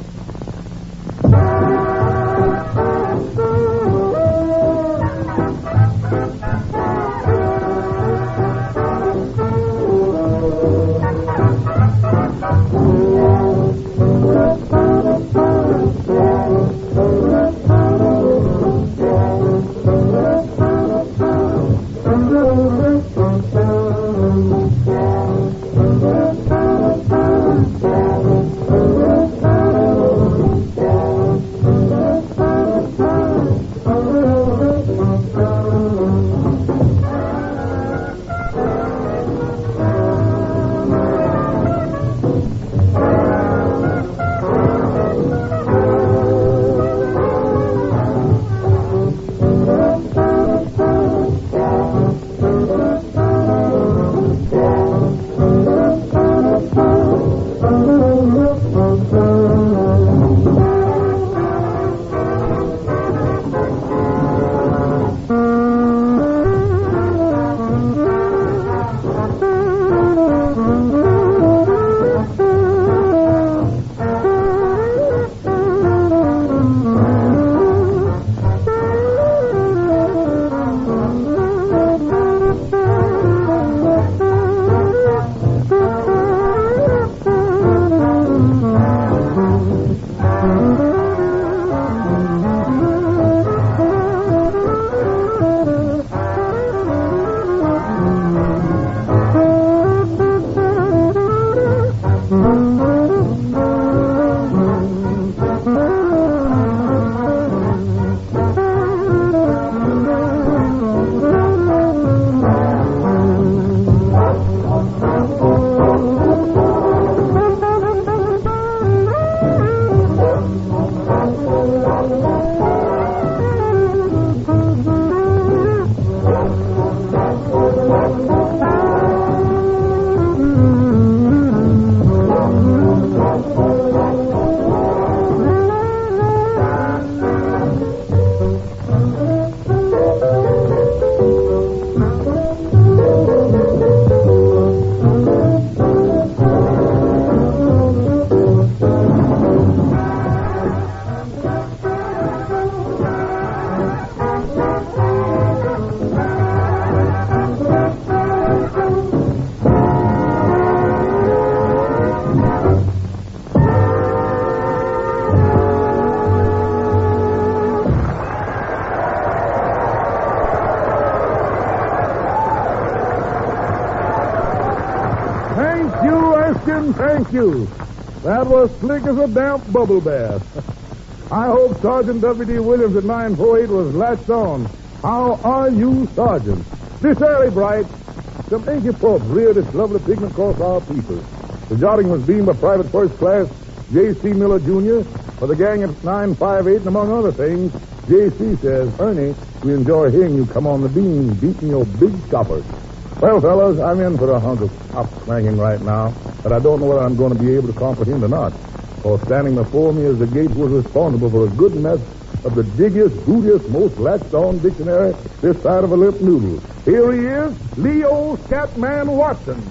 Captain, thank you. That was slick as a damp bubble bath. I hope Sergeant W.D. Williams at 948 was latched on. How are you, Sergeant? This early bright, some inky pups reared its lovely pigment across our people. The jotting was beamed by Private First Class J.C. Miller, Jr., for the gang at 958, and among other things, J.C. says, Ernie, we enjoy hearing you come on the beam, beating your big choppers. Well, fellas, I'm in for a hunk of top slanging right now, but I don't know whether I'm going to be able to comprehend or not. For standing before me is the gate who was responsible for a good mess of the diggiest, bootiest, most latched-on dictionary this side of a limp noodle. Here he is, Leo Scatman Watson.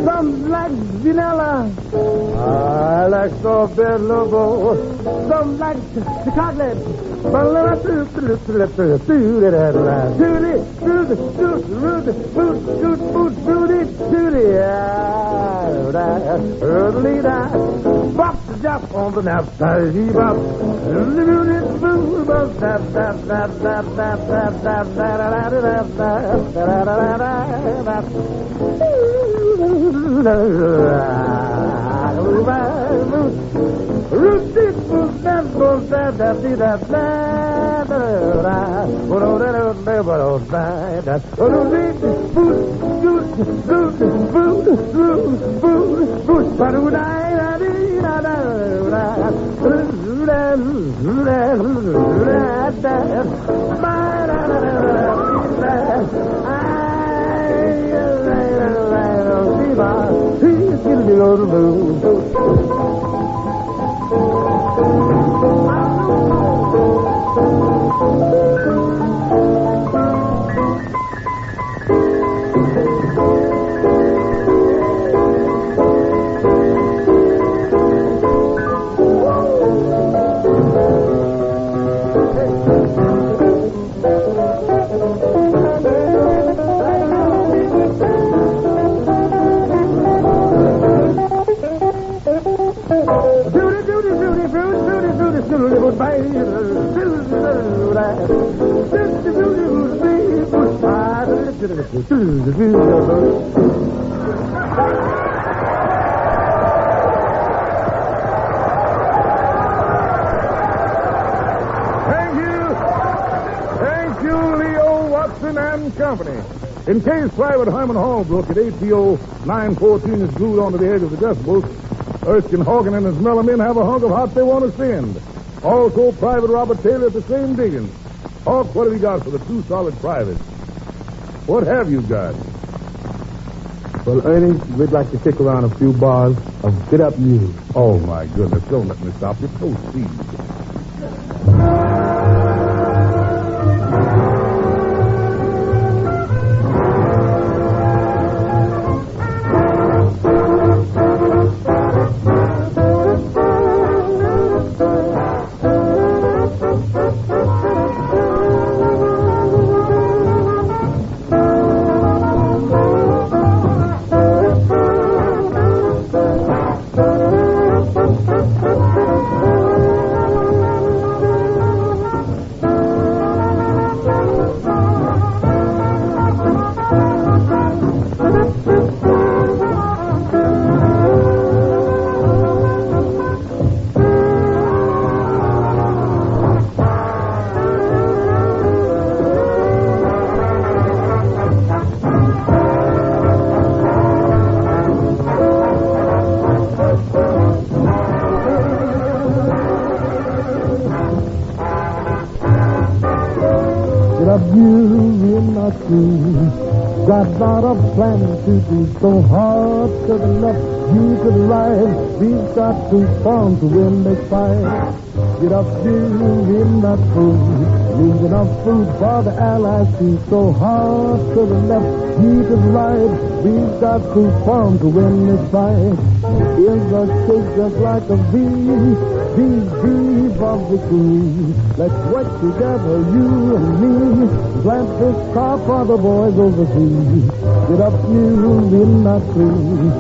Some like vanilla. I like strawberry lobo. Some like chocolate. Bop the jump on the nap, tidy bop. Thank you, Leo Watson and Company. In case Private Hyman Holbrook at ATO 914 is glued onto the edge of the decibels, Erskine Horgan and his mellow men have a hunk of hot they want to send. Also, Private Robert Taylor at the same diggings. Hawk, what have you got for the two solid privates? What have you got? Well, Ernie, we'd like to kick around a few bars of Get Up News. Oh, my goodness. Don't let me stop you. Proceed. up you in my tree. Got a lot of plans to do, so hard to the left, you to the right. We've got to farm to win this fight. Get up you in my tree. Leave enough food for the Allies too, so hard to the left, you to the right. We've got to farm to win this fight. Is a shape just like a V, V for victory. Let's work together, you and me. Plant this car for the boys overseas. Get up, you in that tree.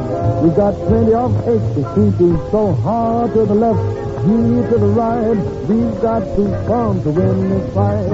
We got plenty of eggs to see to, so hard to the left, you to the right. We've got to farm to win this fight.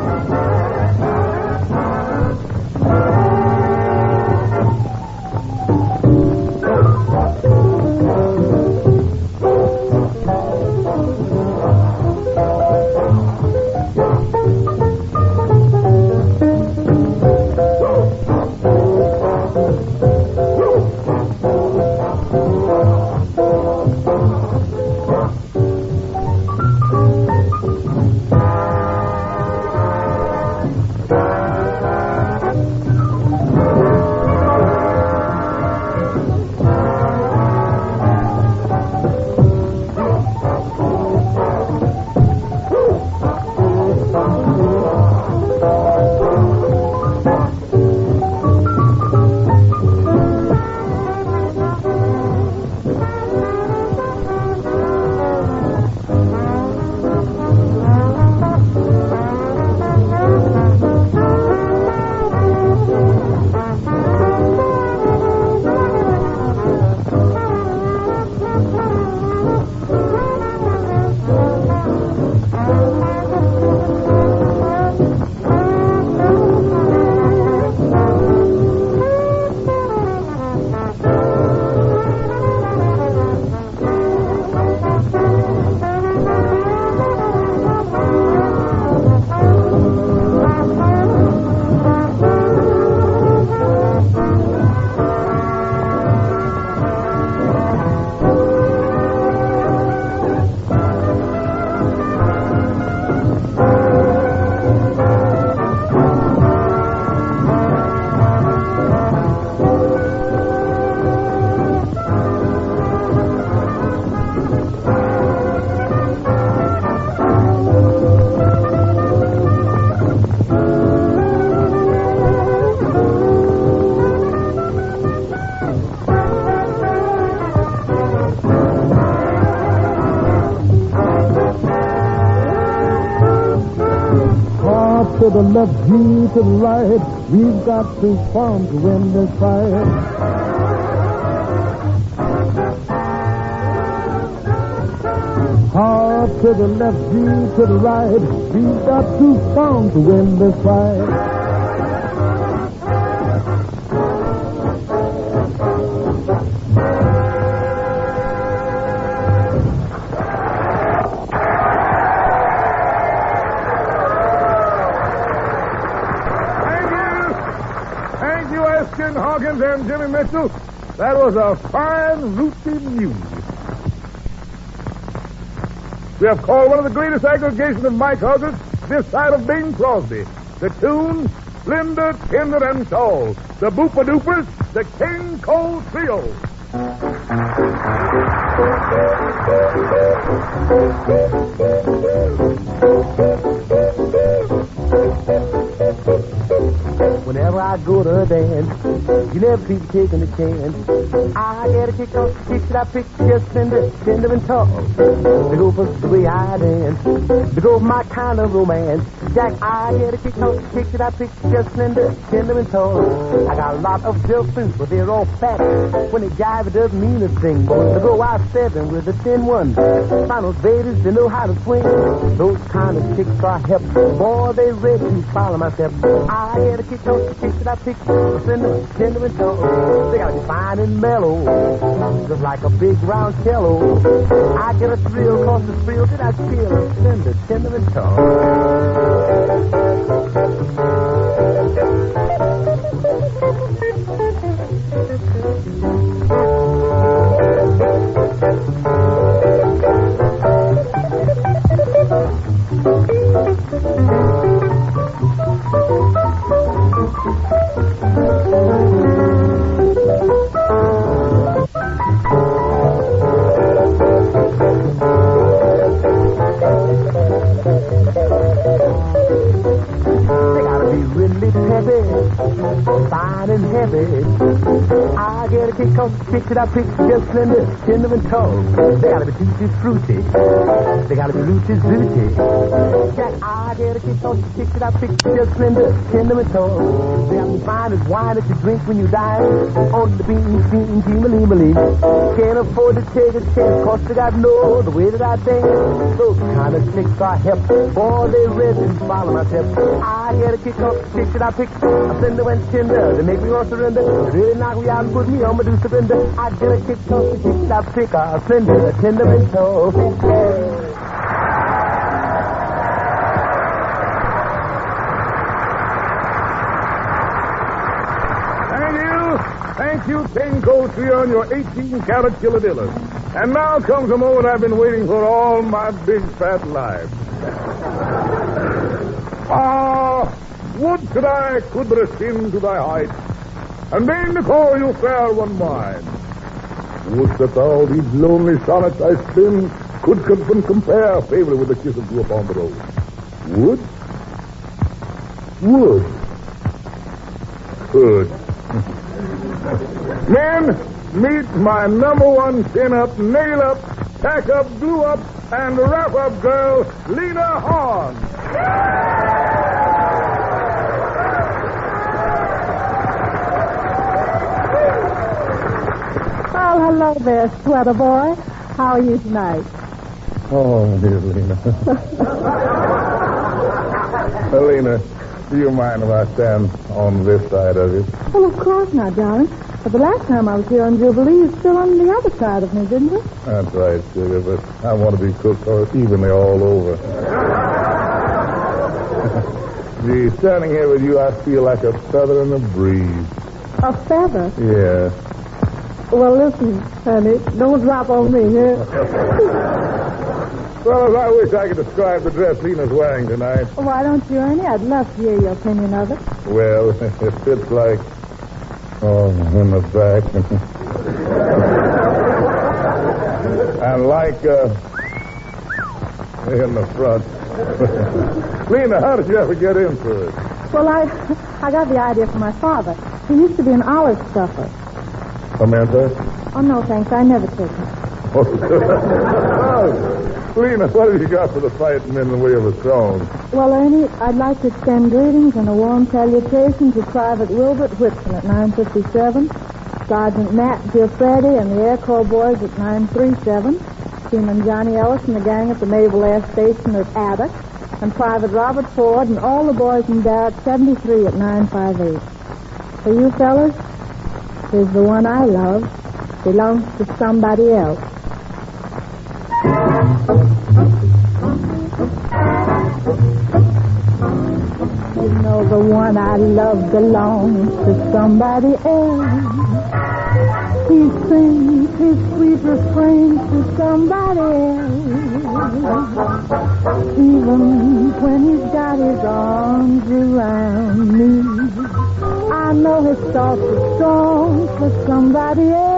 To the left, you to the right. We've got to farm to win this fight. Hard to the left, you to the right. We've got to farm to win this fight. And Jimmy Mitchell, that was a fine routine news. We have called one of the greatest aggregations of Mike Huggers this side of Bing Crosby. The tune, Slender, Tender, and Tall. The Boopa-Doopers, the King Cole Trio. Whenever I go to a dance, you never see me taking a chance. I get a kick off the kick that I pick, just tender and tall. They go for the way I dance, they go for my kind of romance. Jack, I get a kick off the kick that I pick, just tender and tall. I got a lot of girlfriends, but they're all fat. When they jive, it doesn't mean a thing. But when they go out stepping with the thin ones, find those babies, they know how to swing. Those kind of chicks are hip. Boy, they ready to follow my steps. I get a kick off the kick that I pick, tender and tall. They gotta be fine and mellow, just like a big round cello. I get a thrill, cause the thrill that I feel is tender and tall. bed. I get a kick off the picture that picture just slender, tender and tall. They gotta be tutti fruity. They gotta be rooty zooty. Jack, I get a kick off the picture that picture just slender, tender and tall. They gotta be fine as wine that you drink when you dine. On the beans, Jubilee. Can't afford to take a chance, cause they got know the way that I dance. Those kind of chicks are hip. Boy, they red and follow my step. I get a kick off the picture that picture. I send and tender. They make me want to surrender. They really knock me out and put me on my do surrender. I get a kick off the picture that pick. I slender, tender and tall. Thank you, 10 coats here on your 18-carat kilodillas. And now comes the moment I've been waiting for all my big fat life. Would that I could but ascend to thy height, and deign to call you fair one mine. Would that all these lonely sonnets I spin could compare favorably with the kiss of you upon the rose. Would. Good. Men, meet my number one chin-up, nail-up, tack-up, glue-up, and wrap-up girl, Lena Horn. Oh, hello there, sweater boy. How are you tonight? Oh, dear Lena. Lena, do you mind if I stand on this side of you? Well, of course not, darling. But the last time I was here on Jubilee, you were still on the other side of me, didn't you? That's right, sugar, but I want to be cooked evenly all over. Gee, standing here with you, I feel like a feather in the breeze. A feather? Yeah. Well, listen, honey, don't drop on me, huh? Well, I wish I could describe the dress Lena's wearing tonight. Why don't you, Ernie? I'd love to hear your opinion of it. Well, it fits like... Oh, in the back. And like, in the front. Lena, how did you ever get into it? Well, I got the idea from my father. He used to be an olive stuffer. Samantha? Oh, no, thanks. I never took it. Lena, what have you got for the fighting men in the way of a throne? Well, Ernie, I'd like to extend greetings and a warm salutation to Private Wilbert Whitson at 957, Sergeant Matt Giuffretti and the Air Corps boys at 937, Seaman Johnny Ellis and the gang at the Naval Air Station at Addock, and Private Robert Ford and all the boys in Barrett 73 at 958. For you fellas, here's the one I love. Belongs to somebody else. You know the one I love belongs to somebody else. He sings his sweet refrain to somebody else. Even when he's got his arms around me, I know his thoughts are strong for somebody else.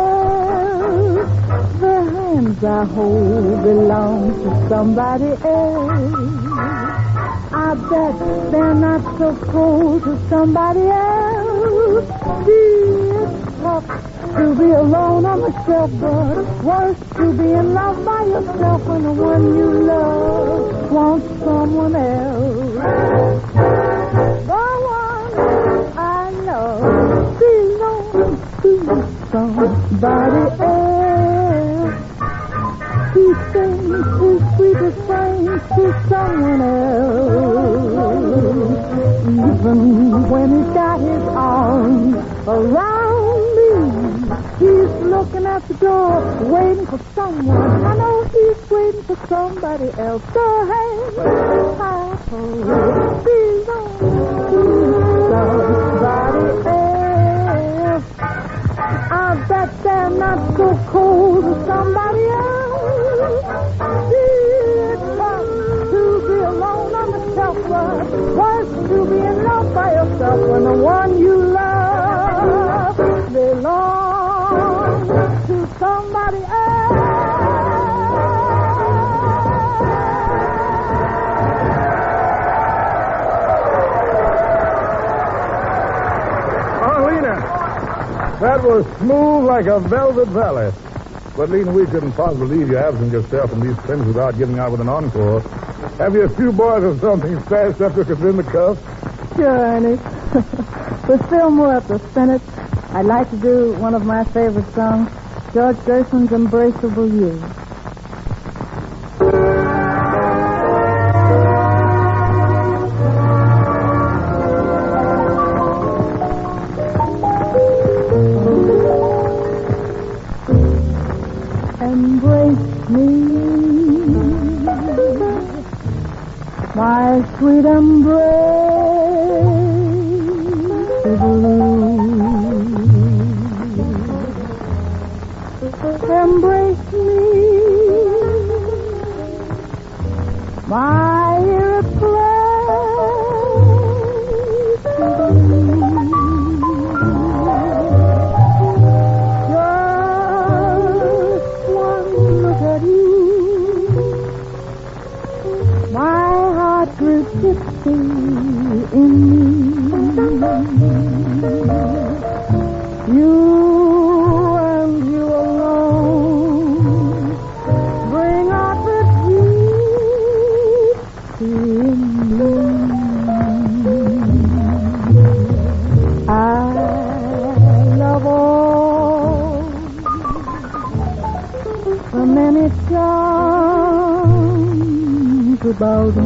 The hands I hold belong to somebody else. I bet they're not so cold to somebody else. It's tough to be alone on the shelf, but worse to be in love by yourself when the one you love wants someone else. The one I love belongs to somebody else. He sings his sweetest things to someone else. Even when he's got his arms around me, he's looking at the door, waiting for someone. I know he's waiting for somebody else. The hands I hold belong to somebody else. I bet they're not so cold to somebody else. It's tough to be alone on the shelf, but worse to be in love by yourself when the one you love belongs to somebody else. Oh, Lena, was smooth like a velvet valley. But, Lena, we couldn't possibly leave you absent yourself from these things without getting out with an encore. Have you a few boys or something stashed up to in the cuff? Sure, Ernie. With Fillmore at the Senate, I'd like to do one of my favorite songs, George Gershwin's Embraceable You. Embrace me, my sweet embrace me, my about you.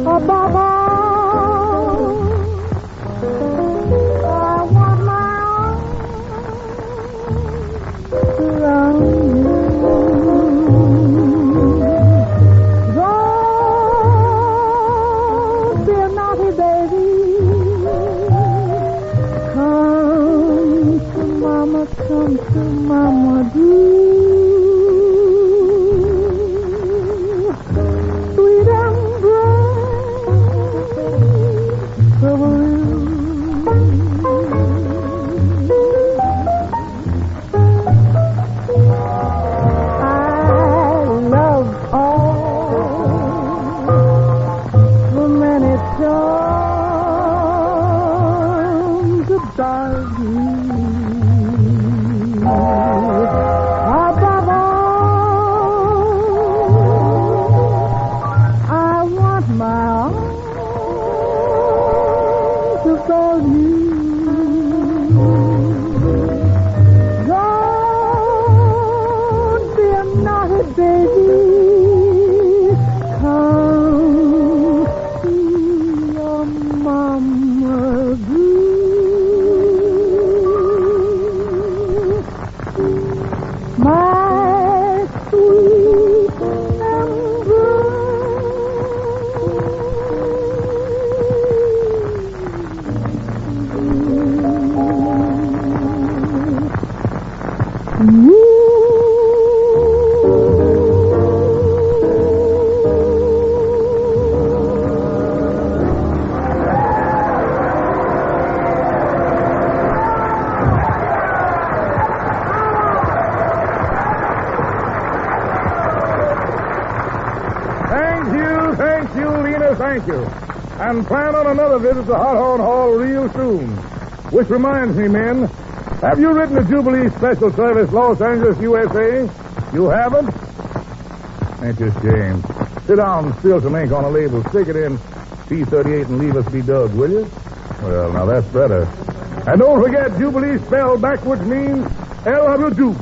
Above all, I want my arms around you. Don't be a naughty baby. Come to mama, do. Thank you. And plan on another visit to Hot Horn Hall real soon. Which reminds me, men, have you written the Jubilee Special Service, Los Angeles, USA? You haven't? Ain't you ashamed? Sit down and spill some ink on a label. Stick it in P38 and leave us be dug, will you? Well, now that's better. And don't forget, Jubilee spelled backwards means L-W-D.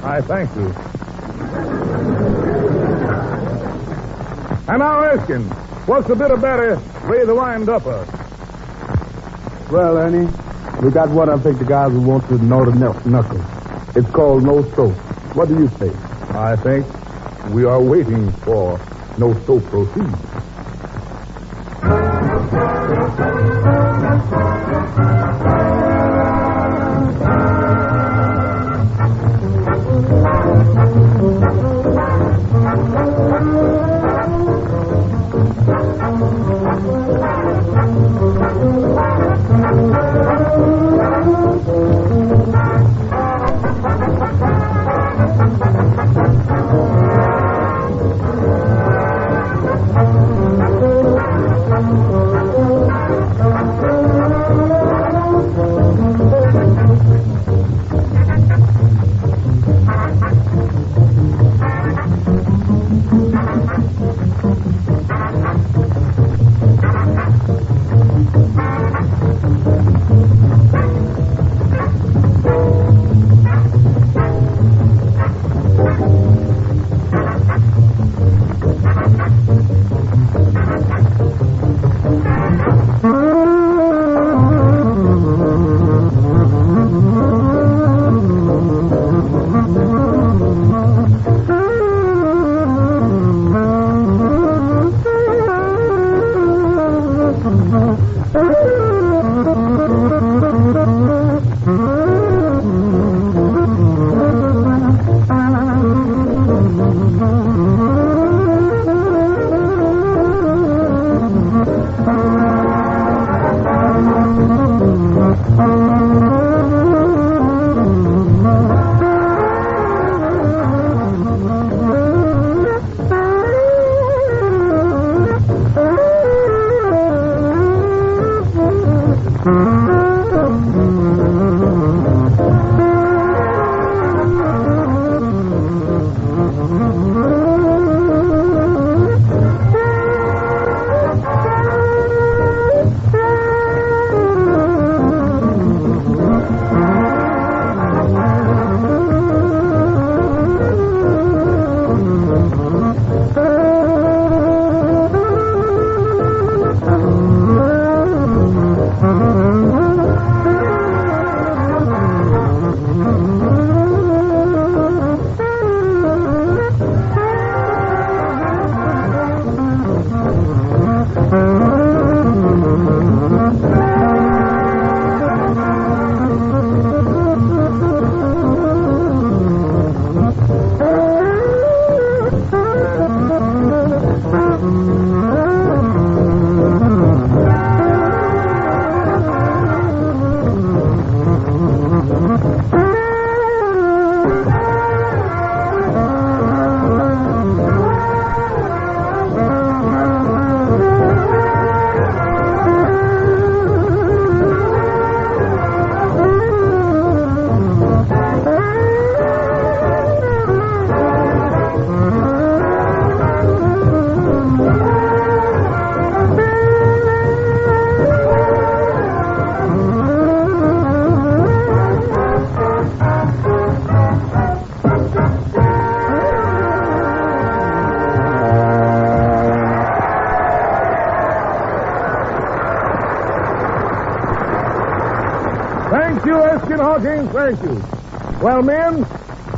I thank you. And now, Erskine, what's the bit of batter lay the wind-upper? Well, Ernie, we got what I think the guys will want to know the knuckle. It's called No Soap. What do you say? I think we are waiting for No Soap Proceed. you, Hawkins. Thank you. Well, men,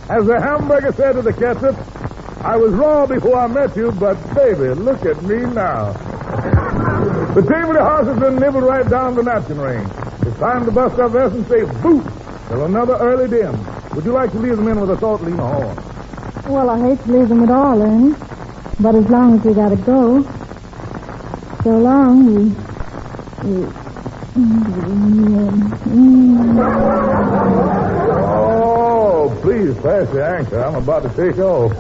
as the hamburger said to the ketchup, I was raw before I met you, but, baby, look at me now. The Jubilee horse has been nibbled right down the napkin ring. It's time to bust our vests and say boot till another early dim. Would you like to leave them in with a salt lean horn? Well, I hate to leave them at all, Ernie. But as long as we gotta go, so long, Oh, please pass the anchor. I'm about to take off.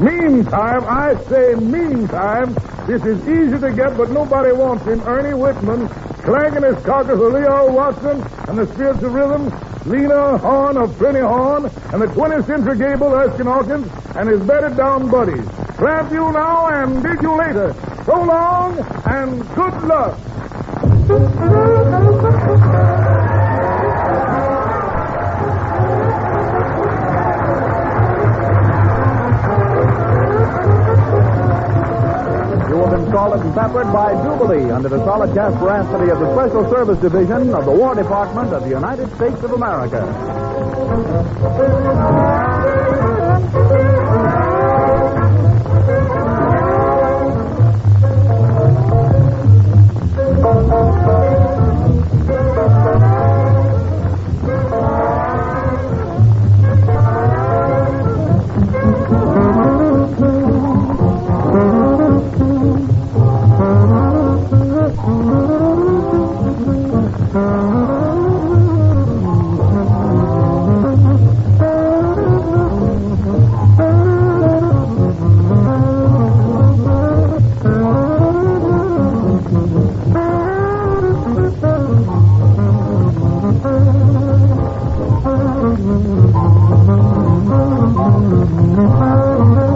Meantime, I say meantime, this is easy to get, but nobody wants him. Ernie Whitman, clanking his carcass of Leo Watson and the spirits of rhythm, Lena Horn of Plenty Horn, and the 20th Century Gable, Erskine Hawkins, and his bedded down buddies. Tramp you now and bid you later. So long and good luck. You have been solid and peppered by Jubilee under the solid gas veracity of the Special Service Division of the War Department of the United States of America. Mm-hmm.